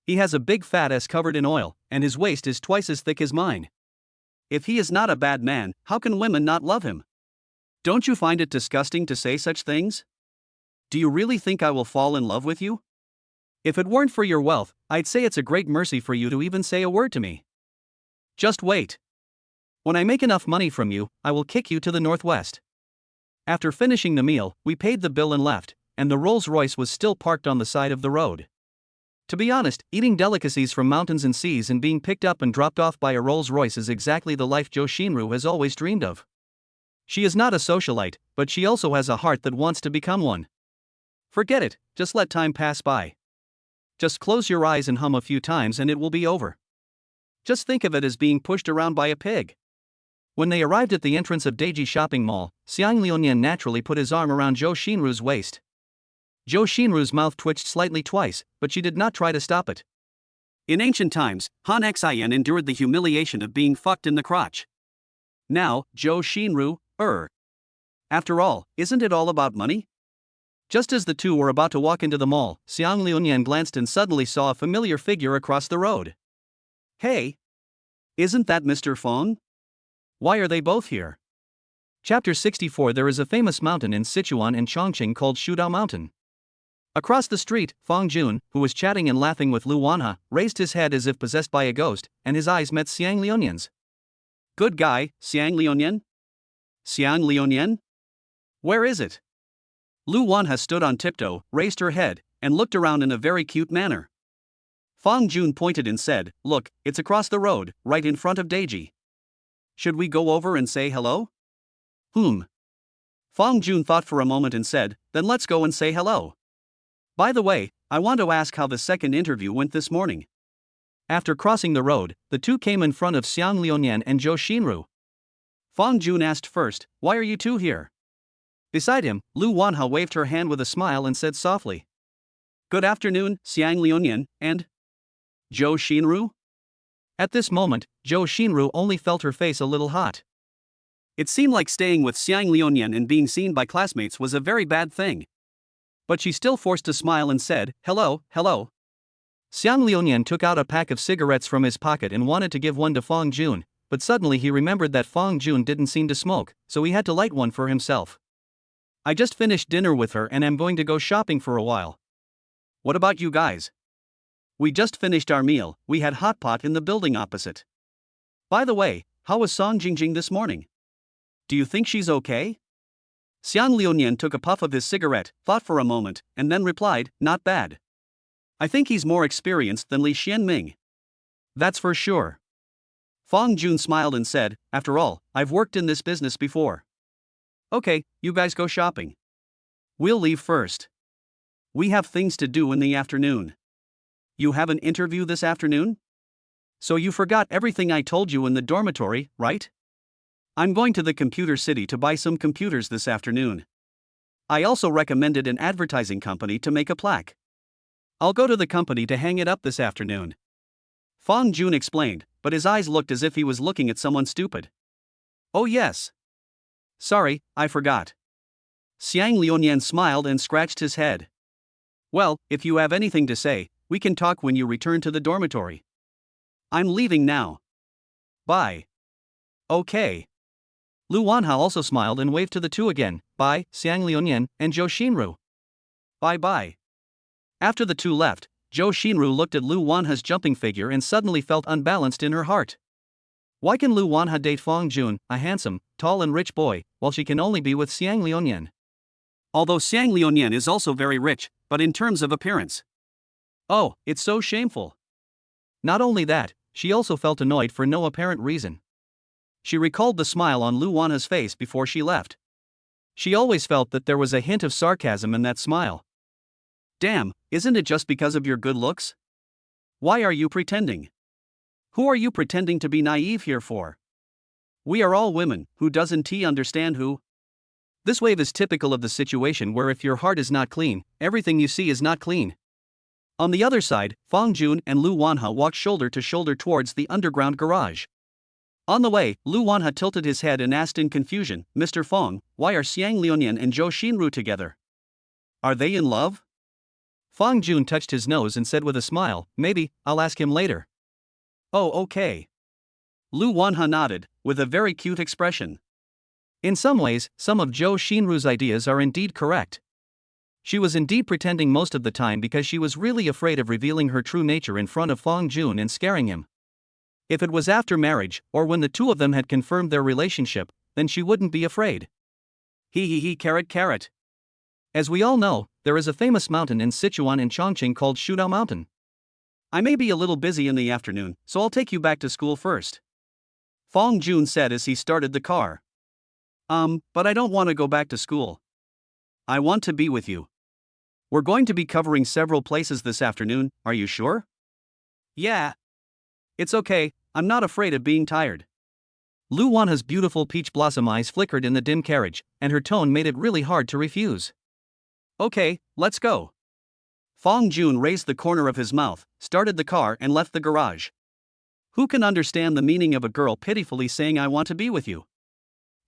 He has a big fat ass covered in oil, and his waist is twice as thick as mine. If he is not a bad man, how can women not love him? Don't you find it disgusting to say such things? Do you really think I will fall in love with you? If it weren't for your wealth, I'd say it's a great mercy for you to even say a word to me. Just wait. When I make enough money from you, I will kick you to the northwest. After finishing the meal, we paid the bill and left, and the Rolls-Royce was still parked on the side of the road. To be honest, eating delicacies from mountains and seas and being picked up and dropped off by a Rolls-Royce is exactly the life Jo Shinru has always dreamed of. She is not a socialite, but she also has a heart that wants to become one. Forget it, just let time pass by. Just close your eyes and hum a few times and it will be over. Just think of it as being pushed around by a pig. When they arrived at the entrance of Daiji Shopping Mall, Xiang Liuyan naturally put his arm around Jo Shinru's waist. Jo Shinru's mouth twitched slightly twice, but she did not try to stop it. In ancient times, Han Xian endured the humiliation of being fucked in the crotch. Now, Jo Shinru, After all, isn't it all about money? Just as the two were about to walk into the mall, Xiang Liuyan glanced and suddenly saw a familiar figure across the road. Hey! Isn't that Mr. Feng? Why are they both here? Chapter 64. There is a famous mountain in Sichuan and Chongqing called Shudao Mountain. Across the street, Feng Jun, who was chatting and laughing with Lu Wanha, raised his head as if possessed by a ghost, and his eyes met Xiang Liuyan's. Good guy, Xiang Liuyan? Xiang Liuyan? Where is it? Lu Wanha stood on tiptoe, raised her head, and looked around in a very cute manner. Feng Jun pointed and said, Look, it's across the road, right in front of Daiji. Should we go over and say hello? Fong Jun thought for a moment and said, then let's go and say hello. By the way, I want to ask how the second interview went this morning. After crossing the road, the two came in front of Xiang Liuyan and Zhou Xinru. Fong Jun asked first, why are you two here? Beside him, Lu Wanha waved her hand with a smile and said softly, good afternoon, Xiang Liuyan, and Zhou Xinru? At this moment, Zhou Xinru only felt her face a little hot. It seemed like staying with Xiang Liuyan and being seen by classmates was a very bad thing. But she still forced a smile and said, hello, hello. Xiang Liuyan took out a pack of cigarettes from his pocket and wanted to give one to Fong Jun, but suddenly he remembered that Fong Jun didn't seem to smoke, so he had to light one for himself. I just finished dinner with her and am going to go shopping for a while. What about you guys? We just finished our meal, we had hot pot in the building opposite. By the way, how was Song Jingjing this morning? Do you think she's okay? Xiang Liuyan took a puff of his cigarette, thought for a moment, and then replied, not bad. I think he's more experienced than Li Xianming. That's for sure. Fong Jun smiled and said, after all, I've worked in this business before. Okay, you guys go shopping. We'll leave first. We have things to do in the afternoon. You have an interview this afternoon? So you forgot everything I told you in the dormitory, right? I'm going to the computer city to buy some computers this afternoon. I also recommended an advertising company to make a plaque. I'll go to the company to hang it up this afternoon. Fong Jun explained, but his eyes looked as if he was looking at someone stupid. Oh yes. Sorry, I forgot. Xiang Liuyan smiled and scratched his head. Well, if you have anything to say, we can talk when you return to the dormitory. I'm leaving now. Bye. Okay. Lu Wanha also smiled and waved to the two again, bye, Xiang Liuyan and Zhou Xinru. Bye-bye. After the two left, Zhou Xinru looked at Lu Wanha's jumping figure and suddenly felt unbalanced in her heart. Why can Lu Wanha date Fong Jun, a handsome, tall and rich boy, while she can only be with Xiang Liuyan? Although Xiang Liuyan is also very rich, but in terms of appearance. Oh, it's so shameful. Not only that, she also felt annoyed for no apparent reason. She recalled the smile on Lu Wanha's face before she left. She always felt that there was a hint of sarcasm in that smile. Damn, isn't it just because of your good looks? Why are you pretending? Who are you pretending to be naive here for? We are all women, who doesn't understand who? This wave is typical of the situation where if your heart is not clean, everything you see is not clean. On the other side, Fong Jun and Lu Wanha walked shoulder to shoulder towards the underground garage. On the way, Lu Wanha tilted his head and asked in confusion, Mr. Fong, why are Xiang Liuyan and Zhou Xinru together? Are they in love? Fong Jun touched his nose and said with a smile, maybe, I'll ask him later. Oh okay. Lu Wanha nodded, with a very cute expression. In some ways, some of Zhou Xinru's ideas are indeed correct. She was indeed pretending most of the time because she was really afraid of revealing her true nature in front of Fong Jun and scaring him. If it was after marriage, or when the two of them had confirmed their relationship, then she wouldn't be afraid. Carrot carrot. As we all know, there is a famous mountain in Sichuan in Chongqing called Shudao Mountain. I may be a little busy in the afternoon, so I'll take you back to school first. Fong Jun said as he started the car. But I don't want to go back to school. I want to be with you. We're going to be covering several places this afternoon, are you sure? Yeah. It's okay, I'm not afraid of being tired. Lu Wanha's beautiful peach blossom eyes flickered in the dim carriage, and her tone made it really hard to refuse. Okay, let's go. Fong Jun raised the corner of his mouth, started the car and left the garage. Who can understand the meaning of a girl pitifully saying I want to be with you?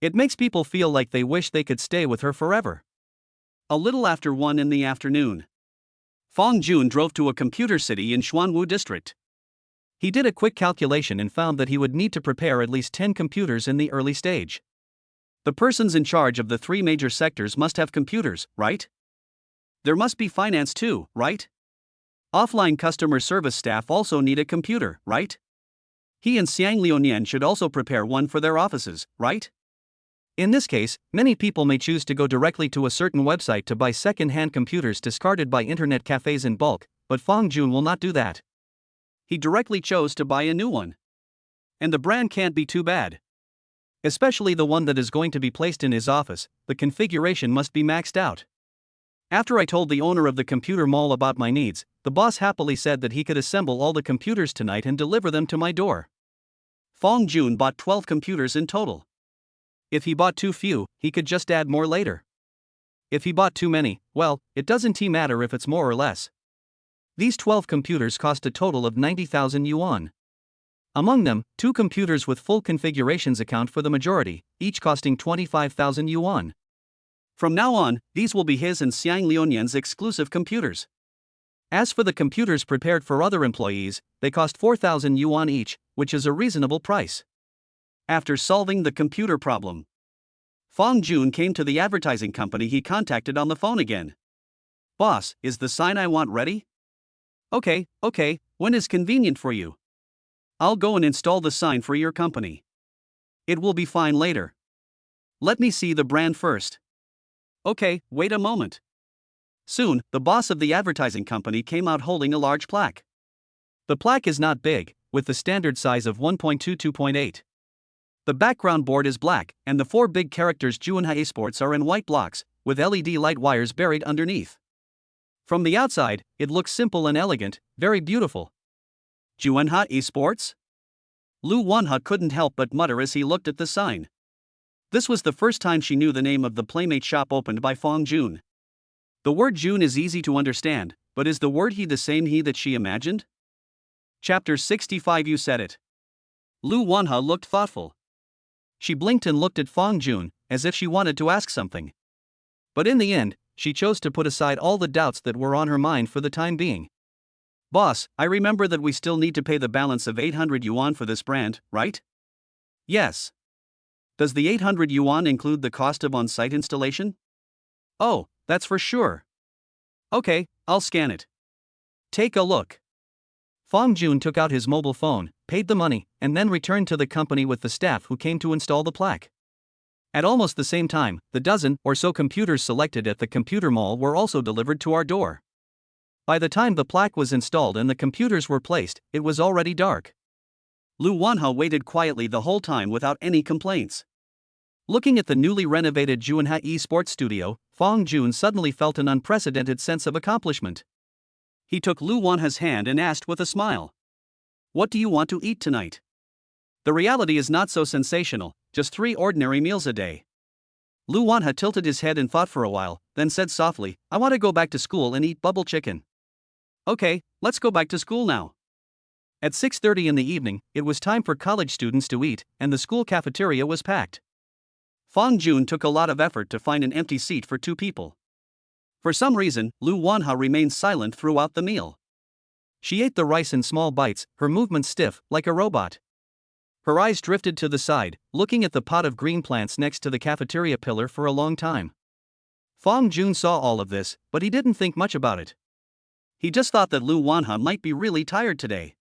It makes people feel like they wish they could stay with her forever. A little after 1 in the afternoon. Fong Jun drove to a computer city in Xuanwu district. He did a quick calculation and found that he would need to prepare at least 10 computers in the early stage. The persons in charge of the 3 major sectors must have computers, right? There must be finance too, right? Offline customer service staff also need a computer, right? He and Xiang Liuyan should also prepare one for their offices, right? In this case, many people may choose to go directly to a certain website to buy second-hand computers discarded by internet cafes in bulk, but Fong Jun will not do that. He directly chose to buy a new one. And the brand can't be too bad. Especially the one that is going to be placed in his office, the configuration must be maxed out. After I told the owner of the computer mall about my needs, the boss happily said that he could assemble all the computers tonight and deliver them to my door. Fong Jun bought 12 computers in total. If he bought too few, he could just add more later. If he bought too many, well, it doesn't matter if it's more or less. These 12 computers cost a total of 90,000 yuan. Among them, 2 computers with full configurations account for the majority, each costing 25,000 yuan. From now on, these will be his and Xiang Liuyan's exclusive computers. As for the computers prepared for other employees, they cost 4,000 yuan each, which is a reasonable price. After solving the computer problem, Fong Jun came to the advertising company he contacted on the phone again. "Boss, is the sign I want ready?" Okay, when is convenient for you? I'll go and install the sign for your company. It will be fine later. Let me see the brand first. Okay, wait a moment. Soon, the boss of the advertising company came out holding a large plaque. The plaque is not big, with the standard size of 1.2-2.8. The background board is black, and the 4 big characters Juanha Esports are in white blocks, with LED light wires buried underneath. From the outside, it looks simple and elegant, very beautiful. Juanha Esports? Lu Wanha couldn't help but mutter as he looked at the sign. This was the first time she knew the name of the Playmate shop opened by Fong Jun. The word Jun is easy to understand, but is the word he the same he that she imagined? Chapter 65. You said it. Lu Wanha looked thoughtful. She blinked and looked at Fong Jun, as if she wanted to ask something. But in the end, she chose to put aside all the doubts that were on her mind for the time being. "Boss, I remember that we still need to pay the balance of 800 yuan for this brand, right?" "Yes." "Does the 800 yuan include the cost of on-site installation?" "Oh, that's for sure." "Okay, I'll scan it." "Take a look." Fong Jun took out his mobile phone, paid the money, and then returned to the company with the staff who came to install the plaque. At almost the same time, the dozen or so computers selected at the computer mall were also delivered to our door. By the time the plaque was installed and the computers were placed, it was already dark. Lu Wanha waited quietly the whole time without any complaints. Looking at the newly renovated Juanha Esports studio, Fong Jun suddenly felt an unprecedented sense of accomplishment. He took Lu Wanha's hand and asked with a smile, "What do you want to eat tonight?" The reality is not so sensational, just 3 ordinary meals a day. Lu Wanha tilted his head and thought for a while, then said softly, "I want to go back to school and eat bubble chicken." "Okay, let's go back to school now." At 6:30 in the evening, it was time for college students to eat, and the school cafeteria was packed. Fong Jun took a lot of effort to find an empty seat for 2 people. For some reason, Lu Wanha remained silent throughout the meal. She ate the rice in small bites, her movements stiff, like a robot. Her eyes drifted to the side, looking at the pot of green plants next to the cafeteria pillar for a long time. Fong Jun saw all of this, but he didn't think much about it. He just thought that Lu Wanha might be really tired today.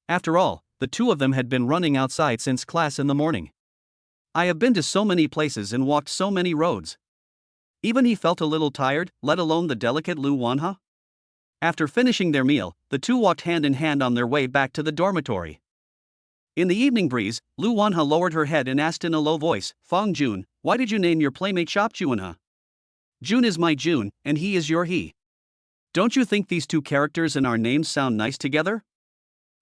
After all, the 2 of them had been running outside since class in the morning. "I have been to so many places and walked so many roads." Even he felt a little tired, let alone the delicate Lu Wanha. After finishing their meal, the 2 walked hand in hand on their way back to the dormitory. In the evening breeze, Lu Wanha lowered her head and asked in a low voice, "Fong Jun, why did you name your Playmate shop Juanha? Jun is my Jun, and he is your he. Don't you think these 2 characters and our names sound nice together?"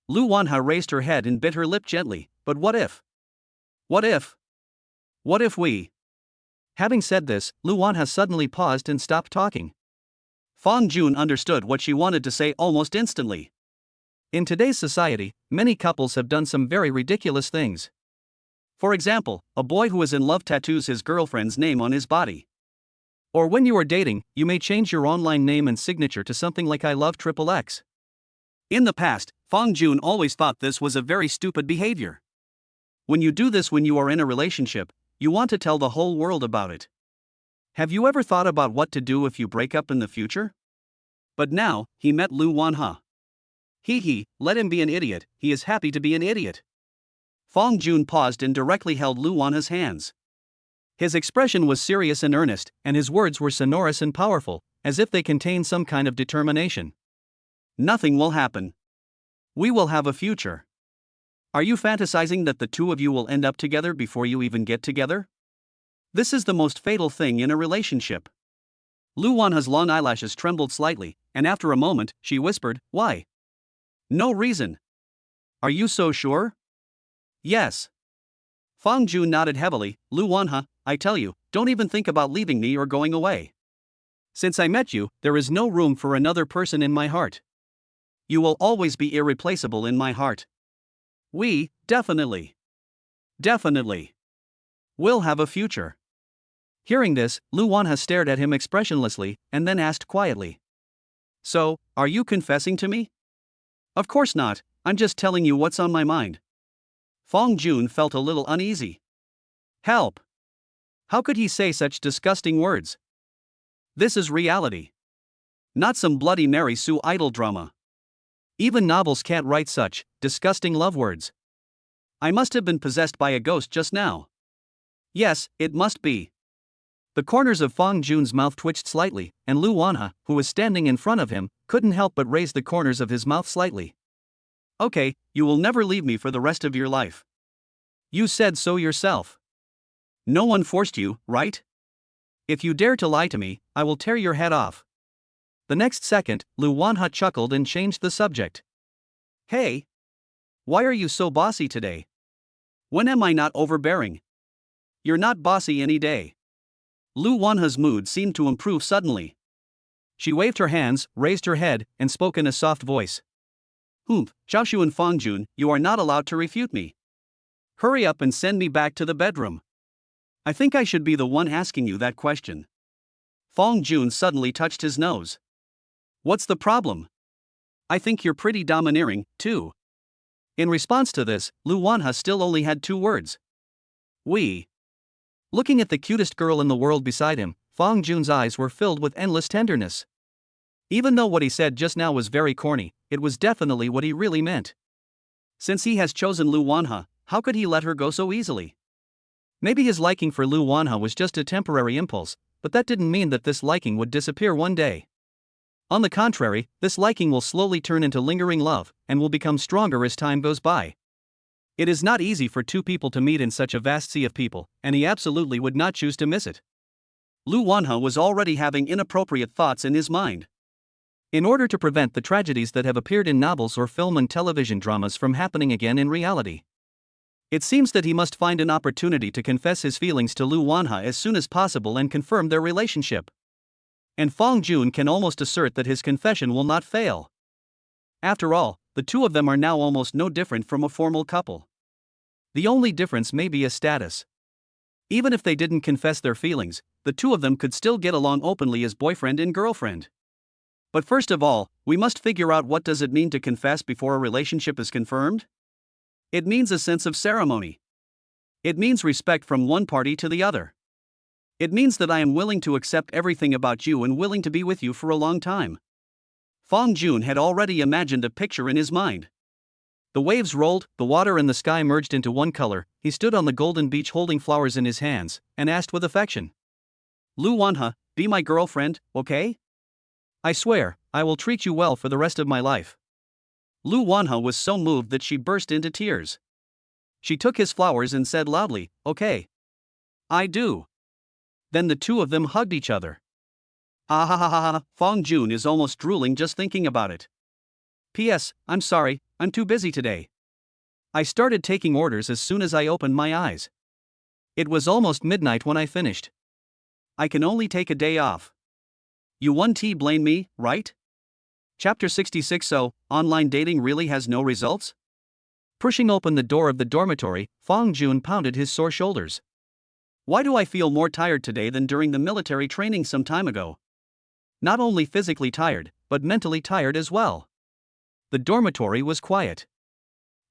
Lu Wanha raised her head and bit her lip gently, "But what if? What if? What if we?" Having said this, Lu Wanha suddenly paused and stopped talking. Fong Jun understood what she wanted to say almost instantly. In today's society, many couples have done some very ridiculous things. For example, a boy who is in love tattoos his girlfriend's name on his body. Or when you are dating, you may change your online name and signature to something like "I love XXX." In the past, Fong Jun always thought this was a very stupid behavior. When you do this when you are in a relationship, you want to tell the whole world about it. Have you ever thought about what to do if you break up in the future? But now, he met Lu Wanha. Let him be an idiot, he is happy to be an idiot. Fong Jun paused and directly held Lu Wanha's hands. His expression was serious and earnest, and his words were sonorous and powerful, as if they contained some kind of determination. "Nothing will happen. We will have a future. Are you fantasizing that the two of you will end up together before you even get together? This is the most fatal thing in a relationship. Lu Wanha's long eyelashes trembled slightly, and after a moment, she whispered, "Why?" "No reason." "Are you so sure?" "Yes." Fang Jun nodded heavily. "Lu Wanha, I tell you, don't even think about leaving me or going away. Since I met you, there is no room for another person in my heart. You will always be irreplaceable in my heart. We, definitely, will have a future." Hearing this, Lu Wanha stared at him expressionlessly, and then asked quietly, "So, are you confessing to me?" "Of course not, I'm just telling you what's on my mind." Fang Jun felt a little uneasy. Help! How could he say such disgusting words? This is reality. Not some Bloody Mary Sue idol drama. Even novels can't write such disgusting love words. I must have been possessed by a ghost just now. Yes, it must be. The corners of Fang Jun's mouth twitched slightly, and Lu Wanha, who was standing in front of him, couldn't help but raise the corners of his mouth slightly. "Okay, you will never leave me for the rest of your life. You said so yourself. No one forced you, right? If you dare to lie to me, I will tear your head off." The next second, Lu Wanha chuckled and changed the subject. "Hey! Why are you so bossy today? When am I not overbearing? You're not bossy any day." Lu Wanha's mood seemed to improve suddenly. She waved her hands, raised her head, and spoke in a soft voice. Xiaoshu and Fang Jun, you are not allowed to refute me. Hurry up and send me back to the bedroom. I think I should be the one asking you that question." Fang Jun suddenly touched his nose. "What's the problem? I think you're pretty domineering, too." In response to this, Lu Wanha still only had two words. "We." Looking at the cutest girl in the world beside him, Fang Jun's eyes were filled with endless tenderness. Even though what he said just now was very corny, it was definitely what he really meant. Since he has chosen Lu Wanha, how could he let her go so easily? Maybe his liking for Lu Wanha was just a temporary impulse, but that didn't mean that this liking would disappear one day. On the contrary, this liking will slowly turn into lingering love, and will become stronger as time goes by. It is not easy for two people to meet in such a vast sea of people, and he absolutely would not choose to miss it. Lu Wanha was already having inappropriate thoughts in his mind. In order to prevent the tragedies that have appeared in novels or film and television dramas from happening again in reality, it seems that he must find an opportunity to confess his feelings to Lu Wanha as soon as possible and confirm their relationship. And Fang Jun can almost assert that his confession will not fail. After all, the two of them are now almost no different from a formal couple. The only difference may be a status. Even if they didn't confess their feelings, the two of them could still get along openly as boyfriend and girlfriend. But first of all, we must figure out what does it mean to confess before a relationship is confirmed? It means a sense of ceremony. It means respect from one party to the other. It means that I am willing to accept everything about you and willing to be with you for a long time. Fang Jun had already imagined a picture in his mind. The waves rolled, the water and the sky merged into one color. He stood on the golden beach holding flowers in his hands, and asked with affection, "Lu Wanha, be my girlfriend, okay? I swear, I will treat you well for the rest of my life." Lu Wanha was so moved that she burst into tears. She took his flowers and said loudly, "Okay. I do." Then the two of them hugged each other. Ah ha ha ha ha, Fang Jun is almost drooling just thinking about it. P.S. I'm sorry, I'm too busy today. I started taking orders as soon as I opened my eyes. It was almost midnight when I finished. I can only take a day off. You won't blame me, right? Chapter 66. So, online dating really has no results? Pushing open the door of the dormitory, Fang Jun pounded his sore shoulders. Why do I feel more tired today than during the military training some time ago? Not only physically tired, but mentally tired as well. The dormitory was quiet.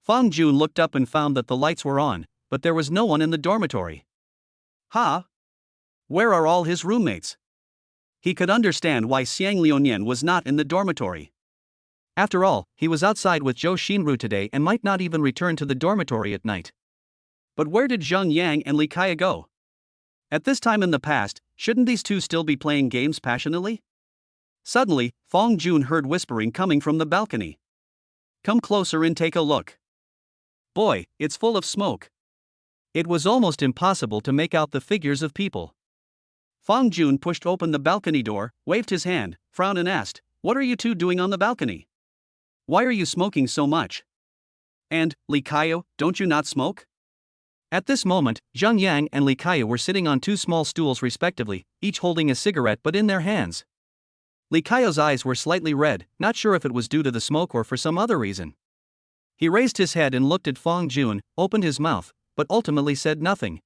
Fang Jun looked up and found that the lights were on, but there was no one in the dormitory. Huh? Where are all his roommates? He could understand why Xiang Liunian was not in the dormitory. After all, he was outside with Zhou Xinru today and might not even return to the dormitory at night. But where did Zheng Yang and Li Kaya go? At this time in the past, shouldn't these two still be playing games passionately? Suddenly, Fang Jun heard whispering coming from the balcony. Come closer and take a look. Boy, it's full of smoke. It was almost impossible to make out the figures of people. Fang Jun pushed open the balcony door, waved his hand, frowned and asked, "What are you two doing on the balcony? Why are you smoking so much? And, Li Kaiyu, don't you not smoke?" At this moment, Zheng Yang and Li Kaiyu were sitting on two small stools respectively, each holding a cigarette but in their hands. Li Kaiyu's eyes were slightly red, not sure if it was due to the smoke or for some other reason. He raised his head and looked at Fang Jun, opened his mouth, but ultimately said nothing.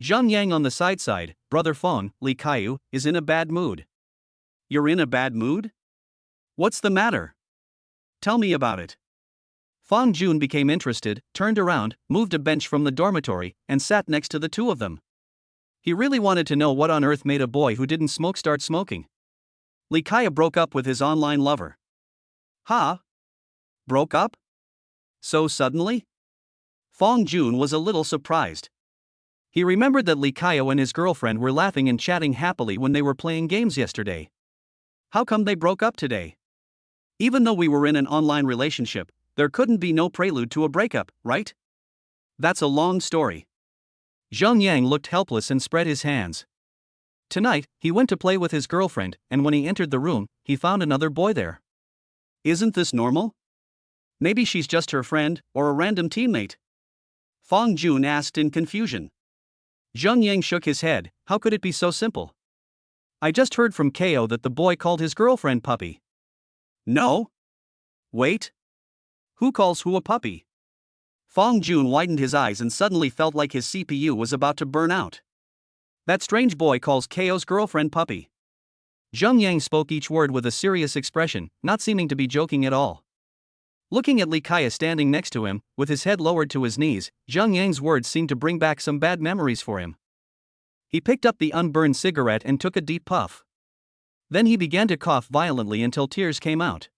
Zheng Yang on the side, "Brother Fang, Li Kaiyu, is in a bad mood." "You're in a bad mood? What's the matter? Tell me about it." Fang Jun became interested, turned around, moved a bench from the dormitory, and sat next to the two of them. He really wanted to know what on earth made a boy who didn't smoke start smoking. Li Kaiyu broke up with his online lover. "Huh? Broke up? So suddenly?" Fang Jun was a little surprised. He remembered that Li Kaiyu and his girlfriend were laughing and chatting happily when they were playing games yesterday. How come they broke up today? Even though we were in an online relationship, there couldn't be no prelude to a breakup, right? That's a long story. Zheng Yang looked helpless and spread his hands. Tonight, he went to play with his girlfriend, and when he entered the room, he found another boy there. Isn't this normal? Maybe she's just her friend, or a random teammate? Fang Jun asked in confusion. Zheng Yang shook his head. How could it be so simple? I just heard from Ko that the boy called his girlfriend puppy. No? Wait. Who calls who a puppy? Fang Jun widened his eyes and suddenly felt like his CPU was about to burn out. That strange boy calls Ko's girlfriend puppy. Zheng Yang spoke each word with a serious expression, not seeming to be joking at all. Looking at Li Kaiyu standing next to him, with his head lowered to his knees, Zheng Yang's words seemed to bring back some bad memories for him. He picked up the unburned cigarette and took a deep puff. Then he began to cough violently until tears came out.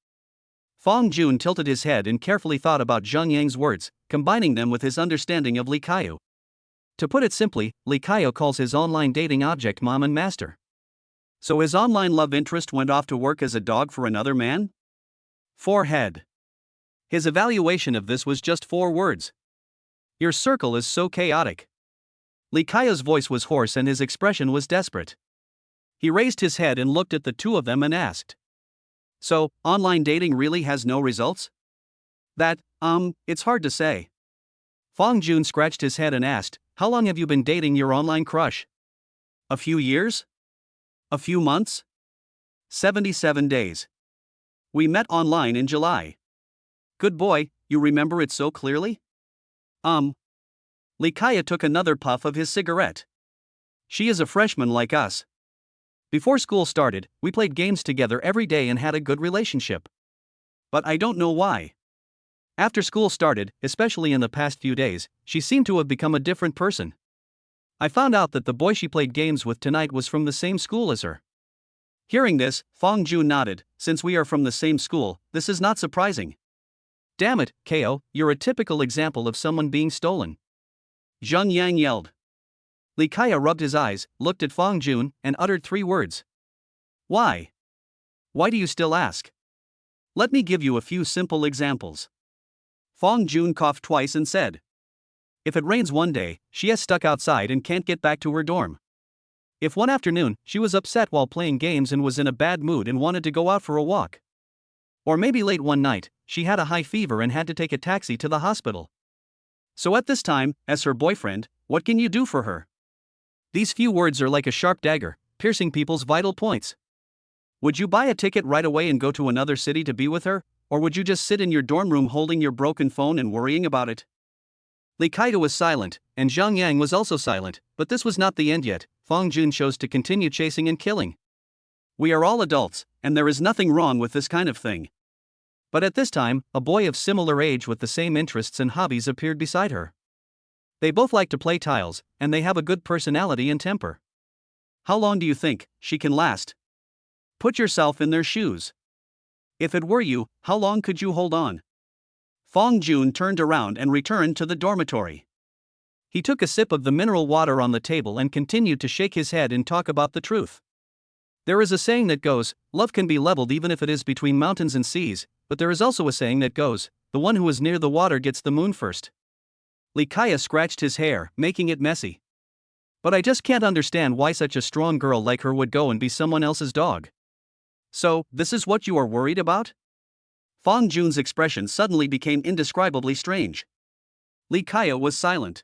Fang Jun tilted his head and carefully thought about Zheng Yang's words, combining them with his understanding of Li Kaiyu. To put it simply, Li Kaiyu calls his online dating object mom and master. So his online love interest went off to work as a dog for another man? Forehead. His evaluation of this was just 4 words. Your circle is so chaotic. Li Kaiyu's voice was hoarse and his expression was desperate. He raised his head and looked at the two of them and asked. So, online dating really has no results? It's hard to say. Fang Jun scratched his head and asked, how long have you been dating your online crush? A few years? A few months? 77 days. We met online in July. Good boy, you remember it so clearly? Li Kaiyu took another puff of his cigarette. She is a freshman like us. Before school started, we played games together every day and had a good relationship. But I don't know why. After school started, especially in the past few days, she seemed to have become a different person. I found out that the boy she played games with tonight was from the same school as her. Hearing this, Fang Jun nodded. Since we are from the same school, this is not surprising. Damn it, Ko, you're a typical example of someone being stolen. Zheng Yang yelled. Li Kaiyu rubbed his eyes, looked at Fang Jun, and uttered 3 words. Why? Why do you still ask? Let me give you a few simple examples. Fang Jun coughed twice and said. If it rains one day, she has stuck outside and can't get back to her dorm. If one afternoon, she was upset while playing games and was in a bad mood and wanted to go out for a walk. Or maybe late one night, she had a high fever and had to take a taxi to the hospital. So at this time, as her boyfriend, what can you do for her? These few words are like a sharp dagger, piercing people's vital points. Would you buy a ticket right away and go to another city to be with her, or would you just sit in your dorm room holding your broken phone and worrying about it? Li Kaiyu was silent, and Zheng Yang was also silent, but this was not the end yet. Fang Jun chose to continue chasing and killing. We are all adults, and there is nothing wrong with this kind of thing. But at this time, a boy of similar age with the same interests and hobbies appeared beside her. They both like to play tiles, and they have a good personality and temper. How long do you think she can last? Put yourself in their shoes. If it were you, how long could you hold on? Fang Jun turned around and returned to the dormitory. He took a sip of the mineral water on the table and continued to shake his head and talk about the truth. There is a saying that goes, love can be leveled even if it is between mountains and seas, but there is also a saying that goes, the one who is near the water gets the moon first. Li Kaya scratched his hair, making it messy. But I just can't understand why such a strong girl like her would go and be someone else's dog. So, this is what you are worried about? Fang Jun's expression suddenly became indescribably strange. Li Kaya was silent.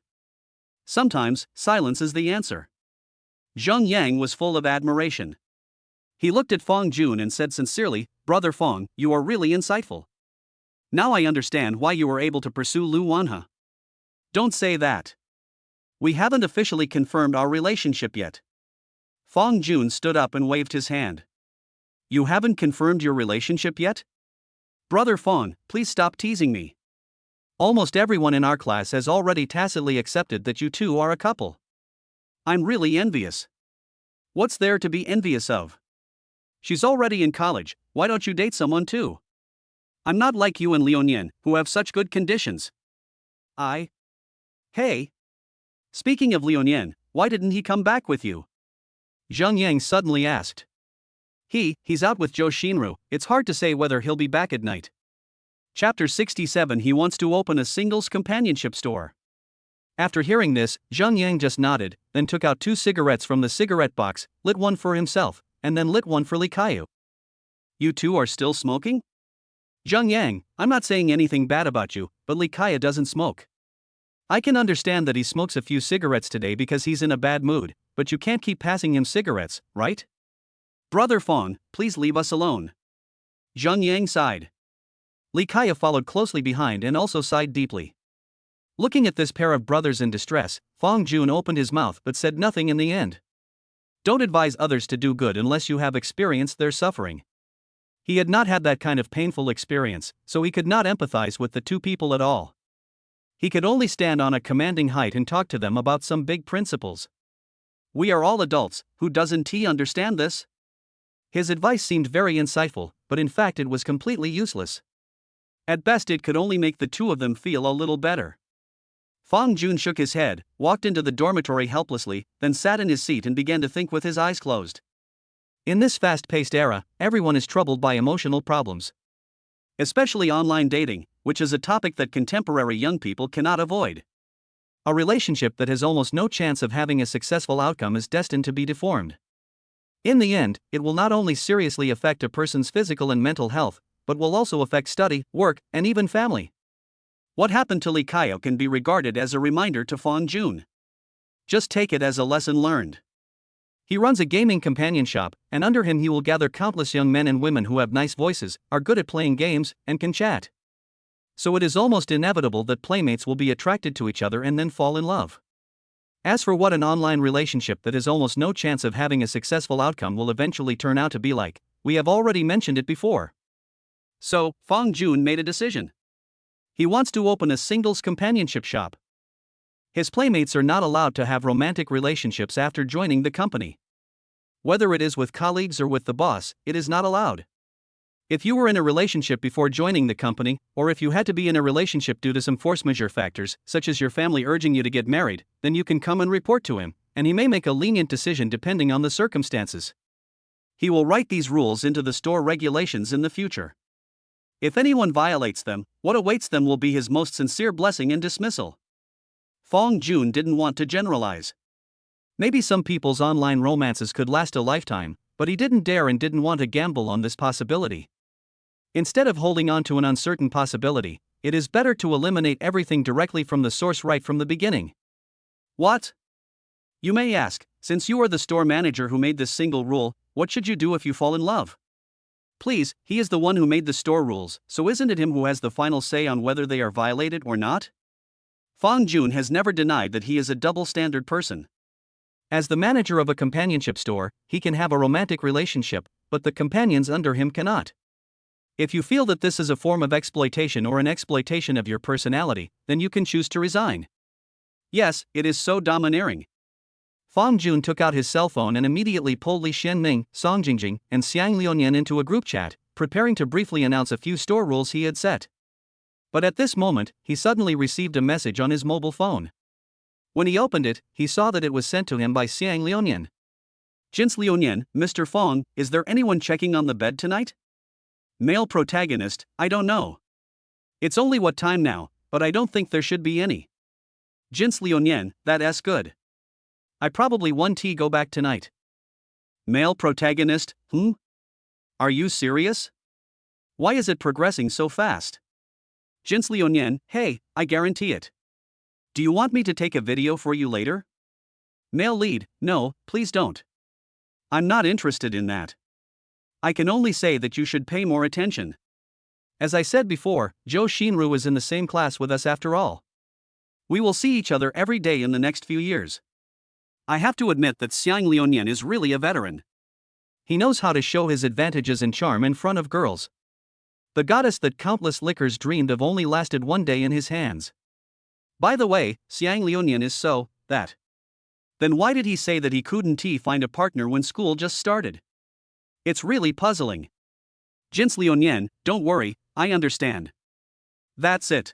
Sometimes, silence is the answer. Zheng Yang was full of admiration. He looked at Fang Jun and said sincerely, "Brother Fang, you are really insightful. Now I understand why you were able to pursue Lu Wanhe." "Don't say that. We haven't officially confirmed our relationship yet." Fang Jun stood up and waved his hand. "You haven't confirmed your relationship yet? Brother Fang, please stop teasing me. Almost everyone in our class has already tacitly accepted that you two are a couple. I'm really envious." "What's there to be envious of? She's already in college, why don't you date someone too? I'm not like you and Liuan, who have such good conditions." Hey. Speaking of Liuan, why didn't he come back with you?" Zheng Yang suddenly asked. He's out with Zhou Xinru, it's hard to say whether he'll be back at night. Chapter 67. He wants to open a singles companionship store. After hearing this, Zheng Yang just nodded, then took out 2 cigarettes from the cigarette box, lit one for himself, and then lit one for Li Kaya. "You two are still smoking?" "Zheng Yang, I'm not saying anything bad about you, but Li Kaya doesn't smoke. I can understand that he smokes a few cigarettes today because he's in a bad mood, but you can't keep passing him cigarettes, right? Brother Fang, please leave us alone." Zheng Yang sighed. Li Kaya followed closely behind and also sighed deeply. Looking at this pair of brothers in distress, Fang Jun opened his mouth but said nothing in the end. Don't advise others to do good unless you have experienced their suffering. He had not had that kind of painful experience, so he could not empathize with the two people at all. He could only stand on a commanding height and talk to them about some big principles. We are all adults, who doesn't understand this? His advice seemed very insightful, but in fact it was completely useless. At best it could only make the two of them feel a little better. Fang Jun shook his head, walked into the dormitory helplessly, then sat in his seat and began to think with his eyes closed. In this fast-paced era, everyone is troubled by emotional problems. Especially online dating, which is a topic that contemporary young people cannot avoid. A relationship that has almost no chance of having a successful outcome is destined to be deformed. In the end, it will not only seriously affect a person's physical and mental health, but will also affect study, work, and even family. What happened to Li Kaya can be regarded as a reminder to Fang Jun. Just take it as a lesson learned. He runs a gaming companion shop, and under him he will gather countless young men and women who have nice voices, are good at playing games, and can chat. So it is almost inevitable that playmates will be attracted to each other and then fall in love. As for what an online relationship that has almost no chance of having a successful outcome will eventually turn out to be like, we have already mentioned it before. So, Fang Jun made a decision. He wants to open a singles companionship shop. His playmates are not allowed to have romantic relationships after joining the company. Whether it is with colleagues or with the boss, it is not allowed. If you were in a relationship before joining the company, or if you had to be in a relationship due to some force majeure factors, such as your family urging you to get married, then you can come and report to him, and he may make a lenient decision depending on the circumstances. He will write these rules into the store regulations in the future. If anyone violates them, what awaits them will be his most sincere blessing and dismissal. Fang Jun didn't want to generalize. Maybe some people's online romances could last a lifetime, but he didn't dare and didn't want to gamble on this possibility. Instead of holding on to an uncertain possibility, it is better to eliminate everything directly from the source right from the beginning. What? You may ask, since you are the store manager who made this single rule, what should you do if you fall in love? Please, he is the one who made the store rules, so isn't it him who has the final say on whether they are violated or not? Fang Jun has never denied that he is a double-standard person. As the manager of a companionship store, he can have a romantic relationship, but the companions under him cannot. If you feel that this is a form of exploitation or an exploitation of your personality, then you can choose to resign. Yes, it is so domineering. Fang Jun took out his cell phone and immediately pulled Li Xianming, Song Jingjing, and Xiang Liuan into a group chat, preparing to briefly announce a few store rules he had set. But at this moment, he suddenly received a message on his mobile phone. When he opened it, he saw that it was sent to him by Xiang Liuan. Jins Liuan, Mr. Fang, is there anyone checking on the bed tonight? Male protagonist, I don't know. It's only what time now, but I don't think there should be any. Jins Liunian, that's good. I probably won T go back tonight. Male protagonist, Are you serious? Why is it progressing so fast? Jins Liunian, hey, I guarantee it. Do you want me to take a video for you later? Male lead, no, please don't. I'm not interested in that. I can only say that you should pay more attention. As I said before, Zhou Xinru is in the same class with us after all. We will see each other every day in the next few years. I have to admit that Xiang Liunian is really a veteran. He knows how to show his advantages and charm in front of girls. The goddess that countless lickers dreamed of only lasted one day in his hands. By the way, Xiang Liunian is so, that. Then why did he say that he couldn't find a partner when school just started? It's really puzzling. Jins Liunian, don't worry, I understand. That's it.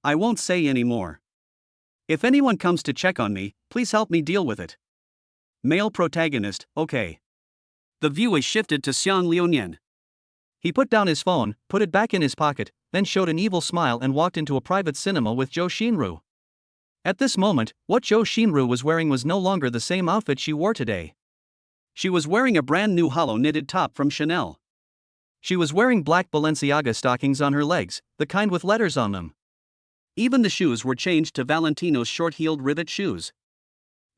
I won't say any more. If anyone comes to check on me, please help me deal with it. Male protagonist, okay. The view is shifted to Xiang Liunian. He put down his phone, put it back in his pocket, then showed an evil smile and walked into a private cinema with Zhou Xinru. At this moment, what Zhou Xinru was wearing was no longer the same outfit she wore today. She was wearing a brand new hollow knitted top from Chanel. She was wearing black Balenciaga stockings on her legs, the kind with letters on them. Even the shoes were changed to Valentino's short-heeled rivet shoes.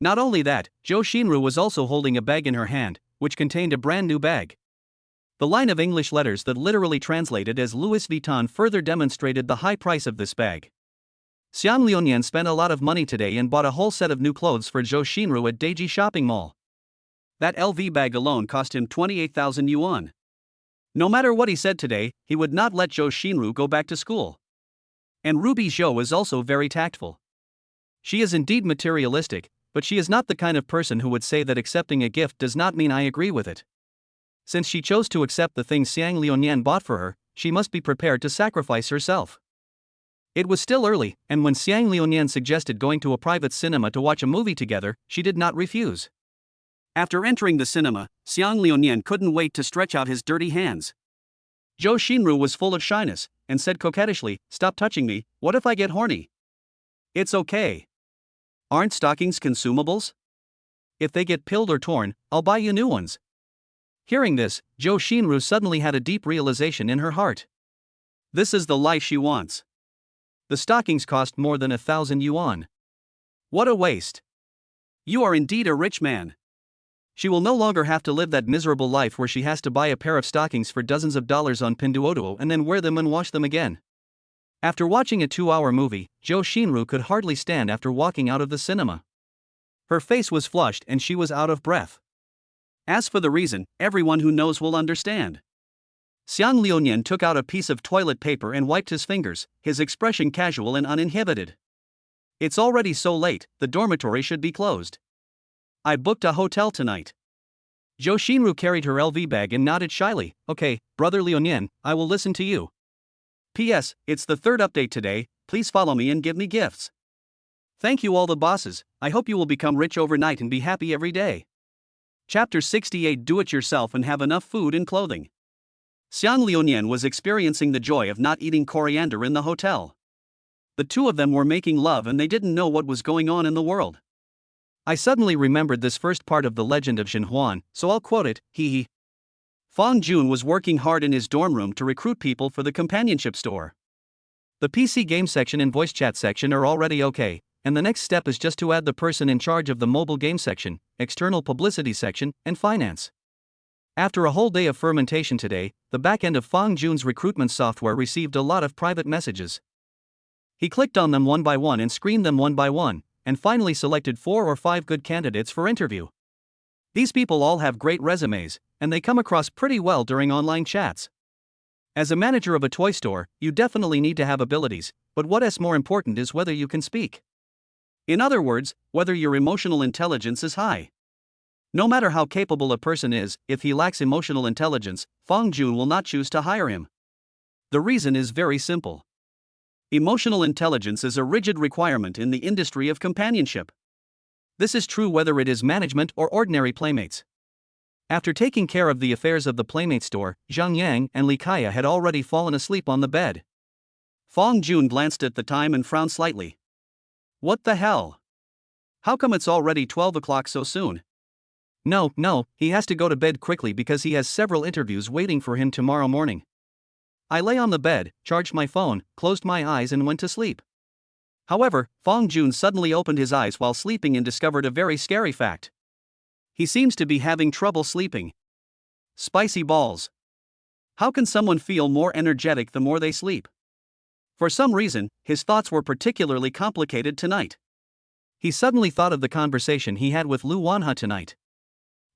Not only that, Zhou Xinru was also holding a bag in her hand, which contained a brand new bag. The line of English letters that literally translated as Louis Vuitton further demonstrated the high price of this bag. Xiang Liunian spent a lot of money today and bought a whole set of new clothes for Zhou Xinru at Deji Shopping Mall. That LV bag alone cost him 28,000 yuan. No matter what he said today, he would not let Zhou Xinru go back to school. And Ruby Zhou is also very tactful. She is indeed materialistic, but she is not the kind of person who would say that accepting a gift does not mean I agree with it. Since she chose to accept the things Xiang Liunian bought for her, she must be prepared to sacrifice herself. It was still early, and when Xiang Liunian suggested going to a private cinema to watch a movie together, she did not refuse. After entering the cinema, Xiang Liunian couldn't wait to stretch out his dirty hands. Zhou Xinru was full of shyness, and said coquettishly, "Stop touching me, what if I get horny?" "It's okay. Aren't stockings consumables? If they get peeled or torn, I'll buy you new ones." Hearing this, Zhou Xinru suddenly had a deep realization in her heart. This is the life she wants. The stockings cost more than 1,000 yuan. What a waste. You are indeed a rich man. She will no longer have to live that miserable life where she has to buy a pair of stockings for dozens of dollars on Pinduoduo and then wear them and wash them again. After watching a 2-hour movie, Zhou Xinru could hardly stand after walking out of the cinema. Her face was flushed and she was out of breath. As for the reason, everyone who knows will understand. Xiang Liunian took out a piece of toilet paper and wiped his fingers, his expression casual and uninhibited. It's already so late, the dormitory should be closed. I booked a hotel tonight. Zhou Xinru carried her LV bag and nodded shyly. Okay, brother Liunian, I will listen to you. P.S. It's the third update today, please follow me and give me gifts. Thank you all the bosses, I hope you will become rich overnight and be happy every day. Chapter 68 Do It Yourself and Have Enough Food and Clothing. Xiang Liunian was experiencing the joy of not eating coriander in the hotel. The two of them were making love and they didn't know what was going on in the world. I suddenly remembered this first part of the legend of Xin Huan, so I'll quote it, hee. Fang Jun was working hard in his dorm room to recruit people for the companionship store. The PC game section and voice chat section are already okay, and the next step is just to add the person in charge of the mobile game section, external publicity section, and finance. After a whole day of fermentation today, the backend of Fang Jun's recruitment software received a lot of private messages. He clicked on them one by one and screened them one by one, and finally selected 4 or 5 good candidates for interview. These people all have great resumes, and they come across pretty well during online chats. As a manager of a toy store, you definitely need to have abilities, but what is more important is whether you can speak. In other words, whether your emotional intelligence is high. No matter how capable a person is, if he lacks emotional intelligence, Fang Jun will not choose to hire him. The reason is very simple. Emotional intelligence is a rigid requirement in the industry of companionship. This is true whether it is management or ordinary playmates. After taking care of the affairs of the playmate store, Zhang Yang and Li Kaya had already fallen asleep on the bed. Fang Jun glanced at the time and frowned slightly. What the hell? How come it's already 12 o'clock so soon? No, he has to go to bed quickly because he has several interviews waiting for him tomorrow morning. I lay on the bed, charged my phone, closed my eyes and went to sleep. However, Fong Jun suddenly opened his eyes while sleeping and discovered a very scary fact. He seems to be having trouble sleeping. Spicy balls. How can someone feel more energetic the more they sleep? For some reason, his thoughts were particularly complicated tonight. He suddenly thought of the conversation he had with Lu Wanha tonight.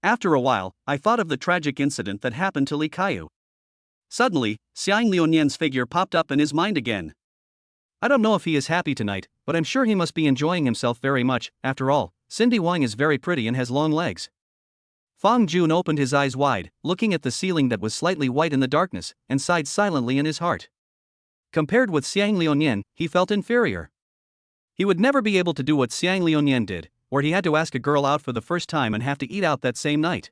After a while, I thought of the tragic incident that happened to Li Kaiyu. Suddenly, Xiang Liunian's figure popped up in his mind again. I don't know if he is happy tonight, but I'm sure he must be enjoying himself very much. After all, Cindy Wang is very pretty and has long legs. Fong Jun opened his eyes wide, looking at the ceiling that was slightly white in the darkness, and sighed silently in his heart. Compared with Xiang Liunian, he felt inferior. He would never be able to do what Xiang Liunian did, where he had to ask a girl out for the first time and have to eat out that same night.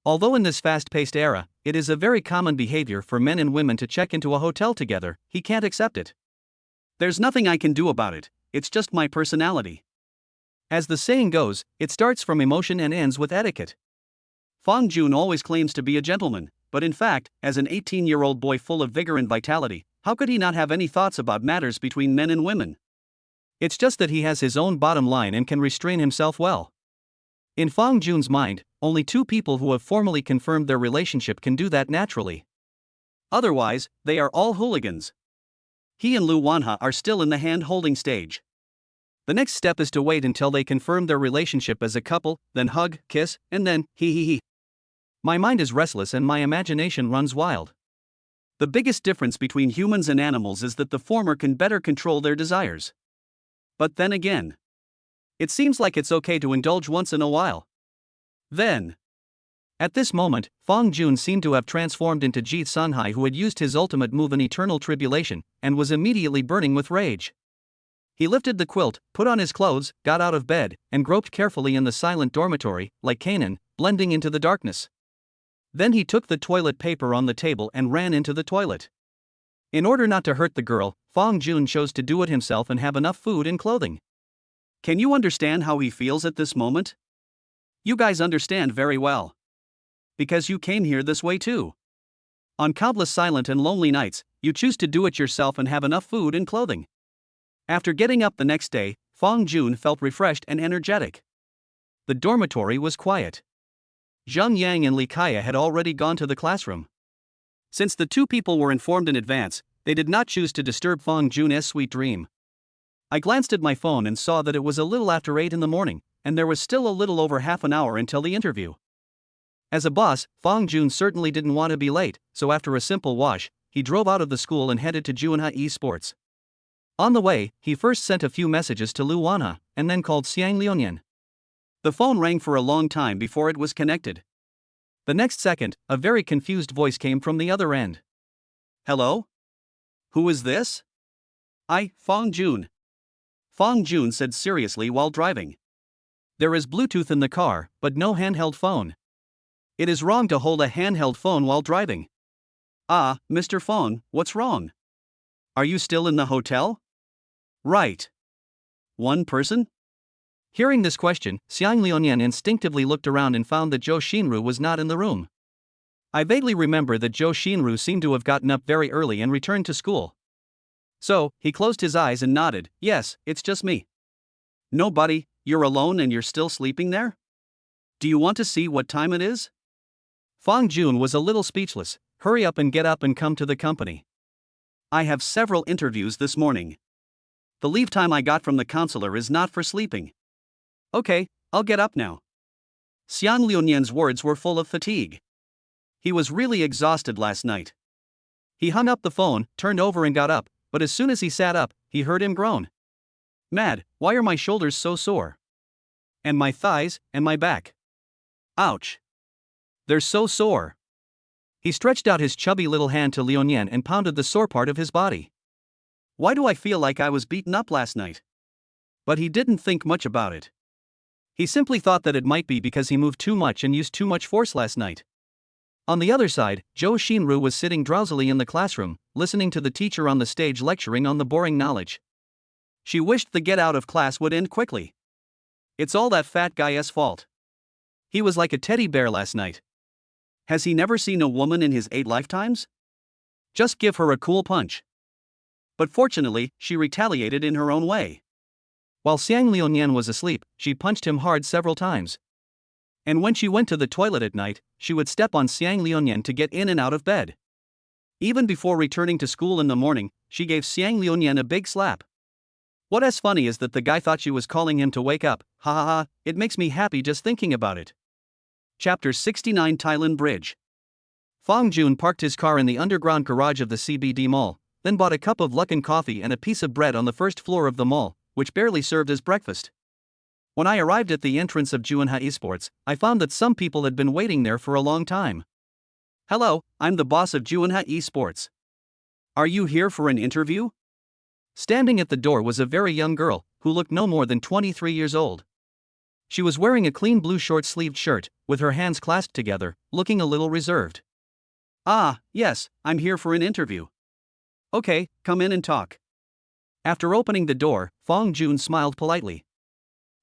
Although in this fast-paced era, it is a very common behavior for men and women to check into a hotel together, he can't accept it. There's nothing I can do about it, it's just my personality. As the saying goes, it starts from emotion and ends with etiquette. Fong Jun always claims to be a gentleman, but in fact, as an 18-year-old boy full of vigor and vitality, how could he not have any thoughts about matters between men and women? It's just that he has his own bottom line and can restrain himself well. In Fong Jun's mind, only two people who have formally confirmed their relationship can do that naturally. Otherwise, they are all hooligans. He and Lu Wanha are still in the hand-holding stage. The next step is to wait until they confirm their relationship as a couple, then hug, kiss, and then he. My mind is restless and my imagination runs wild. The biggest difference between humans and animals is that the former can better control their desires. But then again, it seems like it's okay to indulge once in a while. Then, at this moment, Fong Jun seemed to have transformed into Ji Sunhai, who had used his ultimate move in Eternal Tribulation, and was immediately burning with rage. He lifted the quilt, put on his clothes, got out of bed, and groped carefully in the silent dormitory, like Canaan, blending into the darkness. Then he took the toilet paper on the table and ran into the toilet. In order not to hurt the girl, Fong Jun chose to do it himself and have enough food and clothing. Can you understand how he feels at this moment? You guys understand very well. Because you came here this way too. On countless silent and lonely nights, you choose to do it yourself and have enough food and clothing. After getting up the next day, Fong Jun felt refreshed and energetic. The dormitory was quiet. Zheng Yang and Li Kaiyu had already gone to the classroom. Since the two people were informed in advance, they did not choose to disturb Fong Jun's sweet dream. I glanced at my phone and saw that it was a little after 8 in the morning, and there was still a little over half an hour until the interview. As a boss, Fong Jun certainly didn't want to be late, so after a simple wash, he drove out of the school and headed to Junha Esports. On the way, he first sent a few messages to Lu Wanha, and then called Xiang Liunian. The phone rang for a long time before it was connected. The next second, a very confused voice came from the other end. Hello? Who is this? Fong Jun. Fong Jun said seriously while driving. There is Bluetooth in the car, but no handheld phone. It is wrong to hold a handheld phone while driving. Mr. Fong, what's wrong? Are you still in the hotel? Right. One person? Hearing this question, Xiang Liunian instinctively looked around and found that Zhou Xinru was not in the room. I vaguely remember that Zhou Xinru seemed to have gotten up very early and returned to school. So, he closed his eyes and nodded. Yes, it's just me. Nobody, you're alone and you're still sleeping there? Do you want to see what time it is? Fong Jun was a little speechless. Hurry up and get up and come to the company. I have several interviews this morning. The leave time I got from the counselor is not for sleeping. Okay, I'll get up now. Xiang Liunian's words were full of fatigue. He was really exhausted last night. He hung up the phone, turned over and got up, but as soon as he sat up, he heard him groan. Mad, why are my shoulders so sore? And my thighs, and my back. Ouch. They're so sore. He stretched out his chubby little hand to Liunian and pounded the sore part of his body. Why do I feel like I was beaten up last night? But he didn't think much about it. He simply thought that it might be because he moved too much and used too much force last night. On the other side, Zhou Xinru was sitting drowsily in the classroom, listening to the teacher on the stage lecturing on the boring knowledge. She wished the get out of class would end quickly. It's all that fat guy's fault. He was like a teddy bear last night. Has he never seen a woman in his 8 lifetimes? Just give her a cool punch. But fortunately, she retaliated in her own way. While Xiang Liuyan was asleep, she punched him hard several times. And when she went to the toilet at night, she would step on Xiang Liuyan to get in and out of bed. Even before returning to school in the morning, she gave Xiang Liuyan a big slap. What's funny is that the guy thought she was calling him to wake up. Ha ha ha, it makes me happy just thinking about it. Chapter 69 Thailand Bridge. Fong Jun parked his car in the underground garage of the CBD mall, then bought a cup of Luckin coffee and a piece of bread on the first floor of the mall, which barely served as breakfast. When I arrived at the entrance of Juanha Esports, I found that some people had been waiting there for a long time. Hello, I'm the boss of Juanha Esports. Are you here for an interview? Standing at the door was a very young girl, who looked no more than 23 years old. She was wearing a clean blue short-sleeved shirt, with her hands clasped together, looking a little reserved. Ah, yes, I'm here for an interview. Okay, come in and talk. After opening the door, Fong Jun smiled politely.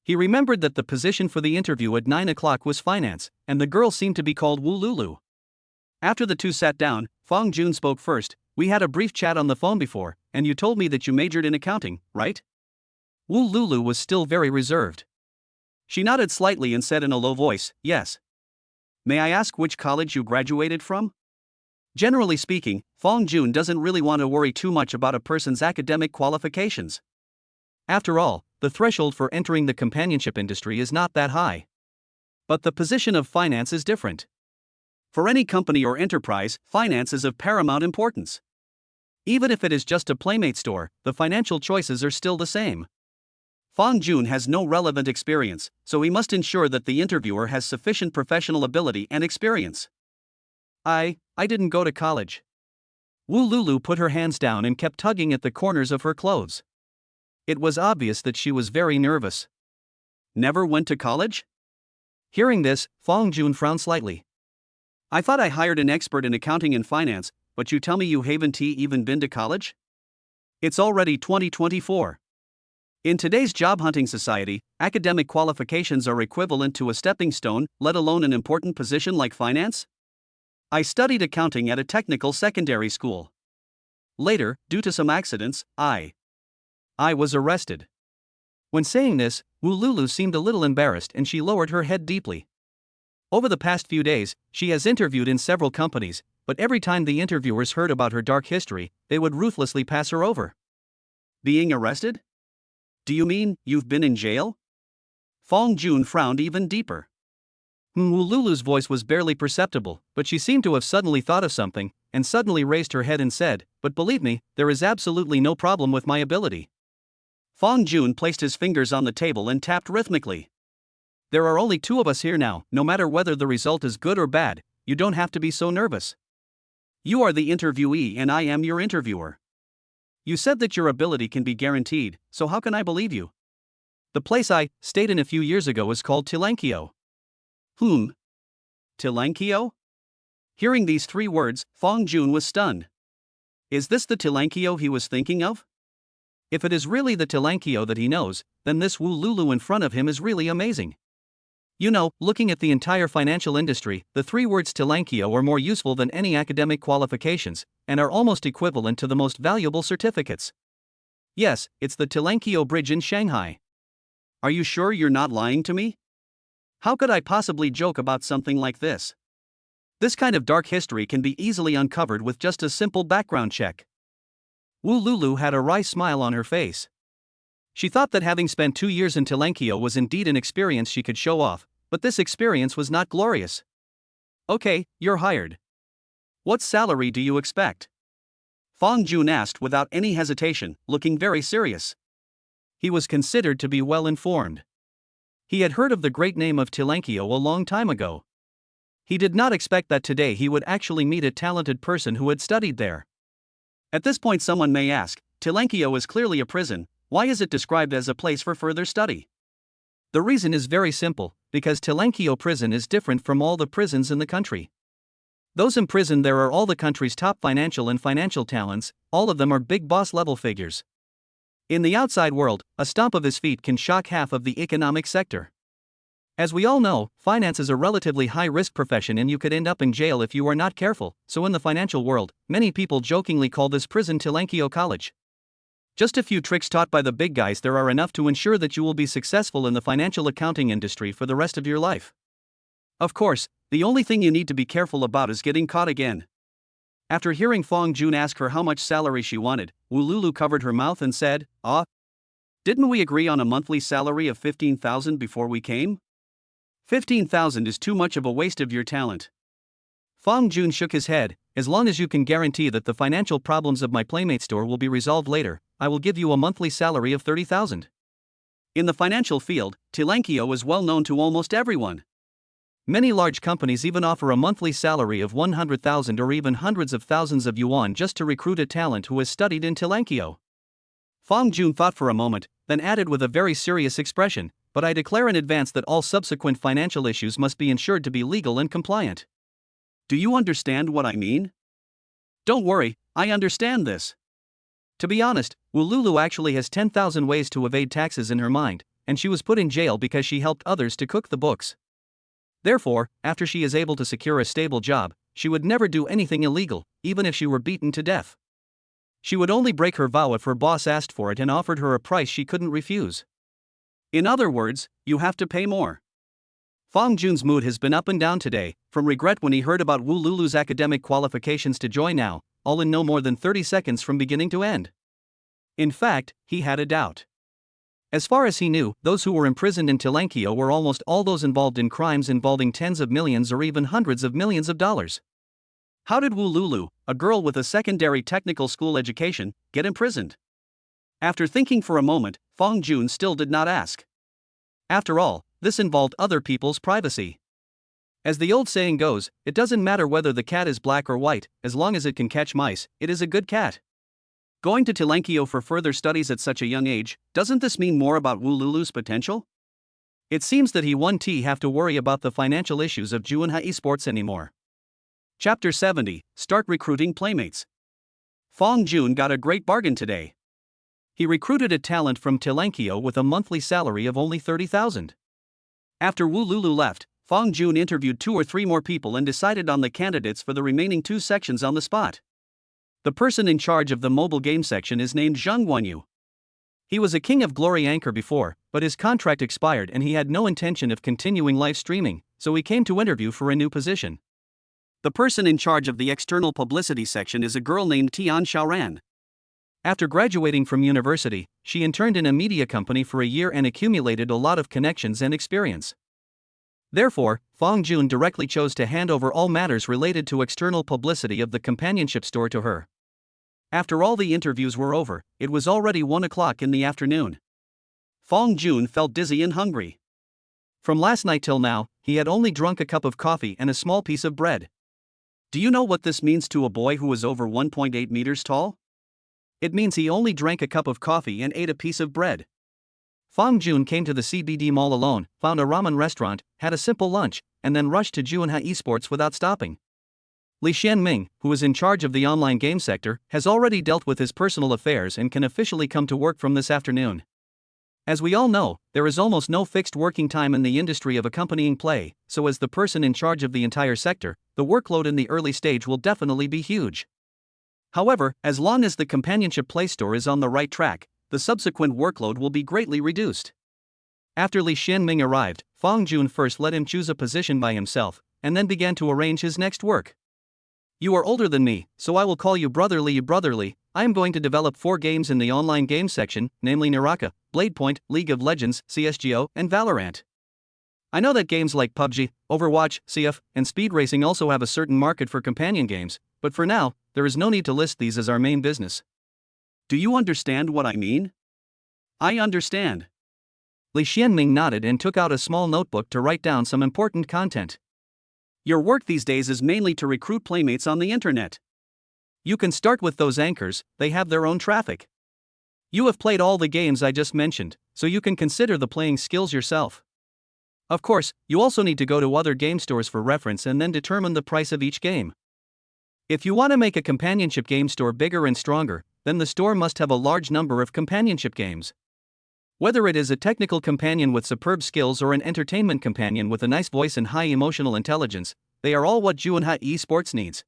He remembered that the position for the interview at 9 o'clock was finance, and the girl seemed to be called Wu Lulu. After the two sat down, Fong Jun spoke first. We had a brief chat on the phone before, and you told me that you majored in accounting, right? Wu Lulu was still very reserved. She nodded slightly and said in a low voice, yes. May I ask which college you graduated from? Generally speaking, Fong Jun doesn't really want to worry too much about a person's academic qualifications. After all, the threshold for entering the companionship industry is not that high. But the position of finance is different. For any company or enterprise, finance is of paramount importance. Even if it is just a Playmate store, the financial choices are still the same. Fong Jun has no relevant experience, so he must ensure that the interviewer has sufficient professional ability and experience. I didn't go to college. Wu Lulu put her hands down and kept tugging at the corners of her clothes. It was obvious that she was very nervous. Never went to college? Hearing this, Fong Jun frowned slightly. I thought I hired an expert in accounting and finance, but you tell me you haven't even been to college? It's already 2024. In today's job hunting society, academic qualifications are equivalent to a stepping stone, let alone an important position like finance. I studied accounting at a technical secondary school. Later, due to some accidents, I was arrested. When saying this, Wu Lulu seemed a little embarrassed and she lowered her head deeply. Over the past few days, she has interviewed in several companies, but every time the interviewers heard about her dark history, they would ruthlessly pass her over. Being arrested? Do you mean you've been in jail? Fong Jun frowned even deeper. Wu Lulu's voice was barely perceptible, but she seemed to have suddenly thought of something, and suddenly raised her head and said, but believe me, there is absolutely no problem with my ability. Fong Jun placed his fingers on the table and tapped rhythmically. There are only 2 of us here now, no matter whether the result is good or bad, you don't have to be so nervous. You are the interviewee and I am your interviewer. You said that your ability can be guaranteed, so how can I believe you? The place I stayed in a few years ago is called Tilankio. Tilankio? Hearing these 3 words, Fong Jun was stunned. Is this the Tilankio he was thinking of? If it is really the Tilankio that he knows, then this Wu Lulu in front of him is really amazing. You know, looking at the entire financial industry, the 3 words Tilankio are more useful than any academic qualifications, and are almost equivalent to the most valuable certificates. Yes, it's the Tilankio Bridge in Shanghai. Are you sure you're not lying to me? How could I possibly joke about something like this? This kind of dark history can be easily uncovered with just a simple background check. Wu Lulu had a wry smile on her face. She thought that having spent 2 years in Tilankio was indeed an experience she could show off, but this experience was not glorious. Okay, you're hired. What salary do you expect? Fong Jun asked without any hesitation, looking very serious. He was considered to be well informed. He had heard of the great name of Tilankio a long time ago. He did not expect that today he would actually meet a talented person who had studied there. At this point someone may ask, Tilankio is clearly a prison, why is it described as a place for further study? The reason is very simple, because Tilankio prison is different from all the prisons in the country. Those imprisoned there are all the country's top financial talents, all of them are big boss level figures. In the outside world, a stomp of his feet can shock half of the economic sector. As we all know, finance is a relatively high-risk profession and you could end up in jail if you are not careful, so in the financial world, many people jokingly call this prison Tilankio College. Just a few tricks taught by the big guys there are enough to ensure that you will be successful in the financial accounting industry for the rest of your life. Of course, the only thing you need to be careful about is getting caught again. After hearing Fong Jun ask her how much salary she wanted, Wu Lulu covered her mouth and said, didn't we agree on a monthly salary of 15,000 before we came? 15,000 is too much of a waste of your talent. Fong Jun shook his head. As long as you can guarantee that the financial problems of my Playmate store will be resolved later, I will give you a monthly salary of 30,000. In the financial field, Tilankio is well known to almost everyone. Many large companies even offer a monthly salary of 100,000 or even hundreds of thousands of yuan just to recruit a talent who has studied in Tilankio. Fong Jun thought for a moment, then added with a very serious expression, but I declare in advance that all subsequent financial issues must be ensured to be legal and compliant. Do you understand what I mean? Don't worry, I understand this. To be honest, Wu Lulu actually has 10,000 ways to evade taxes in her mind, and she was put in jail because she helped others to cook the books. Therefore, after she is able to secure a stable job, she would never do anything illegal, even if she were beaten to death. She would only break her vow if her boss asked for it and offered her a price she couldn't refuse. In other words, you have to pay more. Fong Jun's mood has been up and down today, from regret when he heard about Wu Lulu's academic qualifications to joy now, all in no more than 30 seconds from beginning to end. In fact, he had a doubt. As far as he knew, those who were imprisoned in Tilankio were almost all those involved in crimes involving tens of millions or even hundreds of millions of dollars. How did Wu Lulu, a girl with a secondary technical school education, get imprisoned? After thinking for a moment, Fong Jun still did not ask. After all, this involved other people's privacy. As the old saying goes, it doesn't matter whether the cat is black or white, as long as it can catch mice, it is a good cat. Going to Tilankio for further studies at such a young age, doesn't this mean more about Wu Lulu's potential? It seems that he won't have to worry about the financial issues of Juanha Esports anymore. Chapter 70, Start Recruiting Playmates. Fong Jun got a great bargain today. He recruited a talent from Tilankio with a monthly salary of only 30,000. After Wu Lulu left, Fong Jun interviewed 2 or 3 more people and decided on the candidates for the remaining 2 sections on the spot. The person in charge of the mobile game section is named Zhang Guanyu. He was a King of Glory anchor before, but his contract expired and he had no intention of continuing live streaming, so he came to interview for a new position. The person in charge of the external publicity section is a girl named Tian Xiaoran. After graduating from university, she interned in a media company for a year and accumulated a lot of connections and experience. Therefore, Fong Jun directly chose to hand over all matters related to external publicity of the companionship store to her. After all the interviews were over, it was already 1 o'clock in the afternoon. Fong Jun felt dizzy and hungry. From last night till now, he had only drunk a cup of coffee and a small piece of bread. Do you know what this means to a boy who is over 1.8 meters tall? It means he only drank a cup of coffee and ate a piece of bread. Fong Jun came to the CBD mall alone, found a ramen restaurant, had a simple lunch, and then rushed to Juanha Esports without stopping. Li Xianming, who is in charge of the online game sector, has already dealt with his personal affairs and can officially come to work from this afternoon. As we all know, there is almost no fixed working time in the industry of accompanying play, so as the person in charge of the entire sector, the workload in the early stage will definitely be huge. However, as long as the companionship play store is on the right track, the subsequent workload will be greatly reduced. After Li Xianming arrived, Fong Jun first let him choose a position by himself, and then began to arrange his next work. You are older than me, so I will call you brotherly. I am going to develop 4 games in the online games section, namely Naraka, Bladepoint, League of Legends, CSGO, and Valorant. I know that games like PUBG, Overwatch, CF, and Speed Racing also have a certain market for companion games, but for now, there is no need to list these as our main business. Do you understand what I mean? I understand. Li Xianming nodded and took out a small notebook to write down some important content. Your work these days is mainly to recruit playmates on the internet. You can start with those anchors, they have their own traffic. You have played all the games I just mentioned, so you can consider the playing skills yourself. Of course, you also need to go to other game stores for reference and then determine the price of each game. If you want to make a companionship game store bigger and stronger, then the store must have a large number of companionship games. Whether it is a technical companion with superb skills or an entertainment companion with a nice voice and high emotional intelligence, they are all what Yuan Esports needs.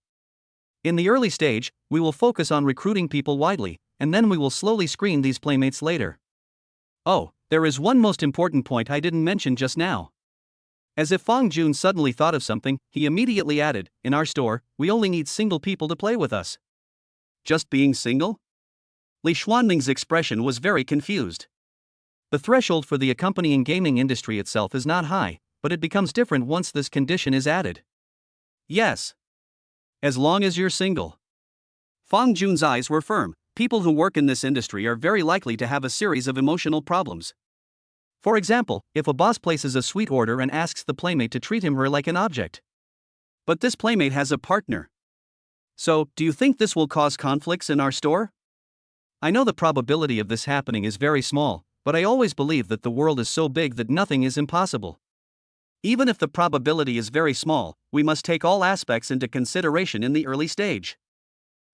In the early stage, we will focus on recruiting people widely, and then we will slowly screen these playmates later. Oh, there is one most important point I didn't mention just now. As if Fang Jun suddenly thought of something, he immediately added, in our store, we only need single people to play with us. Just being single? Li Xuanming's expression was very confused. The threshold for the accompanying gaming industry itself is not high, but it becomes different once this condition is added. Yes. As long as you're single. Fang Jun's eyes were firm. People who work in this industry are very likely to have a series of emotional problems. For example, if a boss places a sweet order and asks the playmate to treat him or her like an object. But this playmate has a partner. So, do you think this will cause conflicts in our store? I know the probability of this happening is very small, but I always believe that the world is so big that nothing is impossible. Even if the probability is very small, we must take all aspects into consideration in the early stage.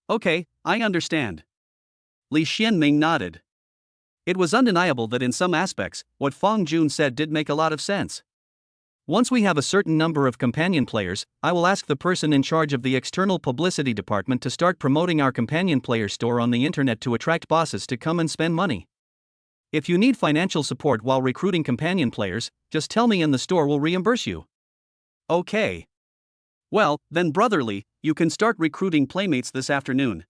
Okay, I understand. Li Xianming nodded. It was undeniable that in some aspects, what Fang Jun said did make a lot of sense. Once we have a certain number of companion players, I will ask the person in charge of the external publicity department to start promoting our companion player store on the internet to attract bosses to come and spend money. If you need financial support while recruiting companion players, just tell me and the store will reimburse you. Okay. Well, then brotherly, you can start recruiting playmates this afternoon.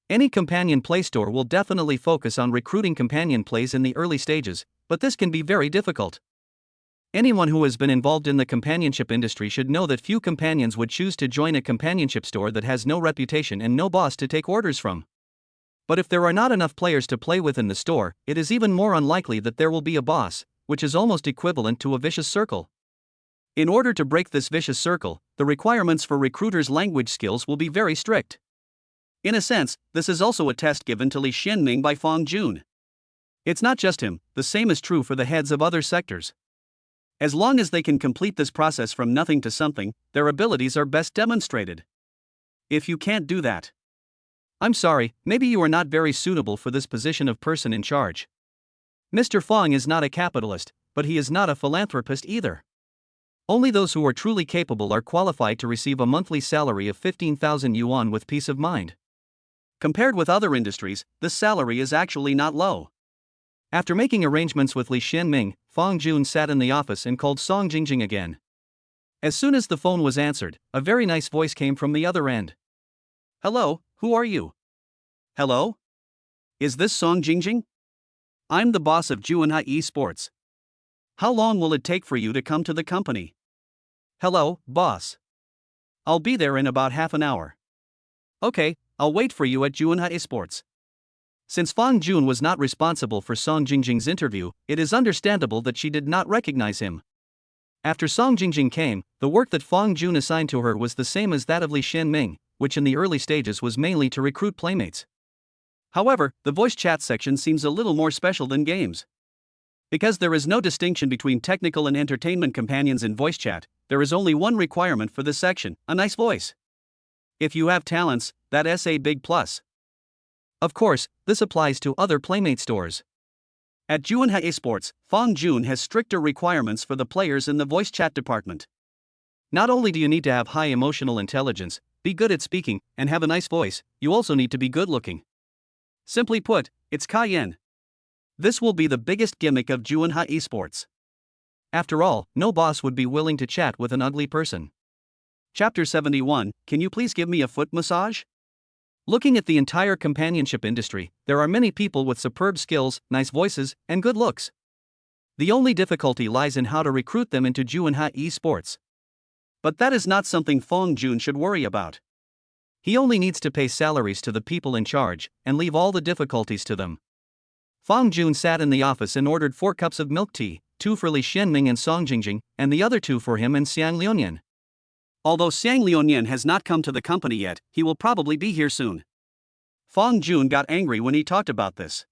Any companion play store will definitely focus on recruiting companion plays in the early stages, but this can be very difficult. Anyone who has been involved in the companionship industry should know that few companions would choose to join a companionship store that has no reputation and no boss to take orders from. But if there are not enough players to play with in the store, it is even more unlikely that there will be a boss, which is almost equivalent to a vicious circle. In order to break this vicious circle, the requirements for recruiters' language skills will be very strict. In a sense, this is also a test given to Li Xianming by Fang Jun. It's not just him, the same is true for the heads of other sectors. As long as they can complete this process from nothing to something, their abilities are best demonstrated. If you can't do that, I'm sorry, maybe you are not very suitable for this position of person in charge. Mr. Fang is not a capitalist, but he is not a philanthropist either. Only those who are truly capable are qualified to receive a monthly salary of 15,000 yuan with peace of mind. Compared with other industries, this salary is actually not low. After making arrangements with Li Xianming, Fang Jun sat in the office and called Song Jingjing again. As soon as the phone was answered, a very nice voice came from the other end. Hello, who are you? Hello? Is this Song Jingjing? I'm the boss of Yuan Esports. How long will it take for you to come to the company? Hello, boss. I'll be there in about half an hour. Okay, I'll wait for you at Yuan Esports. Since Fang Jun was not responsible for Song Jingjing's interview, it is understandable that she did not recognize him. After Song Jingjing came, the work that Fang Jun assigned to her was the same as that of Li Xianming, which in the early stages was mainly to recruit playmates. However, the voice chat section seems a little more special than games. Because there is no distinction between technical and entertainment companions in voice chat, there is only one requirement for this section: a nice voice. If you have talents, that's a big plus. Of course, this applies to other playmate stores. At Yuan Esports, Fang Jun has stricter requirements for the players in the voice chat department. Not only do you need to have high emotional intelligence, be good at speaking, and have a nice voice, you also need to be good looking. Simply put, it's cayenne. This will be the biggest gimmick of Yuan Esports. After all, no boss would be willing to chat with an ugly person. Chapter 71, Can you please give me a foot massage? Looking at the entire companionship industry, there are many people with superb skills, nice voices, and good looks. The only difficulty lies in how to recruit them into Yuan Esports. But that is not something Fang Jun should worry about. He only needs to pay salaries to the people in charge, and leave all the difficulties to them. Fang Jun sat in the office and ordered 4 cups of milk tea, 2 for Li Xianming and Song Jingjing, and the other 2 for him and Xiang Liunian. Although Xiang Liunian has not come to the company yet, he will probably be here soon. Fang Jun got angry when he talked about this.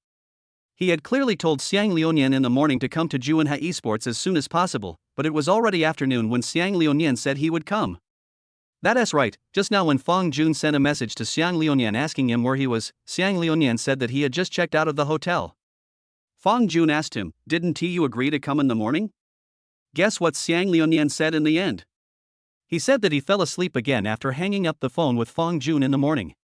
He had clearly told Xiang Liunian in the morning to come to Yuan Esports as soon as possible, but it was already afternoon when Xiang Liunian said he would come. That's right, just now when Fong Jun sent a message to Xiang Liuyan asking him where he was, Xiang Liuyan said that he had just checked out of the hotel. Fong Jun asked him, "Didn't you agree to come in the morning?" Guess what Xiang Liuyan said in the end? He said that he fell asleep again after hanging up the phone with Fong Jun in the morning.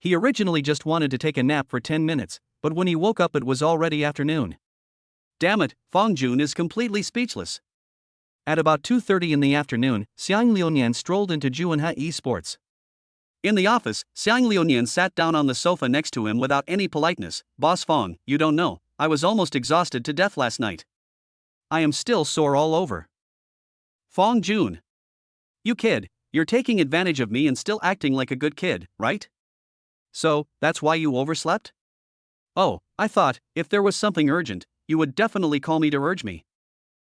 He originally just wanted to take a nap for 10 minutes, but when he woke up it was already afternoon. Damn it, Fong Jun is completely speechless. At about 2:30 in the afternoon, Xiang Liuyan strolled into Juanha Esports. In the office, Xiang Liuyan sat down on the sofa next to him without any politeness. "Boss Fong, you don't know, I was almost exhausted to death last night. I am still sore all over." Fong Jun. You kid, you're taking advantage of me and still acting like a good kid, right? So, that's why you overslept? Oh, I thought, if there was something urgent, you would definitely call me to urge me.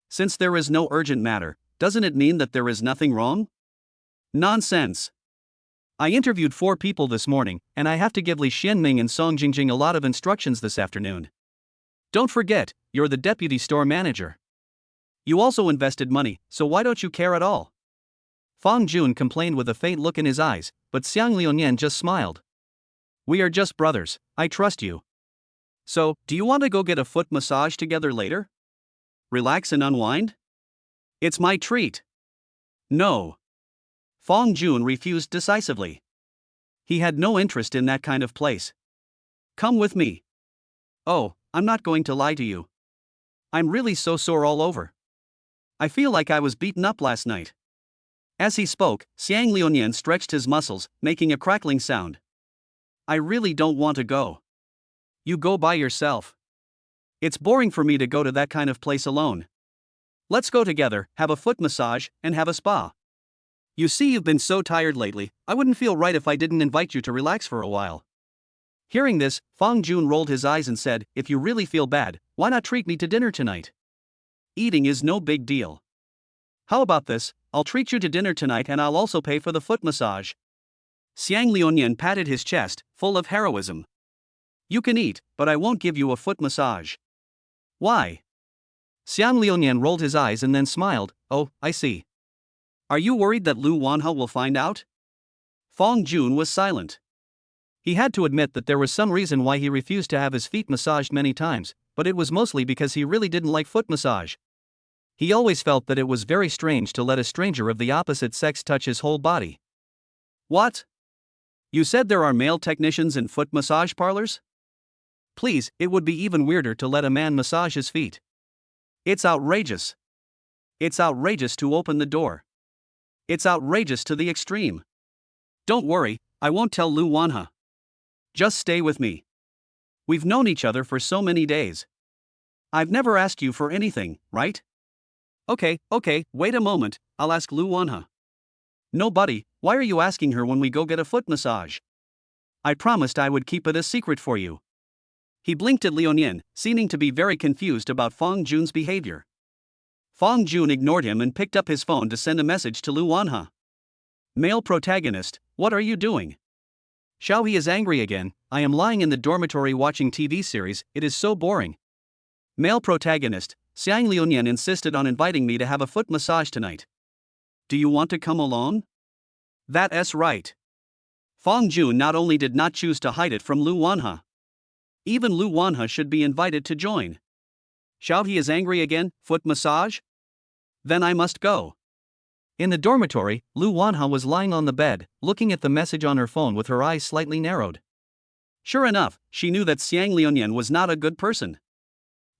Since there is no urgent matter, doesn't it mean that there is nothing wrong? Nonsense. I interviewed 4 people this morning, and I have to give Li Xianming and Song Jingjing a lot of instructions this afternoon. Don't forget, you're the deputy store manager. You also invested money, so why don't you care at all? Fong Jun complained with a faint look in his eyes, but Xiang Liuyan just smiled. We are just brothers, I trust you. So, do you want to go get a foot massage together later? Relax and unwind? It's my treat. No. Fong Jun refused decisively. He had no interest in that kind of place. Come with me. Oh, I'm not going to lie to you. I'm really so sore all over. I feel like I was beaten up last night. As he spoke, Xiang Liuyan stretched his muscles, making a crackling sound. I really don't want to go. You go by yourself. It's boring for me to go to that kind of place alone. Let's go together, have a foot massage, and have a spa. You see, you've been so tired lately, I wouldn't feel right if I didn't invite you to relax for a while. Hearing this, Fong Jun rolled his eyes and said, if you really feel bad, why not treat me to dinner tonight? Eating is no big deal. How about this, I'll treat you to dinner tonight and I'll also pay for the foot massage. Xiang Liuyan patted his chest, full of heroism. You can eat, but I won't give you a foot massage. Why? Xiang Liuyan rolled his eyes and then smiled. Oh, I see. Are you worried that Lu Wanhe will find out? Fong Jun was silent. He had to admit that there was some reason why he refused to have his feet massaged many times, but it was mostly because he really didn't like foot massage. He always felt that it was very strange to let a stranger of the opposite sex touch his whole body. What? You said there are male technicians in foot massage parlors? Please, it would be even weirder to let a man massage his feet. It's outrageous. It's outrageous to open the door. It's outrageous to the extreme. Don't worry, I won't tell Lu Wanhe. Just stay with me. We've known each other for so many days. I've never asked you for anything, right? Okay, wait a moment, I'll ask Lu Wanhe. No, buddy, why are you asking her when we go get a foot massage? I promised I would keep it a secret for you. He blinked at Liuyan, seeming to be very confused about Fong Jun's behavior. Fong Jun ignored him and picked up his phone to send a message to Lu Wanhe. Male protagonist, what are you doing? Xiao He is angry again. I am lying in the dormitory watching TV series, it is so boring. Male protagonist, Xiang Liuyan insisted on inviting me to have a foot massage tonight. Do you want to come along? That's right. Fong Jun not only did not choose to hide it from Lu Wanhe. Even Lu Wanhe should be invited to join. Xiao He is angry again, foot massage? Then I must go. In the dormitory, Lu Wanhe was lying on the bed, looking at the message on her phone with her eyes slightly narrowed. Sure enough, she knew that Xiang Liuyan was not a good person.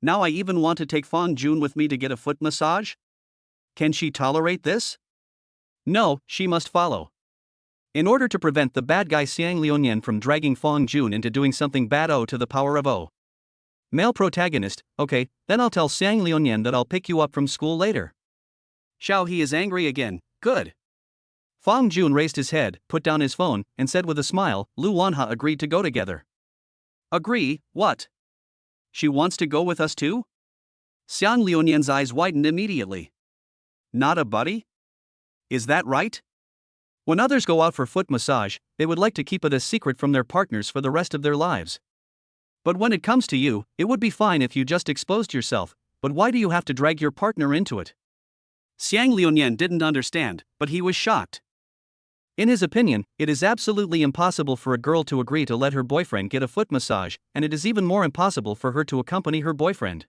Now I even want to take Fong Jun with me to get a foot massage? Can she tolerate this? No, she must follow. In order to prevent the bad guy Xiang Liuyan from dragging Fong Jun into doing something bad O to the power of O. Male protagonist, okay, then I'll tell Xiang Liuyan that I'll pick you up from school later. Xiao He is angry again, good. Fong Jun raised his head, put down his phone, and said with a smile, Lu Wanhe agreed to go together. Agree, what? She wants to go with us too? Xiang Liuyan's eyes widened immediately. Not a buddy? Is that right? When others go out for foot massage, they would like to keep it a secret from their partners for the rest of their lives. But when it comes to you, it would be fine if you just exposed yourself, but why do you have to drag your partner into it? Xiang Liuyan didn't understand, but he was shocked. In his opinion, it is absolutely impossible for a girl to agree to let her boyfriend get a foot massage, and it is even more impossible for her to accompany her boyfriend.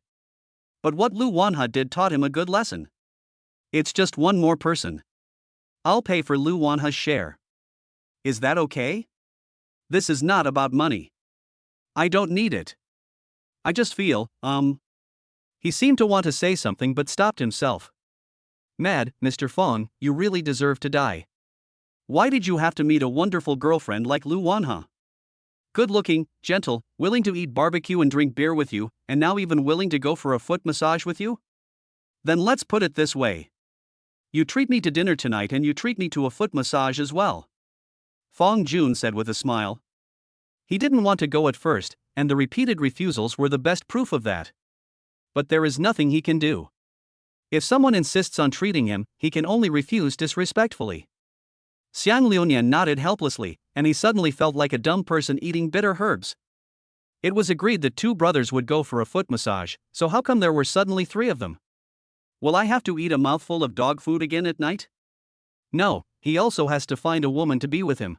But what Lu Wanha did taught him a good lesson. It's just one more person. I'll pay for Lu Wanha's share. Is that okay? This is not about money. I don't need it. I just feel, He seemed to want to say something but stopped himself. Mad, Mr. Fong, you really deserve to die. Why did you have to meet a wonderful girlfriend like Lu Wanha? Good-looking, gentle, willing to eat barbecue and drink beer with you, and now even willing to go for a foot massage with you? Then let's put it this way. You treat me to dinner tonight and you treat me to a foot massage as well. Fong Jun said with a smile. He didn't want to go at first, and the repeated refusals were the best proof of that. But there is nothing he can do. If someone insists on treating him, he can only refuse disrespectfully. Xiang Liunian nodded helplessly, and he suddenly felt like a dumb person eating bitter herbs. It was agreed that two brothers would go for a foot massage, so how come there were suddenly three of them? Will I have to eat a mouthful of dog food again at night? No, he also has to find a woman to be with him.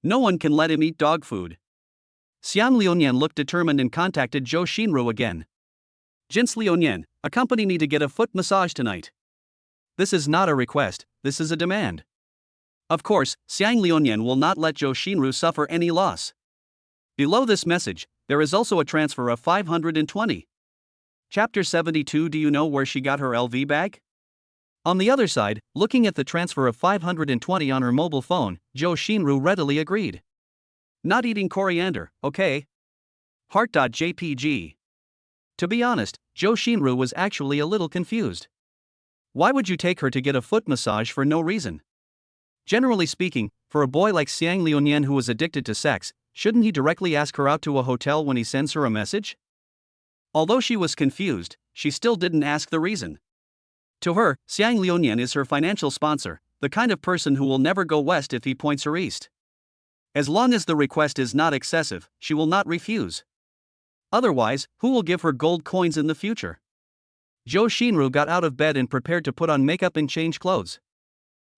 No one can let him eat dog food. Xiang Liunian looked determined and contacted Zhou Xinru again. Jins Liunian, accompany me to get a foot massage tonight. This is not a request, this is a demand. Of course, Xiang Liunian will not let Zhou Xinru suffer any loss. Below this message, there is also a transfer of 520. Chapter 72. Do you know where she got her LV bag? On the other side, looking at the transfer of 520 on her mobile phone, Zhou Xinru readily agreed. Not eating coriander, okay? Part.JPG. To be honest, Zhou Xinru was actually a little confused. Why would you take her to get a foot massage for no reason? Generally speaking, for a boy like Xiang Liunian who was addicted to sex, shouldn't he directly ask her out to a hotel when he sends her a message? Although she was confused, she still didn't ask the reason. To her, Xiang Liunian is her financial sponsor, the kind of person who will never go west if he points her east. As long as the request is not excessive, she will not refuse. Otherwise, who will give her gold coins in the future? Zhou Xinru got out of bed and prepared to put on makeup and change clothes.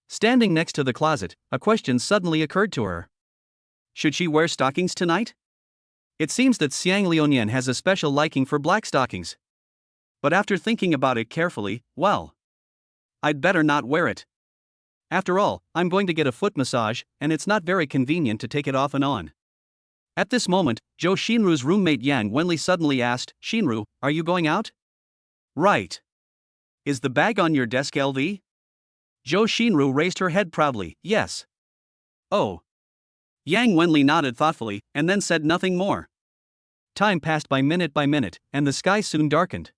Standing next to the closet, a question suddenly occurred to her. Should she wear stockings tonight? It seems that Xiang Liunian has a special liking for black stockings. But after thinking about it carefully, well, I'd better not wear it. After all, I'm going to get a foot massage, and it's not very convenient to take it off and on. At this moment, Zhou Xinru's roommate Yang Wenli suddenly asked, Xinru, are you going out? Right. Is the bag on your desk, LV? Zhou Xinru raised her head proudly, yes. Oh. Yang Wenli nodded thoughtfully, and then said nothing more. Time passed by minute, and the sky soon darkened.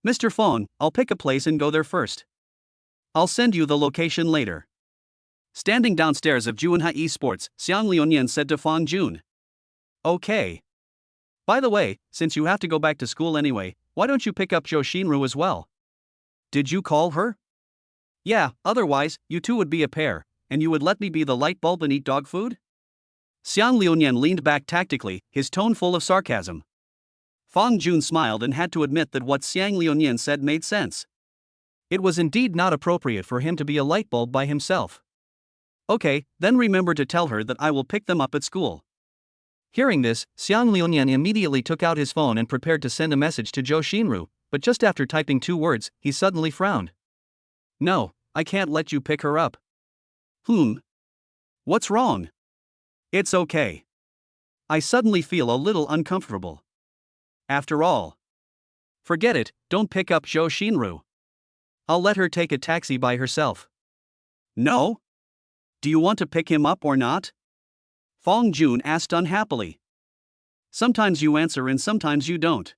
Mr. Fong, I'll pick a place and go there first. I'll send you the location later. Standing downstairs of Juanhai Esports, Xiang Liunian said to Fong Jun. Okay. By the way, since you have to go back to school anyway, why don't you pick up Zhou Xinru as well? Did you call her? Yeah, otherwise, you two would be a pair, and you would let me be the light bulb and eat dog food? Xiang Liunian leaned back tactically, his tone full of sarcasm. Fong Jun smiled and had to admit that what Xiang Liunian said made sense. It was indeed not appropriate for him to be a light bulb by himself. Okay, then remember to tell her that I will pick them up at school. Hearing this, Xiang Liunian immediately took out his phone and prepared to send a message to Zhou Xinru, but just after typing 2 words, he suddenly frowned. No, I can't let you pick her up. What's wrong? It's okay. I suddenly feel a little uncomfortable. After all. Forget it, don't pick up Zhou Xinru. I'll let her take a taxi by herself. No? Do you want to pick him up or not? Fong Jun asked unhappily. Sometimes you answer and sometimes you don't.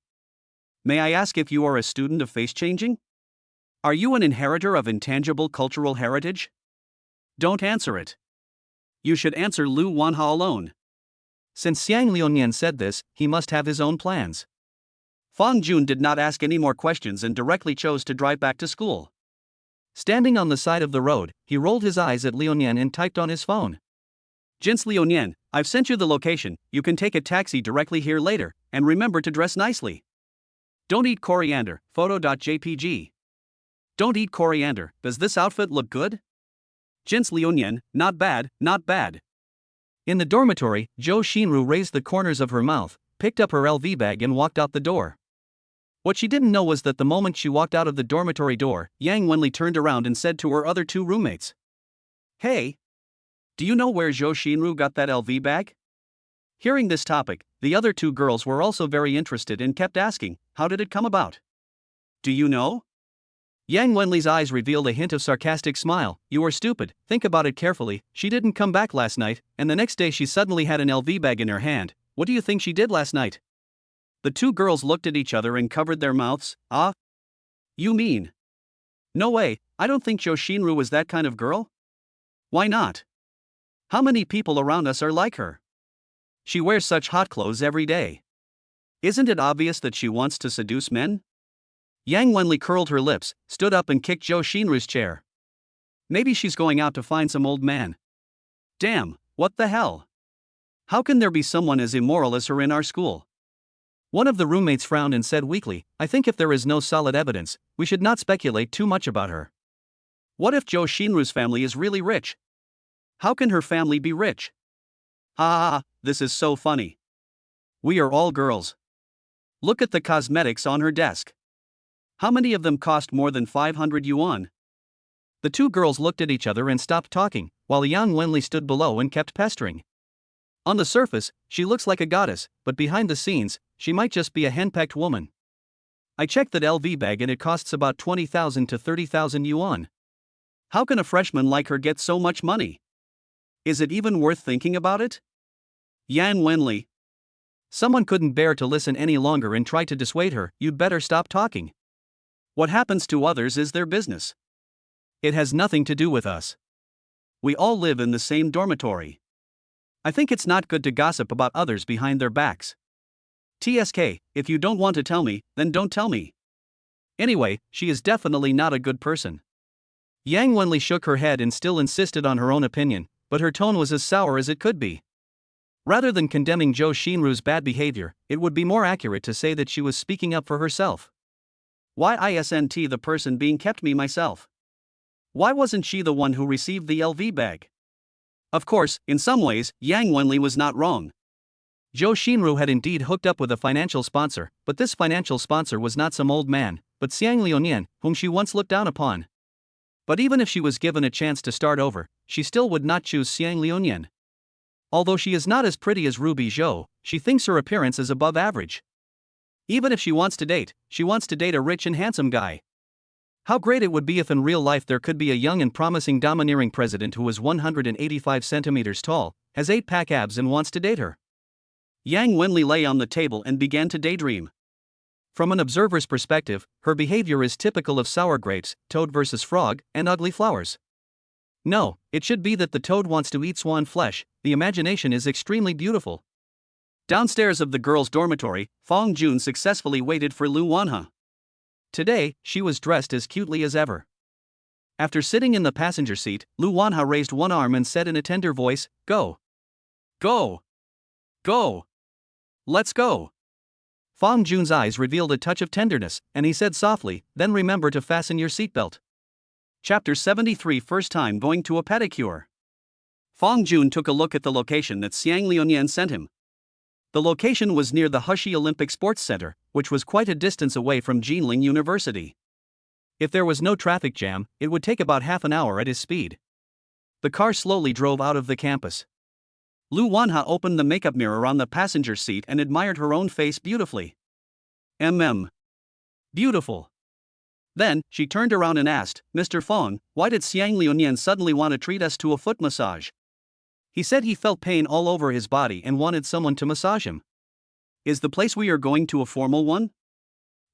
May I ask if you are a student of face changing? Are you an inheritor of intangible cultural heritage? Don't answer it. You should answer Lu Wanha alone. Since Xiang Liunian said this, he must have his own plans. Fong Jun did not ask any more questions and directly chose to drive back to school. Standing on the side of the road, he rolled his eyes at Liunian and typed on his phone. Jins Liunian, I've sent you the location, you can take a taxi directly here later, and remember to dress nicely. Don't eat coriander, photo.jpg. Don't eat coriander, does this outfit look good? Jins Liunian, not bad, not bad. In the dormitory, Zhou Xinru raised the corners of her mouth, picked up her LV bag and walked out the door. What she didn't know was that the moment she walked out of the dormitory door, Yang Wenli turned around and said to her other two roommates, "Hey, do you know where Zhou Xinru got that LV bag?" Hearing this topic, the other two girls were also very interested and kept asking, "How did it come about? Do you know?" Yang Wenli's eyes revealed a hint of sarcastic smile. "You are stupid, think about it carefully, she didn't come back last night, and the next day she suddenly had an LV bag in her hand. What do you think she did last night?" The two girls looked at each other and covered their mouths. "Ah? You mean? No way, I don't think Zhou Xinru was that kind of girl." "Why not? How many people around us are like her? She wears such hot clothes every day. Isn't it obvious that she wants to seduce men?" Yang Wenli curled her lips, stood up and kicked Zhou Xinru's chair. "Maybe she's going out to find some old man. Damn, what the hell? How can there be someone as immoral as her in our school?" One of the roommates frowned and said weakly, "I think if there is no solid evidence, we should not speculate too much about her. What if Zhou Xinru's family is really rich? How can her family be rich? Ha ha ha, this is so funny. We are all girls. Look at the cosmetics on her desk. How many of them cost more than 500 yuan? The two girls looked at each other and stopped talking, while Yang Wenli stood below and kept pestering. On the surface, she looks like a goddess, but behind the scenes, she might just be a henpecked woman. I checked that LV bag and it costs about 20,000 to 30,000 yuan. How can a freshman like her get so much money? Is it even worth thinking about it? Yang Wenli. Someone couldn't bear to listen any longer and tried to dissuade her. You'd better stop talking. What happens to others is their business. It has nothing to do with us. We all live in the same dormitory. I think it's not good to gossip about others behind their backs. TSK, if you don't want to tell me, then don't tell me. Anyway, she is definitely not a good person." Yang Wenli shook her head and still insisted on her own opinion, but her tone was as sour as it could be. Rather than condemning Zhou Xinru's bad behavior, it would be more accurate to say that she was speaking up for herself. "Why isn't the person being kept me myself? Why wasn't she the one who received the LV bag?" Of course, in some ways, Yang Wenli was not wrong. Zhou Xinru had indeed hooked up with a financial sponsor, but this financial sponsor was not some old man, but Xiang Liunian, whom she once looked down upon. But even if she was given a chance to start over, she still would not choose Xiang Liunian. Although she is not as pretty as Ruby Zhou, she thinks her appearance is above average. Even if she wants to date a rich and handsome guy. How great it would be if in real life there could be a young and promising domineering president who is 185 centimeters tall, has 8-pack abs and wants to date her. Yang Wenli lay on the table and began to daydream. From an observer's perspective, her behavior is typical of sour grapes, toad versus frog, and ugly flowers. No, it should be that the toad wants to eat swan flesh. The imagination is extremely beautiful. Downstairs of the girls' dormitory, Fong Jun successfully waited for Lu Wanha. Today, she was dressed as cutely as ever. After sitting in the passenger seat, Lu Wanha raised one arm and said in a tender voice, "Go. Go. Go. Let's go." Fong Jun's eyes revealed a touch of tenderness, and he said softly, "Then remember to fasten your seatbelt." Chapter 73. First time going to a pedicure. Fong Jun took a look at the location that Xiang Liunian sent him. The location was near the Hushi Olympic Sports Center, which was quite a distance away from Jinling University. If there was no traffic jam, it would take about half an hour at his speed. The car slowly drove out of the campus. Lu Wanha opened the makeup mirror on the passenger seat and admired her own face beautifully. Beautiful. Then, she turned around and asked, "Mr. Fong, why did Xiang Liunian suddenly want to treat us to a foot massage? He said he felt pain all over his body and wanted someone to massage him. Is the place we are going to a formal one?"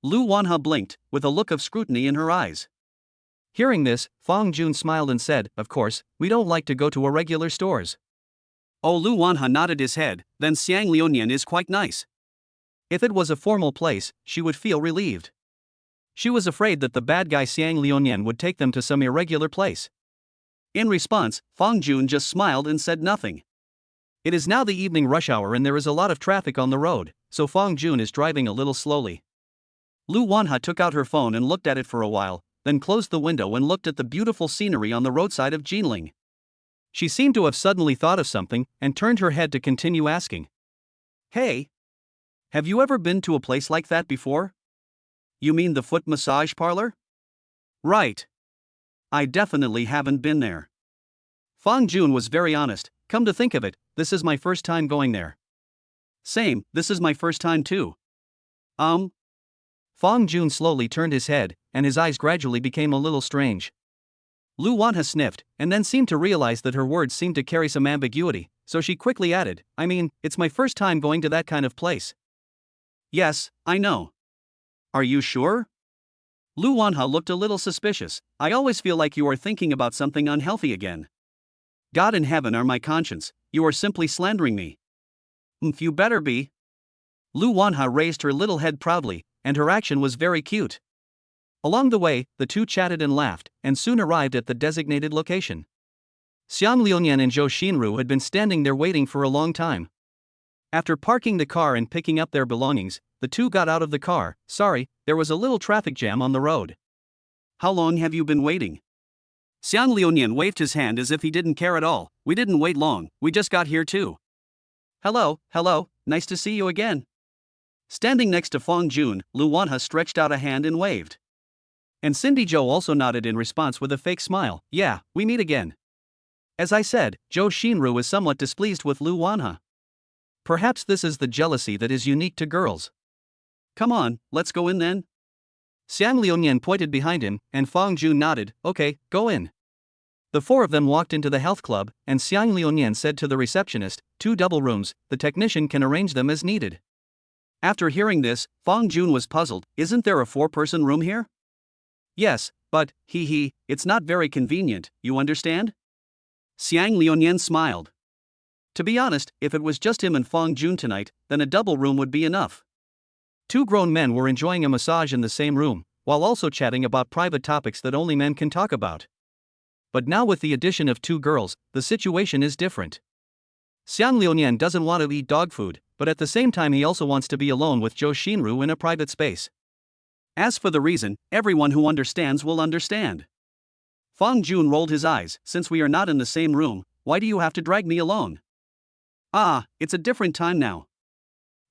Lu Wanha blinked, with a look of scrutiny in her eyes. Hearing this, Fong Jun smiled and said, "Of course, we don't like to go to irregular stores." Oh, Lu Wanha nodded his head, "Then Xiang Liunian is quite nice." If it was a formal place, she would feel relieved. She was afraid that the bad guy Xiang Liunian would take them to some irregular place. In response, Fong Jun just smiled and said nothing. It is now the evening rush hour and there is a lot of traffic on the road, so Fong Jun is driving a little slowly. Lu Wanha took out her phone and looked at it for a while, then closed the window and looked at the beautiful scenery on the roadside of Jinling. She seemed to have suddenly thought of something and turned her head to continue asking. Hey, have you ever been to a place like that before? You mean the foot massage parlor? Right. I definitely haven't been there. Fang Jun was very honest. Come to think of it, this is my first time going there. Same, this is my first time too. Fang Jun slowly turned his head, and his eyes gradually became a little strange. Lu Wanha sniffed, and then seemed to realize that her words seemed to carry some ambiguity, so she quickly added, I mean, it's my first time going to that kind of place. Yes, I know. Are you sure? Lu Wanha looked a little suspicious. I always feel like you are thinking about something unhealthy again. God and heaven are my conscience, you are simply slandering me. You better be. Lu Wanha raised her little head proudly, and her action was very cute. Along the way, the two chatted and laughed, and soon arrived at the designated location. Xiang Liuyan and Zhou Xinru had been standing there waiting for a long time. After parking the car and picking up their belongings, the two got out of the car. Sorry, there was a little traffic jam on the road. How long have you been waiting? Xiang Liuyan waved his hand as if he didn't care at all. We didn't wait long, we just got here too. Hello, nice to see you again. Standing next to Fang Jun, Lu Wanha stretched out a hand and waved. And Cindy Zhou also nodded in response with a fake smile. Yeah, we meet again. As I said, Zhou Xinru is somewhat displeased with Lu Wanha. Perhaps this is the jealousy that is unique to girls. Come on, let's go in then. Xiang Liuyan pointed behind him, and Fang Jun nodded. Okay, go in. The four of them walked into the health club, and Xiang Liuyan said to the receptionist, 2 double rooms, the technician can arrange them as needed. After hearing this, Fang Jun was puzzled. Isn't there a 4-person room here? Yes, but, it's not very convenient, you understand? Xiang Liuyan smiled. To be honest, if it was just him and Fang Jun tonight, then a double room would be enough. 2 grown men were enjoying a massage in the same room, while also chatting about private topics that only men can talk about. But now with the addition of 2 girls, the situation is different. Xiang Liuyan doesn't want to eat dog food, but at the same time he also wants to be alone with Zhou Xinru in a private space. As for the reason, everyone who understands will understand. Fang Jun rolled his eyes. Since we are not in the same room, why do you have to drag me along? It's a different time now.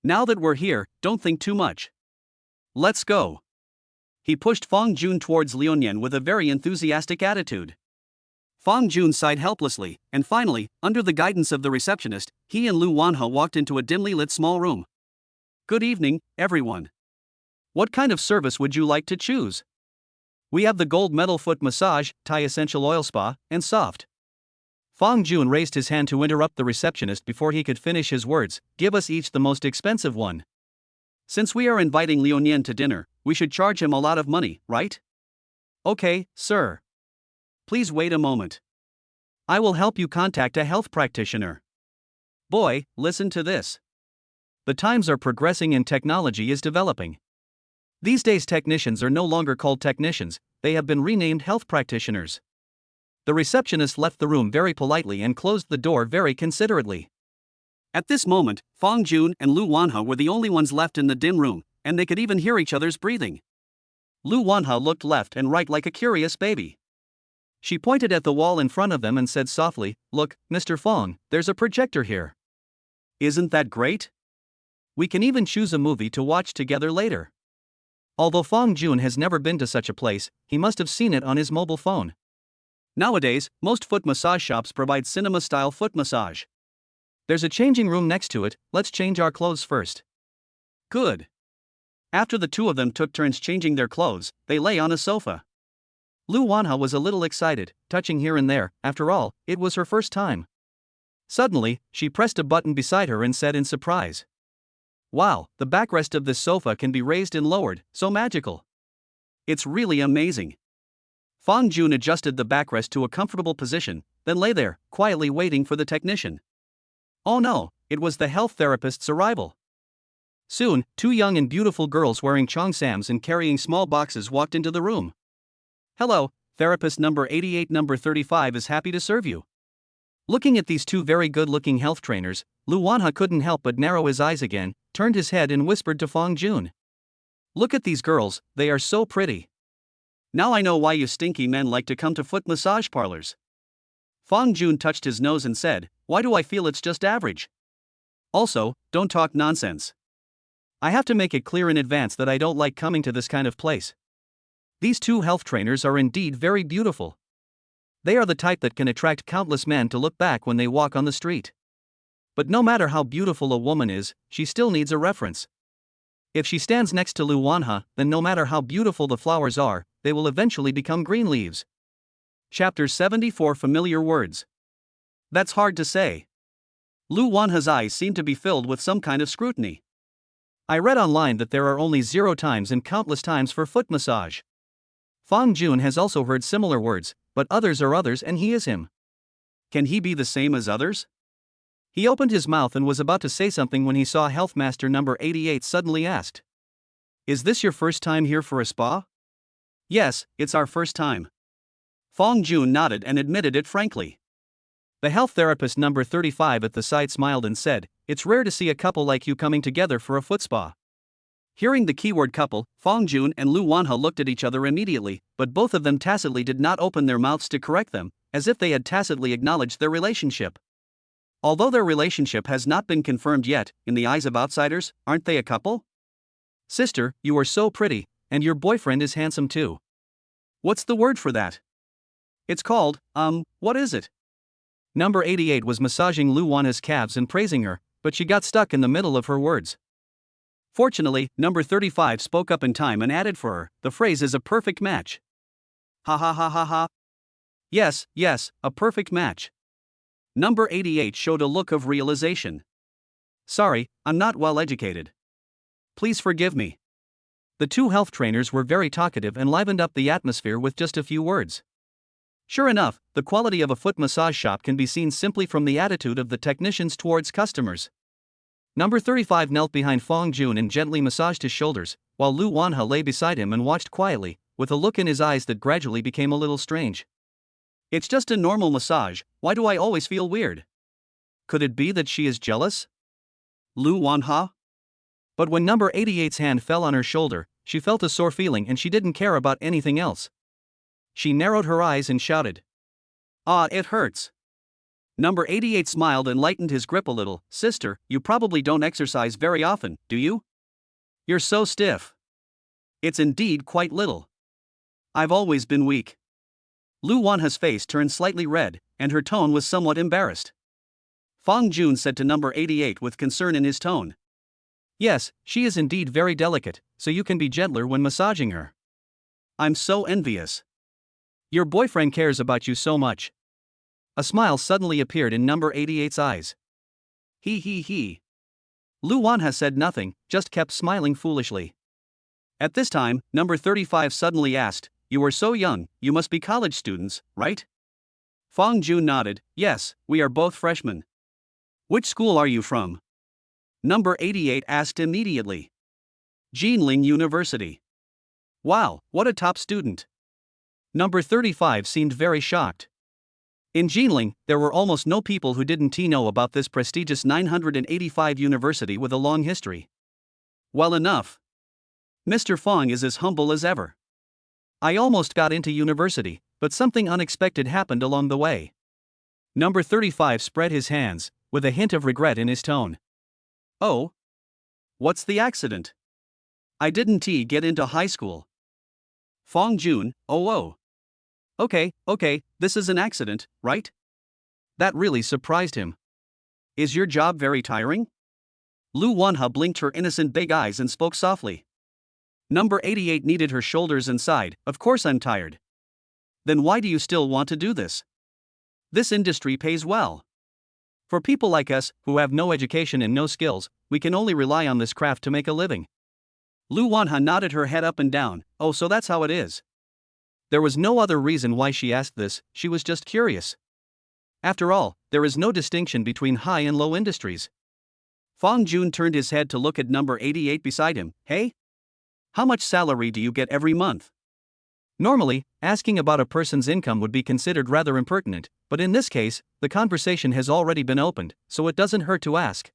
Now that we're here, don't think too much. Let's go. He pushed Fang Jun towards Liuyan with a very enthusiastic attitude. Fang Jun sighed helplessly, and finally, under the guidance of the receptionist, he and Lu Wanha walked into a dimly lit small room. Good evening, everyone. What kind of service would you like to choose? We have the gold medal foot massage, Thai essential oil spa, and soft. Fang Jun raised his hand to interrupt the receptionist before he could finish his words. Give us each the most expensive one. Since we are inviting Liuyan to dinner, we should charge him a lot of money, right? Okay, sir. Please wait a moment. I will help you contact a health practitioner. Boy, listen to this. The times are progressing and technology is developing. These days technicians are no longer called technicians, they have been renamed health practitioners. The receptionist left the room very politely and closed the door very considerately. At this moment, Fang Jun and Lu Wanha were the only ones left in the dim room, and they could even hear each other's breathing. Lu Wanha looked left and right like a curious baby. She pointed at the wall in front of them and said softly, Look, Mr. Fang, there's a projector here. Isn't that great? We can even choose a movie to watch together later. Although Fang Jun has never been to such a place, he must have seen it on his mobile phone. Nowadays, most foot massage shops provide cinema-style foot massage. There's a changing room next to it, let's change our clothes first. Good. After the two of them took turns changing their clothes, they lay on a sofa. Lu Wanha was a little excited, touching here and there, after all, it was her first time. Suddenly, she pressed a button beside her and said in surprise. Wow, the backrest of this sofa can be raised and lowered, so magical. It's really amazing. Fang Jun adjusted the backrest to a comfortable position, then lay there, quietly waiting for the technician. Oh no, it was the health therapist's arrival. Soon, 2 young and beautiful girls wearing cheongsams and carrying small boxes walked into the room. Hello, therapist number 88 number 35 is happy to serve you. Looking at these 2 very good-looking health trainers, Lu Wanha couldn't help but narrow his eyes again, turned his head and whispered to Fang Jun. Look at these girls, they are so pretty. Now I know why you stinky men like to come to foot massage parlors. Fong Jun touched his nose and said, "Why do I feel it's just average? Also, don't talk nonsense. I have to make it clear in advance that I don't like coming to this kind of place. These two health trainers are indeed very beautiful. They are the type that can attract countless men to look back when they walk on the street. But no matter how beautiful a woman is, she still needs a reference. If she stands next to Lu Wanha, then no matter how beautiful the flowers are, they will eventually become green leaves." Chapter 74 Familiar Words. That's hard to say. Lu Wanha's eyes seem to be filled with some kind of scrutiny. I read online that there are only 0 times and countless times for foot massage. Fong Jun has also heard similar words, but others are others and he is him. Can he be the same as others? He opened his mouth and was about to say something when he saw Health Master number 88 suddenly asked, "Is this your first time here for a spa?" "Yes, it's our first time." Fong Jun nodded and admitted it frankly. The health therapist number 35 at the side smiled and said, "It's rare to see a couple like you coming together for a foot spa." Hearing the keyword couple, Fong Jun and Lu Wanha looked at each other immediately, but both of them tacitly did not open their mouths to correct them, as if they had tacitly acknowledged their relationship. Although their relationship has not been confirmed yet, in the eyes of outsiders, aren't they a couple? "Sister, you are so pretty, and your boyfriend is handsome too." "What's the word for that?" "It's called, what is it?" Number 88 was massaging Lu Wanha's calves and praising her, but she got stuck in the middle of her words. Fortunately, number 35 spoke up in time and added for her, "The phrase is a perfect match." Ha ha ha ha ha. Yes, a perfect match. Number 88 showed a look of realization. "Sorry, I'm not well educated. Please forgive me." The two health trainers were very talkative and livened up the atmosphere with just a few words. Sure enough, the quality of a foot massage shop can be seen simply from the attitude of the technicians towards customers. Number 35 knelt behind Fong Jun and gently massaged his shoulders, while Lu Wanha lay beside him and watched quietly, with a look in his eyes that gradually became a little strange. "It's just a normal massage, why do I always feel weird? Could it be that she is jealous? Lu Wanha?" But when number 88's hand fell on her shoulder, she felt a sore feeling and she didn't care about anything else. She narrowed her eyes and shouted, "Ah, it hurts." Number 88 smiled and lightened his grip a little. "Sister, you probably don't exercise very often, do you? You're so stiff." "It's indeed quite little. I've always been weak." Lu Wanha's face turned slightly red, and her tone was somewhat embarrassed. Fong Jun said to number 88 with concern in his tone, "Yes, she is indeed very delicate, so you can be gentler when massaging her." "I'm so envious. Your boyfriend cares about you so much." A smile suddenly appeared in number 88's eyes. He. Lu Wanha said nothing, just kept smiling foolishly. At this time, number 35 suddenly asked, "You are so young, you must be college students, right?" Fong Jun nodded, "Yes, we are both freshmen." "Which school are you from?" Number 88 asked immediately. "Jinling University." "Wow, what a top student." Number 35 seemed very shocked. In Jinling, there were almost no people who didn't know about this prestigious 985 university with a long history. "Well enough. Mr. Fong is as humble as ever. I almost got into university, but something unexpected happened along the way." Number 35 spread his hands, with a hint of regret in his tone. "Oh? What's the accident? I didn't get into high school." Fong Jun, "Oh. Okay, this is an accident, right?" That really surprised him. "Is your job very tiring?" Lu Wanha blinked her innocent big eyes and spoke softly. Number 88 kneaded her shoulders and sighed, "Of course I'm tired." "Then why do you still want to do this? This industry pays well. For people like us, who have no education and no skills, we can only rely on this craft to make a living." Lu Wanha nodded her head up and down. "Oh, so that's how it is." There was no other reason why she asked this, she was just curious. After all, there is no distinction between high and low industries. Fong Jun turned his head to look at number 88 beside him. "Hey? How much salary do you get every month?" Normally, asking about a person's income would be considered rather impertinent, but in this case, the conversation has already been opened, so it doesn't hurt to ask.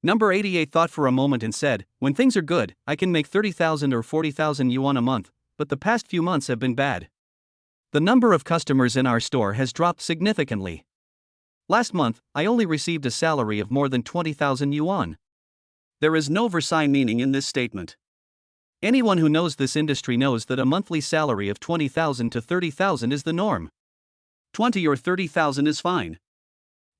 Number 88 thought for a moment and said, "When things are good, I can make 30,000 or 40,000 yuan a month, but the past few months have been bad." The number of customers in our store has dropped significantly. Last month, I only received a salary of more than 20,000 yuan. There is no Versailles meaning in this statement. Anyone who knows this industry knows that a monthly salary of 20,000 to 30,000 is the norm. 20 or 30,000 is fine.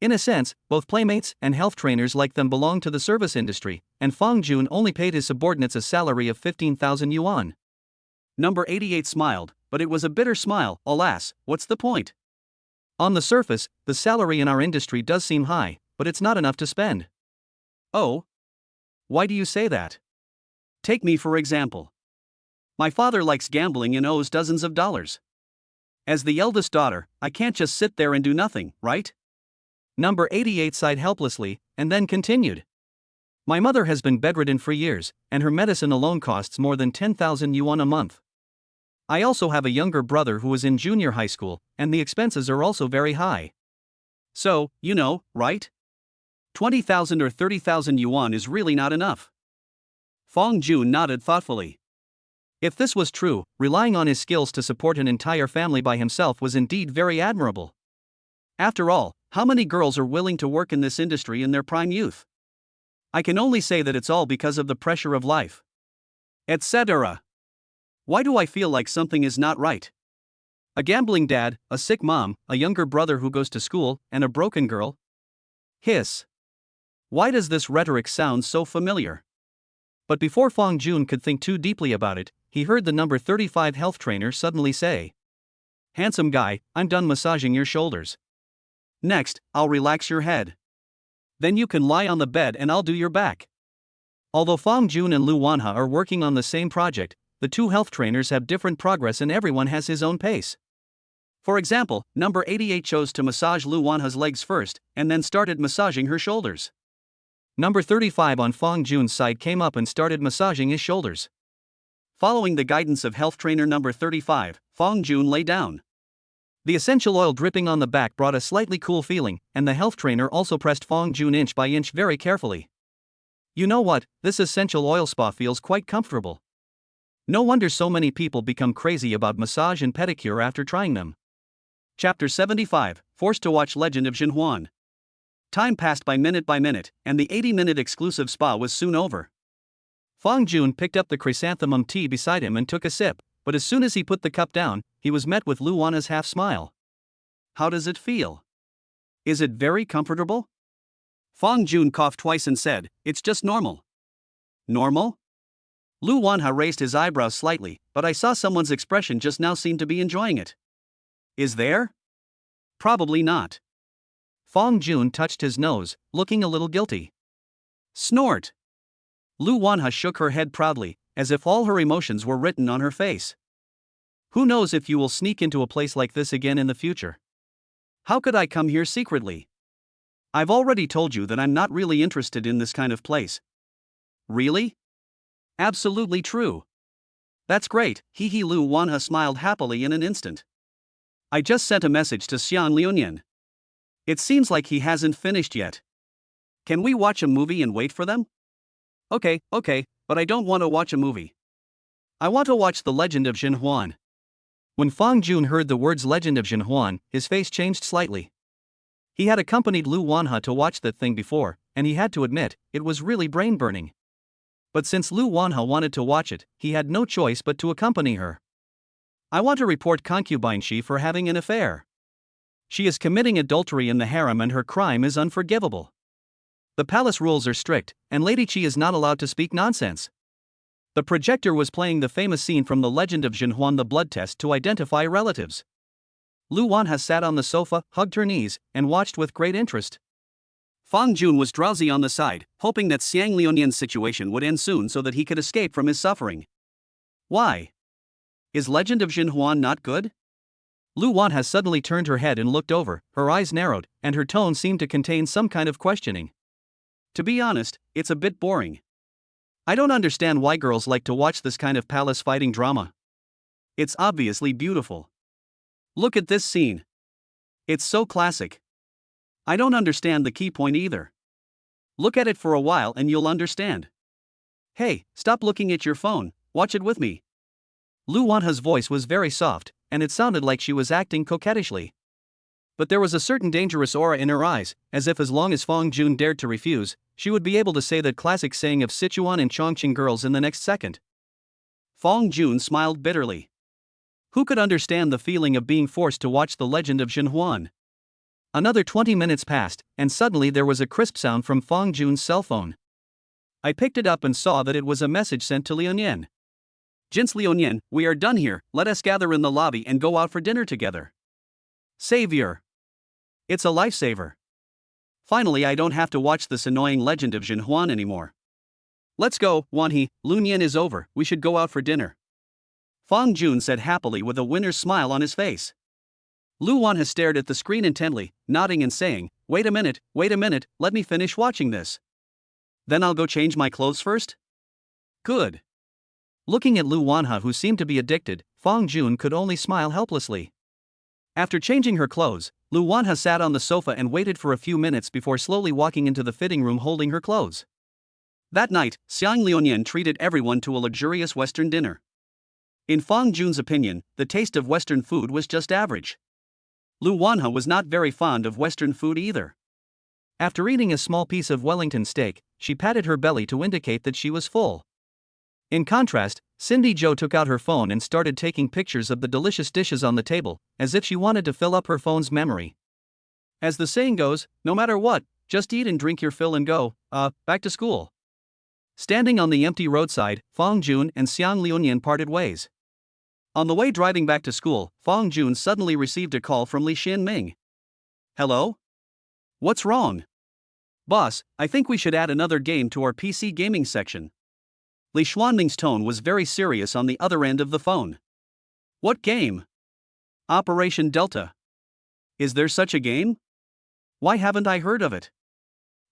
In a sense, both playmates and health trainers like them belong to the service industry, and Fang Jun only paid his subordinates a salary of 15,000 yuan. Number 88 smiled, but it was a bitter smile. Alas, what's the point? On the surface, the salary in our industry does seem high, but it's not enough to spend. Oh? Why do you say that? Take me for example. My father likes gambling and owes dozens of dollars. As the eldest daughter, I can't just sit there and do nothing, right? Number 88 sighed helplessly, and then continued. My mother has been bedridden for years, and her medicine alone costs more than 10,000 yuan a month. I also have a younger brother who is in junior high school, and the expenses are also very high. So, you know, right? 20,000 or 30,000 yuan is really not enough. Fang Jun nodded thoughtfully. If this was true, relying on his skills to support an entire family by himself was indeed very admirable. After all, how many girls are willing to work in this industry in their prime youth? I can only say that it's all because of the pressure of life. Etc. Why do I feel like something is not right? A gambling dad, a sick mom, a younger brother who goes to school, and a broken girl? Hiss. Why does this rhetoric sound so familiar? But before Fang Jun could think too deeply about it, he heard the number 35 health trainer suddenly say, "Handsome guy, I'm done massaging your shoulders. Next, I'll relax your head. Then you can lie on the bed and I'll do your back." Although Fang Jun and Lu Wanha are working on the same project, the two health trainers have different progress and everyone has his own pace. For example, number 88 chose to massage Lu Wanha's legs first, and then started massaging her shoulders. Number 35 on Fang Jun's side came up and started massaging his shoulders. Following the guidance of health trainer number 35, Fang Jun lay down. The essential oil dripping on the back brought a slightly cool feeling, and the health trainer also pressed Fang Jun inch by inch very carefully. You know what, this essential oil spa feels quite comfortable. No wonder so many people become crazy about massage and pedicure after trying them. Chapter 75, Forced to watch Legend of Jinhuan. Time passed by minute, and the 80-minute exclusive spa was soon over. Fang Jun picked up the chrysanthemum tea beside him and took a sip, but as soon as he put the cup down, he was met with Lu Wanha's half-smile. How does it feel? Is it very comfortable? Fang Jun coughed twice and said, "It's just normal." Normal? Lu Wanha raised his eyebrows slightly, but I saw someone's expression just now seemed to be enjoying it. Is there? Probably not. Fang Jun touched his nose, looking a little guilty. Snort. Lu Wanha shook her head proudly, as if all her emotions were written on her face. Who knows if you will sneak into a place like this again in the future? How could I come here secretly? I've already told you that I'm not really interested in this kind of place. Really? Absolutely true. That's great, hee. Lu Wanha smiled happily in an instant. I just sent a message to Xiang Liunian. It seems like he hasn't finished yet. Can we watch a movie and wait for them? Okay, but I don't want to watch a movie. I want to watch The Legend of Jinhuan. When Fang Jun heard the words Legend of Jinhuan, his face changed slightly. He had accompanied Lu Wanha to watch that thing before, and he had to admit, it was really brain-burning. But since Lu Wanha wanted to watch it, he had no choice but to accompany her. I want to report concubine Shi for having an affair. She is committing adultery in the harem and her crime is unforgivable. The palace rules are strict, and Lady Qi is not allowed to speak nonsense. The projector was playing the famous scene from The Legend of Jinhuan, the blood test to identify relatives. Lu Wanha sat on the sofa, hugged her knees, and watched with great interest. Fang Jun was drowsy on the side, hoping that Xiang Liunian's situation would end soon so that he could escape from his suffering. Why? Is Legend of Jinhuan not good? Lu Wanha suddenly turned her head and looked over, her eyes narrowed, and her tone seemed to contain some kind of questioning. To be honest, it's a bit boring. I don't understand why girls like to watch this kind of palace fighting drama. It's obviously beautiful. Look at this scene. It's so classic. I don't understand the key point either. Look at it for a while and you'll understand. Hey, stop looking at your phone, watch it with me. Lu Wanha's voice was very soft, and it sounded like she was acting coquettishly. But there was a certain dangerous aura in her eyes, as if as long as Fong Jun dared to refuse, she would be able to say that classic saying of Sichuan and Chongqing girls in the next second. Fong Jun smiled bitterly. Who could understand the feeling of being forced to watch The Legend of Jinhuan? Another 20 minutes passed, and suddenly there was a crisp sound from Fong Jun's cell phone. I picked it up and saw that it was a message sent to Liuyan. Jins Liuyan, we are done here, let us gather in the lobby and go out for dinner together. Savior. It's a lifesaver. Finally, I don't have to watch this annoying Legend of Jinhuan anymore. Let's go, Wanhee, Lunyan is over, we should go out for dinner. Fong Jun said happily with a winner's smile on his face. Lu Wanha stared at the screen intently, nodding and saying, wait a minute, let me finish watching this. Then I'll go change my clothes first? Good. Looking at Lu Wanha, who seemed to be addicted, Fong Jun could only smile helplessly. After changing her clothes, Lu Wanha sat on the sofa and waited for a few minutes before slowly walking into the fitting room holding her clothes. That night, Xiang Liuyan treated everyone to a luxurious Western dinner. In Fong Jun's opinion, the taste of Western food was just average. Lu Wanha was not very fond of Western food either. After eating a small piece of Wellington steak, she patted her belly to indicate that she was full. In contrast, Cindy Jo took out her phone and started taking pictures of the delicious dishes on the table, as if she wanted to fill up her phone's memory. As the saying goes, no matter what, just eat and drink your fill and go, back to school. Standing on the empty roadside, Fong Jun and Xiang Liuyan parted ways. On the way driving back to school, Fong Jun suddenly received a call from Li Xianming. Hello? What's wrong? Boss, I think we should add another game to our PC gaming section. Li Xuanming's tone was very serious on the other end of the phone. What game? Operation Delta. Is there such a game? Why haven't I heard of it?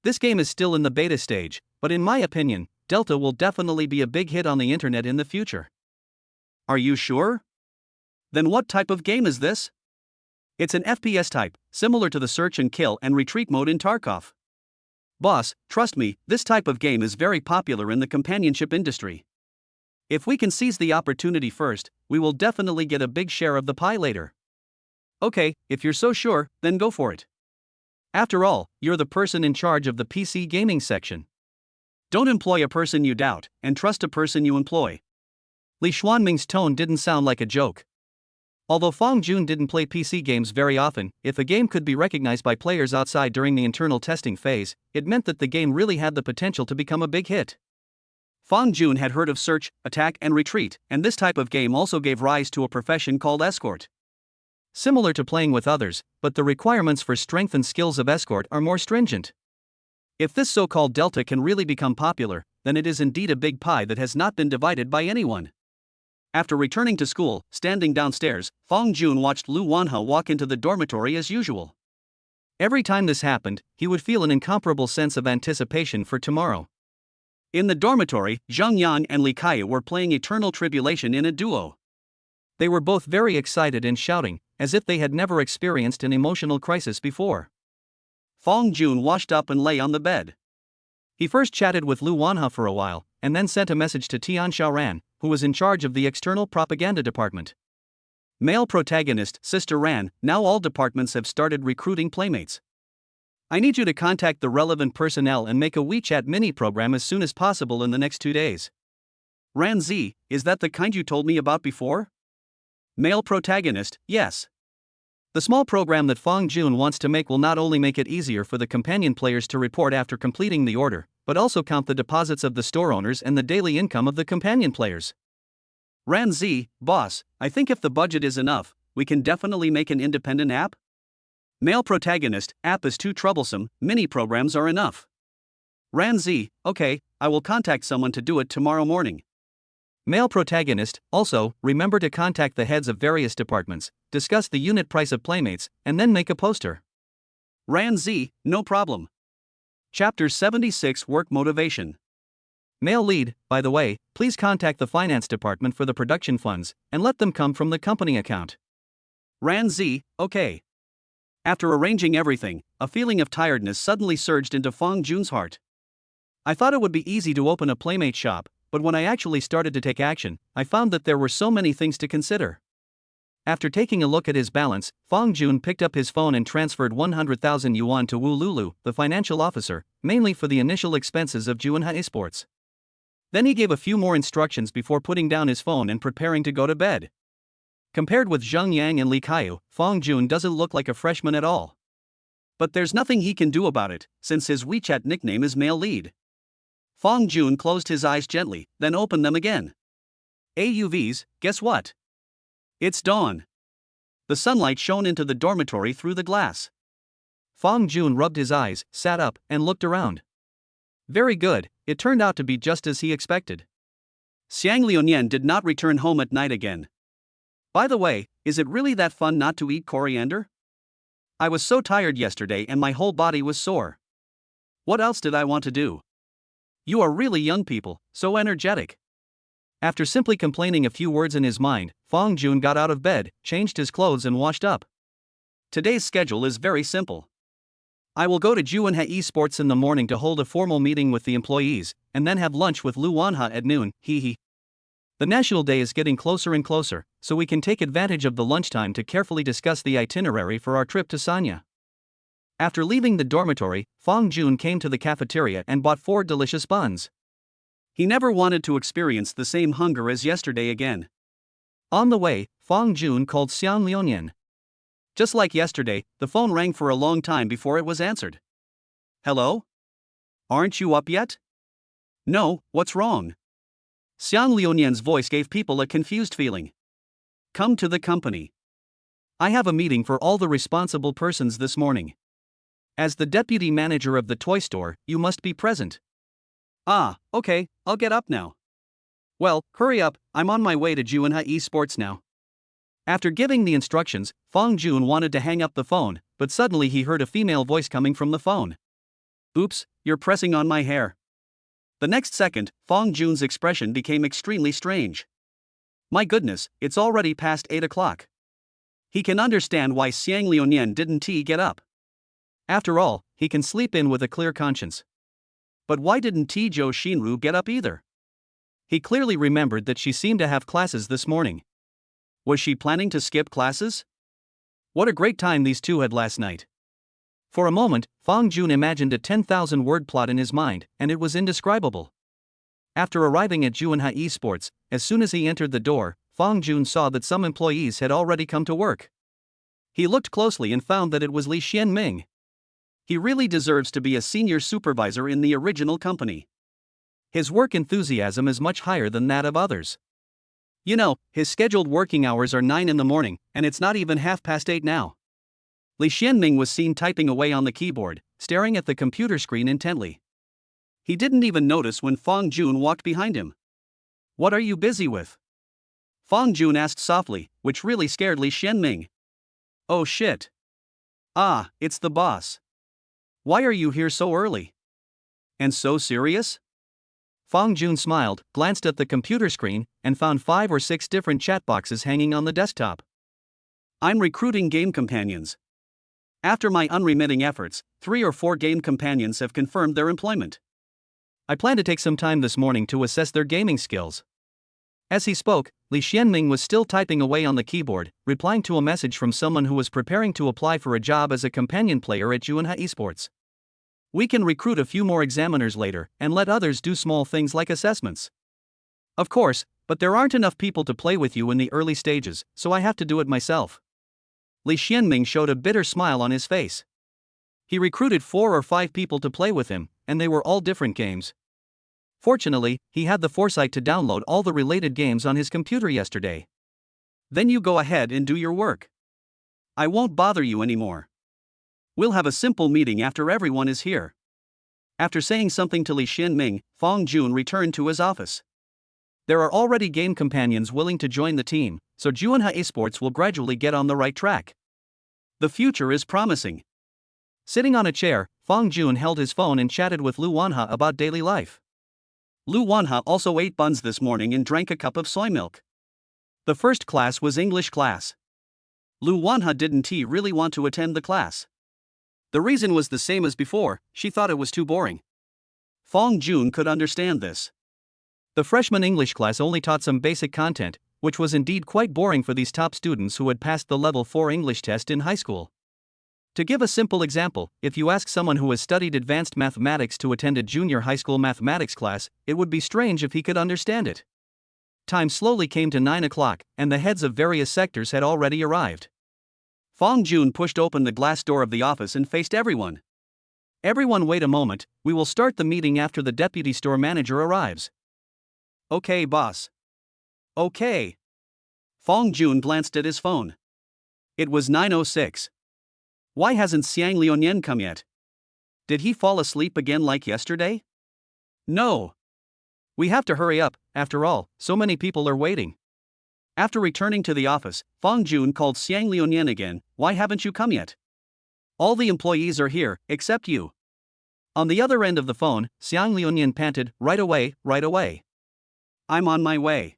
This game is still in the beta stage, but in my opinion, Delta will definitely be a big hit on the internet in the future. Are you sure? Then what type of game is this? It's an FPS type, similar to the search and kill and retreat mode in Tarkov. Boss, trust me, this type of game is very popular in the companionship industry. If we can seize the opportunity first, we will definitely get a big share of the pie later. Okay, if you're so sure, then go for it. After all, you're the person in charge of the PC gaming section. Don't employ a person you doubt, and trust a person you employ. Li Xuanming's tone didn't sound like a joke. Although Fong Jun didn't play PC games very often, if a game could be recognized by players outside during the internal testing phase, it meant that the game really had the potential to become a big hit. Fong Jun had heard of search, attack, and retreat, and this type of game also gave rise to a profession called escort. Similar to playing with others, but the requirements for strength and skills of escort are more stringent. If this so-called Delta can really become popular, then it is indeed a big pie that has not been divided by anyone. After returning to school, standing downstairs, Fong Jun watched Lu Wanha walk into the dormitory as usual. Every time this happened, he would feel an incomparable sense of anticipation for tomorrow. In the dormitory, Zhang Yan and Li Kaya were playing Eternal Tribulation in a duo. They were both very excited and shouting, as if they had never experienced an emotional crisis before. Fong Jun washed up and lay on the bed. He first chatted with Lu Wanha for a while, and then sent a message to Tian Xiaoran, who was in charge of the external propaganda department. Male protagonist, Sister Ran, now all departments have started recruiting playmates. I need you to contact the relevant personnel and make a WeChat mini program as soon as possible in the next 2 days. Ran Z, is that the kind you told me about before? Male protagonist, yes. The small program that Fong Jun wants to make will not only make it easier for the companion players to report after completing the order, but also count the deposits of the store owners and the daily income of the companion players. Ran Z, boss, I think if the budget is enough, we can definitely make an independent app. Male protagonist, app is too troublesome, mini programs are enough. Ran Z, okay, I will contact someone to do it tomorrow morning. Male protagonist, also, remember to contact the heads of various departments, discuss the unit price of playmates, and then make a poster. Ran Z, no problem. Chapter 76 Work Motivation. Male lead, by the way, please contact the finance department for the production funds, and let them come from the company account. Ran Z, okay. After arranging everything, a feeling of tiredness suddenly surged into Fong Jun's heart. I thought it would be easy to open a playmate shop, but when I actually started to take action, I found that there were so many things to consider. After taking a look at his balance, Fong Jun picked up his phone and transferred 100,000 yuan to Wu Lulu, the financial officer, mainly for the initial expenses of Juanha Esports. Then he gave a few more instructions before putting down his phone and preparing to go to bed. Compared with Zheng Yang and Li Kaiyu, Fong Jun doesn't look like a freshman at all. But there's nothing he can do about it, since his WeChat nickname is Male Lead. Fong Jun closed his eyes gently, then opened them again. AUVs, guess what? It's dawn. The sunlight shone into the dormitory through the glass. Fong Jun rubbed his eyes, sat up, and looked around. Very good, it turned out to be just as he expected. Xiang Liuyan did not return home at night again. By the way, is it really that fun not to eat coriander? I was so tired yesterday and my whole body was sore. What else did I want to do? You are really young people, so energetic. After simply complaining a few words in his mind, Fong Jun got out of bed, changed his clothes and washed up. Today's schedule is very simple. I will go to Juanha Esports in the morning to hold a formal meeting with the employees, and then have lunch with Lu Wanha at noon, hee. The National Day is getting closer and closer, so we can take advantage of the lunchtime to carefully discuss the itinerary for our trip to Sanya. After leaving the dormitory, Fong Jun came to the cafeteria and bought 4 delicious buns. He never wanted to experience the same hunger as yesterday again. On the way, Fong Jun called Xiang Liuyan. Just like yesterday, the phone rang for a long time before it was answered. Hello? Aren't you up yet? No, what's wrong? Xiang Liuyan's voice gave people a confused feeling. Come to the company. I have a meeting for all the responsible persons this morning. As the deputy manager of the toy store, you must be present. Ah, okay, I'll get up now. Well, hurry up, I'm on my way to Juanha Esports now. After giving the instructions, Fong Jun wanted to hang up the phone, but suddenly he heard a female voice coming from the phone. Oops, you're pressing on my hair. The next second, Fong Jun's expression became extremely strange. My goodness, it's already past 8 o'clock. He can understand why Xiang Liuyan didn't get up. After all, he can sleep in with a clear conscience. But why didn't Zhou Xinru get up either? He clearly remembered that she seemed to have classes this morning. Was she planning to skip classes? What a great time these two had last night. For a moment, Fong Jun imagined a 10,000-word plot in his mind, and it was indescribable. After arriving at Juanha Esports, as soon as he entered the door, Fong Jun saw that some employees had already come to work. He looked closely and found that it was Li Xianming. He really deserves to be a senior supervisor in the original company. His work enthusiasm is much higher than that of others. You know, his scheduled working hours are 9 in the morning, and it's not even 8:30 now. Li Xianming was seen typing away on the keyboard, staring at the computer screen intently. He didn't even notice when Fong Jun walked behind him. What are you busy with? Fong Jun asked softly, which really scared Li Xianming. Oh shit. Ah, it's the boss. Why are you here so early? And so serious? Fong Jun smiled, glanced at the computer screen, and found 5 or 6 different chat boxes hanging on the desktop. I'm recruiting game companions. After my unremitting efforts, 3 or 4 game companions have confirmed their employment. I plan to take some time this morning to assess their gaming skills. As he spoke, Li Xianming was still typing away on the keyboard, replying to a message from someone who was preparing to apply for a job as a companion player at Juanha Esports. We can recruit a few more examiners later, and let others do small things like assessments. Of course, but there aren't enough people to play with you in the early stages, so I have to do it myself. Li Xianming showed a bitter smile on his face. He recruited 4 or 5 people to play with him, and they were all different games. Fortunately, he had the foresight to download all the related games on his computer yesterday. Then you go ahead and do your work. I won't bother you anymore. We'll have a simple meeting after everyone is here. After saying something to Li Xianming, Fong Jun returned to his office. There are already game companions willing to join the team, so Juanha Esports will gradually get on the right track. The future is promising. Sitting on a chair, Fong Jun held his phone and chatted with Lu Wanha about daily life. Lu Wanha also ate buns this morning and drank a cup of soy milk. The first class was English class. Lu Wanha didn't really want to attend the class. The reason was the same as before, she thought it was too boring. Fong Jun could understand this. The freshman English class only taught some basic content, which was indeed quite boring for these top students who had passed the level 4 English test in high school. To give a simple example, if you ask someone who has studied advanced mathematics to attend a junior high school mathematics class, it would be strange if he could understand it. Time slowly came to 9 o'clock, and the heads of various sectors had already arrived. Fong Jun pushed open the glass door of the office and faced everyone. Everyone, wait a moment, we will start the meeting after the deputy store manager arrives. Okay, boss. Okay. Fong Jun glanced at his phone. It was 9:06. Why hasn't Xiang Liuyan come yet? Did he fall asleep again like yesterday? No. We have to hurry up, after all, so many people are waiting. After returning to the office, Fong Jun called Xiang Liuyan again. Why haven't you come yet? All the employees are here, except you. On the other end of the phone, Xiang Liuyan panted, right away, right away. I'm on my way.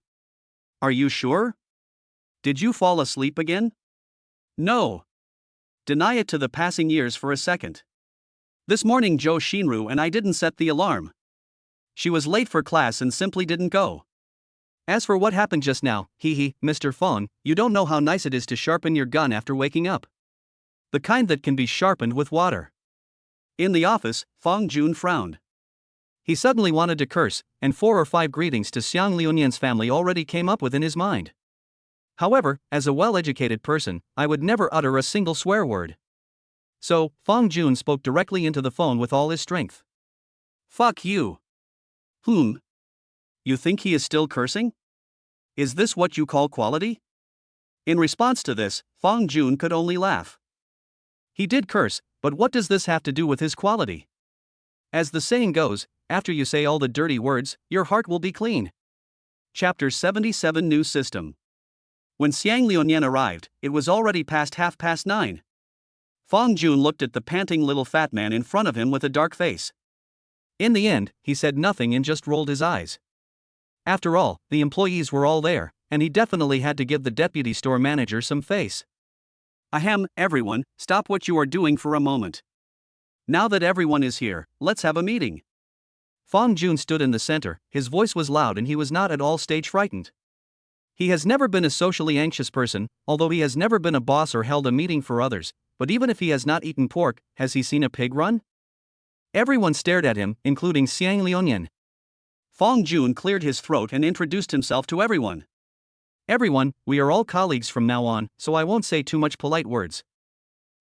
Are you sure? Did you fall asleep again? No. Deny it to the passing years for a second. This morning Zhou Xinru and I didn't set the alarm. She was late for class and simply didn't go. As for what happened just now, Mr. Fong, you don't know how nice it is to sharpen your gun after waking up. The kind that can be sharpened with water. In the office, Fong Jun frowned. He suddenly wanted to curse, and 4 or 5 greetings to Xiang Liuyan's family already came up within his mind. However, as a well-educated person, I would never utter a single swear word. So, Fong Jun spoke directly into the phone with all his strength. Fuck you. You think he is still cursing? Is this what you call quality? In response to this, Fong Jun could only laugh. He did curse, but what does this have to do with his quality? As the saying goes, after you say all the dirty words, your heart will be clean. Chapter 77 New System. When Xiang Liuyan arrived, it was already past 9:30. Fong Jun looked at the panting little fat man in front of him with a dark face. In the end, he said nothing and just rolled his eyes. After all, the employees were all there, and he definitely had to give the deputy store manager some face. Ahem, everyone, stop what you are doing for a moment. Now that everyone is here, let's have a meeting. Fong Jun stood in the center, his voice was loud and he was not at all stage frightened. He has never been a socially anxious person, although he has never been a boss or held a meeting for others, but even if he has not eaten pork, has he seen a pig run? Everyone stared at him, including Xiang Liuyan. Fong Jun cleared his throat and introduced himself to everyone. Everyone, we are all colleagues from now on, so I won't say too much polite words.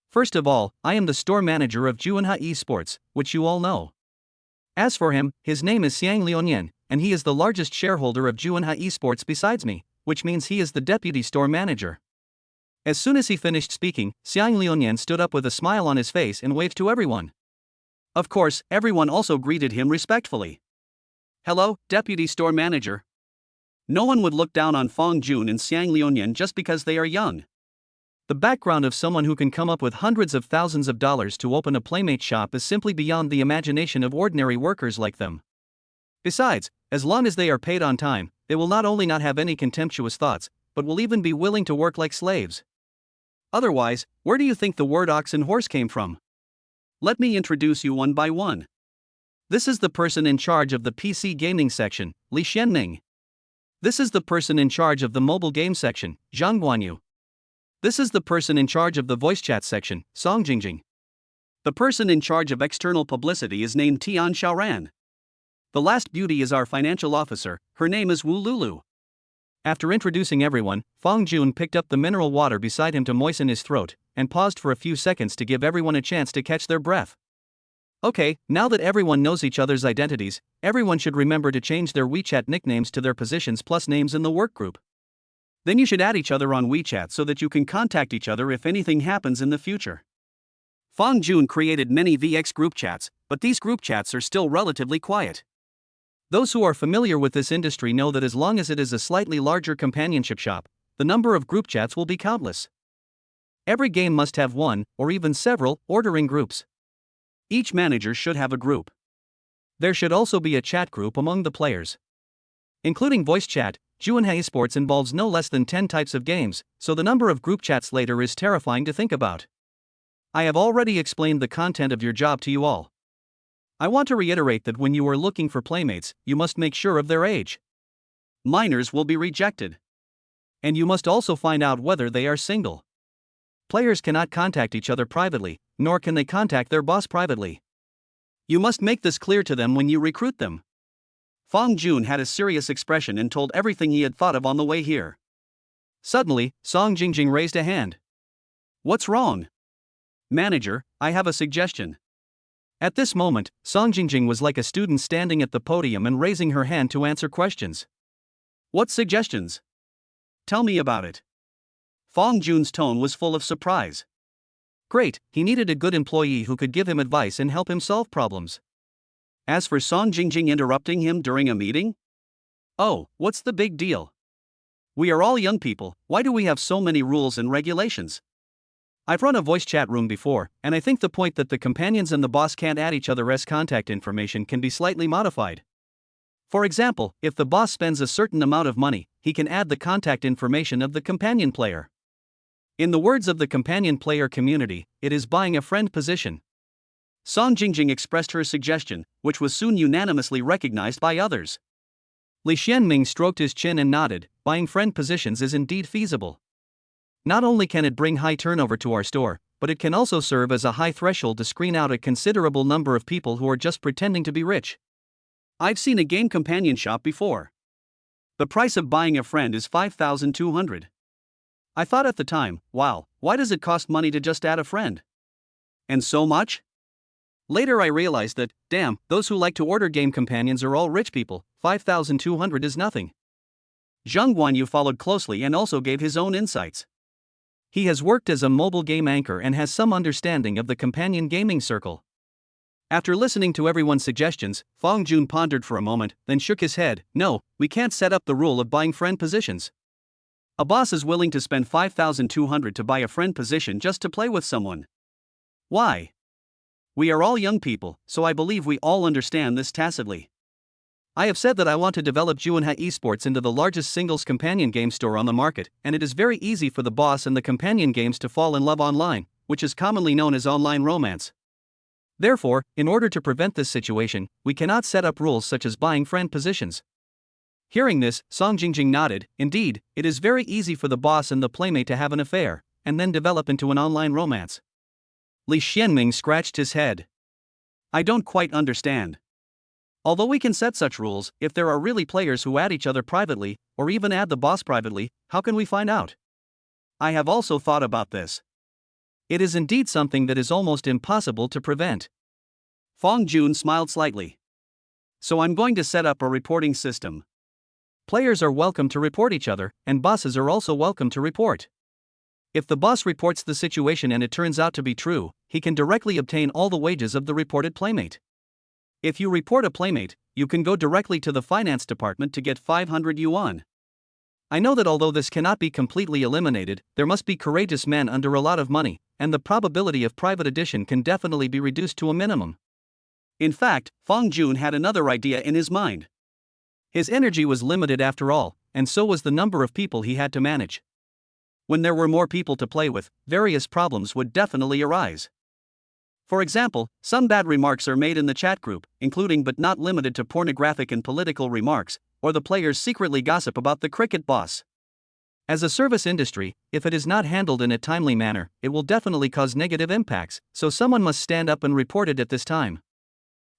First of all, I am the store manager of Juanha Esports, which you all know. As for him, his name is Xiang Liuyan, and he is the largest shareholder of Juanha Esports besides me, which means he is the deputy store manager. As soon as he finished speaking, Xiang Liuyan stood up with a smile on his face and waved to everyone. Of course, everyone also greeted him respectfully. Hello, deputy store manager. No one would look down on Fong Jun and Xiang Liuyan just because they are young. The background of someone who can come up with hundreds of thousands of dollars to open a Playmate shop is simply beyond the imagination of ordinary workers like them. Besides, as long as they are paid on time, they will not only not have any contemptuous thoughts, but will even be willing to work like slaves. Otherwise, where do you think the word ox and horse came from? Let me introduce you one by one. This is the person in charge of the PC gaming section, Li Xianming. This is the person in charge of the mobile game section, Zhang Guanyu. This is the person in charge of the voice chat section, Song Jingjing. The person in charge of external publicity is named Tian Xiaoran. The last beauty is our financial officer, her name is Wu Lulu. After introducing everyone, Fong Jun picked up the mineral water beside him to moisten his throat, and paused for a few seconds to give everyone a chance to catch their breath. Okay, now that everyone knows each other's identities, everyone should remember to change their WeChat nicknames to their positions plus names in the work group. Then you should add each other on WeChat so that you can contact each other if anything happens in the future. Fong Jun created many VX group chats, but these group chats are still relatively quiet. Those who are familiar with this industry know that as long as it is a slightly larger companionship shop, the number of group chats will be countless. Every game must have one, or even several, ordering groups. Each manager should have a group. There should also be a chat group among the players. Including voice chat, Juanha Esports involves no less than 10 types of games, so the number of group chats later is terrifying to think about. I have already explained the content of your job to you all. I want to reiterate that when you are looking for playmates, you must make sure of their age. Minors will be rejected. And you must also find out whether they are single. Players cannot contact each other privately, nor can they contact their boss privately. You must make this clear to them when you recruit them. Fong Jun had a serious expression and told everything he had thought of on the way here. Suddenly, Song Jingjing raised a hand. What's wrong? Manager, I have a suggestion. At this moment, Song Jingjing was like a student standing at the podium and raising her hand to answer questions. What suggestions? Tell me about it. Fong Jun's tone was full of surprise. Great, he needed a good employee who could give him advice and help him solve problems. As for Song Jingjing interrupting him during a meeting? Oh, what's the big deal? We are all young people, why do we have so many rules and regulations? I've run a voice chat room before, and I think the point that the companions and the boss can't add each other's contact information can be slightly modified. For example, if the boss spends a certain amount of money, he can add the contact information of the companion player. In the words of the companion player community, it is buying a friend position. Song Jingjing expressed her suggestion, which was soon unanimously recognized by others. Li Xianming stroked his chin and nodded, buying friend positions is indeed feasible. Not only can it bring high turnover to our store, but it can also serve as a high threshold to screen out a considerable number of people who are just pretending to be rich. I've seen a game companion shop before. The price of buying a friend is 5,200. I thought at the time, wow, why does it cost money to just add a friend? And so much? Later I realized that, damn, those who like to order game companions are all rich people, 5,200 is nothing. Zhang Guanyu followed closely and also gave his own insights. He has worked as a mobile game anchor and has some understanding of the companion gaming circle. After listening to everyone's suggestions, Fong Jun pondered for a moment, then shook his head. No, we can't set up the rule of buying friend positions. A boss is willing to spend 5,200 to buy a friend position just to play with someone. Why? We are all young people, so I believe we all understand this tacitly. I have said that I want to develop Juanha Esports into the largest singles companion game store on the market, and it is very easy for the boss and the companion games to fall in love online, which is commonly known as online romance. Therefore, in order to prevent this situation, we cannot set up rules such as buying friend positions. Hearing this, Song Jingjing nodded. Indeed, it is very easy for the boss and the playmate to have an affair, and then develop into an online romance. Li Xianming scratched his head. I don't quite understand. Although we can set such rules, if there are really players who add each other privately, or even add the boss privately, how can we find out? I have also thought about this. It is indeed something that is almost impossible to prevent. Fong Jun smiled slightly. So I'm going to set up a reporting system. Players are welcome to report each other, and bosses are also welcome to report. If the boss reports the situation and it turns out to be true, he can directly obtain all the wages of the reported playmate. If you report a playmate, you can go directly to the finance department to get 500 yuan. I know that although this cannot be completely eliminated, there must be courageous men under a lot of money, and the probability of private addition can definitely be reduced to a minimum. In fact, Fong Jun had another idea in his mind. His energy was limited after all, and so was the number of people he had to manage. When there were more people to play with, various problems would definitely arise. For example, some bad remarks are made in the chat group, including but not limited to pornographic and political remarks, or the players secretly gossip about the cricket boss. As a service industry, if it is not handled in a timely manner, it will definitely cause negative impacts, so someone must stand up and report it at this time.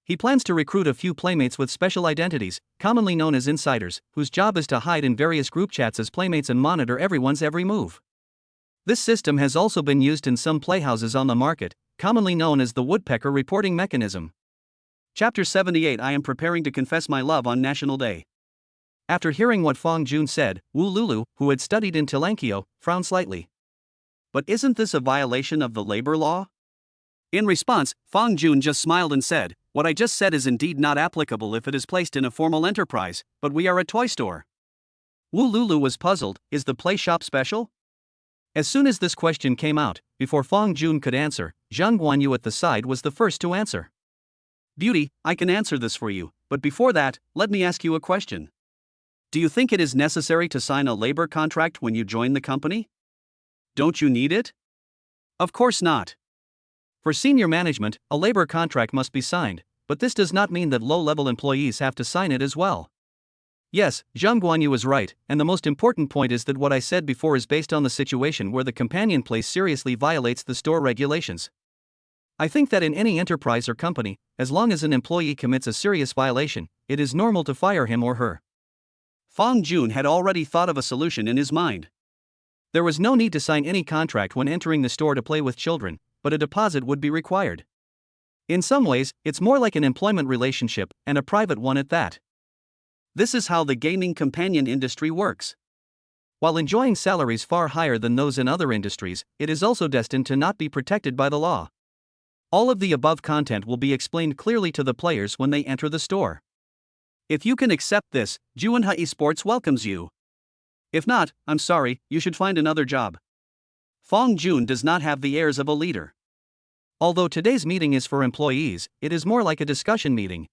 He plans to recruit a few playmates with special identities, commonly known as insiders, whose job is to hide in various group chats as playmates and monitor everyone's every move. This system has also been used in some playhouses on the market, commonly known as the woodpecker reporting mechanism. Chapter 78. I am preparing to confess my love on National Day. After hearing what Fong Jun said, Wu Lulu, who had studied in Tilankio, frowned slightly. But isn't this a violation of the labor law? In response, Fong Jun just smiled and said, what I just said is indeed not applicable if it is placed in a formal enterprise, but we are a toy store. Wu Lulu was puzzled. Is the play shop special? As soon as this question came out, before Fong Jun could answer, Zhang Guanyu at the side was the first to answer. Beauty, I can answer this for you, but before that, let me ask you a question. Do you think it is necessary to sign a labor contract when you join the company? Don't you need it? Of course not. For senior management, a labor contract must be signed, but this does not mean that low-level employees have to sign it as well. Yes, Zhang Guanyu is right, and the most important point is that what I said before is based on the situation where the companion place seriously violates the store regulations. I think that in any enterprise or company, as long as an employee commits a serious violation, it is normal to fire him or her. Fang Jun had already thought of a solution in his mind. There was no need to sign any contract when entering the store to play with children, but a deposit would be required. In some ways, it's more like an employment relationship, and a private one at that. This is how the gaming companion industry works. While enjoying salaries far higher than those in other industries, it is also destined to not be protected by the law. All of the above content will be explained clearly to the players when they enter the store. If you can accept this, Juanha Esports welcomes you. If not, I'm sorry, you should find another job. Fang Jun does not have the airs of a leader. Although today's meeting is for employees, it is more like a discussion meeting.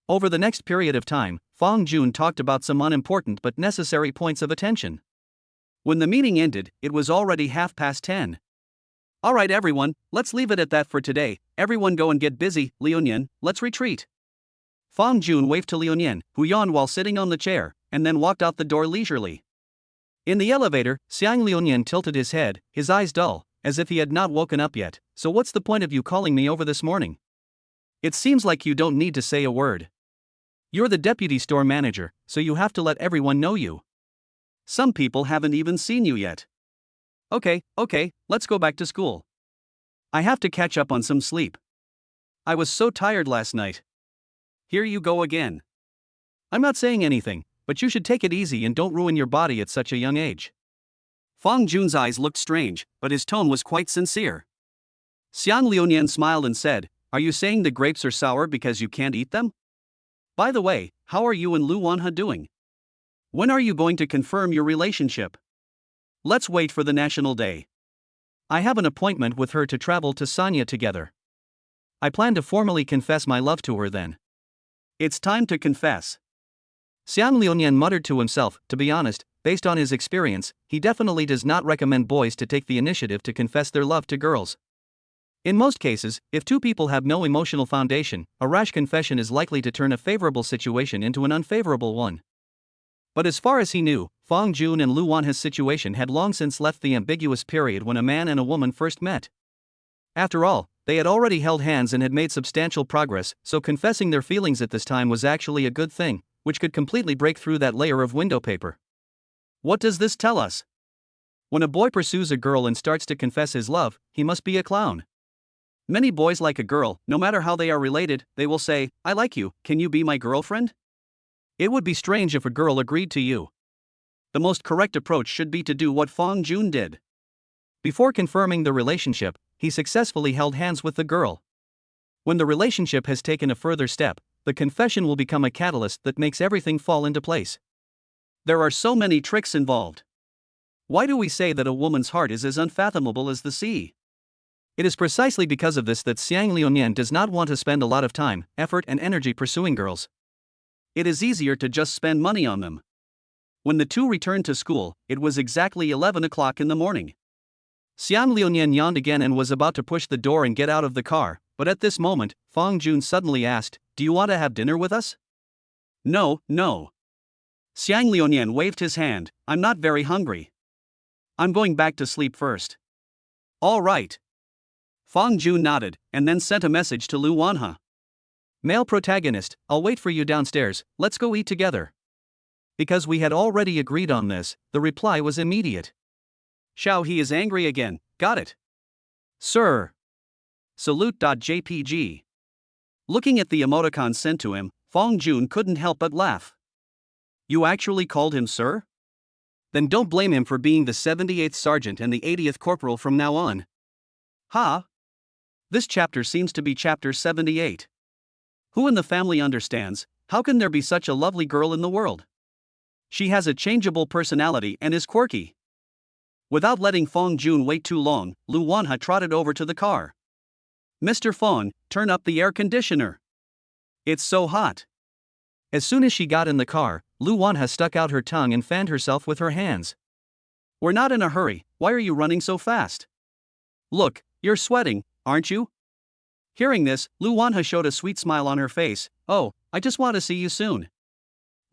Over the next period of time, Fang Jun talked about some unimportant but necessary points of attention. When the meeting ended, it was already 10:30. Alright everyone, let's leave it at that for today. Everyone go and get busy. Liuyan, let's retreat. Fang Jun waved to Liuyan, who yawned while sitting on the chair, and then walked out the door leisurely. In the elevator, Xiang Liuyan tilted his head, his eyes dull, as if he had not woken up yet. So what's the point of you calling me over this morning? It seems like you don't need to say a word. You're the deputy store manager, so you have to let everyone know you. Some people haven't even seen you yet. Okay, let's go back to school. I have to catch up on some sleep. I was so tired last night. Here you go again. I'm not saying anything, but you should take it easy and don't ruin your body at such a young age. Fang Jun's eyes looked strange, but his tone was quite sincere. Xiang Liuyan smiled and said, "Are you saying the grapes are sour because you can't eat them? By the way, how are you and Lu Wanha doing? When are you going to confirm your relationship? Let's wait for the National Day. I have an appointment with her to travel to Sanya together. I plan to formally confess my love to her then." It's time to confess. Xiang Liuyan muttered to himself. To be honest, based on his experience, he definitely does not recommend boys to take the initiative to confess their love to girls. In most cases, if two people have no emotional foundation, a rash confession is likely to turn a favorable situation into an unfavorable one. But as far as he knew, Fang Jun and Lu Wanha's situation had long since left the ambiguous period when a man and a woman first met. After all, they had already held hands and had made substantial progress, so confessing their feelings at this time was actually a good thing, which could completely break through that layer of window paper. What does this tell us? When a boy pursues a girl and starts to confess his love, he must be a clown. Many boys like a girl, no matter how they are related. They will say, "I like you, can you be my girlfriend?" It would be strange if a girl agreed to you. The most correct approach should be to do what Fang Jun did. Before confirming the relationship, he successfully held hands with the girl. When the relationship has taken a further step, the confession will become a catalyst that makes everything fall into place. There are so many tricks involved. Why do we say that a woman's heart is as unfathomable as the sea? It is precisely because of this that Xiang Liuyan does not want to spend a lot of time, effort and energy pursuing girls. It is easier to just spend money on them. When the two returned to school, it was exactly 11 o'clock in the morning. Xiang Liuyan yawned again and was about to push the door and get out of the car, but at this moment, Fang Jun suddenly asked, "Do you want to have dinner with us?" No. Xiang Liuyan waved his hand, "I'm not very hungry. I'm going back to sleep first." All right. Fang Jun nodded, and then sent a message to Lu Wanha. "Male protagonist, I'll wait for you downstairs, let's go eat together." Because we had already agreed on this, the reply was immediate. Xiao he is angry again, got it. Sir. Salute.jpg. Looking at the emoticon sent to him, Fang Jun couldn't help but laugh. You actually called him sir? Then don't blame him for being the 78th Sergeant and the 80th Corporal from now on. Ha! This chapter seems to be chapter 78. Who in the family understands, how can there be such a lovely girl in the world? She has a changeable personality and is quirky. Without letting Fang Jun wait too long, Lu Wanha trotted over to the car. Mr. Fang, turn up the air conditioner. It's so hot. As soon as she got in the car, Lu Wanha stuck out her tongue and fanned herself with her hands. We're not in a hurry, why are you running so fast? Look, you're sweating, aren't you? Hearing this, Lu Wanha showed a sweet smile on her face. Oh, I just want to see you soon.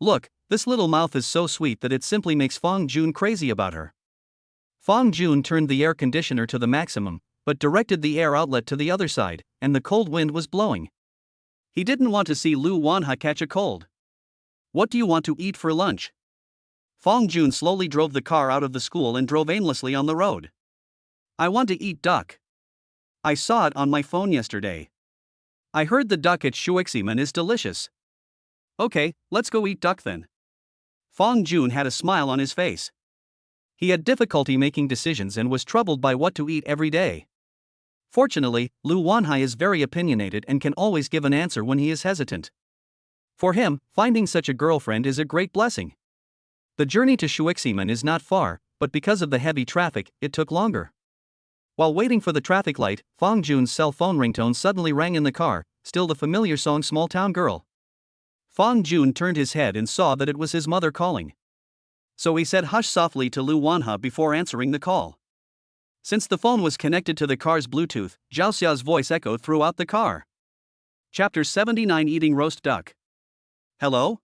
Look, This little mouth is so sweet that it simply makes Fong Jun crazy about her. Fong Jun turned the air conditioner to the maximum, but directed the air outlet to the other side, and the cold wind was blowing. He didn't want to see Lu Wanha catch a cold. What do you want to eat for lunch? Fong Jun slowly drove the car out of the school and drove aimlessly on the road. I want to eat duck. I saw it on my phone yesterday. I heard the duck at Shuiximan is delicious. Okay, let's go eat duck then. Fong Jun had a smile on his face. He had difficulty making decisions and was troubled by what to eat every day. Fortunately, Lu Wanhai is very opinionated and can always give an answer when he is hesitant. For him, finding such a girlfriend is a great blessing. The journey to Shuiximan is not far, but because of the heavy traffic, it took longer. While waiting for the traffic light, Fong Jun's cell phone ringtone suddenly rang in the car, still the familiar song Small Town Girl. Fong Jun turned his head and saw that it was his mother calling. So he said hush softly to Lu Wanha before answering the call. Since the phone was connected to the car's Bluetooth, Zhao Xia's voice echoed throughout the car. Chapter 79 Eating Roast Duck. Hello?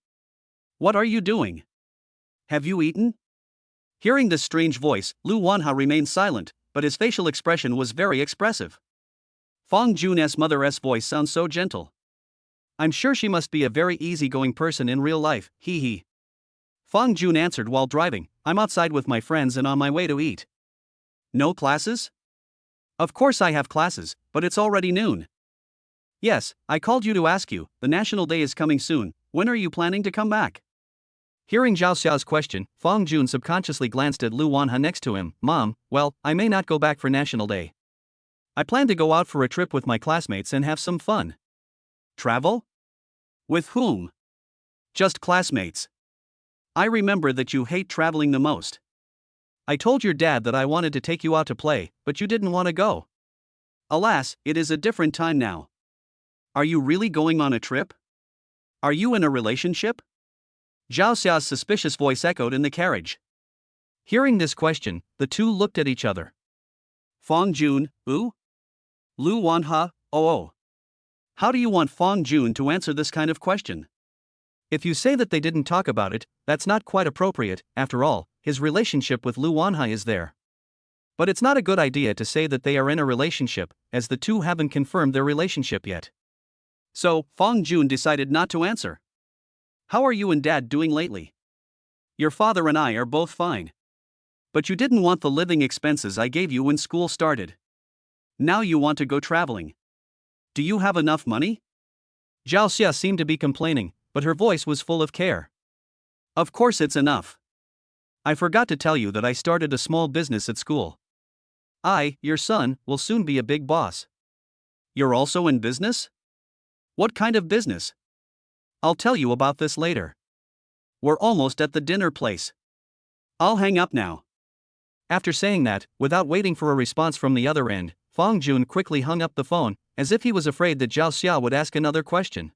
What are you doing? Have you eaten? Hearing this strange voice, Lu Wanha remained silent, but his facial expression was very expressive. Fong Jun's mother's voice sounds so gentle. I'm sure she must be a very easygoing person in real life, hee hee. Fong Jun answered while driving, I'm outside with my friends and on my way to eat. No classes? Of course I have classes, but it's already noon. Yes, I called you to ask you, the National Day is coming soon, when are you planning to come back? Hearing Zhao Xiao's question, Fong Jun subconsciously glanced at Lu Wanha next to him. Mom, well, I may not go back for National Day. I plan to go out for a trip with my classmates and have some fun. Travel? With whom? Just classmates. I remember that you hate traveling the most. I told your dad that I wanted to take you out to play, but you didn't want to go. Alas, it is a different time now. Are you really going on a trip? Are you in a relationship? Zhao Xia's suspicious voice echoed in the carriage. Hearing this question, the two looked at each other. Fong Jun, ooh? Lu Wanha, oh. How do you want Fong Jun to answer this kind of question? If you say that they didn't talk about it, that's not quite appropriate. After all, his relationship with Lu Wanhai is there. But it's not a good idea to say that they are in a relationship, as the two haven't confirmed their relationship yet. So, Fong Jun decided not to answer. How are you and Dad doing lately? Your father and I are both fine. But you didn't want the living expenses I gave you when school started. Now you want to go traveling. Do you have enough money? Zhao Xia seemed to be complaining, but her voice was full of care. Of course it's enough. I forgot to tell you that I started a small business at school. I, your son, will soon be a big boss. You're also in business? What kind of business? I'll tell you about this later. We're almost at the dinner place. I'll hang up now. After saying that, without waiting for a response from the other end, Fong Jun quickly hung up the phone, as if he was afraid that Zhao Xia would ask another question.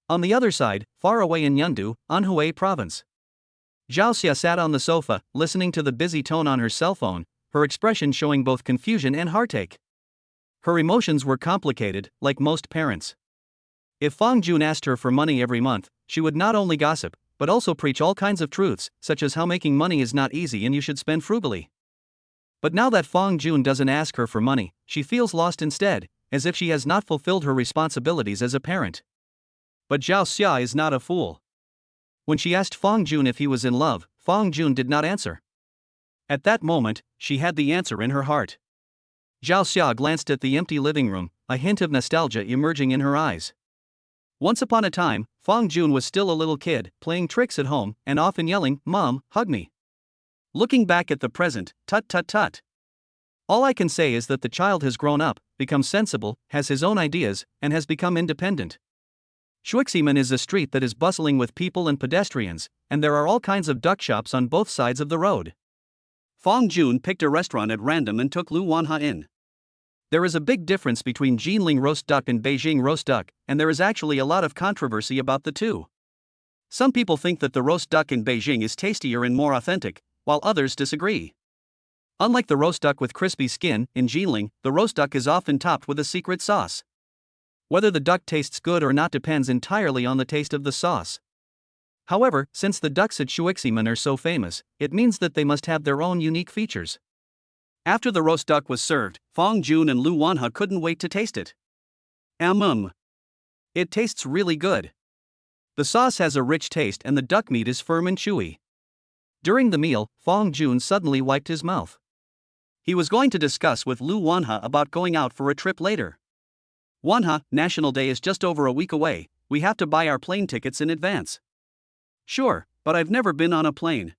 On the other side, far away in Yundu, Anhui province. Zhao Xia sat on the sofa, listening to the busy tone on her cell phone, her expression showing both confusion and heartache. Her emotions were complicated, like most parents. If Fong Jun asked her for money every month, she would not only gossip, but also preach all kinds of truths, such as how making money is not easy and you should spend frugally. But now that Fong Jun doesn't ask her for money, she feels lost instead, as if she has not fulfilled her responsibilities as a parent. But Zhao Xia is not a fool. When she asked Fong Jun if he was in love, Fong Jun did not answer. At that moment, she had the answer in her heart. Zhao Xia glanced at the empty living room, a hint of nostalgia emerging in her eyes. Once upon a time, Fong Jun was still a little kid, playing tricks at home, and often yelling, "Mom, hug me." Looking back at the present, tut tut tut. All I can say is that the child has grown up, become sensible, has his own ideas, and has become independent. Shuiximan is a street that is bustling with people and pedestrians, and there are all kinds of duck shops on both sides of the road. Fong Jun picked a restaurant at random and took Lu Wanha in. There is a big difference between Jinling roast duck and Beijing roast duck, and there is actually a lot of controversy about the two. Some people think that the roast duck in Beijing is tastier and more authentic, while others disagree. Unlike the roast duck with crispy skin, in Jinling, the roast duck is often topped with a secret sauce. Whether the duck tastes good or not depends entirely on the taste of the sauce. However, since the ducks at Shuiximan are so famous, it means that they must have their own unique features. After the roast duck was served, Fong Jun and Lu Wanha couldn't wait to taste it. It tastes really good. The sauce has a rich taste and the duck meat is firm and chewy. During the meal, Fong Jun suddenly wiped his mouth. He was going to discuss with Lu Wanha about going out for a trip later. Wanha, National Day is just over a week away, we have to buy our plane tickets in advance. Sure, but I've never been on a plane.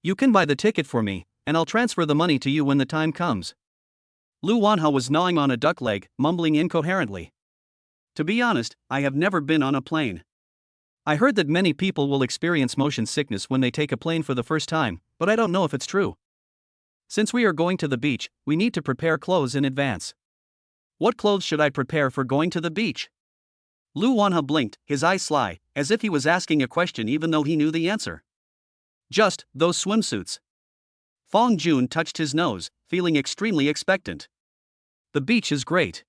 You can buy the ticket for me, and I'll transfer the money to you when the time comes. Lu Wanha was gnawing on a duck leg, mumbling incoherently. To be honest, I have never been on a plane. I heard that many people will experience motion sickness when they take a plane for the first time, but I don't know if it's true. Since we are going to the beach, we need to prepare clothes in advance. What clothes should I prepare for going to the beach? Lu Wanha blinked, his eyes sly, as if he was asking a question even though he knew the answer. Just those swimsuits. Fong Jun touched his nose, feeling extremely expectant. The beach is great.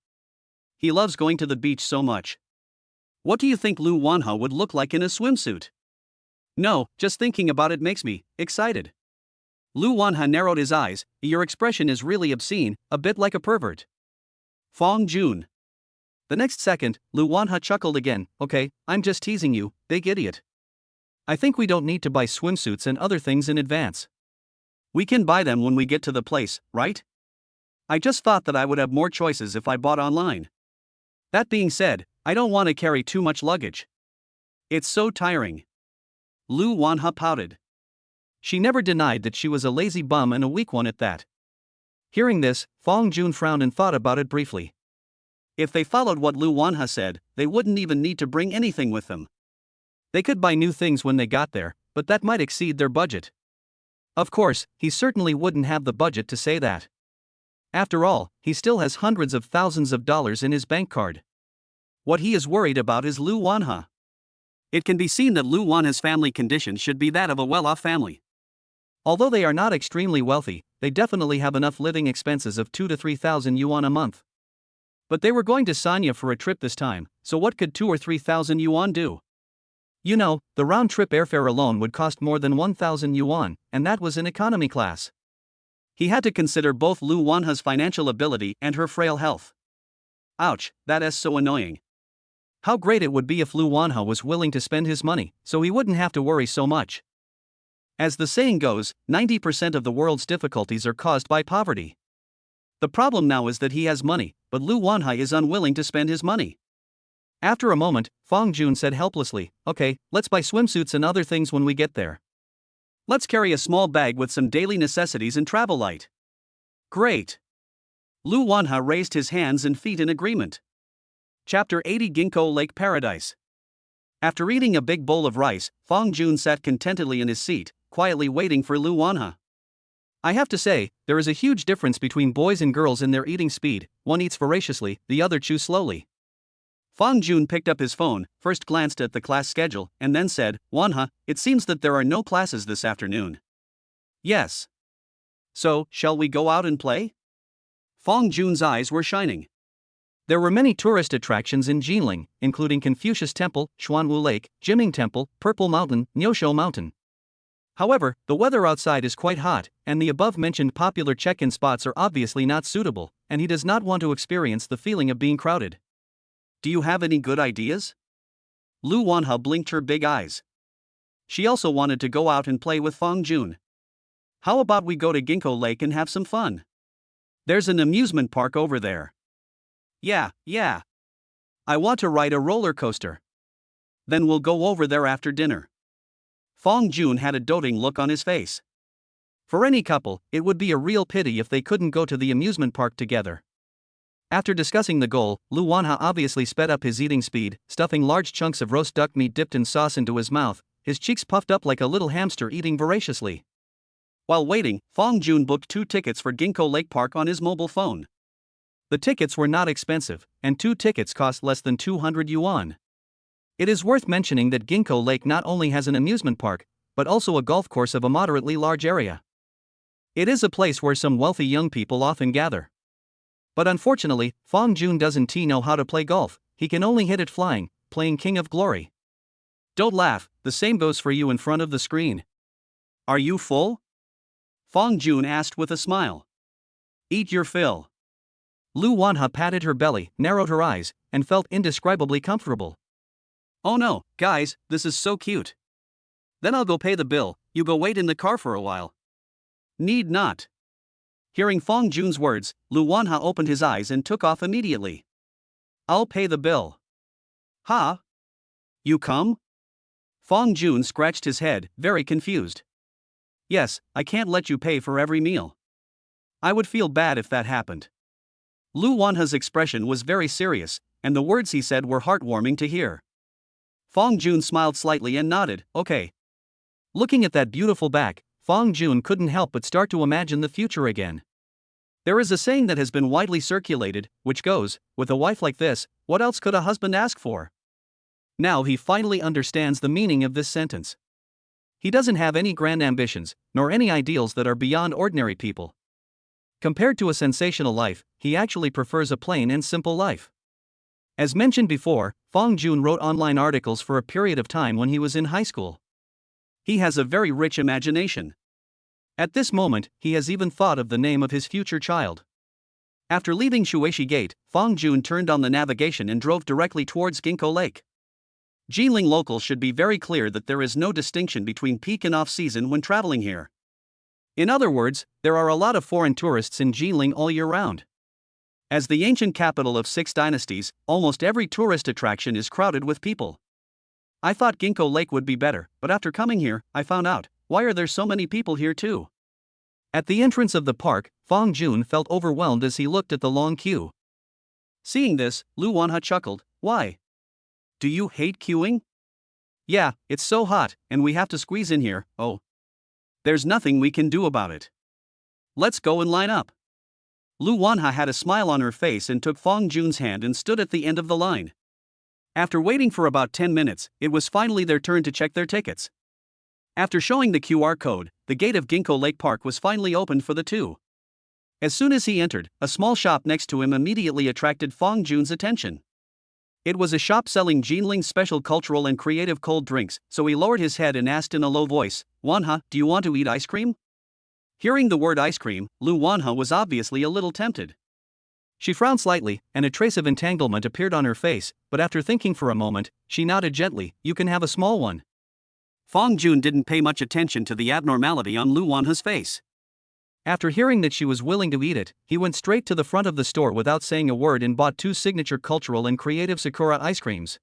He loves going to the beach so much. What do you think Lu Wanha would look like in a swimsuit? No, just thinking about it makes me excited. Lu Wanha narrowed his eyes. Your expression is really obscene, a bit like a pervert. Fong Jun. The next second, Lu Wanha chuckled again. Okay, I'm just teasing you, big idiot. I think we don't need to buy swimsuits and other things in advance. We can buy them when we get to the place, right? I just thought that I would have more choices if I bought online. That being said, I don't want to carry too much luggage. It's so tiring. Lu Wanha pouted. She never denied that she was a lazy bum and a weak one at that. Hearing this, Fong Jun frowned and thought about it briefly. If they followed what Lu Wanha said, they wouldn't even need to bring anything with them. They could buy new things when they got there, but that might exceed their budget. Of course, he certainly wouldn't have the budget to say that. After all, he still has hundreds of thousands of dollars in his bank card. What he is worried about is Lu Wanha. It can be seen that Lu Wanha's family condition should be that of a well-off family. Although they are not extremely wealthy, they definitely have enough living expenses of 2,000 to 3,000 yuan a month. But they were going to Sanya for a trip this time, so what could 2,000 or 3,000 yuan do? You know, the round-trip airfare alone would cost more than 1,000 yuan, and that was in economy class. He had to consider both Lu Wanha's financial ability and her frail health. Ouch, that is so annoying. How great it would be if Lu Wanha was willing to spend his money, so he wouldn't have to worry so much. As the saying goes, 90% of the world's difficulties are caused by poverty. The problem now is that he has money, but Lu Wanha is unwilling to spend his money. After a moment, Fong Jun said helplessly, okay, let's buy swimsuits and other things when we get there. Let's carry a small bag with some daily necessities and travel light. Great. Lu Wanha raised his hands and feet in agreement. Chapter 80 Ginkgo Lake Paradise. After eating a big bowl of rice, Fong Jun sat contentedly in his seat, quietly waiting for Lu Wanha. I have to say, there is a huge difference between boys and girls in their eating speed. One eats voraciously, the other chews slowly. Fong Jun picked up his phone, first glanced at the class schedule, and then said, Wanha, it seems that there are no classes this afternoon. Yes. So, shall we go out and play? Fong Jun's eyes were shining. There were many tourist attractions in Jinling, including Confucius Temple, Xuanwu Lake, Jiming Temple, Purple Mountain, Nyosho Mountain. However, the weather outside is quite hot, and the above-mentioned popular check-in spots are obviously not suitable, and he does not want to experience the feeling of being crowded. Do you have any good ideas? Lu Wanha blinked her big eyes. She also wanted to go out and play with Fong Jun. How about we go to Ginkgo Lake and have some fun? There's an amusement park over there. Yeah. I want to ride a roller coaster. Then we'll go over there after dinner. Fong Jun had a doting look on his face. For any couple, it would be a real pity if they couldn't go to the amusement park together. After discussing the goal, Lu Wanha obviously sped up his eating speed, stuffing large chunks of roast duck meat dipped in sauce into his mouth, his cheeks puffed up like a little hamster eating voraciously. While waiting, Fong Jun booked 2 tickets for Ginkgo Lake Park on his mobile phone. The tickets were not expensive, and 2 tickets cost less than 200 yuan. It is worth mentioning that Ginkgo Lake not only has an amusement park, but also a golf course of a moderately large area. It is a place where some wealthy young people often gather. But unfortunately, Fong Jun doesn't know how to play golf, he can only hit it flying, playing King of Glory. Don't laugh, the same goes for you in front of the screen. Are you full? Fong Jun asked with a smile. Eat your fill. Lu Wanha patted her belly, narrowed her eyes, and felt indescribably comfortable. Oh no, guys, this is so cute. Then I'll go pay the bill, you go wait in the car for a while. Need not. Hearing Fong Jun's words, Lu Wanha opened his eyes and took off immediately. I'll pay the bill. Huh? You come? Fong Jun scratched his head, very confused. Yes, I can't let you pay for every meal. I would feel bad if that happened. Lu Wanha's expression was very serious, and the words he said were heartwarming to hear. Fong Jun smiled slightly and nodded, okay. Looking at that beautiful back, Fong Jun couldn't help but start to imagine the future again. There is a saying that has been widely circulated, which goes, with a wife like this, what else could a husband ask for? Now he finally understands the meaning of this sentence. He doesn't have any grand ambitions, nor any ideals that are beyond ordinary people. Compared to a sensational life, he actually prefers a plain and simple life. As mentioned before, Fong Jun wrote online articles for a period of time when he was in high school. He has a very rich imagination. At this moment, he has even thought of the name of his future child. After leaving Shueshi Gate, Fong Jun turned on the navigation and drove directly towards Ginkgo Lake. Jiling locals should be very clear that there is no distinction between peak and off-season when traveling here. In other words, there are a lot of foreign tourists in Jiling all year round. As the ancient capital of 6 dynasties, almost every tourist attraction is crowded with people. I thought Ginkgo Lake would be better, but after coming here, I found out, why are there so many people here too? At the entrance of the park, Fong Jun felt overwhelmed as he looked at the long queue. Seeing this, Lu Wanha chuckled, why? Do you hate queuing? Yeah, it's so hot, and we have to squeeze in here, oh. There's nothing we can do about it. Let's go and line up. Lu Wanha had a smile on her face and took Fong Jun's hand and stood at the end of the line. After waiting for about 10 minutes, it was finally their turn to check their tickets. After showing the QR code, the gate of Ginkgo Lake Park was finally opened for the two. As soon as he entered, a small shop next to him immediately attracted Fong Jun's attention. It was a shop selling Jinling's special cultural and creative cold drinks, so he lowered his head and asked in a low voice, Wanha, do you want to eat ice cream? Hearing the word ice cream, Lu Wanha was obviously a little tempted. She frowned slightly, and a trace of entanglement appeared on her face, but after thinking for a moment, she nodded gently, you can have a small one. Fong Jun didn't pay much attention to the abnormality on Lu Wanha's face. After hearing that she was willing to eat it, he went straight to the front of the store without saying a word and bought 2 signature cultural and creative Sakura ice creams.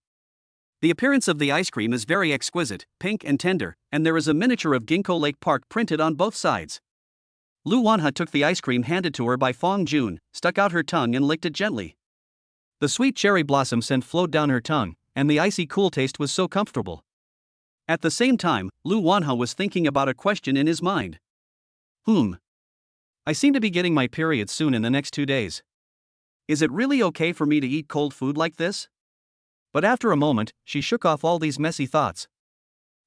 The appearance of the ice cream is very exquisite, pink and tender, and there is a miniature of Ginkgo Lake Park printed on both sides. Lu Wanha took the ice cream handed to her by Fong Jun, stuck out her tongue and licked it gently. The sweet cherry blossom scent flowed down her tongue, and the icy cool taste was so comfortable. At the same time, Lu Wanha was thinking about a question in his mind. I seem to be getting my period soon in the next 2 days. Is it really okay for me to eat cold food like this? But after a moment, she shook off all these messy thoughts.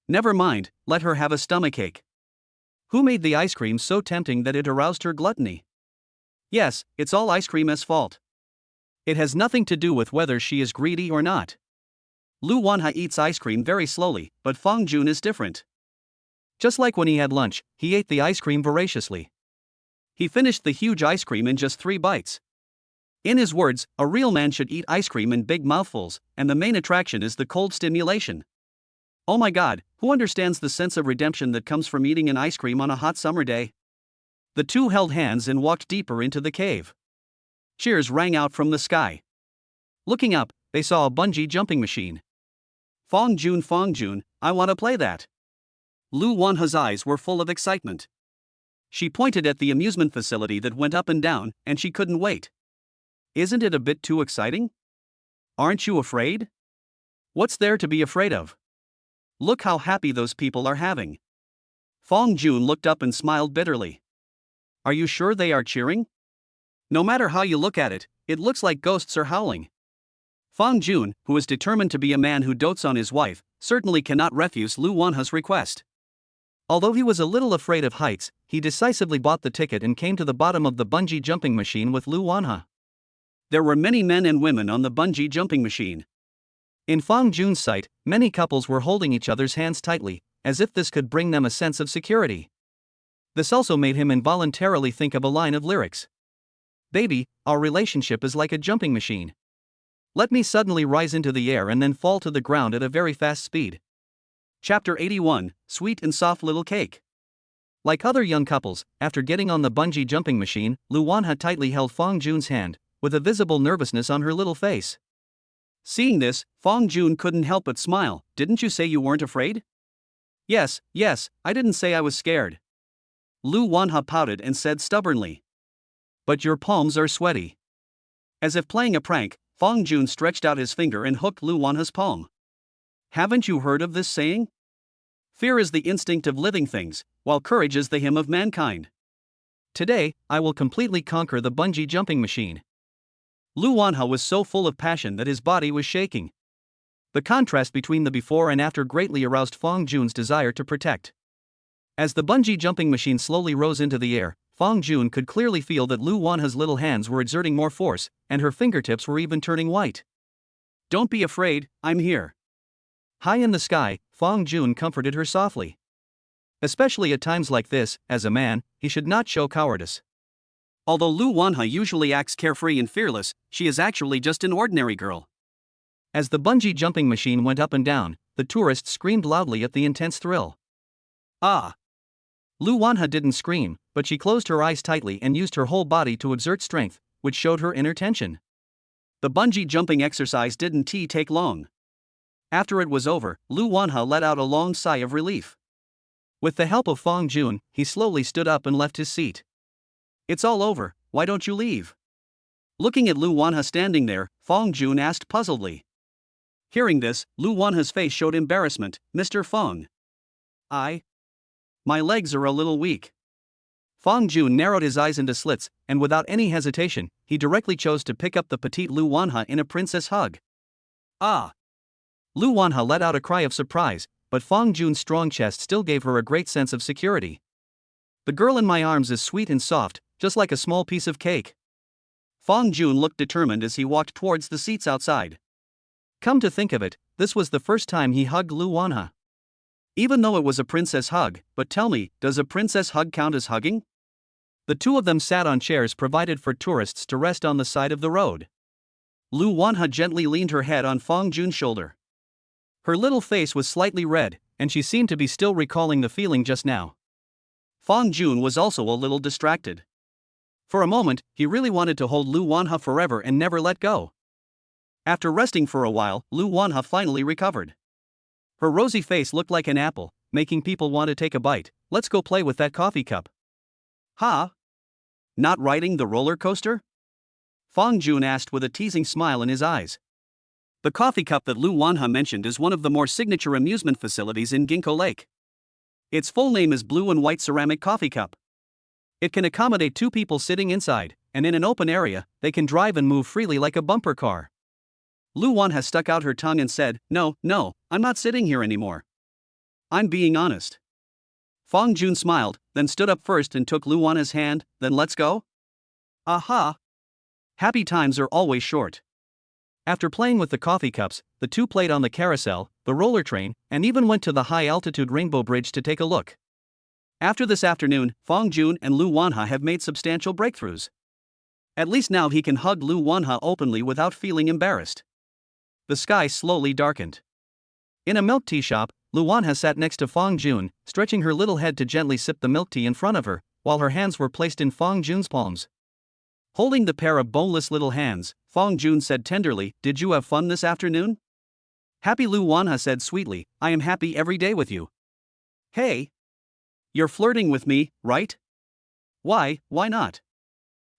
Never mind, let her have a stomachache. Who made the ice cream so tempting that it aroused her gluttony? Yes, it's all ice cream's fault. It has nothing to do with whether she is greedy or not. Lu Wanha eats ice cream very slowly, but Fong Jun is different. Just like when he had lunch, he ate the ice cream voraciously. He finished the huge ice cream in just 3 bites. In his words, a real man should eat ice cream in big mouthfuls, and the main attraction is the cold stimulation. Oh my god, who understands the sense of redemption that comes from eating an ice cream on a hot summer day? The two held hands and walked deeper into the cave. Cheers rang out from the sky. Looking up, they saw a bungee jumping machine. Fong Jun, I want to play that. Lu Wanha's eyes were full of excitement. She pointed at the amusement facility that went up and down, and she couldn't wait. Isn't it a bit too exciting? Aren't you afraid? What's there to be afraid of? Look how happy those people are having. Fong Jun looked up and smiled bitterly. Are you sure they are cheering? No matter how you look at it, it looks like ghosts are howling. Fong Jun, who is determined to be a man who dotes on his wife, certainly cannot refuse Lu Wanha's request. Although he was a little afraid of heights, he decisively bought the ticket and came to the bottom of the bungee jumping machine with Lu Wanha. There were many men and women on the bungee jumping machine. In Fang Jun's sight, many couples were holding each other's hands tightly, as if this could bring them a sense of security. This also made him involuntarily think of a line of lyrics. Baby, our relationship is like a jumping machine. Let me suddenly rise into the air and then fall to the ground at a very fast speed. Chapter 81, Sweet and Soft Little Cake. Like other young couples, after getting on the bungee jumping machine, Lu Wanha tightly held Fang Jun's hand, with a visible nervousness on her little face. Seeing this, Fang Jun couldn't help but smile. Didn't you say you weren't afraid? Yes, I didn't say I was scared. Lu Wanha pouted and said stubbornly. But your palms are sweaty. As if playing a prank, Fang Jun stretched out his finger and hooked Lu Wanha's palm. Haven't you heard of this saying? Fear is the instinct of living things, while courage is the hymn of mankind. Today, I will completely conquer the bungee jumping machine. Lu Wanha was so full of passion that his body was shaking. The contrast between the before and after greatly aroused Fang Jun's desire to protect. As the bungee jumping machine slowly rose into the air, Fang Jun could clearly feel that Lu Wanha's little hands were exerting more force, and her fingertips were even turning white. Don't be afraid, I'm here. High in the sky, Fang Jun comforted her softly. Especially at times like this, as a man, he should not show cowardice. Although Lu Wanha usually acts carefree and fearless, she is actually just an ordinary girl. As the bungee jumping machine went up and down, the tourists screamed loudly at the intense thrill. Ah! Lu Wanha didn't scream, but she closed her eyes tightly and used her whole body to exert strength, which showed her inner tension. The bungee jumping exercise didn't take long. After it was over, Lu Wanha let out a long sigh of relief. With the help of Fang Jun, he slowly stood up and left his seat. It's all over, why don't you leave? Looking at Lu Wanha standing there, Fang Jun asked puzzledly. Hearing this, Lu Wanha's face showed embarrassment. Mr. Fang. My legs are a little weak. Fang Jun narrowed his eyes into slits, and without any hesitation, he directly chose to pick up the petite Lu Wanha in a princess hug. Ah! Lu Wanha let out a cry of surprise, but Fang Jun's strong chest still gave her a great sense of security. The girl in my arms is sweet and soft, just like a small piece of cake. Fang Jun looked determined as he walked towards the seats outside. Come to think of it, this was the first time he hugged Lu Wanha. Even though it was a princess hug, but tell me, does a princess hug count as hugging? The two of them sat on chairs provided for tourists to rest on the side of the road. Lu Wanha gently leaned her head on Fang Jun's shoulder. Her little face was slightly red, and she seemed to be still recalling the feeling just now. Fang Jun was also a little distracted. For a moment, he really wanted to hold Lu Wanha forever and never let go. After resting for a while, Lu Wanha finally recovered. Her rosy face looked like an apple, making people want to take a bite. Let's go play with that coffee cup. Huh? Not riding the roller coaster? Fang Jun asked with a teasing smile in his eyes. The coffee cup that Lu Wanha mentioned is one of the more signature amusement facilities in Ginkgo Lake. Its full name is Blue and White Ceramic Coffee Cup. It can accommodate 2 people sitting inside, and in an open area, they can drive and move freely like a bumper car. Lu Wanha stuck out her tongue and said, No, I'm not sitting here anymore. I'm being honest. Fang Jun smiled, then stood up first and took Lu Wanha's hand. Then let's go? Aha! Happy times are always short. After playing with the coffee cups, the two played on the carousel, the roller train, and even went to the high-altitude Rainbow Bridge to take a look. After this afternoon, Fang Jun and Lu Wanha have made substantial breakthroughs. At least now he can hug Lu Wanha openly without feeling embarrassed. The sky slowly darkened. In a milk tea shop, Lu Wanha sat next to Fang Jun, stretching her little head to gently sip the milk tea in front of her, while her hands were placed in Fang Jun's palms. Holding the pair of boneless little hands, Fang Jun said tenderly, Did you have fun this afternoon? Happy, Lu Wanha said sweetly, I am happy every day with you. Hey! You're flirting with me, right? Why not?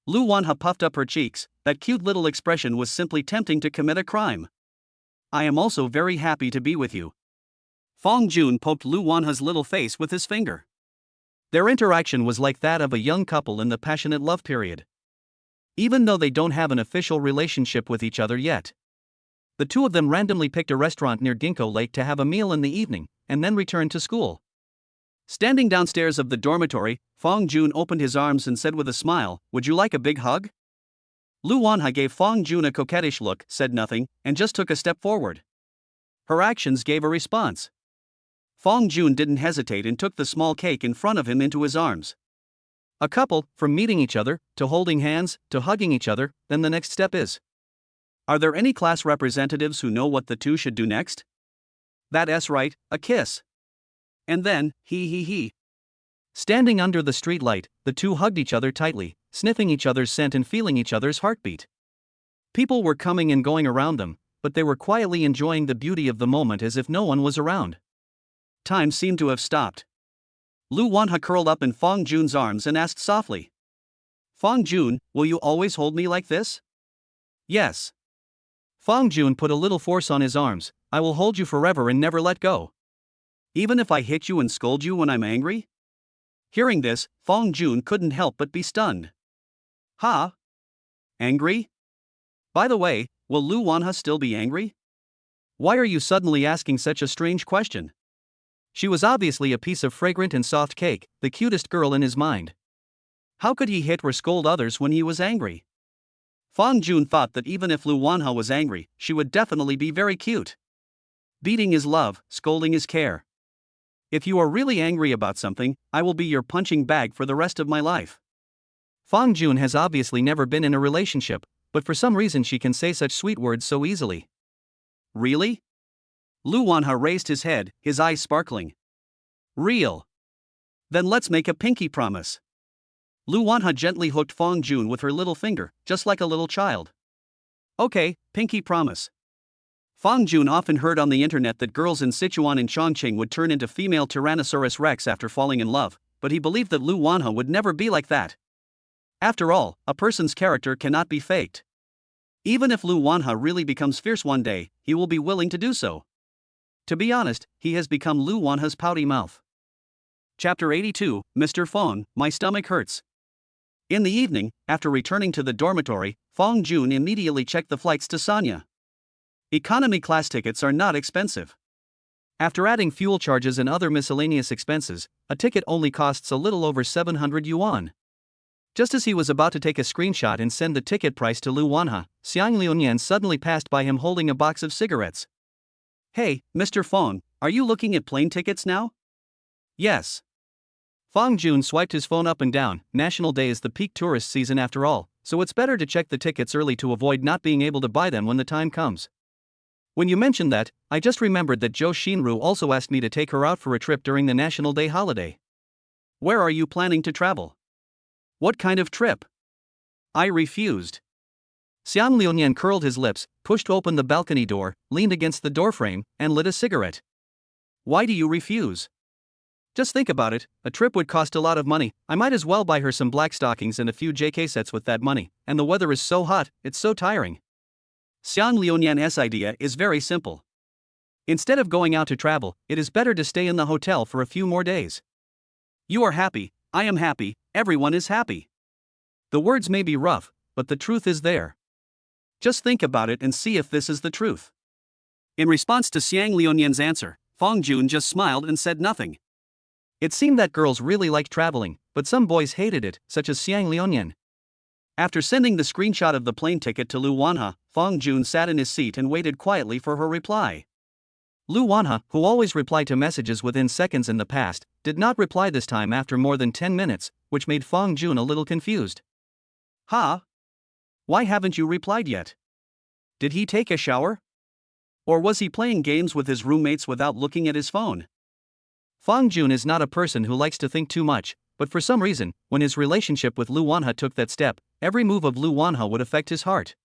Lu Wanha puffed up her cheeks. That cute little expression was simply tempting to commit a crime. I am also very happy to be with you. Fang Jun poked Lu Wanha's little face with his finger. Their interaction was like that of a young couple in the passionate love period. Even though they don't have an official relationship with each other yet. The two of them randomly picked a restaurant near Ginkgo Lake to have a meal in the evening, and then returned to school. Standing downstairs of the dormitory, Fang Jun opened his arms and said with a smile, Would you like a big hug? Lu Wanha gave Fang Jun a coquettish look, said nothing, and just took a step forward. Her actions gave a response. Fong Jun didn't hesitate and took the small cake in front of him into his arms. A couple, from meeting each other, to holding hands, to hugging each other, then the next step is. Are there any class representatives who know what the two should do next? That's right, a kiss. And then, he. Standing under the streetlight, the two hugged each other tightly, sniffing each other's scent and feeling each other's heartbeat. People were coming and going around them, but they were quietly enjoying the beauty of the moment as if no one was around. Time seemed to have stopped. Lu Wanha curled up in Fong Jun's arms and asked softly. Fong Jun, will you always hold me like this? Yes. Fong Jun put a little force on his arms. I will hold you forever and never let go. Even if I hit you and scold you when I'm angry? Hearing this, Fong Jun couldn't help but be stunned. Ha? Angry? By the way, will Lu Wanha still be angry? Why are you suddenly asking such a strange question? She was obviously a piece of fragrant and soft cake, the cutest girl in his mind. How could he hit or scold others when he was angry? Fong Jun thought that even if Lu Wanha was angry, she would definitely be very cute. Beating is love, scolding is care. If you are really angry about something, I will be your punching bag for the rest of my life. Fong Jun has obviously never been in a relationship, but for some reason she can say such sweet words so easily. Really? Lu Wanha raised his head, his eyes sparkling. Real. Then let's make a pinky promise. Lu Wanha gently hooked Fong Jun with her little finger, just like a little child. Okay, pinky promise. Fong Jun often heard on the internet that girls in Sichuan and Chongqing would turn into female Tyrannosaurus rex after falling in love, but he believed that Lu Wanha would never be like that. After all, a person's character cannot be faked. Even if Lu Wanha really becomes fierce one day, he will be willing to do so. To be honest, he has become Lu Wanha's pouty mouth. Chapter 82, Mr. Fong, My Stomach Hurts. In the evening, after returning to the dormitory, Fong Jun immediately checked the flights to Sanya. Economy class tickets are not expensive. After adding fuel charges and other miscellaneous expenses, a ticket only costs a little over 700 yuan. Just as he was about to take a screenshot and send the ticket price to Lu Wanha, Xiang Liuyan suddenly passed by him holding a box of cigarettes. Hey, Mr. Fong, are you looking at plane tickets now? Yes. Fong Jun swiped his phone up and down. National Day is the peak tourist season after all, so it's better to check the tickets early to avoid not being able to buy them when the time comes. When you mentioned that, I just remembered that Zhou Xinru also asked me to take her out for a trip during the National Day holiday. Where are you planning to travel? What kind of trip? I refused. Xiang Liuyan curled his lips, pushed open the balcony door, leaned against the doorframe, and lit a cigarette. Why do you refuse? Just think about it, a trip would cost a lot of money. I might as well buy her some black stockings and a few JK sets with that money, and the weather is so hot, it's so tiring. Xiang Liuyan's idea is very simple. Instead of going out to travel, it is better to stay in the hotel for a few more days. You are happy, I am happy, everyone is happy. The words may be rough, but the truth is there. Just think about it and see if this is the truth. In response to Xiang Liuyan's answer, Fong Jun just smiled and said nothing. It seemed that girls really liked traveling, but some boys hated it, such as Xiang Liuyan. After sending the screenshot of the plane ticket to Lu Wanha, Fong Jun sat in his seat and waited quietly for her reply. Lu Wanha, who always replied to messages within seconds in the past, did not reply this time after more than 10 minutes, which made Fong Jun a little confused. Huh? Why haven't you replied yet? Did he take a shower? Or was he playing games with his roommates without looking at his phone? Fong Jun is not a person who likes to think too much, but for some reason, when his relationship with Lu Wanha took that step, every move of Lu Wanha would affect his heart.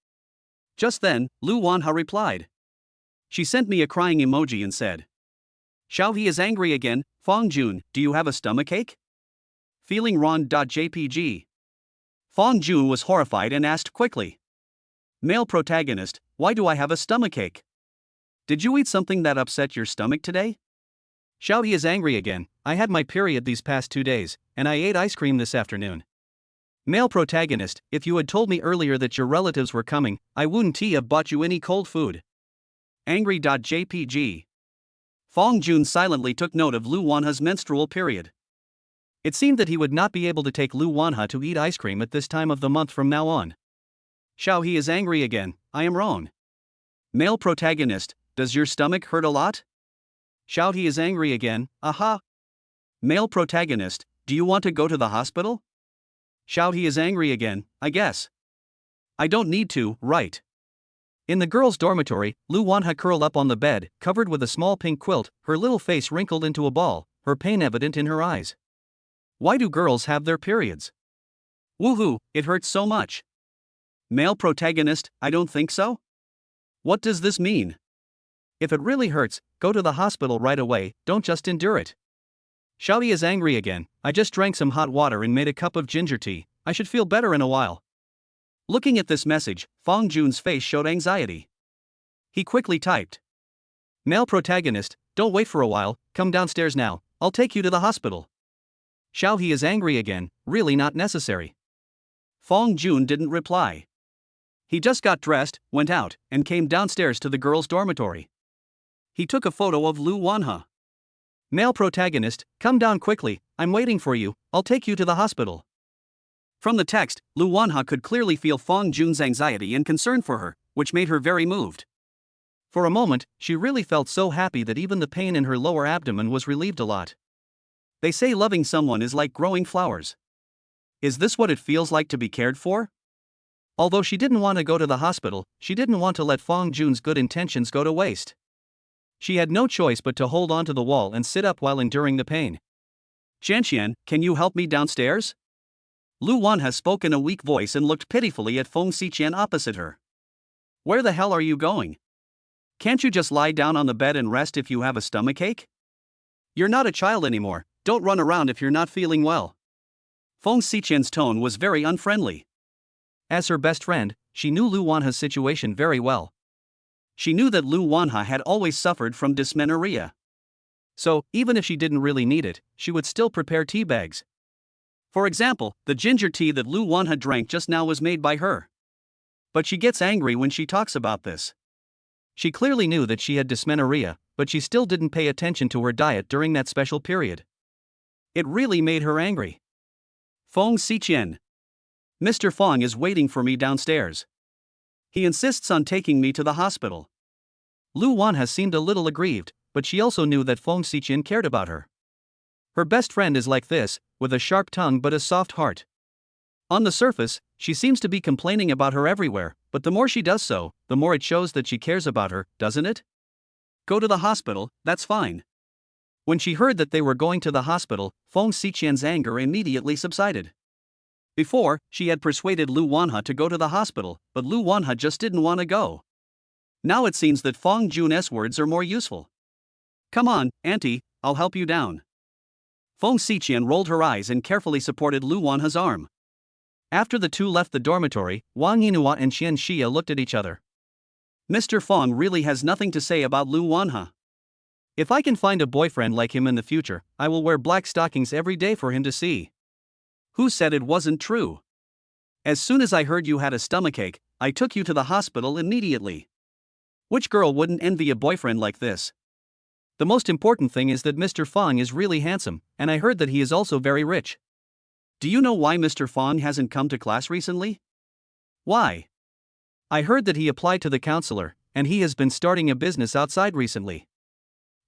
Just then, Lu Wanha replied. She sent me a crying emoji and said, Xiao he is angry again, Fong Jun, do you have a stomachache? Feeling wrong.jpg. Fong Jun was horrified and asked quickly. Male protagonist, why do I have a stomachache? Did you eat something that upset your stomach today? Xiao he is angry again, I had my period these past 2 days, and I ate ice cream this afternoon. Male protagonist, if you had told me earlier that your relatives were coming, I wouldn't have bought you any cold food. Angry.jpg. Fong Jun silently took note of Lu Wanha's menstrual period. It seemed that he would not be able to take Lu Wanha to eat ice cream at this time of the month from now on. Xiao he is angry again, I am wrong. Male protagonist, does your stomach hurt a lot? Shout he is angry again, aha. Male protagonist, do you want to go to the hospital? Shout he is angry again, I guess. I don't need to, right? In the girls' dormitory, Lu Wanha curled up on the bed, covered with a small pink quilt, her little face wrinkled into a ball, her pain evident in her eyes. Why do girls have their periods? Woohoo, it hurts so much. Male protagonist, I don't think so. What does this mean? If it really hurts, go to the hospital right away, don't just endure it. Shouty is angry again, I just drank some hot water and made a cup of ginger tea, I should feel better in a while. Looking at this message, Fong Jun's face showed anxiety. He quickly typed. Male protagonist, don't wait for a while, come downstairs now, I'll take you to the hospital. Xiao he is angry again, really not necessary. Fong Jun didn't reply. He just got dressed, went out, and came downstairs to the girls' dormitory. He took a photo of Lu Wanha. Male protagonist, come down quickly, I'm waiting for you, I'll take you to the hospital. From the text, Lu Wanha could clearly feel Fong Jun's anxiety and concern for her, which made her very moved. For a moment, she really felt so happy that even the pain in her lower abdomen was relieved a lot. They say loving someone is like growing flowers. Is this what it feels like to be cared for? Although she didn't want to go to the hospital, she didn't want to let Fong Jun's good intentions go to waste. She had no choice but to hold onto the wall and sit up while enduring the pain. Jianxian, can you help me downstairs? Lu Wanha spoke in a weak voice and looked pitifully at Feng Xiqian opposite her. Where the hell are you going? Can't you just lie down on the bed and rest if you have a stomachache? You're not a child anymore, don't run around if you're not feeling well. Feng Xiqian's tone was very unfriendly. As her best friend, she knew Lu Wanha's situation very well. She knew that Lu Wanha had always suffered from dysmenorrhea. So, even if she didn't really need it, she would still prepare tea bags. For example, the ginger tea that Lu Wanha drank just now was made by her. But she gets angry when she talks about this. She clearly knew that she had dysmenorrhea, but she still didn't pay attention to her diet during that special period. It really made her angry. Feng Xiqian. Mr. Fong is waiting for me downstairs. He insists on taking me to the hospital. Lu Wanha seemed a little aggrieved, but she also knew that Feng Xiqian cared about her. Her best friend is like this, with a sharp tongue but a soft heart. On the surface, she seems to be complaining about her everywhere, but the more she does so, the more it shows that she cares about her, doesn't it? Go to the hospital, that's fine. When she heard that they were going to the hospital, Feng Xiqian's anger immediately subsided. Before, she had persuaded Lu Wanha to go to the hospital, but Lu Wanha just didn't want to go. Now it seems that Fong Jun's words are more useful. Come on, auntie, I'll help you down. Feng Xiqian rolled her eyes and carefully supported Lu Wanha's arm. After the two left the dormitory, Wang Yinhua and Xian Xia looked at each other. Mr. Fong really has nothing to say about Lu Wanha. If I can find a boyfriend like him in the future, I will wear black stockings every day for him to see. Who said it wasn't true? As soon as I heard you had a stomachache, I took you to the hospital immediately. Which girl wouldn't envy a boyfriend like this? The most important thing is that Mr. Fong is really handsome, and I heard that he is also very rich. Do you know why Mr. Fong hasn't come to class recently? Why? I heard that he applied to the counselor, and he has been starting a business outside recently.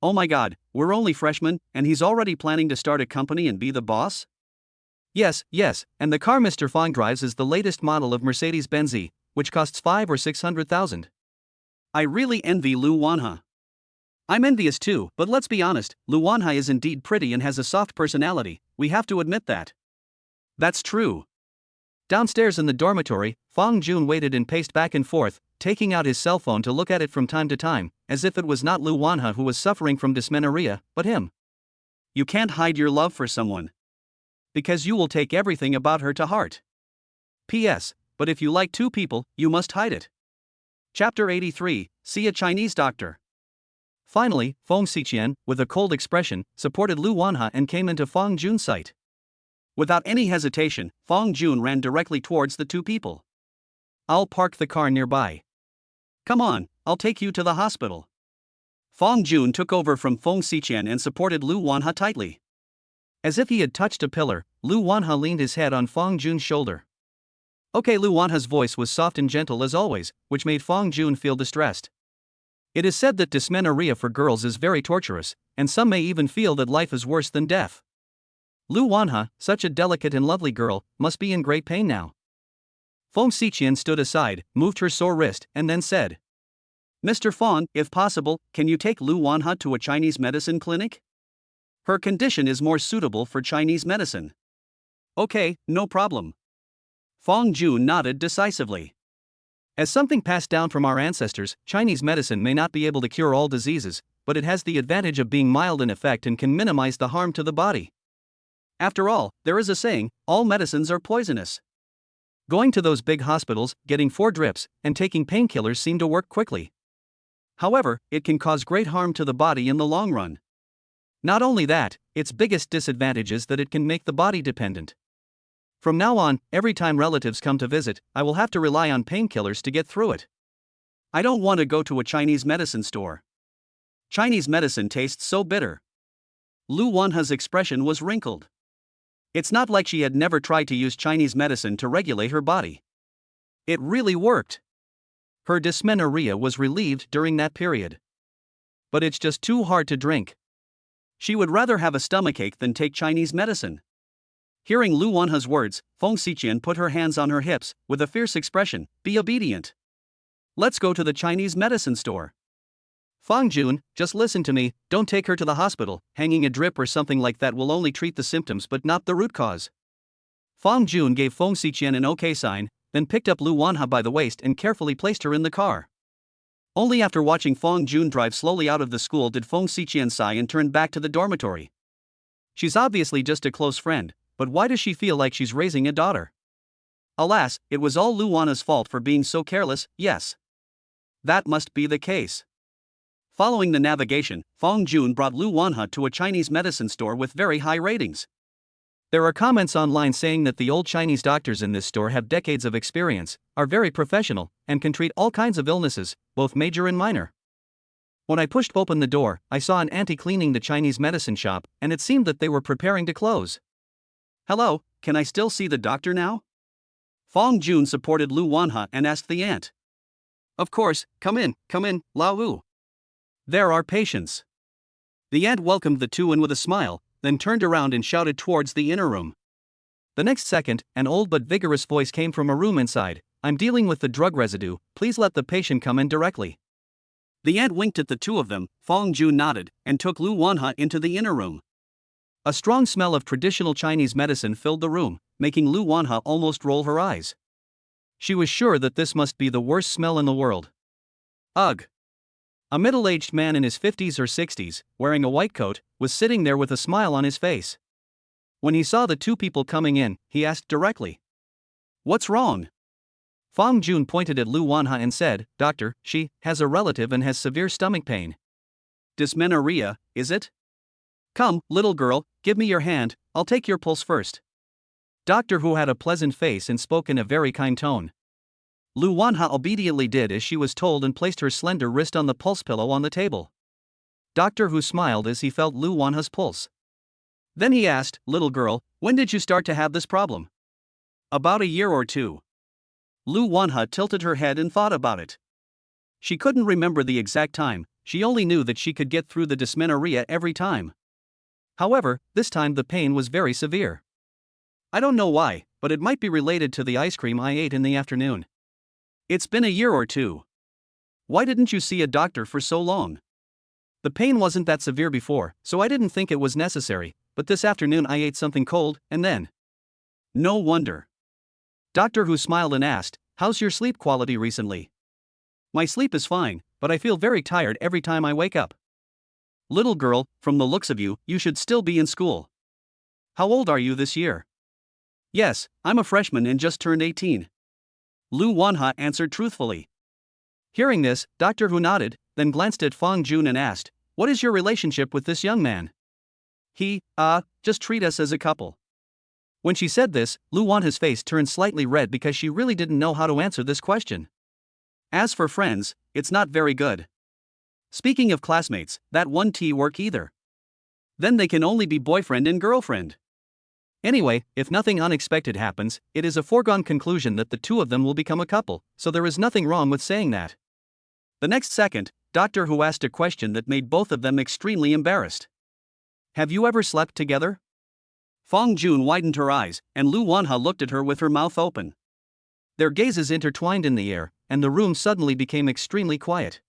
Oh my god, we're only freshmen, and he's already planning to start a company and be the boss? Yes, and the car Mr. Fong drives is the latest model of Mercedes-Benz, which costs 5 or 600,000. I really envy Lu Wanha. I'm envious too, but let's be honest, Lu Wanha is indeed pretty and has a soft personality, we have to admit that. That's true. Downstairs in the dormitory, Fong Jun waited and paced back and forth, taking out his cell phone to look at it from time to time, as if it was not Lu Wanha who was suffering from dysmenorrhea, but him. You can't hide your love for someone. Because you will take everything about her to heart. P.S. But if you like two people, you must hide it. Chapter 83, See a Chinese Doctor. Finally, Feng Xiqian, with a cold expression, supported Lu Wanha and came into Fong Jun's sight. Without any hesitation, Fong Jun ran directly towards the two people. I'll park the car nearby. Come on, I'll take you to the hospital. Fong Jun took over from Feng Xiqian and supported Lu Wanha tightly. As if he had touched a pillar, Lu Wanha leaned his head on Fong Jun's shoulder. Okay, Lu Wanha's voice was soft and gentle as always, which made Fong Jun feel distressed. It is said that dysmenorrhea for girls is very torturous, and some may even feel that life is worse than death. Lu Wanha, such a delicate and lovely girl, must be in great pain now. Feng Xiqian stood aside, moved her sore wrist, and then said, Mr. Feng, if possible, can you take Lu Wanha to a Chinese medicine clinic? Her condition is more suitable for Chinese medicine. Okay, no problem. Feng Jun nodded decisively. As something passed down from our ancestors, Chinese medicine may not be able to cure all diseases, but it has the advantage of being mild in effect and can minimize the harm to the body. After all, there is a saying, all medicines are poisonous. Going to those big hospitals, getting 4 drips, and taking painkillers seem to work quickly. However, it can cause great harm to the body in the long run. Not only that, its biggest disadvantage is that it can make the body dependent. From now on, every time relatives come to visit, I will have to rely on painkillers to get through it. I don't want to go to a Chinese medicine store. Chinese medicine tastes so bitter. Lu Wanha's expression was wrinkled. It's not like she had never tried to use Chinese medicine to regulate her body. It really worked. Her dysmenorrhea was relieved during that period. But it's just too hard to drink. She would rather have a stomachache than take Chinese medicine. Hearing Lu Wanha's words, Feng Xiqian put her hands on her hips, with a fierce expression, be obedient. Let's go to the Chinese medicine store. Feng Jun, just listen to me, don't take her to the hospital, hanging a drip or something like that will only treat the symptoms but not the root cause. Feng Jun gave Feng Xiqian an okay sign, then picked up Lu Wanha by the waist and carefully placed her in the car. Only after watching Feng Jun drive slowly out of the school did Feng Xiqian sigh and turn back to the dormitory. She's obviously just a close friend, but why does she feel like she's raising a daughter? Alas, it was all Lu Wanha's fault for being so careless, yes. That must be the case. Following the navigation, Feng Jun brought Lu Wanha to a Chinese medicine store with very high ratings. There are comments online saying that the old Chinese doctors in this store have decades of experience, are very professional, and can treat all kinds of illnesses, both major and minor. When I pushed open the door, I saw an auntie cleaning the Chinese medicine shop, and it seemed that they were preparing to close. Hello, can I still see the doctor now? Feng Jun supported Lu Wanha and asked the aunt. Of course, come in, Lao Wu. There are patients. The aunt welcomed the two in with a smile, then turned around and shouted towards the inner room. The next second, an old but vigorous voice came from a room inside. I'm dealing with the drug residue, please let the patient come in directly. The aunt winked at the two of them, Feng Jun nodded, and took Lu Wanha into the inner room. A strong smell of traditional Chinese medicine filled the room, making Lu Wanha almost roll her eyes. She was sure that this must be the worst smell in the world. Ugh! A middle-aged man in his 50s or 60s, wearing a white coat, was sitting there with a smile on his face. When he saw the two people coming in, he asked directly, What's wrong? Feng Jun pointed at Lu Wanha and said, Doctor, she has a relative and has severe stomach pain. Dysmenorrhea, is it? Come, little girl, give me your hand, I'll take your pulse first. Doctor Who had a pleasant face and spoke in a very kind tone. Lu Wanha obediently did as she was told and placed her slender wrist on the pulse pillow on the table. Doctor Who smiled as he felt Lu Wanha's pulse. Then he asked, Little girl, when did you start to have this problem? About a year or two. Lu Wanha tilted her head and thought about it. She couldn't remember the exact time, she only knew that she could get through the dysmenorrhea every time. However, this time the pain was very severe. I don't know why, but it might be related to the ice cream I ate in the afternoon. It's been a year or two. Why didn't you see a doctor for so long? The pain wasn't that severe before, so I didn't think it was necessary, but this afternoon I ate something cold, and then. No wonder. Doctor Who smiled and asked, How's your sleep quality recently? My sleep is fine, but I feel very tired every time I wake up. Little girl, from the looks of you, you should still be in school. How old are you this year? Yes, I'm a freshman and just turned 18. Lu Wanha answered truthfully. Hearing this, Doctor Who nodded, then glanced at Feng Jun and asked, What is your relationship with this young man? He, just treat us as a couple. When she said this, Lu Wanha's face turned slightly red because she really didn't know how to answer this question. As for friends, it's not very good. Speaking of classmates, that won't work either. Then they can only be boyfriend and girlfriend. Anyway, if nothing unexpected happens, it is a foregone conclusion that the two of them will become a couple, so there is nothing wrong with saying that. The next second, Doctor Who asked a question that made both of them extremely embarrassed. Have you ever slept together? Fong Jun widened her eyes, and Lu Wanha looked at her with her mouth open. Their gazes intertwined in the air, and the room suddenly became extremely quiet.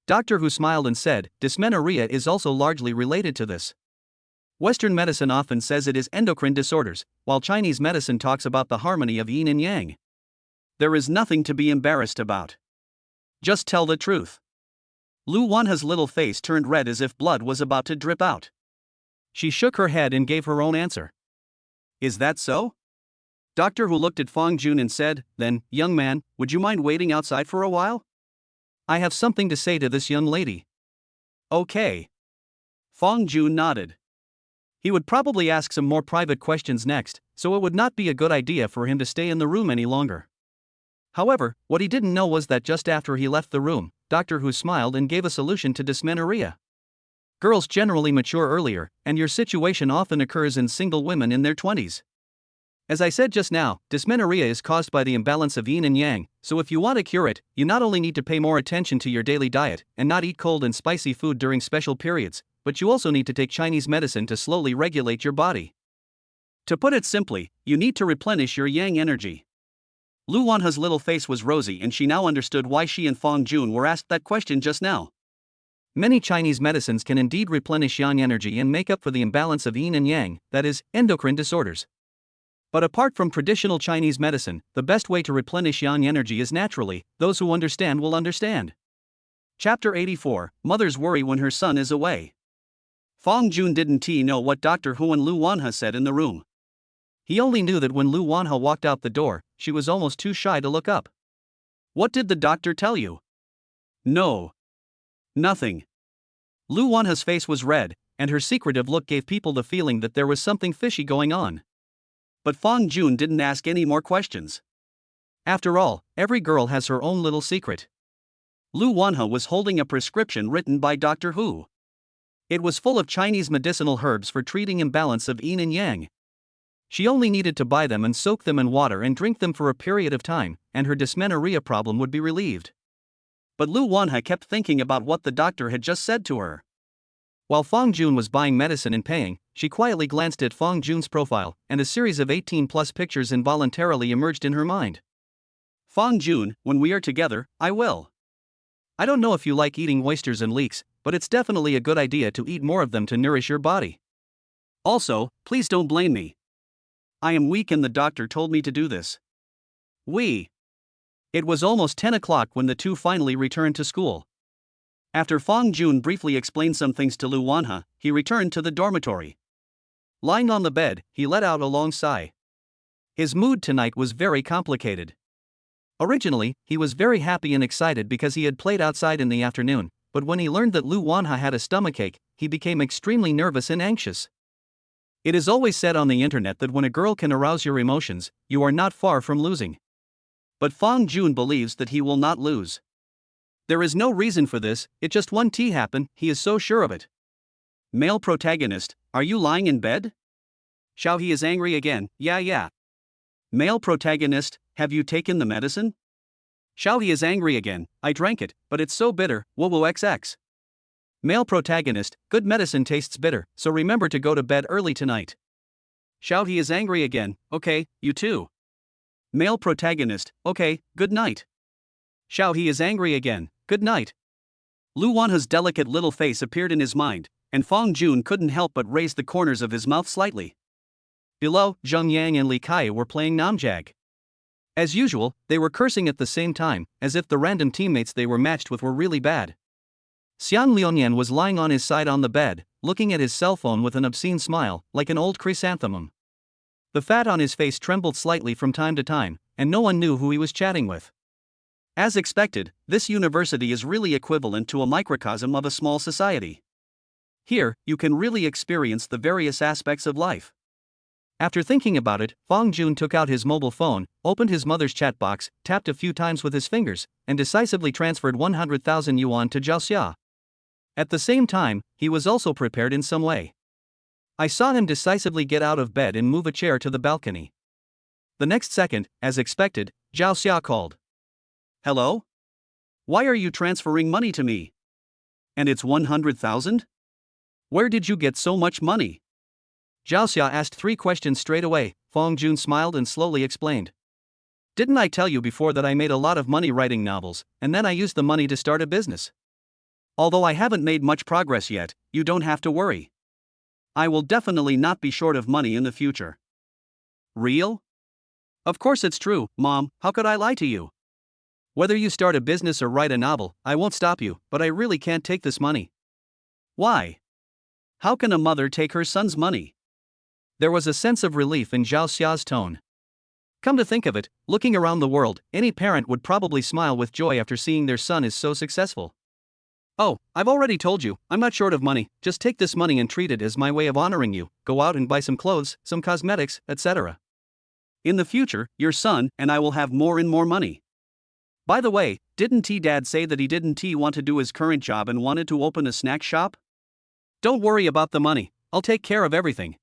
Doctor Who smiled and said, dysmenorrhea is also largely related to this. Western medicine often says it is endocrine disorders, while Chinese medicine talks about the harmony of yin and yang. There is nothing to be embarrassed about. Just tell the truth. Lu Wanha's little face turned red as if blood was about to drip out. She shook her head and gave her own answer. Is that so? Doctor Who looked at Fong Jun and said, then, young man, would you mind waiting outside for a while? I have something to say to this young lady. Okay. Fong Jun nodded. He would probably ask some more private questions next, so it would not be a good idea for him to stay in the room any longer. However, what he didn't know was that just after he left the room, Doctor Who smiled and gave a solution to dysmenorrhea. Girls generally mature earlier, and your situation often occurs in single women in their 20s. As I said just now, dysmenorrhea is caused by the imbalance of yin and yang, so if you want to cure it, you not only need to pay more attention to your daily diet and not eat cold and spicy food during special periods, but you also need to take Chinese medicine to slowly regulate your body. To put it simply, you need to replenish your yang energy. Lu Wanha's little face was rosy and she now understood why she and Fong Jun were asked that question just now. Many Chinese medicines can indeed replenish yang energy and make up for the imbalance of yin and yang, that is, endocrine disorders. But apart from traditional Chinese medicine, the best way to replenish yang energy is naturally, those who understand will understand. Chapter 84, Mother's Worry When Her Son Is Away. Fong Jun didn't know what Doctor Who and Lu Wanha said in the room. He only knew that when Lu Wanha walked out the door, she was almost too shy to look up. What did the doctor tell you? No. Nothing. Lu Wanha's face was red, and her secretive look gave people the feeling that there was something fishy going on. But Fong Jun didn't ask any more questions. After all, every girl has her own little secret. Lu Wanha was holding a prescription written by Doctor Who. It was full of Chinese medicinal herbs for treating imbalance of yin and yang. She only needed to buy them and soak them in water and drink them for a period of time, and her dysmenorrhea problem would be relieved. But Lu Wanha kept thinking about what the doctor had just said to her. While Fong Jun was buying medicine and paying, she quietly glanced at Fong Jun's profile, and a series of 18+ pictures involuntarily emerged in her mind. Fong Jun, when we are together, I will. I don't know if you like eating oysters and leeks, but it's definitely a good idea to eat more of them to nourish your body. Also, please don't blame me. I am weak and the doctor told me to do this. It was almost 10 o'clock when the two finally returned to school. After Fong Jun briefly explained some things to Lu Wanha, he returned to the dormitory. Lying on the bed, he let out a long sigh. His mood tonight was very complicated. Originally, he was very happy and excited because he had played outside in the afternoon, but when he learned that Lu Wanha had a stomachache, he became extremely nervous and anxious. It is always said on the internet that when a girl can arouse your emotions, you are not far from losing. But Fong Jun believes that he will not lose. There is no reason for this, it just won't happen, he is so sure of it. Male protagonist, are you lying in bed? Xiao he is angry again, yeah. Male protagonist, have you taken the medicine? Xiao he is angry again, I drank it, but it's so bitter, woo XX. Male protagonist, good medicine tastes bitter, so remember to go to bed early tonight. Xiao he is angry again, okay, you too. Male protagonist, okay, good night. Xiao he is angry again, good night. Lu Wanha's delicate little face appeared in his mind, and Fong Jun couldn't help but raise the corners of his mouth slightly. Below, Zheng Yang and Li Kai were playing Namjag. As usual, they were cursing at the same time, as if the random teammates they were matched with were really bad. Xiang Liuyan was lying on his side on the bed, looking at his cell phone with an obscene smile, like an old chrysanthemum. The fat on his face trembled slightly from time to time, and no one knew who he was chatting with. As expected, this university is really equivalent to a microcosm of a small society. Here, you can really experience the various aspects of life. After thinking about it, Fong Jun took out his mobile phone, opened his mother's chat box, tapped a few times with his fingers, and decisively transferred 100,000 yuan to Zhao Xia. At the same time, he was also prepared in some way. I saw him decisively get out of bed and move a chair to the balcony. The next second, as expected, Zhao Xia called. Hello? Why are you transferring money to me? And it's 100,000? Where did you get so much money? Zhao Xia asked 3 questions straight away. Fong Jun smiled and slowly explained. Didn't I tell you before that I made a lot of money writing novels, and then I used the money to start a business? Although I haven't made much progress yet, you don't have to worry. I will definitely not be short of money in the future. Real? Of course it's true, Mom, how could I lie to you? Whether you start a business or write a novel, I won't stop you, but I really can't take this money. Why? How can a mother take her son's money? There was a sense of relief in Zhao Xia's tone. Come to think of it, looking around the world, any parent would probably smile with joy after seeing their son is so successful. Oh, I've already told you, I'm not short of money, just take this money and treat it as my way of honoring you, go out and buy some clothes, some cosmetics, etc. In the future, your son and I will have more and more money. By the way, didn't Dad say that he didn't want to do his current job and wanted to open a snack shop? Don't worry about the money, I'll take care of everything.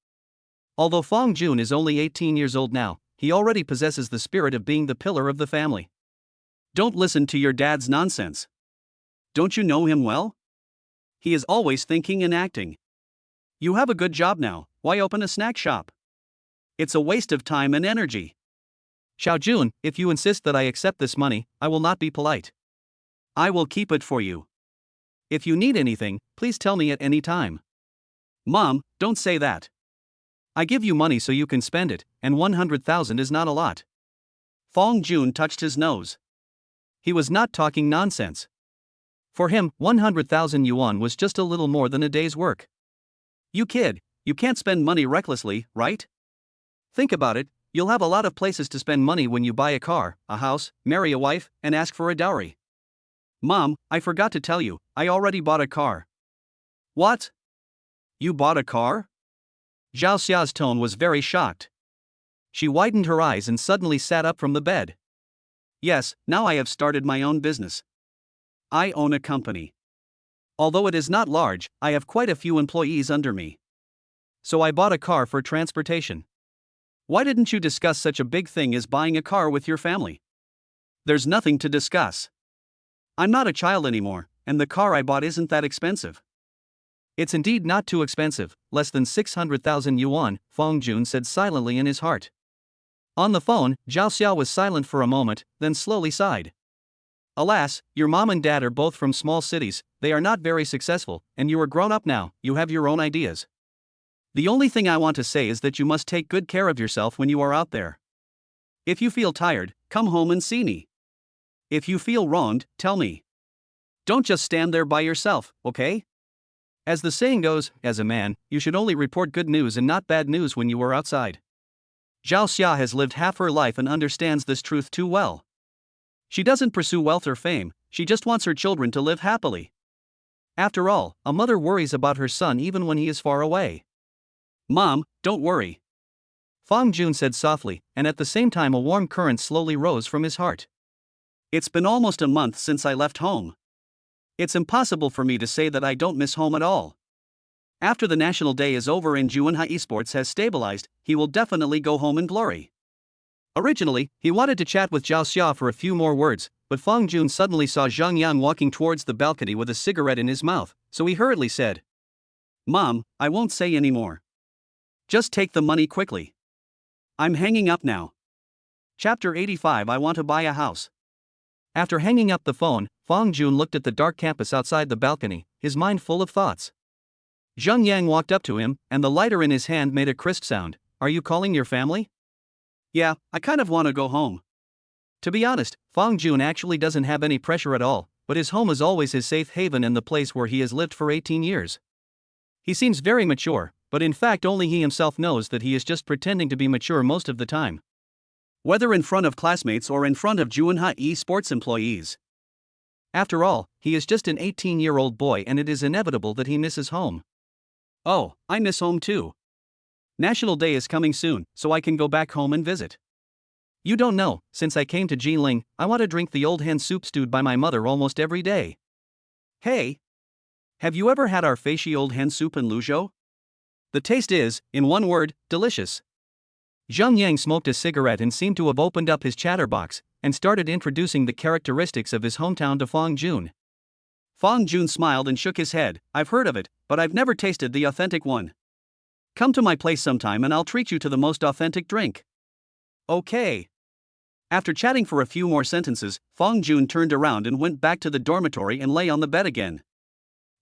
Although Fong Jun is only 18 years old now, he already possesses the spirit of being the pillar of the family. Don't listen to your dad's nonsense. Don't you know him well? He is always thinking and acting. You have a good job now, why open a snack shop? It's a waste of time and energy. Xiao Jun, if you insist that I accept this money, I will not be polite. I will keep it for you. If you need anything, please tell me at any time. Mom, don't say that. I give you money so you can spend it, and 100,000 is not a lot. Fong Jun touched his nose. He was not talking nonsense. For him, 100,000 yuan was just a little more than a day's work. You kid, you can't spend money recklessly, right? Think about it, you'll have a lot of places to spend money when you buy a car, a house, marry a wife, and ask for a dowry. Mom, I forgot to tell you, I already bought a car. What? You bought a car? Zhao Xia's tone was very shocked. She widened her eyes and suddenly sat up from the bed. Yes, now I have started my own business. I own a company. Although it is not large, I have quite a few employees under me. So I bought a car for transportation. Why didn't you discuss such a big thing as buying a car with your family? There's nothing to discuss. I'm not a child anymore, and the car I bought isn't that expensive. It's indeed not too expensive, less than 600,000 yuan, Fong Jun said silently in his heart. On the phone, Zhao Xia was silent for a moment, then slowly sighed. Alas, your mom and dad are both from small cities, they are not very successful, and you are grown up now, you have your own ideas. The only thing I want to say is that you must take good care of yourself when you are out there. If you feel tired, come home and see me. If you feel wronged, tell me. Don't just stand there by yourself, okay? As the saying goes, as a man, you should only report good news and not bad news when you are outside. Zhao Xia has lived half her life and understands this truth too well. She doesn't pursue wealth or fame, she just wants her children to live happily. After all, a mother worries about her son even when he is far away. Mom, don't worry. Fong Jun said softly, and at the same time a warm current slowly rose from his heart. It's been almost a month since I left home. It's impossible for me to say that I don't miss home at all. After the National Day is over and Juanhai Esports has stabilized, he will definitely go home in glory. Originally, he wanted to chat with Zhao Xia for a few more words, but Fong Jun suddenly saw Zhang Yang walking towards the balcony with a cigarette in his mouth, so he hurriedly said, Mom, I won't say any more. Just take the money quickly. I'm hanging up now. Chapter 85 I want to buy a house. After hanging up the phone, Fong Jun looked at the dark campus outside the balcony, his mind full of thoughts. Zhang Yang walked up to him, and the lighter in his hand made a crisp sound. Are you calling your family? Yeah, I kind of want to go home. To be honest, Fong Jun actually doesn't have any pressure at all, but his home is always his safe haven and the place where he has lived for 18 years. He seems very mature, but in fact only he himself knows that he is just pretending to be mature most of the time. Whether in front of classmates or in front of Juanhai Esports employees. After all, he is just an 18-year-old boy and it is inevitable that he misses home. Oh, I miss home too. National Day is coming soon, so I can go back home and visit. You don't know, since I came to Jinling, I want to drink the old hen soup stewed by my mother almost every day. Hey! Have you ever had our fishy old hen soup in Luzhou? The taste is, in one word, delicious. Zhang Yang smoked a cigarette and seemed to have opened up his chatterbox, and started introducing the characteristics of his hometown to Fong Jun. Fong Jun smiled and shook his head. I've heard of it, but I've never tasted the authentic one. Come to my place sometime and I'll treat you to the most authentic drink. Okay. After chatting for a few more sentences, Fong Jun turned around and went back to the dormitory and lay on the bed again.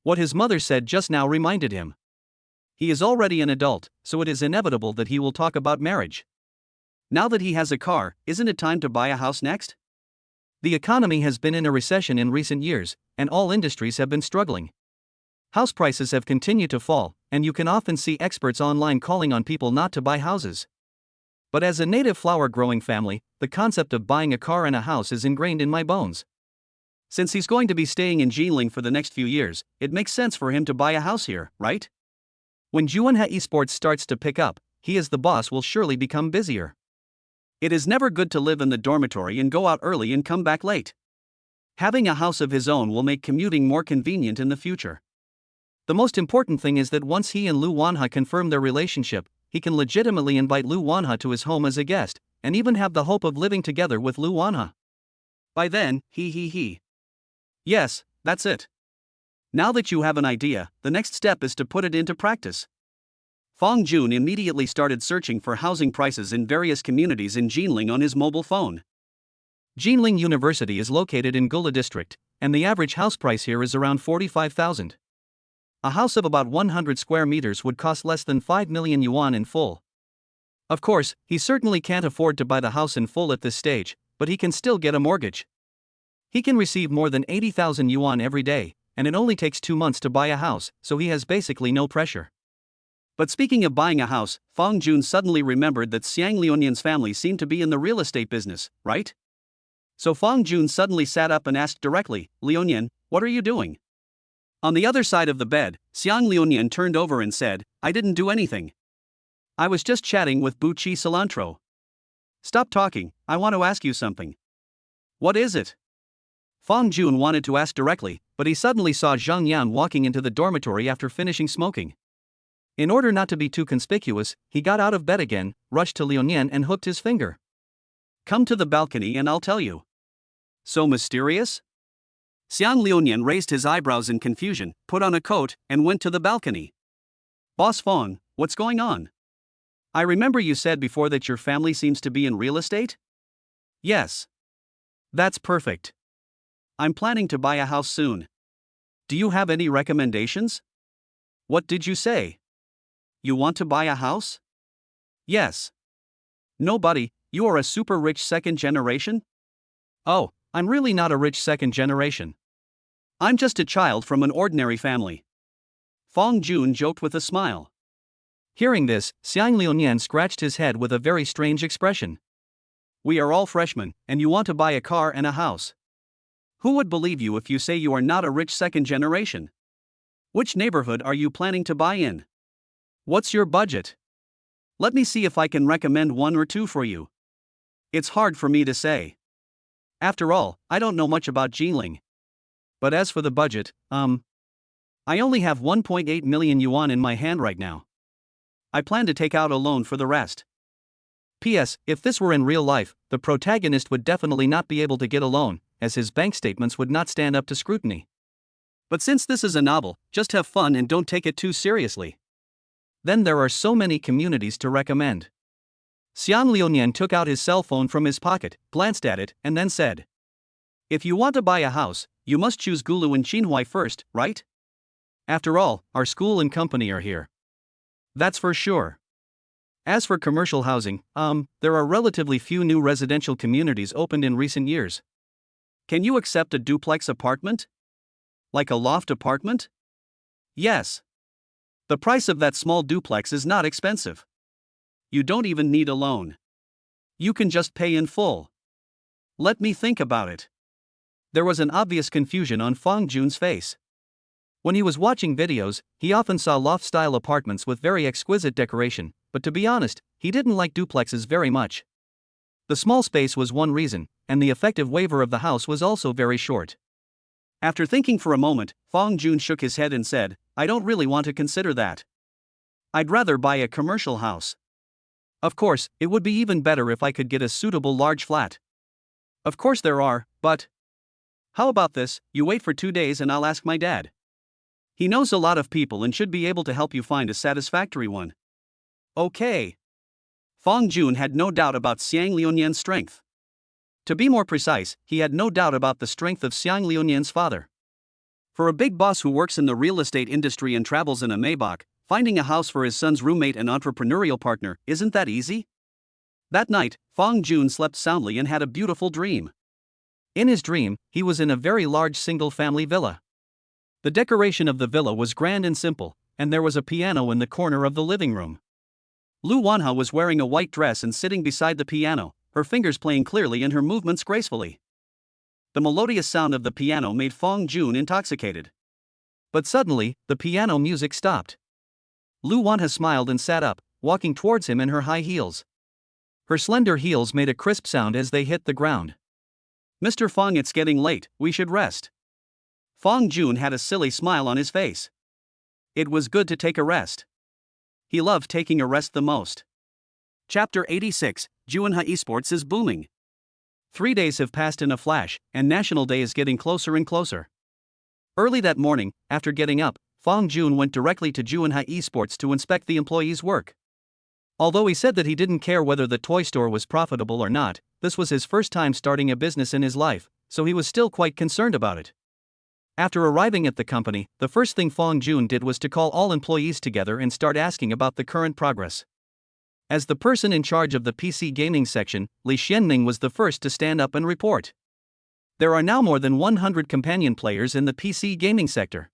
What his mother said just now reminded him. He is already an adult, so it is inevitable that he will talk about marriage. Now that he has a car, isn't it time to buy a house next? The economy has been in a recession in recent years, and all industries have been struggling. House prices have continued to fall, and you can often see experts online calling on people not to buy houses. But as a native flower-growing family, the concept of buying a car and a house is ingrained in my bones. Since he's going to be staying in Jinling for the next few years, it makes sense for him to buy a house here, right? When Juanha Esports starts to pick up, he as the boss will surely become busier. It is never good to live in the dormitory and go out early and come back late. Having a house of his own will make commuting more convenient in the future. The most important thing is that once he and Lu Wanha confirm their relationship, he can legitimately invite Lu Wanha to his home as a guest, and even have the hope of living together with Lu Wanha. By then, he. Yes, that's it. Now that you have an idea, the next step is to put it into practice. Fong Jun immediately started searching for housing prices in various communities in Jinling on his mobile phone. Jinling University is located in Gula district, and the average house price here is around 45,000. A house of about 100 square meters would cost less than 5 million yuan in full. Of course, he certainly can't afford to buy the house in full at this stage, but he can still get a mortgage. He can receive more than 80,000 yuan every day, and it only takes 2 months to buy a house, so he has basically no pressure. But speaking of buying a house, Fong Jun suddenly remembered that Xiang Liunian's family seemed to be in the real estate business, right? So Fong Jun suddenly sat up and asked directly, Liunian, what are you doing? On the other side of the bed, Xiang Liunian turned over and said, I didn't do anything. I was just chatting with Bu Chi Cilantro. Stop talking, I want to ask you something. What is it? Fong Jun wanted to ask directly, but he suddenly saw Zhang Yan walking into the dormitory after finishing smoking. In order not to be too conspicuous, he got out of bed again, rushed to Liunian and hooked his finger. Come to the balcony and I'll tell you. So mysterious? Xiang Liunian raised his eyebrows in confusion, put on a coat, and went to the balcony. Boss Fong, what's going on? I remember you said before that your family seems to be in real estate? Yes. That's perfect. I'm planning to buy a house soon. Do you have any recommendations? What did you say? You want to buy a house? Yes. Nobody, you are a super rich second generation? Oh, I'm really not a rich second generation. I'm just a child from an ordinary family. Fong Jun joked with a smile. Hearing this, Xiang Liunian scratched his head with a very strange expression. We are all freshmen, and you want to buy a car and a house. Who would believe you if you say you are not a rich second generation? Which neighborhood are you planning to buy in? What's your budget? Let me see if I can recommend one or two for you. It's hard for me to say. After all, I don't know much about Jinling. But as for the budget, I only have 1.8 million yuan in my hand right now. I plan to take out a loan for the rest. P.S. If this were in real life, the protagonist would definitely not be able to get a loan, as his bank statements would not stand up to scrutiny. But since this is a novel, just have fun and don't take it too seriously. Then there are so many communities to recommend. Xiang Liunian took out his cell phone from his pocket, glanced at it, and then said, If you want to buy a house, you must choose Gulu and Qinhuai first, right? After all, our school and company are here. That's for sure. As for commercial housing, there are relatively few new residential communities opened in recent years. Can you accept a duplex apartment? Like a loft apartment? Yes. The price of that small duplex is not expensive. You don't even need a loan. You can just pay in full. Let me think about it. There was an obvious confusion on Fong Jun's face. When he was watching videos, he often saw loft-style apartments with very exquisite decoration, but to be honest, he didn't like duplexes very much. The small space was one reason, and the effective waiver of the house was also very short. After thinking for a moment, Fong Jun shook his head and said, I don't really want to consider that. I'd rather buy a commercial house. Of course, it would be even better if I could get a suitable large flat. Of course there are, but How about this, you wait for 2 days and I'll ask my dad. He knows a lot of people and should be able to help you find a satisfactory one. Okay. Fong Jun had no doubt about Xiang Liunian's strength. To be more precise, he had no doubt about the strength of Xiang Liunian's father. For a big boss who works in the real estate industry and travels in a Maybach, finding a house for his son's roommate and entrepreneurial partner isn't that easy? That night, Fong Jun slept soundly and had a beautiful dream. In his dream, he was in a very large single-family villa. The decoration of the villa was grand and simple, and there was a piano in the corner of the living room. Lu Wanha was wearing a white dress and sitting beside the piano, her fingers playing clearly and her movements gracefully. The melodious sound of the piano made Fong Jun intoxicated. But suddenly, the piano music stopped. Lu Wanha smiled and sat up, walking towards him in her high heels. Her slender heels made a crisp sound as they hit the ground. "Mr. Fong, it's getting late, we should rest." Fong Jun had a silly smile on his face. It was good to take a rest. He loved taking a rest the most. Chapter 86, Juanha Esports is booming. 3 days have passed in a flash, and National Day is getting closer and closer. Early that morning, after getting up, Fong Jun went directly to Juanha Esports to inspect the employees' work. Although he said that he didn't care whether the toy store was profitable or not, this was his first time starting a business in his life, so he was still quite concerned about it. After arriving at the company, the first thing Fong Jun did was to call all employees together and start asking about the current progress. As the person in charge of the PC gaming section, Li Xianming was the first to stand up and report. There are now more than 100 companion players in the PC gaming sector.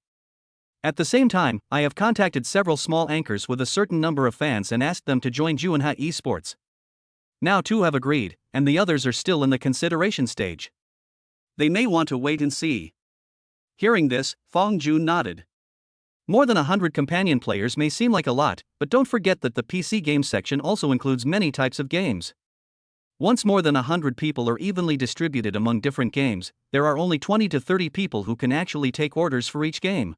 At the same time, I have contacted several small anchors with a certain number of fans and asked them to join Juanha Esports. Now 2 have agreed, and the others are still in the consideration stage. They may want to wait and see. Hearing this, Fong Jun nodded. More than 100 companion players may seem like a lot, but don't forget that the PC game section also includes many types of games. Once more than 100 people are evenly distributed among different games, there are only 20 to 30 people who can actually take orders for each game.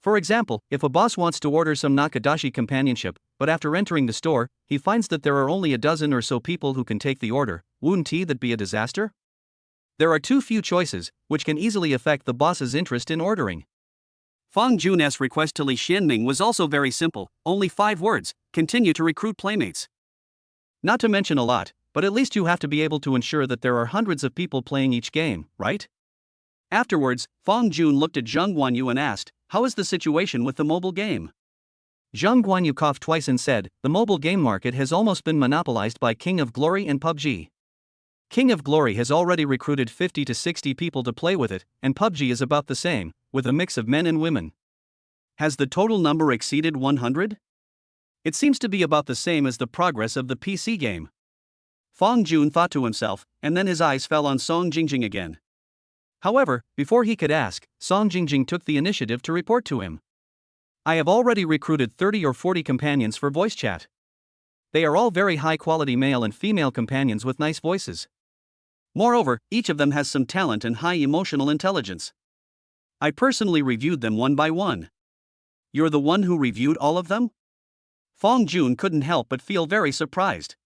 For example, if a boss wants to order some Nakadashi companionship, but after entering the store, he finds that there are only a dozen or so people who can take the order, wouldn't that be a disaster? There are too few choices, which can easily affect the boss's interest in ordering. Fong Jun's request to Li Xianming was also very simple, only 5 words: continue to recruit playmates. Not to mention a lot, but at least you have to be able to ensure that there are hundreds of people playing each game, right? Afterwards, Fong Jun looked at Zheng Guanyu and asked, "How is the situation with the mobile game?" Zheng Guanyu coughed twice and said, "The mobile game market has almost been monopolized by King of Glory and PUBG. King of Glory has already recruited 50 to 60 people to play with it, and PUBG is about the same, with a mix of men and women. Has the total number exceeded 100? It seems to be about the same as the progress of the PC game." Fong Jun thought to himself, and then his eyes fell on Song Jingjing again. However, before he could ask, Song Jingjing took the initiative to report to him. "I have already recruited 30 or 40 companions for voice chat. They are all very high-quality male and female companions with nice voices. Moreover, each of them has some talent and high emotional intelligence. I personally reviewed them one by one." "You're the one who reviewed all of them?" Fong Jun couldn't help but feel very surprised.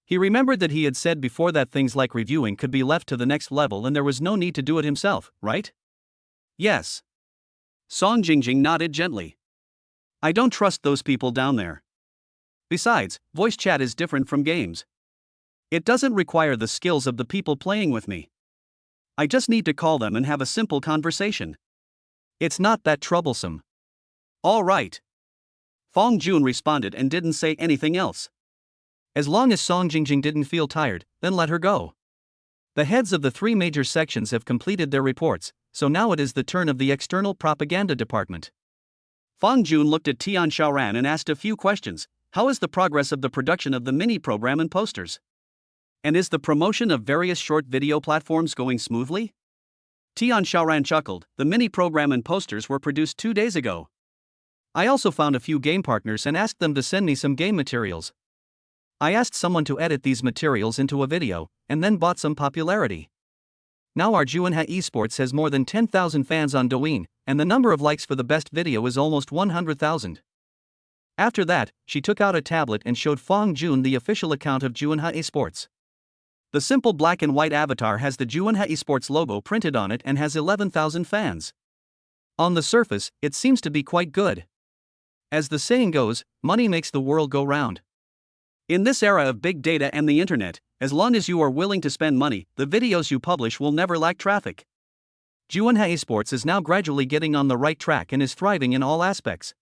He remembered that he had said before that things like reviewing could be left to the next level and there was no need to do it himself, right? "Yes." Song Jingjing nodded gently. "I don't trust those people down there. Besides, voice chat is different from games. It doesn't require the skills of the people playing with me. I just need to call them and have a simple conversation. It's not that troublesome." "All right." Fong Jun responded and didn't say anything else. As long as Song Jingjing didn't feel tired, then let her go. The heads of the 3 major sections have completed their reports, so now it is the turn of the external propaganda department. Fong Jun looked at Tian Xiaoran and asked a few questions. How is the progress of the production of the mini-program and posters? And is the promotion of various short video platforms going smoothly? Tian Xiaoran chuckled. "The mini-program and posters were produced 2 days ago. I also found a few game partners and asked them to send me some game materials. I asked someone to edit these materials into a video, and then bought some popularity. Now our Juanha Esports has more than 10,000 fans on Douyin, and the number of likes for the best video is almost 100,000. After that, she took out a tablet and showed Fong Jun the official account of Juanha Esports. The simple black and white avatar has the Yuan Esports logo printed on it and has 11,000 fans. On the surface, it seems to be quite good. As the saying goes, money makes the world go round. In this era of big data and the internet, as long as you are willing to spend money, the videos you publish will never lack traffic. Yuan Esports is now gradually getting on the right track and is thriving in all aspects.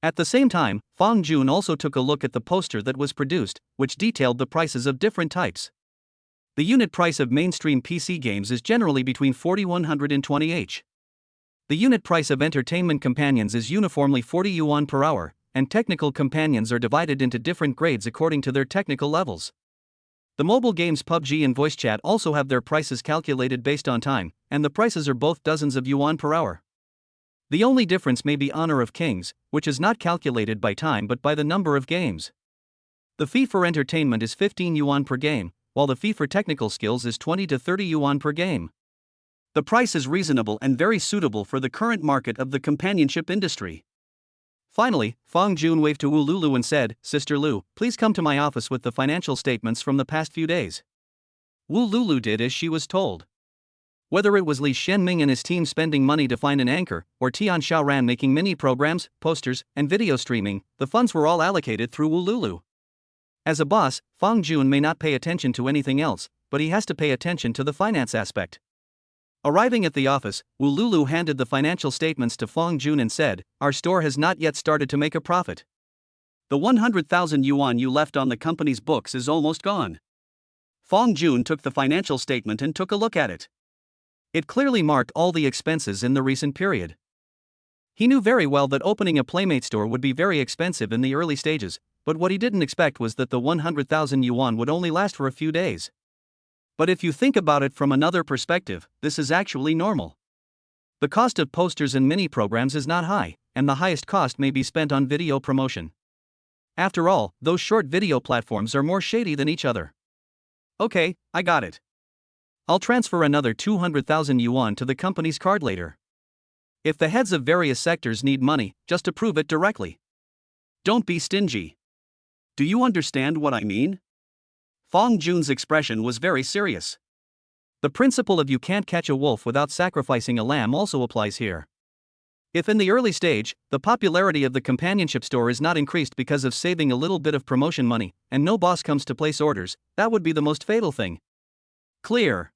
At the same time, Fong Jun also took a look at the poster that was produced, which detailed the prices of different types. The unit price of mainstream PC games is generally between 4120 H. The unit price of entertainment companions is uniformly 40 yuan per hour, and technical companions are divided into different grades according to their technical levels. The mobile games PUBG and voice chat also have their prices calculated based on time, and the prices are both dozens of yuan per hour. The only difference may be Honor of Kings, which is not calculated by time but by the number of games. The fee for entertainment is 15 yuan per game, while the fee for technical skills is 20 to 30 yuan per game. The price is reasonable and very suitable for the current market of the companionship industry. Finally, Fong Jun waved to Wu Lulu and said, "Sister Lu, please come to my office with the financial statements from the past few days." Wu Lulu did as she was told. Whether it was Li Shenming and his team spending money to find an anchor, or Tian Xiaoran making mini-programs, posters, and video streaming, the funds were all allocated through Wu Lulu. As a boss, Fong Jun may not pay attention to anything else, but he has to pay attention to the finance aspect. Arriving at the office, Wu Lulu handed the financial statements to Fong Jun and said, "Our store has not yet started to make a profit. The 100,000 yuan you left on the company's books is almost gone." Fong Jun took the financial statement and took a look at it. It clearly marked all the expenses in the recent period. He knew very well that opening a Playmate store would be very expensive in the early stages, but what he didn't expect was that the 100,000 yuan would only last for a few days. But if you think about it from another perspective, this is actually normal. The cost of posters and mini-programs is not high, and the highest cost may be spent on video promotion. After all, those short video platforms are more shady than each other. Okay, I got it. I'll transfer another 200,000 yuan to the company's card later. If the heads of various sectors need money, just approve it directly. Don't be stingy. Do you understand what I mean? Fong Jun's expression was very serious. The principle of you can't catch a wolf without sacrificing a lamb also applies here. If in the early stage, the popularity of the companionship store is not increased because of saving a little bit of promotion money, and no boss comes to place orders, that would be the most fatal thing. Clear.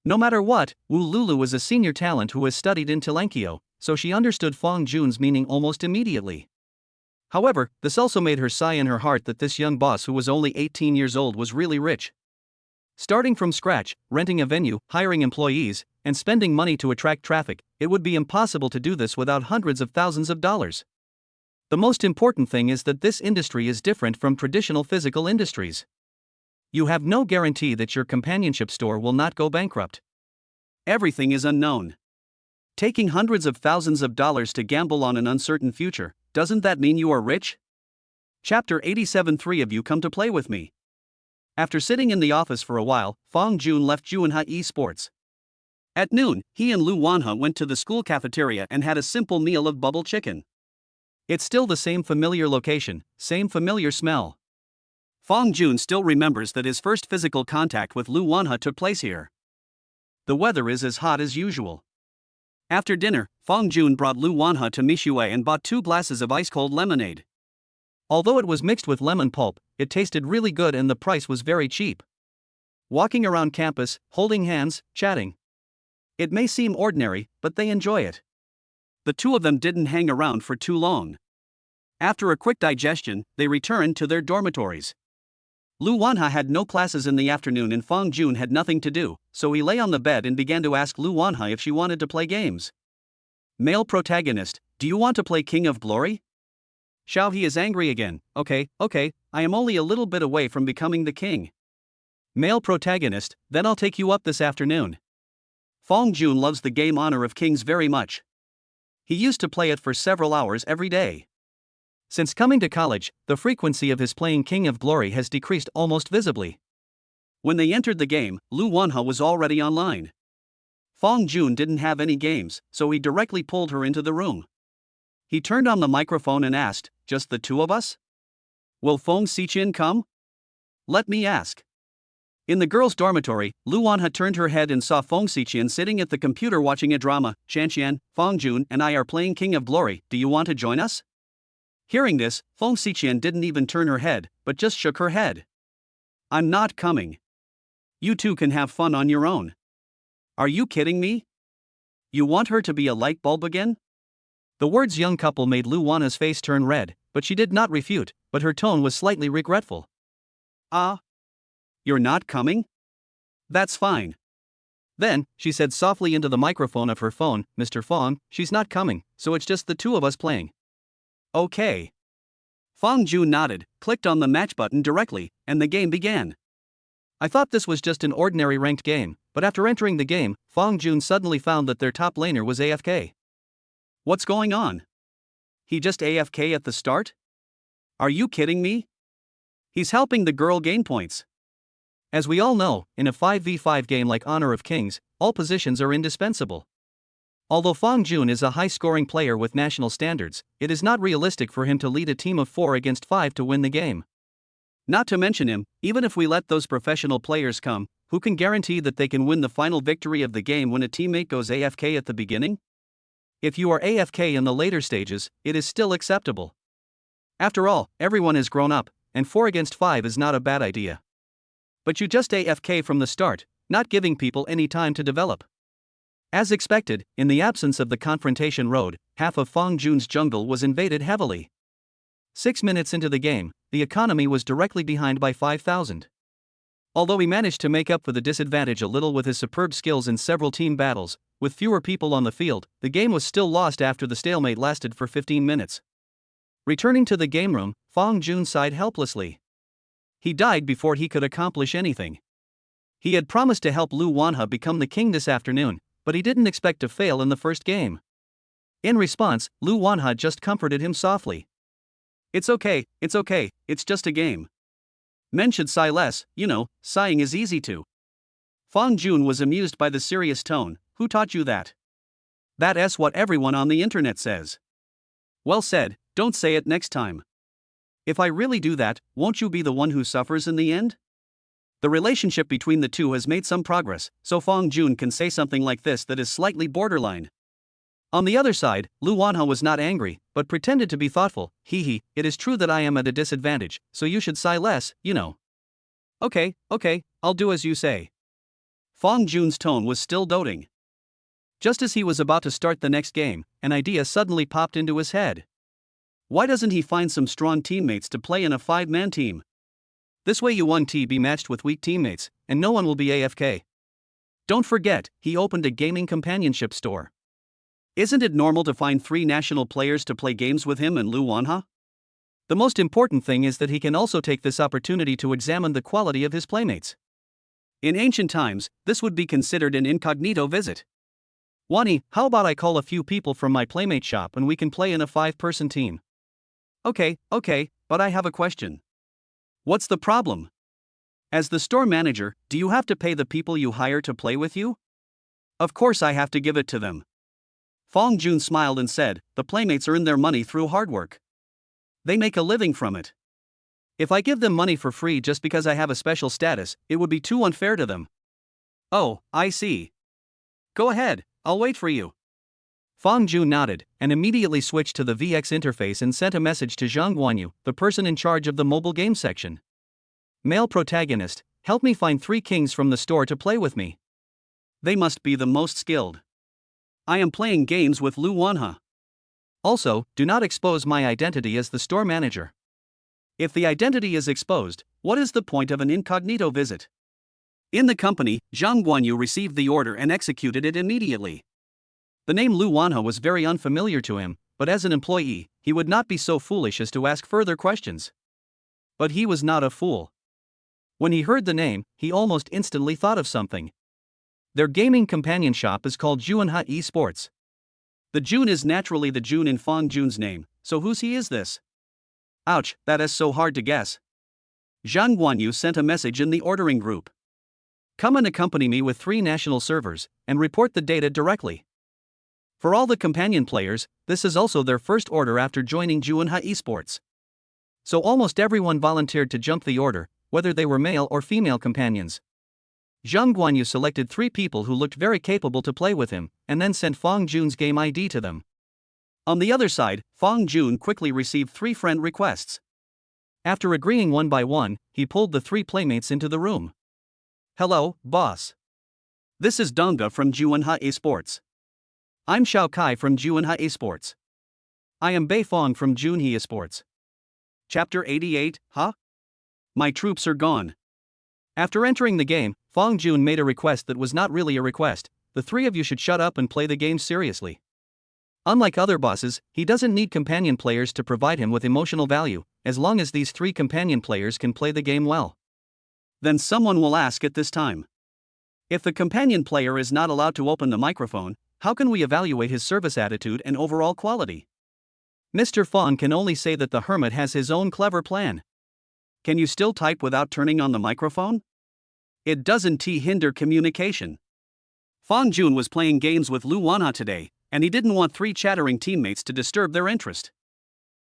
No matter what, Wu Lulu is a senior talent who has studied in Telenkio, so she understood Fong Jun's meaning almost immediately. However, this also made her sigh in her heart that this young boss who was only 18 years old was really rich. Starting from scratch, renting a venue, hiring employees, and spending money to attract traffic, it would be impossible to do this without hundreds of thousands of dollars. The most important thing is that this industry is different from traditional physical industries. You have no guarantee that your companionship store will not go bankrupt. Everything is unknown. Taking hundreds of thousands of dollars to gamble on an uncertain future, doesn't that mean you are rich? Chapter 87. Three of you come to play with me. After sitting in the office for a while, Fong Jun left Yuan Esports. At noon, he and Lu Wanhe went to the school cafeteria and had a simple meal of bubble chicken. It's still the same familiar location, same familiar smell. Fong Jun still remembers that his first physical contact with Lu Wanhe took place here. The weather is as hot as usual. After dinner, Fong Jun brought Lu Wanhe to Mishue and bought 2 glasses of ice-cold lemonade. Although it was mixed with lemon pulp, it tasted really good and the price was very cheap. Walking around campus, holding hands, chatting. It may seem ordinary, but they enjoy it. The two of them didn't hang around for too long. After a quick digestion, they returned to their dormitories. Lu Wanhe had no classes in the afternoon and Fong Jun had nothing to do, so he lay on the bed and began to ask Lu Wanhe if she wanted to play games. Male protagonist, do you want to play King of Glory? Xiao He is angry again. Okay, I am only a little bit away from becoming the king. Male protagonist, then I'll take you up this afternoon. Fong Jun loves the game Honor of Kings very much. He used to play it for several hours every day. Since coming to college, the frequency of his playing King of Glory has decreased almost visibly. When they entered the game, Lu Wanhe was already online. Fong Jun didn't have any games, so he directly pulled her into the room. He turned on the microphone and asked, "Just the two of us? Will Fong Xichin come?" "Let me ask." In the girls' dormitory, Lu Wanha turned her head and saw Feng Xiqian sitting at the computer watching a drama. Qian, Feng Jun and I are playing King of Glory, do you want to join us? Hearing this, Feng Xiqian didn't even turn her head, but just shook her head. I'm not coming. You two can have fun on your own. Are you kidding me? You want her to be a light bulb again? The words young couple made Lu Wanha's face turn red, but she did not refute, but her tone was slightly regretful. You're not coming? That's fine. Then, she said softly into the microphone of her phone, Mr. Fong, she's not coming, so it's just the two of us playing. Okay. Fong Jun nodded, clicked on the match button directly, and the game began. I thought this was just an ordinary ranked game, but after entering the game, Fong Jun suddenly found that their top laner was AFK. What's going on? He just AFK at the start? Are you kidding me? He's helping the girl gain points. As we all know, in a 5v5 game like Honor of Kings, all positions are indispensable. Although Fong Jun is a high-scoring player with national standards, it is not realistic for him to lead a team of 4 against 5 to win the game. Not to mention him, even if we let those professional players come, who can guarantee that they can win the final victory of the game when a teammate goes AFK at the beginning? If you are AFK in the later stages, it is still acceptable. After all, everyone is grown up, and 4 against 5 is not a bad idea. But you just AFK from the start, not giving people any time to develop. As expected, in the absence of the confrontation road, half of Fong Jun's jungle was invaded heavily. 6 minutes into the game, the economy was directly behind by 5,000. Although he managed to make up for the disadvantage a little with his superb skills in several team battles, with fewer people on the field, the game was still lost after the stalemate lasted for 15 minutes. Returning to the game room, Fong Jun sighed helplessly. He died before he could accomplish anything. He had promised to help Lu Wanha become the king this afternoon, but he didn't expect to fail in the first game. In response, Lu Wanha just comforted him softly. It's okay, it's just a game. Men should sigh less, sighing is easy to. Fong Jun was amused by the serious tone. Who taught you that? That's what everyone on the internet says. Well said, don't say it next time. If I really do that, won't you be the one who suffers in the end? The relationship between the two has made some progress, so Fong Jun can say something like this that is slightly borderline. On the other side, Lu Wanha was not angry, but pretended to be thoughtful. It is true that I am at a disadvantage, so you should sigh less, Okay, I'll do as you say. Fong Jun's tone was still doting. Just as he was about to start the next game, an idea suddenly popped into his head. Why doesn't he find some strong teammates to play in a 5-man team? This way you won't be matched with weak teammates, and no one will be AFK. Don't forget, he opened a gaming companionship store. Isn't it normal to find 3 national players to play games with him and Lu Wanha? The most important thing is that he can also take this opportunity to examine the quality of his playmates. In ancient times, this would be considered an incognito visit. Wani, how about I call a few people from my playmate shop and we can play in a 5-person team? Okay, but I have a question. What's the problem? As the store manager, do you have to pay the people you hire to play with you? Of course I have to give it to them. Fong Jun smiled and said, the playmates earn their money through hard work. They make a living from it. If I give them money for free just because I have a special status, it would be too unfair to them. Oh, I see. Go ahead, I'll wait for you. Fong Jun nodded, and immediately switched to the VX interface and sent a message to Zhang Guanyu, the person in charge of the mobile game section. Male protagonist, help me find 3 kings from the store to play with me. They must be the most skilled. I am playing games with Lu Wanha. Also, do not expose my identity as the store manager. If the identity is exposed, what is the point of an incognito visit? In the company, Zhang Guanyu received the order and executed it immediately. The name Lu Wanha was very unfamiliar to him, but as an employee, he would not be so foolish as to ask further questions. But he was not a fool. When he heard the name, he almost instantly thought of something. Their gaming companion shop is called Yuanha Esports. The Jun is naturally the Jun in Fong Jun's name, so whose he is this? Ouch, that is so hard to guess. Zhang Guanyu sent a message in the ordering group. Come and accompany me with 3 national servers, and report the data directly. For all the companion players, this is also their first order after joining Yuanha Esports. So almost everyone volunteered to jump the order, whether they were male or female companions. Zhang Guanyu selected 3 people who looked very capable to play with him, and then sent Fang Jun's game ID to them. On the other side, Fang Jun quickly received 3 friend requests. After agreeing one by one, he pulled the 3 playmates into the room. "Hello, boss. This is Donga from Juanha Esports. I'm Xiao Kai from Juanha Esports. I am Bei Fong from Junhe Esports." Chapter 88, Huh? My troops are gone. After entering the game, Fang Jun made a request that was not really a request. The 3 of you should shut up and play the game seriously. Unlike other bosses, he doesn't need companion players to provide him with emotional value, as long as these 3 companion players can play the game well. Then someone will ask at this time. If the companion player is not allowed to open the microphone, how can we evaluate his service attitude and overall quality? Mr. Fong can only say that the hermit has his own clever plan. Can you still type without turning on the microphone? It doesn't hinder communication. Fang Jun was playing games with Lu Wanha today, and he didn't want 3 chattering teammates to disturb their interest.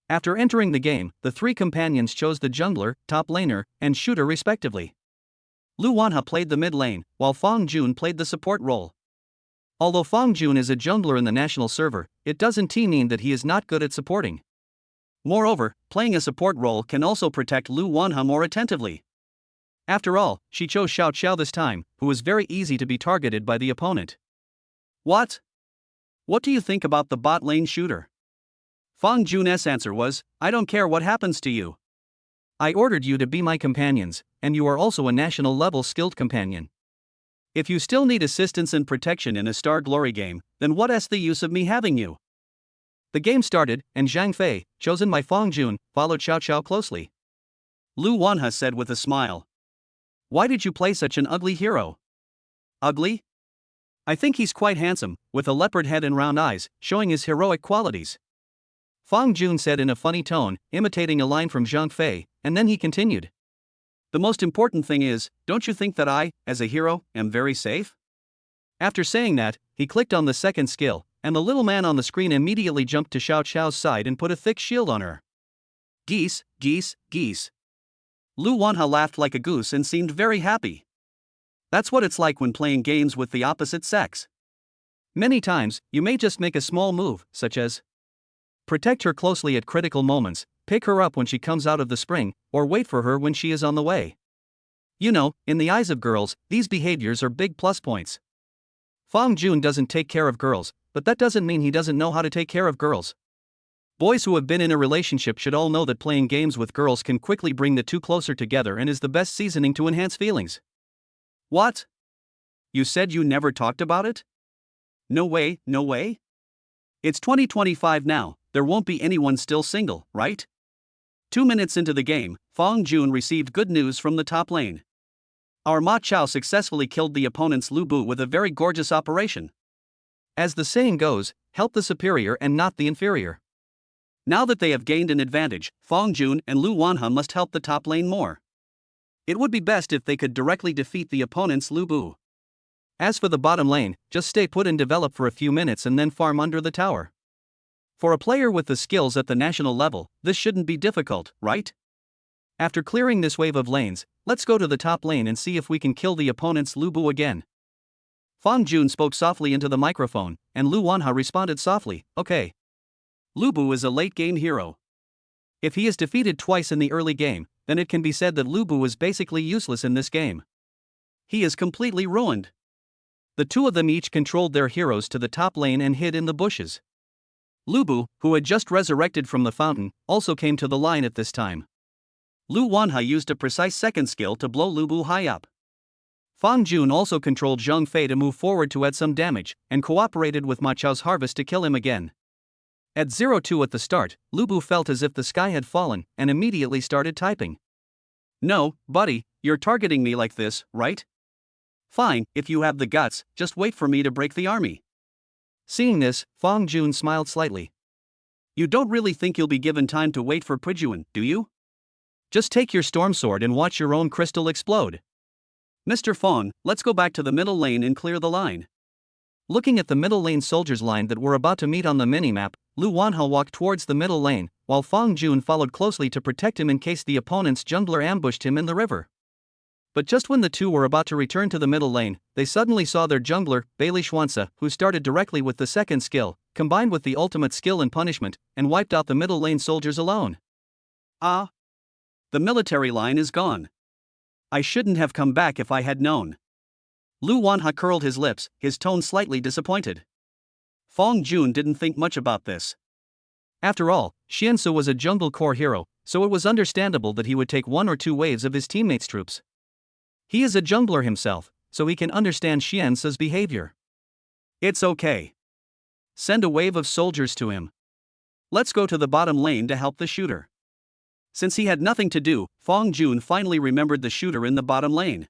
After entering the game, the 3 companions chose the jungler, top laner, and shooter respectively. Lu Wanha played the mid lane, while Fang Jun played the support role. Although Fang Jun is a jungler in the national server, it doesn't mean that he is not good at supporting. Moreover, playing a support role can also protect Lu Wanha more attentively. After all, she chose Xiao Xiao this time, who was very easy to be targeted by the opponent. What? What do you think about the bot lane shooter? Fang Jun's answer was, I don't care what happens to you. I ordered you to be my companions, and you are also a national level skilled companion. If you still need assistance and protection in a Star Glory game, then what's the use of me having you? The game started, and Zhang Fei, chosen by Fang Jun, followed Xiao Xiao closely. Lu Wanha said with a smile. Why did you play such an ugly hero? Ugly? I think he's quite handsome, with a leopard head and round eyes, showing his heroic qualities. Fang Jun said in a funny tone, imitating a line from Zhang Fei, and then he continued. The most important thing is, don't you think that I, as a hero, am very safe? After saying that, he clicked on the second skill, and the little man on the screen immediately jumped to Xiao Xiao's side and put a thick shield on her. Geese, geese, geese. Lu Wanha laughed like a goose and seemed very happy. That's what it's like when playing games with the opposite sex. Many times, you may just make a small move, such as protect her closely at critical moments, pick her up when she comes out of the spring, or wait for her when she is on the way. You know, in the eyes of girls, these behaviors are big plus points. Fang Jun doesn't take care of girls, but that doesn't mean he doesn't know how to take care of girls. Boys who have been in a relationship should all know that playing games with girls can quickly bring the 2 closer together and is the best seasoning to enhance feelings. What? You said you never talked about it? No way, no way? It's 2025 now, there won't be anyone still single, right? 2 minutes into the game, Fang Jun received good news from the top lane. Our Ma Chao successfully killed the opponent's Lu Bu with a very gorgeous operation. As the saying goes, help the superior and not the inferior. Now that they have gained an advantage, Fang Jun and Lu Wanha must help the top lane more. It would be best if they could directly defeat the opponent's Lu Bu. As for the bottom lane, just stay put and develop for a few minutes and then farm under the tower. For a player with the skills at the national level, this shouldn't be difficult, right? After clearing this wave of lanes, let's go to the top lane and see if we can kill the opponent's Lu Bu again. Fang Jun spoke softly into the microphone, and Lu Wanha responded softly, okay. Lu Bu is a late-game hero. If he is defeated twice in the early game, then it can be said that Lu Bu is basically useless in this game. He is completely ruined. The 2 of them each controlled their heroes to the top lane and hid in the bushes. Lu Bu, who had just resurrected from the fountain, also came to the line at this time. Lu Wanha used a precise second skill to blow Lu Bu high up. Fang Jun also controlled Zhang Fei to move forward to add some damage, and cooperated with Ma Chao's harvest to kill him again. At 0-2 at the start, Lu Bu felt as if the sky had fallen, and immediately started typing. No, buddy, you're targeting me like this, right? Fine, if you have the guts, just wait for me to break the army. Seeing this, Fang Jun smiled slightly. You don't really think you'll be given time to wait for Pujuan, do you? Just take your storm sword and watch your own crystal explode. Mr. Fong, let's go back to the middle lane and clear the line. Looking at the middle lane soldiers line that were about to meet on the minimap, Lu Wanha walked towards the middle lane, while Fang Jun followed closely to protect him in case the opponent's jungler ambushed him in the river. But just when the two were about to return to the middle lane, they suddenly saw their jungler, Bailey Schwanza, who started directly with the second skill, combined with the ultimate skill and punishment, and wiped out the middle lane soldiers alone. Ah! The military line is gone. I shouldn't have come back if I had known. Lu Wanha curled his lips, his tone slightly disappointed. Fong Jun didn't think much about this. After all, Xiansu was a jungle core hero, so it was understandable that he would take one or two waves of his teammates' troops. He is a jungler himself, so he can understand Xiansu's behavior. It's okay. Send a wave of soldiers to him. Let's go to the bottom lane to help the shooter. Since he had nothing to do, Fong Jun finally remembered the shooter in the bottom lane.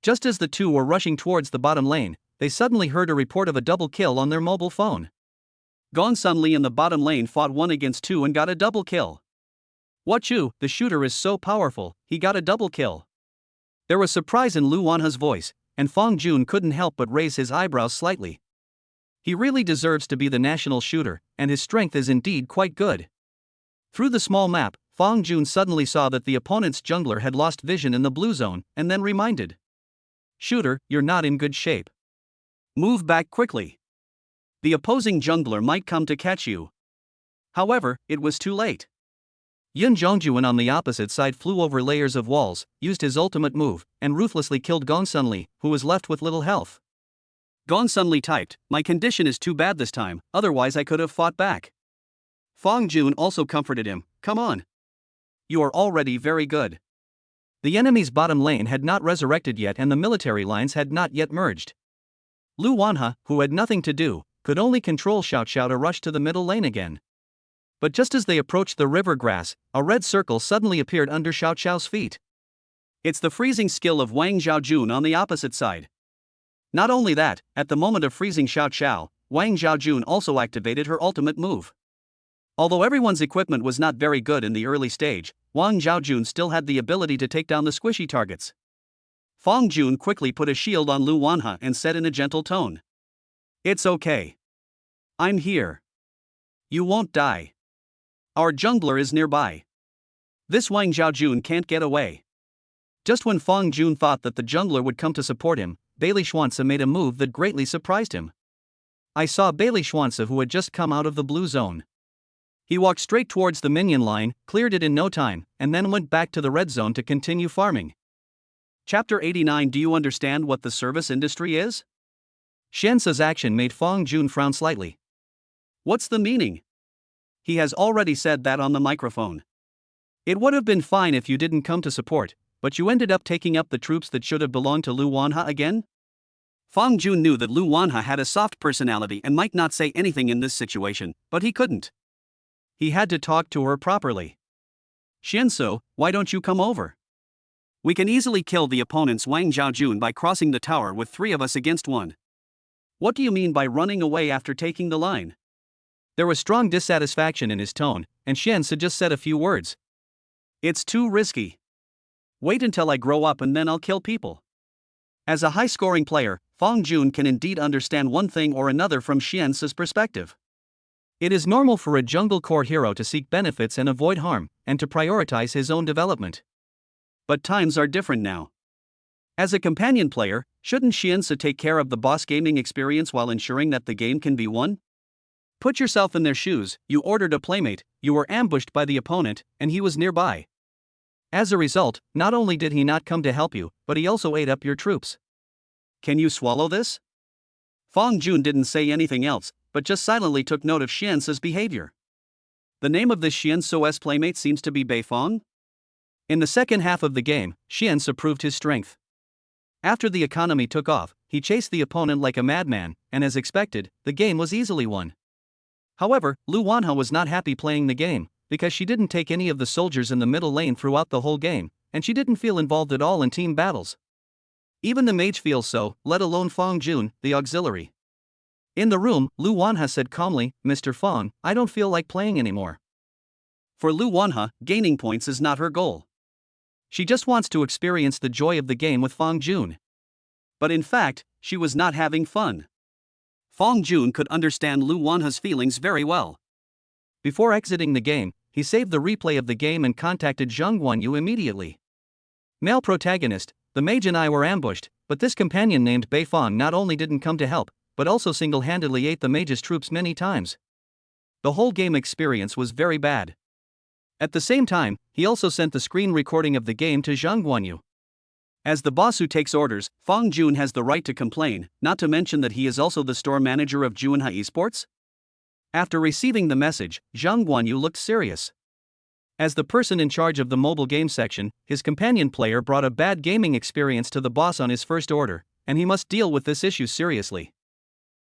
Just as the two were rushing towards the bottom lane, they suddenly heard a report of a double kill on their mobile phone. Gong Sunli in the bottom lane fought 1 against 2 and got a double kill. Wachu, the shooter is so powerful, he got a double kill. There was surprise in Lu Wanha's voice, and Fong Jun couldn't help but raise his eyebrows slightly. He really deserves to be the national shooter, and his strength is indeed quite good. Through the small map, Fong Jun suddenly saw that the opponent's jungler had lost vision in the blue zone, and then reminded. Shooter, you're not in good shape. Move back quickly. The opposing jungler might come to catch you. However, it was too late. Yun Zhongjuan on the opposite side flew over layers of walls, used his ultimate move, and ruthlessly killed Gong Sunli, who was left with little health. Gong Sunli typed, "My condition is too bad this time, otherwise I could have fought back." Fong Jun also comforted him, "Come on. You are already very good." The enemy's bottom lane had not resurrected yet and the military lines had not yet merged. Lu Wanha, who had nothing to do, could only control Xiao Xiao to rush to the middle lane again. But just as they approached the river grass, a red circle suddenly appeared under Xiao Xiao's feet. It's the freezing skill of Wang Zhaojun on the opposite side. Not only that, at the moment of freezing Xiao Xiao, Wang Zhaojun also activated her ultimate move. Although everyone's equipment was not very good in the early stage, Wang Zhaojun still had the ability to take down the squishy targets. Fong Jun quickly put a shield on Lu Wanha and said in a gentle tone. "It's okay. I'm here. You won't die. Our jungler is nearby. This Wang Zhaojun can't get away." Just when Fong Jun thought that the jungler would come to support him, Bailey Schwanza made a move that greatly surprised him. I saw Bailey Schwanza, who had just come out of the blue zone. He walked straight towards the minion line, cleared it in no time, and then went back to the red zone to continue farming. Chapter 89. Do you understand what the service industry is? Xiansu's action made Fong Jun frown slightly. What's the meaning? He has already said that on the microphone. It would have been fine if you didn't come to support, but you ended up taking up the troops that should have belonged to Lu Wanha again? Fong Jun knew that Lu Wanha had a soft personality and might not say anything in this situation, but he couldn't. He had to talk to her properly. Xiansu, why don't you come over? We can easily kill the opponent's Wang Zhaojun by crossing the tower with 3 of us against 1. What do you mean by running away after taking the line? There was strong dissatisfaction in his tone, and Xiansu just said a few words. It's too risky. Wait until I grow up and then I'll kill people. As a high-scoring player, Fong Jun can indeed understand one thing or another from Xiansu's perspective. It is normal for a jungle core hero to seek benefits and avoid harm, and to prioritize his own development. But times are different now. As a companion player, shouldn't Xiansu take care of the boss gaming experience while ensuring that the game can be won? Put yourself in their shoes. You ordered a playmate, you were ambushed by the opponent, and he was nearby. As a result, not only did he not come to help you, but he also ate up your troops. Can you swallow this? Fong Jun didn't say anything else, but just silently took note of Xiansu's behavior. The name of this Xiansu's playmate seems to be Beifong? In the second half of the game, Xiansu proved his strength. After the economy took off, he chased the opponent like a madman, and as expected, the game was easily won. However, Lu Wanha was not happy playing the game, because she didn't take any of the soldiers in the middle lane throughout the whole game, and she didn't feel involved at all in team battles. Even the mage feels so, let alone Fong Jun, the auxiliary. In the room, Lu Wanha said calmly, "Mr. Fong, I don't feel like playing anymore." For Lu Wanha, gaining points is not her goal. She just wants to experience the joy of the game with Fong Jun. But in fact, she was not having fun. Fong Jun could understand Lu Wanha's feelings very well. Before exiting the game, he saved the replay of the game and contacted Zheng Guanyu immediately. Male protagonist, the mage and I were ambushed, but this companion named Beifong not only didn't come to help, but also single-handedly ate the mage's troops many times. The whole game experience was very bad. At the same time, he also sent the screen recording of the game to Zhang Guanyu. As the boss who takes orders, Fong Jun has the right to complain, not to mention that he is also the store manager of Juanha Esports. After receiving the message, Zhang Guanyu looked serious. As the person in charge of the mobile game section, his companion player brought a bad gaming experience to the boss on his first order, and he must deal with this issue seriously.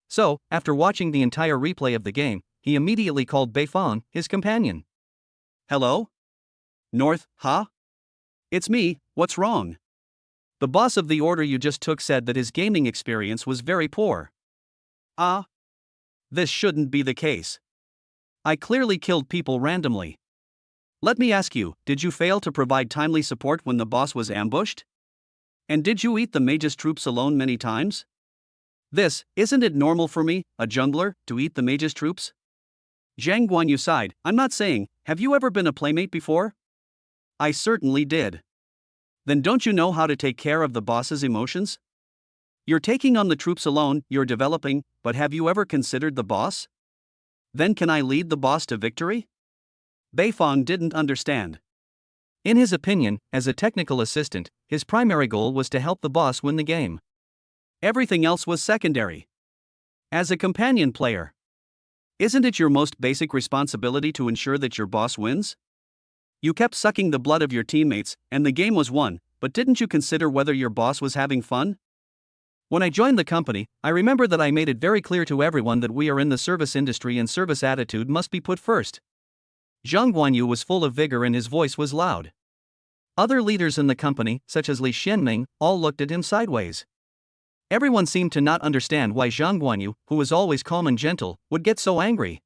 So, after watching the entire replay of the game, he immediately called Beifong, his companion. "Hello? North, huh? It's me, what's wrong? The boss of the order you just took said that his gaming experience was very poor." This shouldn't be the case. I clearly killed people randomly. Let me ask you, did you fail to provide timely support when the boss was ambushed? And did you eat the mage's troops alone many times? Isn't it normal for me, a jungler, to eat the mage's troops? Zhang Guanyu sighed. "I'm not saying, have you ever been a playmate before?" "I certainly did." "Then don't you know how to take care of the boss's emotions? You're taking on the troops alone, you're developing, but have you ever considered the boss? Then can I lead the boss to victory?" Beifong didn't understand. In his opinion, as a technical assistant, his primary goal was to help the boss win the game. Everything else was secondary. As a companion player, isn't it your most basic responsibility to ensure that your boss wins? You kept sucking the blood of your teammates, and the game was won, but didn't you consider whether your boss was having fun? When I joined the company, I remember that I made it very clear to everyone that we are in the service industry and service attitude must be put first. Zhang Guanyu was full of vigor and his voice was loud. Other leaders in the company, such as Li Xianming, all looked at him sideways. Everyone seemed to not understand why Zhang Guanyu, who was always calm and gentle, would get so angry.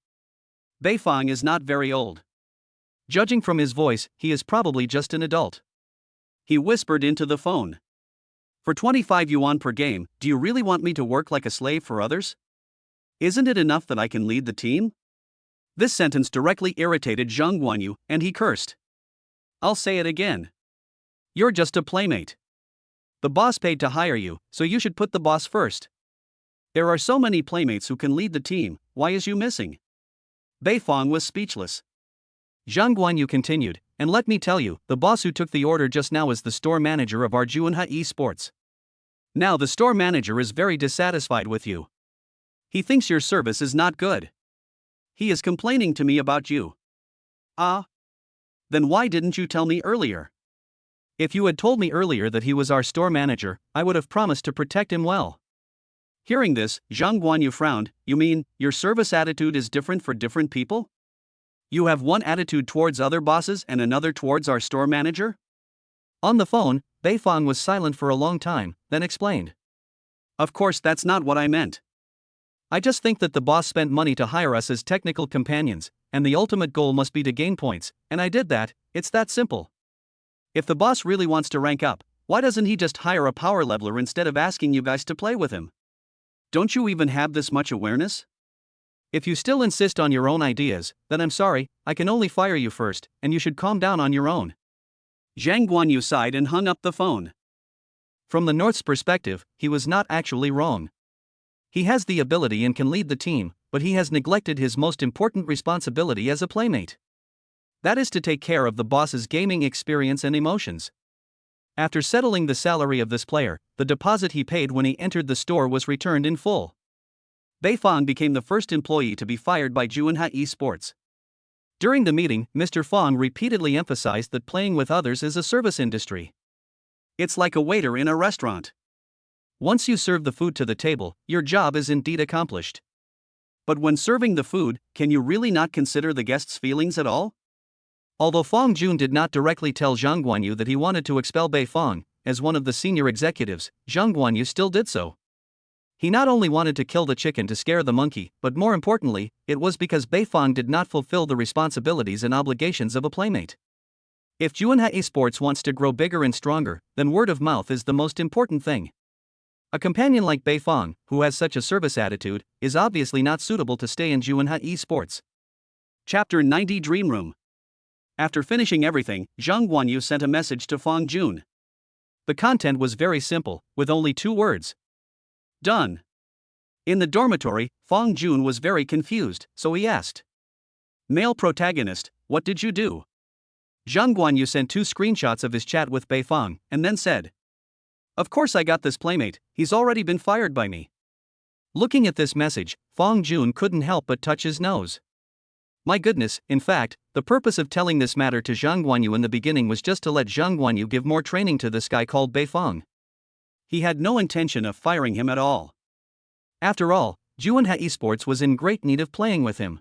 Beifong is not very old. Judging from his voice, he is probably just an adult. He whispered into the phone. "For 25 yuan per game, do you really want me to work like a slave for others? Isn't it enough that I can lead the team?" This sentence directly irritated Zhang Guanyu, and he cursed. "I'll say it again. You're just a playmate. The boss paid to hire you, so you should put the boss first. There are so many playmates who can lead the team, why is you missing?" Beifong was speechless. Zhang Guanyu continued, "And let me tell you, the boss who took the order just now is the store manager of our Juanha Esports. Now the store manager is very dissatisfied with you. He thinks your service is not good. He is complaining to me about you." Then why didn't you tell me earlier? If you had told me earlier that he was our store manager, I would have promised to protect him well." Hearing this, Zhang Guanyu frowned. "You mean, your service attitude is different for different people? You have one attitude towards other bosses and another towards our store manager?" On the phone, Beifong was silent for a long time, then explained. "Of course that's not what I meant. I just think that the boss spent money to hire us as technical companions, and the ultimate goal must be to gain points, and I did that, it's that simple. If the boss really wants to rank up, why doesn't he just hire a power leveler instead of asking you guys to play with him? Don't you even have this much awareness? If you still insist on your own ideas, then I'm sorry, I can only fire you first, and you should calm down on your own." Zhang Guanyu sighed and hung up the phone. From the North's perspective, he was not actually wrong. He has the ability and can lead the team, but he has neglected his most important responsibility as a playmate. That is to take care of the boss's gaming experience and emotions. After settling the salary of this player, the deposit he paid when he entered the store was returned in full. Beifong became the first employee to be fired by Juanha Esports. During the meeting, Mr. Fong repeatedly emphasized that playing with others is a service industry. It's like a waiter in a restaurant. Once you serve the food to the table, your job is indeed accomplished. But when serving the food, can you really not consider the guest's feelings at all? Although Fong Jun did not directly tell Zhang Guanyu that he wanted to expel Beifong, as one of the senior executives, Zhang Guanyu still did so. He not only wanted to kill the chicken to scare the monkey, but more importantly, it was because Beifong did not fulfill the responsibilities and obligations of a playmate. If Juanha Esports wants to grow bigger and stronger, then word of mouth is the most important thing. A companion like Beifong, who has such a service attitude, is obviously not suitable to stay in Juanha Esports. Chapter 90 Dream Room. After finishing everything, Zhang Guanyu sent a message to Fong Jun. The content was very simple, with only 2 words. Done. In the dormitory, Fong Jun was very confused, so he asked. Male protagonist, what did you do? Zhang Guanyu sent 2 screenshots of his chat with Beifong, and then said. Of course I got this playmate, he's already been fired by me. Looking at this message, Fong Jun couldn't help but touch his nose. My goodness, in fact, the purpose of telling this matter to Zhang Guanyu in the beginning was just to let Zhang Guanyu give more training to this guy called Beifong. He had no intention of firing him at all. After all, Juanha Esports was in great need of playing with him.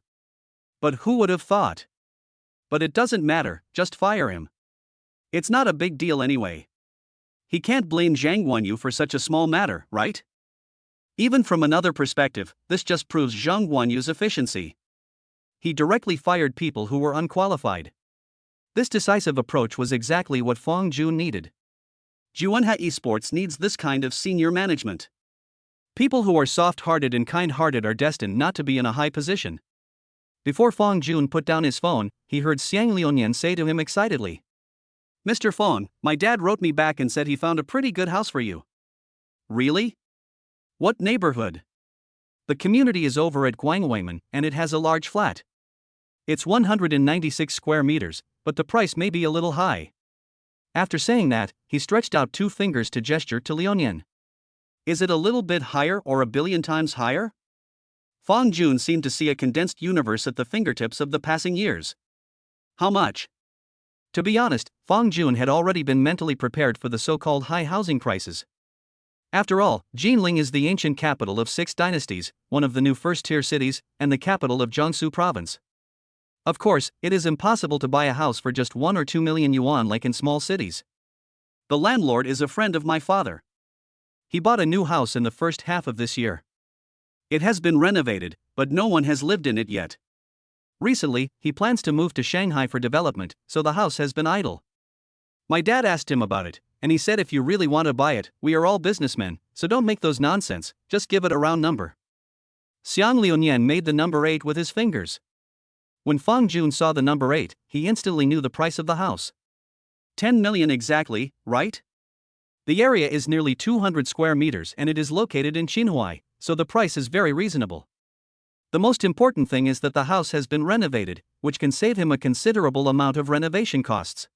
But who would have thought? But it doesn't matter, just fire him. It's not a big deal anyway. He can't blame Zhang Guanyu for such a small matter, right? Even from another perspective, this just proves Zhang Guanyu's efficiency. He directly fired people who were unqualified. This decisive approach was exactly what Fong Jun needed. Juanha Esports needs this kind of senior management. People who are soft-hearted and kind-hearted are destined not to be in a high position. Before Fong Jun put down his phone, he heard Xiang Liuyan say to him excitedly. Mr. Fong, my dad wrote me back and said he found a pretty good house for you. Really? What neighborhood? The community is over at Guangweimen, and it has a large flat. It's 196 square meters, but the price may be a little high. After saying that, he stretched out 2 fingers to gesture to Liuyan. Is it a little bit higher or a billion times higher? Fong Jun seemed to see a condensed universe at the fingertips of the passing years. How much? To be honest, Fong Jun had already been mentally prepared for the so-called high housing prices. After all, Jinling is the ancient capital of 6 dynasties, one of the new first-tier cities, and the capital of Jiangsu province. Of course, it is impossible to buy a house for just 1 or 2 million yuan like in small cities. The landlord is a friend of my father. He bought a new house in the first half of this year. It has been renovated, but no one has lived in it yet. Recently, he plans to move to Shanghai for development, so the house has been idle. My dad asked him about it, and he said if you really want to buy it, we are all businessmen, so don't make those nonsense, just give it a round number. Xiang Liuyan made the number 8 with his fingers. When Fong Jun saw the number 8, he instantly knew the price of the house. 10 million exactly, right? The area is nearly 200 square meters and it is located in Qinhuai, so the price is very reasonable. The most important thing is that the house has been renovated, which can save him a considerable amount of renovation costs.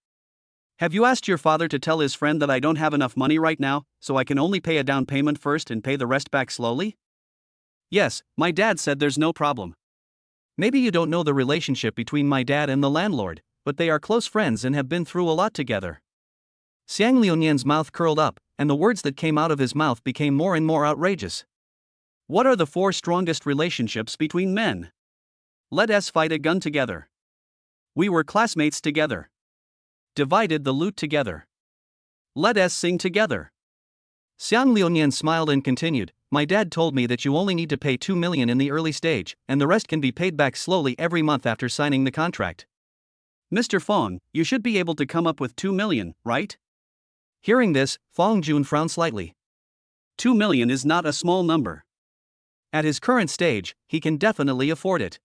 Have you asked your father to tell his friend that I don't have enough money right now, so I can only pay a down payment first and pay the rest back slowly? Yes, my dad said there's no problem. Maybe you don't know the relationship between my dad and the landlord, but they are close friends and have been through a lot together. Xiang Liuyan's mouth curled up, and the words that came out of his mouth became more and more outrageous. What are the 4 strongest relationships between men? Let us fight a gun together. We were classmates together. Divided the loot together. Let us sing together. Xiang Liuyan smiled and continued, my dad told me that you only need to pay 2 million in the early stage, and the rest can be paid back slowly every month after signing the contract. Mr. Fong, you should be able to come up with 2 million, right? Hearing this, Fong Jun frowned slightly. 2 million is not a small number. At his current stage, he can definitely afford it.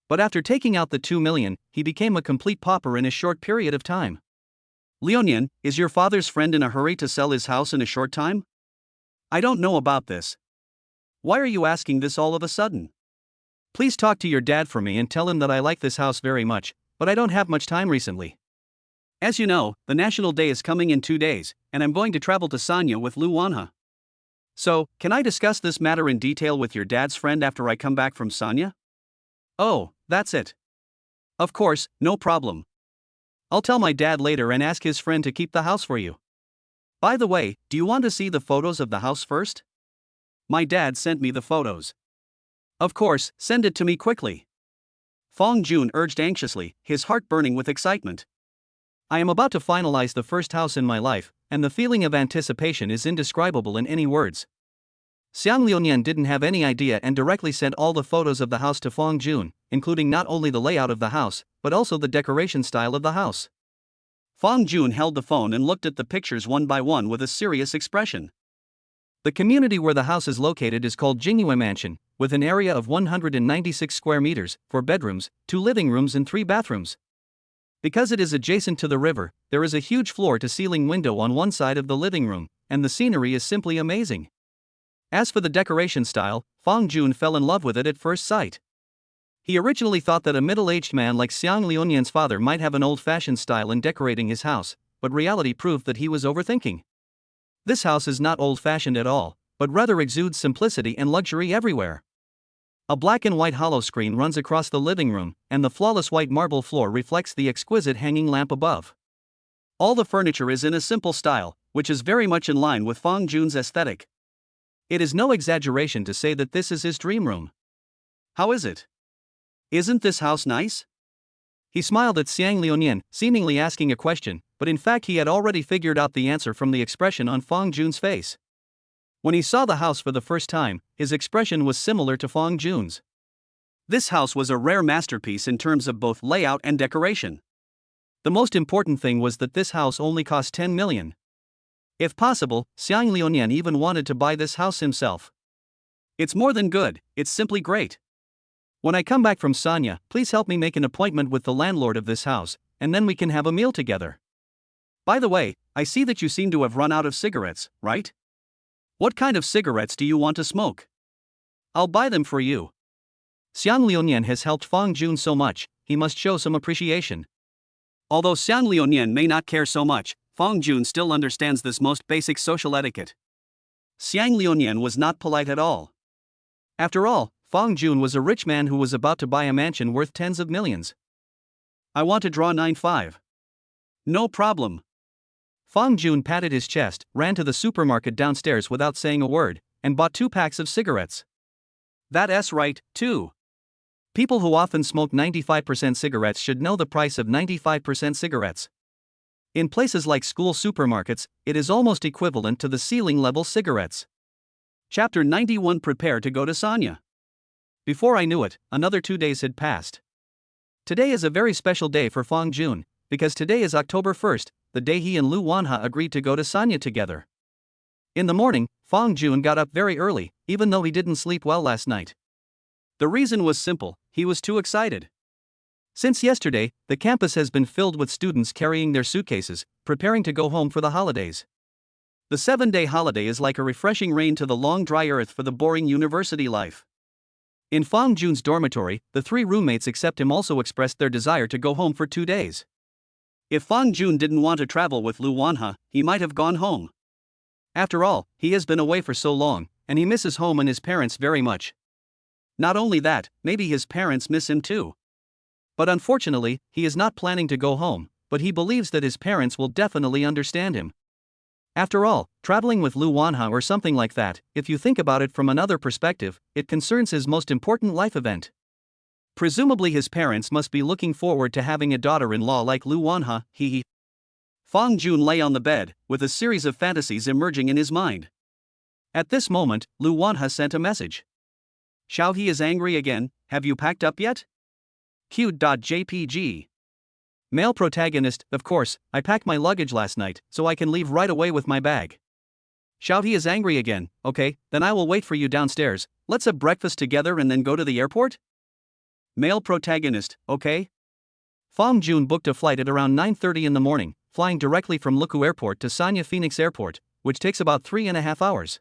But after taking out the 2 million, he became a complete pauper in a short period of time. Liuyan, is your father's friend in a hurry to sell his house in a short time? I don't know about this. Why are you asking this all of a sudden? Please talk to your dad for me and tell him that I like this house very much, but I don't have much time recently. As you know, the National Day is coming in 2 days, and I'm going to travel to Sanya with Lu Wanha. So, can I discuss this matter in detail with your dad's friend after I come back from Sanya? Oh, that's it. Of course, no problem. I'll tell my dad later and ask his friend to keep the house for you. By the way, do you want to see the photos of the house first? My dad sent me the photos. Of course, send it to me quickly. Fong Jun urged anxiously, his heart burning with excitement. I am about to finalize the first house in my life, and the feeling of anticipation is indescribable in any words. Xiang Liuyan didn't have any idea and directly sent all the photos of the house to Fong Jun, including not only the layout of the house, but also the decoration style of the house. Fong Jun held the phone and looked at the pictures one by one with a serious expression. The community where the house is located is called Jingyue Mansion, with an area of 196 square meters, 4 bedrooms, 2 living rooms and 3 bathrooms. Because it is adjacent to the river, there is a huge floor-to-ceiling window on one side of the living room, and the scenery is simply amazing. As for the decoration style, Fang Jun fell in love with it at first sight. He originally thought that a middle-aged man like Xiang Liunian's father might have an old-fashioned style in decorating his house, but reality proved that he was overthinking. This house is not old-fashioned at all, but rather exudes simplicity and luxury everywhere. A black and white hollow screen runs across the living room, and the flawless white marble floor reflects the exquisite hanging lamp above. All the furniture is in a simple style, which is very much in line with Fang Jun's aesthetic. It is no exaggeration to say that this is his dream room. How is it? Isn't this house nice? He smiled at Xiang Liunian, seemingly asking a question, but in fact he had already figured out the answer from the expression on Fang Jun's face. When he saw the house for the first time, his expression was similar to Fang Jun's. This house was a rare masterpiece in terms of both layout and decoration. The most important thing was that this house only cost 10 million. If possible, Xiang Liunian even wanted to buy this house himself. It's more than good, it's simply great. When I come back from Sanya, please help me make an appointment with the landlord of this house, and then we can have a meal together. By the way, I see that you seem to have run out of cigarettes, right? What kind of cigarettes do you want to smoke? I'll buy them for you. Xiang Liunian has helped Fang Jun so much, he must show some appreciation. Although Xiang Liunian may not care so much, Fang Jun still understands this most basic social etiquette. Xiang Liunian was not polite at all. After all, Fang Jun was a rich man who was about to buy a mansion worth tens of millions. I want to draw 9-5. No problem. Fang Jun patted his chest, ran to the supermarket downstairs without saying a word, and bought 2 packs of cigarettes. That's right, too. People who often smoke 95% cigarettes should know the price of 95% cigarettes. In places like school supermarkets, it is almost equivalent to the ceiling-level cigarettes. Chapter 91. Prepare to go to Sanya. Before I knew it, another 2 days had passed. Today is a very special day for Fang Jun, because today is October 1st, the day he and Lu Wanha agreed to go to Sanya together. In the morning, Fang Jun got up very early, even though he didn't sleep well last night. The reason was simple, he was too excited. Since yesterday, the campus has been filled with students carrying their suitcases, preparing to go home for the holidays. The 7-day holiday is like a refreshing rain to the long dry earth for the boring university life. In Fang Jun's dormitory, the 3 roommates except him also expressed their desire to go home for 2 days. If Fang Jun didn't want to travel with Lu Wanha, he might have gone home. After all, he has been away for so long, and he misses home and his parents very much. Not only that, maybe his parents miss him too. But unfortunately, he is not planning to go home, but he believes that his parents will definitely understand him. After all, traveling with Lu Wanha or something like that, if you think about it from another perspective, it concerns his most important life event. Presumably his parents must be looking forward to having a daughter-in-law like Lu Wanha, he. Fang Jun lay on the bed, with a series of fantasies emerging in his mind. At this moment, Lu Wanha sent a message. Xiao He is angry again, have you packed up yet? Cute.jpg. Male protagonist, of course, I packed my luggage last night, so I can leave right away with my bag. Xiao He is angry again, okay, then I will wait for you downstairs, let's have breakfast together and then go to the airport? Male protagonist, okay? Fang Jun booked a flight at around 9:30 in the morning, flying directly from Luku Airport to Sanya Phoenix Airport, which takes about 3.5 hours.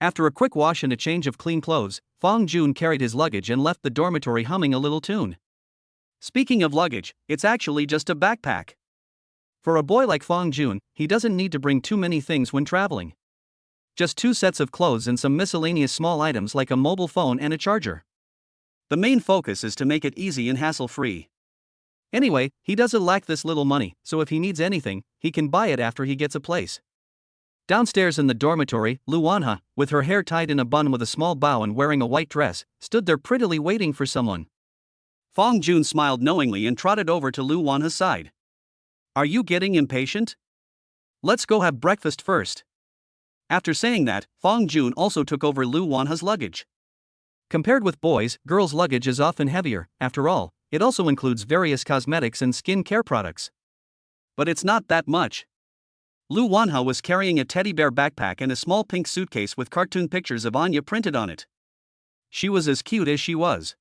After a quick wash and a change of clean clothes, Fang Jun carried his luggage and left the dormitory humming a little tune. Speaking of luggage, it's actually just a backpack. For a boy like Fang Jun, he doesn't need to bring too many things when traveling. Just 2 sets of clothes and some miscellaneous small items like a mobile phone and a charger. The main focus is to make it easy and hassle-free. Anyway, he doesn't lack this little money, so if he needs anything, he can buy it after he gets a place. Downstairs in the dormitory, Lu Wanha, with her hair tied in a bun with a small bow and wearing a white dress, stood there prettily waiting for someone. Fang Jun smiled knowingly and trotted over to Lu Wanha's side. Are you getting impatient? Let's go have breakfast first. After saying that, Fang Jun also took over Lu Wanha's luggage. Compared with boys, girls' luggage is often heavier, after all, it also includes various cosmetics and skin care products. But it's not that much. Lu Wanha was carrying a teddy bear backpack and a small pink suitcase with cartoon pictures of Anya printed on it. She was as cute as she was.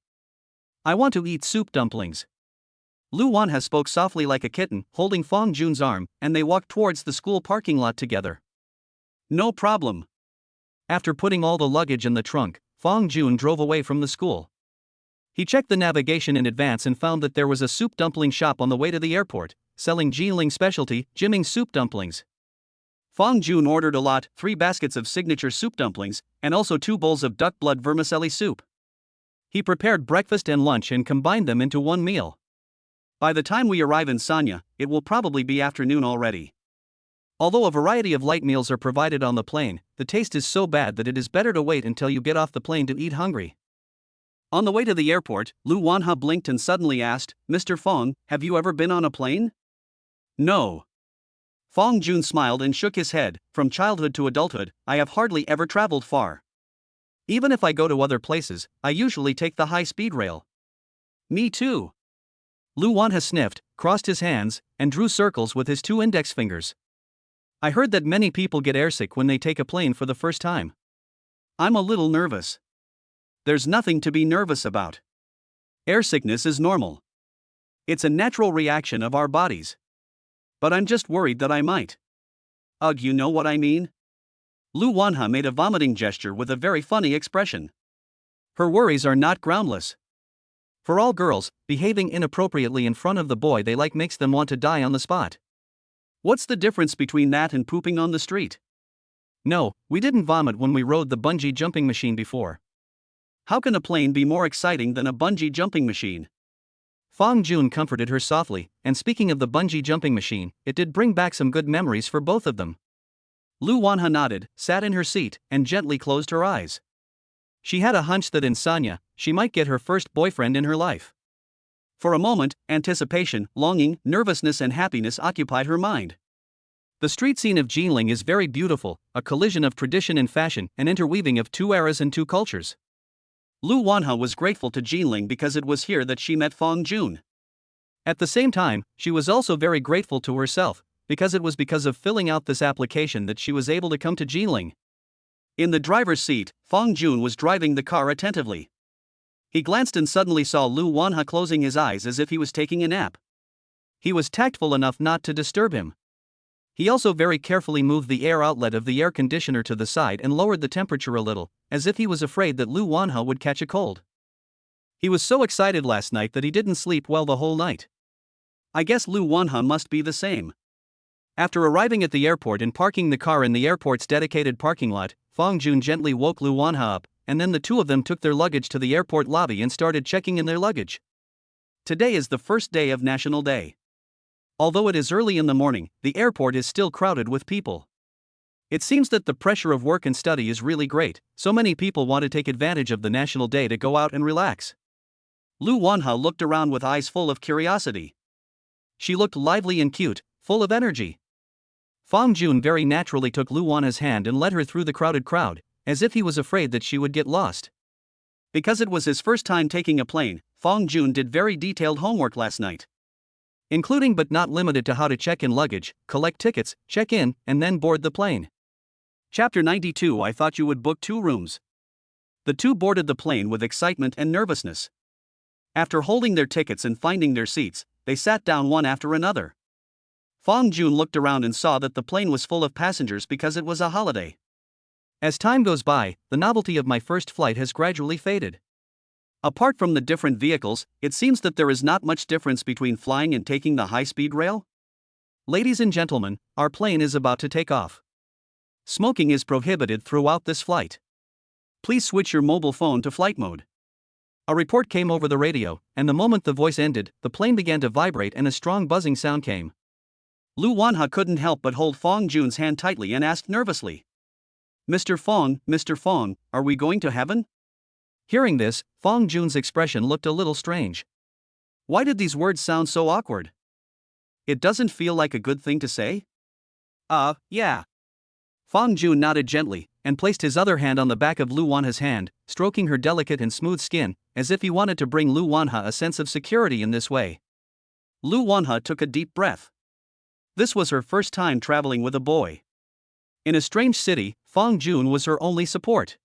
I want to eat soup dumplings. Lu Wanha spoke softly like a kitten, holding Fong Jun's arm, and they walked towards the school parking lot together. No problem. After putting all the luggage in the trunk, Fong Jun drove away from the school. He checked the navigation in advance and found that there was a soup dumpling shop on the way to the airport, selling Jinling specialty, Jiming soup dumplings. Fong Jun ordered a lot, 3 baskets of signature soup dumplings, and also 2 bowls of duck blood vermicelli soup. He prepared breakfast and lunch and combined them into one meal. By the time we arrive in Sanya, it will probably be afternoon already. Although a variety of light meals are provided on the plane, the taste is so bad that it is better to wait until you get off the plane to eat hungry. On the way to the airport, Lu Wanha blinked and suddenly asked, "Mr. Fong, have you ever been on a plane?" "No." Fong Jun smiled and shook his head. "From childhood to adulthood, I have hardly ever traveled far. Even if I go to other places, I usually take the high-speed rail." "Me too." Lu Wanha sniffed, crossed his hands, and drew circles with his 2 index fingers. "I heard that many people get airsick when they take a plane for the first time. I'm a little nervous." "There's nothing to be nervous about. Airsickness is normal. It's a natural reaction of our bodies. But I'm just worried that I might." "Ugh, you know what I mean?" Lu Wanha made a vomiting gesture with a very funny expression. Her worries are not groundless. For all girls, behaving inappropriately in front of the boy they like makes them want to die on the spot. What's the difference between that and pooping on the street? No, we didn't vomit when we rode the bungee jumping machine before. How can a plane be more exciting than a bungee jumping machine? Fong Jun comforted her softly, and speaking of the bungee jumping machine, it did bring back some good memories for both of them. Lu Wanha nodded, sat in her seat, and gently closed her eyes. She had a hunch that in Sanya, she might get her first boyfriend in her life. For a moment, anticipation, longing, nervousness and happiness occupied her mind. The street scene of Jinling is very beautiful, a collision of tradition and fashion, an interweaving of 2 eras and 2 cultures. Lu Wanha was grateful to Jinling because it was here that she met Fong Jun. At the same time, she was also very grateful to herself, because it was because of filling out this application that she was able to come to Jinling. In the driver's seat, Fong Jun was driving the car attentively. He glanced and suddenly saw Lu Wanha closing his eyes as if he was taking a nap. He was tactful enough not to disturb him. He also very carefully moved the air outlet of the air conditioner to the side and lowered the temperature a little, as if he was afraid that Lu Wanha would catch a cold. He was so excited last night that he didn't sleep well the whole night. I guess Lu Wanha must be the same. After arriving at the airport and parking the car in the airport's dedicated parking lot, Fong Jun gently woke Lu Wanha up, and then the 2 of them took their luggage to the airport lobby and started checking in their luggage. Today is the first day of National Day. Although it is early in the morning, the airport is still crowded with people. It seems that the pressure of work and study is really great, so many people want to take advantage of the National Day to go out and relax. Lu Wanha looked around with eyes full of curiosity. She looked lively and cute, full of energy. Fong Jun very naturally took Lu Wanha's hand and led her through the crowded crowd, as if he was afraid that she would get lost. Because it was his first time taking a plane, Fong Jun did very detailed homework last night, including but not limited to how to check in luggage, collect tickets, check in, and then board the plane. Chapter 92. I thought you would book 2 rooms. The 2 boarded the plane with excitement and nervousness. After holding their tickets and finding their seats, they sat down one after another. Fong Jun looked around and saw that the plane was full of passengers because it was a holiday. As time goes by, the novelty of my first flight has gradually faded. Apart from the different vehicles, it seems that there is not much difference between flying and taking the high-speed rail. Ladies and gentlemen, our plane is about to take off. Smoking is prohibited throughout this flight. Please switch your mobile phone to flight mode. A report came over the radio, and the moment the voice ended, the plane began to vibrate and a strong buzzing sound came. Lu Wanha couldn't help but hold Fong Jun's hand tightly and asked nervously, Mr. Fong, are we going to heaven?" Hearing this, Fong Jun's expression looked a little strange. Why did these words sound so awkward? It doesn't feel like a good thing to say? Yeah. Fong Jun nodded gently, and placed his other hand on the back of Lu Wanha's hand, stroking her delicate and smooth skin, as if he wanted to bring Lu Wanha a sense of security in this way. Lu Wanha took a deep breath. This was her first time traveling with a boy. In a strange city, Fong Jun was her only support.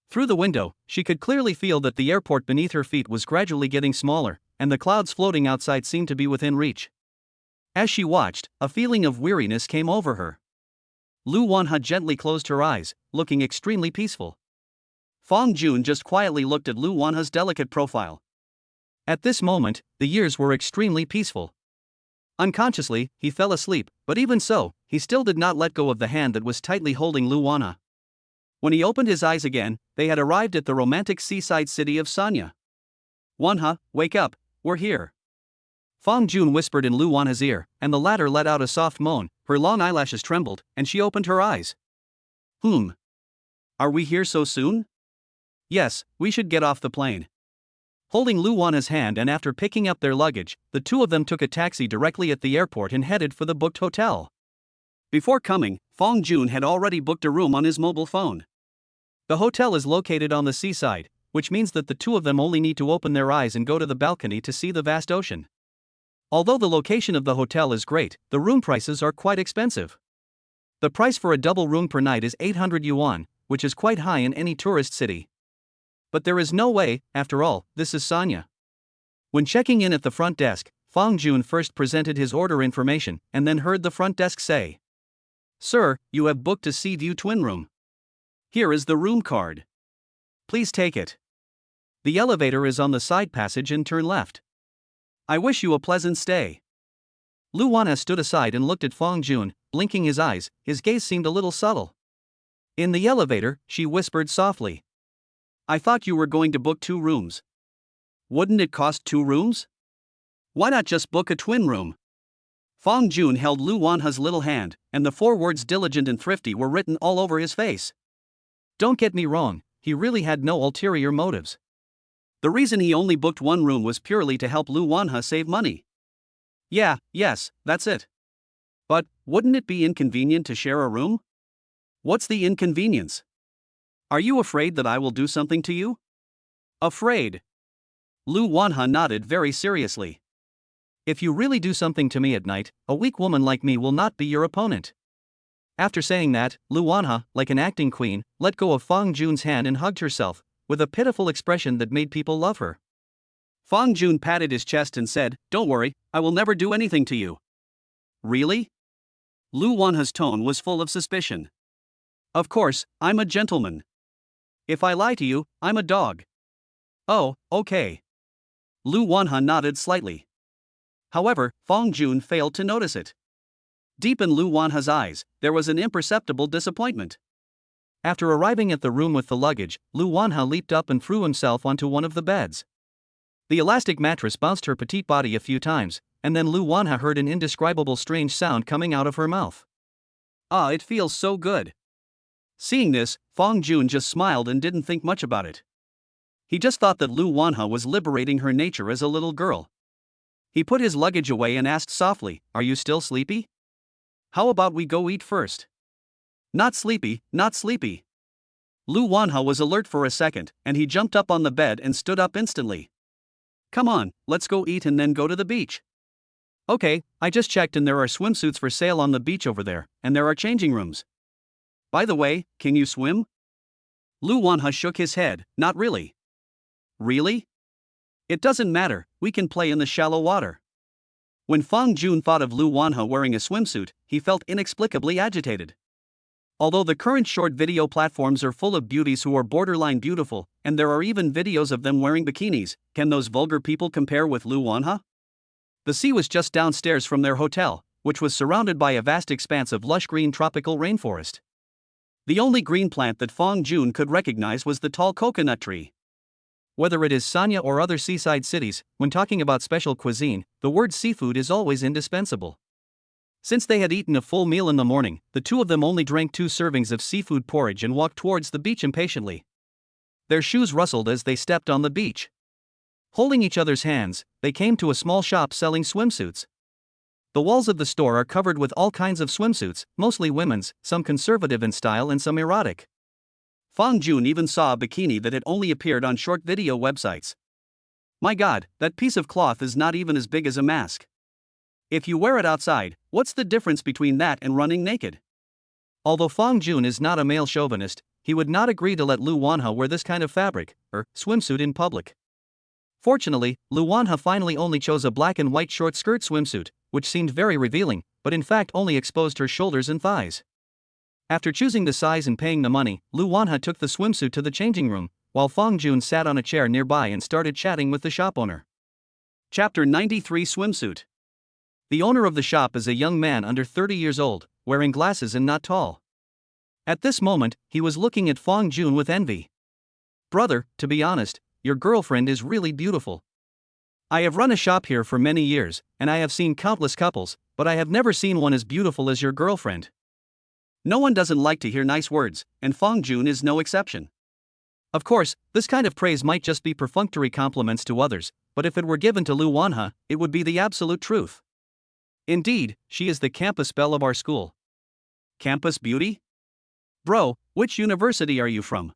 Through the window, she could clearly feel that the airport beneath her feet was gradually getting smaller, and the clouds floating outside seemed to be within reach. As she watched, a feeling of weariness came over her. Lu Wanha gently closed her eyes, looking extremely peaceful. Fong Jun just quietly looked at Lu Wanha's delicate profile. At this moment, the years were extremely peaceful. Unconsciously, he fell asleep, but even so, he still did not let go of the hand that was tightly holding Lu Wanha. When he opened his eyes again, they had arrived at the romantic seaside city of Sanya. "Wanha, wake up, we're here." Fong Jun whispered in Lu Wanha's ear, and the latter let out a soft moan. Her long eyelashes trembled, and she opened her eyes. Are we here so soon?" "Yes, we should get off the plane." Holding Lu Wanha's hand and after picking up their luggage, the two of them took a taxi directly at the airport and headed for the booked hotel. Before coming, Fong Jun had already booked a room on his mobile phone. The hotel is located on the seaside, which means that the two of them only need to open their eyes and go to the balcony to see the vast ocean. Although the location of the hotel is great, the room prices are quite expensive. The price for a double room per night is 800 yuan, which is quite high in any tourist city. But there is no way, after all, this is Sanya. When checking in at the front desk, Fong Jun first presented his order information and then heard the front desk say, "Sir, you have booked a sea view twin room. Here is the room card. Please take it. The elevator is on the side passage and turn left. I wish you a pleasant stay." Lu Wanha stood aside and looked at Fong Jun, blinking his eyes. His gaze seemed a little subtle. In the elevator, she whispered softly, "I thought you were going to book 2 rooms. Wouldn't it cost 2 rooms? Why not just book a twin room?" Fong Jun held Lu Wanha's little hand, and the 4 words diligent and thrifty were written all over his face. Don't get me wrong, he really had no ulterior motives. The reason he only booked 1 room was purely to help Lu Wanha save money. Yes, that's it. But, wouldn't it be inconvenient to share a room? What's the inconvenience? Are you afraid that I will do something to you? Afraid? Lu Wanha nodded very seriously. If you really do something to me at night, a weak woman like me will not be your opponent. After saying that, Lu Wanha, like an acting queen, let go of Fong Jun's hand and hugged herself, with a pitiful expression that made people love her. Fong Jun patted his chest and said, "Don't worry, I will never do anything to you." Really? Lu Wanha's tone was full of suspicion. Of course, I'm a gentleman. If I lie to you, I'm a dog. Oh, okay. Lu Wanha nodded slightly. However, Fong Jun failed to notice it. Deep in Lu Wanha's eyes, there was an imperceptible disappointment. After arriving at the room with the luggage, Lu Wanha leaped up and threw himself onto one of the beds. The elastic mattress bounced her petite body a few times, and then Lu Wanha heard an indescribable strange sound coming out of her mouth. "Ah, it feels so good." Seeing this, Fong Jun just smiled and didn't think much about it. He just thought that Lu Wanha was liberating her nature as a little girl. He put his luggage away and asked softly, "Are you still sleepy? How about we go eat first?" Not sleepy, not sleepy." Lu Wanha was alert for a second, and he jumped up on the bed and stood up instantly. "Come on, let's go eat and then go to the beach." "Okay, I just checked and there are swimsuits for sale on the beach over there, and there are changing rooms. By the way, can you swim?" Lu Wanha shook his head, "Not really." "Really? It doesn't matter, we can play in the shallow water." When Fong Jun thought of Lu Wanha wearing a swimsuit, he felt inexplicably agitated. Although the current short video platforms are full of beauties who are borderline beautiful, and there are even videos of them wearing bikinis, can those vulgar people compare with Lu Wanha? The sea was just downstairs from their hotel, which was surrounded by a vast expanse of lush green tropical rainforest. The only green plant that Fong Jun could recognize was the tall coconut tree. Whether it is Sanya or other seaside cities, when talking about special cuisine, the word seafood is always indispensable. Since they had eaten a full meal in the morning, the two of them only drank 2 servings of seafood porridge and walked towards the beach impatiently. Their shoes rustled as they stepped on the beach. Holding each other's hands, they came to a small shop selling swimsuits. The walls of the store are covered with all kinds of swimsuits, mostly women's, some conservative in style and some erotic. Fong Jun even saw a bikini that had only appeared on short video websites. My god, that piece of cloth is not even as big as a mask. If you wear it outside, what's the difference between that and running naked? Although Fong Jun is not a male chauvinist, he would not agree to let Lu Wanha wear this kind of fabric, or swimsuit in public. Fortunately, Lu Wanha finally only chose a black and white short skirt swimsuit, which seemed very revealing, but in fact only exposed her shoulders and thighs. After choosing the size and paying the money, Lu Wanha took the swimsuit to the changing room, while Fong Jun sat on a chair nearby and started chatting with the shop owner. Chapter 93 Swimsuit. The owner of the shop is a young man under 30 years old, wearing glasses and not tall. At this moment, he was looking at Fong Jun with envy. "Brother, to be honest, your girlfriend is really beautiful. I have run a shop here for many years, and I have seen countless couples, but I have never seen one as beautiful as your girlfriend." No one doesn't like to hear nice words, and Fong Jun is no exception. Of course, this kind of praise might just be perfunctory compliments to others, but if it were given to Lu Wanha, it would be the absolute truth. Indeed, she is the campus belle of our school. Campus beauty? Bro, which university are you from?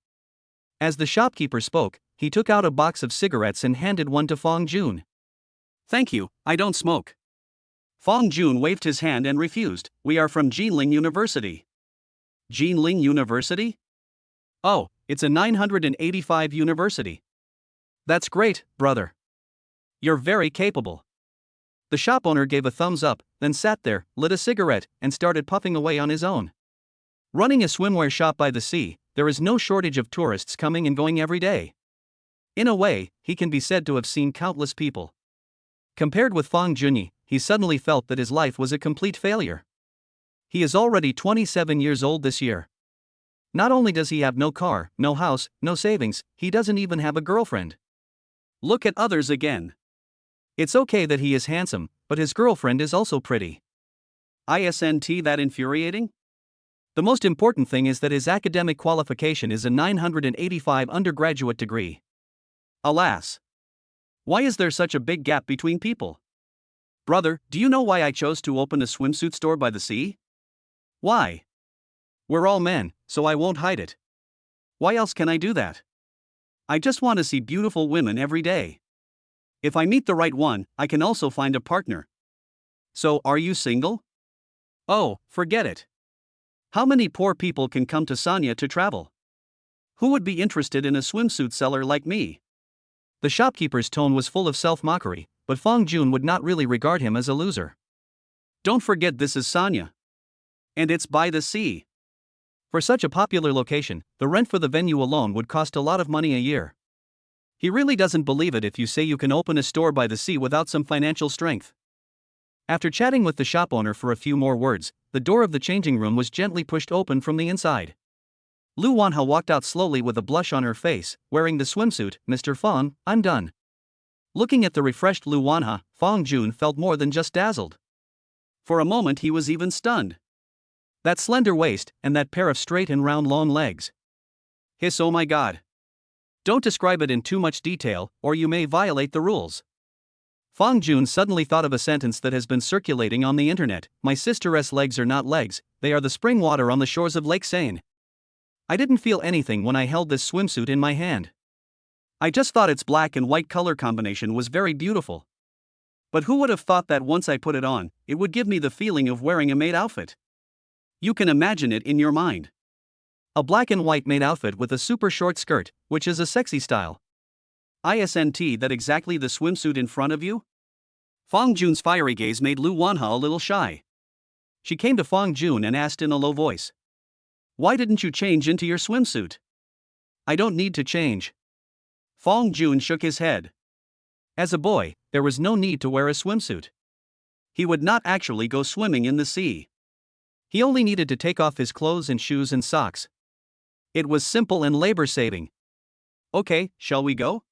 As the shopkeeper spoke, he took out a box of cigarettes and handed one to Fong Jun. "Thank you, I don't smoke." Fong Jun waved his hand and refused. "We are from Jinling University." Jinling University? Oh, it's a 985 university. That's great, brother. You're very capable. The shop owner gave a thumbs up, then sat there, lit a cigarette, and started puffing away on his own. Running a swimwear shop by the sea, there is no shortage of tourists coming and going every day. In a way, he can be said to have seen countless people. Compared with Fong Junyi, he suddenly felt that his life was a complete failure. He is already 27 years old this year. Not only does he have no car, no house, no savings, he doesn't even have a girlfriend. Look at others again. It's okay that he is handsome, but his girlfriend is also pretty. Isn't that infuriating? The most important thing is that his academic qualification is a 985 undergraduate degree. Alas. Why is there such a big gap between people? Brother, do you know why I chose to open a swimsuit store by the sea? Why? We're all men, so I won't hide it. Why else can I do that? I just want to see beautiful women every day. If I meet the right one, I can also find a partner. So, are you single? Oh, forget it. How many poor people can come to Sanya to travel? Who would be interested in a swimsuit seller like me? The shopkeeper's tone was full of self-mockery, but Fong Jun would not really regard him as a loser. Don't forget this is Sanya. And it's by the sea. For such a popular location, the rent for the venue alone would cost a lot of money a year. He really doesn't believe it if you say you can open a store by the sea without some financial strength. After chatting with the shop owner for a few more words, the door of the changing room was gently pushed open from the inside. Lu Wanha walked out slowly with a blush on her face, wearing the swimsuit. "Mr. Fong, I'm done." Looking at the refreshed Lu Wanha, Fong Jun felt more than just dazzled. For a moment he was even stunned. That slender waist, and that pair of straight and round long legs. Oh my god. Don't describe it in too much detail, or you may violate the rules. Fong Jun suddenly thought of a sentence that has been circulating on the internet: "My sister's legs are not legs, they are the spring water on the shores of Lake Seine." I didn't feel anything when I held this swimsuit in my hand. I just thought its black and white color combination was very beautiful. But who would have thought that once I put it on, it would give me the feeling of wearing a maid outfit? You can imagine it in your mind. A black and white maid outfit with a super short skirt, which is a sexy style. Isn't that exactly the swimsuit in front of you? Fong Jun's fiery gaze made Lu Wanha a little shy. She came to Fong Jun and asked in a low voice, "Why didn't you change into your swimsuit?" "I don't need to change." Fong Jun shook his head. As a boy, there was no need to wear a swimsuit. He would not actually go swimming in the sea. He only needed to take off his clothes and shoes and socks. It was simple and labor-saving. "Okay, shall we go?"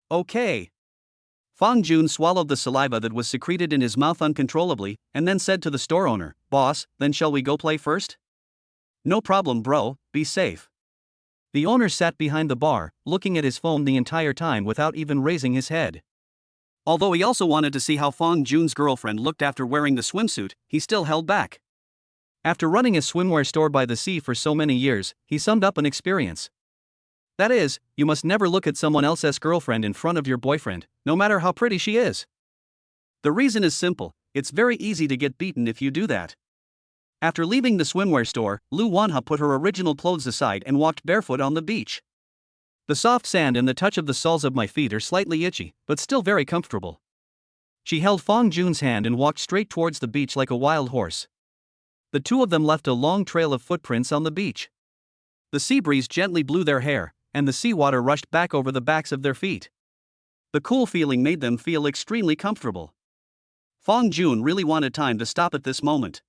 "Okay." Fong Jun swallowed the saliva that was secreted in his mouth uncontrollably, and then said to the store owner, "Boss, then shall we go play first?" "No problem, bro, be safe." The owner sat behind the bar, looking at his phone the entire time without even raising his head. Although he also wanted to see how Fong Jun's girlfriend looked after wearing the swimsuit, he still held back. After running a swimwear store by the sea for so many years, he summed up an experience. That is, you must never look at someone else's girlfriend in front of your boyfriend, no matter how pretty she is. The reason is simple: it's very easy to get beaten if you do that. After leaving the swimwear store, Lu Wanha put her original clothes aside and walked barefoot on the beach. The soft sand and the touch of the soles of my feet are slightly itchy, but still very comfortable. She held Fong Jun's hand and walked straight towards the beach like a wild horse. The two of them left a long trail of footprints on the beach. The sea breeze gently blew their hair, and the seawater rushed back over the backs of their feet. The cool feeling made them feel extremely comfortable. Fong Jun really wanted time to stop at this moment.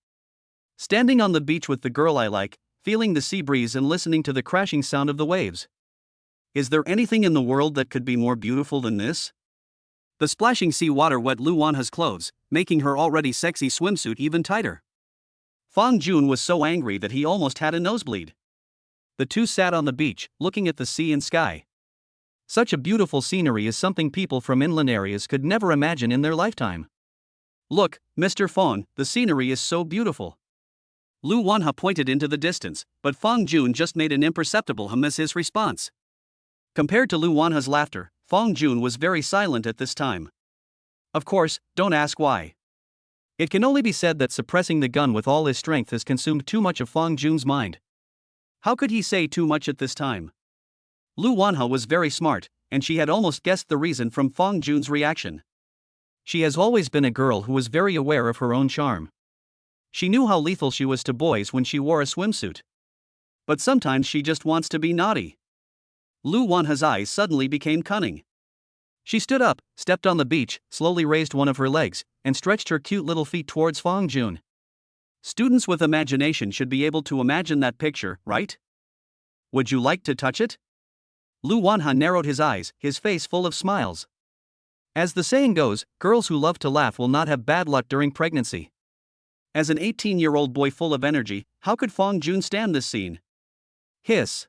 Standing on the beach with the girl I like, feeling the sea breeze and listening to the crashing sound of the waves. Is there anything in the world that could be more beautiful than this? The splashing sea water wet Lu Wanha's clothes, making her already sexy swimsuit even tighter. Fong Jun was so angry that he almost had a nosebleed. The two sat on the beach, looking at the sea and sky. Such a beautiful scenery is something people from inland areas could never imagine in their lifetime. Look, Mr. Fong, the scenery is so beautiful. Lu Wanha pointed into the distance, but Fong Jun just made an imperceptible hum as his response. Compared to Lu Wanha's laughter, Fong Jun was very silent at this time. Of course, don't ask why. It can only be said that suppressing the gun with all his strength has consumed too much of Fong Jun's mind. How could he say too much at this time? Lu Wanha was very smart, and she had almost guessed the reason from Fong Jun's reaction. She has always been a girl who was very aware of her own charm. She knew how lethal she was to boys when she wore a swimsuit. But sometimes she just wants to be naughty. Lu Wanha's eyes suddenly became cunning. She stood up, stepped on the beach, slowly raised one of her legs, and stretched her cute little feet towards Fong Jun. Students with imagination should be able to imagine that picture, right? Would you like to touch it? Lu Wanha narrowed his eyes, his face full of smiles. As the saying goes, girls who love to laugh will not have bad luck during pregnancy. As an 18-year-old boy full of energy, how could Fong Jun stand this scene? Hiss.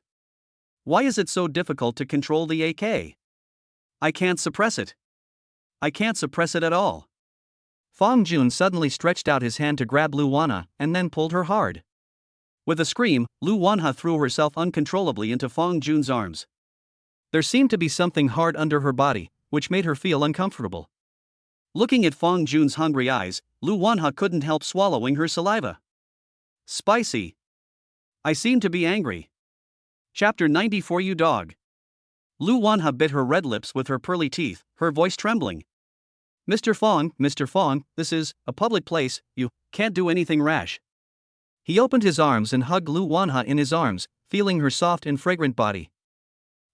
Why is it so difficult to control the AK? I can't suppress it. I can't suppress it at all. Fong Jun suddenly stretched out his hand to grab Lu Wanha, and then pulled her hard. With a scream, Lu Wanha threw herself uncontrollably into Fong Jun's arms. There seemed to be something hard under her body, which made her feel uncomfortable. Looking at Fong Jun's hungry eyes, Lu Wanha couldn't help swallowing her saliva. Spicy. I seem to be angry. Chapter 94 You Dog. Lu Wanha bit her red lips with her pearly teeth, her voice trembling. Mr. Fong, this is a public place, you can't do anything rash. He opened his arms and hugged Lu Wanha in his arms, feeling her soft and fragrant body.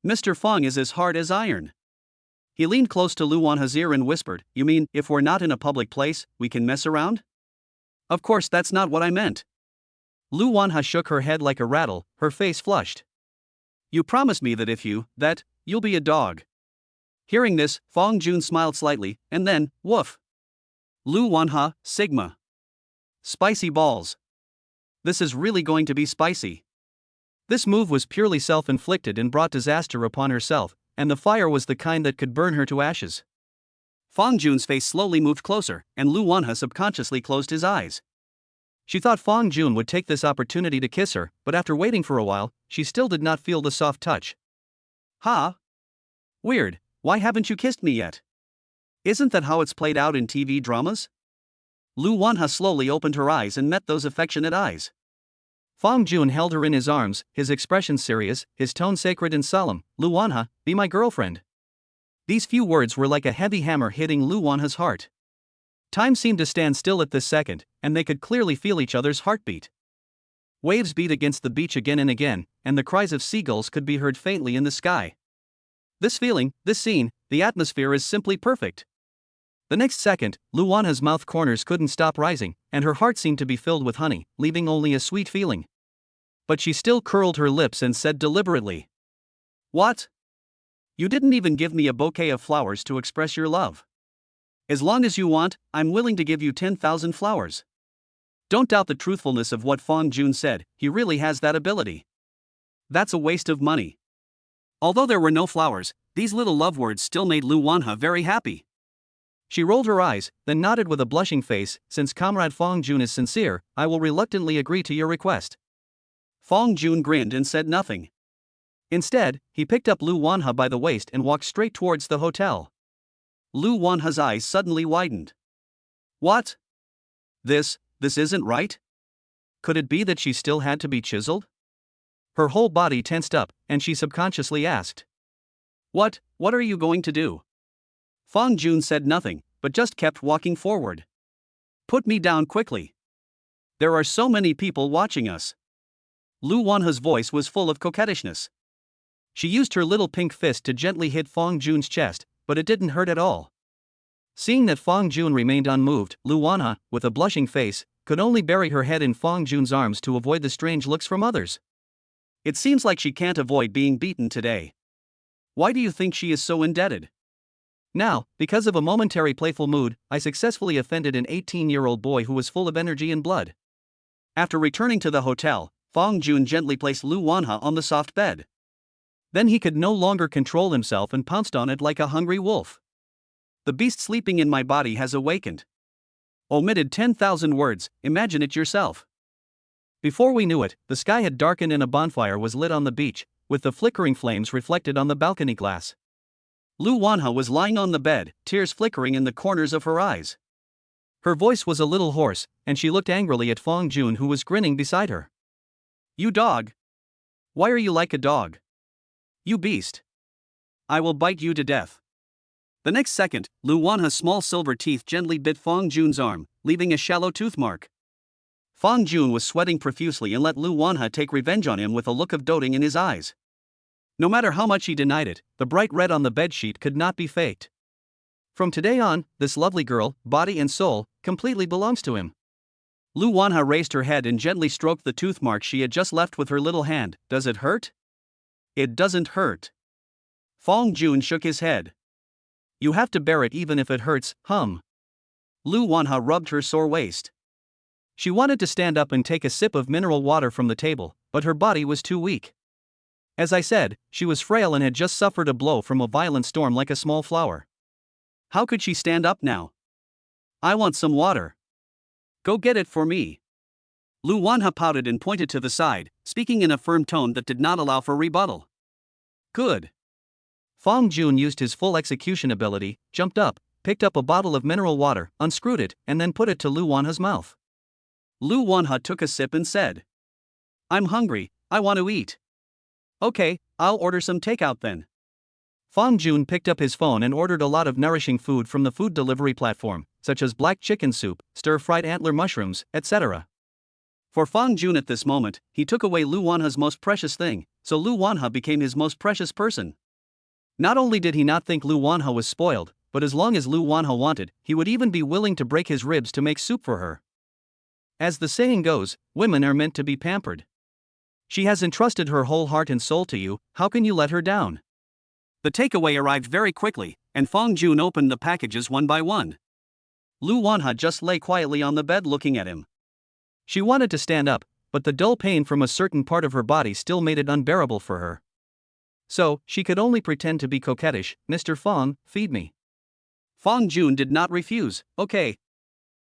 Mr. Fong is as hard as iron. He leaned close to Lu Wanha's ear and whispered, You mean, if we're not in a public place, we can mess around? Of course that's not what I meant. Lu Wanha shook her head like a rattle, her face flushed. You promised me that you'll be a dog. Hearing this, Fong Jun smiled slightly, and then, woof. Lu Wanha, Sigma. Spicy balls. This is really going to be spicy. This move was purely self-inflicted and brought disaster upon herself, and the fire was the kind that could burn her to ashes. Fong Jun's face slowly moved closer, and Lu Wanha subconsciously closed his eyes. She thought Fong Jun would take this opportunity to kiss her, but after waiting for a while, she still did not feel the soft touch. Huh? Weird, why haven't you kissed me yet? Isn't that how it's played out in TV dramas? Lu Wanha slowly opened her eyes and met those affectionate eyes. Fong Jun held her in his arms, his expression serious, his tone sacred and solemn. Lu Wanha, be my girlfriend. These few words were like a heavy hammer hitting Lu Wanha's heart. Time seemed to stand still at this second, and they could clearly feel each other's heartbeat. Waves beat against the beach again and again, and the cries of seagulls could be heard faintly in the sky. This feeling, this scene, the atmosphere is simply perfect. The next second, Lu Wanha's mouth corners couldn't stop rising, and her heart seemed to be filled with honey, leaving only a sweet feeling. But she still curled her lips and said deliberately, What? You didn't even give me a bouquet of flowers to express your love. As long as you want, I'm willing to give you 10,000 flowers. Don't doubt the truthfulness of what Fong Jun said, he really has that ability. That's a waste of money. Although there were no flowers, these little love words still made Lu Wanha very happy. She rolled her eyes, then nodded with a blushing face, Since Comrade Fong Jun is sincere, I will reluctantly agree to your request. Fong Jun grinned and said nothing. Instead, he picked up Lu Wanha by the waist and walked straight towards the hotel. Lu Wanha's eyes suddenly widened. What? This isn't right? Could it be that she still had to be chiseled? Her whole body tensed up, and she subconsciously asked, What are you going to do? Fang Jun said nothing, but just kept walking forward. Put me down quickly. There are so many people watching us. Lu Wanha's voice was full of coquettishness. She used her little pink fist to gently hit Fang Jun's chest, but it didn't hurt at all. Seeing that Fang Jun remained unmoved, Lu Wanha, with a blushing face, could only bury her head in Fang Jun's arms to avoid the strange looks from others. It seems like she can't avoid being beaten today. Why do you think she is so indebted? Now, because of a momentary playful mood, I successfully offended an 18-year-old boy who was full of energy and blood. After returning to the hotel, Fang Jun gently placed Lu Wanha on the soft bed. Then he could no longer control himself and pounced on it like a hungry wolf. The beast sleeping in my body has awakened. Omitted 10,000 words, imagine it yourself. Before we knew it, the sky had darkened and a bonfire was lit on the beach, with the flickering flames reflected on the balcony glass. Lu Wanha was lying on the bed, tears flickering in the corners of her eyes. Her voice was a little hoarse, and she looked angrily at Fang Jun who was grinning beside her. You dog! Why are you like a dog? You beast! I will bite you to death. The next second, Lu Wanha's small silver teeth gently bit Fang Jun's arm, leaving a shallow tooth mark. Fang Jun was sweating profusely and let Lu Wanha take revenge on him with a look of doting in his eyes. No matter how much he denied it, the bright red on the bedsheet could not be faked. From today on, this lovely girl, body and soul, completely belongs to him. Lu Wanha raised her head and gently stroked the tooth mark she had just left with her little hand. Does it hurt? It doesn't hurt. Fang Jun shook his head. You have to bear it even if it hurts, Lu Wanha rubbed her sore waist. She wanted to stand up and take a sip of mineral water from the table, but her body was too weak. As I said, she was frail and had just suffered a blow from a violent storm like a small flower. How could she stand up now? I want some water. Go get it for me. Lu Wanha pouted and pointed to the side, speaking in a firm tone that did not allow for rebuttal. Good. Fang Jun used his full execution ability, jumped up, picked up a bottle of mineral water, unscrewed it, and then put it to Lu Wanha's mouth. Lu Wanha took a sip and said, I'm hungry, I want to eat. Okay, I'll order some takeout then. Fang Jun picked up his phone and ordered a lot of nourishing food from the food delivery platform, such as black chicken soup, stir-fried antler mushrooms, etc. For Fang Jun at this moment, he took away Lu Wanha's most precious thing, so Lu Wanha became his most precious person. Not only did he not think Lu Wanha was spoiled, but as long as Lu Wanha wanted, he would even be willing to break his ribs to make soup for her. As the saying goes, women are meant to be pampered. She has entrusted her whole heart and soul to you, how can you let her down? The takeaway arrived very quickly, and Fang Jun opened the packages one by one. Lu Wanha just lay quietly on the bed looking at him. She wanted to stand up, but the dull pain from a certain part of her body still made it unbearable for her. So, she could only pretend to be coquettish. Mr. Fang, feed me. Fang Jun did not refuse. Okay.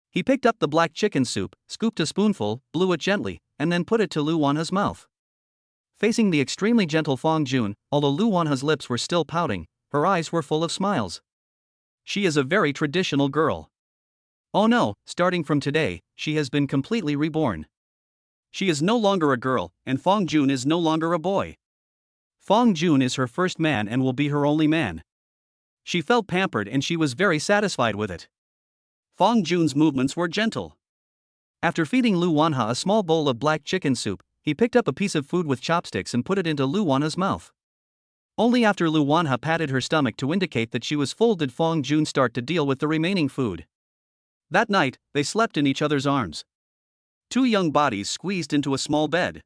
He picked up the black chicken soup, scooped a spoonful, blew it gently, and then put it to Lu Wanha's mouth. Facing the extremely gentle Fang Jun, although Lu Wanha's lips were still pouting, her eyes were full of smiles. She is a very traditional girl. Oh no, starting from today, she has been completely reborn. She is no longer a girl, and Fang Jun is no longer a boy. Fang Jun is her first man and will be her only man. She felt pampered and she was very satisfied with it. Fang Jun's movements were gentle. After feeding Lu Wanha a small bowl of black chicken soup, he picked up a piece of food with chopsticks and put it into Lu Wanha's mouth. Only after Lu Wanha patted her stomach to indicate that she was full did Fang Jun start to deal with the remaining food. That night, they slept in each other's arms. Two young bodies squeezed into a small bed.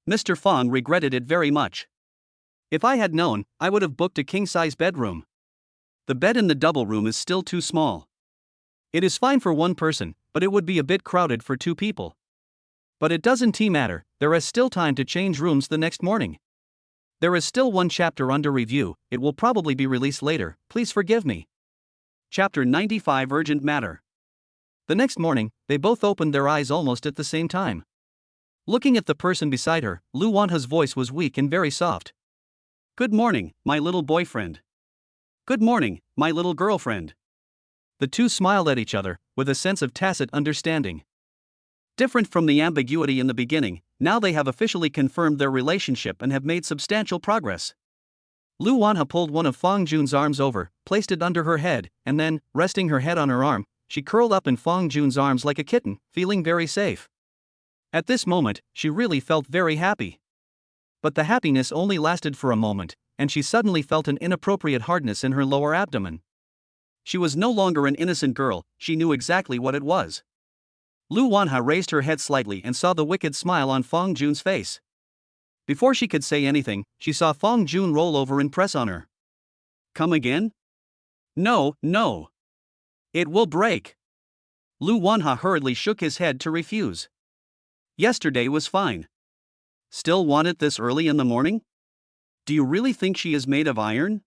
Mr. Fang regretted it very much. If I had known, I would have booked a king-size bedroom. The bed in the double room is still too small. It is fine for one person, but it would be a bit crowded for two people. But it doesn't matter, there is still time to change rooms the next morning. There is still one chapter under review, it will probably be released later, please forgive me. Chapter 95 Urgent Matter. The next morning, they both opened their eyes almost at the same time. Looking at the person beside her, Lu Wanha's voice was weak and very soft. Good morning, my little boyfriend. Good morning, my little girlfriend. The two smiled at each other, with a sense of tacit understanding. Different from the ambiguity in the beginning, now they have officially confirmed their relationship and have made substantial progress. Lu Wanha pulled one of Fong Jun's arms over, placed it under her head, and then, resting her head on her arm, she curled up in Fong Jun's arms like a kitten, feeling very safe. At this moment, she really felt very happy. But the happiness only lasted for a moment, and she suddenly felt an inappropriate hardness in her lower abdomen. She was no longer an innocent girl, she knew exactly what it was. Lu Wanha raised her head slightly and saw the wicked smile on Fong Jun's face. Before she could say anything, she saw Fong Jun roll over and press on her. Come again? No, no. It will break. Lu Wanha hurriedly shook his head to refuse. Yesterday was fine. Still want it this early in the morning? Do you really think she is made of iron?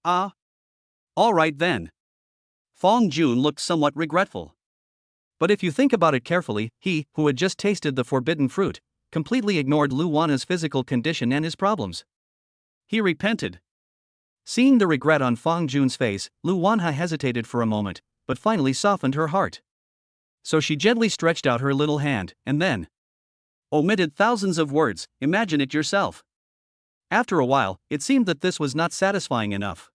Ah. All right then. Fong Jun looked somewhat regretful. But if you think about it carefully, he, who had just tasted the forbidden fruit, completely ignored Lu Wanha's physical condition and his problems. He repented. Seeing the regret on Fong Jun's face, Lu Wanha hesitated for a moment, but finally softened her heart. So she gently stretched out her little hand, and then omitted thousands of words, imagine it yourself. After a while, it seemed that this was not satisfying enough.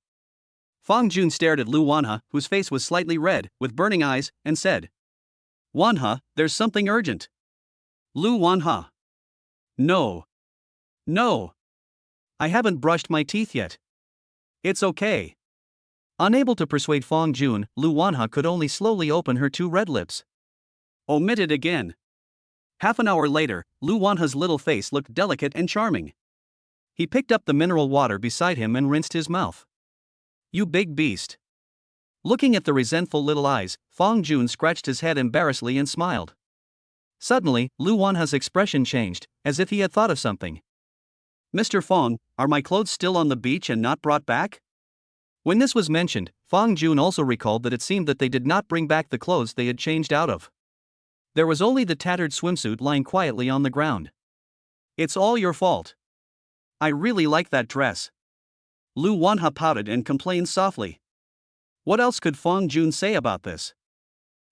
Fong Jun stared at Lu Wanha, whose face was slightly red, with burning eyes, and said, Wanha, there's something urgent. Lu Wanha. No. No. I haven't brushed my teeth yet. It's okay. Unable to persuade Fong Jun, Lu Wanha could only slowly open her two red lips. Omitted again. Half an hour later, Lu Wanha's little face looked delicate and charming. He picked up the mineral water beside him and rinsed his mouth. You big beast. Looking at the resentful little eyes, Fong Jun scratched his head embarrassedly and smiled. Suddenly, Lu Wanha's expression changed, as if he had thought of something. Mr. Fong, are my clothes still on the beach and not brought back? When this was mentioned, Fong Jun also recalled that it seemed that they did not bring back the clothes they had changed out of. There was only the tattered swimsuit lying quietly on the ground. It's all your fault. I really like that dress. Lu Wanha pouted and complained softly. What else could Fong Jun say about this?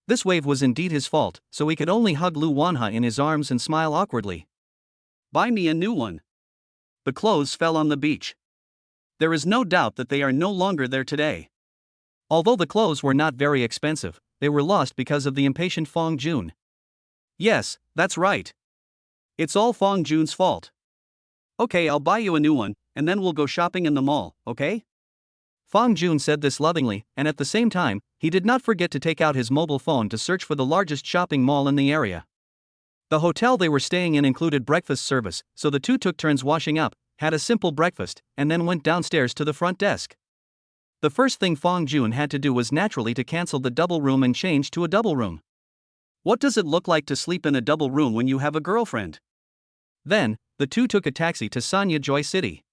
This wave was indeed his fault, so he could only hug Lu Wanha in his arms and smile awkwardly. Buy me a new one. The clothes fell on the beach. There is no doubt that they are no longer there today. Although the clothes were not very expensive, they were lost because of the impatient Fong Jun. Yes, that's right. It's all Fong Jun's fault. Okay, I'll buy you a new one, and then we'll go shopping in the mall, okay? Fong Jun said this lovingly, and at the same time, he did not forget to take out his mobile phone to search for the largest shopping mall in the area. The hotel they were staying in included breakfast service, so the two took turns washing up, had a simple breakfast, and then went downstairs to the front desk. The first thing Fong Jun had to do was naturally to cancel the double room and change to a double room. What does it look like to sleep in a double room when you have a girlfriend? Then, the two took a taxi to Sanya Joy City.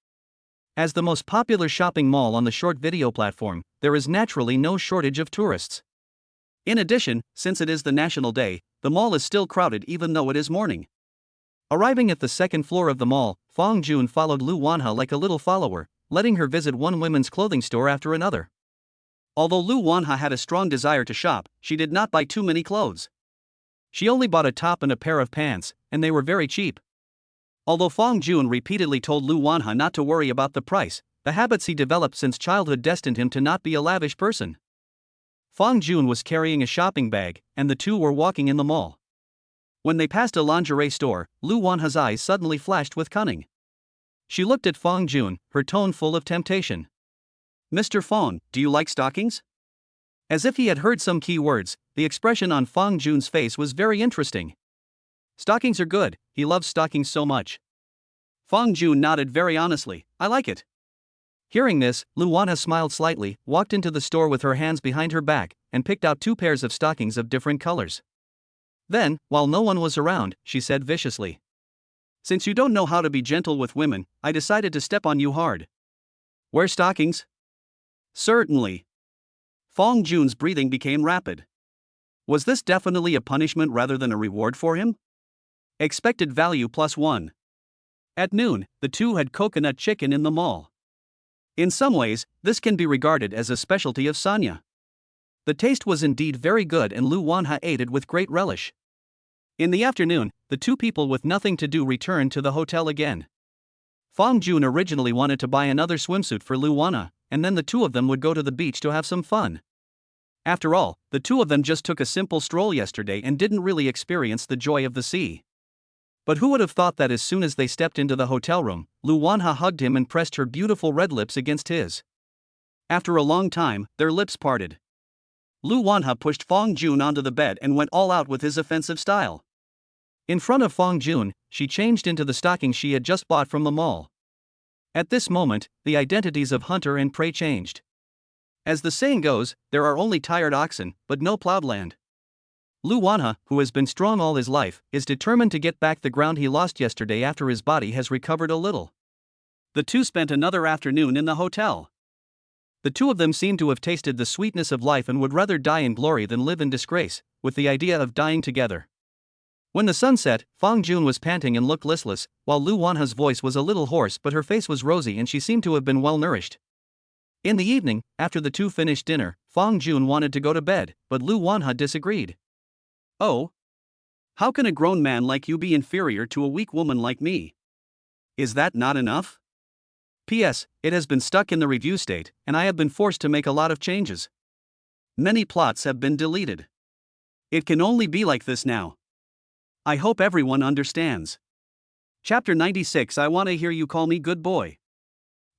As the most popular shopping mall on the short video platform, there is naturally no shortage of tourists. In addition, since it is the national day, the mall is still crowded even though it is morning. Arriving at the second floor of the mall, Fong Jun followed Lu Wanha like a little follower, letting her visit one women's clothing store after another. Although Lu Wanha had a strong desire to shop, she did not buy too many clothes. She only bought a top and a pair of pants, and they were very cheap. Although Fong Jun repeatedly told Lu Wanha not to worry about the price, the habits he developed since childhood destined him to not be a lavish person. Fong Jun was carrying a shopping bag, and the two were walking in the mall. When they passed a lingerie store, Lu Wanha's eyes suddenly flashed with cunning. She looked at Fong Jun, her tone full of temptation. Mr. Fong, do you like stockings? As if he had heard some key words, the expression on Fong Jun's face was very interesting. Stockings are good, he loves stockings so much. Fong Jun nodded very honestly, I like it. Hearing this, Lu Wanha smiled slightly, walked into the store with her hands behind her back, and picked out 2 pairs of stockings of different colors. Then, while no one was around, she said viciously. Since you don't know how to be gentle with women, I decided to step on you hard. Wear stockings? Certainly. Fong Jun's breathing became rapid. Was this definitely a punishment rather than a reward for him? Expected value +1. At noon, the two had coconut chicken in the mall. In some ways, this can be regarded as a specialty of Sanya. The taste was indeed very good and Lu Wanha ate it with great relish. In the afternoon, the two people with nothing to do returned to the hotel again. Fong Jun originally wanted to buy another swimsuit for Lu Wanha, and then the two of them would go to the beach to have some fun. After all, the two of them just took a simple stroll yesterday and didn't really experience the joy of the sea. But who would have thought that as soon as they stepped into the hotel room, Lu Wanha hugged him and pressed her beautiful red lips against his. After a long time, their lips parted. Lu Wanha pushed Fong Jun onto the bed and went all out with his offensive style. In front of Fong Jun, she changed into the stockings she had just bought from the mall. At this moment, the identities of hunter and prey changed. As the saying goes, there are only tired oxen, but no plowed land. Lu Wanha, who has been strong all his life, is determined to get back the ground he lost yesterday after his body has recovered a little. The two spent another afternoon in the hotel. The two of them seemed to have tasted the sweetness of life and would rather die in glory than live in disgrace, with the idea of dying together. When the sun set, Fong Jun was panting and looked listless, while Lu Wanha's voice was a little hoarse but her face was rosy and she seemed to have been well nourished. In the evening, after the two finished dinner, Fong Jun wanted to go to bed, but Lu Wanha disagreed. "Oh? How can a grown man like you be inferior to a weak woman like me? Is that not enough? P.S. It has been stuck in the review state, and I have been forced to make a lot of changes. Many plots have been deleted. It can only be like this now. I hope everyone understands." Chapter 96. I want to hear you call me good boy.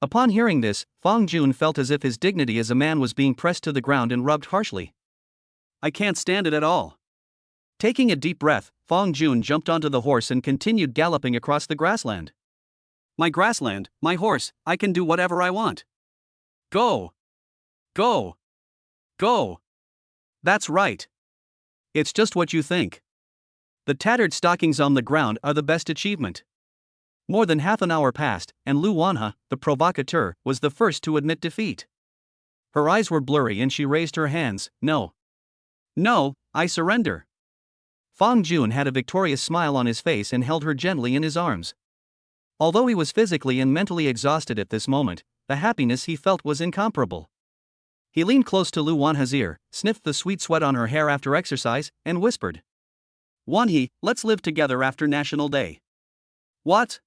Upon hearing this, Fong Jun felt as if his dignity as a man was being pressed to the ground and rubbed harshly. "I can't stand it at all." Taking a deep breath, Fong Jun jumped onto the horse and continued galloping across the grassland. "My grassland, my horse, I can do whatever I want. Go! Go! Go! That's right. It's just what you think." The tattered stockings on the ground are the best achievement. More than half an hour passed, and Lu Wanha, the provocateur, was the first to admit defeat. Her eyes were blurry and she raised her hands. "No. No, I surrender." Fong Jun had a victorious smile on his face and held her gently in his arms. Although he was physically and mentally exhausted at this moment, the happiness he felt was incomparable. He leaned close to Lu Wanha's ear, sniffed the sweet sweat on her hair after exercise, and whispered, "Wanhee, let's live together after National Day." "What?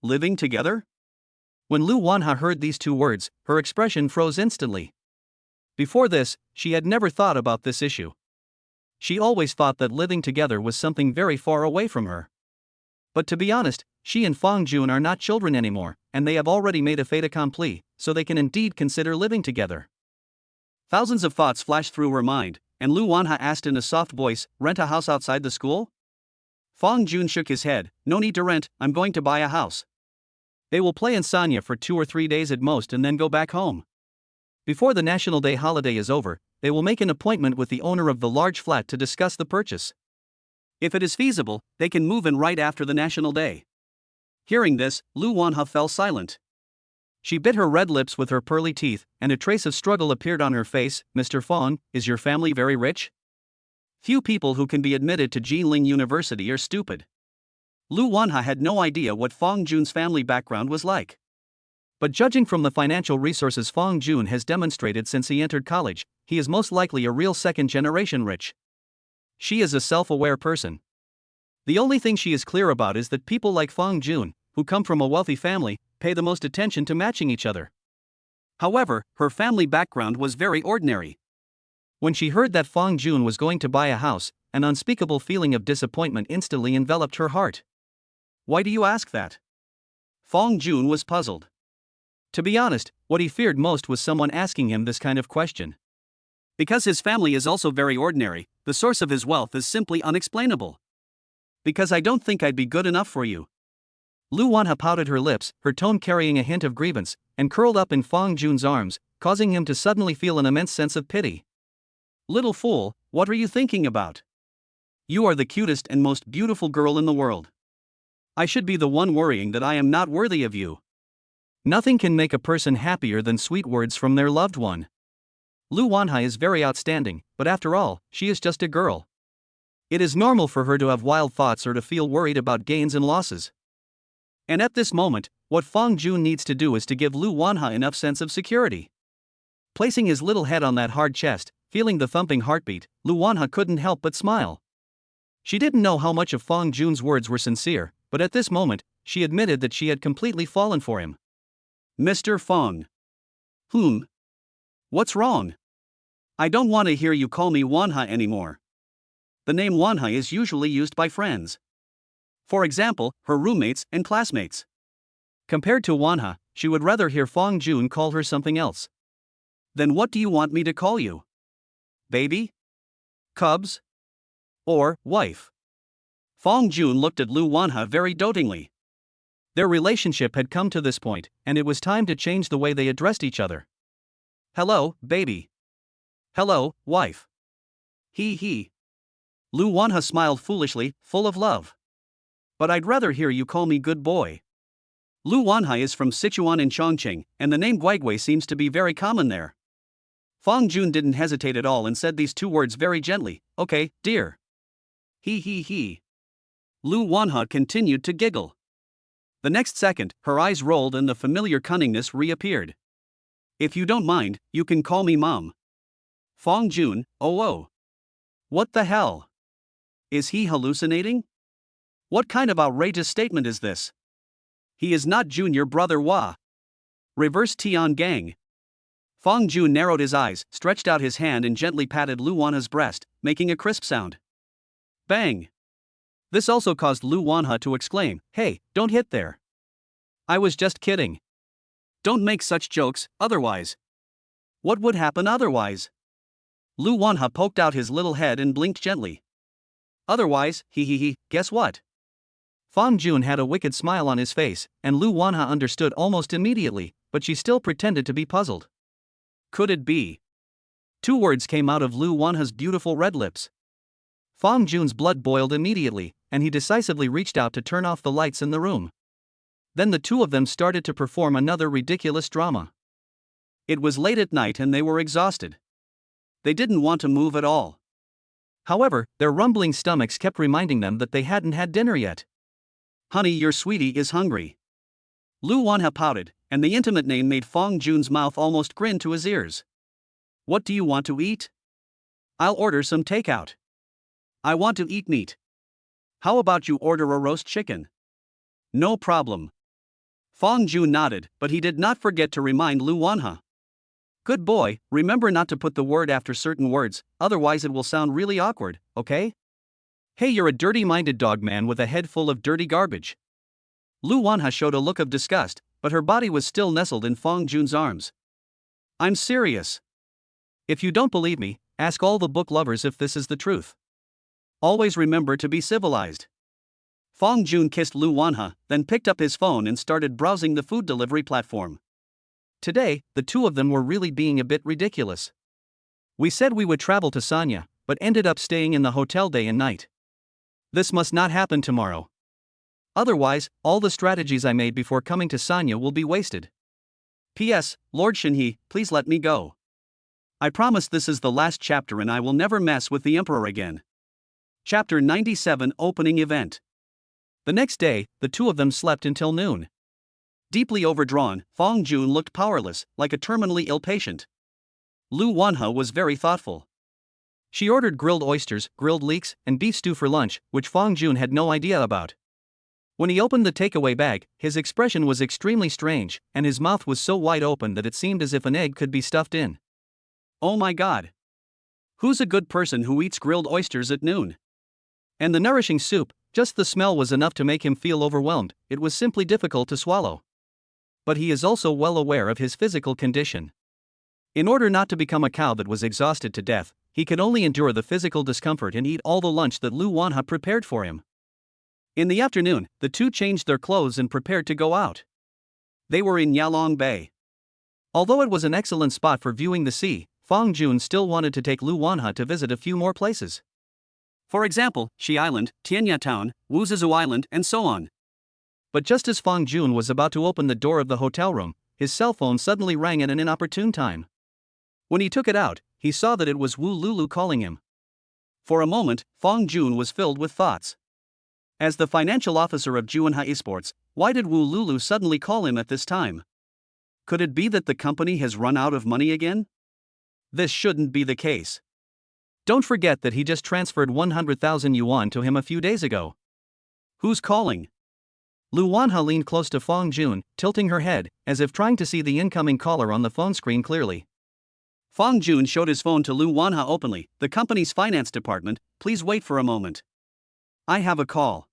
Living together?" When Lu Wanha heard these two words, her expression froze instantly. Before this, she had never thought about this issue. She always thought that living together was something very far away from her. But to be honest, she and Fong Jun are not children anymore, and they have already made a fait accompli, so they can indeed consider living together. Thousands of thoughts flashed through her mind, and Lu Wanha asked in a soft voice, "Rent a house outside the school?" Fong Jun shook his head. "No need to rent, I'm going to buy a house. They will play in Sanya for 2 or 3 days at most and then go back home. Before the National Day holiday is over, they will make an appointment with the owner of the large flat to discuss the purchase. If it is feasible, they can move in right after the National Day." Hearing this, Lu Wanha fell silent. She bit her red lips with her pearly teeth, and a trace of struggle appeared on her face. "Mr. Fong, is your family very rich?" Few people who can be admitted to Jilin University are stupid. Lu Wanha had no idea what Fong Jun's family background was like. But judging from the financial resources Fong Jun has demonstrated since he entered college, he is most likely a real second-generation rich. She is a self-aware person. The only thing she is clear about is that people like Fong Jun, who come from a wealthy family, pay the most attention to matching each other. However, her family background was very ordinary. When she heard that Fong Jun was going to buy a house, an unspeakable feeling of disappointment instantly enveloped her heart. "Why do you ask that?" Fong Jun was puzzled. To be honest, what he feared most was someone asking him this kind of question. Because his family is also very ordinary, the source of his wealth is simply unexplainable. "Because I don't think I'd be good enough for you." Lu Wanha pouted her lips, her tone carrying a hint of grievance, and curled up in Fong Jun's arms, causing him to suddenly feel an immense sense of pity. "Little fool, what are you thinking about? You are the cutest and most beautiful girl in the world. I should be the one worrying that I am not worthy of you." Nothing can make a person happier than sweet words from their loved one. Lu Wanha is very outstanding, but after all, she is just a girl. It is normal for her to have wild thoughts or to feel worried about gains and losses. And at this moment, what Fong Jun needs to do is to give Lu Wanha enough sense of security. Placing his little head on that hard chest, feeling the thumping heartbeat, Lu Wanha couldn't help but smile. She didn't know how much of Fong Jun's words were sincere, but at this moment, she admitted that she had completely fallen for him. Mr. Fong. What's wrong? I don't want to hear you call me Wanha anymore. The name Wanha is usually used by friends. For example, her roommates and classmates. Compared to Wanha, she would rather hear Fong Jun call her something else. Then what do you want me to call you? Baby? Cubs? Or wife? Fong Jun looked at Lu Wanha very dotingly. Their relationship had come to this point, and it was time to change the way they addressed each other. Hello, baby. Hello, wife. He. Lu Wanha smiled foolishly, full of love. But I'd rather hear you call me good boy. Lu Wanha is from Sichuan in Chongqing, and the name Guigui seems to be very common there. Fong Jun didn't hesitate at all and said these two words very gently, okay, dear. He. Lu Wanha continued to giggle. The next second, her eyes rolled and the familiar cunningness reappeared. If you don't mind, you can call me Mom. Fong Jun, oh. What the hell? Is he hallucinating? What kind of outrageous statement is this? He is not Junior Brother Hua. Reverse Tian Gang. Fong Jun narrowed his eyes, stretched out his hand and gently patted Lu Wanha's breast, making a crisp sound. Bang! This also caused Lu Wanha to exclaim, "Hey, don't hit there. I was just kidding. Don't make such jokes, otherwise." What would happen otherwise? Lu Wanha poked out his little head and blinked gently. Otherwise, guess what? Fong Jun had a wicked smile on his face, and Lu Wanha understood almost immediately, but she still pretended to be puzzled. Could it be? Two words came out of Lu Wanha's beautiful red lips. Fong Jun's blood boiled immediately, and he decisively reached out to turn off the lights in the room. Then the two of them started to perform another ridiculous drama. It was late at night and they were exhausted. They didn't want to move at all. However, their rumbling stomachs kept reminding them that they hadn't had dinner yet. Honey, your sweetie is hungry. Lu Wanha pouted, and the intimate name made Fong Jun's mouth almost grin to his ears. What do you want to eat? I'll order some takeout. I want to eat meat. How about you order a roast chicken? No problem. Fong Jun nodded, but he did not forget to remind Lu Wanha. Good boy, remember not to put the word after certain words, otherwise it will sound really awkward, okay? Hey, you're a dirty-minded dog man with a head full of dirty garbage. Lu Wanha showed a look of disgust, but her body was still nestled in Fong Jun's arms. I'm serious. If you don't believe me, ask all the book lovers if this is the truth. Always remember to be civilized. Fong Jun kissed Lu Wanha, then picked up his phone and started browsing the food delivery platform. Today, the two of them were really being a bit ridiculous. We said we would travel to Sanya, but ended up staying in the hotel day and night. This must not happen tomorrow. Otherwise, all the strategies I made before coming to Sanya will be wasted. P.S. Lord Shinhe, please let me go. I promise this is the last chapter and I will never mess with the Emperor again. Chapter 97 Opening Event. The next day, the two of them slept until noon. Deeply overdrawn, Fong Jun looked powerless, like a terminally ill patient. Lu Wanha was very thoughtful. She ordered grilled oysters, grilled leeks, and beef stew for lunch, which Fong Jun had no idea about. When he opened the takeaway bag, his expression was extremely strange, and his mouth was so wide open that it seemed as if an egg could be stuffed in. Oh my god. Who's a good person who eats grilled oysters at noon? And the nourishing soup, just the smell was enough to make him feel overwhelmed. It was simply difficult to swallow. But he is also well aware of his physical condition. In order not to become a cow that was exhausted to death, he could only endure the physical discomfort and eat all the lunch that Lu Wanha prepared for him. In the afternoon, the two changed their clothes and prepared to go out. They were in Yalong Bay. Although it was an excellent spot for viewing the sea, Fong Jun still wanted to take Lu Wanha to visit a few more places. For example, Shi Island, Tianya Town, Wuzizu Island, and so on. But just as Fong Jun was about to open the door of the hotel room, his cell phone suddenly rang at an inopportune time. When he took it out, he saw that it was Wu Lulu calling him. For a moment, Fong Jun was filled with thoughts. As the financial officer of Juanha Esports, why did Wu Lulu suddenly call him at this time? Could it be that the company has run out of money again? This shouldn't be the case. Don't forget that he just transferred 100,000 yuan to him a few days ago. Who's calling? Lu Wanha leaned close to Fong Jun, tilting her head, as if trying to see the incoming caller on the phone screen clearly. Fong Jun showed his phone to Lu Wanha openly. The company's finance department, please wait for a moment. I have a call.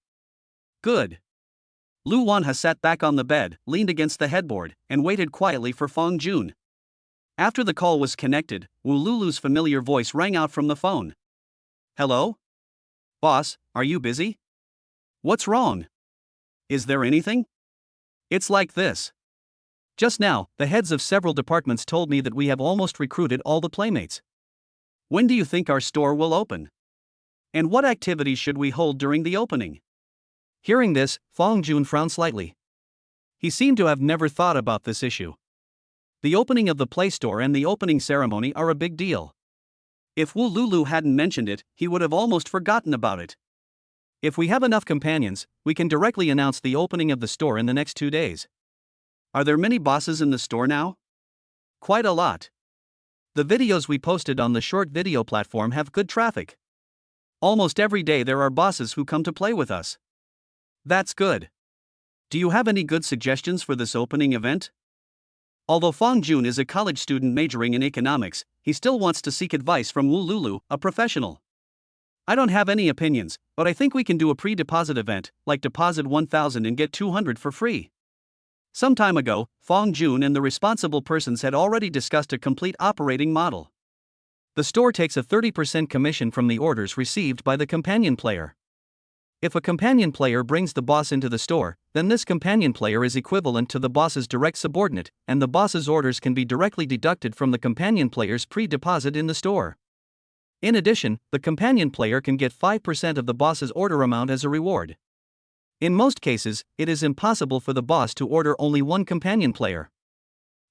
Good. Lu Wanha sat back on the bed, leaned against the headboard, and waited quietly for Fong Jun. After the call was connected, Wu Lulu's familiar voice rang out from the phone. Hello? Boss, are you busy? What's wrong? Is there anything? It's like this. Just now, the heads of several departments told me that we have almost recruited all the playmates. When do you think our store will open? And what activities should we hold during the opening? Hearing this, Fong Jun frowned slightly. He seemed to have never thought about this issue. The opening of the Play Store and the opening ceremony are a big deal. If Wu Lulu hadn't mentioned it, he would have almost forgotten about it. If we have enough companions, we can directly announce the opening of the store in the next 2 days. Are there many bosses in the store now? Quite a lot. The videos we posted on the short video platform have good traffic. Almost every day there are bosses who come to play with us. That's good. Do you have any good suggestions for this opening event? Although Fong Jun is a college student majoring in economics, he still wants to seek advice from Wu Lulu, a professional. I don't have any opinions, but I think we can do a pre-deposit event, like deposit 1,000 and get 200 for free. Some time ago, Fong Jun and the responsible persons had already discussed a complete operating model. The store takes a 30% commission from the orders received by the companion player. If a companion player brings the boss into the store, then this companion player is equivalent to the boss's direct subordinate, and the boss's orders can be directly deducted from the companion player's pre-deposit in the store. In addition, the companion player can get 5% of the boss's order amount as a reward. In most cases, it is impossible for the boss to order only one companion player.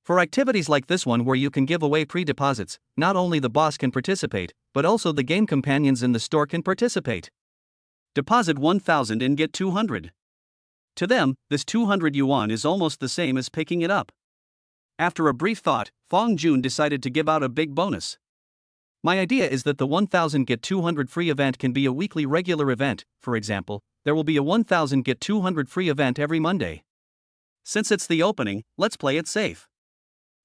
For activities like this one where you can give away pre-deposits, not only the boss can participate, but also the game companions in the store can participate. Deposit 1,000 and get 200. To them, this 200 yuan is almost the same as picking it up. After a brief thought, Fong Jun decided to give out a big bonus. My idea is that the 1,000 get 200 free event can be a weekly regular event. For example, there will be a 1,000 get 200 free event every Monday. Since it's the opening, let's play it safe.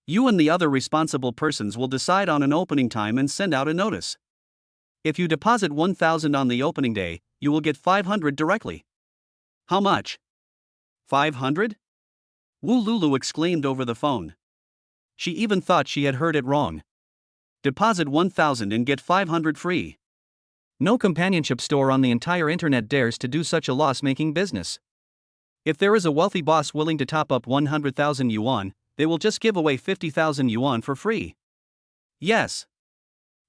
You and the other responsible persons will decide on an opening time and send out a notice. If you deposit 1,000 on the opening day, you will get 500 directly. How much? 500? Wu Lulu exclaimed over the phone. She even thought she had heard it wrong. Deposit 1,000 and get 500 free. No companionship store on the entire internet dares to do such a loss-making business. If there is a wealthy boss willing to top up 100,000 yuan, they will just give away 50,000 yuan for free. Yes.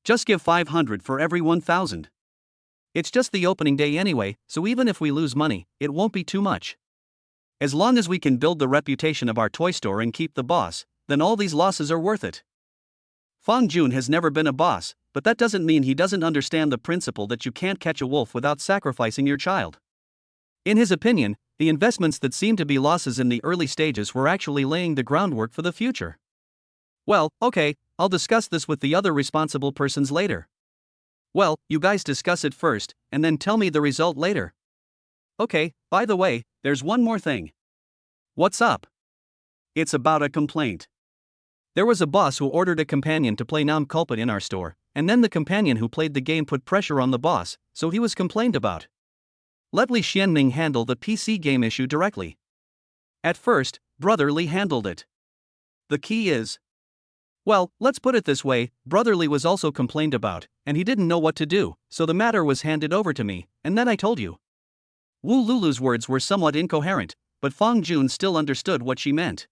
Just give 500 for every 1,000. It's just the opening day anyway, so even if we lose money, it won't be too much. As long as we can build the reputation of our toy store and keep the boss, then all these losses are worth it. Fong Jun has never been a boss, but that doesn't mean he doesn't understand the principle that you can't catch a wolf without sacrificing your child. In his opinion, the investments that seemed to be losses in the early stages were actually laying the groundwork for the future. Well, okay, I'll discuss this with the other responsible persons later. Well, you guys discuss it first, and then tell me the result later. Okay, by the way, there's one more thing. What's up? It's about a complaint. There was a boss who ordered a companion to play Nam Culprit in our store, and then the companion who played the game put pressure on the boss, so he was complained about. Let Li Xianming handle the PC game issue directly. At first, Brother Li handled it. The key is... Well, let's put it this way, Brother Li was also complained about, and he didn't know what to do, so the matter was handed over to me, and then I told you. Wu Lulu's words were somewhat incoherent, but Fong Jun still understood what she meant.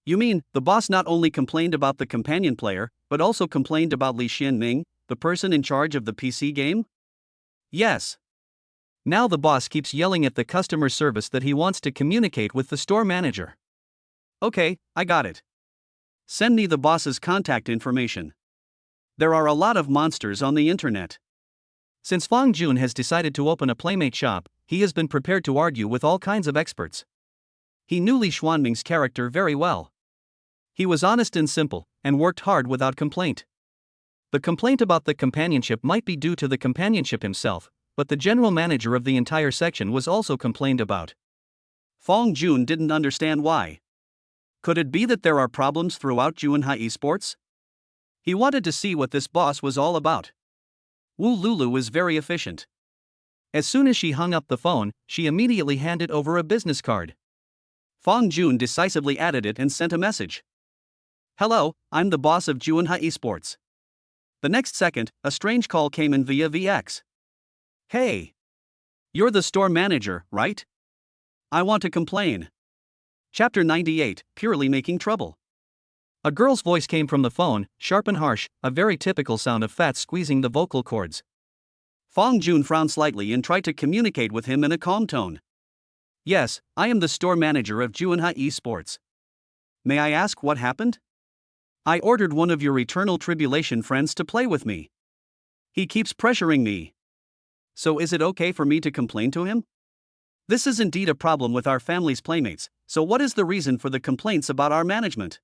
You mean, the boss not only complained about the companion player, but also complained about Li Xianming, the person in charge of the PC game? Yes. Now the boss keeps yelling at the customer service that he wants to communicate with the store manager. Okay, I got it. Send me the boss's contact information. There are a lot of monsters on the internet. Since Fong Jun has decided to open a Playmate shop, he has been prepared to argue with all kinds of experts. He knew Li Xuanming's character very well. He was honest and simple, and worked hard without complaint. The complaint about the companionship might be due to the companionship himself, but the general manager of the entire section was also complained about. Fong Jun didn't understand why. Could it be that there are problems throughout Yuan Esports? He wanted to see what this boss was all about. Wu Lulu is very efficient. As soon as she hung up the phone, she immediately handed over a business card. Fong Jun decisively added it and sent a message. Hello, I'm the boss of Yuan Esports. The next second, a strange call came in via VX. Hey! You're the store manager, right? I want to complain. Chapter 98, Purely Making Trouble. A girl's voice came from the phone, sharp and harsh, a very typical sound of fat squeezing the vocal cords. Fong Jun frowned slightly and tried to communicate with him in a calm tone. Yes, I am the store manager of Yuan Esports. May I ask what happened? I ordered one of your Eternal Tribulation friends to play with me. He keeps pressuring me. So is it okay for me to complain to him? This is indeed a problem with our family's playmates, so what is the reason for the complaints about our management?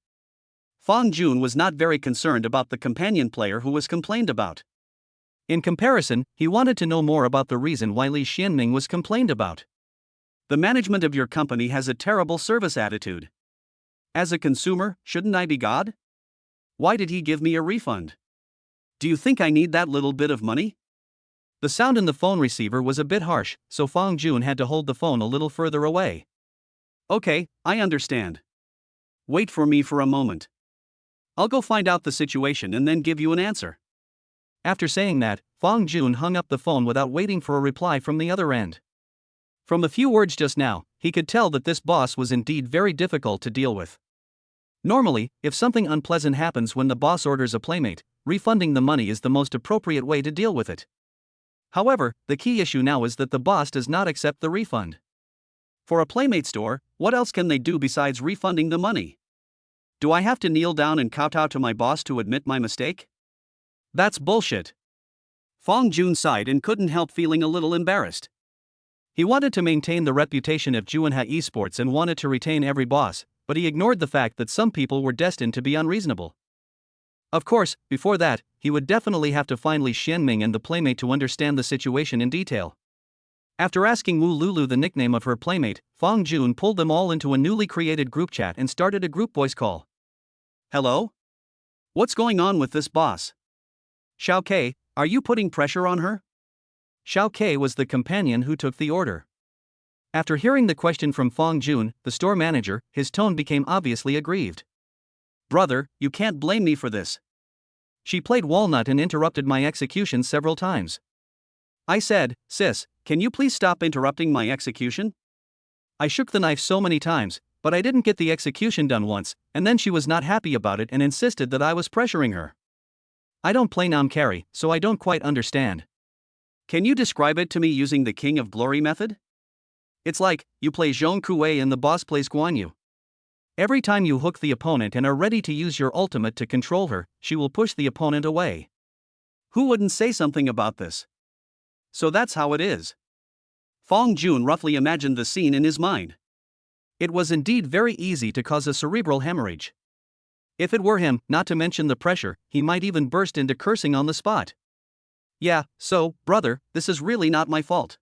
Fong Jun was not very concerned about the companion player who was complained about. In comparison, he wanted to know more about the reason why Li Xianming was complained about. The management of your company has a terrible service attitude. As a consumer, shouldn't I be God? Why did he give me a refund? Do you think I need that little bit of money? The sound in the phone receiver was a bit harsh, so Fong Jun had to hold the phone a little further away. Okay, I understand. Wait for me for a moment. I'll go find out the situation and then give you an answer. After saying that, Fong Jun hung up the phone without waiting for a reply from the other end. From the few words just now, he could tell that this boss was indeed very difficult to deal with. Normally, if something unpleasant happens when the boss orders a playmate, refunding the money is the most appropriate way to deal with it. However, the key issue now is that the boss does not accept the refund. For a playmate store, what else can they do besides refunding the money? Do I have to kneel down and kowtow to my boss to admit my mistake? That's bullshit. Fong Jun sighed and couldn't help feeling a little embarrassed. He wanted to maintain the reputation of Yuan Esports and wanted to retain every boss, but he ignored the fact that some people were destined to be unreasonable. Of course, before that, he would definitely have to find Li Xianming and the playmate to understand the situation in detail. After asking Wu Lulu the nickname of her playmate, Fong Jun pulled them all into a newly created group chat and started a group voice call. Hello? What's going on with this boss? Xiao Kei, are you putting pressure on her? Xiao Kei was the companion who took the order. After hearing the question from Fong Jun, the store manager, his tone became obviously aggrieved. Brother, you can't blame me for this. She played walnut and interrupted my execution several times. I said, sis, can you please stop interrupting my execution? I shook the knife so many times, but I didn't get the execution done once, and then she was not happy about it and insisted that I was pressuring her. I don't play Nam carry, so I don't quite understand. Can you describe it to me using the King of Glory method? It's like, you play Zhong Kuei and the boss plays Guan Yu. Every time you hook the opponent and are ready to use your ultimate to control her, she will push the opponent away. Who wouldn't say something about this? So that's how it is. Fong Jun roughly imagined the scene in his mind. It was indeed very easy to cause a cerebral hemorrhage. If it were him, not to mention the pressure, he might even burst into cursing on the spot. Yeah, so, brother, this is really not my fault.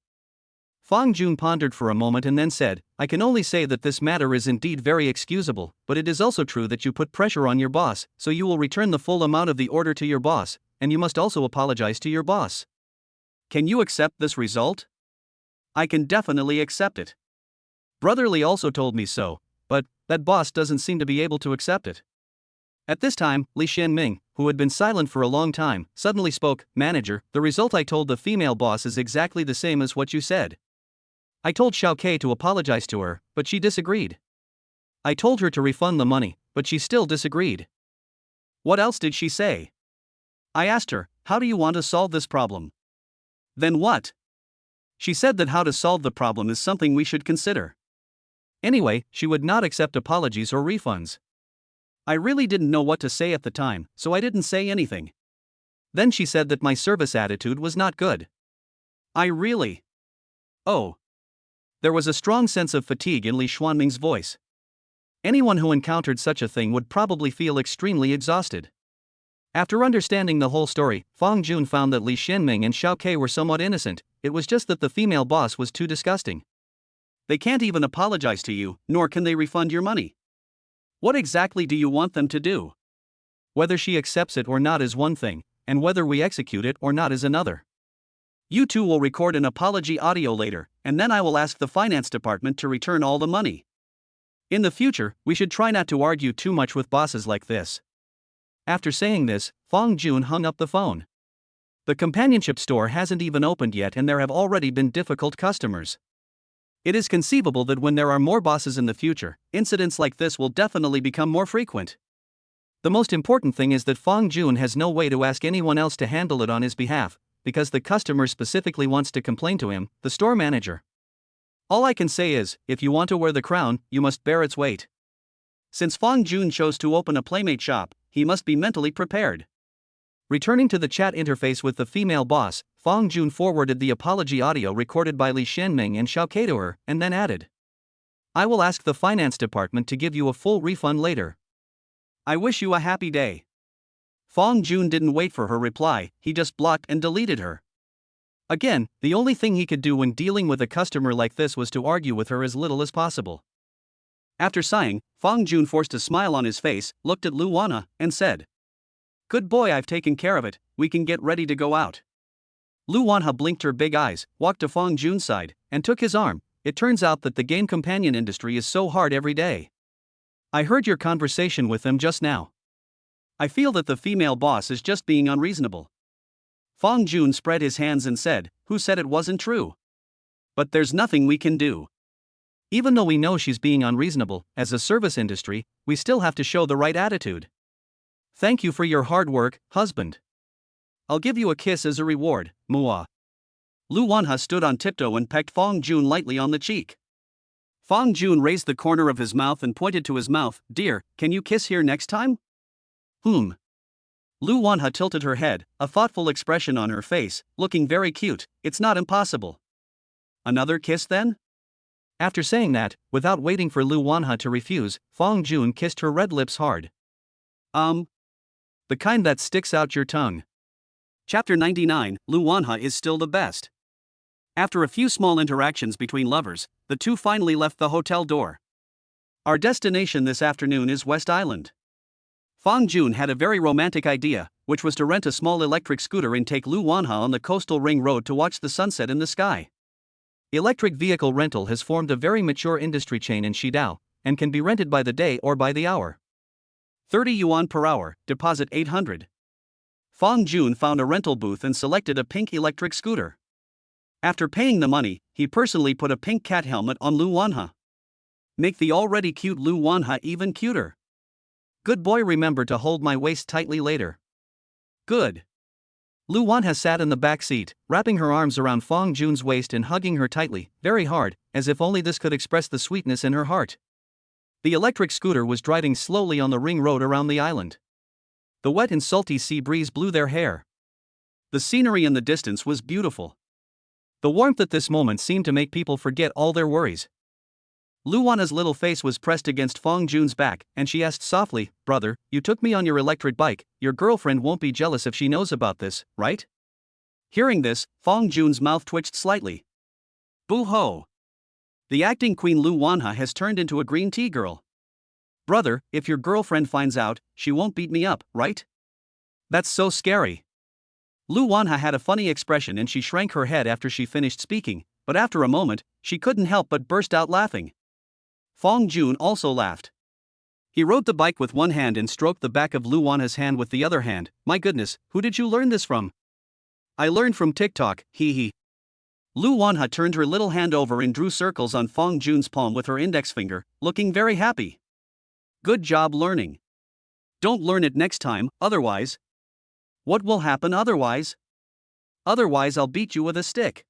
Fong Jun pondered for a moment and then said, I can only say that this matter is indeed very excusable, but it is also true that you put pressure on your boss, so you will return the full amount of the order to your boss, and you must also apologize to your boss. Can you accept this result? I can definitely accept it. Brotherly also told me so, but that boss doesn't seem to be able to accept it. At this time, Li Xianming, who had been silent for a long time, suddenly spoke, Manager, the result I told the female boss is exactly the same as what you said. I told Xiao Kei to apologize to her, but she disagreed. I told her to refund the money, but she still disagreed. What else did she say? I asked her, how do you want to solve this problem? Then what? She said that how to solve the problem is something we should consider. Anyway, she would not accept apologies or refunds. I really didn't know what to say at the time, so I didn't say anything. Then she said that my service attitude was not good. I really? Oh. There was a strong sense of fatigue in Li Xianming's voice. Anyone who encountered such a thing would probably feel extremely exhausted. After understanding the whole story, Fong Jun found that Li Xianming and Xiao Kei were somewhat innocent, it was just that the female boss was too disgusting. They can't even apologize to you, nor can they refund your money. What exactly do you want them to do? Whether she accepts it or not is one thing, and whether we execute it or not is another. You two will record an apology audio later, and then I will ask the finance department to return all the money. In the future, we should try not to argue too much with bosses like this. After saying this, Fong Jun hung up the phone. The companionship store hasn't even opened yet and there have already been difficult customers. It is conceivable that when there are more bosses in the future, incidents like this will definitely become more frequent. The most important thing is that Fong Jun has no way to ask anyone else to handle it on his behalf, because the customer specifically wants to complain to him, the store manager. All I can say is, if you want to wear the crown, you must bear its weight. Since Fong Jun chose to open a Playmate shop, he must be mentally prepared. Returning to the chat interface with the female boss, Fong Jun forwarded the apology audio recorded by Li Shenming and Xiao Ke to her, and then added, "I will ask the finance department to give you a full refund later. I wish you a happy day." Fong Jun didn't wait for her reply, he just blocked and deleted her. Again, the only thing he could do when dealing with a customer like this was to argue with her as little as possible. After sighing, Fong Jun forced a smile on his face, looked at Lu Wanha, and said, "Good boy, I've taken care of it, we can get ready to go out." Lu Wanha blinked her big eyes, walked to Fong Jun's side, and took his arm. It turns out that the game companion industry is so hard every day. I heard your conversation with them just now. I feel that the female boss is just being unreasonable. Fong Jun spread his hands and said, "Who said it wasn't true? But there's nothing we can do. Even though we know she's being unreasonable, as a service industry, we still have to show the right attitude. Thank you for your hard work, husband. I'll give you a kiss as a reward, Mua." Lu Wanha stood on tiptoe and pecked Fong Jun lightly on the cheek. Fong Jun raised the corner of his mouth and pointed to his mouth. "Dear, can you kiss here next time?" Lu Wanha tilted her head, a thoughtful expression on her face, looking very cute. "It's not impossible." "Another kiss then?" After saying that, without waiting for Lu Wanha to refuse, Fong Jun kissed her red lips hard. The kind that sticks out your tongue. Chapter 99, Lu Wanha is still the best. After a few small interactions between lovers, the two finally left the hotel door. Our destination this afternoon is West Island. Fong Jun had a very romantic idea, which was to rent a small electric scooter and take Lu Wanha on the coastal ring road to watch the sunset in the sky. Electric vehicle rental has formed a very mature industry chain in Shidao, and can be rented by the day or by the hour. 30 yuan per hour, deposit 800. Fong Jun found a rental booth and selected a pink electric scooter. After paying the money, he personally put a pink cat helmet on Lu Wanha. Make the already cute Lu Wanha even cuter. Good boy, remember to hold my waist tightly later. Good. Lu Wanha sat in the back seat, wrapping her arms around Fong Jun's waist and hugging her tightly, very hard, as if only this could express the sweetness in her heart. The electric scooter was driving slowly on the ring road around the island. The wet and salty sea breeze blew their hair. The scenery in the distance was beautiful. The warmth at this moment seemed to make people forget all their worries. Lu Wanha's little face was pressed against Fong Jun's back, and she asked softly, "Brother, you took me on your electric bike, your girlfriend won't be jealous if she knows about this, right?" Hearing this, Fong Jun's mouth twitched slightly. Boo-ho! The acting queen Lu Wanha has turned into a green tea girl. "Brother, if your girlfriend finds out, she won't beat me up, right?" That's so scary. Lu Wanha had a funny expression and she shrank her head after she finished speaking, but after a moment, she couldn't help but burst out laughing. Fong Jun also laughed. He rode the bike with one hand and stroked the back of Lu Wanha's hand with the other hand. "My goodness, who did you learn this from?" "I learned from TikTok, hee. Lu Wanha turned her little hand over and drew circles on Fong Jun's palm with her index finger, looking very happy. "Good job learning. Don't learn it next time, otherwise." "What will happen otherwise?" "Otherwise I'll beat you with a stick."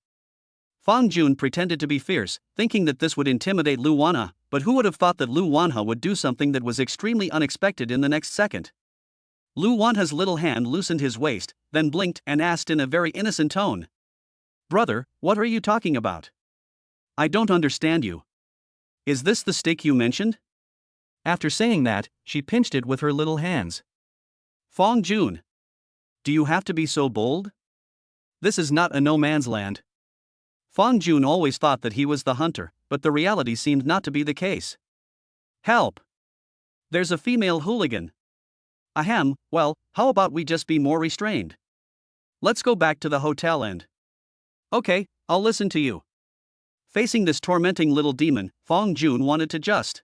Fong Jun pretended to be fierce, thinking that this would intimidate Lu Wanha, but who would have thought that Lu Wanha would do something that was extremely unexpected in the next second? Lu Wanha's little hand loosened his waist, then blinked and asked in a very innocent tone, "Brother, what are you talking about? I don't understand you. Is this the stick you mentioned?" After saying that, she pinched it with her little hands. "Fong Jun, do you have to be so bold? This is not a no man's land." Fong Jun always thought that he was the hunter, but the reality seemed not to be the case. Help! There's a female hooligan. Ahem, well, how about we just be more restrained? Let's go back to the hotel and. Okay, I'll listen to you. Facing this tormenting little demon, Fong Jun wanted to just.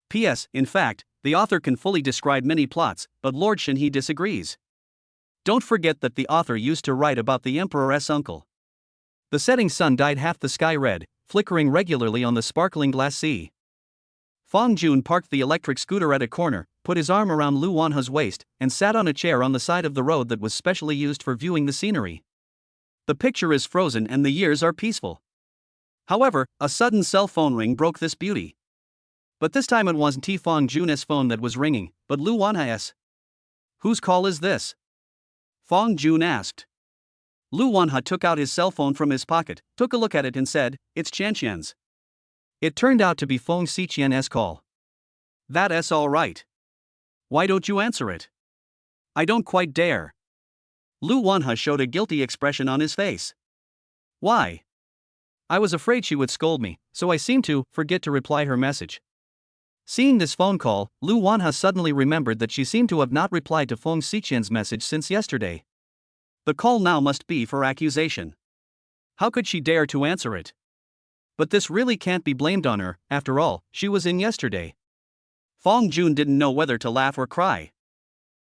P.S. In fact, the author can fully describe many plots, but Lord Shenhe disagrees. Don't forget that the author used to write about the Emperor's uncle. The setting sun dyed half the sky red, flickering regularly on the sparkling glass sea. Fong Jun parked the electric scooter at a corner, put his arm around Lu Wanha's waist, and sat on a chair on the side of the road that was specially used for viewing the scenery. The picture is frozen and the years are peaceful. However, a sudden cell phone ring broke this beauty. But this time it wasn't Fong Jun's phone that was ringing, but Lu Wanha's. Whose call is this? Fong Jun asked. Lu Wanha took out his cell phone from his pocket, took a look at it and said, "It's Qianqian's." It turned out to be Fong Xiqian's call. That's all right. Why don't you answer it? I don't quite dare. Lu Wanha showed a guilty expression on his face. Why? I was afraid she would scold me, so I seemed to forget to reply her message. Seeing this phone call, Lu Wanha suddenly remembered that she seemed to have not replied to Fong Xiqian's message since yesterday. The call now must be for accusation. How could she dare to answer it? But this really can't be blamed on her, after all, she was in yesterday. Fong Jun didn't know whether to laugh or cry.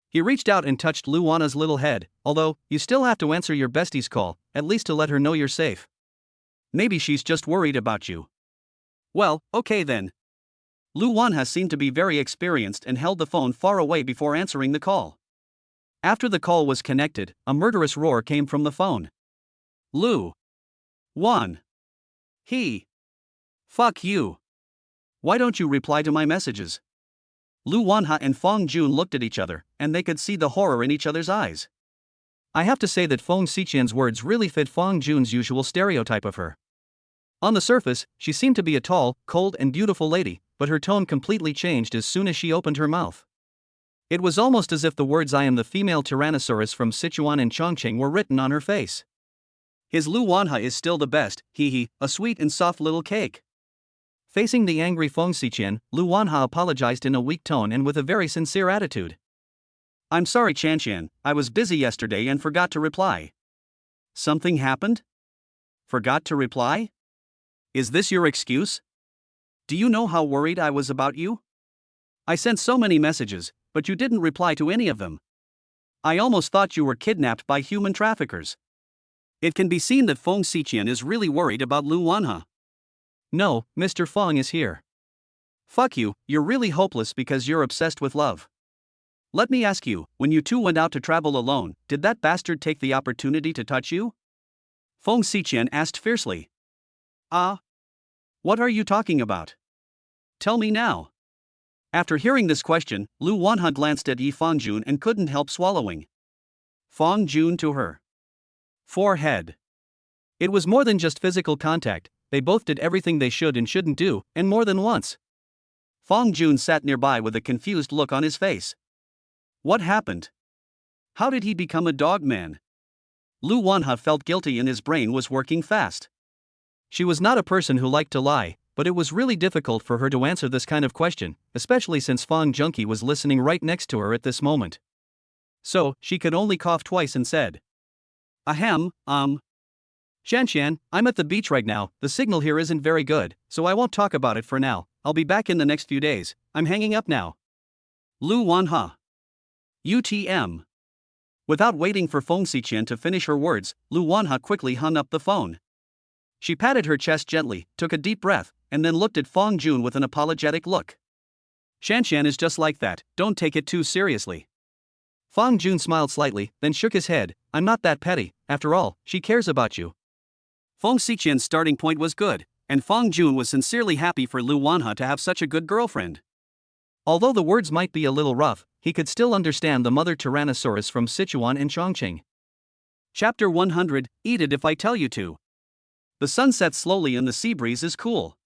He reached out and touched Lu Wanha's little head, although, you still have to answer your bestie's call, at least to let her know you're safe. Maybe she's just worried about you. Well, okay then. Lu Wanha seemed to be very experienced and held the phone far away before answering the call. After the call was connected, a murderous roar came from the phone. Lu Wan. He. Fuck you. Why don't you reply to my messages? Lu Wanha and Fong Jun looked at each other, and they could see the horror in each other's eyes. I have to say that Fong Xiqian's words really fit Fong Jun's usual stereotype of her. On the surface, she seemed to be a tall, cold and beautiful lady, but her tone completely changed as soon as she opened her mouth. It was almost as if the words "I am the female Tyrannosaurus from Sichuan and Chongqing" were written on her face. His Lu Wanha is still the best, hee, a sweet and soft little cake. Facing the angry Fong Xiqian, Lu Wanha apologized in a weak tone and with a very sincere attitude. I'm sorry Qianqian, I was busy yesterday and forgot to reply. Something happened? Forgot to reply? Is this your excuse? Do you know how worried I was about you? I sent so many messages, but you didn't reply to any of them. I almost thought you were kidnapped by human traffickers. It can be seen that Fong Xiqian is really worried about Lu Wanha. No, Mr. Fong is here. Fuck you, you're really hopeless because you're obsessed with love. Let me ask you, when you two went out to travel alone, did that bastard take the opportunity to touch you? Fong Xiqian asked fiercely. What are you talking about? Tell me now. After hearing this question, Lu Wanha glanced at Fong Jun and couldn't help swallowing. Fong Jun to her forehead. It was more than just physical contact, they both did everything they should and shouldn't do, and more than once. Fong Jun sat nearby with a confused look on his face. What happened? How did he become a dog man? Lu Wanha felt guilty and his brain was working fast. She was not a person who liked to lie, but it was really difficult for her to answer this kind of question, especially since Fong Junqi was listening right next to her at this moment. So, she could only cough twice and said, Ahem, Qianqian, I'm at the beach right now, the signal here isn't very good, so I won't talk about it for now, I'll be back in the next few days, I'm hanging up now. Lu Wanha. UTM. Without waiting for Fong Xiqian to finish her words, Lu Wanha quickly hung up the phone. She patted her chest gently, took a deep breath, and then looked at Fong Jun with an apologetic look. Qianqian is just like that, don't take it too seriously. Fong Jun smiled slightly, then shook his head, I'm not that petty, after all, she cares about you. Fong Xiqian's starting point was good, and Fong Jun was sincerely happy for Lu Wanha to have such a good girlfriend. Although the words might be a little rough, he could still understand the mother Tyrannosaurus from Sichuan and Chongqing. Chapter 100, Eat It If I Tell You To. The sun sets slowly and the sea breeze is cool.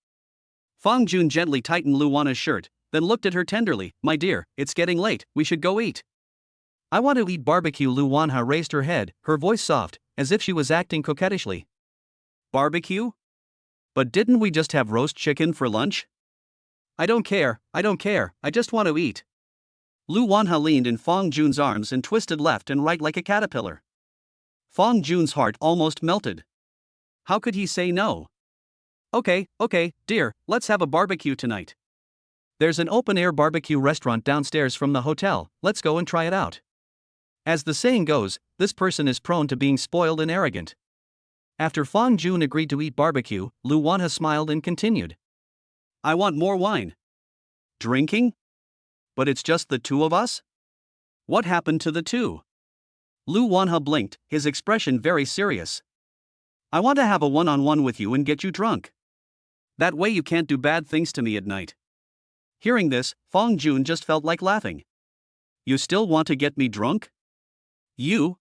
Fong Jun gently tightened Lu Wanha's shirt, then looked at her tenderly, My dear, it's getting late, we should go eat. I want to eat barbecue. Lu Wanha raised her head, her voice soft, as if she was acting coquettishly. Barbecue? But didn't we just have roast chicken for lunch? I don't care, I just want to eat. Lu Wanha leaned in Fong Jun's arms and twisted left and right like a caterpillar. Fong Jun's heart almost melted. How could he say no? Okay, dear, let's have a barbecue tonight. There's an open-air barbecue restaurant downstairs from the hotel, let's go and try it out. As the saying goes, this person is prone to being spoiled and arrogant. After Fong Jun agreed to eat barbecue, Lu Wanha smiled and continued. I want more wine. Drinking? But it's just the two of us? What happened to the two? Lu Wanha blinked, his expression very serious. I want to have a one-on-one with you and get you drunk. That way you can't do bad things to me at night. Hearing this, Fong Jun just felt like laughing. You still want to get me drunk? You?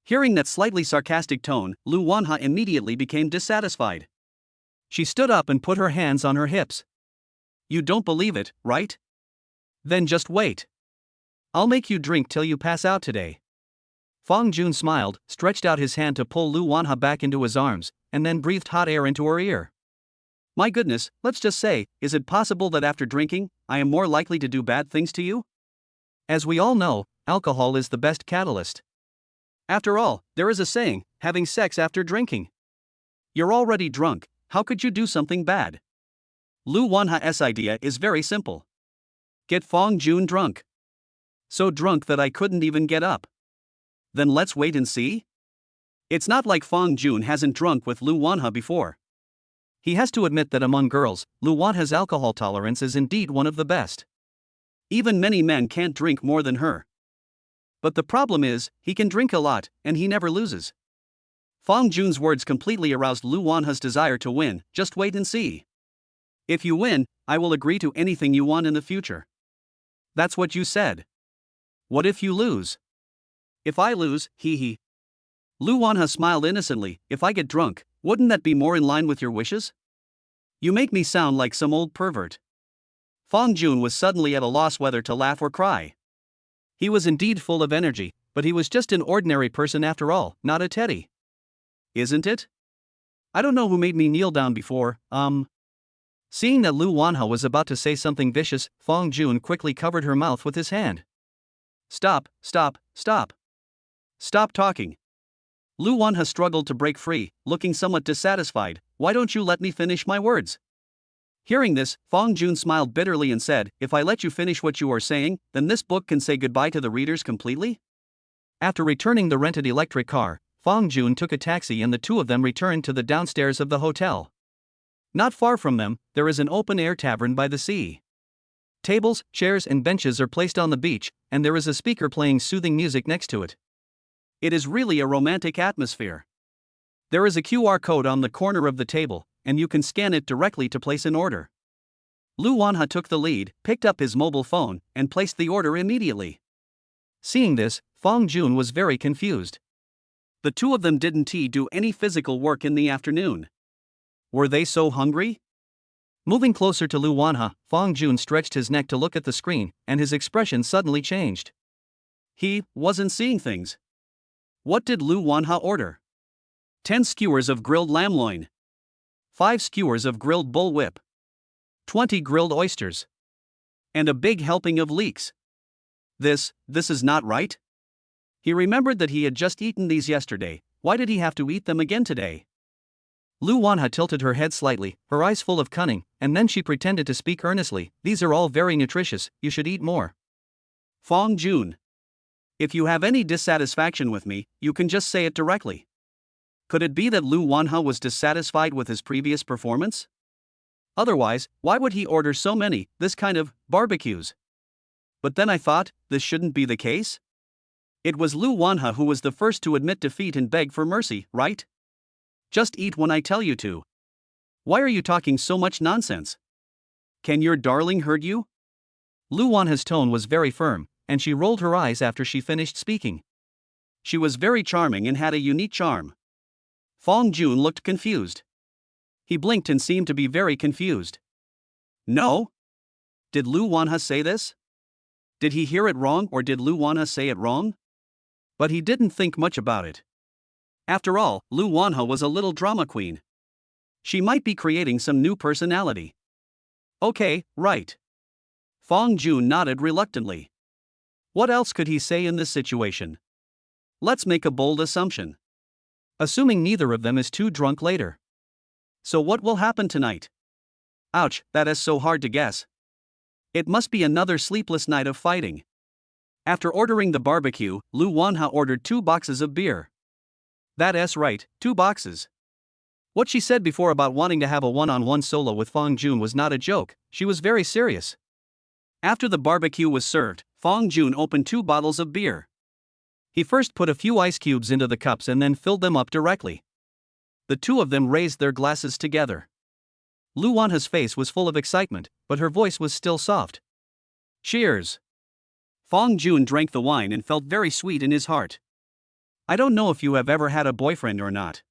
Hearing that slightly sarcastic tone, Lu Wanha immediately became dissatisfied. She stood up and put her hands on her hips. You don't believe it, right? Then just wait. I'll make you drink till you pass out today. Fong Jun smiled, stretched out his hand to pull Lu Wanha back into his arms, and then breathed hot air into her ear. My goodness, let's just say, is it possible that after drinking, I am more likely to do bad things to you? As we all know, alcohol is the best catalyst. After all, there is a saying, having sex after drinking. You're already drunk, how could you do something bad? Lu Wanha's idea is very simple. Get Fong Jun drunk. So drunk that I couldn't even get up. Then let's wait and see? It's not like Fong Jun hasn't drunk with Lu Wanha before. He has to admit that among girls, Lu Wanha's alcohol tolerance is indeed one of the best. Even many men can't drink more than her. But the problem is, he can drink a lot, and he never loses. Fong Jun's words completely aroused Lu Wanha's desire to win, just wait and see. If you win, I will agree to anything you want in the future. That's what you said. What if you lose? If I lose, hee. Lu Wanha smiled innocently, if I get drunk, wouldn't that be more in line with your wishes? You make me sound like some old pervert. Fong Jun was suddenly at a loss whether to laugh or cry. He was indeed full of energy, but he was just an ordinary person after all, not a teddy. Isn't it? I don't know who made me kneel down before, Seeing that Lu Wanha was about to say something vicious, Fong Jun quickly covered her mouth with his hand. Stop. Stop talking. Lu Wanha struggled to break free, looking somewhat dissatisfied. Why don't you let me finish my words? Hearing this, Fong Jun smiled bitterly and said, if I let you finish what you are saying, then this book can say goodbye to the readers completely? After returning the rented electric car, Fong Jun took a taxi and the two of them returned to the downstairs of the hotel. Not far from them, there is an open-air tavern by the sea. Tables, chairs and benches are placed on the beach, and there is a speaker playing soothing music next to it. It is really a romantic atmosphere. There is a QR code on the corner of the table, and you can scan it directly to place an order. Lu Wanha took the lead, picked up his mobile phone, and placed the order immediately. Seeing this, Fong Jun was very confused. The two of them didn't do any physical work in the afternoon. Were they so hungry? Moving closer to Lu Wanha, Fong Jun stretched his neck to look at the screen, and his expression suddenly changed. He wasn't seeing things. What did Lu Wanha order? 10 skewers of grilled lamb loin. 5 skewers of grilled bull whip. 20 grilled oysters. And a big helping of leeks. This is not right. He remembered that he had just eaten these yesterday, why did he have to eat them again today? Lu Wanha tilted her head slightly, her eyes full of cunning, and then she pretended to speak earnestly, these are all very nutritious, you should eat more. Fong Jun. If you have any dissatisfaction with me, you can just say it directly. Could it be that Lu Wanha was dissatisfied with his previous performance? Otherwise, why would he order so many, this kind of, barbecues? But then I thought, this shouldn't be the case? It was Lu Wanha who was the first to admit defeat and beg for mercy, right? Just eat when I tell you to. Why are you talking so much nonsense? Can your darling hurt you? Lu Wanha's tone was very firm, and she rolled her eyes after she finished speaking. She was very charming and had a unique charm. Fong Jun looked confused. He blinked and seemed to be very confused. No? Did Lu Wanha say this? Did he hear it wrong or did Lu Wanha say it wrong? But he didn't think much about it. After all, Lu Wanha was a little drama queen. She might be creating some new personality. Okay, right. Fong Jun nodded reluctantly. What else could he say in this situation? Let's make a bold assumption. Assuming neither of them is too drunk later. So what will happen tonight? Ouch, that is so hard to guess. It must be another sleepless night of fighting. After ordering the barbecue, Lu Wanha ordered 2 boxes of beer. That's right, 2 boxes. What she said before about wanting to have a one-on-one solo with Fong Jun was not a joke, she was very serious. After the barbecue was served, Fong Jun opened 2 bottles of beer. He first put a few ice cubes into the cups and then filled them up directly. The two of them raised their glasses together. Lu Wanha's face was full of excitement, but her voice was still soft. Cheers! Fong Jun drank the wine and felt very sweet in his heart. I don't know if you have ever had a boyfriend or not.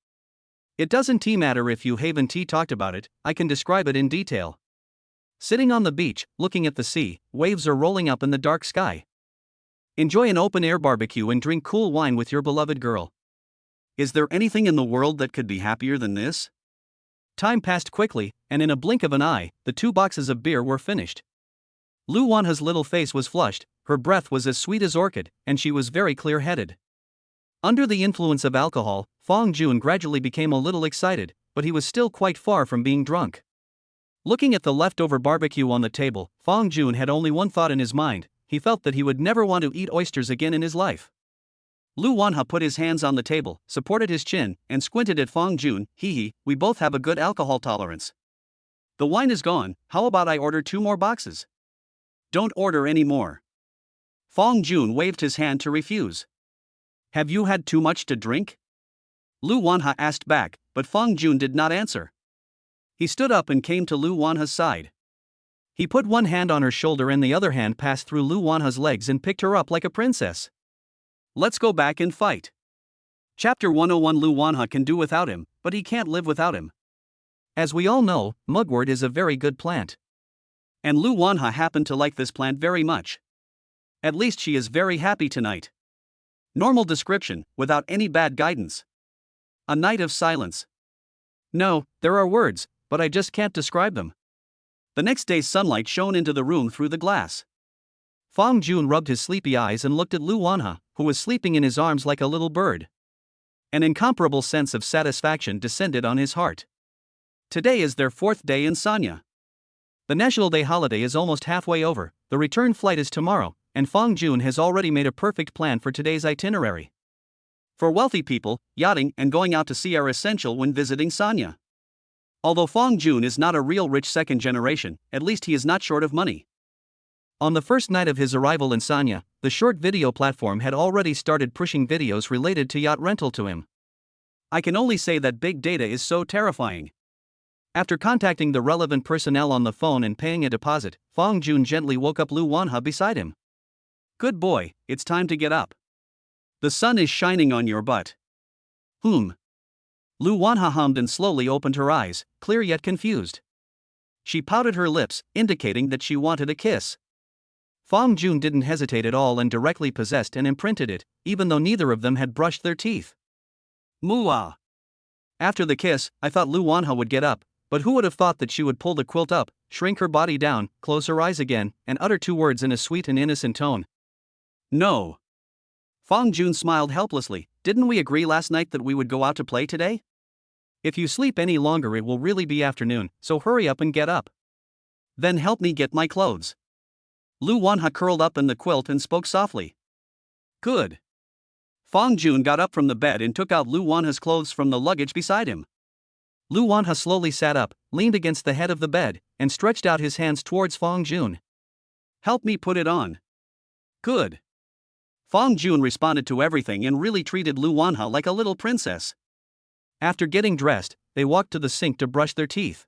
It doesn't matter if you haven't talked about it, I can describe it in detail. Sitting on the beach, looking at the sea, waves are rolling up in the dark sky. Enjoy an open-air barbecue and drink cool wine with your beloved girl. Is there anything in the world that could be happier than this? Time passed quickly, and in a blink of an eye, the 2 boxes of beer were finished. Lu Wanha's little face was flushed, her breath was as sweet as orchid, and she was very clear-headed. Under the influence of alcohol, Fong Jun gradually became a little excited, but he was still quite far from being drunk. Looking at the leftover barbecue on the table, Fong Jun had only one thought in his mind. He felt that he would never want to eat oysters again in his life. Lu Wanha put his hands on the table, supported his chin, and squinted at Fong Jun. Hee, we both have a good alcohol tolerance. The wine is gone, how about I order 2 more boxes? Don't order any more. Fong Jun waved his hand to refuse. Have you had too much to drink? Lu Wanha asked back, but Fong Jun did not answer. He stood up and came to Lu Wanha's side. He put one hand on her shoulder and the other hand passed through Lu Wanha's legs and picked her up like a princess. Let's go back and fight. Chapter 101. Lu Wanha can do without him, but he can't live without him. As we all know, mugwort is a very good plant. And Lu Wanha happened to like this plant very much. At least she is very happy tonight. Normal description, without any bad guidance. A night of silence. No, there are words, but I just can't describe them. The next day's sunlight shone into the room through the glass. Fong Jun rubbed his sleepy eyes and looked at Lu Wanha, who was sleeping in his arms like a little bird. An incomparable sense of satisfaction descended on his heart. Today is their 4th day in Sanya. The National Day holiday is almost halfway over, the return flight is tomorrow, and Fong Jun has already made a perfect plan for today's itinerary. For wealthy people, yachting and going out to sea are essential when visiting Sanya. Although Fong Jun is not a real rich second generation, at least he is not short of money. On the first night of his arrival in Sanya, the short video platform had already started pushing videos related to yacht rental to him. I can only say that big data is so terrifying. After contacting the relevant personnel on the phone and paying a deposit, Fong Jun gently woke up Lu Wanha beside him. Good boy, it's time to get up. The sun is shining on your butt. Lu Wanha hummed and slowly opened her eyes, clear yet confused. She pouted her lips, indicating that she wanted a kiss. Fong Jun didn't hesitate at all and directly possessed and imprinted it, even though neither of them had brushed their teeth. Mooah! After the kiss, I thought Lu Wanha would get up, but who would have thought that she would pull the quilt up, shrink her body down, close her eyes again, and utter 2 words in a sweet and innocent tone. No. Fong Jun smiled helplessly. Didn't we agree last night that we would go out to play today? If you sleep any longer it will really be afternoon, so hurry up and get up. Then help me get my clothes. Lu Wanha curled up in the quilt and spoke softly. Good. Fong Jun got up from the bed and took out Lu Wanha's clothes from the luggage beside him. Lu Wanha slowly sat up, leaned against the head of the bed, and stretched out his hands towards Fong Jun. Help me put it on. Good. Fong Jun responded to everything and really treated Lu Wanha like a little princess. After getting dressed, they walked to the sink to brush their teeth.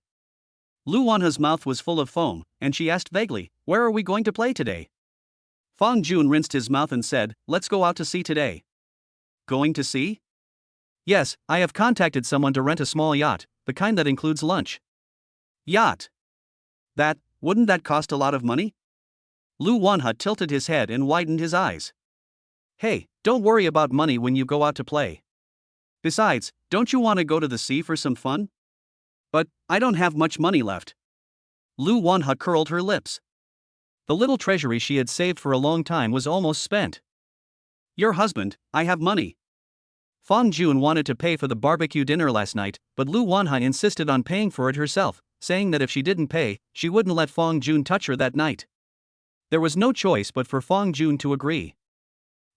Lu Wanha's mouth was full of foam, and she asked vaguely, "Where are we going to play today?" Fong Jun rinsed his mouth and said, "Let's go out to sea today." Going to sea? Yes, I have contacted someone to rent a small yacht, the kind that includes lunch. Yacht? Wouldn't that cost a lot of money? Lu Wanha tilted his head and widened his eyes. Hey, don't worry about money when you go out to play. Besides, don't you want to go to the sea for some fun? But I don't have much money left. Lu Wanha curled her lips. The little treasury she had saved for a long time was almost spent. Your husband, I have money. Fong Jun wanted to pay for the barbecue dinner last night, but Lu Wanha insisted on paying for it herself, saying that if she didn't pay, she wouldn't let Fong Jun touch her that night. There was no choice but for Fong Jun to agree.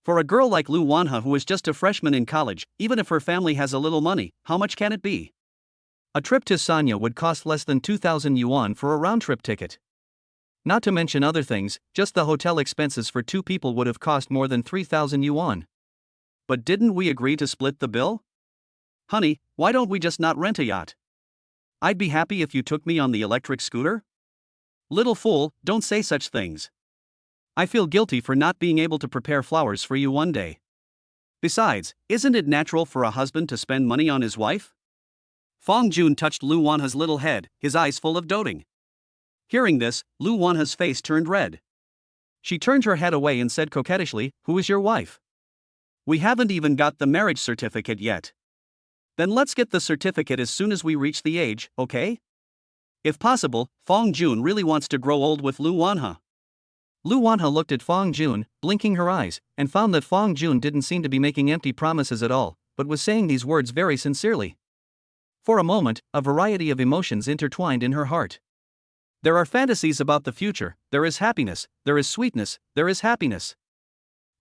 For a girl like Lu Wanha who is just a freshman in college, even if her family has a little money, how much can it be? A trip to Sanya would cost less than 2,000 yuan for a round-trip ticket. Not to mention other things, just the hotel expenses for 2 people would have cost more than 3,000 yuan. But didn't we agree to split the bill? Honey, why don't we just not rent a yacht? I'd be happy if you took me on the electric scooter. Little fool, don't say such things. I feel guilty for not being able to prepare flowers for you one day. Besides, isn't it natural for a husband to spend money on his wife? Fong Jun touched Lu Wanha's little head, his eyes full of doting. Hearing this, Lu Wanha's face turned red. She turned her head away and said coquettishly, "Who is your wife? We haven't even got the marriage certificate yet." Then let's get the certificate as soon as we reach the age, okay? If possible, Fong Jun really wants to grow old with Lu Wanha. Lu Wanha looked at Fong Jun, blinking her eyes, and found that Fong Jun didn't seem to be making empty promises at all, but was saying these words very sincerely. For a moment, a variety of emotions intertwined in her heart. There are fantasies about the future, there is happiness, there is sweetness, there is happiness.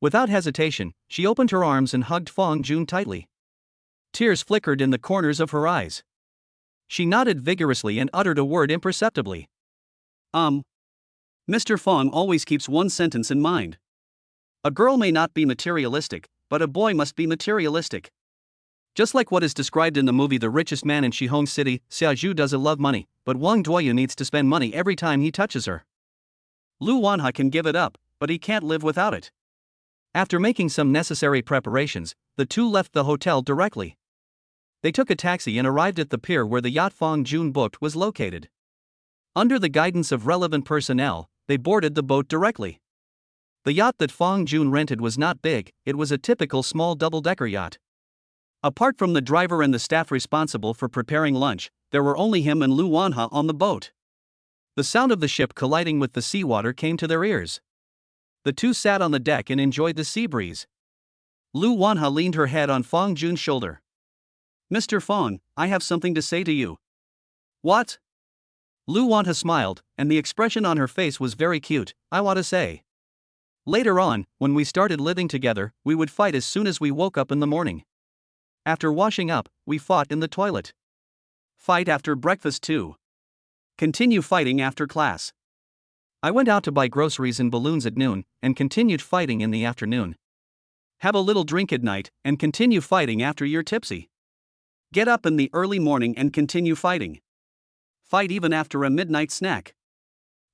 Without hesitation, she opened her arms and hugged Fong Jun tightly. Tears flickered in the corners of her eyes. She nodded vigorously and uttered a word imperceptibly. Mr. Fong always keeps one sentence in mind. A girl may not be materialistic, but a boy must be materialistic. Just like what is described in the movie The Richest Man in Shihong City, Xiaozhu doesn't love money, but Wang Duoyu needs to spend money every time he touches her. Lu Wanha can give it up, but he can't live without it. After making some necessary preparations, the two left the hotel directly. They took a taxi and arrived at the pier where the yacht Fong Jun booked was located. Under the guidance of relevant personnel, they boarded the boat directly. The yacht that Fong Jun rented was not big, it was a typical small double-decker yacht. Apart from the driver and the staff responsible for preparing lunch, there were only him and Lu Wanha on the boat. The sound of the ship colliding with the seawater came to their ears. The two sat on the deck and enjoyed the sea breeze. Lu Wanha leaned her head on Fong Jun's shoulder. "Mr. Fong, I have something to say to you." "What?" Lu Wanha smiled, and the expression on her face was very cute. "I want to say. Later on, when we started living together, we would fight as soon as we woke up in the morning. After washing up, we fought in the toilet. Fight after breakfast too. Continue fighting after class. I went out to buy groceries and balloons at noon, and continued fighting in the afternoon. Have a little drink at night, and continue fighting after you're tipsy. Get up in the early morning and continue fighting. Fight even after a midnight snack.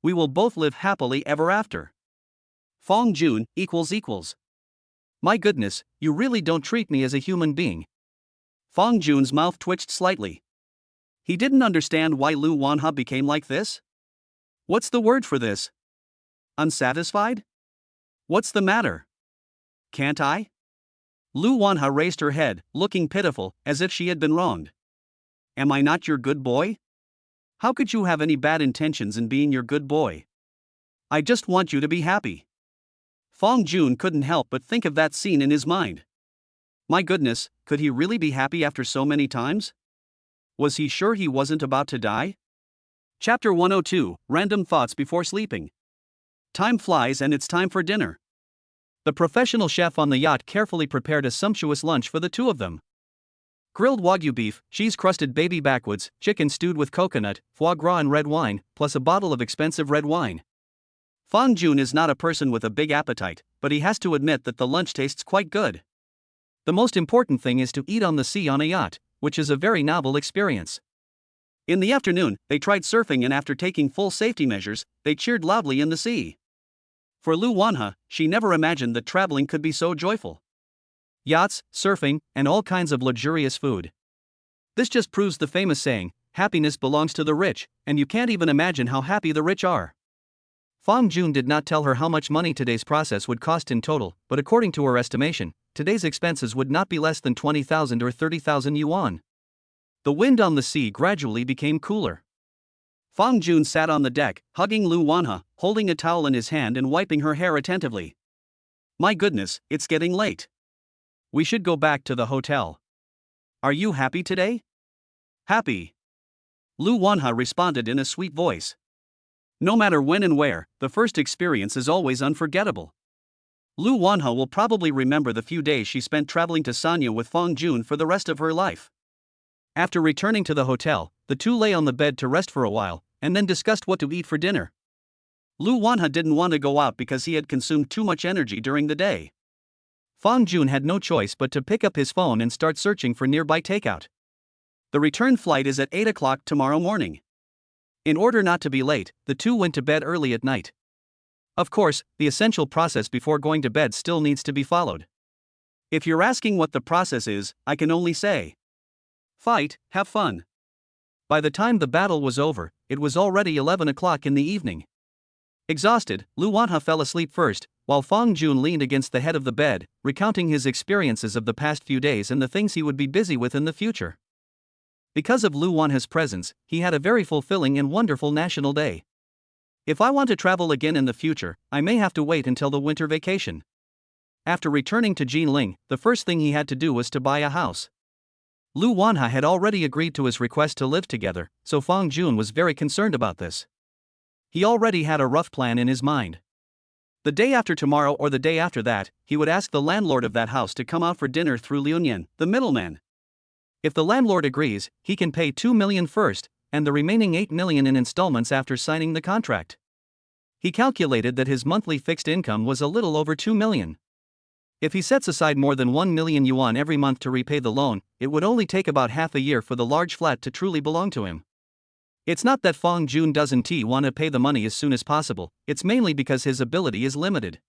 We will both live happily ever after. Fong Jun ==. My goodness, you really don't treat me as a human being." Fong Jun's mouth twitched slightly. He didn't understand why Lu Wanha became like this. What's the word for this? Unsatisfied? What's the matter? Can't I? Lu Wanha raised her head, looking pitiful, as if she had been wronged. Am I not your good boy? How could you have any bad intentions in being your good boy? I just want you to be happy. Fong Jun couldn't help but think of that scene in his mind. My goodness, could he really be happy after so many times? Was he sure he wasn't about to die? Chapter 102, Random Thoughts Before Sleeping. Time flies and it's time for dinner. The professional chef on the yacht carefully prepared a sumptuous lunch for the two of them. Grilled wagyu beef, cheese-crusted baby backwoods, chicken stewed with coconut, foie gras and red wine, plus a bottle of expensive red wine. Fong Jun is not a person with a big appetite, but he has to admit that the lunch tastes quite good. The most important thing is to eat on the sea on a yacht, which is a very novel experience. In the afternoon, they tried surfing and after taking full safety measures, they cheered loudly in the sea. For Lu Wanha, she never imagined that traveling could be so joyful. Yachts, surfing, and all kinds of luxurious food. This just proves the famous saying, happiness belongs to the rich, and you can't even imagine how happy the rich are. Fong Jun did not tell her how much money today's process would cost in total, but according to her estimation, today's expenses would not be less than 20,000 or 30,000 yuan. The wind on the sea gradually became cooler. Fang Jun sat on the deck, hugging Lu Wanha, holding a towel in his hand and wiping her hair attentively. My goodness, it's getting late. We should go back to the hotel. Are you happy today? Happy. Lu Wanha responded in a sweet voice. No matter when and where, the first experience is always unforgettable. Lu Wanha will probably remember the few days she spent traveling to Sanya with Fang Jun for the rest of her life. After returning to the hotel, the two lay on the bed to rest for a while, and then discussed what to eat for dinner. Lu Wanha didn't want to go out because he had consumed too much energy during the day. Fang Jun had no choice but to pick up his phone and start searching for nearby takeout. The return flight is at 8 o'clock tomorrow morning. In order not to be late, the two went to bed early at night. Of course, the essential process before going to bed still needs to be followed. If you're asking what the process is, I can only say: fight, have fun. By the time the battle was over, it was already 11 o'clock in the evening. Exhausted, Lu Wanha fell asleep first, while Fang Jun leaned against the head of the bed, recounting his experiences of the past few days and the things he would be busy with in the future. Because of Lu Wanha's presence, he had a very fulfilling and wonderful national day. If I want to travel again in the future, I may have to wait until the winter vacation. After returning to Jinling, the first thing he had to do was to buy a house. Lu Wanha had already agreed to his request to live together, so Fang Jun was very concerned about this. He already had a rough plan in his mind. The day after tomorrow or the day after that, he would ask the landlord of that house to come out for dinner through Liunyan, the middleman. If the landlord agrees, he can pay 2 million first, and the remaining 8 million in installments after signing the contract. He calculated that his monthly fixed income was a little over 2 million. If he sets aside more than 1 million yuan every month to repay the loan, it would only take about half a year for the large flat to truly belong to him. It's not that Fang Jun doesn't want to pay the money as soon as possible, it's mainly because his ability is limited.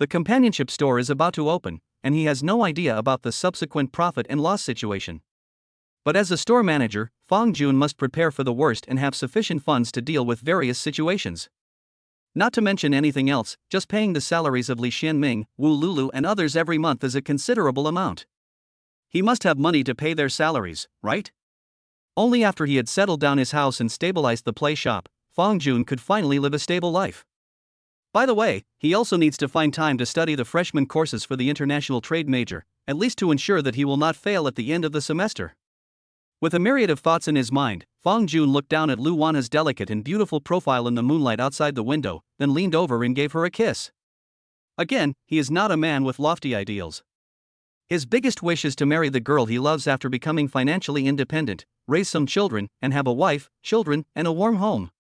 The companionship store is about to open, and he has no idea about the subsequent profit and loss situation. But as a store manager, Fang Jun must prepare for the worst and have sufficient funds to deal with various situations. Not to mention anything else, just paying the salaries of Li Xianming, Wu Lulu and others every month is a considerable amount. He must have money to pay their salaries, right? Only after he had settled down his house and stabilized the play shop, Fang Jun could finally live a stable life. By the way, he also needs to find time to study the freshman courses for the international trade major, at least to ensure that he will not fail at the end of the semester. With a myriad of thoughts in his mind, Fang Jun looked down at Lu Wanha's delicate and beautiful profile in the moonlight outside the window, then leaned over and gave her a kiss. Again, he is not a man with lofty ideals. His biggest wish is to marry the girl he loves after becoming financially independent, raise some children, and have a wife, children, and a warm home.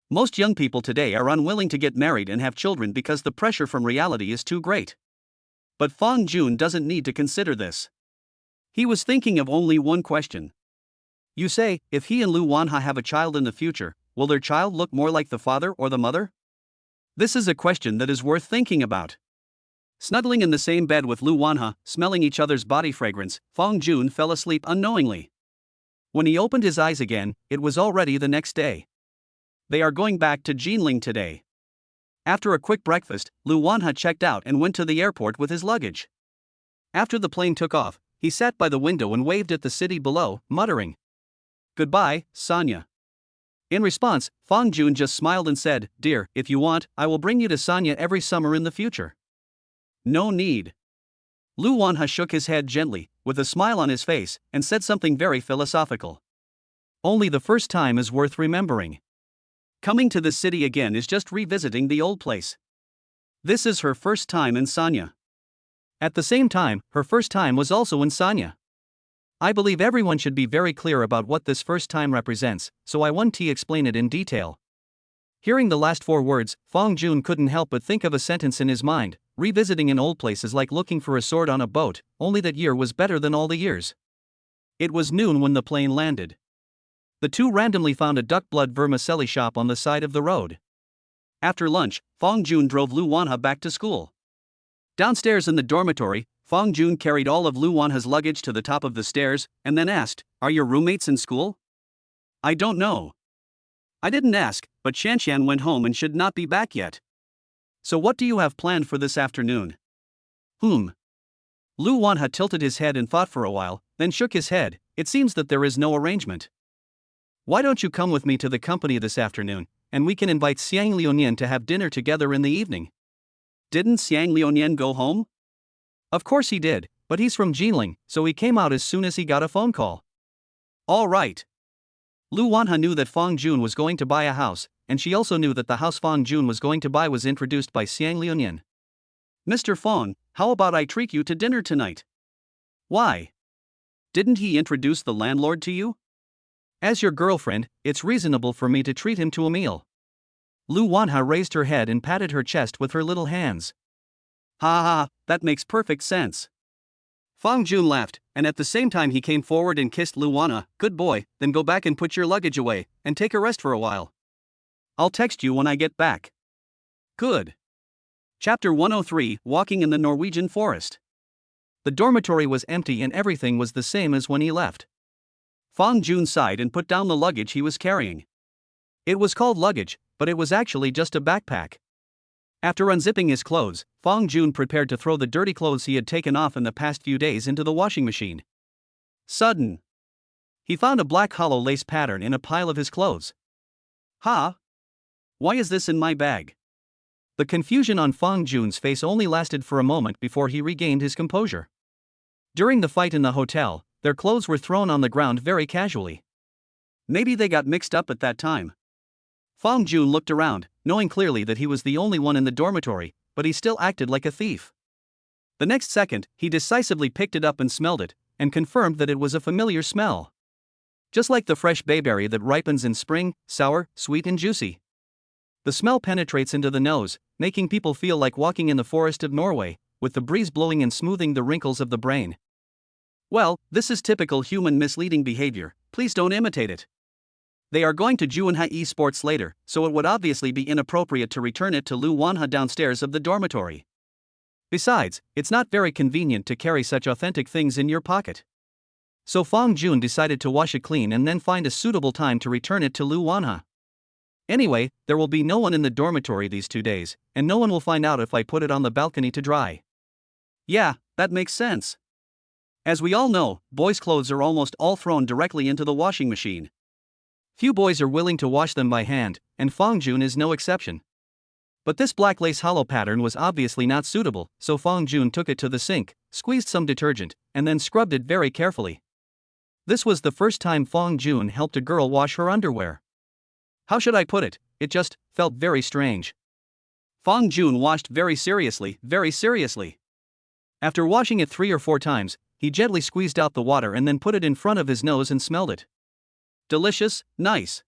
Most young people today are unwilling to get married and have children because the pressure from reality is too great. But Fang Jun doesn't need to consider this. He was thinking of only one question. You say, if he and Lu Wanha have a child in the future, will their child look more like the father or the mother? This is a question that is worth thinking about. Snuggling in the same bed with Lu Wanha, smelling each other's body fragrance, Fang Jun fell asleep unknowingly. When he opened his eyes again, it was already the next day. They are going back to Jinling today. After a quick breakfast, Lu Wanha checked out and went to the airport with his luggage. After the plane took off, he sat by the window and waved at the city below, muttering, "Goodbye, Sanya." In response, Fang Jun just smiled and said, "Dear, if you want, I will bring you to Sanya every summer in the future." No need. Lu Wanha shook his head gently, with a smile on his face, and said something very philosophical. Only the first time is worth remembering. Coming to the city again is just revisiting the old place. This is her first time in Sanya. At the same time, her first time was also in Sanya. I believe everyone should be very clear about what this first time represents, so I want to explain it in detail. Hearing the last 4 words, Fang Jun couldn't help but think of a sentence in his mind: revisiting an old place is like looking for a sword on a boat, only that year was better than all the years. It was noon when the plane landed. The two randomly found a duck blood vermicelli shop on the side of the road. After lunch, Fang Jun drove Lu Wanha back to school. Downstairs in the dormitory, Fang Jun carried all of Lu Wanha's luggage to the top of the stairs, and then asked, "Are your roommates in school?" "I don't know." "I didn't ask, but Shanshan went home and should not be back yet." "So what do you have planned for this afternoon?" Lu Wanha tilted his head and thought for a while, then shook his head. it seems that there is no arrangement. Why don't you come with me to the company this afternoon, and we can invite Xiang Liunian to have dinner together in the evening? Didn't Xiang Liunian go home? Of course he did, but he's from Jinling, so he came out as soon as he got a phone call. All right. Lu Wanha knew that Fang Jun was going to buy a house, and she also knew that the house Fang Jun was going to buy was introduced by Xiang Liunian. Mr. Fang, how about I treat you to dinner tonight? Why? Didn't he introduce the landlord to you? As your girlfriend, it's reasonable for me to treat him to a meal. Lu Wanha raised her head and patted her chest with her little hands. Ha ha, that makes perfect sense. Fang Jun laughed, and at the same time he came forward and kissed Lu Wanha. Good boy, then go back and put your luggage away, and take a rest for a while. I'll text you when I get back. Good. Chapter 103, Walking in the Norwegian Forest. The dormitory was empty and everything was the same as when he left. Fang Jun sighed and put down the luggage he was carrying. It was called luggage, but it was actually just a backpack. After unzipping his clothes, Fang Jun prepared to throw the dirty clothes he had taken off in the past few days into the washing machine. Sudden. He found a black hollow lace pattern in a pile of his clothes. Ha! Why is this in my bag? The confusion on Fang Jun's face only lasted for a moment before he regained his composure. During the fight in the hotel, their clothes were thrown on the ground very casually. Maybe they got mixed up at that time. Fang Jun looked around, knowing clearly that he was the only one in the dormitory, but he still acted like a thief. The next second, he decisively picked it up and smelled it, and confirmed that it was a familiar smell. Just like the fresh bayberry that ripens in spring, sour, sweet and juicy. The smell penetrates into the nose, making people feel like walking in the forest of Norway, with the breeze blowing and smoothing the wrinkles of the brain. Well, this is typical human misleading behavior, please don't imitate it. They are going to Juanha Esports later, so it would obviously be inappropriate to return it to Lu Wanha downstairs of the dormitory. Besides, it's not very convenient to carry such authentic things in your pocket. So Fang Jun decided to wash it clean and then find a suitable time to return it to Lu Wanha. Anyway, there will be no one in the dormitory these 2 days, and no one will find out if I put it on the balcony to dry. Yeah, that makes sense. As we all know, boys' clothes are almost all thrown directly into the washing machine. Few boys are willing to wash them by hand, and Fang Jun is no exception. But this black lace hollow pattern was obviously not suitable, so Fang Jun took it to the sink, squeezed some detergent, and then scrubbed it very carefully. This was the first time Fang Jun helped a girl wash her underwear. How should I put it? It just felt very strange. Fang Jun washed very seriously, very seriously. After washing it 3 or 4 times, he gently squeezed out the water and then put it in front of his nose and smelled it. Delicious, nice.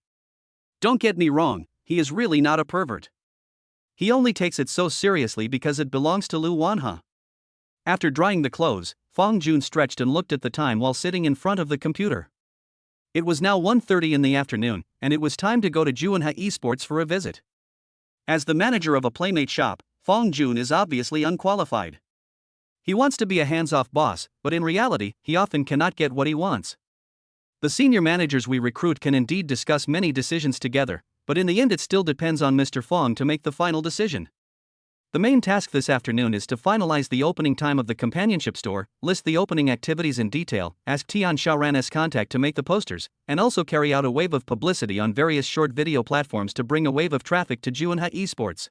Don't get me wrong, he is really not a pervert. He only takes it so seriously because it belongs to Lu Wanha. After drying the clothes, Fang Jun stretched and looked at the time while sitting in front of the computer. It was now 1:30 in the afternoon, and it was time to go to Juanha Esports for a visit. As the manager of a Playmate shop, Fang Jun is obviously unqualified. He wants to be a hands-off boss, but in reality, he often cannot get what he wants. The senior managers we recruit can indeed discuss many decisions together, but in the end it still depends on Mr. Fang to make the final decision. The main task this afternoon is to finalize the opening time of the companionship store, list the opening activities in detail, ask Tian Xiaoran's contact to make the posters, and also carry out a wave of publicity on various short video platforms to bring a wave of traffic to Juanha Esports.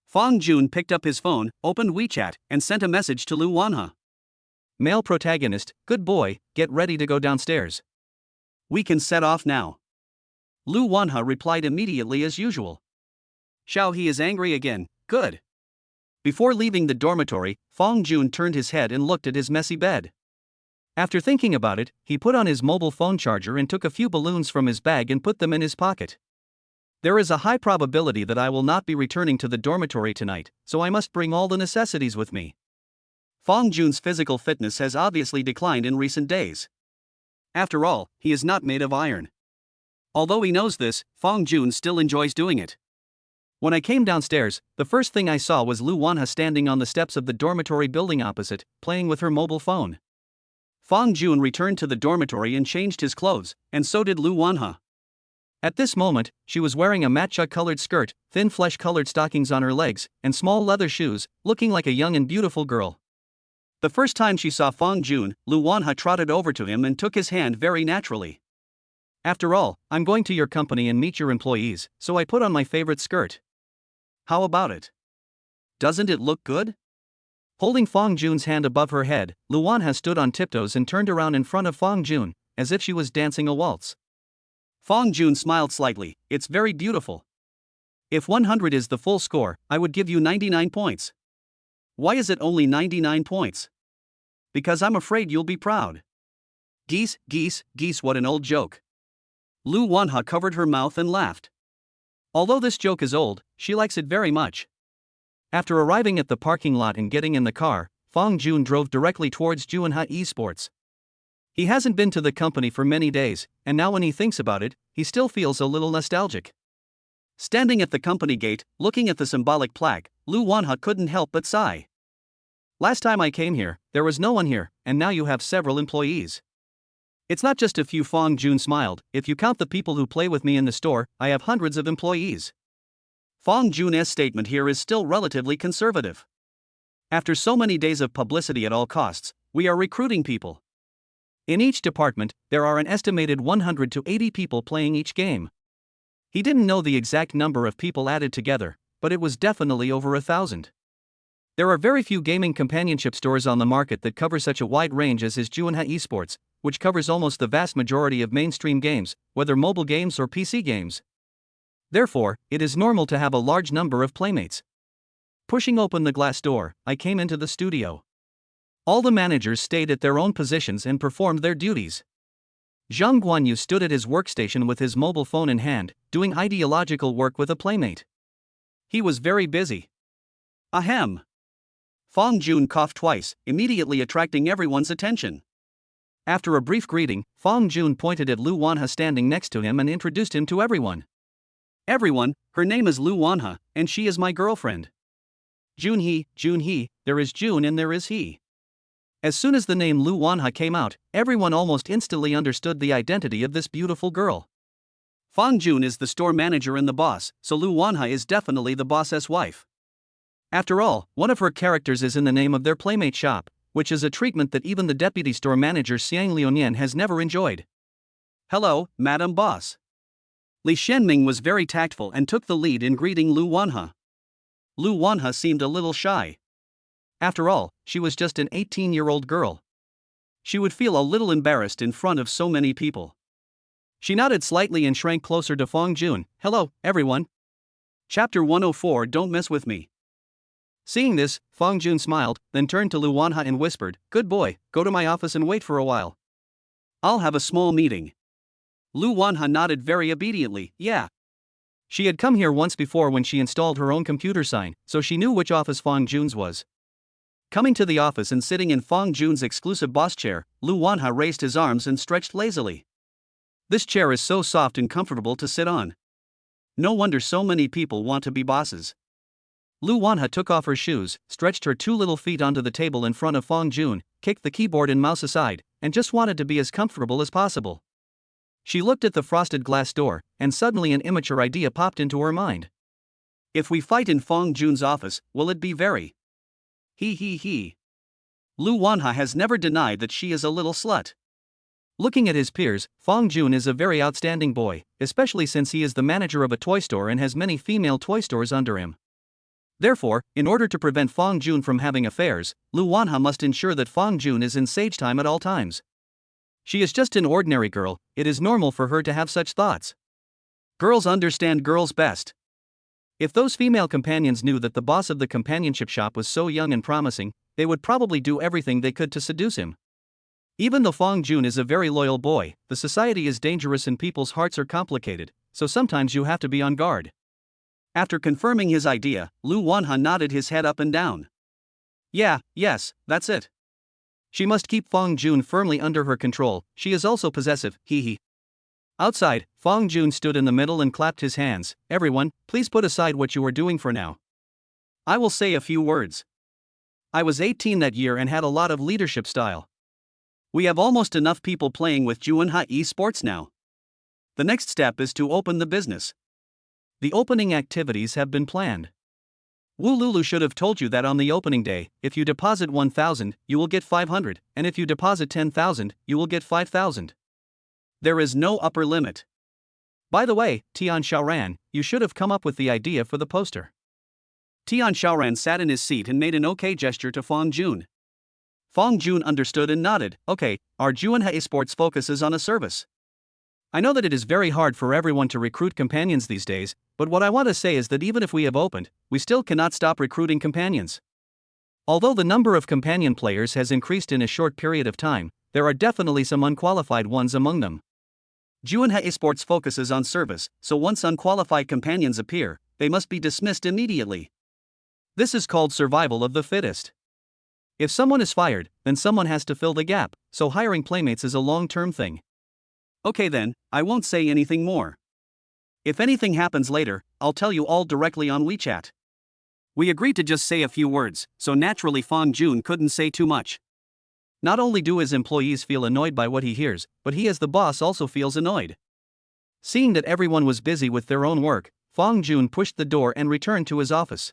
Fang Jun picked up his phone, opened WeChat, and sent a message to Lu Wanha. Male protagonist, good boy, get ready to go downstairs. We can set off now. Lu Wanha replied immediately as usual. Xiao He is angry again, good. Before leaving the dormitory, Fang Jun turned his head and looked at his messy bed. After thinking about it, he put on his mobile phone charger and took a few balloons from his bag and put them in his pocket. There is a high probability that I will not be returning to the dormitory tonight, so I must bring all the necessities with me. Fang Jun's physical fitness has obviously declined in recent days. After all, he is not made of iron. Although he knows this, Fang Jun still enjoys doing it. When I came downstairs, the first thing I saw was Lu Wanha standing on the steps of the dormitory building opposite, playing with her mobile phone. Fang Jun returned to the dormitory and changed his clothes, and so did Lu Wanha. At this moment, she was wearing a matcha-colored skirt, thin flesh-colored stockings on her legs, and small leather shoes, looking like a young and beautiful girl. The first time she saw Fong Jun, Lu Wanha trotted over to him and took his hand very naturally. After all, I'm going to your company and meet your employees, so I put on my favorite skirt. How about it? Doesn't it look good? Holding Fong Jun's hand above her head, Lu Wanha stood on tiptoes and turned around in front of Fong Jun, as if she was dancing a waltz. Fong Jun smiled slightly. It's very beautiful. If 100 is the full score, I would give you 99 points. Why is it only 99 points? Because I'm afraid you'll be proud. Geese, what an old joke. Lu Wanha covered her mouth and laughed. Although this joke is old, she likes it very much. After arriving at the parking lot and getting in the car, Fong Jun drove directly towards Juanha Esports. He hasn't been to the company for many days, and now when he thinks about it, he still feels a little nostalgic. Standing at the company gate, looking at the symbolic plaque, Lu Wanha couldn't help but sigh. Last time I came here, there was no one here, and now you have several employees. It's not just a few. Fong Jun smiled. If you count the people who play with me in the store, I have hundreds of employees. Fong Jun's statement here is still relatively conservative. After so many days of publicity at all costs, we are recruiting people. In each department, there are an estimated 100 to 80 people playing each game. He didn't know the exact number of people added together, but it was definitely over 1,000. There are very few gaming companionship stores on the market that cover such a wide range as his Juanha Esports, which covers almost the vast majority of mainstream games, whether mobile games or PC games. Therefore, it is normal to have a large number of playmates. Pushing open the glass door, I came into the studio. All the managers stayed at their own positions and performed their duties. Zhang Guanyu stood at his workstation with his mobile phone in hand, doing ideological work with a playmate. He was very busy. Ahem. Fong Jun coughed twice, immediately attracting everyone's attention. After a brief greeting, Fong Jun pointed at Lu Wanha standing next to him and introduced him to everyone. Everyone, her name is Lu Wanha, and she is my girlfriend. Junhee, there is Jun and there is he. As soon as the name Lu Wanha came out, everyone almost instantly understood the identity of this beautiful girl. Fong Jun is the store manager and the boss, so Lu Wanha is definitely the boss's wife. After all, one of her characters is in the name of their playmate shop, which is a treatment that even the deputy store manager Xiang Liunian has never enjoyed. Hello, Madam Boss. Li Shenming was very tactful and took the lead in greeting Lu Wanha. Lu Wanha seemed a little shy. After all, she was just an 18-year-old girl. She would feel a little embarrassed in front of so many people. She nodded slightly and shrank closer to Fong Jun. Hello, everyone. Chapter 104. Don't mess with me. Seeing this, Fong Jun smiled, then turned to Lu Wanha and whispered, Good boy, go to my office and wait for a while. I'll have a small meeting. Lu Wanha nodded very obediently. Yeah. She had come here once before when she installed her own computer sign, so she knew which office Fong Jun's was. Coming to the office and sitting in Fong Jun's exclusive boss chair, Lu Wanha raised his arms and stretched lazily. This chair is so soft and comfortable to sit on. No wonder so many people want to be bosses. Lu Wanha took off her shoes, stretched her two little feet onto the table in front of Fong Jun, kicked the keyboard and mouse aside, and just wanted to be as comfortable as possible. She looked at the frosted glass door, and suddenly an immature idea popped into her mind. If we fight in Fong Jun's office, will it be very? He. Lu Wanha has never denied that she is a little slut. Looking at his peers, Fong Jun is a very outstanding boy, especially since he is the manager of a toy store and has many female toy stores under him. Therefore, in order to prevent Fong Jun from having affairs, Lu Wanha must ensure that Fong Jun is in sage time at all times. She is just an ordinary girl, it is normal for her to have such thoughts. Girls understand girls best. If those female companions knew that the boss of the companionship shop was so young and promising, they would probably do everything they could to seduce him. Even though Fong Jun is a very loyal boy, the society is dangerous and people's hearts are complicated, so sometimes you have to be on guard. After confirming his idea, Lu Wanha nodded his head up and down. Yes, that's it. She must keep Fong Jun firmly under her control, she is also possessive, hee. Outside, Fong Jun stood in the middle and clapped his hands. Everyone, please put aside what you are doing for now. I will say a few words. I was 18 that year and had a lot of leadership style. We have almost enough people playing with Juanha Esports now. The next step is to open the business. The opening activities have been planned. Wu Lulu should have told you that on the opening day, if you deposit 1,000, you will get 500, and if you deposit 10,000, you will get 5,000. There is no upper limit. By the way, Tian Xiaoran, you should have come up with the idea for the poster. Tian Xiaoran sat in his seat and made an okay gesture to Fang Jun. Fang Jun understood and nodded. Okay, our Juanha Esports focuses on a service. I know that it is very hard for everyone to recruit companions these days, but what I want to say is that even if we have opened, we still cannot stop recruiting companions. Although the number of companion players has increased in a short period of time, there are definitely some unqualified ones among them. Juanha Esports focuses on service, so once unqualified companions appear, they must be dismissed immediately. This is called survival of the fittest. If someone is fired, then someone has to fill the gap, so hiring playmates is a long-term thing. Okay then, I won't say anything more. If anything happens later, I'll tell you all directly on WeChat. We agreed to just say a few words, so naturally Fang Jun couldn't say too much. Not only do his employees feel annoyed by what he hears, but he as the boss also feels annoyed. Seeing that everyone was busy with their own work, Fang Jun pushed the door and returned to his office.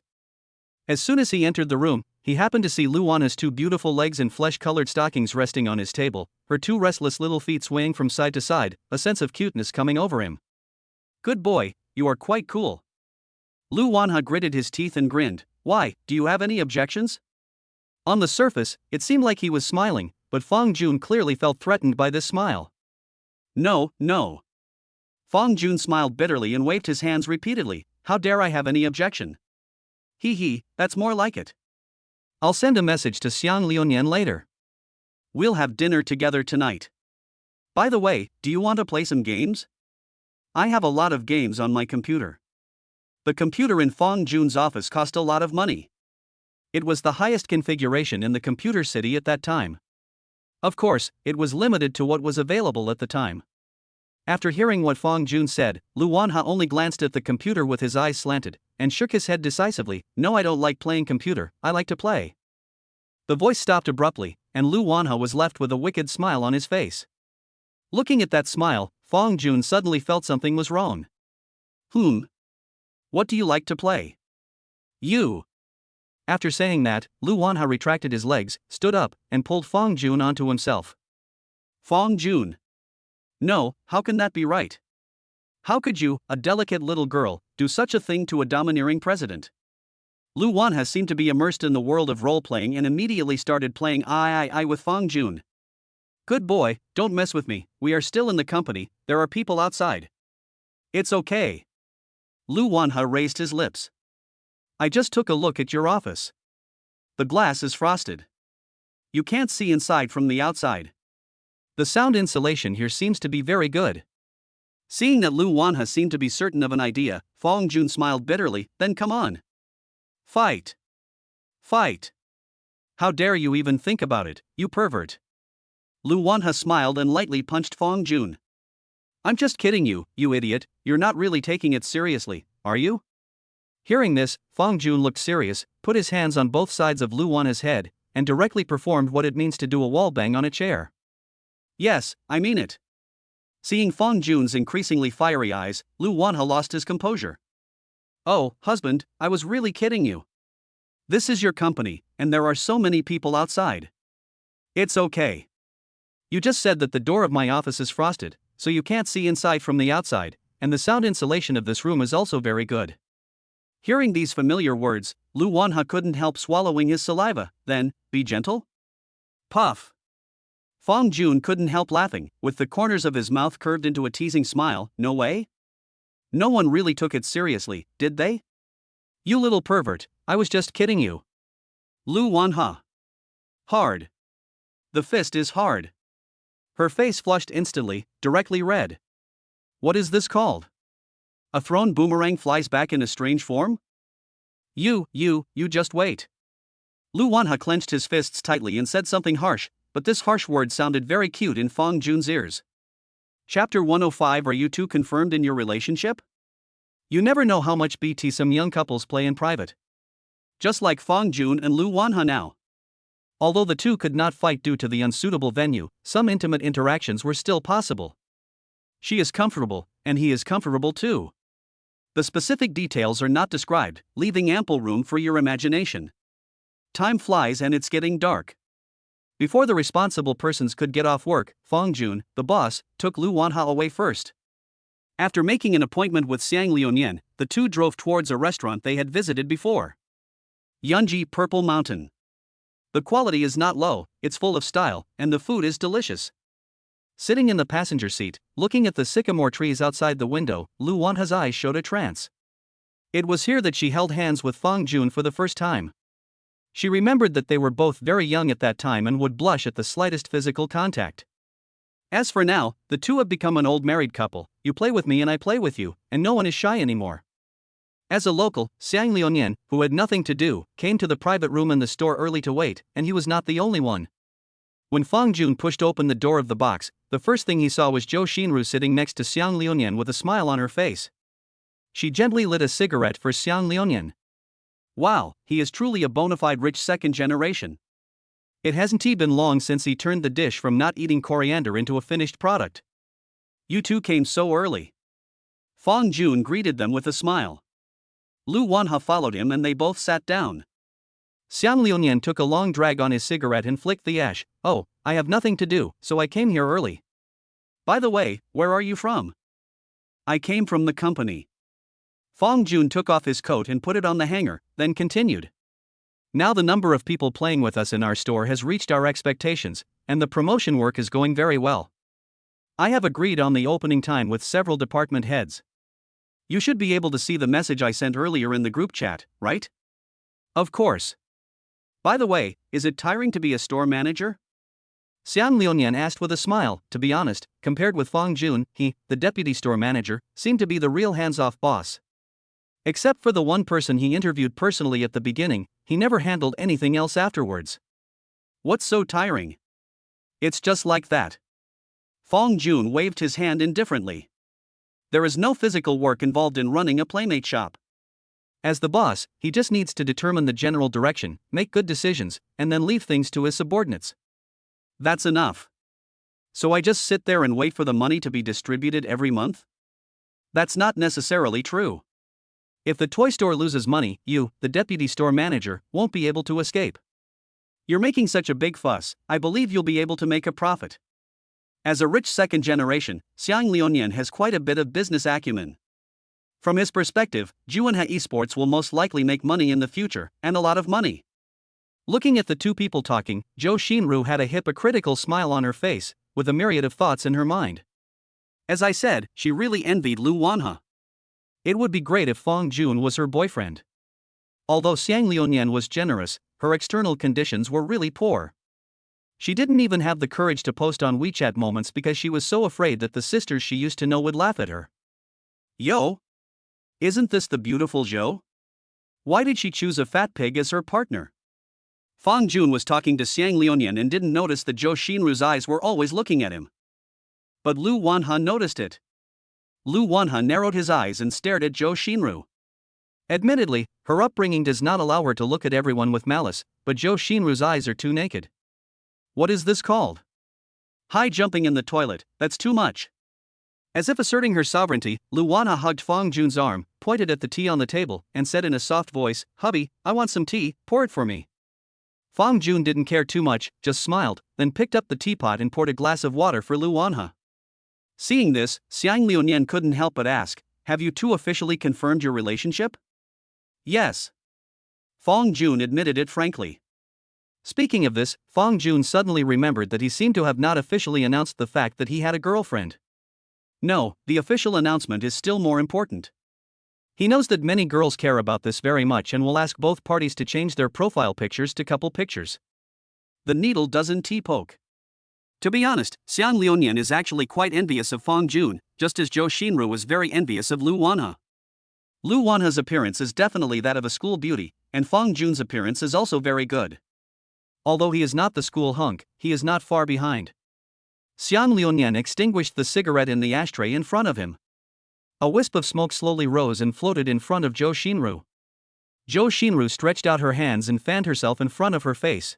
As soon as he entered the room, he happened to see Luana's two beautiful legs in flesh-colored stockings resting on his table, her two restless little feet swaying from side to side, a sense of cuteness coming over him. Good boy, you are quite cool. Lu Wanha gritted his teeth and grinned. Why, do you have any objections? On the surface, it seemed like he was smiling, but Fang Jun clearly felt threatened by this smile. No, no. Fang Jun smiled bitterly and waved his hands repeatedly. How dare I have any objection? Hee, that's more like it. I'll send a message to Xiang Liunian later. We'll have dinner together tonight. By the way, do you want to play some games? I have a lot of games on my computer. The computer in Fang Jun's office cost a lot of money. It was the highest configuration in the computer city at that time. Of course, it was limited to what was available at the time. After hearing what Fang Jun said, Lu Wanha only glanced at the computer with his eyes slanted, and shook his head decisively. No, I don't like playing computer, I like to play. The voice stopped abruptly, and Lu Wanha was left with a wicked smile on his face. Looking at that smile, Fang Jun suddenly felt something was wrong. What do you like to play? You. After saying that, Lu Wanha retracted his legs, stood up, and pulled Fang Jun onto himself. Fang Jun. No, how can that be right? How could you, a delicate little girl, do such a thing to a domineering president? Lu Wanha seemed to be immersed in the world of role-playing and immediately started playing I with Fang Jun. Good boy, don't mess with me, we are still in the company, there are people outside. It's okay. Lu Wanha raised his lips. I just took a look at your office. The glass is frosted. You can't see inside from the outside. The sound insulation here seems to be very good. Seeing that Lu Wanha seemed to be certain of an idea, Fang Jun smiled bitterly. Then come on. Fight. Fight. How dare you even think about it, you pervert. Lu Wanha smiled and lightly punched Fang Jun. I'm just kidding you, you idiot, you're not really taking it seriously, are you? Hearing this, Fang Jun looked serious, put his hands on both sides of Lu Wanha's head, and directly performed what it means to do a wall bang on a chair. Yes, I mean it. Seeing Fang Jun's increasingly fiery eyes, Lu Wanha lost his composure. Oh, husband, I was really kidding you. This is your company, and there are so many people outside. It's okay. You just said that the door of my office is frosted, so you can't see inside from the outside, and the sound insulation of this room is also very good. Hearing these familiar words, Lu Wanha couldn't help swallowing his saliva. Then, be gentle? Puff. Fang Jun couldn't help laughing, with the corners of his mouth curved into a teasing smile. No way? No one really took it seriously, did they? You little pervert, I was just kidding you. Lu Wanha. Hard. The fist is hard. Her face flushed instantly, directly red. What is this called? A thrown boomerang flies back in a strange form? You just wait. Lu Wanha clenched his fists tightly and said something harsh, but this harsh word sounded very cute in Fang Jun's ears. Chapter 105. Are you two confirmed in your relationship? You never know how much BT some young couples play in private. Just like Fang Jun and Lu Wanha now. Although the two could not fight due to the unsuitable venue, some intimate interactions were still possible. She is comfortable, and he is comfortable too. The specific details are not described, leaving ample room for your imagination. Time flies and it's getting dark. Before the responsible persons could get off work, Fong Jun, the boss, took Lu Wanha away first. After making an appointment with Xiang Liuyan, the two drove towards a restaurant they had visited before. Yunji Purple Mountain. The quality is not low, it's full of style, and the food is delicious. Sitting in the passenger seat, looking at the sycamore trees outside the window, Lu Wanha's eyes showed a trance. It was here that she held hands with Fong Jun for the first time. She remembered that they were both very young at that time and would blush at the slightest physical contact. As for now, the two have become an old married couple. You play with me and I play with you, and no one is shy anymore. As a local, Xiang Liuyan, who had nothing to do, came to the private room in the store early to wait, and he was not the only one. When Fong Jun pushed open the door of the box, the first thing he saw was Zhou Xinru sitting next to Xiang Liuyan with a smile on her face. She gently lit a cigarette for Xiang Liuyan. Wow, he is truly a bona fide rich second generation. It hasn't been long since he turned the dish from not eating coriander into a finished product. You two came so early. Fong Jun greeted them with a smile. Lu Wanha followed him and they both sat down. Xiang Liuyan took a long drag on his cigarette and flicked the ash. Oh, I have nothing to do, so I came here early. By the way, where are you from? I came from the company. Fong Jun took off his coat and put it on the hanger, then continued. Now the number of people playing with us in our store has reached our expectations, and the promotion work is going very well. I have agreed on the opening time with several department heads. You should be able to see the message I sent earlier in the group chat, right? Of course. By the way, is it tiring to be a store manager? Xiang Liuyan asked with a smile. To be honest, compared with Fong Jun, he, the deputy store manager, seemed to be the real hands-off boss. Except for the one person he interviewed personally at the beginning, he never handled anything else afterwards. What's so tiring? It's just like that. Fong Jun waved his hand indifferently. There is no physical work involved in running a playmate shop. As the boss, he just needs to determine the general direction, make good decisions, and then leave things to his subordinates. That's enough. So I just sit there and wait for the money to be distributed every month? That's not necessarily true. If the toy store loses money, you, the deputy store manager, won't be able to escape. You're making such a big fuss, I believe you'll be able to make a profit. As a rich second generation, Xiang Liuyan has quite a bit of business acumen. From his perspective, Juanha Esports will most likely make money in the future, and a lot of money. Looking at the two people talking, Zhou Xinru had a hypocritical smile on her face, with a myriad of thoughts in her mind. As I said, she really envied Lu Wanha. It would be great if Fong Jun was her boyfriend. Although Xiang Liuyan was generous, her external conditions were really poor. She didn't even have the courage to post on WeChat moments because she was so afraid that the sisters she used to know would laugh at her. Yo! Isn't this the beautiful Zhou? Why did she choose a fat pig as her partner? Fong Jun was talking to Xiang Liuyan and didn't notice that Zhou Xinru's eyes were always looking at him. But Lu Wanha noticed it. Lu Wanha narrowed his eyes and stared at Zhou Xinru. Admittedly, her upbringing does not allow her to look at everyone with malice, but Zhou Xinru's eyes are too naked. What is this called? High jumping in the toilet, that's too much. As if asserting her sovereignty, Lu Wanha hugged Fong Jun's arm, pointed at the tea on the table, and said in a soft voice, "Hubby, I want some tea, pour it for me." Fong Jun didn't care too much, just smiled, then picked up the teapot and poured a glass of water for Lu Wanha. Seeing this, Xiang Liuyan couldn't help but ask, "Have you two officially confirmed your relationship?" Yes. Fong Jun admitted it frankly. Speaking of this, Fong Jun suddenly remembered that he seemed to have not officially announced the fact that he had a girlfriend. No, the official announcement is still more important. He knows that many girls care about this very much and will ask both parties to change their profile pictures to couple pictures. The needle doesn't poke. To be honest, Xiang Liuyan is actually quite envious of Fong Jun, just as Zhou Xinru was very envious of Lu Wanha. Lu Wanha's appearance is definitely that of a school beauty, and Fong Jun's appearance is also very good. Although he is not the school hunk, he is not far behind. Xiang Liuyan extinguished the cigarette in the ashtray in front of him. A wisp of smoke slowly rose and floated in front of Zhou Xinru. Zhou Xinru stretched out her hands and fanned herself in front of her face.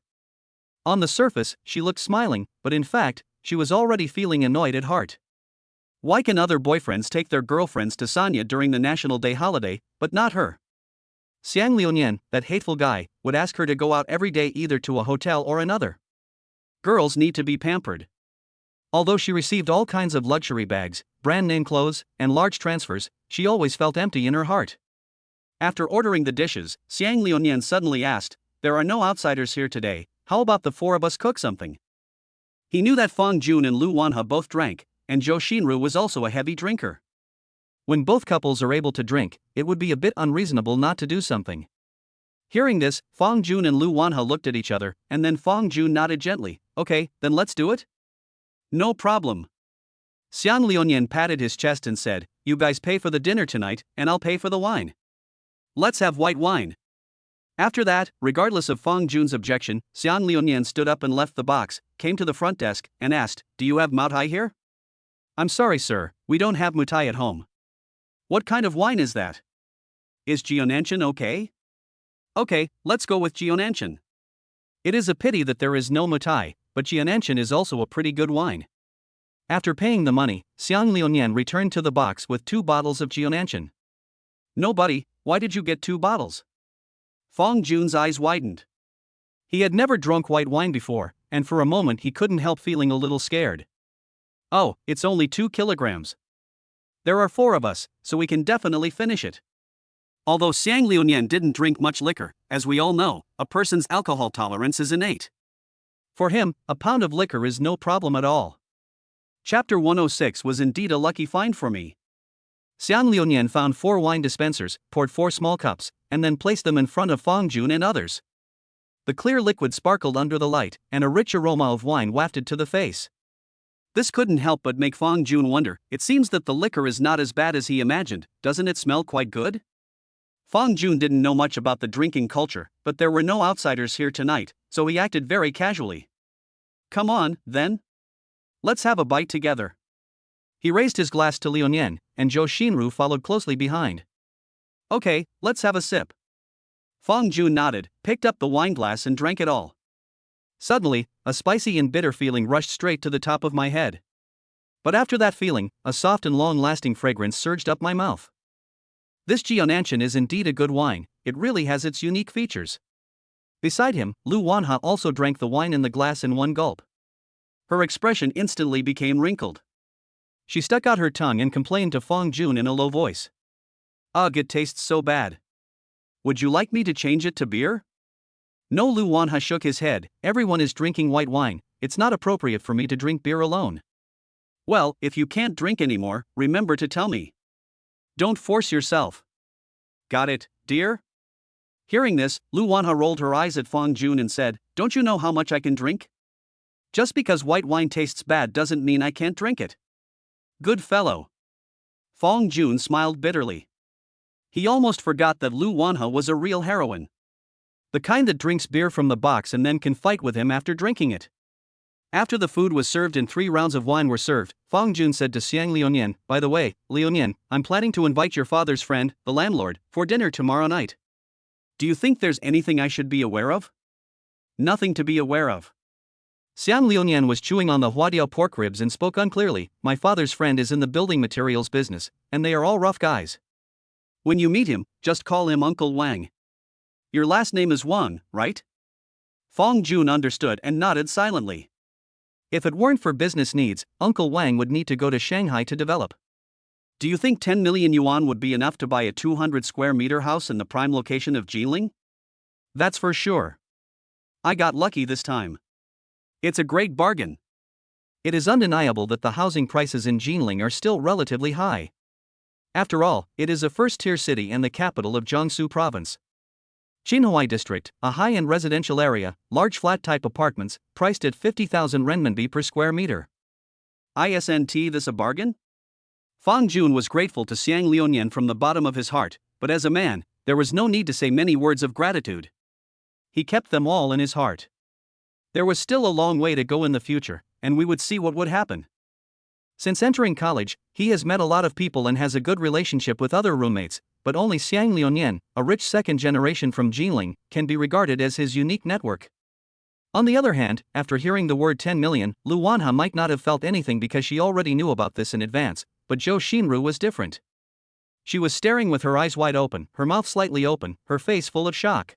On the surface, she looked smiling, but in fact, she was already feeling annoyed at heart. Why can other boyfriends take their girlfriends to Sanya during the National Day holiday, but not her? Xiang Liunian, that hateful guy, would ask her to go out every day either to a hotel or another. Girls need to be pampered. Although she received all kinds of luxury bags, brand name clothes, and large transfers, she always felt empty in her heart. After ordering the dishes, Xiang Liunian suddenly asked, "There are no outsiders here today, how about the four of us cook something?" He knew that Fang Jun and Lu Wanhe both drank, and Zhou Xinru was also a heavy drinker. When both couples are able to drink, it would be a bit unreasonable not to do something. Hearing this, Fang Jun and Lu Wanhe looked at each other, and then Fang Jun nodded gently. "Okay, then let's do it." "No problem." Xiang Liunian patted his chest and said, "You guys pay for the dinner tonight, and I'll pay for the wine. Let's have white wine." After that, regardless of Fang Jun's objection, Xiang Liunian stood up and left the box, came to the front desk, and asked, "Do you have Moutai here?" "I'm sorry, sir, we don't have Moutai at home." "What kind of wine is that?" "Is Jiananshan okay?" "Okay, let's go with Jiananshan." It is a pity that there is no Moutai, but Jiananshan is also a pretty good wine. After paying the money, Xiang Liunian returned to the box with 2 bottles of Jiananshan. "No, buddy, why did you get 2 bottles?" Fang Jun's eyes widened. He had never drunk white wine before, and for a moment he couldn't help feeling a little scared. "Oh, it's only 2 kilograms. There are 4 of us, so we can definitely finish it." Although Xiang Liunian didn't drink much liquor, as we all know, a person's alcohol tolerance is innate. For him, a pound of liquor is no problem at all. Chapter 106 was indeed a lucky find for me. Xiang Liunian found 4 wine dispensers, poured 4 small cups, and then placed them in front of Fang Jun and others. The clear liquid sparkled under the light, and a rich aroma of wine wafted to the face. This couldn't help but make Fang Jun wonder. It seems that the liquor is not as bad as he imagined. Doesn't it smell quite good? Fang Jun didn't know much about the drinking culture, but there were no outsiders here tonight, so he acted very casually. "Come on, then. Let's have a bite together." He raised his glass to Liunian, and Zhou Xinru followed closely behind. "Okay, let's have a sip." Fang Jun nodded, picked up the wine glass and drank it all. Suddenly, a spicy and bitter feeling rushed straight to the top of my head. But after that feeling, a soft and long-lasting fragrance surged up my mouth. This Jiananshan is indeed a good wine, it really has its unique features. Beside him, Lu Wanhe also drank the wine in the glass in one gulp. Her expression instantly became wrinkled. She stuck out her tongue and complained to Fang Jun in a low voice. "Ugh, it tastes so bad. Would you like me to change it to beer?" No, Lu Wanhe shook his head. "Everyone is drinking white wine, it's not appropriate for me to drink beer alone." "Well, if you can't drink anymore, remember to tell me. Don't force yourself. Got it, dear?" Hearing this, Lu Wanhe rolled her eyes at Fang Jun and said, "Don't you know how much I can drink? Just because white wine tastes bad doesn't mean I can't drink it." "Good fellow." Fang Jun smiled bitterly. He almost forgot that Lu Wanhe was a real heroine. The kind that drinks beer from the box and then can fight with him after drinking it. After the food was served and 3 rounds of wine were served, Fang Jun said to Xiang Liunian, "By the way, Liunian, I'm planning to invite your father's friend, the landlord, for dinner tomorrow night. Do you think there's anything I should be aware of?" "Nothing to be aware of." Xiang Liunian was chewing on the huadiao pork ribs and spoke unclearly. "My father's friend is in the building materials business, and they are all rough guys. When you meet him, just call him Uncle Wang. Your last name is Wang, right?" Fang Jun understood and nodded silently. If it weren't for business needs, Uncle Wang would need to go to Shanghai to develop. "Do you think 10 million yuan would be enough to buy a 200 square meter house in the prime location of Jilin?" "That's for sure. I got lucky this time. It's a great bargain." It is undeniable that the housing prices in Jilin are still relatively high. After all, it is a first-tier city and the capital of Jiangsu province. Qinhuai district, a high-end residential area, large flat-type apartments, priced at 50,000 renminbi per square meter. Isn't this a bargain? Fang Jun was grateful to Xiang Liunian from the bottom of his heart, but as a man, there was no need to say many words of gratitude. He kept them all in his heart. There was still a long way to go in the future, and we would see what would happen. Since entering college, he has met a lot of people and has a good relationship with other roommates, but only Xiang Liunian, a rich second generation from Jilin, can be regarded as his unique network. On the other hand, after hearing the word 10 million, Lu Wanha might not have felt anything because she already knew about this in advance, but Zhou Xinru was different. She was staring with her eyes wide open, her mouth slightly open, her face full of shock.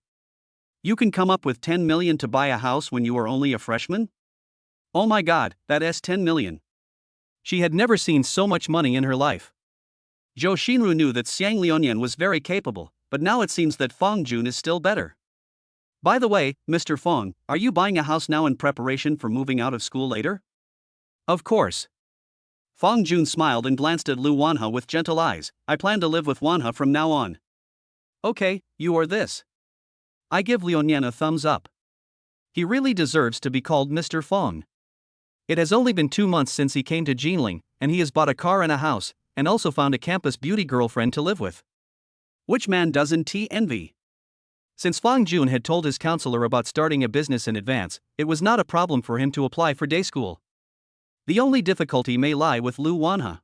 You can come up with 10 million to buy a house when you are only a freshman? Oh my god, that's 10 million. She had never seen so much money in her life. Zhou Xinru knew that Xiang Liunian was very capable, but now it seems that Fang Jun is still better. By the way, Mr. Feng, are you buying a house now in preparation for moving out of school later? Of course. Fang Jun smiled and glanced at Lu Wanha with gentle eyes. I plan to live with Wanha from now on. Okay, you are this. I give Liunian a thumbs up. He really deserves to be called Mr. Feng. It has only been 2 months since he came to Jinling, and he has bought a car and a house, and also found a campus beauty girlfriend to live with. Which man doesn't he envy? Since Fang Jun had told his counselor about starting a business in advance, it was not a problem for him to apply for day school. The only difficulty may lie with Lu Wanha.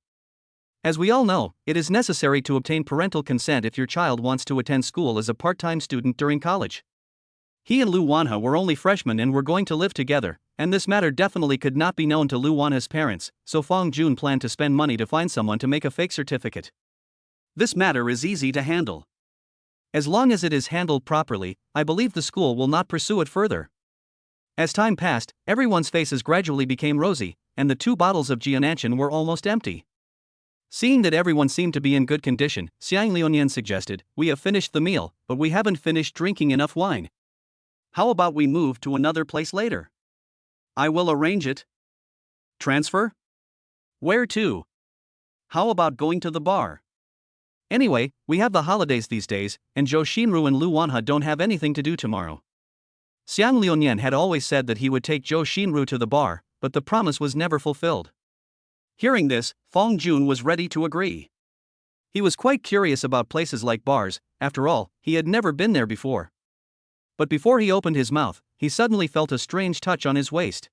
As we all know, it is necessary to obtain parental consent if your child wants to attend school as a part-time student during college. He and Lu Wanha were only freshmen and were going to live together, and this matter definitely could not be known to Lu Wanha's parents, so Fang Jun planned to spend money to find someone to make a fake certificate. This matter is easy to handle. As long as it is handled properly, I believe the school will not pursue it further. As time passed, everyone's faces gradually became rosy, and the 2 bottles of Jiananchan were almost empty. Seeing that everyone seemed to be in good condition, Xiang Liunian suggested, "We have finished the meal, but we haven't finished drinking enough wine. How about we move to another place later? I will arrange it." Transfer? Where to? How about going to the bar? Anyway, we have the holidays these days, and Zhou Xinru and Lu Wanha don't have anything to do tomorrow. Xiang Liunian had always said that he would take Zhou Xinru to the bar, but the promise was never fulfilled. Hearing this, Fang Jun was ready to agree. He was quite curious about places like bars, after all, he had never been there before. But before he opened his mouth, he suddenly felt a strange touch on his waist.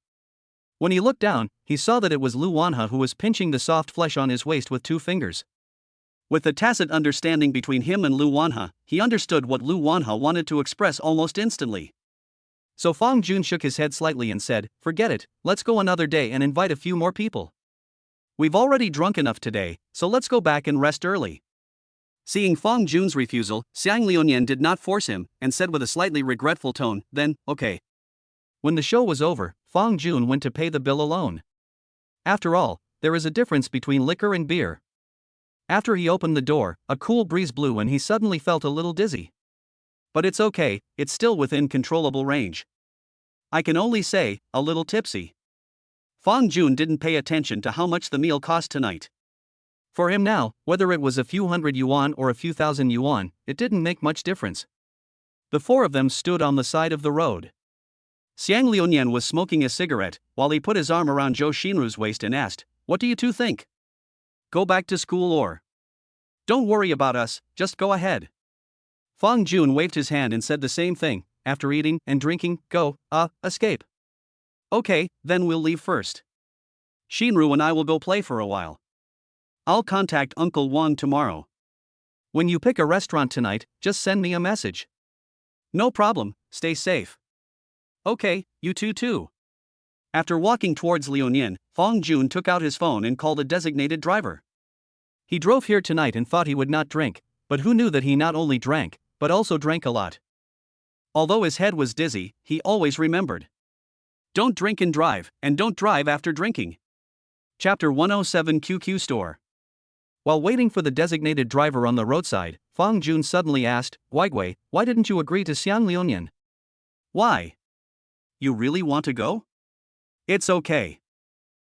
When he looked down, he saw that it was Lu Wanha who was pinching the soft flesh on his waist with 2 fingers. With the tacit understanding between him and Lu Wanha, he understood what Lu Wanha wanted to express almost instantly. So Fang Jun shook his head slightly and said, "Forget it, let's go another day and invite a few more people. We've already drunk enough today, so let's go back and rest early." Seeing Fang Jun's refusal, Xiang Liunian did not force him, and said with a slightly regretful tone, "Then, okay." When the show was over, Fang Jun went to pay the bill alone. After all, there is a difference between liquor and beer. After he opened the door, a cool breeze blew and he suddenly felt a little dizzy. But it's okay, it's still within controllable range. I can only say, a little tipsy. Fang Jun didn't pay attention to how much the meal cost tonight. For him now, whether it was a few hundred yuan or a few thousand yuan, it didn't make much difference. The 4 of them stood on the side of the road. Xiang Liunian was smoking a cigarette, while he put his arm around Zhou Xinru's waist and asked, "What do you 2 think? Go back to school or? Don't worry about us, just go ahead." Fang Jun waved his hand and said the same thing, "After eating and drinking, go, escape." Okay, then we'll leave first. Xinru and I will go play for a while. I'll contact Uncle Wang tomorrow. When you pick a restaurant tonight, just send me a message. No problem, stay safe. Okay, you two too. After walking towards Liunian, Fang Jun took out his phone and called a designated driver. He drove here tonight and thought he would not drink, but who knew that he not only drank, but also drank a lot. Although his head was dizzy, he always remembered. Don't drink and don't drive after drinking. Chapter 107 QQ Store. While waiting for the designated driver on the roadside, Fang Jun suddenly asked, "Guigui, why didn't you agree to Xiang Liunian?" Why? You really want to go? It's okay.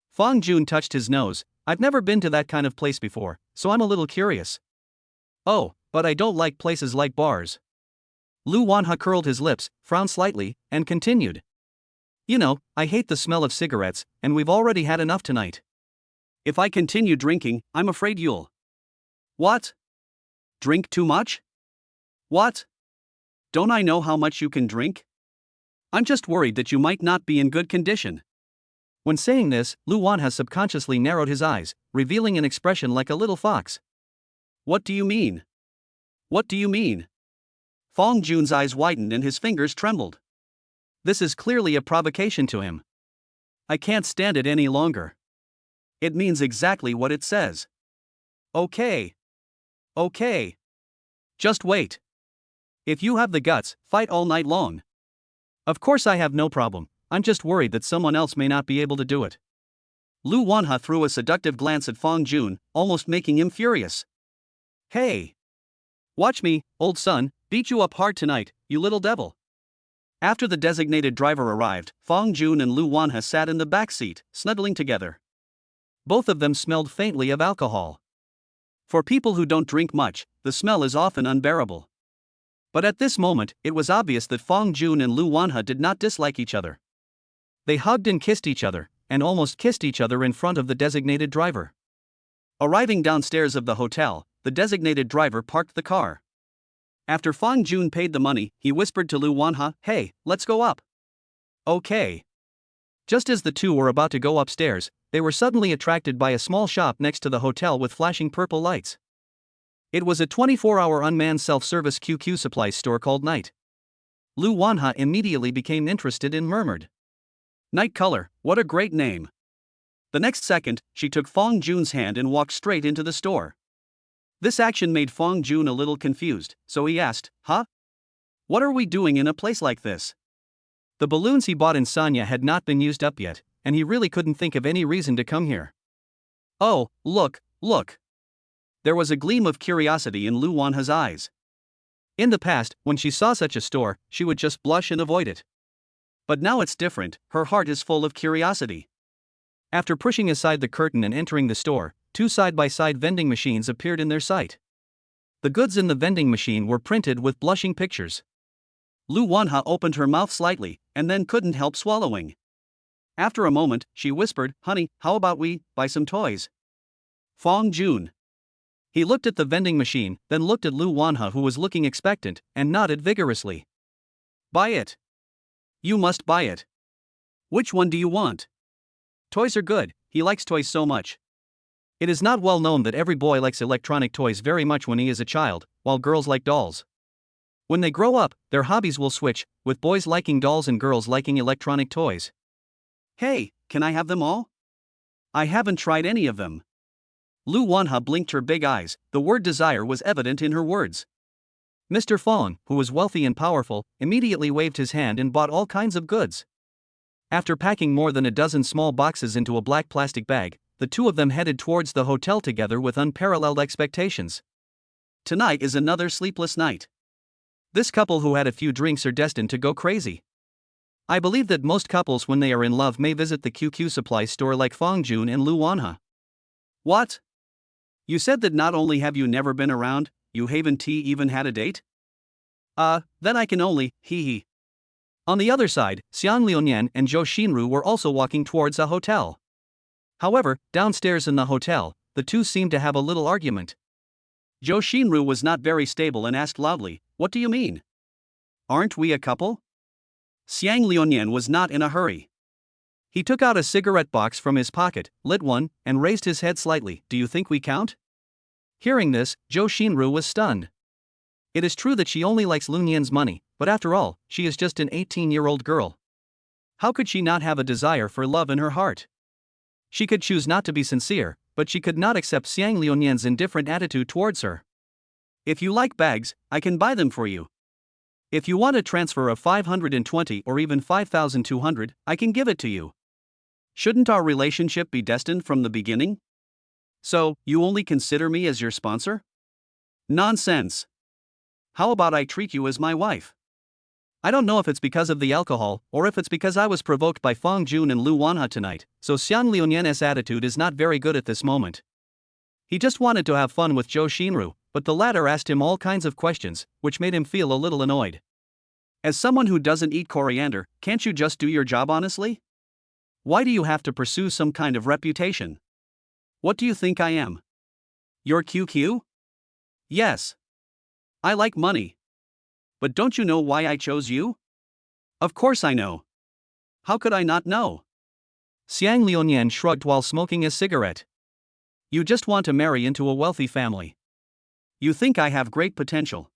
Fang Jun touched his nose. "I've never been to that kind of place before, so I'm a little curious." "Oh, but I don't like places like bars." Lu Wanha curled his lips, frowned slightly, and continued. "You know, I hate the smell of cigarettes, and we've already had enough tonight. If I continue drinking, I'm afraid you'll." What? Drink too much? What? Don't I know how much you can drink? I'm just worried that you might not be in good condition. When saying this, Lu Wanha subconsciously narrowed his eyes, revealing an expression like a little fox. What do you mean? What do you mean? Fang Jun's eyes widened and his fingers trembled. This is clearly a provocation to him. I can't stand it any longer. It means exactly what it says. Okay. Okay. Just wait. If you have the guts, fight all night long. Of course I have no problem, I'm just worried that someone else may not be able to do it. Lu Wanha threw a seductive glance at Fong Jun, almost making him furious. Hey! Watch me, old son, beat you up hard tonight, you little devil. After the designated driver arrived, Fong Jun and Lu Wanha sat in the back seat, snuggling together. Both of them smelled faintly of alcohol. For people who don't drink much, the smell is often unbearable. But at this moment, it was obvious that Fong Jun and Lu Wanha did not dislike each other. They hugged and kissed each other, and almost kissed each other in front of the designated driver. Arriving downstairs of the hotel, the designated driver parked the car. After Fong Jun paid the money, he whispered to Lu Wanha, "Hey, let's go up." Okay. Just as the two were about to go upstairs, they were suddenly attracted by a small shop next to the hotel with flashing purple lights. It was a 24-hour unmanned self-service QQ supplies store called Night. Lu Wanha immediately became interested and murmured, "Night Color, what a great name." The next second, she took Fong Jun's hand and walked straight into the store. This action made Fong Jun a little confused, so he asked, "Huh? What are we doing in a place like this?" The balloons he bought in Sanya had not been used up yet, and he really couldn't think of any reason to come here. "Oh, look, look." There was a gleam of curiosity in Lu Wanha's eyes. In the past, when she saw such a store, she would just blush and avoid it. But now it's different, her heart is full of curiosity. After pushing aside the curtain and entering the store, two side-by-side vending machines appeared in their sight. The goods in the vending machine were printed with blushing pictures. Lu Wanha opened her mouth slightly, and then couldn't help swallowing. After a moment, she whispered, "Honey, how about we buy some toys?" Fong Jun. He looked at the vending machine, then looked at Lu Wanha, who was looking expectant, and nodded vigorously. "Buy it. You must buy it. Which one do you want?" "Toys are good, he likes toys so much." It is not well known that every boy likes electronic toys very much when he is a child, while girls like dolls. When they grow up, their hobbies will switch, with boys liking dolls and girls liking electronic toys. "Hey, can I have them all? I haven't tried any of them." Lu Wanha blinked her big eyes, the word desire was evident in her words. Mr. Fong, who was wealthy and powerful, immediately waved his hand and bought all kinds of goods. After packing more than a dozen small boxes into a black plastic bag, the two of them headed towards the hotel together with unparalleled expectations. Tonight is another sleepless night. This couple who had a few drinks are destined to go crazy. I believe that most couples when they are in love may visit the QQ supply store like Fong Jun and Lu Wanha. What? You said that not only have you never been around, you haven't even had a date? Then I can only, hee. On the other side, Xiang Liuyan and Zhou Xinru were also walking towards a hotel. However, downstairs in the hotel, the two seemed to have a little argument. Zhou Xinru was not very stable and asked loudly, "What do you mean? Aren't we a couple?" Xiang Liuyan was not in a hurry. He took out a cigarette box from his pocket, lit one, and raised his head slightly. "Do you think we count?" Hearing this, Zhou Xinru was stunned. It is true that she only likes Lunyan's money, but after all, she is just an 18-year-old girl. How could she not have a desire for love in her heart? She could choose not to be sincere, but she could not accept Xiang Liuyan's indifferent attitude towards her. "If you like bags, I can buy them for you. If you want a transfer of 520 or even 5,200, I can give it to you. Shouldn't our relationship be destined from the beginning? So, you only consider me as your sponsor? Nonsense. How about I treat you as my wife?" I don't know if it's because of the alcohol, or if it's because I was provoked by Fong Jun and Lu Wanha tonight, so Xiang Liuyan's attitude is not very good at this moment. He just wanted to have fun with Zhou Xinru, but the latter asked him all kinds of questions, which made him feel a little annoyed. As someone who doesn't eat coriander, can't you just do your job honestly? Why do you have to pursue some kind of reputation? What do you think I am? Your QQ? Yes. I like money. But don't you know why I chose you? Of course I know. How could I not know? Xiang Liuyan shrugged while smoking a cigarette. You just want to marry into a wealthy family. You think I have great potential.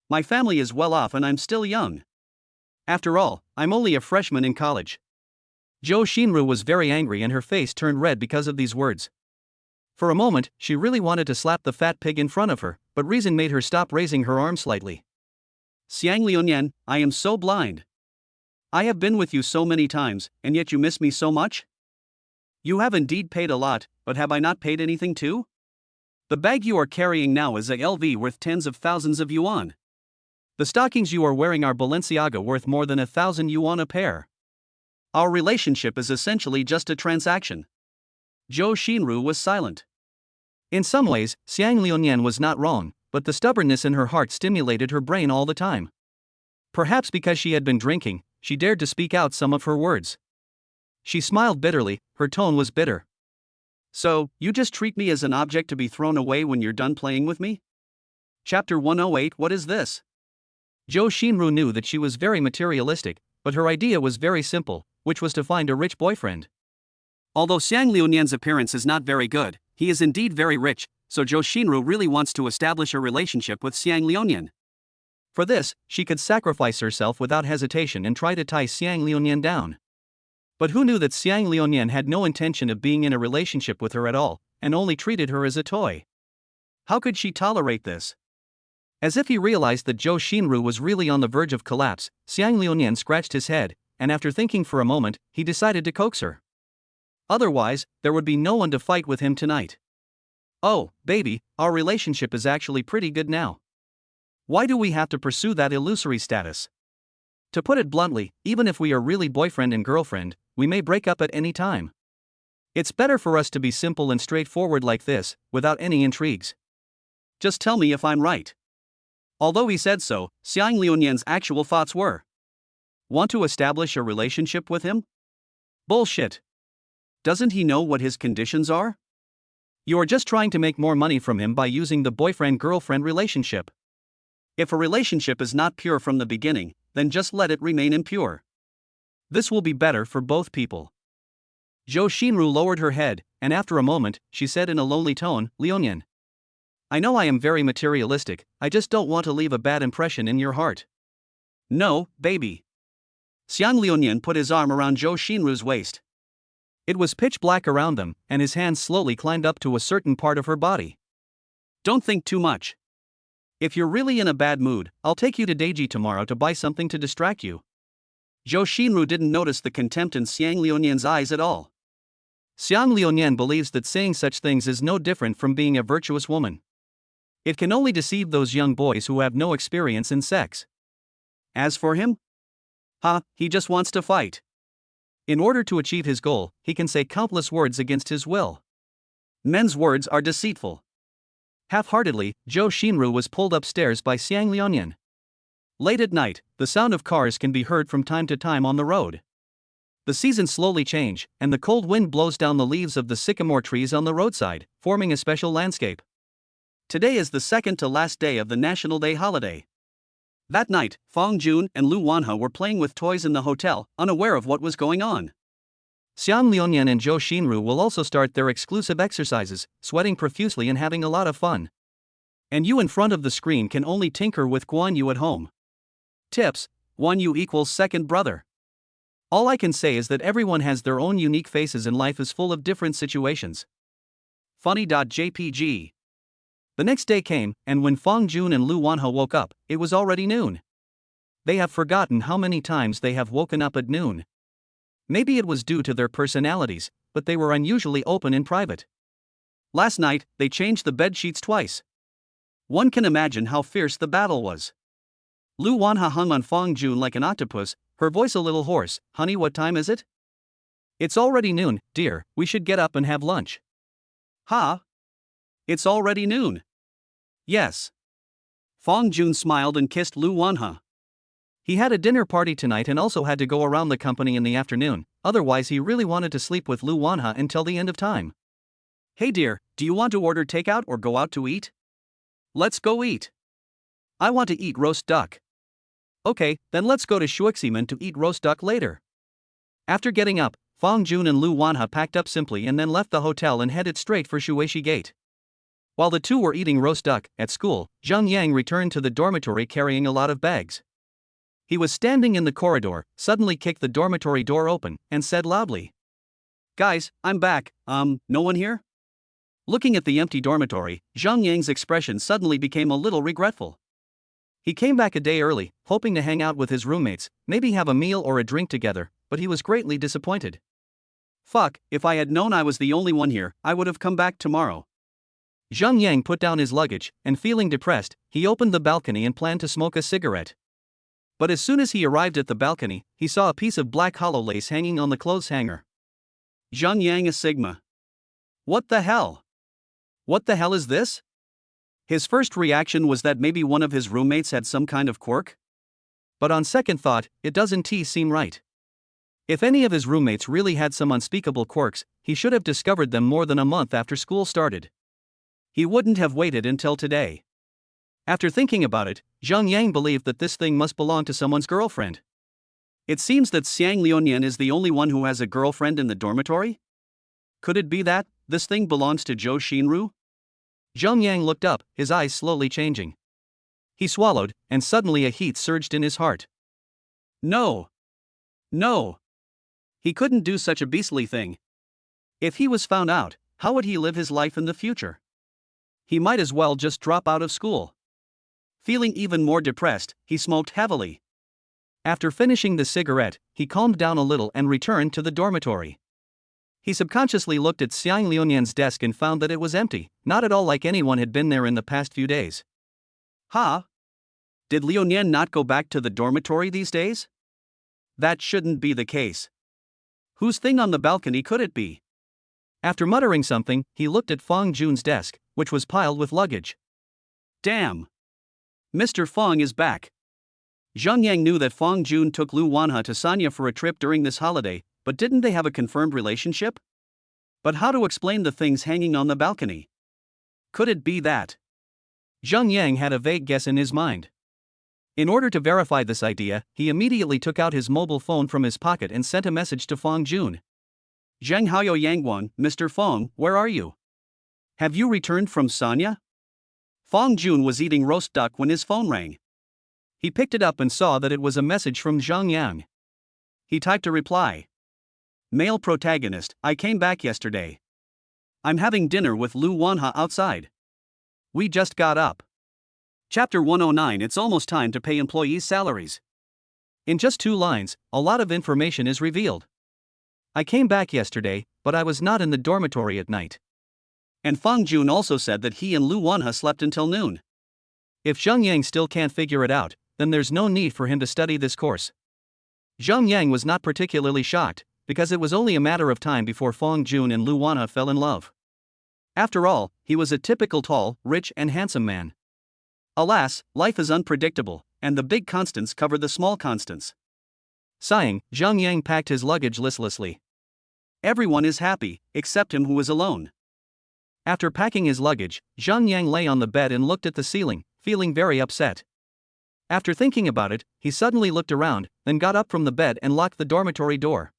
My family is well off and I'm still young. After all, I'm only a freshman in college. Zhou Xinru was very angry and her face turned red because of these words. For a moment, she really wanted to slap the fat pig in front of her, but reason made her stop raising her arm slightly. Xiang Liuyan, I am so blind. I have been with you so many times, and yet you miss me so much? You have indeed paid a lot, but have I not paid anything too? The bag you are carrying now is a LV worth tens of thousands of yuan. The stockings you are wearing are Balenciaga worth more than 1,000 yuan a pair. Our relationship is essentially just a transaction. Zhou Xinru was silent. In some ways, Xiang Liuyan was not wrong, but the stubbornness in her heart stimulated her brain all the time. Perhaps because she had been drinking, she dared to speak out some of her words. She smiled bitterly, her tone was bitter. So, you just treat me as an object to be thrown away when you're done playing with me? Chapter 108. What is this? Zhou Xinru knew that she was very materialistic, but her idea was very simple, which was to find a rich boyfriend. Although Xiang Liuyan's appearance is not very good, he is indeed very rich, so Zhou Xinru really wants to establish a relationship with Xiang Liuyan. For this, she could sacrifice herself without hesitation and try to tie Xiang Liuyan down. But who knew that Xiang Liuyan had no intention of being in a relationship with her at all, and only treated her as a toy? How could she tolerate this? As if he realized that Zhou Xinru was really on the verge of collapse, Xiang Liuyan scratched his head, and after thinking for a moment, he decided to coax her. Otherwise, there would be no one to fight with him tonight. Oh, baby, our relationship is actually pretty good now. Why do we have to pursue that illusory status? To put it bluntly, even if we are really boyfriend and girlfriend, we may break up at any time. It's better for us to be simple and straightforward like this, without any intrigues. Just tell me if I'm right. Although he said so, Xiang Liuyan's actual thoughts were: want to establish a relationship with him? Bullshit. Doesn't he know what his conditions are? You are just trying to make more money from him by using the boyfriend-girlfriend relationship. If a relationship is not pure from the beginning, then just let it remain impure. This will be better for both people. Zhou Xinru lowered her head, and after a moment, she said in a lonely tone, Liuyan, I know I am very materialistic, I just don't want to leave a bad impression in your heart. No, baby. Xiang Liuyan put his arm around Zhou Xinru's waist. It was pitch black around them, and his hands slowly climbed up to a certain part of her body. Don't think too much. If you're really in a bad mood, I'll take you to Deji tomorrow to buy something to distract you. Zhou Xinru didn't notice the contempt in Xiang Liuyan's eyes at all. Xiang Liuyan believes that saying such things is no different from being a virtuous woman. It can only deceive those young boys who have no experience in sex. As for him? He just wants to fight. In order to achieve his goal, he can say countless words against his will. Men's words are deceitful. Half-heartedly, Zhou Xinru was pulled upstairs by Xiang Liuyan. Late at night, the sound of cars can be heard from time to time on the road. The seasons slowly change, and the cold wind blows down the leaves of the sycamore trees on the roadside, forming a special landscape. Today is the second to last day of the National Day holiday. That night, Fang Jun and Lu Wanhe were playing with toys in the hotel, unaware of what was going on. Xiang Liuyan and Zhou Xinru will also start their exclusive exercises, sweating profusely and having a lot of fun. And you in front of the screen can only tinker with Guan Yu at home. Tips: Guan Yu equals second brother. All I can say is that everyone has their own unique faces and life is full of different situations. Funny.jpg. The next day came, and when Fang Jun and Lu Wanhe woke up, it was already noon. They have forgotten how many times they have woken up at noon. Maybe it was due to their personalities, but they were unusually open in private. Last night, they changed the bed sheets twice. One can imagine how fierce the battle was. Lu Wanhe hung on Fang Jun like an octopus, her voice a little hoarse. Honey, what time is it? It's already noon, dear, we should get up and have lunch. It's already noon. Yes. Fang Jun smiled and kissed Lu Wanhe. He had a dinner party tonight and also had to go around the company in the afternoon, otherwise he really wanted to sleep with Lu Wanhe until the end of time. Hey dear, do you want to order takeout or go out to eat? Let's go eat. I want to eat roast duck. Okay, then let's go to Shuiximen to eat roast duck later. After getting up, Fang Jun and Lu Wanhe packed up simply and then left the hotel and headed straight for Shuixi Gate. While the two were eating roast duck at school, Zhang Yang returned to the dormitory carrying a lot of bags. He was standing in the corridor, suddenly kicked the dormitory door open, and said loudly, Guys, I'm back, no one here? Looking at the empty dormitory, Zhang Yang's expression suddenly became a little regretful. he came back a day early, hoping to hang out with his roommates, maybe have a meal or a drink together, but he was greatly disappointed. Fuck, if I had known I was the only one here, I would have come back tomorrow. Zhang Yang put down his luggage, and feeling depressed, he opened the balcony and planned to smoke a cigarette. But as soon as he arrived at the balcony, he saw a piece of black hollow lace hanging on the clothes hanger. Zhang Yang a Sigma. What the hell? What the hell is this? His first reaction was that maybe one of his roommates had some kind of quirk. But on second thought, it doesn't seem right. If any of his roommates really had some unspeakable quirks, he should have discovered them more than a month after school started. He wouldn't have waited until today. After thinking about it, Zhang Yang believed that this thing must belong to someone's girlfriend. It seems that Xiang Liunian is the only one who has a girlfriend in the dormitory? Could it be that this thing belongs to Zhou Xinru? Zhang Yang looked up, his eyes slowly changing. He swallowed, and suddenly a heat surged in his heart. No. No. He couldn't do such a beastly thing. If he was found out, how would he live his life in the future? He might as well just drop out of school. Feeling even more depressed, he smoked heavily. After finishing the cigarette, he calmed down a little and returned to the dormitory. He subconsciously looked at Xiang Liunian's desk and found that it was empty, not at all like anyone had been there in the past few days. Huh? Did Liunian not go back to the dormitory these days? That shouldn't be the case. Whose thing on the balcony could it be? After muttering something, he looked at Fang Jun's desk, which was piled with luggage. Damn! Mr. Fang is back. Zhang Yang knew that Fang Jun took Lu Wanha to Sanya for a trip during this holiday, but didn't they have a confirmed relationship? But how to explain the things hanging on the balcony? Could it be that? Zhang Yang had a vague guess in his mind. In order to verify this idea, he immediately took out his mobile phone from his pocket and sent a message to Fang Jun. Zhang Haoyou Yangguan, Mr. Fang, where are you? Have you returned from Sanya? Fang Jun was eating roast duck when his phone rang. He picked it up and saw that it was a message from Zhang Yang. He typed a reply. Male protagonist, I came back yesterday. I'm having dinner with Lu Wanha outside. We just got up. Chapter 109. It's almost time to pay employees' salaries. In just 2 lines, a lot of information is revealed. I came back yesterday, but I was not in the dormitory at night. And Fang Jun also said that he and Lu Wanha slept until noon. If Zhang Yang still can't figure it out, then there's no need for him to study this course. Zhang Yang was not particularly shocked, because it was only a matter of time before Fang Jun and Lu Wanha fell in love. After all, he was a typical tall, rich and handsome man. Alas, life is unpredictable, and the big constants cover the small constants. Sighing, Zhang Yang packed his luggage listlessly. Everyone is happy, except him who is alone. After packing his luggage, Zhang Yang lay on the bed and looked at the ceiling, feeling very upset. After thinking about it, he suddenly looked around, then got up from the bed and locked the dormitory door.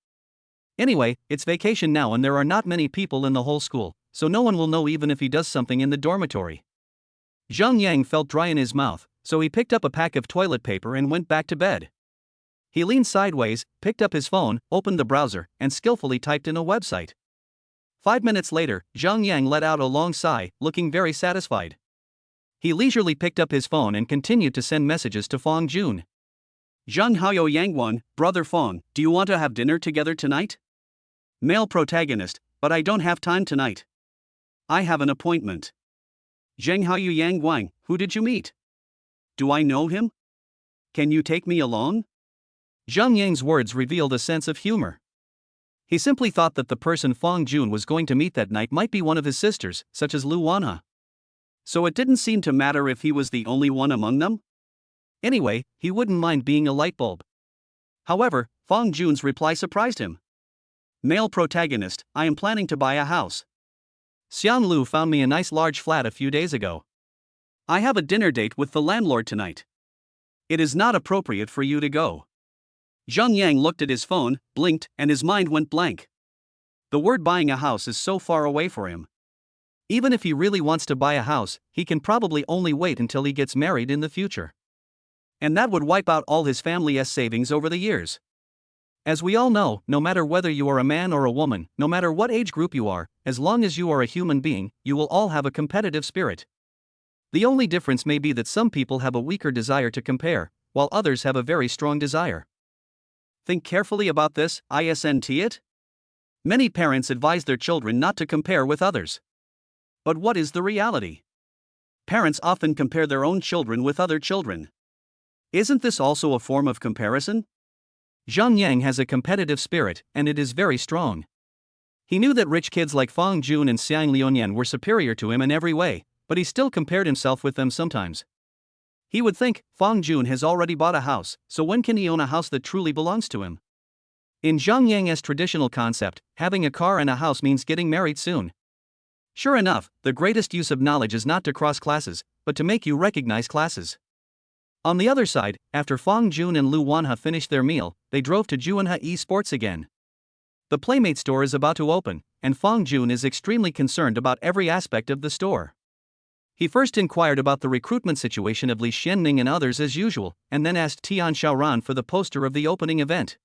Anyway, it's vacation now and there are not many people in the whole school, so no one will know even if he does something in the dormitory. Zhang Yang felt dry in his mouth, so he picked up a pack of toilet paper and went back to bed. He leaned sideways, picked up his phone, opened the browser, and skillfully typed in a website. 5 minutes later, Zhang Yang let out a long sigh, looking very satisfied. He leisurely picked up his phone and continued to send messages to Fang Jun. Zhang Haoyou Yangguan, brother Fang, do you want to have dinner together tonight? Male protagonist, but I don't have time tonight. I have an appointment. Zhang Haoyou Yangguan, who did you meet? Do I know him? Can you take me along? Zhang Yang's words revealed a sense of humor. He simply thought that the person Fang Jun was going to meet that night might be one of his sisters, such as Lu Wanha. So it didn't seem to matter if he was the only one among them? Anyway, he wouldn't mind being a light bulb. However, Fang Jun's reply surprised him. Male protagonist, I am planning to buy a house. Xian Lu found me a nice large flat a few days ago. I have a dinner date with the landlord tonight. It is not appropriate for you to go. Zhang Yang looked at his phone, blinked, and his mind went blank. The word buying a house is so far away for him. Even if he really wants to buy a house, he can probably only wait until he gets married in the future. And that would wipe out all his family's savings over the years. As we all know, no matter whether you are a man or a woman, no matter what age group you are, as long as you are a human being, you will all have a competitive spirit. The only difference may be that some people have a weaker desire to compare, while others have a very strong desire. Think carefully about this, isn't it? Many parents advise their children not to compare with others. But what is the reality? Parents often compare their own children with other children. Isn't this also a form of comparison? Zhang Yang has a competitive spirit, and it is very strong. He knew that rich kids like Fang Jun and Xiang Liuyan were superior to him in every way, but he still compared himself with them sometimes. He would think, Fang Jun has already bought a house, so when can he own a house that truly belongs to him? In Zhang Yang's traditional concept, having a car and a house means getting married soon. Sure enough, the greatest use of knowledge is not to cross classes, but to make you recognize classes. On the other side, after Fang Jun and Lu Wanhe finished their meal, they drove to Juanhe Esports again. The Playmate store is about to open, and Fang Jun is extremely concerned about every aspect of the store. He first inquired about the recruitment situation of Li Xianming and others as usual, and then asked Tian Xiaoran for the poster of the opening event.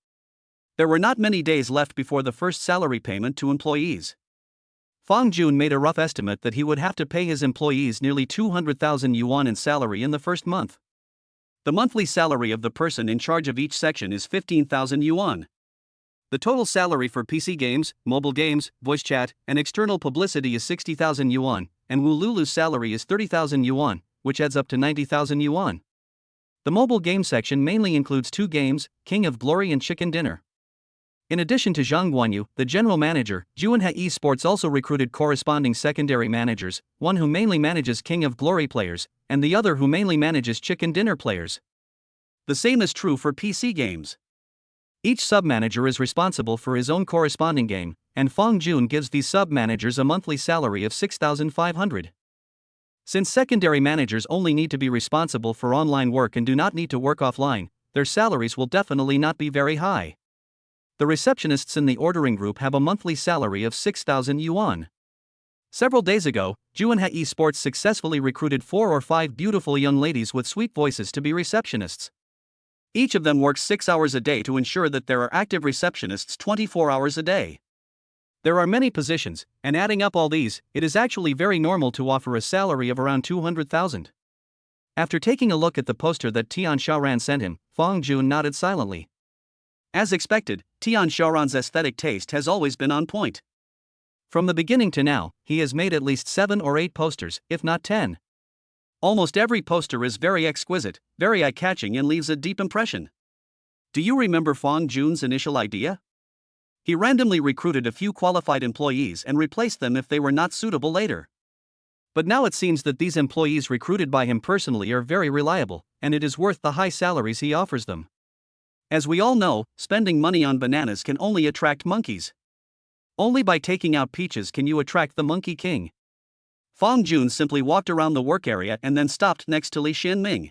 There were not many days left before the first salary payment to employees. Fang Jun made a rough estimate that he would have to pay his employees nearly 200,000 yuan in salary in the first month. The monthly salary of the person in charge of each section is 15,000 yuan. The total salary for PC games, mobile games, voice chat, and external publicity is 60,000 yuan, and Wu Lulu's salary is 30,000 yuan, which adds up to 90,000 yuan. The mobile game section mainly includes two games, King of Glory and Chicken Dinner. In addition to Zhang Guanyu, the general manager, Juanhe Esports also recruited corresponding secondary managers, one who mainly manages King of Glory players, and the other who mainly manages Chicken Dinner players. The same is true for PC games. Each sub-manager is responsible for his own corresponding game, and Fang Jun gives these sub-managers a monthly salary of 6,500. Since secondary managers only need to be responsible for online work and do not need to work offline, their salaries will definitely not be very high. The receptionists in the ordering group have a monthly salary of 6,000 yuan. Several days ago, Juanhe Esports successfully recruited 4 or 5 beautiful young ladies with sweet voices to be receptionists. Each of them works 6 hours a day to ensure that there are active receptionists 24 hours a day. There are many positions, and adding up all these, it is actually very normal to offer a salary of around 200,000. After taking a look at the poster that Tian Xiaoran sent him, Fang Jun nodded silently. As expected, Tian Xiaoran's aesthetic taste has always been on point. From the beginning to now, he has made at least 7 or 8 posters, if not 10. Almost every poster is very exquisite, very eye-catching and leaves a deep impression. Do you remember Fang Jun's initial idea? He randomly recruited a few qualified employees and replaced them if they were not suitable later. But now it seems that these employees recruited by him personally are very reliable, and it is worth the high salaries he offers them. As we all know, spending money on bananas can only attract monkeys. Only by taking out peaches can you attract the Monkey King. Fang Jun simply walked around the work area and then stopped next to Li Xianming.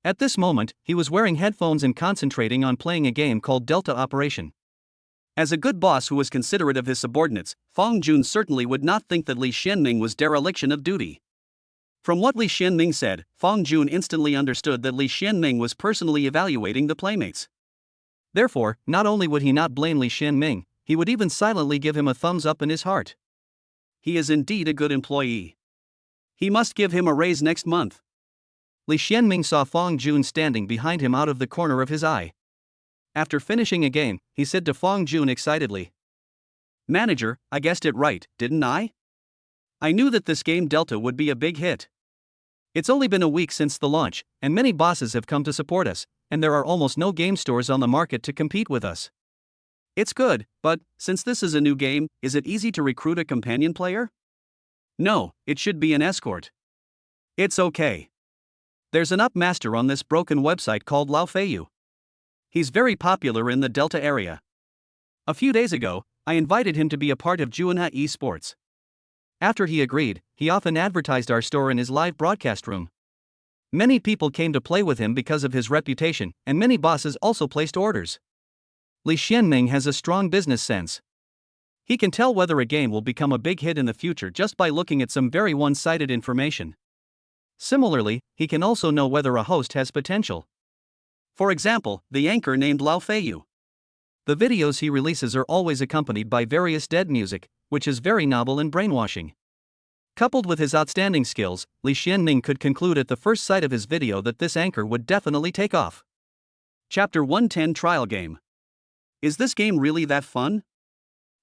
At this moment, he was wearing headphones and concentrating on playing a game called Delta Operation. As a good boss who was considerate of his subordinates, Fang Jun certainly would not think that Li Xianming was dereliction of duty. From what Li Xianming said, Fang Jun instantly understood that Li Xianming was personally evaluating the playmates. Therefore, not only would he not blame Li Xianming, he would even silently give him a thumbs up in his heart. He is indeed a good employee. He must give him a raise next month. Li Xianming saw Fang Jun standing behind him out of the corner of his eye. After finishing a game, he said to Fang Jun excitedly, "Manager, I guessed it right, didn't I? I knew that this game Delta would be a big hit. It's only been a week since the launch, and many bosses have come to support us, and there are almost no game stores on the market to compete with us. It's good, but, since this is a new game, is it easy to recruit a companion player? No, it should be an escort. It's okay. There's an up master on this broken website called Lao Feiyu. He's very popular in the Delta area. A few days ago, I invited him to be a part of Juanhe Esports. After he agreed, he often advertised our store in his live broadcast room. Many people came to play with him because of his reputation, and many bosses also placed orders. Li Xianming has a strong business sense. He can tell whether a game will become a big hit in the future just by looking at some very one-sided information. Similarly, he can also know whether a host has potential. For example, the anchor named Lao Feiyu. The videos he releases are always accompanied by various dead music, which is very novel and brainwashing. Coupled with his outstanding skills, Li Xianming could conclude at the first sight of his video that this anchor would definitely take off. Chapter 110 Trial Game. Is this game really that fun?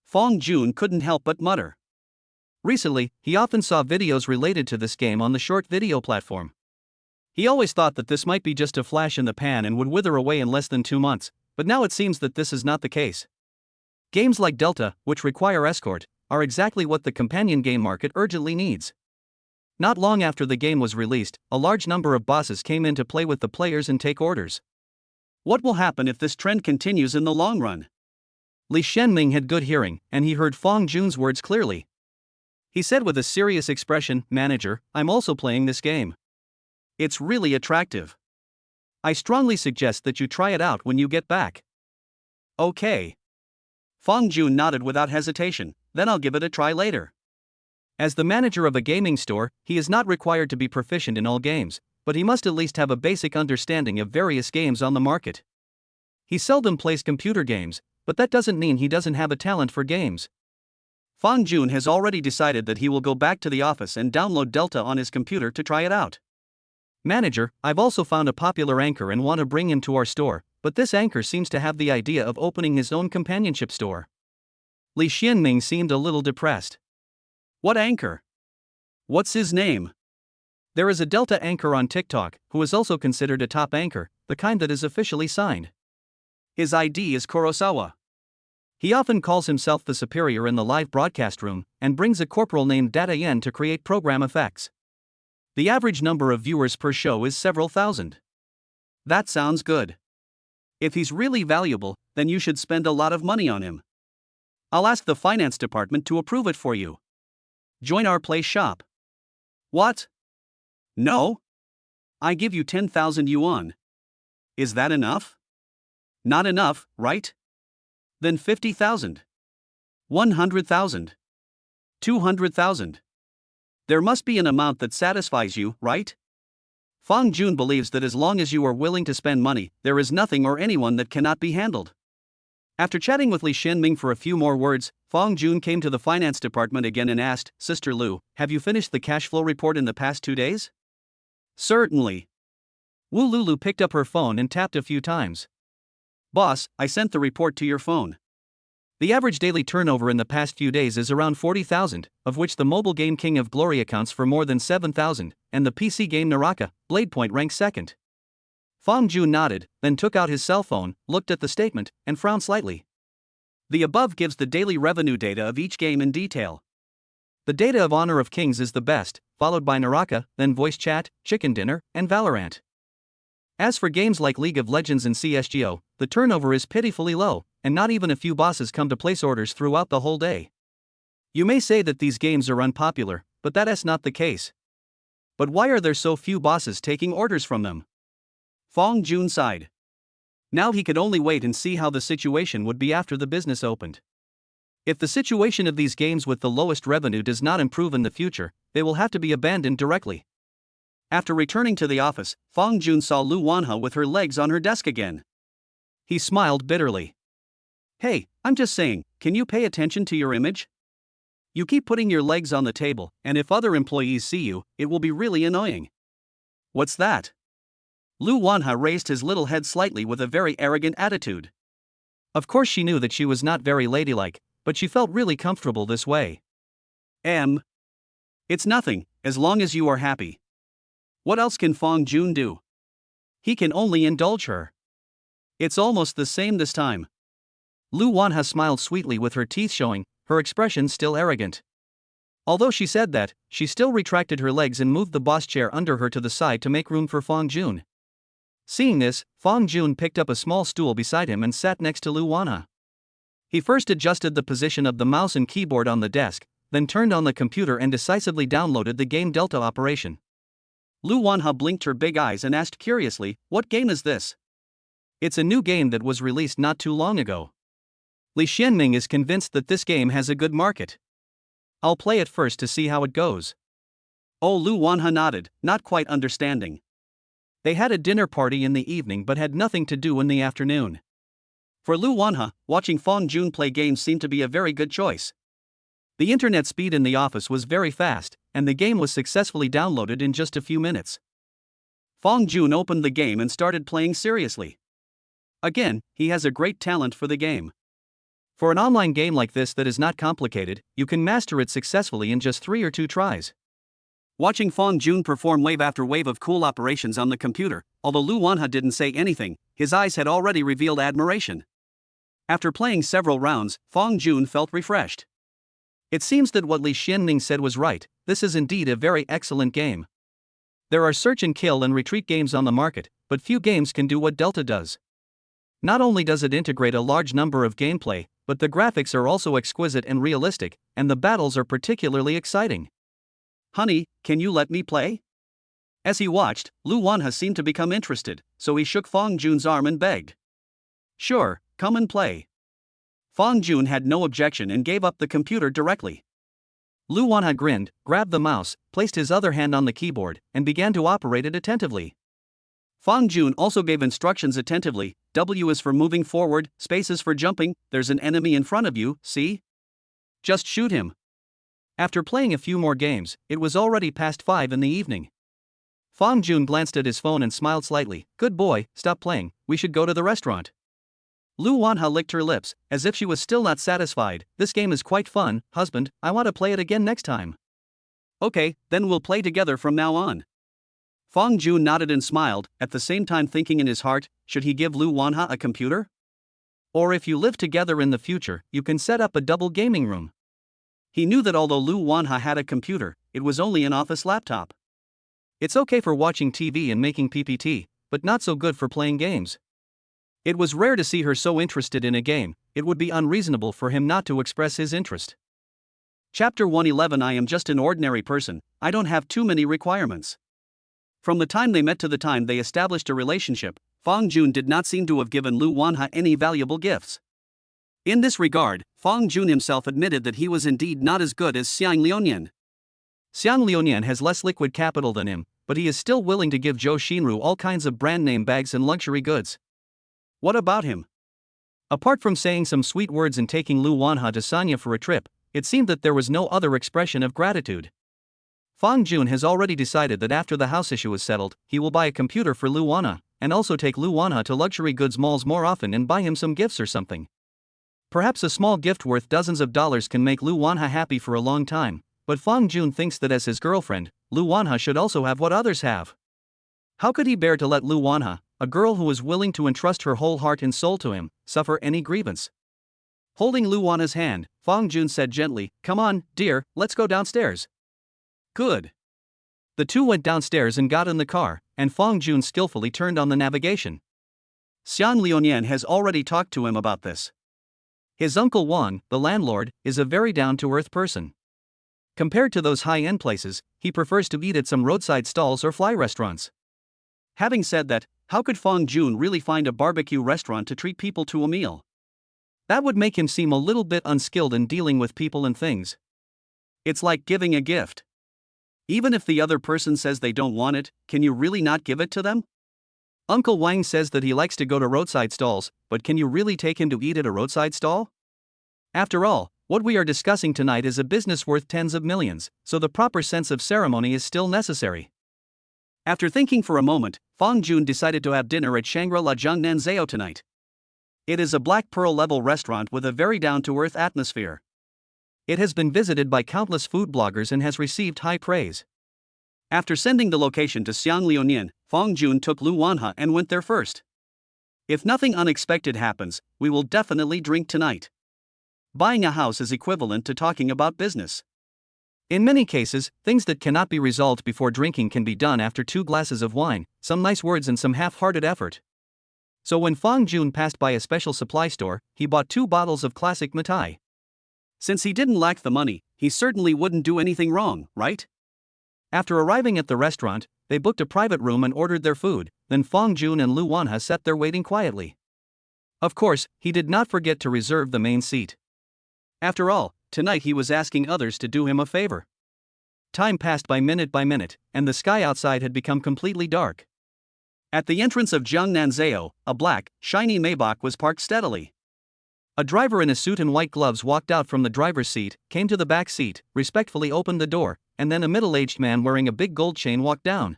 Fong Jun couldn't help but mutter. Recently, he often saw videos related to this game on the short video platform. He always thought that this might be just a flash in the pan and would wither away in less than 2 months, but now it seems that this is not the case. Games like Delta, which require escort, are exactly what the companion game market urgently needs. Not long after the game was released, a large number of bosses came in to play with the players and take orders. What will happen if this trend continues in the long run? Li Xianming had good hearing, and he heard Fong Jun's words clearly. He said with a serious expression, "Manager, I'm also playing this game. It's really attractive. I strongly suggest that you try it out when you get back." Okay. Fong Jun nodded without hesitation, then I'll give it a try later. As the manager of a gaming store, he is not required to be proficient in all games, but he must at least have a basic understanding of various games on the market. He seldom plays computer games, but that doesn't mean he doesn't have a talent for games. Fong Jun has already decided that he will go back to the office and download Delta on his computer to try it out. "Manager, I've also found a popular anchor and want to bring him to our store, but this anchor seems to have the idea of opening his own companionship store." Li Xianming seemed a little depressed. What anchor? What's his name? There is a Delta anchor on TikTok, who is also considered a top anchor, the kind that is officially signed. His ID is Kurosawa. He often calls himself the superior in the live broadcast room, and brings a corporal named Data Yen to create program effects. The average number of viewers per show is several thousand. That sounds good. If he's really valuable, then you should spend a lot of money on him. I'll ask the finance department to approve it for you. Join our play shop. What? No? I give you 10,000 yuan. Is that enough? Not enough, right? Then 50,000. 100,000. 200,000. There must be an amount that satisfies you, right? Fong Jun believes that as long as you are willing to spend money, there is nothing or anyone that cannot be handled. After chatting with Li Xianming for a few more words, Fong Jun came to the finance department again and asked, "Sister Lu, have you finished the cash flow report in the past 2 days?" "Certainly." Wu Lulu picked up her phone and tapped a few times. "Boss, I sent the report to your phone." The average daily turnover in the past few days is around 40,000, of which the mobile game King of Glory accounts for more than 7,000, and the PC game Naraka, Bladepoint ranks second. Fong Jun nodded, then took out his cell phone, looked at the statement, and frowned slightly. The above gives the daily revenue data of each game in detail. The data of Honor of Kings is the best, followed by Naraka, then Voice Chat, Chicken Dinner, and Valorant. As for games like League of Legends and CSGO, the turnover is pitifully low, and not even a few bosses come to place orders throughout the whole day. You may say that these games are unpopular, but that is not the case. But why are there so few bosses taking orders from them? Fong Jun sighed. Now he could only wait and see how the situation would be after the business opened. If the situation of these games with the lowest revenue does not improve in the future, they will have to be abandoned directly. After returning to the office, Fong Jun saw Lu Wanha with her legs on her desk again. He smiled bitterly. "Hey, I'm just saying, can you pay attention to your image? You keep putting your legs on the table, and if other employees see you, it will be really annoying." "What's that?" Lu Wanha raised his little head slightly with a very arrogant attitude. Of course she knew that she was not very ladylike, but she felt really comfortable this way. It's nothing, as long as you are happy. What else can Fong Jun do? He can only indulge her. It's almost the same this time. Lu Wanha smiled sweetly with her teeth showing, her expression still arrogant. Although she said that, she still retracted her legs and moved the boss chair under her to the side to make room for Fong Jun. Seeing this, Fong Jun picked up a small stool beside him and sat next to Lu Wanha. He first adjusted the position of the mouse and keyboard on the desk, then turned on the computer and decisively downloaded the game Delta Operation. Lu Wanha blinked her big eyes and asked curiously, "What game is this?" "It's a new game that was released not too long ago. Li Xianming is convinced that this game has a good market. I'll play it first to see how it goes." Oh, Lu Wanha nodded, not quite understanding. They had a dinner party in the evening but had nothing to do in the afternoon. For Lu Wanha, watching Fong Jun play games seemed to be a very good choice. The internet speed in the office was very fast, and the game was successfully downloaded in just a few minutes. Fong Jun opened the game and started playing seriously. Again, he has a great talent for the game. For an online game like this that is not complicated, you can master it successfully in just 3 or 2 tries. Watching Fong Jun perform wave after wave of cool operations on the computer, although Lu Wanha didn't say anything, his eyes had already revealed admiration. After playing several rounds, Fong Jun felt refreshed. It seems that what Li Xianning said was right. This is indeed a very excellent game. There are search and kill and retreat games on the market, but few games can do what Delta does. Not only does it integrate a large number of gameplay, but the graphics are also exquisite and realistic, and the battles are particularly exciting. Honey, can you let me play? As he watched, Lu Wanha seemed to become interested, so he shook Fong Jun's arm and begged. Sure, come and play. Fong Jun had no objection and gave up the computer directly. Lu Wanha grinned, grabbed the mouse, placed his other hand on the keyboard, and began to operate it attentively. Fong Jun also gave instructions attentively. W is for moving forward, space is for jumping, there's an enemy in front of you, see? Just shoot him. After playing a few more games, it was already past 5 in the evening. Fong Jun glanced at his phone and smiled slightly. Good boy, stop playing, we should go to the restaurant. Lu Wanha licked her lips, as if she was still not satisfied. This game is quite fun, husband, I want to play it again next time. Okay, then we'll play together from now on. Fong Jun nodded and smiled, at the same time thinking in his heart, should he give Lu Wanha a computer? Or if you live together in the future, you can set up a double gaming room. He knew that although Lu Wanha had a computer, it was only an office laptop. It's okay for watching TV and making PPT, but not so good for playing games. It was rare to see her so interested in a game. It would be unreasonable for him not to express his interest. Chapter 111. I am just an ordinary person, I don't have too many requirements. From the time they met to the time they established a relationship, Fong Jun did not seem to have given Lu Wanha any valuable gifts. In this regard, Fong Jun himself admitted that he was indeed not as good as Xiang Liunian. Xiang Liunian has less liquid capital than him, but he is still willing to give Zhou Xinru all kinds of brand name bags and luxury goods. What about him? Apart from saying some sweet words and taking Lu Wanha to Sanya for a trip, it seemed that there was no other expression of gratitude. Fong Jun has already decided that after the house issue is settled, he will buy a computer for Lu Wanha, and also take Lu Wanha to luxury goods malls more often and buy him some gifts or something. Perhaps a small gift worth dozens of dollars can make Lu Wanha happy for a long time, but Fong Jun thinks that as his girlfriend, Lu Wanha should also have what others have. How could he bear to let Lu Wanha, a girl who was willing to entrust her whole heart and soul to him, suffer any grievance? Holding Lu Wanha's hand, Fong Jun said gently, "Come on, dear, let's go downstairs." Good. The two went downstairs and got in the car, and Fong Jun skillfully turned on the navigation. Xiang Liunian has already talked to him about this. His uncle Wang, the landlord, is a very down-to-earth person. Compared to those high-end places, he prefers to eat at some roadside stalls or fly restaurants. Having said that, how could Fong Jun really find a barbecue restaurant to treat people to a meal? That would make him seem a little bit unskilled in dealing with people and things. It's like giving a gift. Even if the other person says they don't want it, can you really not give it to them? Uncle Wang says that he likes to go to roadside stalls, but can you really take him to eat at a roadside stall? After all, what we are discussing tonight is a business worth tens of millions, so the proper sense of ceremony is still necessary. After thinking for a moment, Fong Jun decided to have dinner at Shangri-La Zhongnanzhao tonight. It is a Black Pearl level restaurant with a very down-to-earth atmosphere. It has been visited by countless food bloggers and has received high praise. After sending the location to Xiang Liunian, Fong Jun took Lu Wanha and went there first. If nothing unexpected happens, we will definitely drink tonight. Buying a house is equivalent to talking about business. In many cases, things that cannot be resolved before drinking can be done after 2 glasses of wine, some nice words and some half-hearted effort. So when Fong Jun passed by a special supply store, he bought 2 bottles of classic Matai. Since he didn't lack the money, he certainly wouldn't do anything wrong, right? After arriving at the restaurant, they booked a private room and ordered their food, then Fong Jun and Lu Wanha sat there waiting quietly. Of course, he did not forget to reserve the main seat. After all, tonight he was asking others to do him a favor. Time passed by minute, and the sky outside had become completely dark. At the entrance of Jiangnanzhou, a black, shiny Maybach was parked steadily. A driver in a suit and white gloves walked out from the driver's seat, came to the back seat, respectfully opened the door, and then a middle-aged man wearing a big gold chain walked down.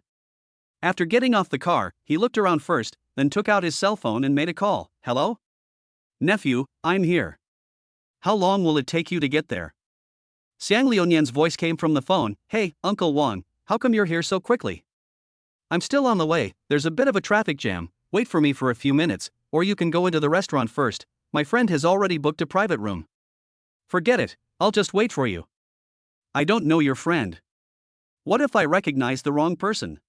After getting off the car, he looked around first, then took out his cell phone and made a call. Hello? Nephew, I'm here. How long will it take you to get there? Xiang Liunian's voice came from the phone. Hey, Uncle Wang, how come you're here so quickly? I'm still on the way, there's a bit of a traffic jam, wait for me for a few minutes, or you can go into the restaurant first, my friend has already booked a private room. Forget it, I'll just wait for you. I don't know your friend. What if I recognize the wrong person?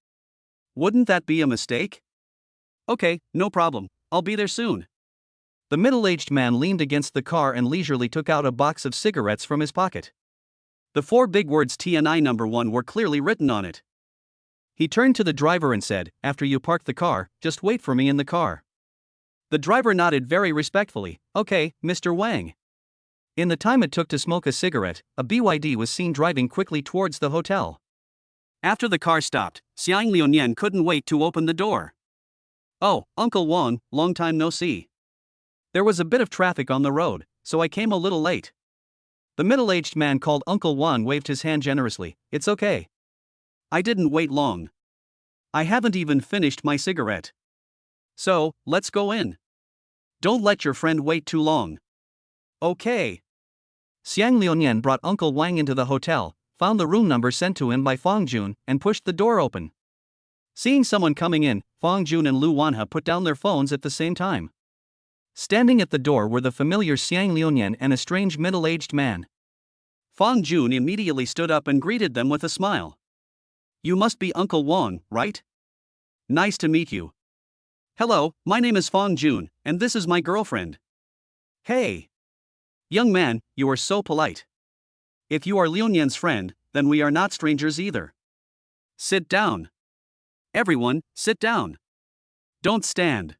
Wouldn't that be a mistake? Okay, no problem, I'll be there soon. The middle-aged man leaned against the car and leisurely took out a box of cigarettes from his pocket. The 4 big words TNI number 1 were clearly written on it. He turned to the driver and said, after you park the car, just wait for me in the car. The driver nodded very respectfully. Okay, Mr. Wang. In the time it took to smoke a cigarette, a BYD was seen driving quickly towards the hotel. After the car stopped, Xiang Liunian couldn't wait to open the door. Oh, Uncle Wang, long time no see. There was a bit of traffic on the road, so I came a little late. The middle-aged man called Uncle Wang waved his hand generously. It's okay. I didn't wait long. I haven't even finished my cigarette. So, let's go in. Don't let your friend wait too long. Okay. Xiang Liunian brought Uncle Wang into the hotel, found the room number sent to him by Fang Jun, and pushed the door open. Seeing someone coming in, Fang Jun and Lu Wanhe put down their phones at the same time. Standing at the door were the familiar Xiang Liunian and a strange middle-aged man. Fang Jun immediately stood up and greeted them with a smile. You must be Uncle Wang, right? Nice to meet you. Hello, my name is Fang Jun, and this is my girlfriend. Hey. Young man, you are so polite. If you are Liunian's friend, then we are not strangers either. Sit down. Everyone, sit down. Don't stand.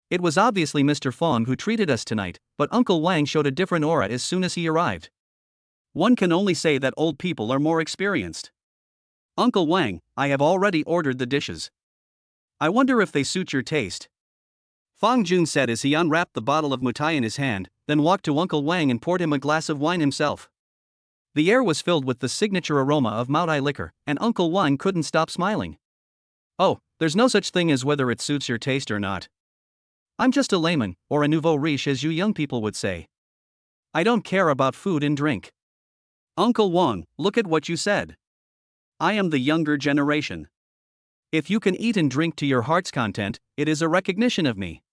It was obviously Mr. Fang who treated us tonight, but Uncle Wang showed a different aura as soon as he arrived. One can only say that old people are more experienced. Uncle Wang, I have already ordered the dishes. I wonder if they suit your taste. Fang Jun said as he unwrapped the bottle of mutai in his hand, then walked to Uncle Wang and poured him a glass of wine himself. The air was filled with the signature aroma of Maotai liquor, and Uncle Wang couldn't stop smiling. Oh, there's no such thing as whether it suits your taste or not. I'm just a layman, or a nouveau riche as you young people would say. I don't care about food and drink. Uncle Wang, look at what you said. I am the younger generation. If you can eat and drink to your heart's content, it is a recognition of me.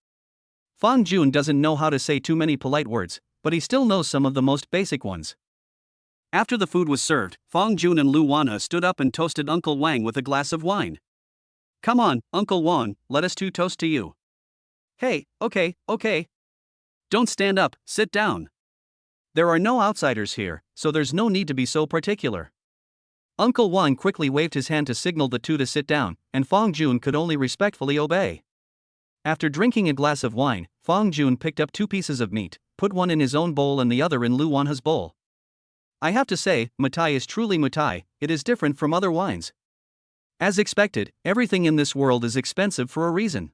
Fang Jun doesn't know how to say too many polite words, but he still knows some of the most basic ones. After the food was served, Fang Jun and Lu Wanhe stood up and toasted Uncle Wang with a glass of wine. Come on, Uncle Wang, let us too toast to you. Hey, okay. Don't stand up, sit down. There are no outsiders here, so there's no need to be so particular. Uncle Wang quickly waved his hand to signal the two to sit down, and Fang Jun could only respectfully obey. After drinking a glass of wine, Fang Jun picked up 2 pieces of meat, put one in his own bowl and the other in Lu Wanhe's bowl. I have to say, mutai is truly mutai, it is different from other wines. As expected, everything in this world is expensive for a reason.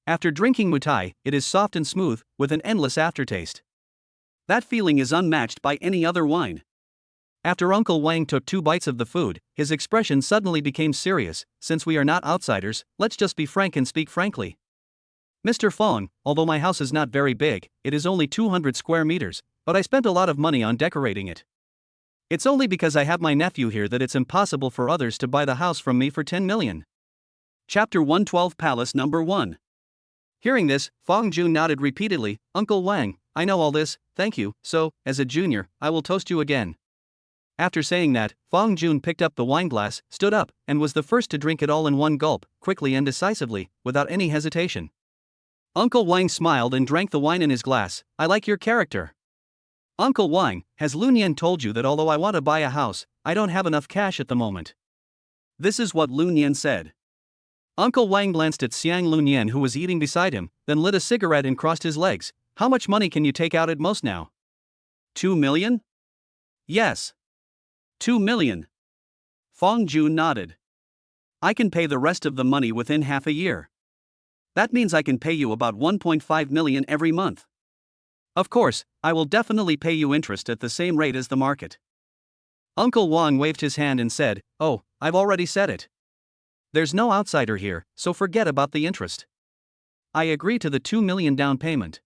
After drinking mutai, it is soft and smooth, with an endless aftertaste. That feeling is unmatched by any other wine. After Uncle Wang took 2 bites of the food, his expression suddenly became serious. Since we are not outsiders, let's just be frank and speak frankly. Mr. Fang, although my house is not very big, it is only 200 square meters, but I spent a lot of money on decorating it. It's only because I have my nephew here that it's impossible for others to buy the house from me for 10 million. Chapter 112 Palace Number 1. Hearing this, Fang Jun nodded repeatedly. Uncle Wang, I know all this, thank you, so, as a junior, I will toast you again. After saying that, Fang Jun picked up the wineglass, stood up, and was the first to drink it all in one gulp, quickly and decisively, without any hesitation. Uncle Wang smiled and drank the wine in his glass. I like your character. Uncle Wang, has Liunian told you that although I want to buy a house, I don't have enough cash at the moment? This is what Liunian said. Uncle Wang glanced at Xiang Liunian who was eating beside him, then lit a cigarette and crossed his legs. How much money can you take out at most now? 2 million? Yes. 2 million. Fang Jun nodded. I can pay the rest of the money within half a year. That means I can pay you about 1.5 million every month. Of course, I will definitely pay you interest at the same rate as the market. Uncle Wang waved his hand and said, "Oh, I've already said it. There's no outsider here, so forget about the interest. I agree to the 2 million down payment.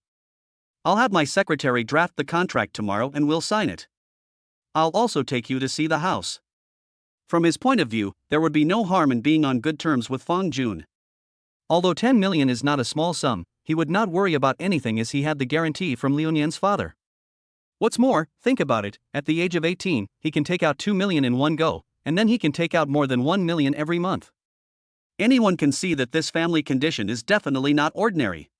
I'll have my secretary draft the contract tomorrow and we'll sign it. I'll also take you to see the house." From his point of view, there would be no harm in being on good terms with Fang Jun. Although 10 million is not a small sum, he would not worry about anything as he had the guarantee from Liu Nian's father. What's more, think about it, at the age of 18, he can take out 2 million in one go, and then he can take out more than 1 million every month. Anyone can see that this family condition is definitely not ordinary.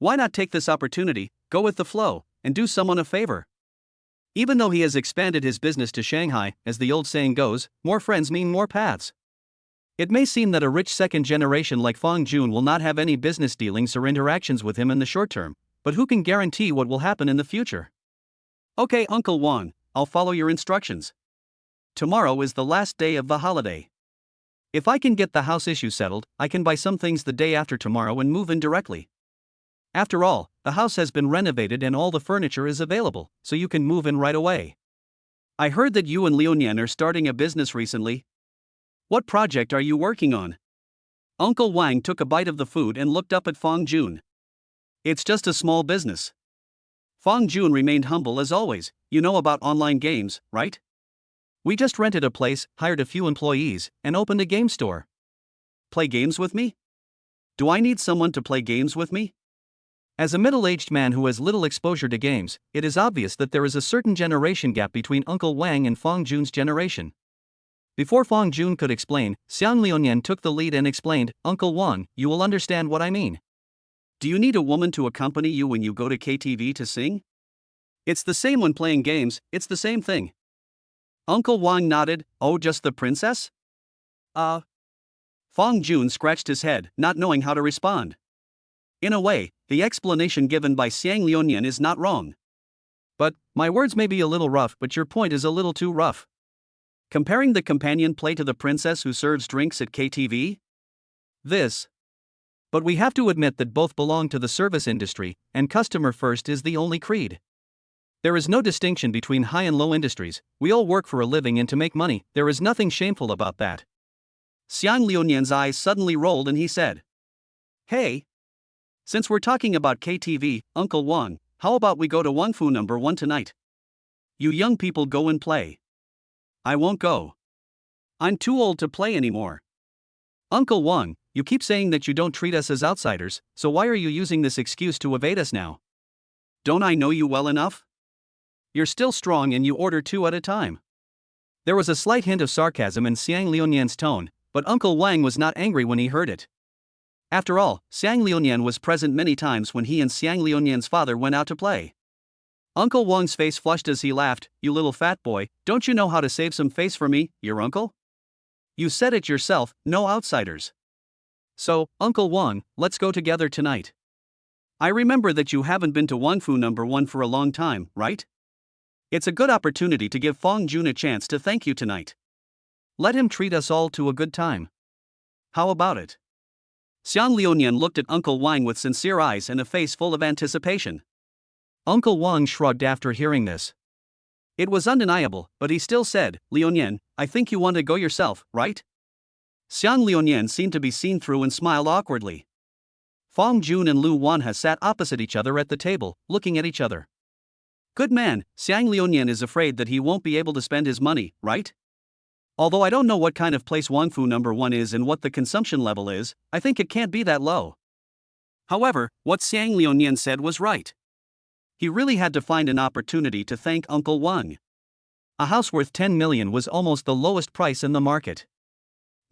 Why not take this opportunity, go with the flow, and do someone a favor? Even though he has expanded his business to Shanghai, as the old saying goes, more friends mean more paths. It may seem that a rich second generation like Fang Jun will not have any business dealings or interactions with him in the short term, but who can guarantee what will happen in the future? Okay, Uncle Wang, I'll follow your instructions. Tomorrow is the last day of the holiday. If I can get the house issue settled, I can buy some things the day after tomorrow and move in directly. After all, the house has been renovated and all the furniture is available, so you can move in right away. I heard that you and Liu Nian are starting a business recently. What project are you working on? Uncle Wang took a bite of the food and looked up at Fang Jun. It's just a small business. Fang Jun remained humble as always. You know about online games, right? We just rented a place, hired a few employees, and opened a game store. Play games with me? Do I need someone to play games with me? As a middle-aged man who has little exposure to games, it is obvious that there is a certain generation gap between Uncle Wang and Fang Jun's generation. Before Fang Jun could explain, Xiang Liunian took the lead and explained, "Uncle Wang, you will understand what I mean. Do you need a woman to accompany you when you go to KTV to sing? It's the same when playing games, it's the same thing." Uncle Wang nodded. "Oh, just the princess?" Fang Jun scratched his head, not knowing how to respond. In a way, the explanation given by Xiang Liunian is not wrong. "But, my words may be a little rough, but your point is a little too rough. Comparing the companion play to the princess who serves drinks at KTV? But we have to admit that both belong to the service industry, and customer first is the only creed. There is no distinction between high and low industries, we all work for a living and to make money, there is nothing shameful about that." Xiang Liunian's eyes suddenly rolled and he said, "Hey! Since we're talking about KTV, Uncle Wang, how about we go to Wangfu number 1 tonight? You young people go and play. I won't go. I'm too old to play anymore." "Uncle Wang, you keep saying that you don't treat us as outsiders, so why are you using this excuse to evade us now? Don't I know you well enough? You're still strong and you order 2 at a time." There was a slight hint of sarcasm in Xiang Liunian's tone, but Uncle Wang was not angry when he heard it. After all, Xiang Liunian was present many times when he and Xiang Liunian's father went out to play. Uncle Wang's face flushed as he laughed. "You little fat boy, don't you know how to save some face for me, your uncle? You said it yourself, no outsiders. So, Uncle Wang, let's go together tonight. I remember that you haven't been to Wangfu number 1 for a long time, right? It's a good opportunity to give Fang Jun a chance to thank you tonight. Let him treat us all to a good time. How about it?" Xiang Liunian looked at Uncle Wang with sincere eyes and a face full of anticipation. Uncle Wang shrugged after hearing this. It was undeniable, but he still said, "Liunian, I think you want to go yourself, right?" Xiang Liunian seemed to be seen through and smiled awkwardly. Fang Jun and Lu Wanha sat opposite each other at the table, looking at each other. "Good man, Xiang Liunian is afraid that he won't be able to spend his money, right? Although I don't know what kind of place Wangfu number 1 is and what the consumption level is, I think it can't be that low." However, what Xiang Liunian said was right. He really had to find an opportunity to thank Uncle Wang. A house worth 10 million was almost the lowest price in the market.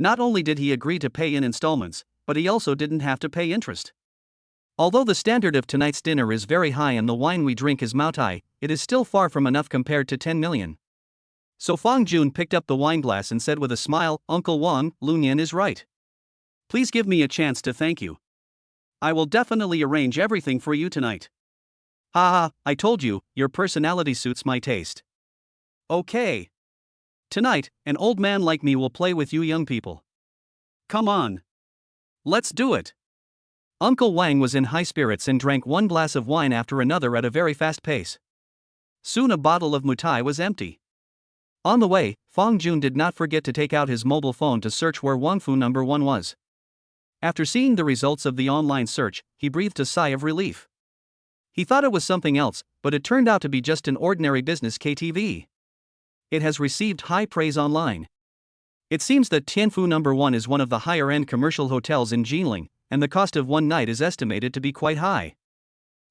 Not only did he agree to pay in installments, but he also didn't have to pay interest. Although the standard of tonight's dinner is very high and the wine we drink is Moutai, it is still far from enough compared to 10 million. So Fang Jun picked up the wineglass and said with a smile, "Uncle Wang, Lu Nian is right. Please give me a chance to thank you. I will definitely arrange everything for you tonight." "Ha ha, I told you, your personality suits my taste. Okay. Tonight, an old man like me will play with you young people. Come on. Let's do it. Uncle Wang was in high spirits and drank one glass of wine after another at a very fast pace. Soon a bottle of mutai was empty. On the way, Fong Jun did not forget to take out his mobile phone to search where Wangfu number 1 was. After seeing the results of the online search, he breathed a sigh of relief. He thought it was something else, but it turned out to be just an ordinary business KTV. It has received high praise online. It seems that Tianfu number 1 is one of the higher-end commercial hotels in Jinling, and the cost of one night is estimated to be quite high.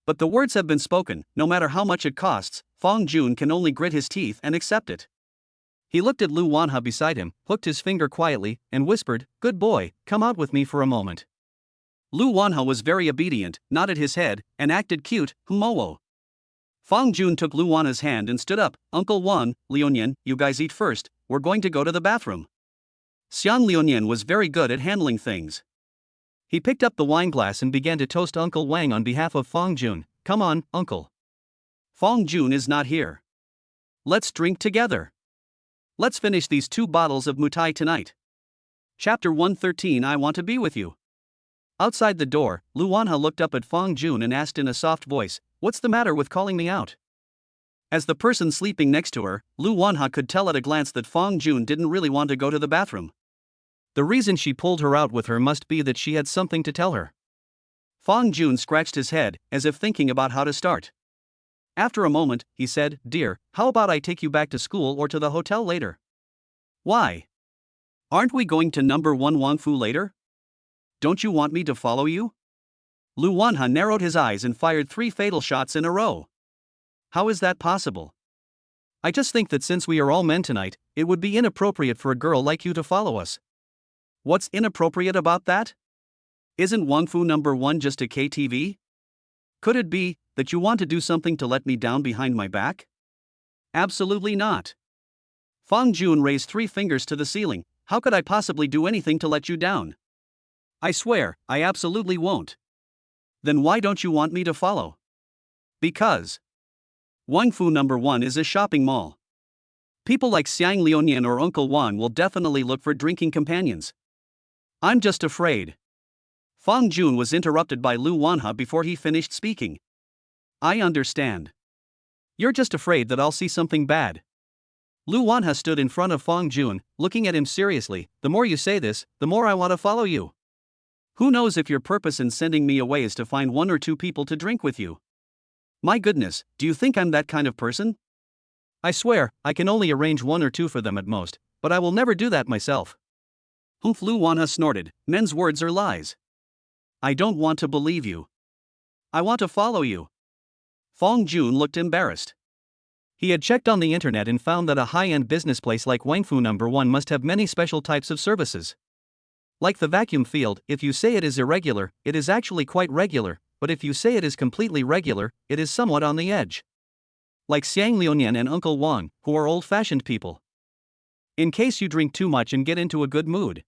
But the words have been spoken. No matter how much it costs, Fong Jun can only grit his teeth and accept it. He looked at Lu Wanha beside him, hooked his finger quietly, and whispered, "Good boy, come out with me for a moment." Lu Wanha was very obedient, nodded his head, and acted cute. Humowo. Fong Jun took Lu Wanha's hand and stood up. "Uncle Wan, Liunian, you guys eat first, we're going to go to the bathroom." Xiang Liunian was very good at handling things. He picked up the wine glass and began to toast Uncle Wang on behalf of Fong Jun. "Come on, uncle. Fong Jun is not here. Let's drink together. Let's finish these 2 bottles of mutai tonight." Chapter 113. I want to be with you. Outside the door, Lu Wanha looked up at Fong Jun and asked in a soft voice, "What's the matter with calling me out?" As the person sleeping next to her, Lu Wanha could tell at a glance that Fong Jun didn't really want to go to the bathroom. The reason she pulled her out with her must be that she had something to tell her. Fong Jun scratched his head, as if thinking about how to start. After a moment, he said, "Dear, how about I take you back to school or to the hotel later?" "Why? Aren't we going to number 1 Wangfu later? Don't you want me to follow you?" Lu Wanha narrowed his eyes and fired 3 fatal shots in a row. "How is that possible? I just think that since we are all men tonight, it would be inappropriate for a girl like you to follow us." "What's inappropriate about that? Isn't Wangfu number 1 just a KTV? Could it be that you want to do something to let me down behind my back?" "Absolutely not." Fong Jun raised 3 fingers to the ceiling. "How could I possibly do anything to let you down? I swear, I absolutely won't." "Then why don't you want me to follow?" "Because Wangfu number 1 is a shopping mall. People like Xiang Liunian or Uncle Wan will definitely look for drinking companions. I'm just afraid." Fong Jun was interrupted by Lu Wanha before he finished speaking. "I understand. You're just afraid that I'll see something bad." Lu Wanha stood in front of Fong Jun, looking at him seriously. "The more you say this, the more I want to follow you. Who knows if your purpose in sending me away is to find 1 or 2 people to drink with you? My goodness, do you think I'm that kind of person? I swear, I can only arrange 1 or 2 for them at most, but I will never do that myself." Humph, Lu Wanha snorted. "Men's words are lies. I don't want to believe you. I want to follow you." Fong Jun looked embarrassed. He had checked on the internet and found that a high-end business place like Wangfu number 1 must have many special types of services. Like the vacuum field, if you say it is irregular, it is actually quite regular, but if you say it is completely regular, it is somewhat on the edge. Like Xiang Liunian and Uncle Wang, who are old-fashioned people. In case you drink too much and get into a good mood,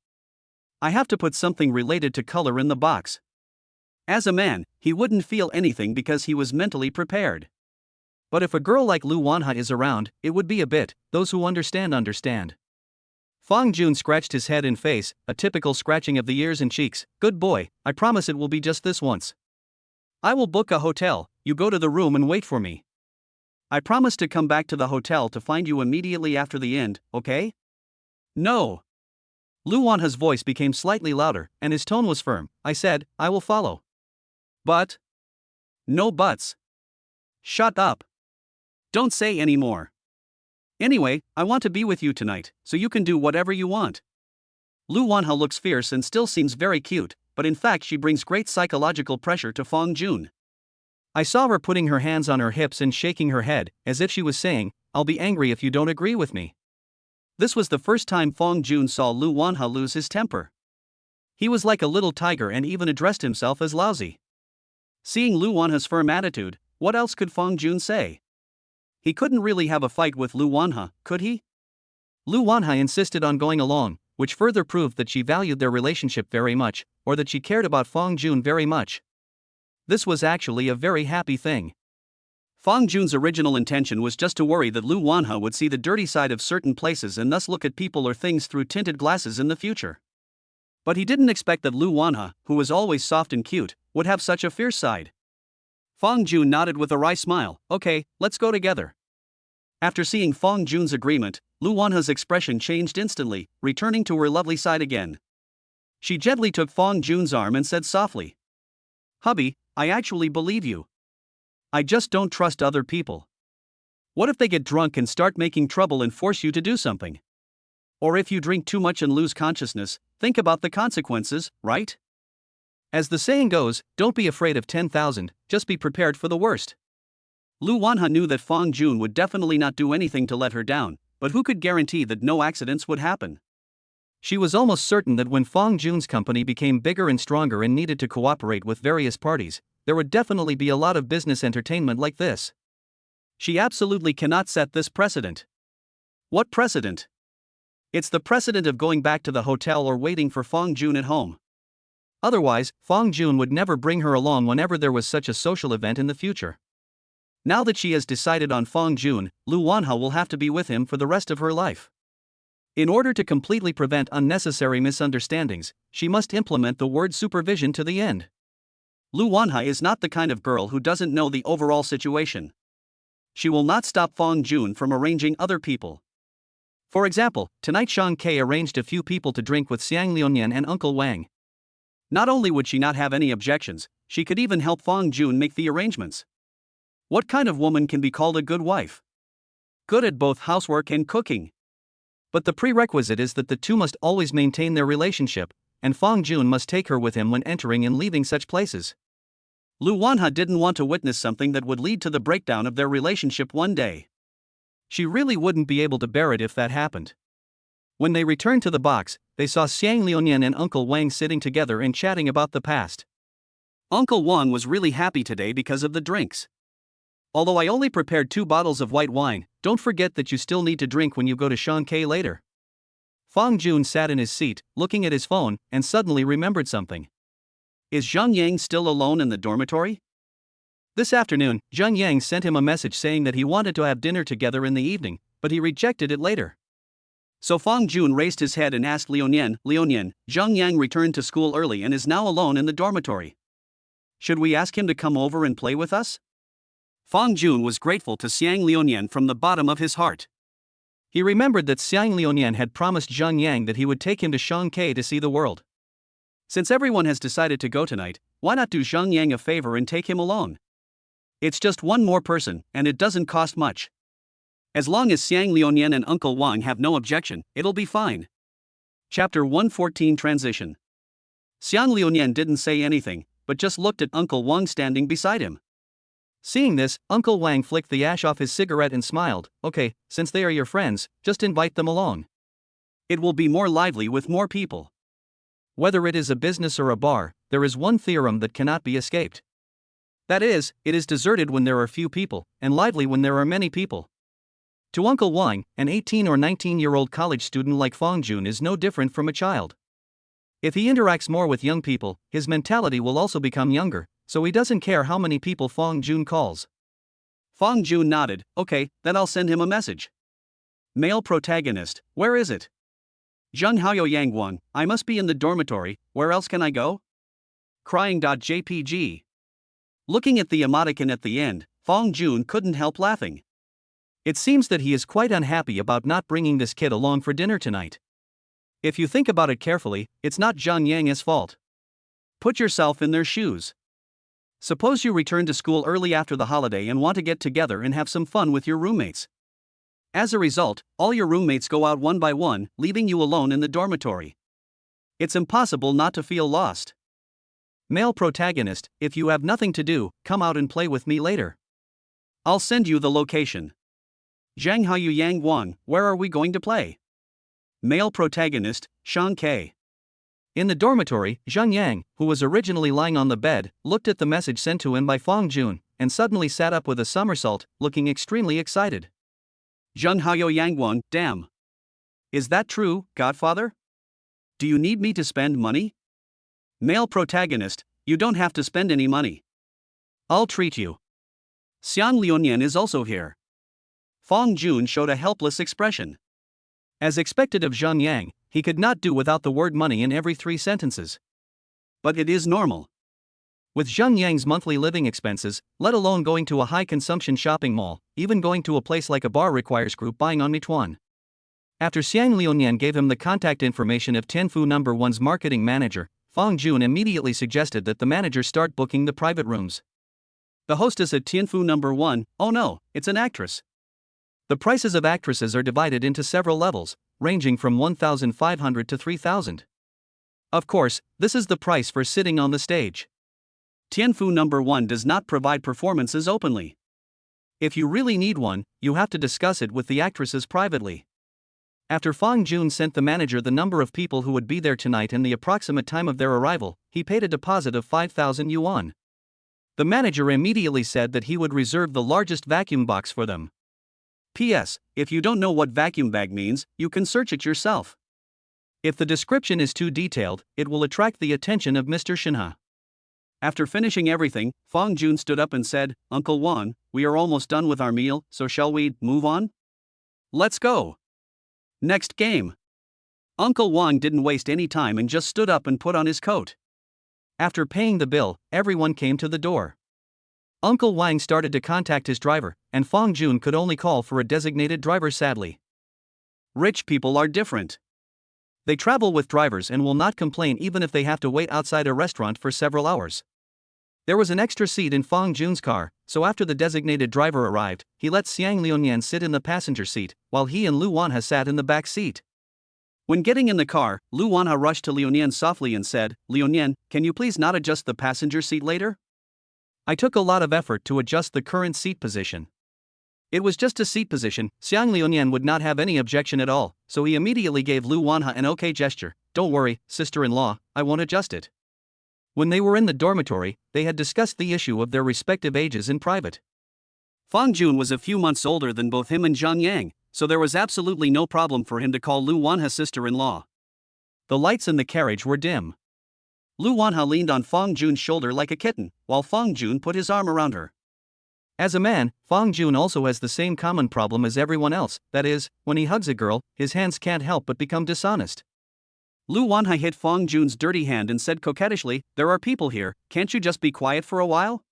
I have to put something related to color in the box. As a man, he wouldn't feel anything because he was mentally prepared. But if a girl like Lu Wanha is around, it would be a bit. Those who understand understand. Fong Jun scratched his head and face, a typical scratching of the ears and cheeks. "Good boy, I promise it will be just this once. I will book a hotel, you go to the room and wait for me. I promise to come back to the hotel to find you immediately after the end, okay?" "No." Lu Wanha's voice became slightly louder, and his tone was firm. "I said, I will follow." "But..." "No buts. Shut up. Don't say any more. Anyway, I want to be with you tonight, so you can do whatever you want." Lu Wanha looks fierce and still seems very cute, but in fact she brings great psychological pressure to Fong Jun. I saw her putting her hands on her hips and shaking her head, as if she was saying, "I'll be angry if you don't agree with me." This was the first time Fong Jun saw Lu Wanha lose his temper. He was like a little tiger and even addressed himself as lousy. Seeing Lu Wanha's firm attitude, what else could Fong Jun say? He couldn't really have a fight with Lu Wanha, could he? Lu Wanha insisted on going along, which further proved that she valued their relationship very much, or that she cared about Fong Jun very much. This was actually a very happy thing. Fong Jun's original intention was just to worry that Lu Wanha would see the dirty side of certain places and thus look at people or things through tinted glasses in the future. But he didn't expect that Lu Wanha, who was always soft and cute, would have such a fierce side. Fong Jun nodded with a wry smile. Okay, let's go together. After seeing Fong Jun's agreement, Lu Wanha's expression changed instantly, returning to her lovely side again. She gently took Fong Jun's arm and said softly, "Hubby, I actually believe you. I just don't trust other people. What if they get drunk and start making trouble and force you to do something? Or if you drink too much and lose consciousness, think about the consequences, right? As the saying goes, don't be afraid of 10,000, just be prepared for the worst." Lu Wanha knew that Fong Jun would definitely not do anything to let her down, but who could guarantee that no accidents would happen? She was almost certain that when Fong Jun's company became bigger and stronger and needed to cooperate with various parties, there would definitely be a lot of business entertainment like this. She absolutely cannot set this precedent. What precedent? It's the precedent of going back to the hotel or waiting for Fong Jun at home. Otherwise, Fong Jun would never bring her along whenever there was such a social event in the future. Now that she has decided on Fong Jun, Lu Wanha will have to be with him for the rest of her life. In order to completely prevent unnecessary misunderstandings, she must implement the word supervision to the end. Lu Wanha is not the kind of girl who doesn't know the overall situation. She will not stop Fong Jun from arranging other people. For example, tonight Shang Ke arranged a few people to drink with Xiang Liunian and Uncle Wang. Not only would she not have any objections, she could even help Fong Jun make the arrangements. What kind of woman can be called a good wife? Good at both housework and cooking. But the prerequisite is that the two must always maintain their relationship, and Fong Jun must take her with him when entering and leaving such places. Lu Wanha didn't want to witness something that would lead to the breakdown of their relationship one day. She really wouldn't be able to bear it if that happened. When they returned to the box, they saw Xiang Liunian and Uncle Wang sitting together and chatting about the past. Uncle Wang was really happy today because of the drinks. "Although I only prepared 2 bottles of white wine, don't forget that you still need to drink when you go to Shang Ke later." Fong Jun sat in his seat, looking at his phone, and suddenly remembered something. Is Zhang Yang still alone in the dormitory? This afternoon, Zhang Yang sent him a message saying that he wanted to have dinner together in the evening, but he rejected it later. So Fong Jun raised his head and asked Liunian, Zhang Yang returned to school early and is now alone in the dormitory. Should we ask him to come over and play with us? Fong Jun was grateful to Xiang Liunian from the bottom of his heart. He remembered that Xiang Liunian had promised Zhang Yang that he would take him to Shang Ke to see the world. Since everyone has decided to go tonight, why not do Zhang Yang a favor and take him along? It's just one more person, and it doesn't cost much. As long as Xiang Liunian and Uncle Wang have no objection, it'll be fine. Chapter 114 Transition. Xiang Liunian didn't say anything, but just looked at Uncle Wang standing beside him. Seeing this, Uncle Wang flicked the ash off his cigarette and smiled. Okay, since they are your friends, just invite them along. It will be more lively with more people. Whether it is a business or a bar, there is one theorem that cannot be escaped. That is, it is deserted when there are few people, and lively when there are many people. To Uncle Wang, an 18 or 19-year-old college student like Fong Jun is no different from a child. If he interacts more with young people, his mentality will also become younger, so he doesn't care how many people Fong Jun calls. Fong Jun nodded. Okay, then I'll send him a message. Male protagonist, where is it? Zheng Haoyou Yangguang, I must be in the dormitory, where else can I go? Crying.jpg. Looking at the emoticon at the end, Fong Jun couldn't help laughing. It seems that he is quite unhappy about not bringing this kid along for dinner tonight. If you think about it carefully, it's not Zhang Yang's fault. Put yourself in their shoes. Suppose you return to school early after the holiday and want to get together and have some fun with your roommates. As a result, all your roommates go out one by one, leaving you alone in the dormitory. It's impossible not to feel lost. Male protagonist, if you have nothing to do, come out and play with me later. I'll send you the location. Zhang Haoyou Yangguang, where are we going to play? Male protagonist, Shang Ke. In the dormitory, Zhang Yang, who was originally lying on the bed, looked at the message sent to him by Fong Jun, and suddenly sat up with a somersault, looking extremely excited. Zheng Haoyou Yangguang, damn. Is that true, Godfather? Do you need me to spend money? Male protagonist, you don't have to spend any money. I'll treat you. Xiang Liunian is also here. Fong Jun showed a helpless expression. As expected of Zhang Yang, He could not do without the word money in every 3 sentences. But it is normal. With Zhang Yang's monthly living expenses, let alone going to a high-consumption shopping mall, even going to a place like a bar requires group buying on Meituan. After Xiang Liunian gave him the contact information of Tianfu No. 1's marketing manager, Fang Jun immediately suggested that the manager start booking the private rooms. The hostess at Tianfu No. 1, oh no, it's an actress. The prices of actresses are divided into several levels, ranging from 1,500 to 3,000. Of course, this is the price for sitting on the stage. Tianfu No. 1 does not provide performances openly. If you really need one, you have to discuss it with the actresses privately. After Fang Jun sent the manager the number of people who would be there tonight and the approximate time of their arrival, he paid a deposit of 5,000 yuan. The manager immediately said that he would reserve the largest vacuum box for them. P.S. If you don't know what vacuum bag means, you can search it yourself. If the description is too detailed, it will attract the attention of Mr. Shinha. After finishing everything, Fang Jun stood up and said, "Uncle Wan, we are almost done with our meal, so shall we move on? Let's go. Next game." Uncle Wan didn't waste any time and just stood up and put on his coat. After paying the bill, everyone came to the door. Uncle Wang started to contact his driver, and Fang Jun could only call for a designated driver sadly. Rich people are different. They travel with drivers and will not complain even if they have to wait outside a restaurant for several hours. There was an extra seat in Fang Jun's car, so after the designated driver arrived, he let Xiang Liunian sit in the passenger seat, while he and Lu Wanha sat in the back seat. When getting in the car, Lu Wanha rushed to Liunian softly and said, "Liunian, can you please not adjust the passenger seat later? I took a lot of effort to adjust the current seat position." It was just a seat position. Xiang Liunian would not have any objection at all, so he immediately gave Lu Wanha an okay gesture. "Don't worry, sister-in-law, I won't adjust it." When they were in the dormitory, they had discussed the issue of their respective ages in private. Fang Jun was a few months older than both him and Zhang Yang, so there was absolutely no problem for him to call Lu Wanha sister-in-law. The lights in the carriage were dim. Lu Wanha leaned on Fang Jun's shoulder like a kitten, while Fang Jun put his arm around her. As a man, Fang Jun also has the same common problem as everyone else, that is, when he hugs a girl, his hands can't help but become dishonest. Lu Wanha hit Fang Jun's dirty hand and said coquettishly, "There are people here, can't you just be quiet for a while?"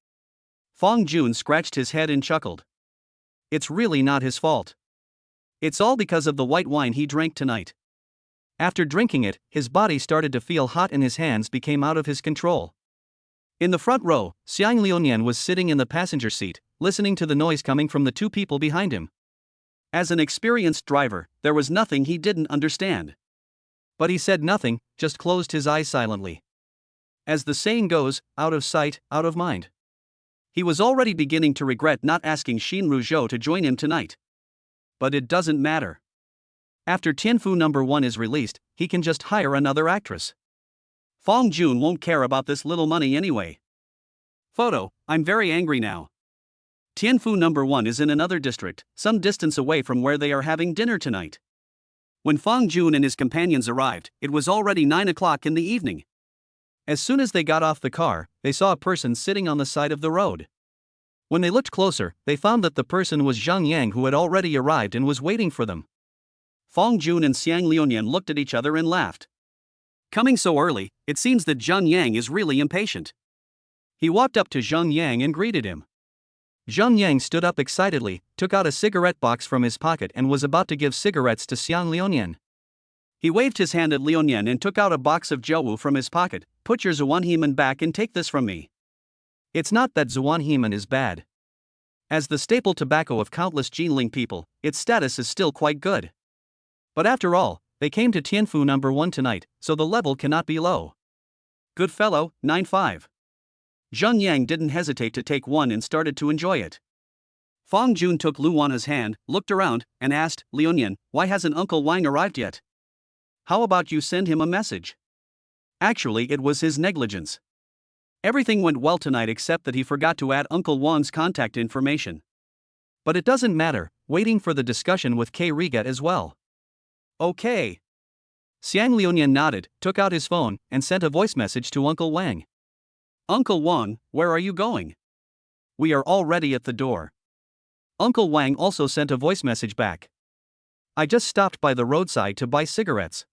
Fang Jun scratched his head and chuckled. It's really not his fault. It's all because of the white wine he drank tonight. After drinking it, his body started to feel hot and his hands became out of his control. In the front row, Xiang Liunian was sitting in the passenger seat, listening to the noise coming from the 2 people behind him. As an experienced driver, there was nothing he didn't understand. But he said nothing, just closed his eyes silently. As the saying goes, out of sight, out of mind. He was already beginning to regret not asking Xin Ruzhou to join him tonight. But it doesn't matter. After Tianfu No. 1 is released, he can just hire another actress. Fang Jun won't care about this little money anyway. Photo, I'm very angry now. Tianfu No. 1 is in another district, some distance away from where they are having dinner tonight. When Fang Jun and his companions arrived, it was already 9 o'clock in the evening. As soon as they got off the car, they saw a person sitting on the side of the road. When they looked closer, they found that the person was Zhang Yang, who had already arrived and was waiting for them. Fang Jun and Xiang Liunian looked at each other and laughed. Coming so early, it seems that Zhang Yang is really impatient. He walked up to Zhang Yang and greeted him. Zhang Yang stood up excitedly, took out a cigarette box from his pocket and was about to give cigarettes to Xiang Liunian. He waved his hand at Liunian and took out a box of Jiaowu from his pocket. "Put your Zuanheman back and take this from me." It's not that Zuanheman is bad. As the staple tobacco of countless Jinling people, its status is still quite good. But after all, they came to Tianfu No. 1 tonight, so the level cannot be low. Good fellow, 9-5. Zhang Yang didn't hesitate to take one and started to enjoy it. Fang Jun took Lu Wanha's hand, looked around, and asked, "Liunian, why hasn't Uncle Wang arrived yet? How about you send him a message?" Actually, it was his negligence. Everything went well tonight except that he forgot to add Uncle Wang's contact information. But it doesn't matter, waiting for the discussion with K. Riga as well. Okay. Xiang Liunian nodded, took out his phone, and sent a voice message to Uncle Wang. "Uncle Wang, where are you going?" "We are already at the door." Uncle Wang also sent a voice message back. "I just stopped by the roadside to buy cigarettes."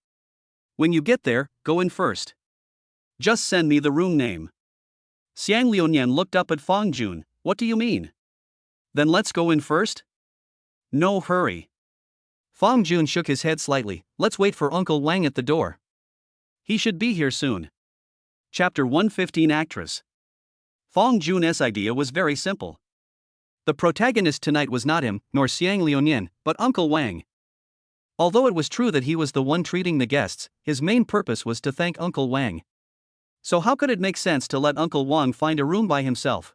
When you get there, go in first. Just send me the room name. Xiang Liuyan looked up at Fang Jun. What do you mean? Then let's go in first? No hurry. Fang Jun shook his head slightly. Let's wait for Uncle Wang at the door. He should be here soon. Chapter 115 Actress. Fang Jun's idea was very simple. The protagonist tonight was not him, nor Xiang Liuyan, but Uncle Wang. Although it was true that he was the one treating the guests, his main purpose was to thank Uncle Wang. So how could it make sense to let Uncle Wang find a room by himself?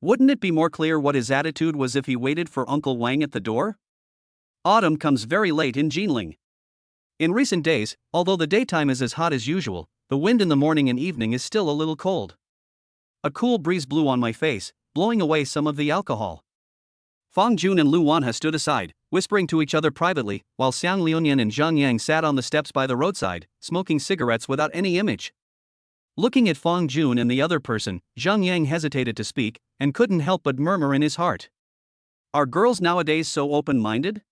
Wouldn't it be more clear what his attitude was if he waited for Uncle Wang at the door? Autumn comes very late in Jinling. In recent days, although the daytime is as hot as usual, the wind in the morning and evening is still a little cold. A cool breeze blew on my face, blowing away some of the alcohol. Fang Jun and Lu Wanhe stood aside, whispering to each other privately, while Xiang Liuyan and Zhang Yang sat on the steps by the roadside, smoking cigarettes without any image. Looking at Fang Jun and the other person, Zhang Yang hesitated to speak, and couldn't help but murmur in his heart. Are girls nowadays so open-minded?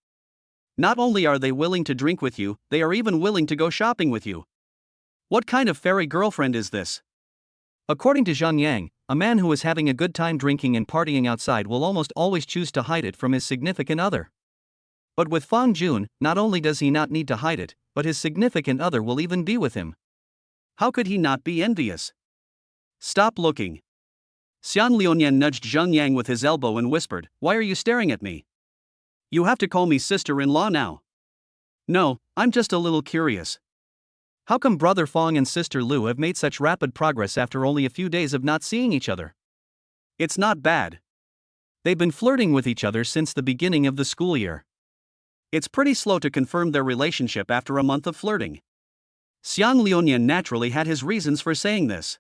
Not only are they willing to drink with you, they are even willing to go shopping with you. What kind of fairy girlfriend is this? According to Zhang Yang, a man who is having a good time drinking and partying outside will almost always choose to hide it from his significant other. But with Fang Jun, not only does he not need to hide it, but his significant other will even be with him. How could he not be envious? Stop looking. Xiang Liuyan nudged Zhang Yang with his elbow and whispered, Why are you staring at me? You have to call me sister-in-law now. No, I'm just a little curious. How come brother Fang and sister Lu have made such rapid progress after only a few days of not seeing each other? It's not bad. They've been flirting with each other since the beginning of the school year. It's pretty slow to confirm their relationship after a month of flirting. Xiang Liuyan naturally had his reasons for saying this.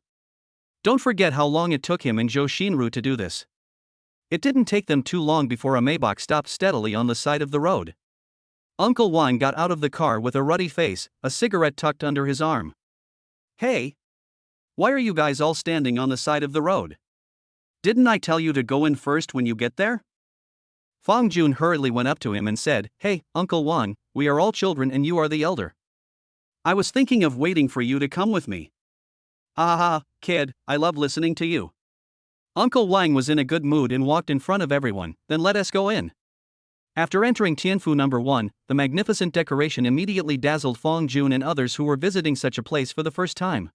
Don't forget how long it took him and Zhou Xinru to do this. It didn't take them too long before a Maybach stopped steadily on the side of the road. Uncle Wang got out of the car with a ruddy face, a cigarette tucked under his arm. Hey! Why are you guys all standing on the side of the road? Didn't I tell you to go in first when you get there? Fang Jun hurriedly went up to him and said, Hey, Uncle Wang, we are all children and you are the elder. I was thinking of waiting for you to come with me. Ah, kid, I love listening to you. Uncle Wang was in a good mood and walked in front of everyone, then let us go in. After entering Tianfu No. 1, the magnificent decoration immediately dazzled Fang Jun and others who were visiting such a place for the first time.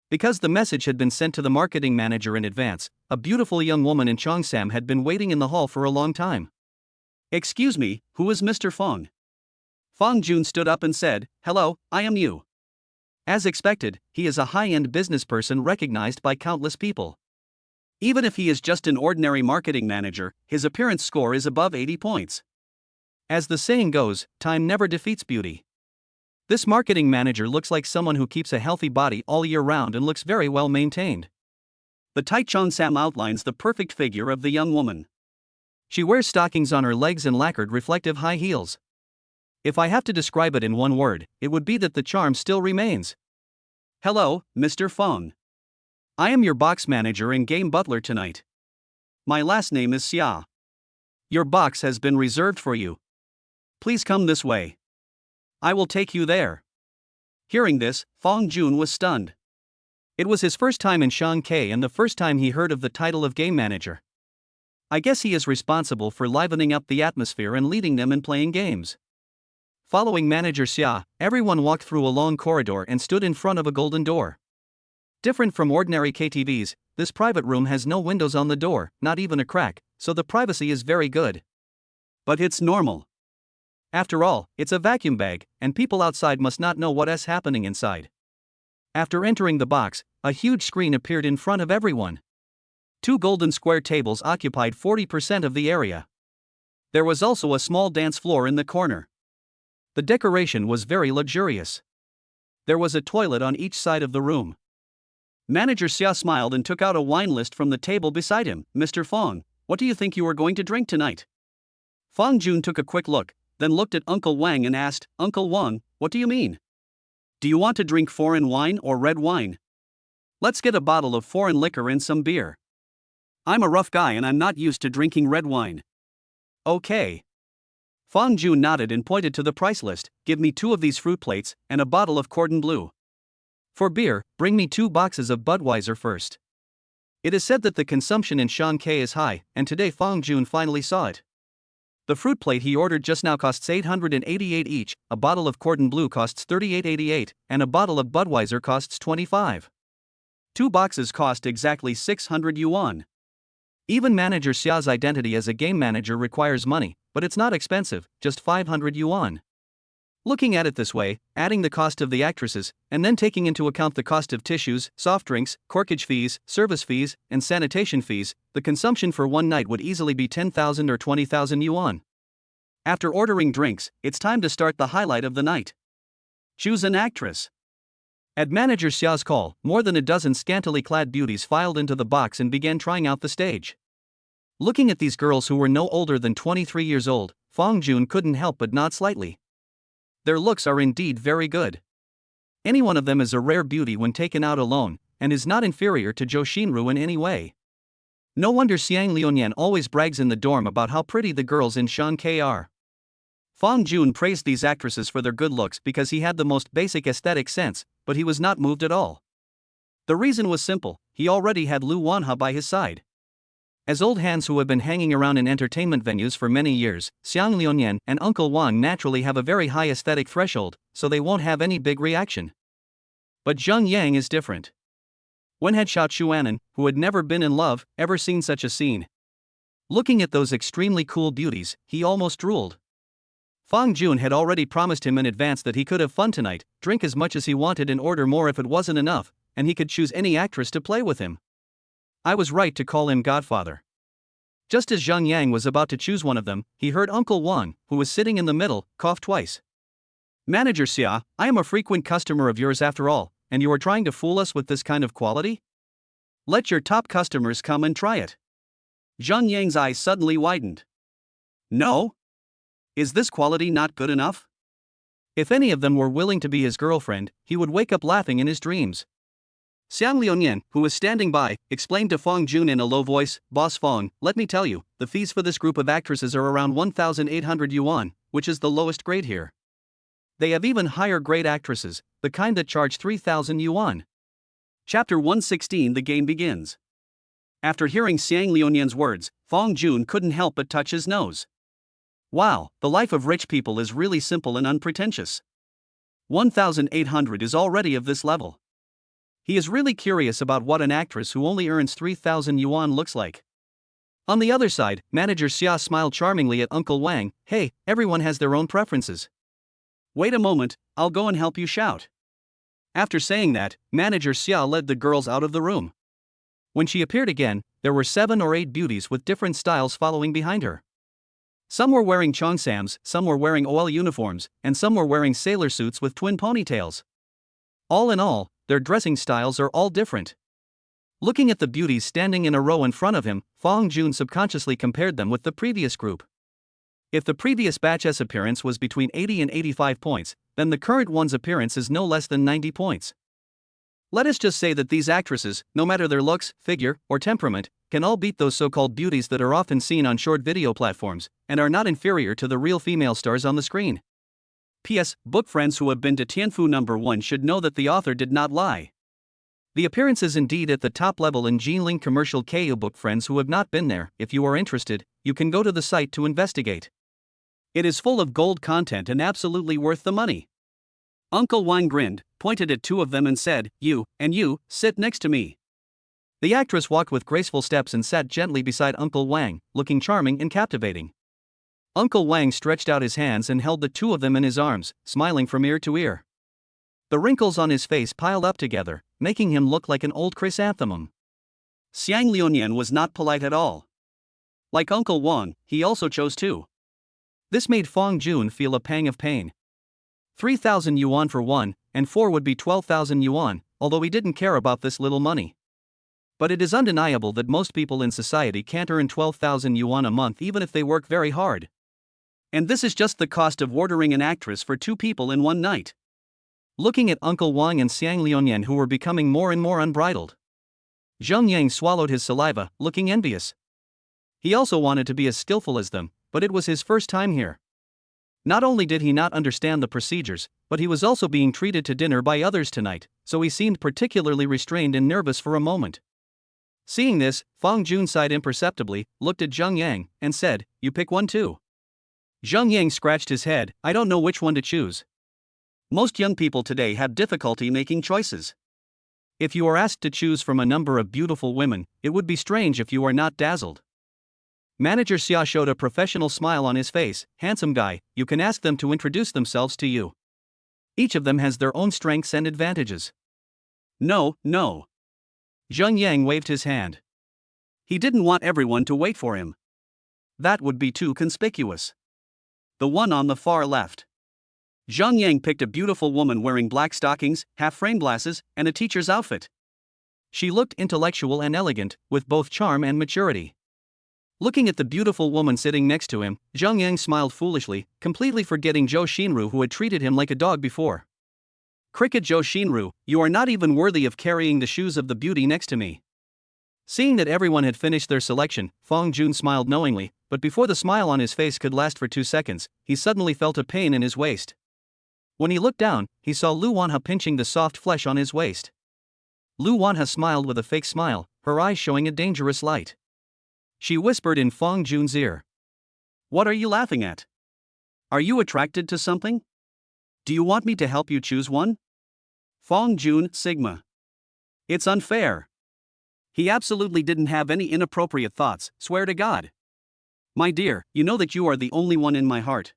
Because the message had been sent to the marketing manager in advance, a beautiful young woman in Cheongsam had been waiting in the hall for a long time. Excuse me, who is Mr. Fang? Fang Jun stood up and said, Hello, I am Yu. As expected, he is a high-end business person recognized by countless people. Even if he is just an ordinary marketing manager, his appearance score is above 80 points. As the saying goes, time never defeats beauty. This marketing manager looks like someone who keeps a healthy body all year round and looks very well maintained. The tight cheongsam outlines the perfect figure of the young woman. She wears stockings on her legs and lacquered reflective high heels. If I have to describe it in one word, it would be that the charm still remains. Hello, Mr. Fang. I am your box manager and game butler tonight. My last name is Xia. Your box has been reserved for you. Please come this way. I will take you there. Hearing this, Fang Jun was stunned. It was his first time in Shanghai and the first time he heard of the title of game manager. I guess he is responsible for livening up the atmosphere and leading them in playing games. Following manager Xia, everyone walked through a long corridor and stood in front of a golden door. Different from ordinary KTVs, this private room has no windows on the door, not even a crack, so the privacy is very good. But it's normal. After all, it's a vacuum bag, and people outside must not know what is happening inside. After entering the box, a huge screen appeared in front of everyone. 2 golden square tables occupied 40% of the area. There was also a small dance floor in the corner. The decoration was very luxurious. There was a toilet on each side of the room. Manager Xia smiled and took out a wine list from the table beside him. Mr. Fang, what do you think you are going to drink tonight? Fang Jun took a quick look, then looked at Uncle Wang and asked, Uncle Wang, what do you mean? Do you want to drink foreign wine or red wine? Let's get a bottle of foreign liquor and some beer. I'm a rough guy and I'm not used to drinking red wine. Okay. Fang Jun nodded and pointed to the price list. Give me 2 of these fruit plates, and a bottle of cordon bleu. For beer, bring me 2 boxes of Budweiser first. It is said that the consumption in Shanghai is high, and today Fang Jun finally saw it. The fruit plate he ordered just now costs 888 each, a bottle of cordon bleu costs 38.88, and a bottle of Budweiser costs 25. 2 boxes cost exactly 600 yuan. Even Manager Xia's identity as a game manager requires money, but it's not expensive, just 500 yuan. Looking at it this way, adding the cost of the actresses, and then taking into account the cost of tissues, soft drinks, corkage fees, service fees, and sanitation fees, the consumption for one night would easily be 10,000 or 20,000 yuan. After ordering drinks, it's time to start the highlight of the night. Choose an actress. At Manager Xia's call, more than a dozen scantily clad beauties filed into the box and began trying out the stage. Looking at these girls who were no older than 23 years old, Fang Jun couldn't help but nod slightly. Their looks are indeed very good. Any one of them is a rare beauty when taken out alone, and is not inferior to Zhou Xinru in any way. No wonder Xiang Liuyan always brags in the dorm about how pretty the girls in Shanghai are. Fang Jun praised these actresses for their good looks because he had the most basic aesthetic sense, but he was not moved at all. The reason was simple: he already had Lu Wanha by his side. As old hands who have been hanging around in entertainment venues for many years, Xiang Liuyan and Uncle Wang naturally have a very high aesthetic threshold, so they won't have any big reaction. But Zheng Yang is different. When had Xiao Chuanan, who had never been in love, ever seen such a scene? Looking at those extremely cool beauties, he almost drooled. Fang Jun had already promised him in advance that he could have fun tonight, drink as much as he wanted and order more if it wasn't enough, and he could choose any actress to play with him. I was right to call him Godfather. Just as Zheng Yang was about to choose one of them, he heard Uncle Wang, who was sitting in the middle, cough twice. Manager Xia, I am a frequent customer of yours after all, and you are trying to fool us with this kind of quality? Let your top customers come and try it. Zheng Yang's eyes suddenly widened. No? Is this quality not good enough? If any of them were willing to be his girlfriend, he would wake up laughing in his dreams. Xiang Liuyan, who was standing by, explained to Fang Jun in a low voice, Boss Fang, let me tell you, the fees for this group of actresses are around 1,800 yuan, which is the lowest grade here. They have even higher grade actresses, the kind that charge 3,000 yuan. Chapter 116. The game begins. After hearing Xiang Liuyan's words, Fang Jun couldn't help but touch his nose. Wow, the life of rich people is really simple and unpretentious. 1,800 is already of this level. He is really curious about what an actress who only earns 3,000 yuan looks like. On the other side, Manager Xia smiled charmingly at Uncle Wang. Hey, everyone has their own preferences. Wait a moment, I'll go and help you shout. After saying that, Manager Xia led the girls out of the room. When she appeared again, there were 7 or 8 beauties with different styles following behind her. Some were wearing cheongsams, some were wearing OL uniforms, and some were wearing sailor suits with twin ponytails. All in all, their dressing styles are all different. Looking at the beauties standing in a row in front of him, Fang Jun subconsciously compared them with the previous group. If the previous batch's appearance was between 80 and 85 points, then the current one's appearance is no less than 90 points. Let us just say that these actresses, no matter their looks, figure, or temperament, can all beat those so-called beauties that are often seen on short video platforms, and are not inferior to the real female stars on the screen. P.S. Book friends who have been to Tianfu number 1 should know that the author did not lie. The appearance is indeed at the top level in Jinling commercial KU. Book friends who have not been there, if you are interested, you can go to the site to investigate. It is full of gold content and absolutely worth the money. Uncle Wang grinned, pointed at 2 of them and said, you, and you, sit next to me. The actress walked with graceful steps and sat gently beside Uncle Wang, looking charming and captivating. Uncle Wang stretched out his hands and held the 2 of them in his arms, smiling from ear to ear. The wrinkles on his face piled up together, making him look like an old chrysanthemum. Xiang Liuyan was not polite at all. Like Uncle Wang, he also chose 2. This made Fang Jun feel a pang of pain. 3,000 yuan for 1, and 4 would be 12,000 yuan, although he didn't care about this little money. But it is undeniable that most people in society can't earn 12,000 yuan a month even if they work very hard. And this is just the cost of ordering an actress for 2 people in one night. Looking at Uncle Wang and Xiang Liuyan, who were becoming more and more unbridled, Zheng Yang swallowed his saliva, looking envious. He also wanted to be as skillful as them, but it was his first time here. Not only did he not understand the procedures, but he was also being treated to dinner by others tonight, so he seemed particularly restrained and nervous for a moment. Seeing this, Fang Jun sighed imperceptibly, looked at Zheng Yang, and said, "You pick one too." Zheng Yang scratched his head, "I don't know which one to choose. Most young people today have difficulty making choices. If you are asked to choose from a number of beautiful women, it would be strange if you are not dazzled." Manager Xia showed a professional smile on his face. "Handsome guy, you can ask them to introduce themselves to you. Each of them has their own strengths and advantages." No. Zheng Yang waved his hand. He didn't want everyone to wait for him. That would be too conspicuous. The one on the far left. Zheng Yang picked a beautiful woman wearing black stockings, half-frame glasses, and a teacher's outfit. She looked intellectual and elegant, with both charm and maturity. Looking at the beautiful woman sitting next to him, Zheng Yang smiled foolishly, completely forgetting Zhou Xinru, who had treated him like a dog before. "Cricket Zhou Xinru, you are not even worthy of carrying the shoes of the beauty next to me." Seeing that everyone had finished their selection, Fang Jun smiled knowingly, but before the smile on his face could last for 2 seconds, he suddenly felt a pain in his waist. When he looked down, he saw Lu Wanha pinching the soft flesh on his waist. Lu Wanha smiled with a fake smile, her eyes showing a dangerous light. She whispered in Fang Jun's ear. "What are you laughing at? Are you attracted to something? Do you want me to help you choose one?" Fang Jun, Sigma. It's unfair. He absolutely didn't have any inappropriate thoughts, swear to God. "My dear, you know that you are the only one in my heart."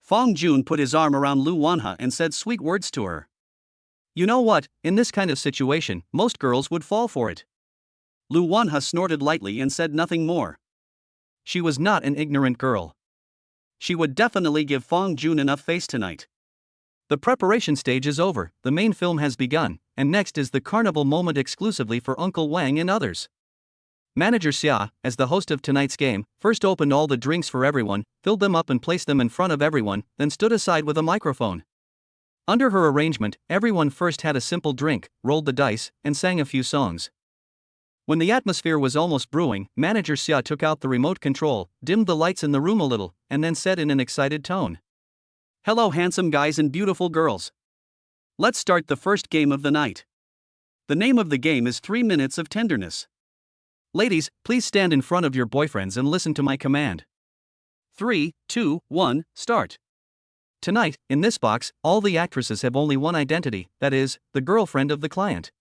Fang Jun put his arm around Lu Wanha and said sweet words to her. "You know what, in this kind of situation, most girls would fall for it." Lu Wanha snorted lightly and said nothing more. She was not an ignorant girl. She would definitely give Fang Jun enough face tonight. The preparation stage is over, the main film has begun, and next is the carnival moment exclusively for Uncle Wang and others. Manager Xia, as the host of tonight's game, first opened all the drinks for everyone, filled them up and placed them in front of everyone, then stood aside with a microphone. Under her arrangement, everyone first had a simple drink, rolled the dice, and sang a few songs. When the atmosphere was almost brewing, Manager Xia took out the remote control, dimmed the lights in the room a little, and then said in an excited tone, "Hello handsome guys and beautiful girls. Let's start the first game of the night. The name of the game is 3 Minutes of Tenderness. Ladies, please stand in front of your boyfriends and listen to my command. 3, 2, 1, start." Tonight, in this box, all the actresses have only one identity, that is, the girlfriend of the client.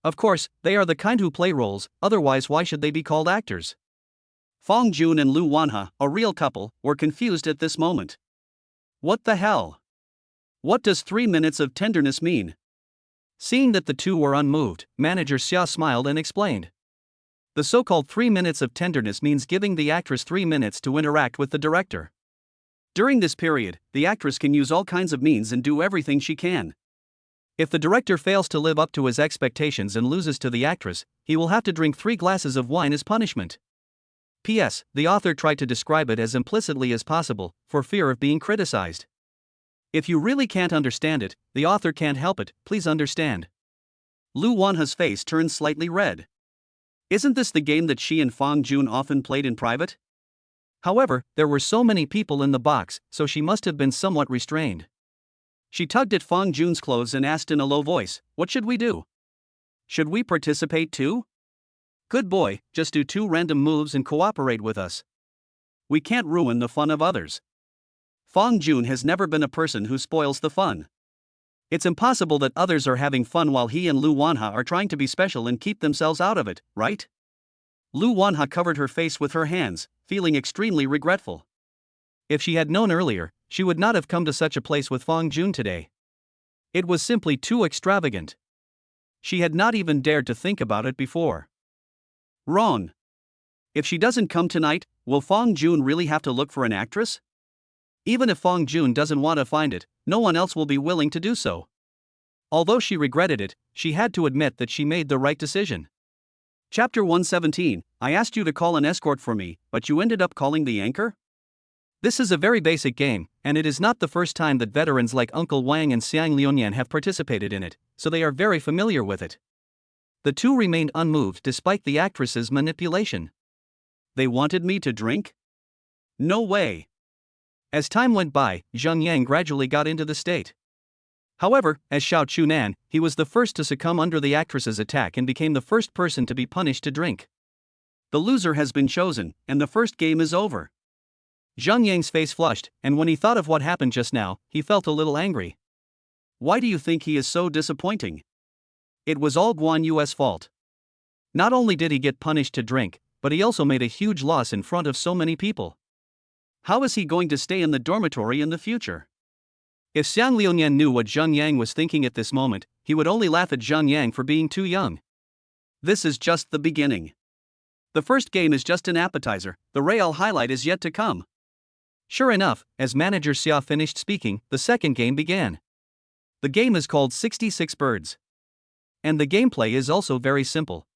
Of course, they are the kind who play roles, otherwise why should they be called actors? Fang Jun and Lu Wanha, a real couple, were confused at this moment. What the hell? What does 3 minutes of tenderness mean? Seeing that the two were unmoved, Manager Xia smiled and explained. The so-called 3 minutes of tenderness means giving the actress 3 minutes to interact with the director. During this period, the actress can use all kinds of means and do everything she can. If the director fails to live up to his expectations and loses to the actress, he will have to drink 3 glasses of wine as punishment. P.S. The author tried to describe it as implicitly as possible, for fear of being criticized. If you really can't understand it, the author can't help it, please understand. Lu Wanha's face turned slightly red. Isn't this the game that she and Fang Jun often played in private? However, there were so many people in the box, so she must have been somewhat restrained. She tugged at Fang Jun's clothes and asked in a low voice, "What should we do? Should we participate too? Good boy, just do 2 random moves and cooperate with us. We can't ruin the fun of others." Fang Jun has never been a person who spoils the fun. It's impossible that others are having fun while he and Lu Wanha are trying to be special and keep themselves out of it, right? Lu Wanha covered her face with her hands, feeling extremely regretful. If she had known earlier, she would not have come to such a place with Fang Jun today. It was simply too extravagant. She had not even dared to think about it before. Wrong. If she doesn't come tonight, will Fang Jun really have to look for an actress? Even if Fang Jun doesn't want to find it, no one else will be willing to do so. Although she regretted it, she had to admit that she made the right decision. Chapter 117, I asked you to call an escort for me, but you ended up calling the anchor? This is a very basic game, and it is not the first time that veterans like Uncle Wang and Xiang Liunian have participated in it, so they are very familiar with it. The two remained unmoved despite the actress's manipulation. They wanted me to drink? No way. As time went by, Zheng Yang gradually got into the state. However, as Xiao Chunan, he was the first to succumb under the actress's attack and became the first person to be punished to drink. The loser has been chosen, and the first game is over. Zheng Yang's face flushed, and when he thought of what happened just now, he felt a little angry. Why do you think he is so disappointing? It was all Guan Yu's fault. Not only did he get punished to drink, but he also made a huge loss in front of so many people. How is he going to stay in the dormitory in the future? If Xiang Liuyan knew what Zheng Yang was thinking at this moment, he would only laugh at Zheng Yang for being too young. This is just the beginning. The first game is just an appetizer, the real highlight is yet to come. Sure enough, as Manager Xia finished speaking, the second game began. The game is called 66 Birds. And the gameplay is also very simple.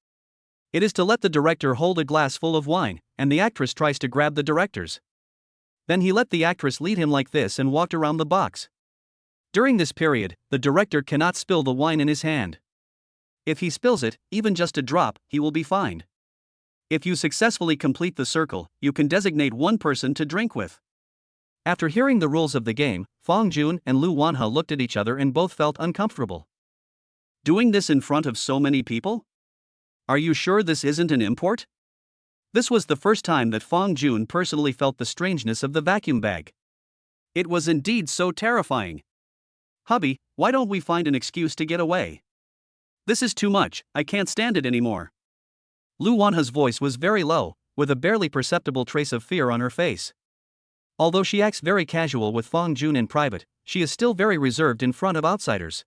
It is to let the director hold a glass full of wine, and the actress tries to grab the director's. Then he let the actress lead him like this and walked around the box. During this period, the director cannot spill the wine in his hand. If he spills it, even just a drop, he will be fined. If you successfully complete the circle, you can designate one person to drink with. After hearing the rules of the game, Fang Jun and Lu Wanhe looked at each other and both felt uncomfortable. Doing this in front of so many people? Are you sure this isn't an import? This was the first time that Fang Jun personally felt the strangeness of the vacuum bag. It was indeed so terrifying. Hubby, why don't we find an excuse to get away? This is too much, I can't stand it anymore. Lu Wanhe's voice was very low, with a barely perceptible trace of fear on her face. Although she acts very casual with Fang Jun in private, she is still very reserved in front of outsiders.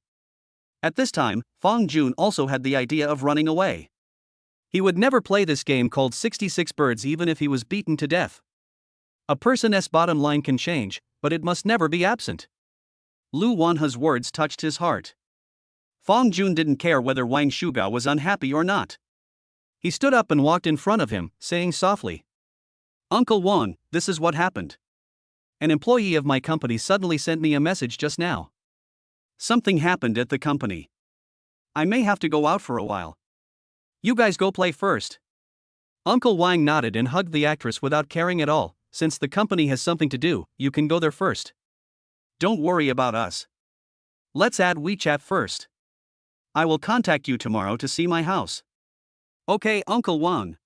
At this time, Fang Jun also had the idea of running away. He would never play this game called 66 Birds even if he was beaten to death. A person's bottom line can change, but it must never be absent. Lu Wanhe's words touched his heart. Fang Jun didn't care whether Wang Shuga was unhappy or not. He stood up and walked in front of him, saying softly, "Uncle Wang, this is what happened. An employee of my company suddenly sent me a message just now. Something happened at the company. I may have to go out for a while. You guys go play first." Uncle Wang nodded and hugged the actress without caring at all. "Since the company has something to do, you can go there first. Don't worry about us. Let's add WeChat first. I will contact you tomorrow to see my house." "Okay, Uncle Wang."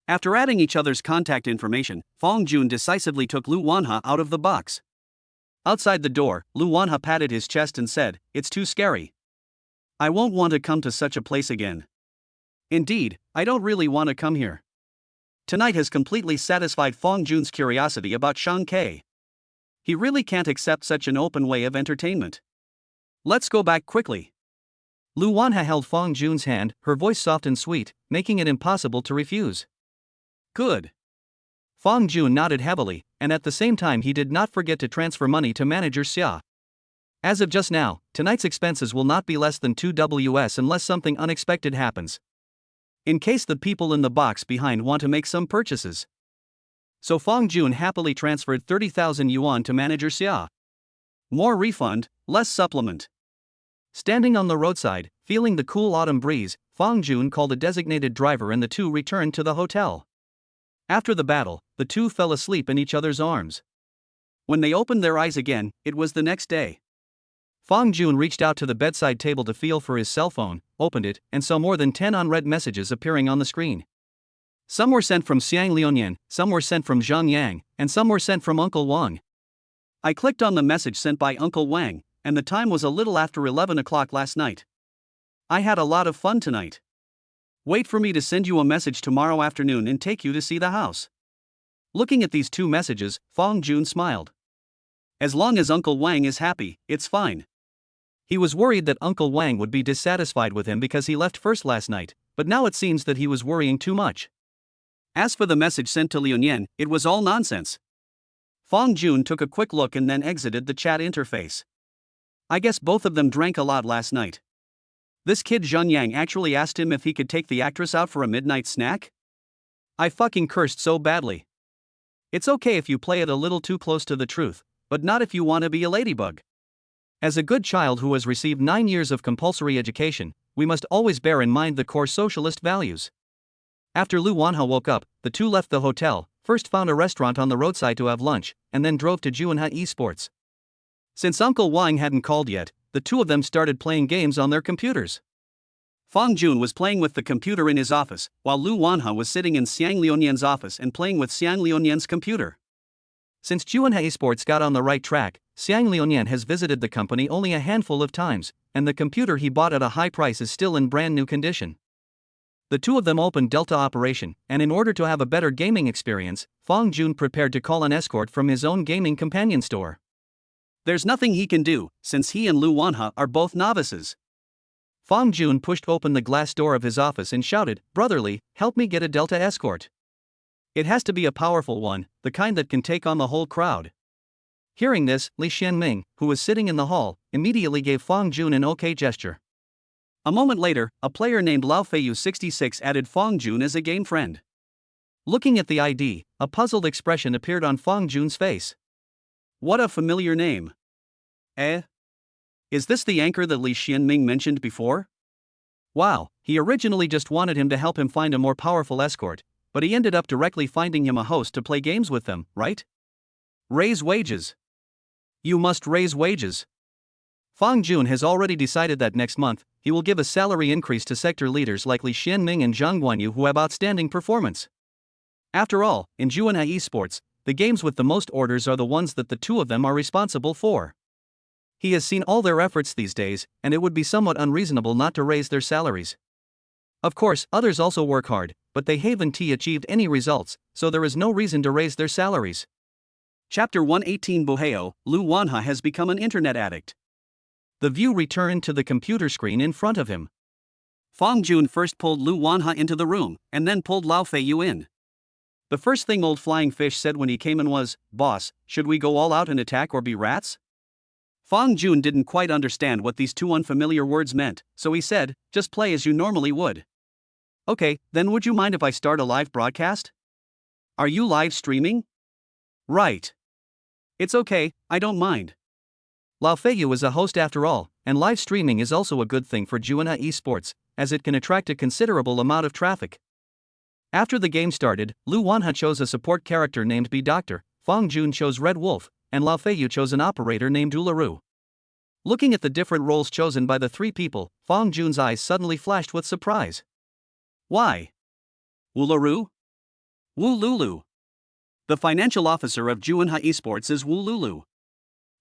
After adding each other's contact information, Fang Jun decisively took Lu Wanhe out of the box. Outside the door, Lu Wanhe patted his chest and said, "It's too scary. I won't want to come to such a place again. Indeed, I don't really want to come here." Tonight has completely satisfied Fang Jun's curiosity about Shang Ke. He really can't accept such an open way of entertainment. "Let's go back quickly." Lu Wanhe held Fang Jun's hand, her voice soft and sweet, making it impossible to refuse. "Good." Fang Jun nodded heavily, and at the same time he did not forget to transfer money to Manager Xia. As of just now, tonight's expenses will not be less than 2 Ws unless something unexpected happens. In case the people in the box behind want to make some purchases. So Fang Jun happily transferred 30,000 yuan to Manager Xia. More refund, less supplement. Standing on the roadside, feeling the cool autumn breeze, Fang Jun called a designated driver and the two returned to the hotel. After the battle, the two fell asleep in each other's arms. When they opened their eyes again, it was the next day. Fang Jun reached out to the bedside table to feel for his cell phone, opened it, and saw more than 10 unread messages appearing on the screen. Some were sent from Xiang Liuyan, some were sent from Zheng Yang, and some were sent from Uncle Wang. I clicked on the message sent by Uncle Wang, and the time was a little after 11 o'clock last night. I had a lot of fun tonight. Wait for me to send you a message tomorrow afternoon and take you to see the house. Looking at these two messages, Fang Jun smiled. As long as Uncle Wang is happy, it's fine. He was worried that Uncle Wang would be dissatisfied with him because he left first last night, but now it seems that he was worrying too much. As for the message sent to Liuyan, it was all nonsense. Fang Jun took a quick look and then exited the chat interface. I guess both of them drank a lot last night. This kid Zheng Yang actually asked him if he could take the actress out for a midnight snack? I fucking cursed so badly. It's okay if you play it a little too close to the truth, but not if you want to be a ladybug. As a good child who has received 9 years of compulsory education, we must always bear in mind the core socialist values. After Lu Wanhe woke up, the two left the hotel. first found a restaurant on the roadside to have lunch, and then drove to Juanha Esports. Since Uncle Wang hadn't called yet, the two of them started playing games on their computers. Fang Jun was playing with the computer in his office, while Lu Wanha was sitting in Xiang Liunian's office and playing with Xiang Liunian's computer. Since Juanha Esports got on the right track, Xiang Liunian has visited the company only a handful of times, and the computer he bought at a high price is still in brand new condition. The two of them opened Delta Operation, and in order to have a better gaming experience, Fang Jun prepared to call an escort from his own gaming companion store. There's nothing he can do, since he and Lu Wanha are both novices. Fang Jun pushed open the glass door of his office and shouted, "Brotherly, help me get a Delta escort. It has to be a powerful one, the kind that can take on the whole crowd." Hearing this, Li Xianming, who was sitting in the hall, immediately gave Fang Jun an okay gesture. A moment later, a player named Lao Feiyu 66 added Fang Jun as a game friend. Looking at the ID, a puzzled expression appeared on Fang Jun's face. What a familiar name. Is this the anchor that Li Xianming mentioned before? Wow, he originally just wanted him to help him find a more powerful escort, but he ended up directly finding him a host to play games with them, right? Raise wages. You must raise wages. Fang Jun has already decided that next month, he will give a salary increase to sector leaders like Li Xianming and Zhang Guanyu who have outstanding performance. After all, in Juanha Esports, the games with the most orders are the ones that the two of them are responsible for. He has seen all their efforts these days, and it would be somewhat unreasonable not to raise their salaries. Of course, others also work hard, but they haven't achieved any results, so there is no reason to raise their salaries. Chapter 118 Boheo, Lu Wanha has become an internet addict. The view returned to the computer screen in front of him. Fang Jun first pulled Lu Wanha into the room, and then pulled Lao Feiyu in. The first thing old Flying Fish said when he came in was, "Boss, should we go all out and attack or be rats?" Fang Jun didn't quite understand what these two unfamiliar words meant, so he said, "Just play as you normally would." "Okay, then would you mind if I start a live broadcast?" "Are you live streaming?" "Right." "It's okay, I don't mind." Lao Feiyu is a host after all, and live streaming is also a good thing for Juanha Esports, as it can attract a considerable amount of traffic. After the game started, Lu Wanha chose a support character named B Doctor, Fang Jun chose Red Wolf, and Lao Feiyu chose an operator named Ularu. Looking at the different roles chosen by the three people, Fang Jun's eyes suddenly flashed with surprise. Why? Ularu? Wu Lulu. The financial officer of Juanha Esports is Wu Lulu.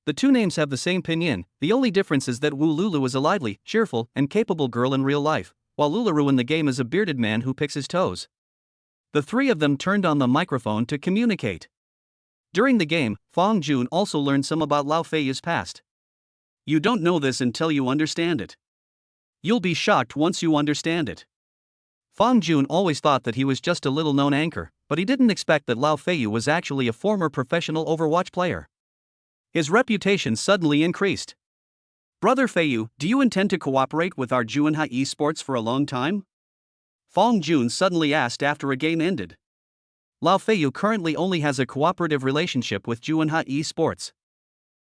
The two names have the same pinyin, the only difference is that Wu Lulu is a lively, cheerful, and capable girl in real life, while Ularu in the game is a bearded man who picks his toes. The three of them turned on the microphone to communicate. During the game, Fang Jun also learned some about Lao Feiyu's past. You don't know this until you understand it. You'll be shocked once you understand it. Fang Jun always thought that he was just a little-known anchor, but he didn't expect that Lao Feiyu was actually a former professional Overwatch player. His reputation suddenly increased. "Brother Feiyu, do you intend to cooperate with our Juanha Esports for a long time?" Fang Jun suddenly asked after a game ended. Lao Feiyu currently only has a cooperative relationship with Juanha Esports.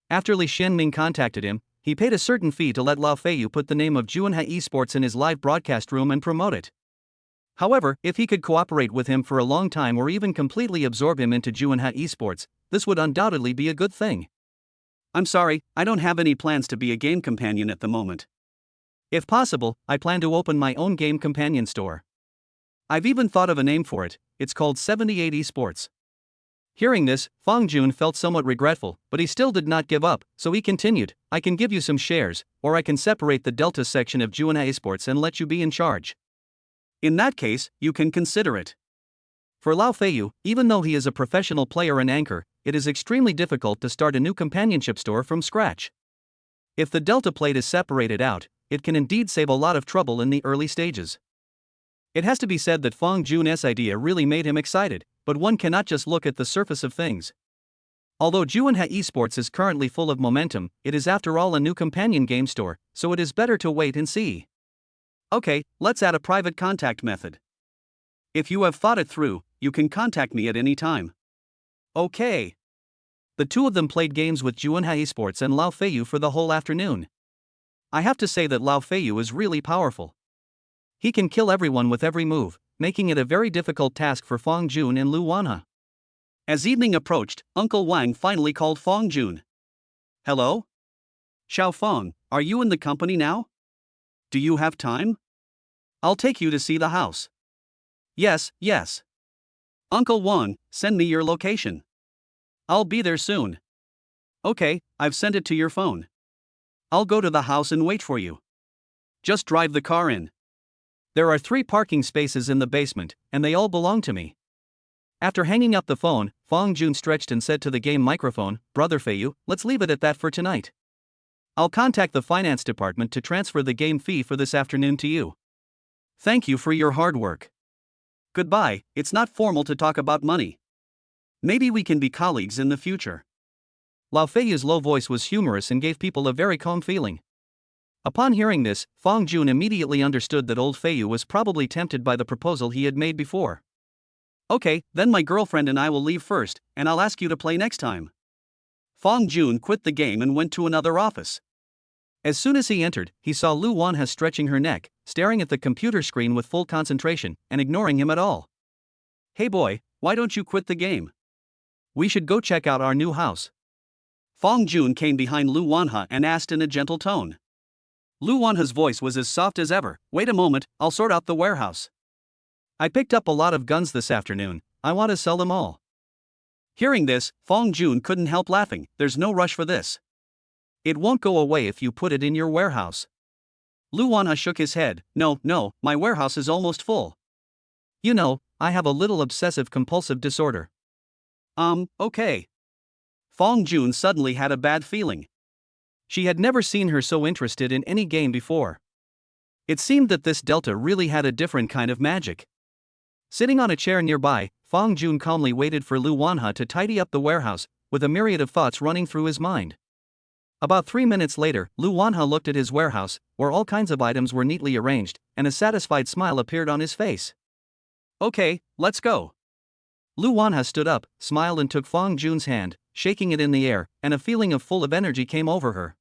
After Li Xianming contacted him, he paid a certain fee to let Lao Feiyu put the name of Juanha Esports in his live broadcast room and promote it. However, if he could cooperate with him for a long time or even completely absorb him into Juanha Esports, this would undoubtedly be a good thing. "I'm sorry, I don't have any plans to be a game companion at the moment. If possible, I plan to open my own game companion store. I've even thought of a name for it, it's called 78 Esports." Hearing this, Fang Jun felt somewhat regretful, but he still did not give up, so he continued, "I can give you some shares, or I can separate the Delta section of Juanha Esports and let you be in charge." "In that case, you can consider it." For Lao Feiyu, even though he is a professional player and anchor, it is extremely difficult to start a new companionship store from scratch. If the Delta plate is separated out, it can indeed save a lot of trouble in the early stages. It has to be said that Fang Jun's idea really made him excited, but one cannot just look at the surface of things. Although Juanha Esports is currently full of momentum, it is after all a new companion game store, so it is better to wait and see. Okay, let's add a private contact method. If you have thought it through, you can contact me at any time. Okay. The two of them played games with Juanha Esports and Lao Feiyu for the whole afternoon. I have to say that Lao Feiyu is really powerful. He can kill everyone with every move, making it a very difficult task for Fang Jun and Lu Wanha. As evening approached, Uncle Wang finally called Fong Jun. Hello? Xiao Fong, are you in the company now? Do you have time? I'll take you to see the house. Yes, yes. Uncle Wang, send me your location. I'll be there soon. Okay, I've sent it to your phone. I'll go to the house and wait for you. Just drive the car in. There are 3 parking spaces in the basement, and they all belong to me. After hanging up the phone, Fong Jun stretched and said to the game microphone, Brother Feiyu, let's leave it at that for tonight. I'll contact the finance department to transfer the game fee for this afternoon to you. Thank you for your hard work. Goodbye, it's not formal to talk about money. Maybe we can be colleagues in the future. Lao Feiyu's low voice was humorous and gave people a very calm feeling. Upon hearing this, Fong Jun immediately understood that old Feiyu was probably tempted by the proposal he had made before. Okay, then my girlfriend and I will leave first, and I'll ask you to play next time. Fong Jun quit the game and went to another office. As soon as he entered, he saw Lu Wanha stretching her neck, staring at the computer screen with full concentration, and ignoring him at all. Hey boy, why don't you quit the game? We should go check out our new house. Fong Jun came behind Lu Wanha and asked in a gentle tone. Lu Wanha's voice was as soft as ever. Wait a moment, I'll sort out the warehouse. I picked up a lot of guns this afternoon, I want to sell them all. Hearing this, Fong Jun couldn't help laughing. There's no rush for this. It won't go away if you put it in your warehouse. Lu Wanha shook his head. No, my warehouse is almost full. You know, I have a little obsessive-compulsive disorder. Okay. Fong Jun suddenly had a bad feeling. She had never seen her so interested in any game before. It seemed that this Delta really had a different kind of magic. Sitting on a chair nearby, Fong Jun calmly waited for Lu Wanha to tidy up the warehouse, with a myriad of thoughts running through his mind. About 3 minutes later, Lu Wanha looked at his warehouse, where all kinds of items were neatly arranged, and a satisfied smile appeared on his face. Okay, let's go. Lu Wanha stood up, smiled and took Fong Jun's hand, shaking it in the air, and a feeling full of energy came over her.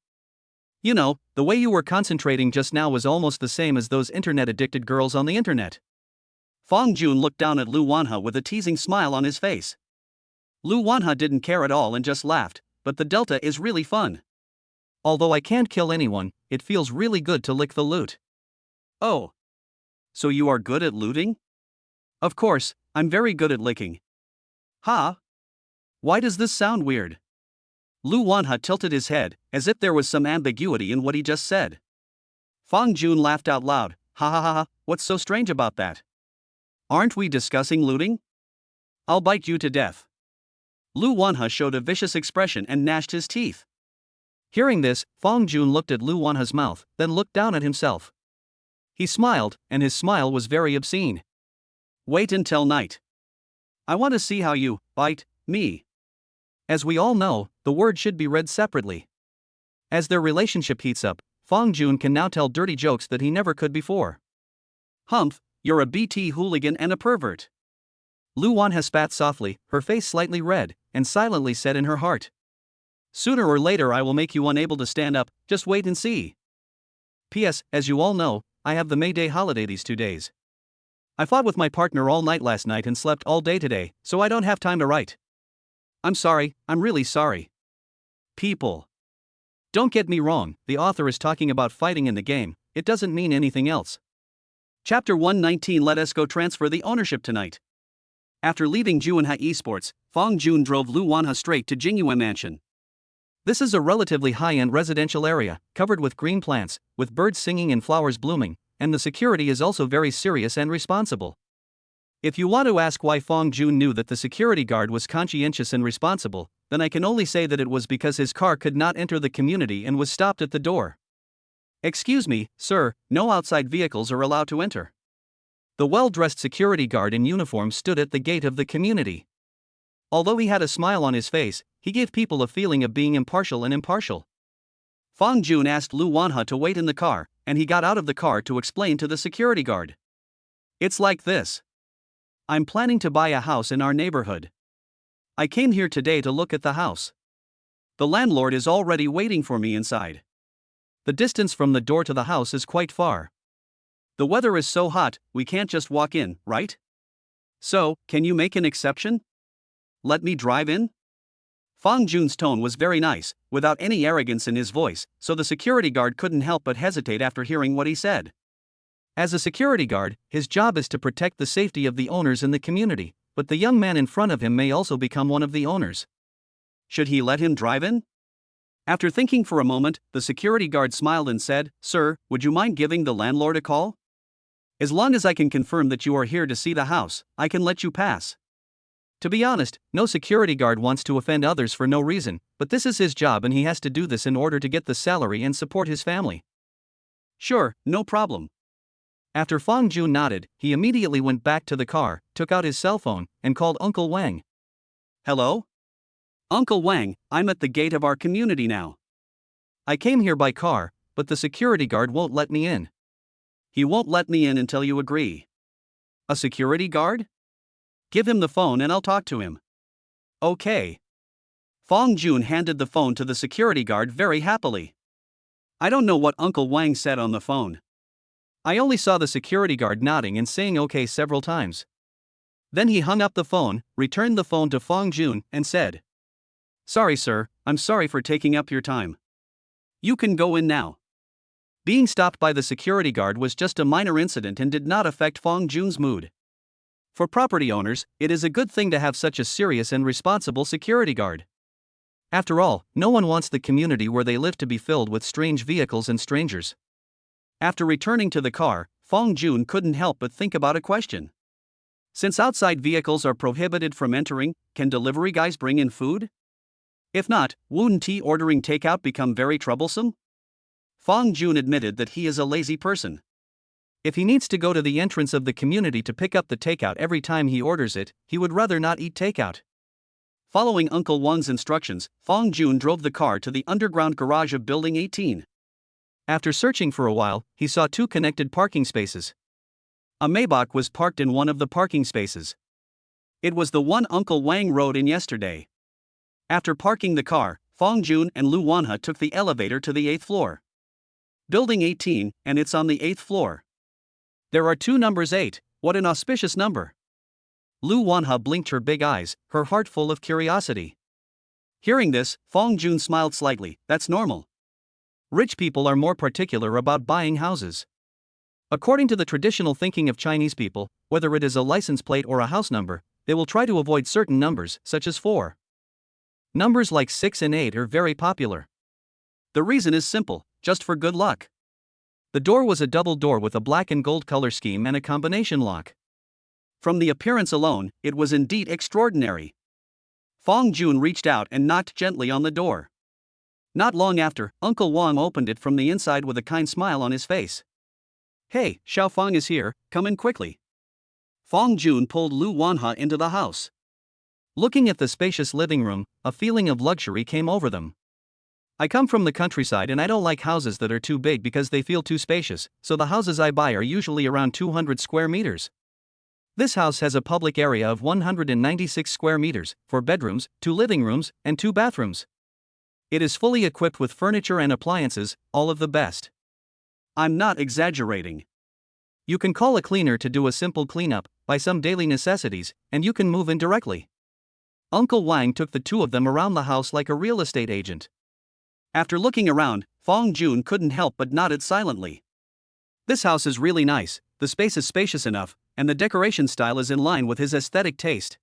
You know, the way you were concentrating just now was almost the same as those internet-addicted girls on the internet. Fong Jun looked down at Lu Wanha with a teasing smile on his face. Lu Wanha didn't care at all and just laughed, but the Delta is really fun. Although I can't kill anyone, it feels really good to lick the loot. Oh. So you are good at looting? Of course, I'm very good at licking. Huh? Why does this sound weird? Lu Wanha tilted his head, as if there was some ambiguity in what he just said. Fong Jun laughed out loud. Ha ha ha ha, what's so strange about that? Aren't we discussing looting? I'll bite you to death. Lu Wanha showed a vicious expression and gnashed his teeth. Hearing this, Fong Jun looked at Lu Wanha's mouth, then looked down at himself. He smiled, and his smile was very obscene. Wait until night. I want to see how you bite me. As we all know, the word should be read separately. As their relationship heats up, Fong Jun can now tell dirty jokes that he never could before. Humph, you're a BT hooligan and a pervert. Lu Wanha spat softly, her face slightly red, and silently said in her heart. Sooner or later I will make you unable to stand up, just wait and see. P.S. As you all know, I have the May Day holiday these 2 days. I fought with my partner all night last night and slept all day today, so I don't have time to write. I'm sorry, I'm really sorry. People. Don't get me wrong, the author is talking about fighting in the game, it doesn't mean anything else. Chapter 119. Let us go transfer the ownership tonight. After leaving Juanha Esports, Fong Jun drove Lu Wanha straight to Jingyue Mansion. This is a relatively high-end residential area, covered with green plants, with birds singing and flowers blooming, and the security is also very serious and responsible. If you want to ask why Fong Jun knew that the security guard was conscientious and responsible, then I can only say that it was because his car could not enter the community and was stopped at the door. Excuse me, sir, no outside vehicles are allowed to enter. The well-dressed security guard in uniform stood at the gate of the community. Although he had a smile on his face, he gave people a feeling of being impartial and impartial. Fong Jun asked Lu Wanha to wait in the car, and he got out of the car to explain to the security guard. It's like this. I'm planning to buy a house in our neighborhood. I came here today to look at the house. The landlord is already waiting for me inside. The distance from the door to the house is quite far. The weather is so hot, we can't just walk in, right? So, can you make an exception? let me drive in? Fang Jun's tone was very nice, without any arrogance in his voice, so the security guard couldn't help but hesitate after hearing what he said. As a security guard, his job is to protect the safety of the owners in the community, but the young man in front of him may also become one of the owners. Should he let him drive in? After thinking for a moment, the security guard smiled and said, "Sir, would you mind giving the landlord a call? As long as I can confirm that you are here to see the house, I can let you pass." To be honest, no security guard wants to offend others for no reason, but this is his job and he has to do this in order to get the salary and support his family. "Sure, no problem." After Fang Jun nodded, he immediately went back to the car, took out his cell phone, and called Uncle Wang. "Hello? Uncle Wang, I'm at the gate of our community now. I came here by car, but the security guard won't let me in." "He won't let me in until you agree." "A security guard? Give him the phone and I'll talk to him." "Okay." Fang Jun handed the phone to the security guard very happily. I don't know what Uncle Wang said on the phone. I only saw the security guard nodding and saying okay several times. Then he hung up the phone, returned the phone to Fang Jun, and said, "Sorry sir, I'm sorry for taking up your time. You can go in now." Being stopped by the security guard was just a minor incident and did not affect Fang Jun's mood. For property owners, it is a good thing to have such a serious and responsible security guard. After all, no one wants the community where they live to be filled with strange vehicles and strangers. After returning to the car, Fang Jun couldn't help but think about a question. Since outside vehicles are prohibited from entering, can delivery guys bring in food? If not, wouldn't ordering takeout become very troublesome? Fang Jun admitted that he is a lazy person. If he needs to go to the entrance of the community to pick up the takeout every time he orders it, he would rather not eat takeout. Following Uncle Wang's instructions, Fang Jun drove the car to the underground garage of Building 18. After searching for a while, he saw two connected parking spaces. A Maybach was parked in one of the parking spaces. It was the one Uncle Wang rode in yesterday. After parking the car, Fang Jun and Lu Wanhe took the elevator to the 8th floor. Building 18, and it's on the 8th floor. There are two numbers 8, what an auspicious number. Lu Wanhe blinked her big eyes, her heart full of curiosity. Hearing this, Fang Jun smiled slightly. That's normal. Rich people are more particular about buying houses. According to the traditional thinking of Chinese people, whether it is a license plate or a house number, they will try to avoid certain numbers, such as 4. Numbers like 6 and 8 are very popular. The reason is simple, just for good luck. The door was a double door with a black and gold color scheme and a combination lock. From the appearance alone, it was indeed extraordinary. Fang Jun reached out and knocked gently on the door. Not long after, Uncle Wang opened it from the inside with a kind smile on his face. "Hey, Xiao Fang is here, come in quickly." Fang Jun pulled Lu Wanhe into the house. Looking at the spacious living room, a feeling of luxury came over them. "I come from the countryside and I don't like houses that are too big because they feel too spacious, so the houses I buy are usually around 200 square meters. This house has a public area of 196 square meters, 4 bedrooms, 2 living rooms, and 2 bathrooms. It is fully equipped with furniture and appliances, all of the best. I'm not exaggerating. You can call a cleaner to do a simple cleanup, buy some daily necessities, and you can move in directly." Uncle Wang took the two of them around the house like a real estate agent. After looking around, Fang Jun couldn't help but nodded silently. This house is really nice, the space is spacious enough, and the decoration style is in line with his aesthetic taste.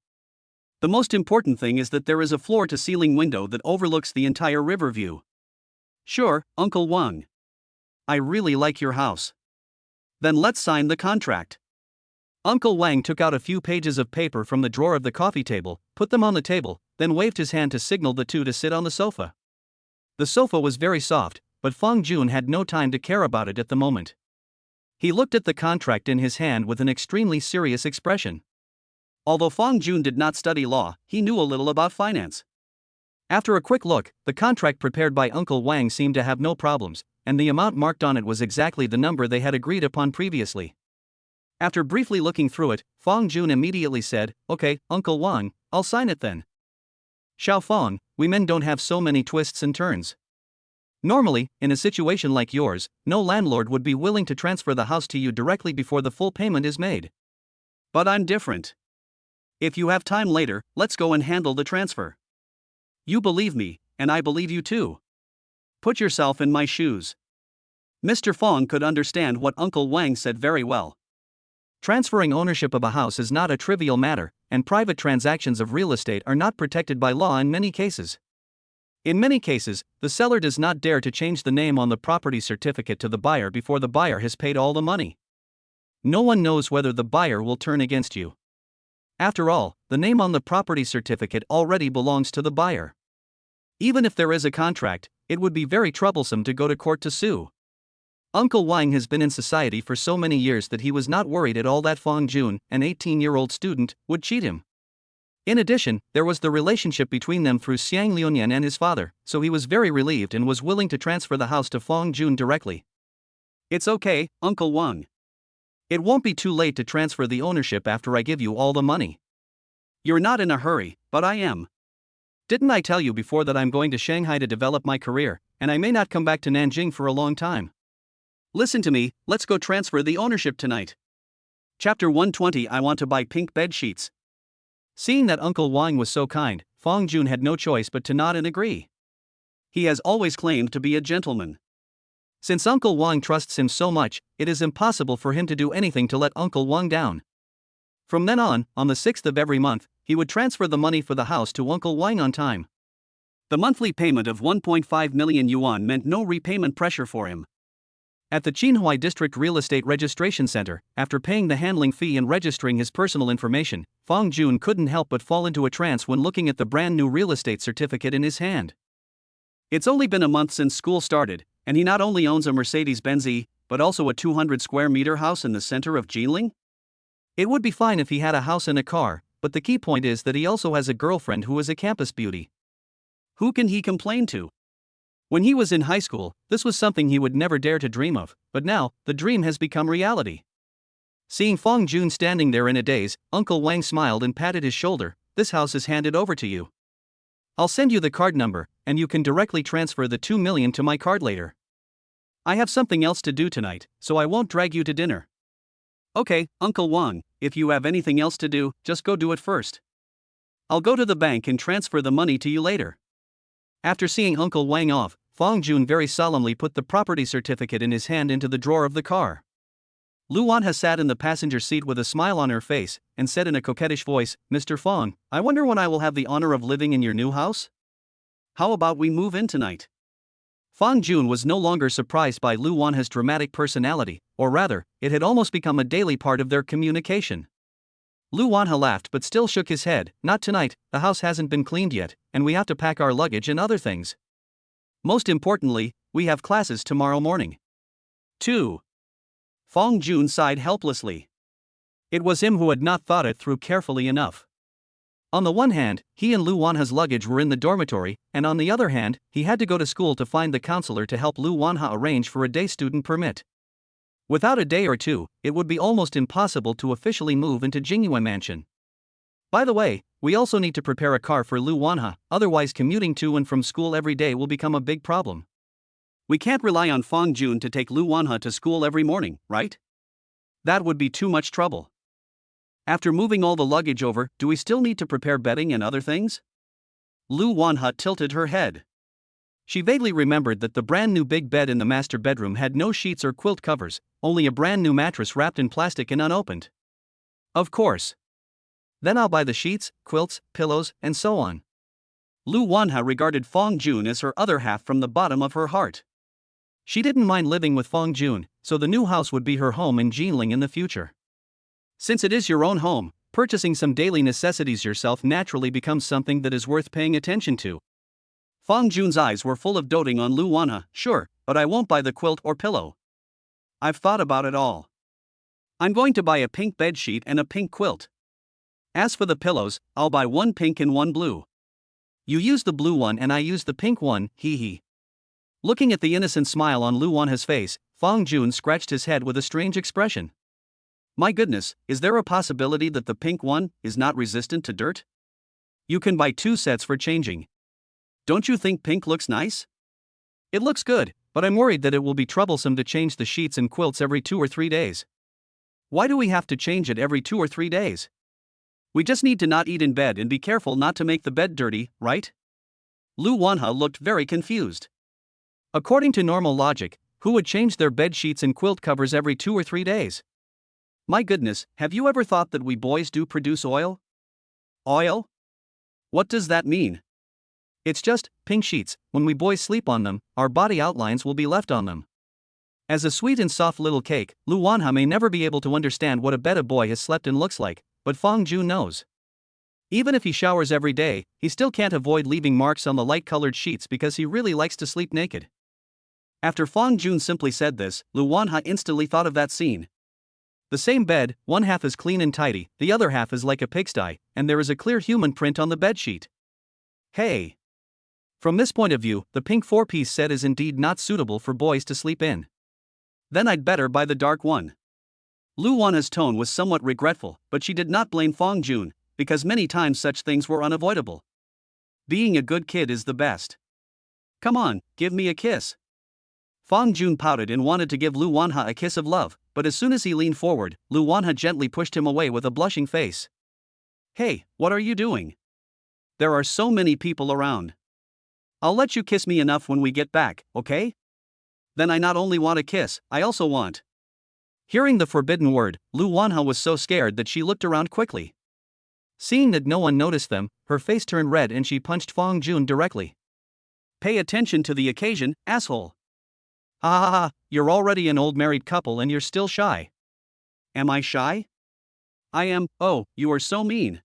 The most important thing is that there is a floor-to-ceiling window that overlooks the entire river view. "Sure, Uncle Wang. I really like your house. Then let's sign the contract." Uncle Wang took out a few pages of paper from the drawer of the coffee table, put them on the table, then waved his hand to signal the two to sit on the sofa. The sofa was very soft, but Fang Jun had no time to care about it at the moment. He looked at the contract in his hand with an extremely serious expression. Although Fang Jun did not study law, he knew a little about finance. After a quick look, the contract prepared by Uncle Wang seemed to have no problems, and the amount marked on it was exactly the number they had agreed upon previously. After briefly looking through it, Fang Jun immediately said, "Okay, Uncle Wang, I'll sign it then." "Xiao Fang, we men don't have so many twists and turns. Normally, in a situation like yours, no landlord would be willing to transfer the house to you directly before the full payment is made. But I'm different. If you have time later, let's go and handle the transfer. You believe me, and I believe you too. Put yourself in my shoes. Mr. Fong could understand what Uncle Wang said very well. Transferring ownership of a house is not a trivial matter, and private transactions of real estate are not protected by law in many cases. In many cases, the seller does not dare to change the name on the property certificate to the buyer before the buyer has paid all the money. No one knows whether the buyer will turn against you. After all, the name on the property certificate already belongs to the buyer. Even if there is a contract, it would be very troublesome to go to court to sue. Uncle Wang has been in society for so many years that he was not worried at all that Fong Jun, an 18-year-old student, would cheat him. In addition, there was the relationship between them through Xiang Liuyan and his father, so he was very relieved and was willing to transfer the house to Fong Jun directly. It's okay, Uncle Wang. It won't be too late to transfer the ownership after I give you all the money. You're not in a hurry, but I am. Didn't I tell you before that I'm going to Shanghai to develop my career, and I may not come back to Nanjing for a long time? Listen to me, let's go transfer the ownership tonight. Chapter 120. I want to buy pink bed sheets. Seeing that Uncle Wang was so kind, Fong Jun had no choice but to nod and agree. He has always claimed to be a gentleman. Since Uncle Wang trusts him so much, it is impossible for him to do anything to let Uncle Wang down. From then on the 6th of every month, he would transfer the money for the house to Uncle Wang on time. The monthly payment of 1.5 million yuan meant no repayment pressure for him. At the Qinhuai District Real Estate Registration Center, after paying the handling fee and registering his personal information, Fong Jun couldn't help but fall into a trance when looking at the brand new real estate certificate in his hand. It's only been a month since school started, and he not only owns a Mercedes-Benz E, but also a 200 square meter house in the center of Jilin. It would be fine if he had a house and a car, but the key point is that he also has a girlfriend who is a campus beauty. Who can he complain to? When he was in high school, this was something he would never dare to dream of, but now, the dream has become reality. Seeing Fong Jun standing there in a daze, Uncle Wang smiled and patted his shoulder. This house is handed over to you. I'll send you the card number, and you can directly transfer the 2 million to my card later. I have something else to do tonight, so I won't drag you to dinner. Okay, Uncle Wang, if you have anything else to do, just go do it first. I'll go to the bank and transfer the money to you later. After seeing Uncle Wang off, Fong Jun very solemnly put the property certificate in his hand into the drawer of the car. Lu Wanha sat in the passenger seat with a smile on her face, and said in a coquettish voice, Mr. Fong, I wonder when I will have the honor of living in your new house? How about we move in tonight? Fong Jun was no longer surprised by Lu Wanha's dramatic personality, or rather, it had almost become a daily part of their communication. Lu Wanha laughed but still shook his head. Not tonight, the house hasn't been cleaned yet, and we have to pack our luggage and other things. Most importantly, we have classes tomorrow morning. 2. Fong Jun sighed helplessly. It was him who had not thought it through carefully enough. On the one hand, he and Lu Wanha's luggage were in the dormitory, and on the other hand, he had to go to school to find the counselor to help Lu Wanha arrange for a day student permit. Without a day or two, it would be almost impossible to officially move into Jingyue Mansion. By the way, we also need to prepare a car for Lu Wanha, otherwise commuting to and from school every day will become a big problem. We can't rely on Fong Jun to take Lu Wanha to school every morning, right? That would be too much trouble. After moving all the luggage over, do we still need to prepare bedding and other things? Lu Wanha tilted her head. She vaguely remembered that the brand new big bed in the master bedroom had no sheets or quilt covers, only a brand new mattress wrapped in plastic and unopened. Of course. Then I'll buy the sheets, quilts, pillows, and so on. Lu Wanha regarded Fong Jun as her other half from the bottom of her heart. She didn't mind living with Fong Jun, so the new house would be her home in Jinling in the future. Since it is your own home, purchasing some daily necessities yourself naturally becomes something that is worth paying attention to. Fong Jun's eyes were full of doting on Lu Wanha. Sure, but I won't buy the quilt or pillow. I've thought about it all. I'm going to buy a pink bed sheet and a pink quilt. As for the pillows, I'll buy one pink and one blue. You use the blue one and I use the pink one, hee hee. Looking at the innocent smile on Lu Wanha's face, Fong Jun scratched his head with a strange expression. My goodness, is there a possibility that the pink one is not resistant to dirt? You can buy 2 sets for changing. Don't you think pink looks nice? It looks good, but I'm worried that it will be troublesome to change the sheets and quilts every 2 or 3 days. Why do we have to change it every 2 or 3 days? We just need to not eat in bed and be careful not to make the bed dirty, right? Lu Wanha looked very confused. According to normal logic, who would change their bed sheets and quilt covers every 2 or 3 days? My goodness, have you ever thought that we boys do produce oil? Oil? What does that mean? It's just pink sheets. When we boys sleep on them, our body outlines will be left on them. As a sweet and soft little cake, Lu Wanha may never be able to understand what a bed a boy has slept in looks like, but Fong Jun knows. Even if he showers every day, he still can't avoid leaving marks on the light-colored sheets because he really likes to sleep naked. After Fong Jun simply said this, Lu Wanha instantly thought of that scene. The same bed, one half is clean and tidy, the other half is like a pigsty, and there is a clear human print on the bedsheet. Hey! From this point of view, the pink 4-piece set is indeed not suitable for boys to sleep in. Then I'd better buy the dark one. Lu Wanha's tone was somewhat regretful, but she did not blame Fong Jun, because many times such things were unavoidable. Being a good kid is the best. Come on, give me a kiss. Fong Jun pouted and wanted to give Lu Wanha a kiss of love, but as soon as he leaned forward, Lu Wanha gently pushed him away with a blushing face. Hey, what are you doing? There are so many people around. I'll let you kiss me enough when we get back, okay? Then I not only want a kiss, I also want. Hearing the forbidden word, Lu Wanha was so scared that she looked around quickly. Seeing that no one noticed them, her face turned red and she punched Fong Jun directly. Pay attention to the occasion, asshole. Ha ha ha, you're already an old married couple and you're still shy. Am I shy? I am. Oh, you are so mean.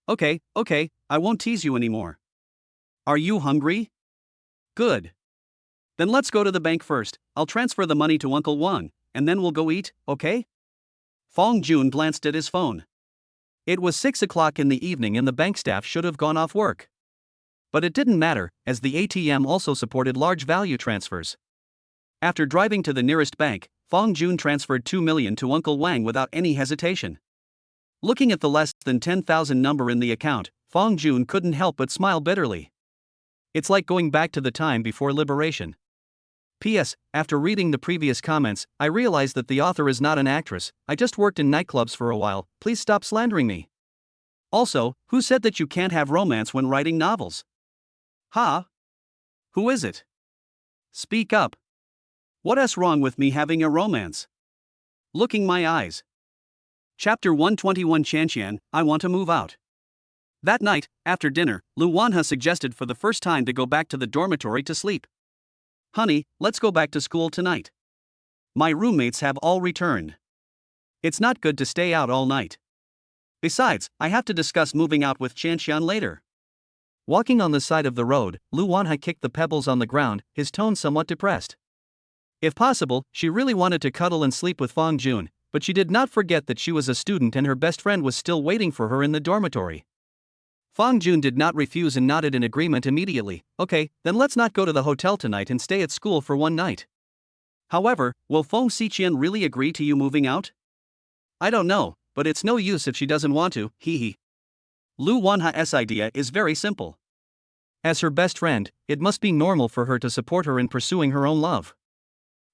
Okay, I won't tease you anymore. Are you hungry? Good. Then let's go to the bank first. I'll transfer the money to Uncle Wang, and then we'll go eat, okay? Fong Jun glanced at his phone. It was 6 o'clock in the evening and the bank staff should have gone off work. But it didn't matter, as the ATM also supported large value transfers. After driving to the nearest bank, Fong Jun transferred 2 million to Uncle Wang without any hesitation. Looking at the less than 10,000 number in the account, Fong Jun couldn't help but smile bitterly. It's like going back to the time before liberation. P.S. After reading the previous comments, I realized that the author is not an actress. I just worked in nightclubs for a while. Please stop slandering me. Also, who said that you can't have romance when writing novels? Huh? Who is it? Speak up. What's wrong with me having a romance? Looking my eyes. Chapter 121 Chanxian, I want to move out. That night, after dinner, Lu Wanha suggested for the first time to go back to the dormitory to sleep. Honey, let's go back to school tonight. My roommates have all returned. It's not good to stay out all night. Besides, I have to discuss moving out with Chanxian later. Walking on the side of the road, Lu Wanha kicked the pebbles on the ground, his tone somewhat depressed. If possible, she really wanted to cuddle and sleep with Fong Jun, but she did not forget that she was a student and her best friend was still waiting for her in the dormitory. Fong Jun did not refuse and nodded in agreement immediately. Okay, then let's not go to the hotel tonight and stay at school for one night. However, will Fong Xiqian really agree to you moving out? I don't know, but it's no use if she doesn't want to, hee. Lu Wanha's idea is very simple. As her best friend, it must be normal for her to support her in pursuing her own love.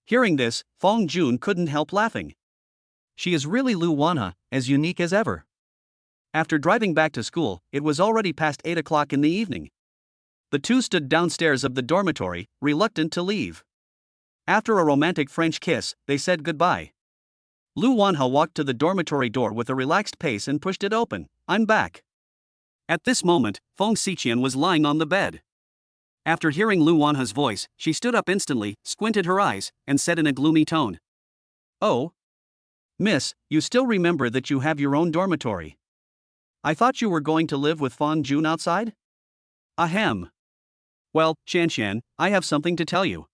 Hearing this, Fong Jun couldn't help laughing. She is really Lu Wanha, as unique as ever. After driving back to school, it was already past 8 o'clock in the evening. The two stood downstairs of the dormitory, reluctant to leave. After a romantic French kiss, they said goodbye. Lu Wanha walked to the dormitory door with a relaxed pace and pushed it open. I'm back. At this moment, Fong Xiqian was lying on the bed. After hearing Lu Wanha's voice, she stood up instantly, squinted her eyes, and said in a gloomy tone. Oh? Miss, you still remember that you have your own dormitory. I thought you were going to live with Fong Jun outside? Ahem. Well, Chanxian, I have something to tell you.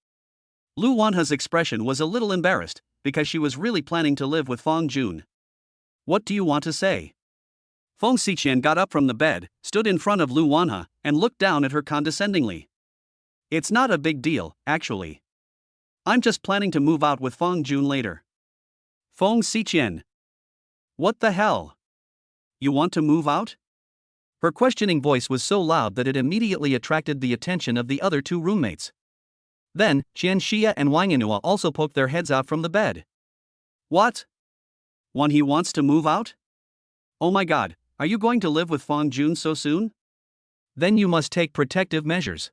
Lu Wanha's expression was a little embarrassed, because she was really planning to live with Fong Jun. What do you want to say? Fong Xiqian got up from the bed, stood in front of Lu Wanha, and looked down at her condescendingly. It's not a big deal, actually. I'm just planning to move out with Fong Jun later. Fong Xiqian. What the hell? You want to move out? Her questioning voice was so loud that it immediately attracted the attention of the other two roommates. Then, Qian Xia and Wang Yanhua also poked their heads out from the bed. What? When he wants to move out? Oh my god, Are you going to live with Fong Jun so soon? Then you must take protective measures.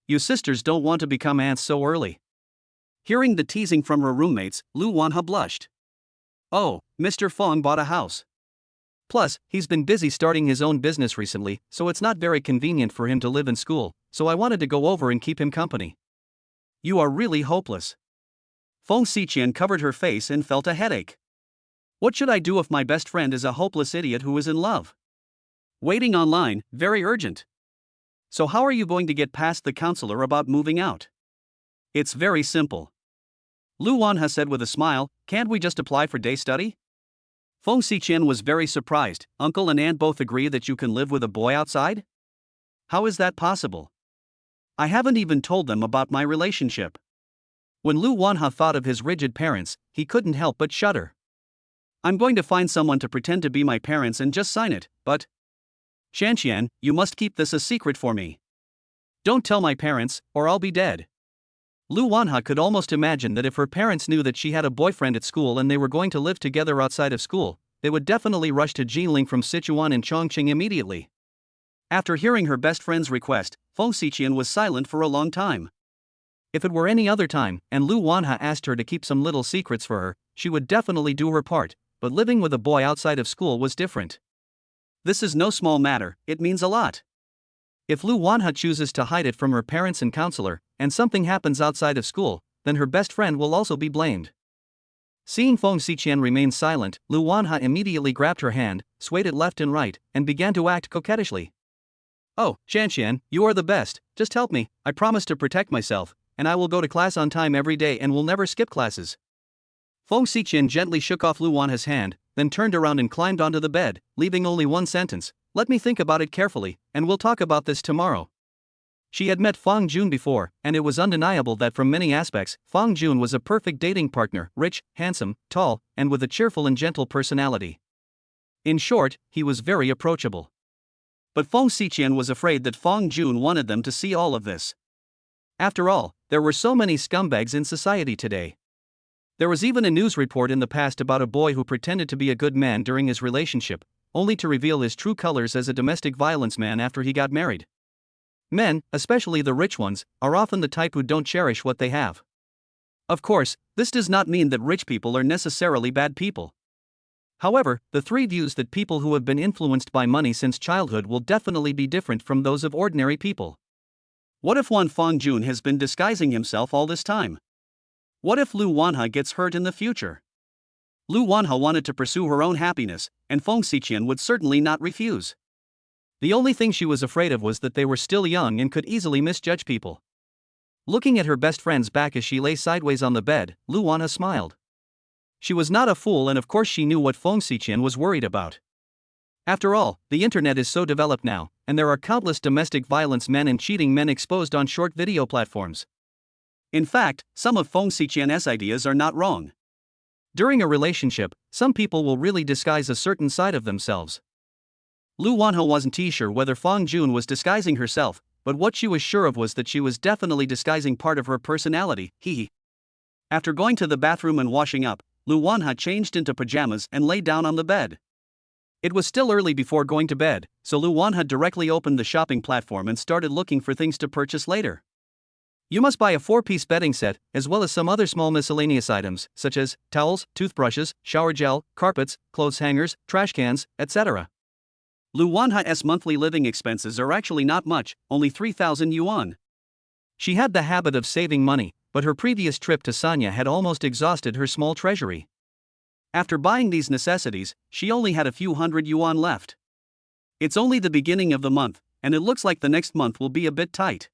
You sisters don't want to become aunts so early. Hearing the teasing from her roommates, Lu Wanha blushed. Oh, Mr. Fong bought a house. Plus, he's been busy starting his own business recently, so it's not very convenient for him to live in school, so I wanted to go over and keep him company. You are really hopeless. Fong Xiqian covered her face and felt a headache. What should I do if my best friend is a hopeless idiot who is in love? Waiting online, very urgent. So how are you going to get past the counselor about moving out? It's very simple. Lu Wanha said with a smile, can't we just apply for day study? Fong Xiqian was very surprised. Uncle and aunt both agree that you can live with a boy outside? How is that possible? I haven't even told them about my relationship. When Lu Wanha thought of his rigid parents, he couldn't help but shudder. I'm going to find someone to pretend to be my parents and just sign it, but... Shanqian, you must keep this a secret for me. Don't tell my parents, or I'll be dead. Lu Wanha could almost imagine that if her parents knew that she had a boyfriend at school and they were going to live together outside of school, they would definitely rush to Jinling from Sichuan and Chongqing immediately. After hearing her best friend's request, Fong Xiqian was silent for a long time. If it were any other time, and Lu Wanha asked her to keep some little secrets for her, she would definitely do her part, but living with a boy outside of school was different. This is no small matter, it means a lot. If Lu Wanha chooses to hide it from her parents and counselor, and something happens outside of school, then her best friend will also be blamed. Seeing Fong Xiqian remain silent, Lu Wanha immediately grabbed her hand, swayed it left and right, and began to act coquettishly. Oh, Shanqian, you are the best, just help me, I promise to protect myself, and I will go to class on time every day and will never skip classes. Fong Xiqian gently shook off Lu Wanha's hand, then turned around and climbed onto the bed, leaving only one sentence, let me think about it carefully, and we'll talk about this tomorrow. She had met Fong Jun before, and it was undeniable that from many aspects, Fong Jun was a perfect dating partner, rich, handsome, tall, and with a cheerful and gentle personality. In short, he was very approachable. But Fong Xiqian was afraid that Fong Jun wanted them to see all of this. After all, there were so many scumbags in society today. There was even a news report in the past about a boy who pretended to be a good man during his relationship, only to reveal his true colors as a domestic violence man after he got married. Men, especially the rich ones, are often the type who don't cherish what they have. Of course, this does not mean that rich people are necessarily bad people. However, the three views that people who have been influenced by money since childhood will definitely be different from those of ordinary people. What if Fong Jun has been disguising himself all this time? What if Lu Wanha gets hurt in the future? Lu Wanha wanted to pursue her own happiness, and Fong Xiqian would certainly not refuse. The only thing she was afraid of was that they were still young and could easily misjudge people. Looking at her best friend's back as she lay sideways on the bed, Lu Wanha smiled. She was not a fool, and of course she knew what Fong Xiqian was worried about. After all, the internet is so developed now, and there are countless domestic violence men and cheating men exposed on short video platforms. In fact, some of Fong Xiqian's ideas are not wrong. During a relationship, some people will really disguise a certain side of themselves. Lu Wanha wasn't sure whether Fong Jun was disguising herself, but what she was sure of was that she was definitely disguising part of her personality. After going to the bathroom and washing up, Lu Wanha changed into pajamas and lay down on the bed. It was still early before going to bed, so Lu Wanha directly opened the shopping platform and started looking for things to purchase later. You must buy a 4-piece bedding set, as well as some other small miscellaneous items, such as towels, toothbrushes, shower gel, carpets, clothes hangers, trash cans, etc. Lu Wanha's monthly living expenses are actually not much, only 3,000 yuan. She had the habit of saving money, but her previous trip to Sanya had almost exhausted her small treasury. After buying these necessities, she only had a few hundred yuan left. It's only the beginning of the month, and it looks like the next month will be a bit tight.